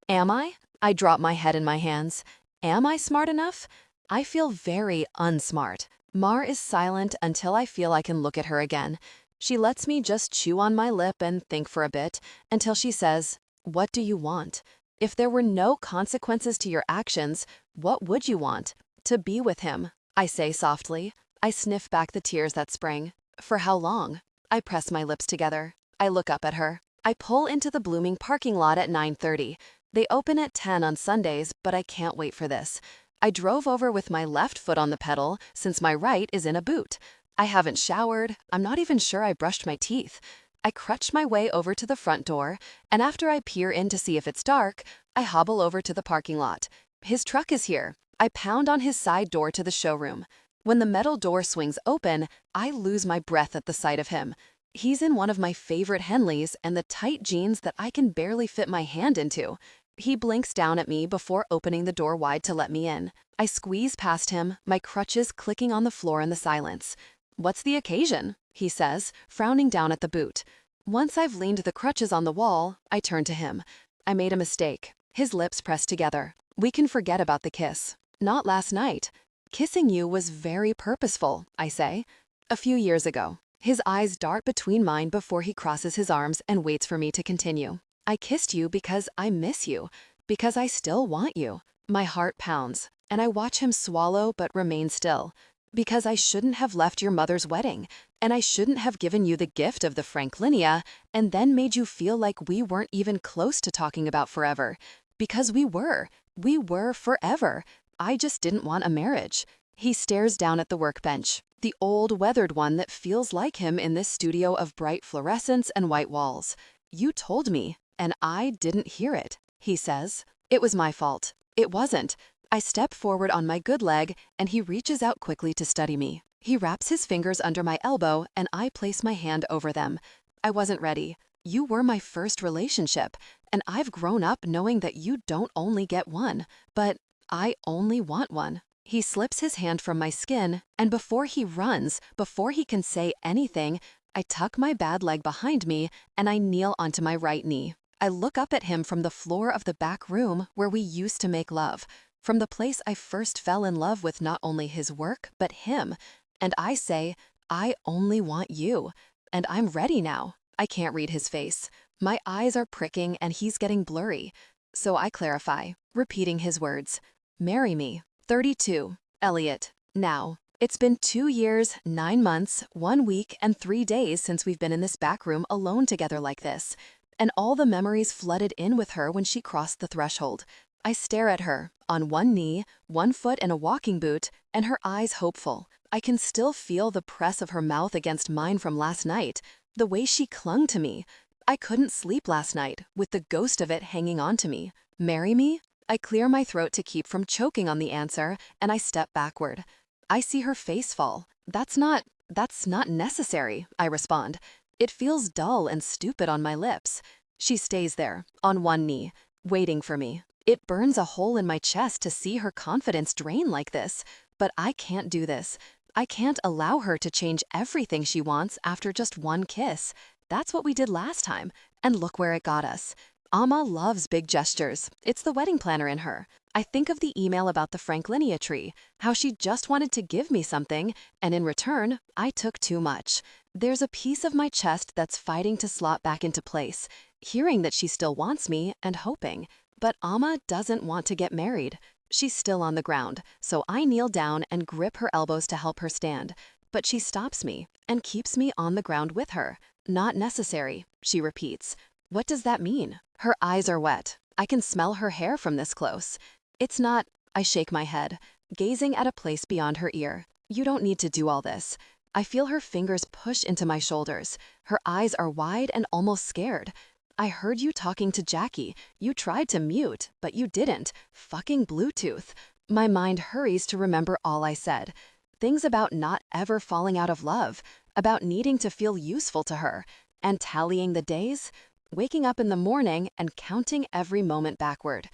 Am I? I drop my head in my hands. Am I smart enough? I feel very unsmart. Mar is silent until I feel I can look at her again. She lets me just chew on my lip and think for a bit, until she says, "What do you want? If there were no consequences to your actions, what would you want?" "To be with him," I say softly. I sniff back the tears that spring. "For how long?" I press my lips together. I look up at her. I pull into the Blooming parking lot at 9:30. They open at 10 on Sundays, but I can't wait for this. I drove over with my left foot on the pedal, since my right is in a boot. I haven't showered. I'm not even sure I brushed my teeth. I crutch my way over to the front door, and after I peer in to see if it's dark, I hobble over to the parking lot. His truck is here. I pound on his side door to the showroom. When the metal door swings open, I lose my breath at the sight of him. He's in one of my favorite Henleys and the tight jeans that I can barely fit my hand into. He blinks down at me before opening the door wide to let me in. I squeeze past him, my crutches clicking on the floor in the silence. "What's the occasion?" he says, frowning down at the boot. Once I've leaned the crutches on the wall, I turn to him. I made a mistake. His lips press together. "We can forget about the kiss. Not last night. Kissing you was very purposeful," I say. "A few years ago." His eyes dart between mine before he crosses his arms and waits for me to continue. "I kissed you because I miss you, because I still want you." My heart pounds, and I watch him swallow but remain still. "Because I shouldn't have left your mother's wedding, and I shouldn't have given you the gift of the Franklinia, and then made you feel like we weren't even close to talking about forever. Because we were forever. I just didn't want a marriage." He stares down at the workbench. The old, weathered one that feels like him in this studio of bright fluorescence and white walls. You told me, and I didn't hear it, he says. It was my fault. It wasn't. I step forward on my good leg, and he reaches out quickly to study me. He wraps his fingers under my elbow, and I place my hand over them. I wasn't ready. You were my first relationship, and I've grown up knowing that you don't only get one, but I only want one. He slips his hand from my skin, and before he runs, before he can say anything, I tuck my bad leg behind me, and I kneel onto my right knee. I look up at him from the floor of the back room where we used to make love, from the place I first fell in love with not only his work, but him. And I say, I only want you. And I'm ready now. I can't read his face. My eyes are pricking and he's getting blurry. So I clarify, repeating his words. Marry me. 32. Elliot. Now. It's been 2 years, 9 months, 1 week, and 3 days since we've been in this back room alone together like this. And all the memories flooded in with her when she crossed the threshold. I stare at her, on one knee, 1 foot in a walking boot, and her eyes hopeful. I can still feel the press of her mouth against mine from last night, the way she clung to me. I couldn't sleep last night, with the ghost of it hanging on to me. Marry me? I clear my throat to keep from choking on the answer, and I step backward. I see her face fall. That's not necessary, I respond. It feels dull and stupid on my lips. She stays there, on one knee, waiting for me. It burns a hole in my chest to see her confidence drain like this, but I can't do this. I can't allow her to change everything she wants after just one kiss. That's what we did last time, and look where it got us. Amma loves big gestures. It's the wedding planner in her. I think of the email about the Franklinia tree, how she just wanted to give me something, and in return, I took too much. There's a piece of my chest that's fighting to slot back into place, hearing that she still wants me and hoping. But Amma doesn't want to get married. She's still on the ground, so I kneel down and grip her elbows to help her stand. But she stops me and keeps me on the ground with her. Not necessary, she repeats. What does that mean? Her eyes are wet. I can smell her hair from this close. It's not, I shake my head, gazing at a place beyond her ear. You don't need to do all this. I feel her fingers push into my shoulders. Her eyes are wide and almost scared. I heard you talking to Jackie. You tried to mute, but you didn't. Fucking Bluetooth. My mind hurries to remember all I said. Things about not ever falling out of love, about needing to feel useful to her, and tallying the days, waking up in the morning and counting every moment backward.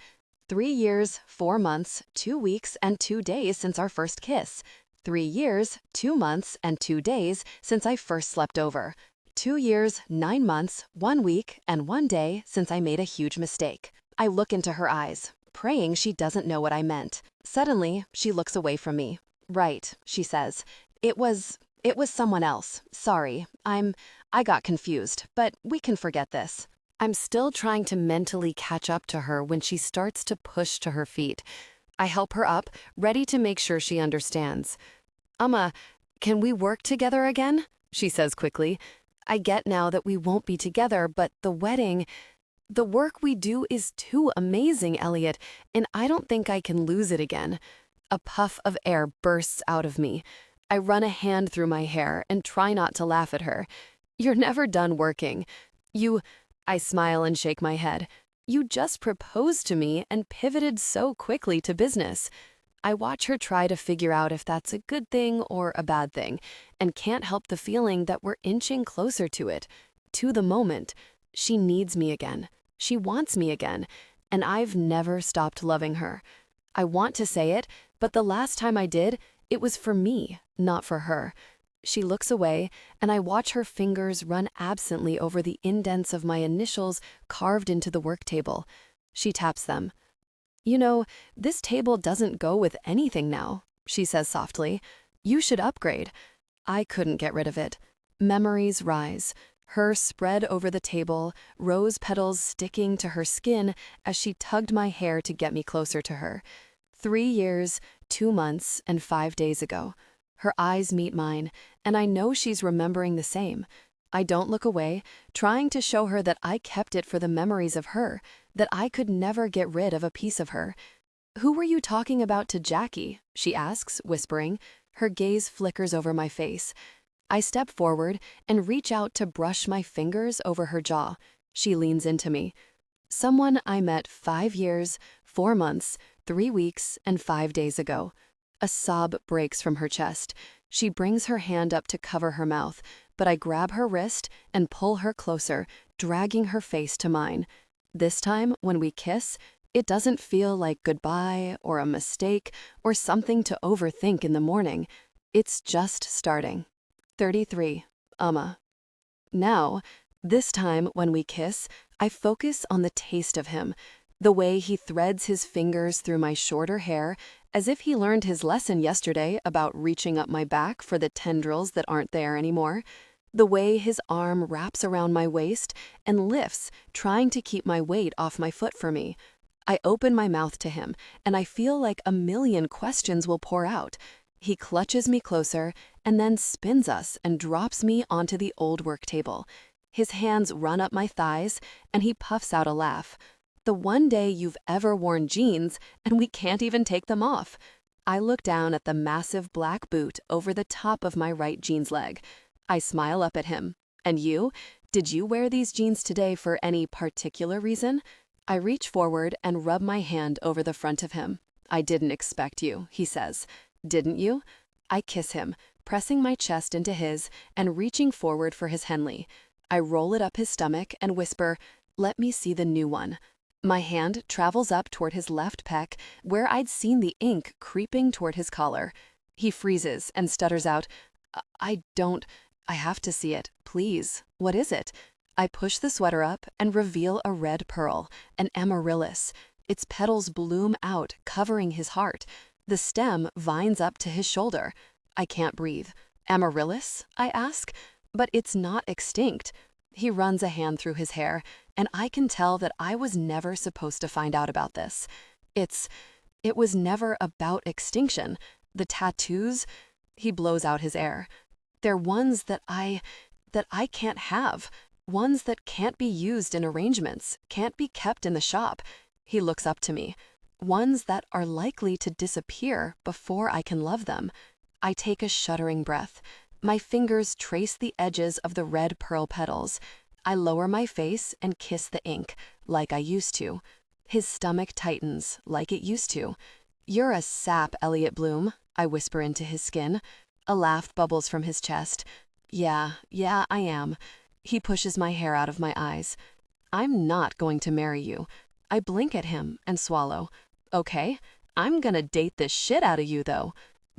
3 years, 4 months, 2 weeks, and 2 days since our first kiss. 3 years, 2 months, and 2 days since I first slept over. 2 years, 9 months, 1 week, and 1 day since I made a huge mistake. I look into her eyes, praying she doesn't know what I meant. Suddenly, she looks away from me. Right, she says. It was someone else. Sorry, I got confused, but we can forget this. I'm still trying to mentally catch up to her when she starts to push to her feet. I help her up, ready to make sure she understands. Amma, can we work together again? She says quickly. I get now that we won't be together, but the work we do is too amazing, Elliot, and I don't think I can lose it again. A puff of air bursts out of me. I run a hand through my hair and try not to laugh at her. You're never done working. I smile and shake my head. You just proposed to me and pivoted so quickly to business. I watch her try to figure out if that's a good thing or a bad thing, and can't help the feeling that we're inching closer to it, to the moment. She needs me again. She wants me again, and I've never stopped loving her. I want to say it, but the last time I did, it was for me, not for her. She looks away, and I watch her fingers run absently over the indents of my initials carved into the work table. She taps them. You know, this table doesn't go with anything now, she says softly. You should upgrade. I couldn't get rid of it. Memories rise. Her spread over the table, rose petals sticking to her skin as she tugged my hair to get me closer to her. 3 years, 2 months, and 5 days ago. Her eyes meet mine, and I know she's remembering the same. I don't look away, trying to show her that I kept it for the memories of her, that I could never get rid of a piece of her. Who were you talking about to Jackie? She asks, whispering. Her gaze flickers over my face. I step forward and reach out to brush my fingers over her jaw. She leans into me. Someone I met 5 years, 4 months, 3 weeks, and 5 days ago. A sob breaks from her chest. She brings her hand up to cover her mouth, but I grab her wrist and pull her closer, dragging her face to mine. This time, when we kiss, it doesn't feel like goodbye or a mistake or something to overthink in the morning. It's just starting. 33. Now, this time when we kiss, I focus on the taste of him, the way he threads his fingers through my shorter hair, as if he learned his lesson yesterday about reaching up my back for the tendrils that aren't there anymore, the way his arm wraps around my waist and lifts, trying to keep my weight off my foot for me. I open my mouth to him, and I feel like a million questions will pour out. He clutches me closer and then spins us and drops me onto the old work table. His hands run up my thighs, and he puffs out a laugh. The one day you've ever worn jeans, and we can't even take them off. I look down at the massive black boot over the top of my right jeans leg. I smile up at him. And you? Did you wear these jeans today for any particular reason? I reach forward and rub my hand over the front of him. I didn't expect you, he says. Didn't you? I kiss him, pressing my chest into his and reaching forward for his Henley. I roll it up his stomach and whisper, "Let me see the new one." My hand travels up toward his left pec, where I'd seen the ink creeping toward his collar. He freezes and stutters out, I have to see it, please. What is it?" I push the sweater up and reveal a red pearl, an amaryllis. Its petals bloom out, covering his heart. The stem vines up to his shoulder. I can't breathe. Amaryllis? I ask. But it's not extinct. He runs a hand through his hair, and I can tell that I was never supposed to find out about this. It was never about extinction. The tattoos, he blows out his air. They're ones that I can't have. Ones that can't be used in arrangements, can't be kept in the shop. He looks up to me. Ones that are likely to disappear before I can love them. I take a shuddering breath. My fingers trace the edges of the red pearl petals. I lower my face and kiss the ink, like I used to. His stomach tightens, like it used to. "You're a sap, Elliot Bloom," I whisper into his skin. A laugh bubbles from his chest. Yeah, I am." He pushes my hair out of my eyes. "I'm not going to marry you." I blink at him and swallow. "Okay, I'm gonna date the shit out of you, though."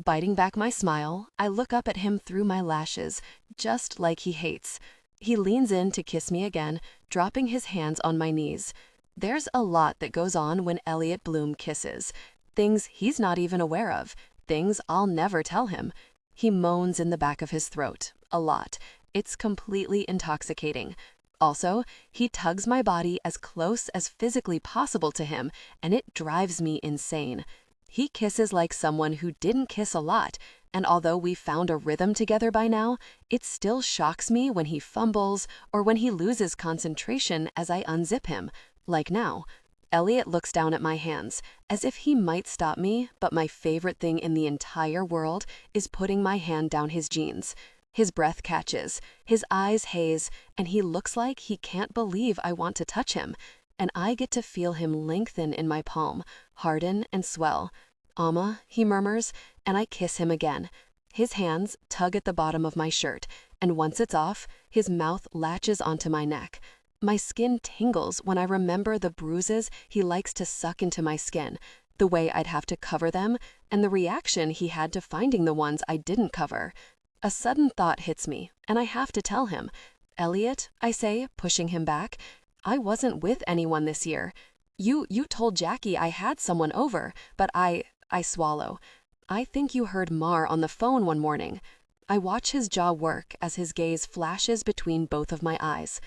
Biting back my smile, I look up at him through my lashes, just like he hates. He leans in to kiss me again, dropping his hands on my knees. There's a lot that goes on when Elliot Bloom kisses. Things he's not even aware of. Things I'll never tell him. He moans in the back of his throat. A lot. It's completely intoxicating. Also, he tugs my body as close as physically possible to him, and it drives me insane. He kisses like someone who didn't kiss a lot, and although we've found a rhythm together by now, it still shocks me when he fumbles or when he loses concentration as I unzip him, like now. Elliot looks down at my hands, as if he might stop me, but my favorite thing in the entire world is putting my hand down his jeans. His breath catches, his eyes haze, and he looks like he can't believe I want to touch him. And I get to feel him lengthen in my palm, harden and swell. "Amma," he murmurs, and I kiss him again. His hands tug at the bottom of my shirt, and once it's off, his mouth latches onto my neck. My skin tingles when I remember the bruises he likes to suck into my skin, the way I'd have to cover them, and the reaction he had to finding the ones I didn't cover. A sudden thought hits me, and I have to tell him. "Elliot," I say, pushing him back, "I wasn't with anyone this year. You told Jackie I had someone over, but I swallow. I think you heard Mar on the phone one morning." I watch his jaw work as his gaze flashes between both of my eyes.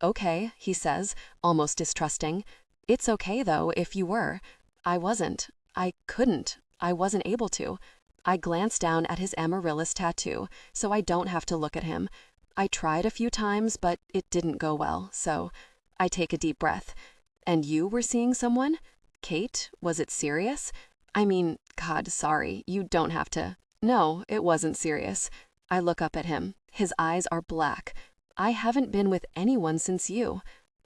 "Okay," he says, almost distrusting. "It's okay, though, if you were." I wasn't. I couldn't. I wasn't able to. I glance down at his amaryllis tattoo, so I don't have to look at him. I tried a few times, but it didn't go well, so I take a deep breath. "And you were seeing someone? Kate, was it serious? I mean, God, sorry, you don't have to." No, it wasn't serious. I look up at him. His eyes are black. I haven't been with anyone since you.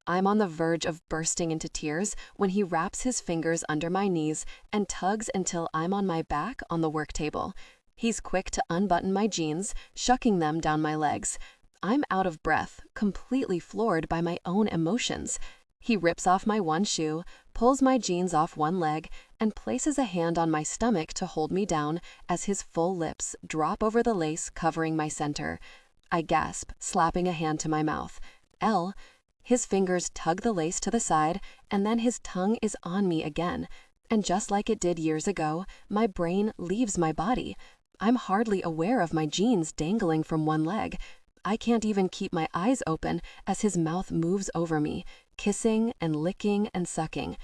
I'm on the verge of bursting into tears when he wraps his fingers under my knees and tugs until I'm on my back on the work table. He's quick to unbutton my jeans, shucking them down my legs. I'm out of breath, completely floored by my own emotions. He rips off my one shoe, pulls my jeans off one leg, and places a hand on my stomach to hold me down as his full lips drop over the lace covering my center. I gasp, slapping a hand to my mouth. "Elle." His fingers tug the lace to the side, and then his tongue is on me again. And just like it did years ago, my brain leaves my body. I'm hardly aware of my jeans dangling from one leg. I can't even keep my eyes open as his mouth moves over me, kissing and licking and sucking.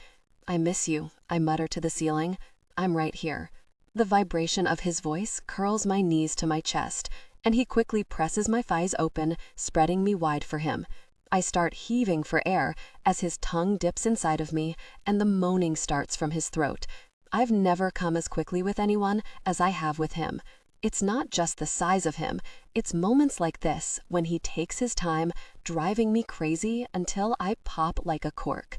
"I miss you," I mutter to the ceiling. "I'm right here." The vibration of his voice curls my knees to my chest, and he quickly presses my thighs open, spreading me wide for him. I start heaving for air as his tongue dips inside of me and the moaning starts from his throat. I've never come as quickly with anyone as I have with him. It's not just the size of him, it's moments like this when he takes his time, driving me crazy until I pop like a cork.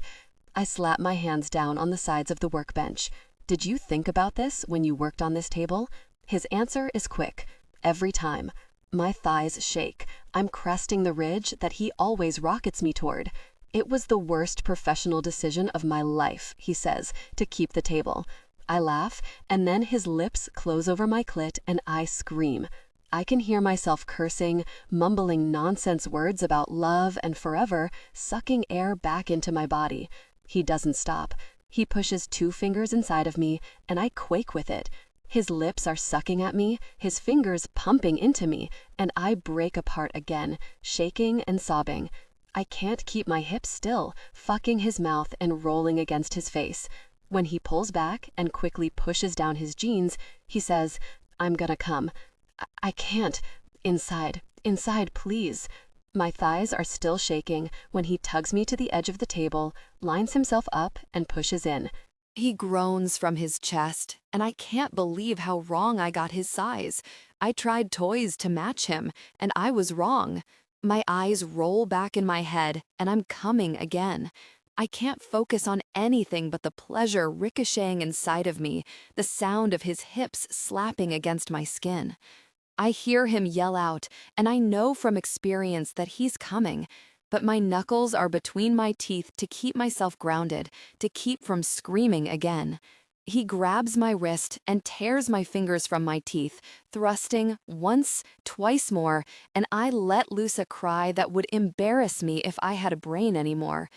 I slap my hands down on the sides of the workbench. "Did you think about this when you worked on this table?" His answer is quick. Every time. My thighs shake. I'm cresting the ridge that he always rockets me toward. "It was the worst professional decision of my life," he says, to keep the table. I laugh, and then his lips close over my clit and I scream. I can hear myself cursing, mumbling nonsense words about love and forever, sucking air back into my body. He doesn't stop. He pushes 2 fingers inside of me, and I quake with it. His lips are sucking at me, his fingers pumping into me, and I break apart again, shaking and sobbing. I can't keep my hips still, fucking his mouth and rolling against his face. When he pulls back and quickly pushes down his jeans, he says, "I'm gonna come." I can't. Inside, please." My thighs are still shaking when he tugs me to the edge of the table, lines himself up, and pushes in. He groans from his chest, and I can't believe how wrong I got his size. I tried toys to match him, and I was wrong. My eyes roll back in my head, and I'm coming again. I can't focus on anything but the pleasure ricocheting inside of me, the sound of his hips slapping against my skin. I hear him yell out, and I know from experience that he's coming, but my knuckles are between my teeth to keep myself grounded, to keep from screaming again. He grabs my wrist and tears my fingers from my teeth, thrusting once, twice more, and I let loose a cry that would embarrass me if I had a brain anymore.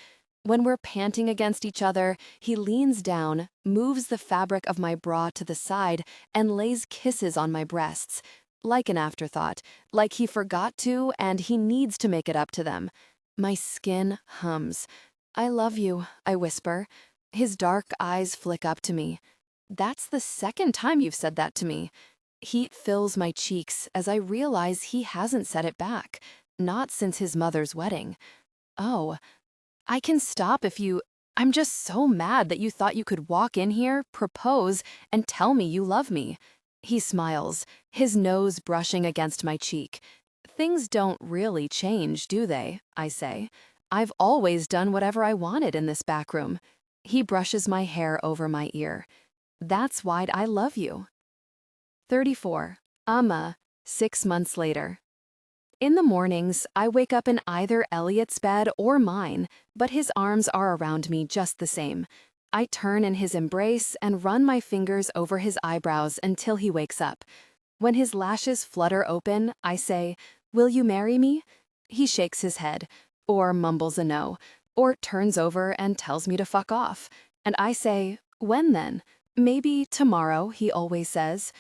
When we're panting against each other, he leans down, moves the fabric of my bra to the side, and lays kisses on my breasts. Like an afterthought, like he forgot to and he needs to make it up to them. My skin hums. "I love you," I whisper. His dark eyes flick up to me. "That's the second time you've said that to me." Heat fills my cheeks as I realize he hasn't said it back, not since his mother's wedding. "Oh, I can stop if you... I'm just so mad that you thought you could walk in here, propose, and tell me you love me." He smiles, his nose brushing against my cheek. "Things don't really change, do they?" I say. "I've always done whatever I wanted in this back room." He brushes my hair over my ear. "That's why I love you." 34. 6 months later. In the mornings, I wake up in either Elliot's bed or mine, but his arms are around me just the same. I turn in his embrace and run my fingers over his eyebrows until he wakes up. When his lashes flutter open, I say, "Will you marry me?" He shakes his head, or mumbles a no, or turns over and tells me to fuck off. And I say, "When then?" "Maybe tomorrow," he always says.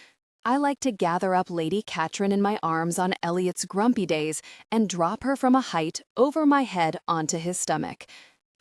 I like to gather up Lady Catherine in my arms on Elliot's grumpy days and drop her from a height over my head onto his stomach.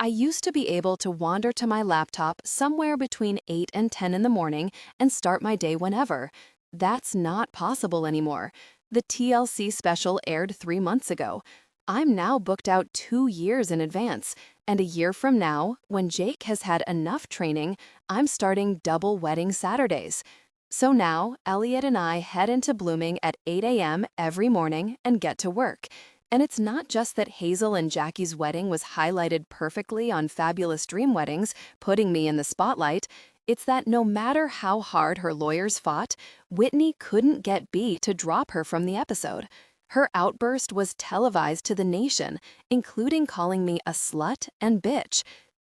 I used to be able to wander to my laptop somewhere between 8 and 10 in the morning and start my day whenever. That's not possible anymore. The TLC special aired 3 months ago. I'm now booked out 2 years in advance, and a year from now, when Jake has had enough training, I'm starting double wedding Saturdays. So now, Elliot and I head into blooming at 8 a.m. every morning and get to work. And it's not just that Hazel and Jackie's wedding was highlighted perfectly on Fabulous Dream Weddings, putting me in the spotlight. It's that no matter how hard her lawyers fought, Whitney couldn't get B to drop her from the episode. Her outburst was televised to the nation, including calling me a slut and bitch.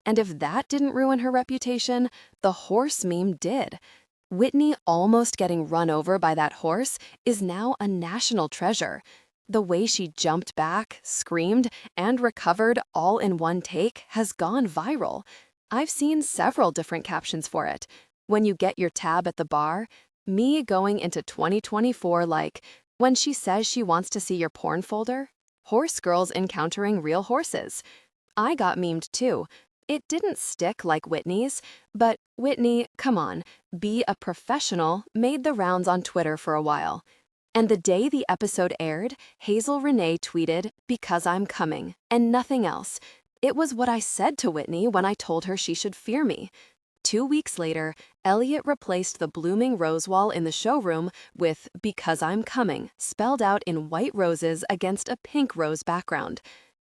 And if that didn't ruin her reputation, the horse meme did. Whitney almost getting run over by that horse is now a national treasure. The way she jumped back, screamed, and recovered all in one take has gone viral. I've seen several different captions for it. When you get your tab at the bar, me going into 2024 like, when she says she wants to see your porn folder, horse girls encountering real horses. I got memed too. It didn't stick like Whitney's, but Whitney, come on, be a professional, made the rounds on Twitter for a while. And the day the episode aired, Hazel Renee tweeted, "Because I'm coming," and nothing else. It was what I said to Whitney when I told her she should fear me. 2 weeks later, Elliot replaced the blooming rose wall in the showroom with "Because I'm coming," spelled out in white roses against a pink rose background.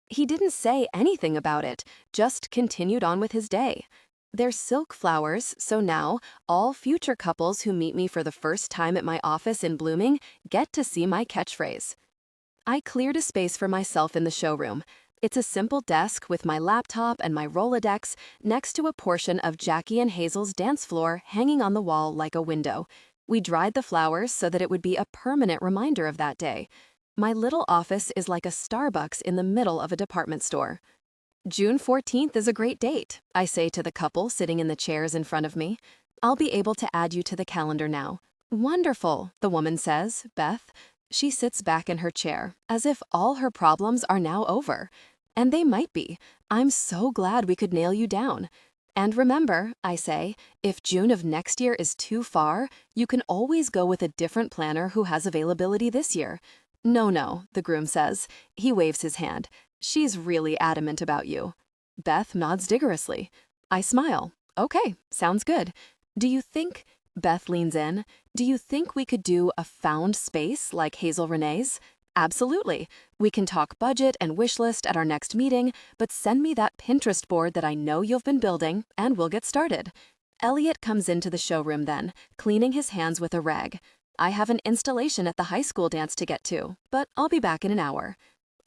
He didn't say anything about it, just continued on with his day. They're silk flowers, so now all future couples who meet me for the first time at my office in blooming get to see my catchphrase. I cleared a space for myself in the showroom. It's a simple desk with my laptop and my Rolodex next to a portion of Jackie and Hazel's dance floor hanging on the wall like a window. We dried the flowers so that it would be a permanent reminder of that day. My little office is like a Starbucks in the middle of a department store. June 14th is a great date, I say to the couple sitting in the chairs in front of me. I'll be able to add you to the calendar now. Wonderful, the woman says, Beth. She sits back in her chair, as if all her problems are now over. And they might be. I'm so glad we could nail you down. And remember, I say, if June of next year is too far, you can always go with a different planner who has availability this year. No, the groom says. He waves his hand. She's really adamant about you. Beth nods vigorously. I smile. Okay, sounds good. Do you think, Beth leans in, do you think we could do a found space like Hazel Renee's? Absolutely. We can talk budget and wish list at our next meeting, but send me that Pinterest board that I know you've been building, and we'll get started. Elliot comes into the showroom then, cleaning his hands with a rag. I have an installation at the high school dance to get to, but I'll be back in an hour.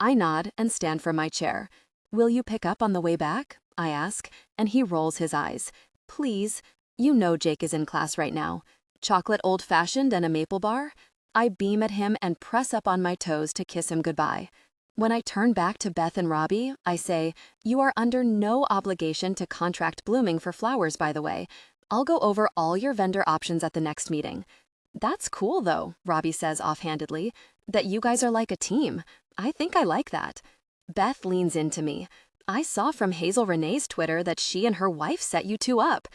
I nod and stand from my chair. Will you pick up on the way back? I ask, and he rolls his eyes. Please. You know Jake is in class right now. Chocolate old-fashioned and a maple bar? I beam at him and press up on my toes to kiss him goodbye. When I turn back to Beth and Robbie, I say, you are under no obligation to contract blooming for flowers, by the way. I'll go over all your vendor options at the next meeting. That's cool, though, Robbie says offhandedly, that you guys are like a team. I think I like that. Beth leans into me. I saw from Hazel Renee's Twitter that she and her wife set you two up.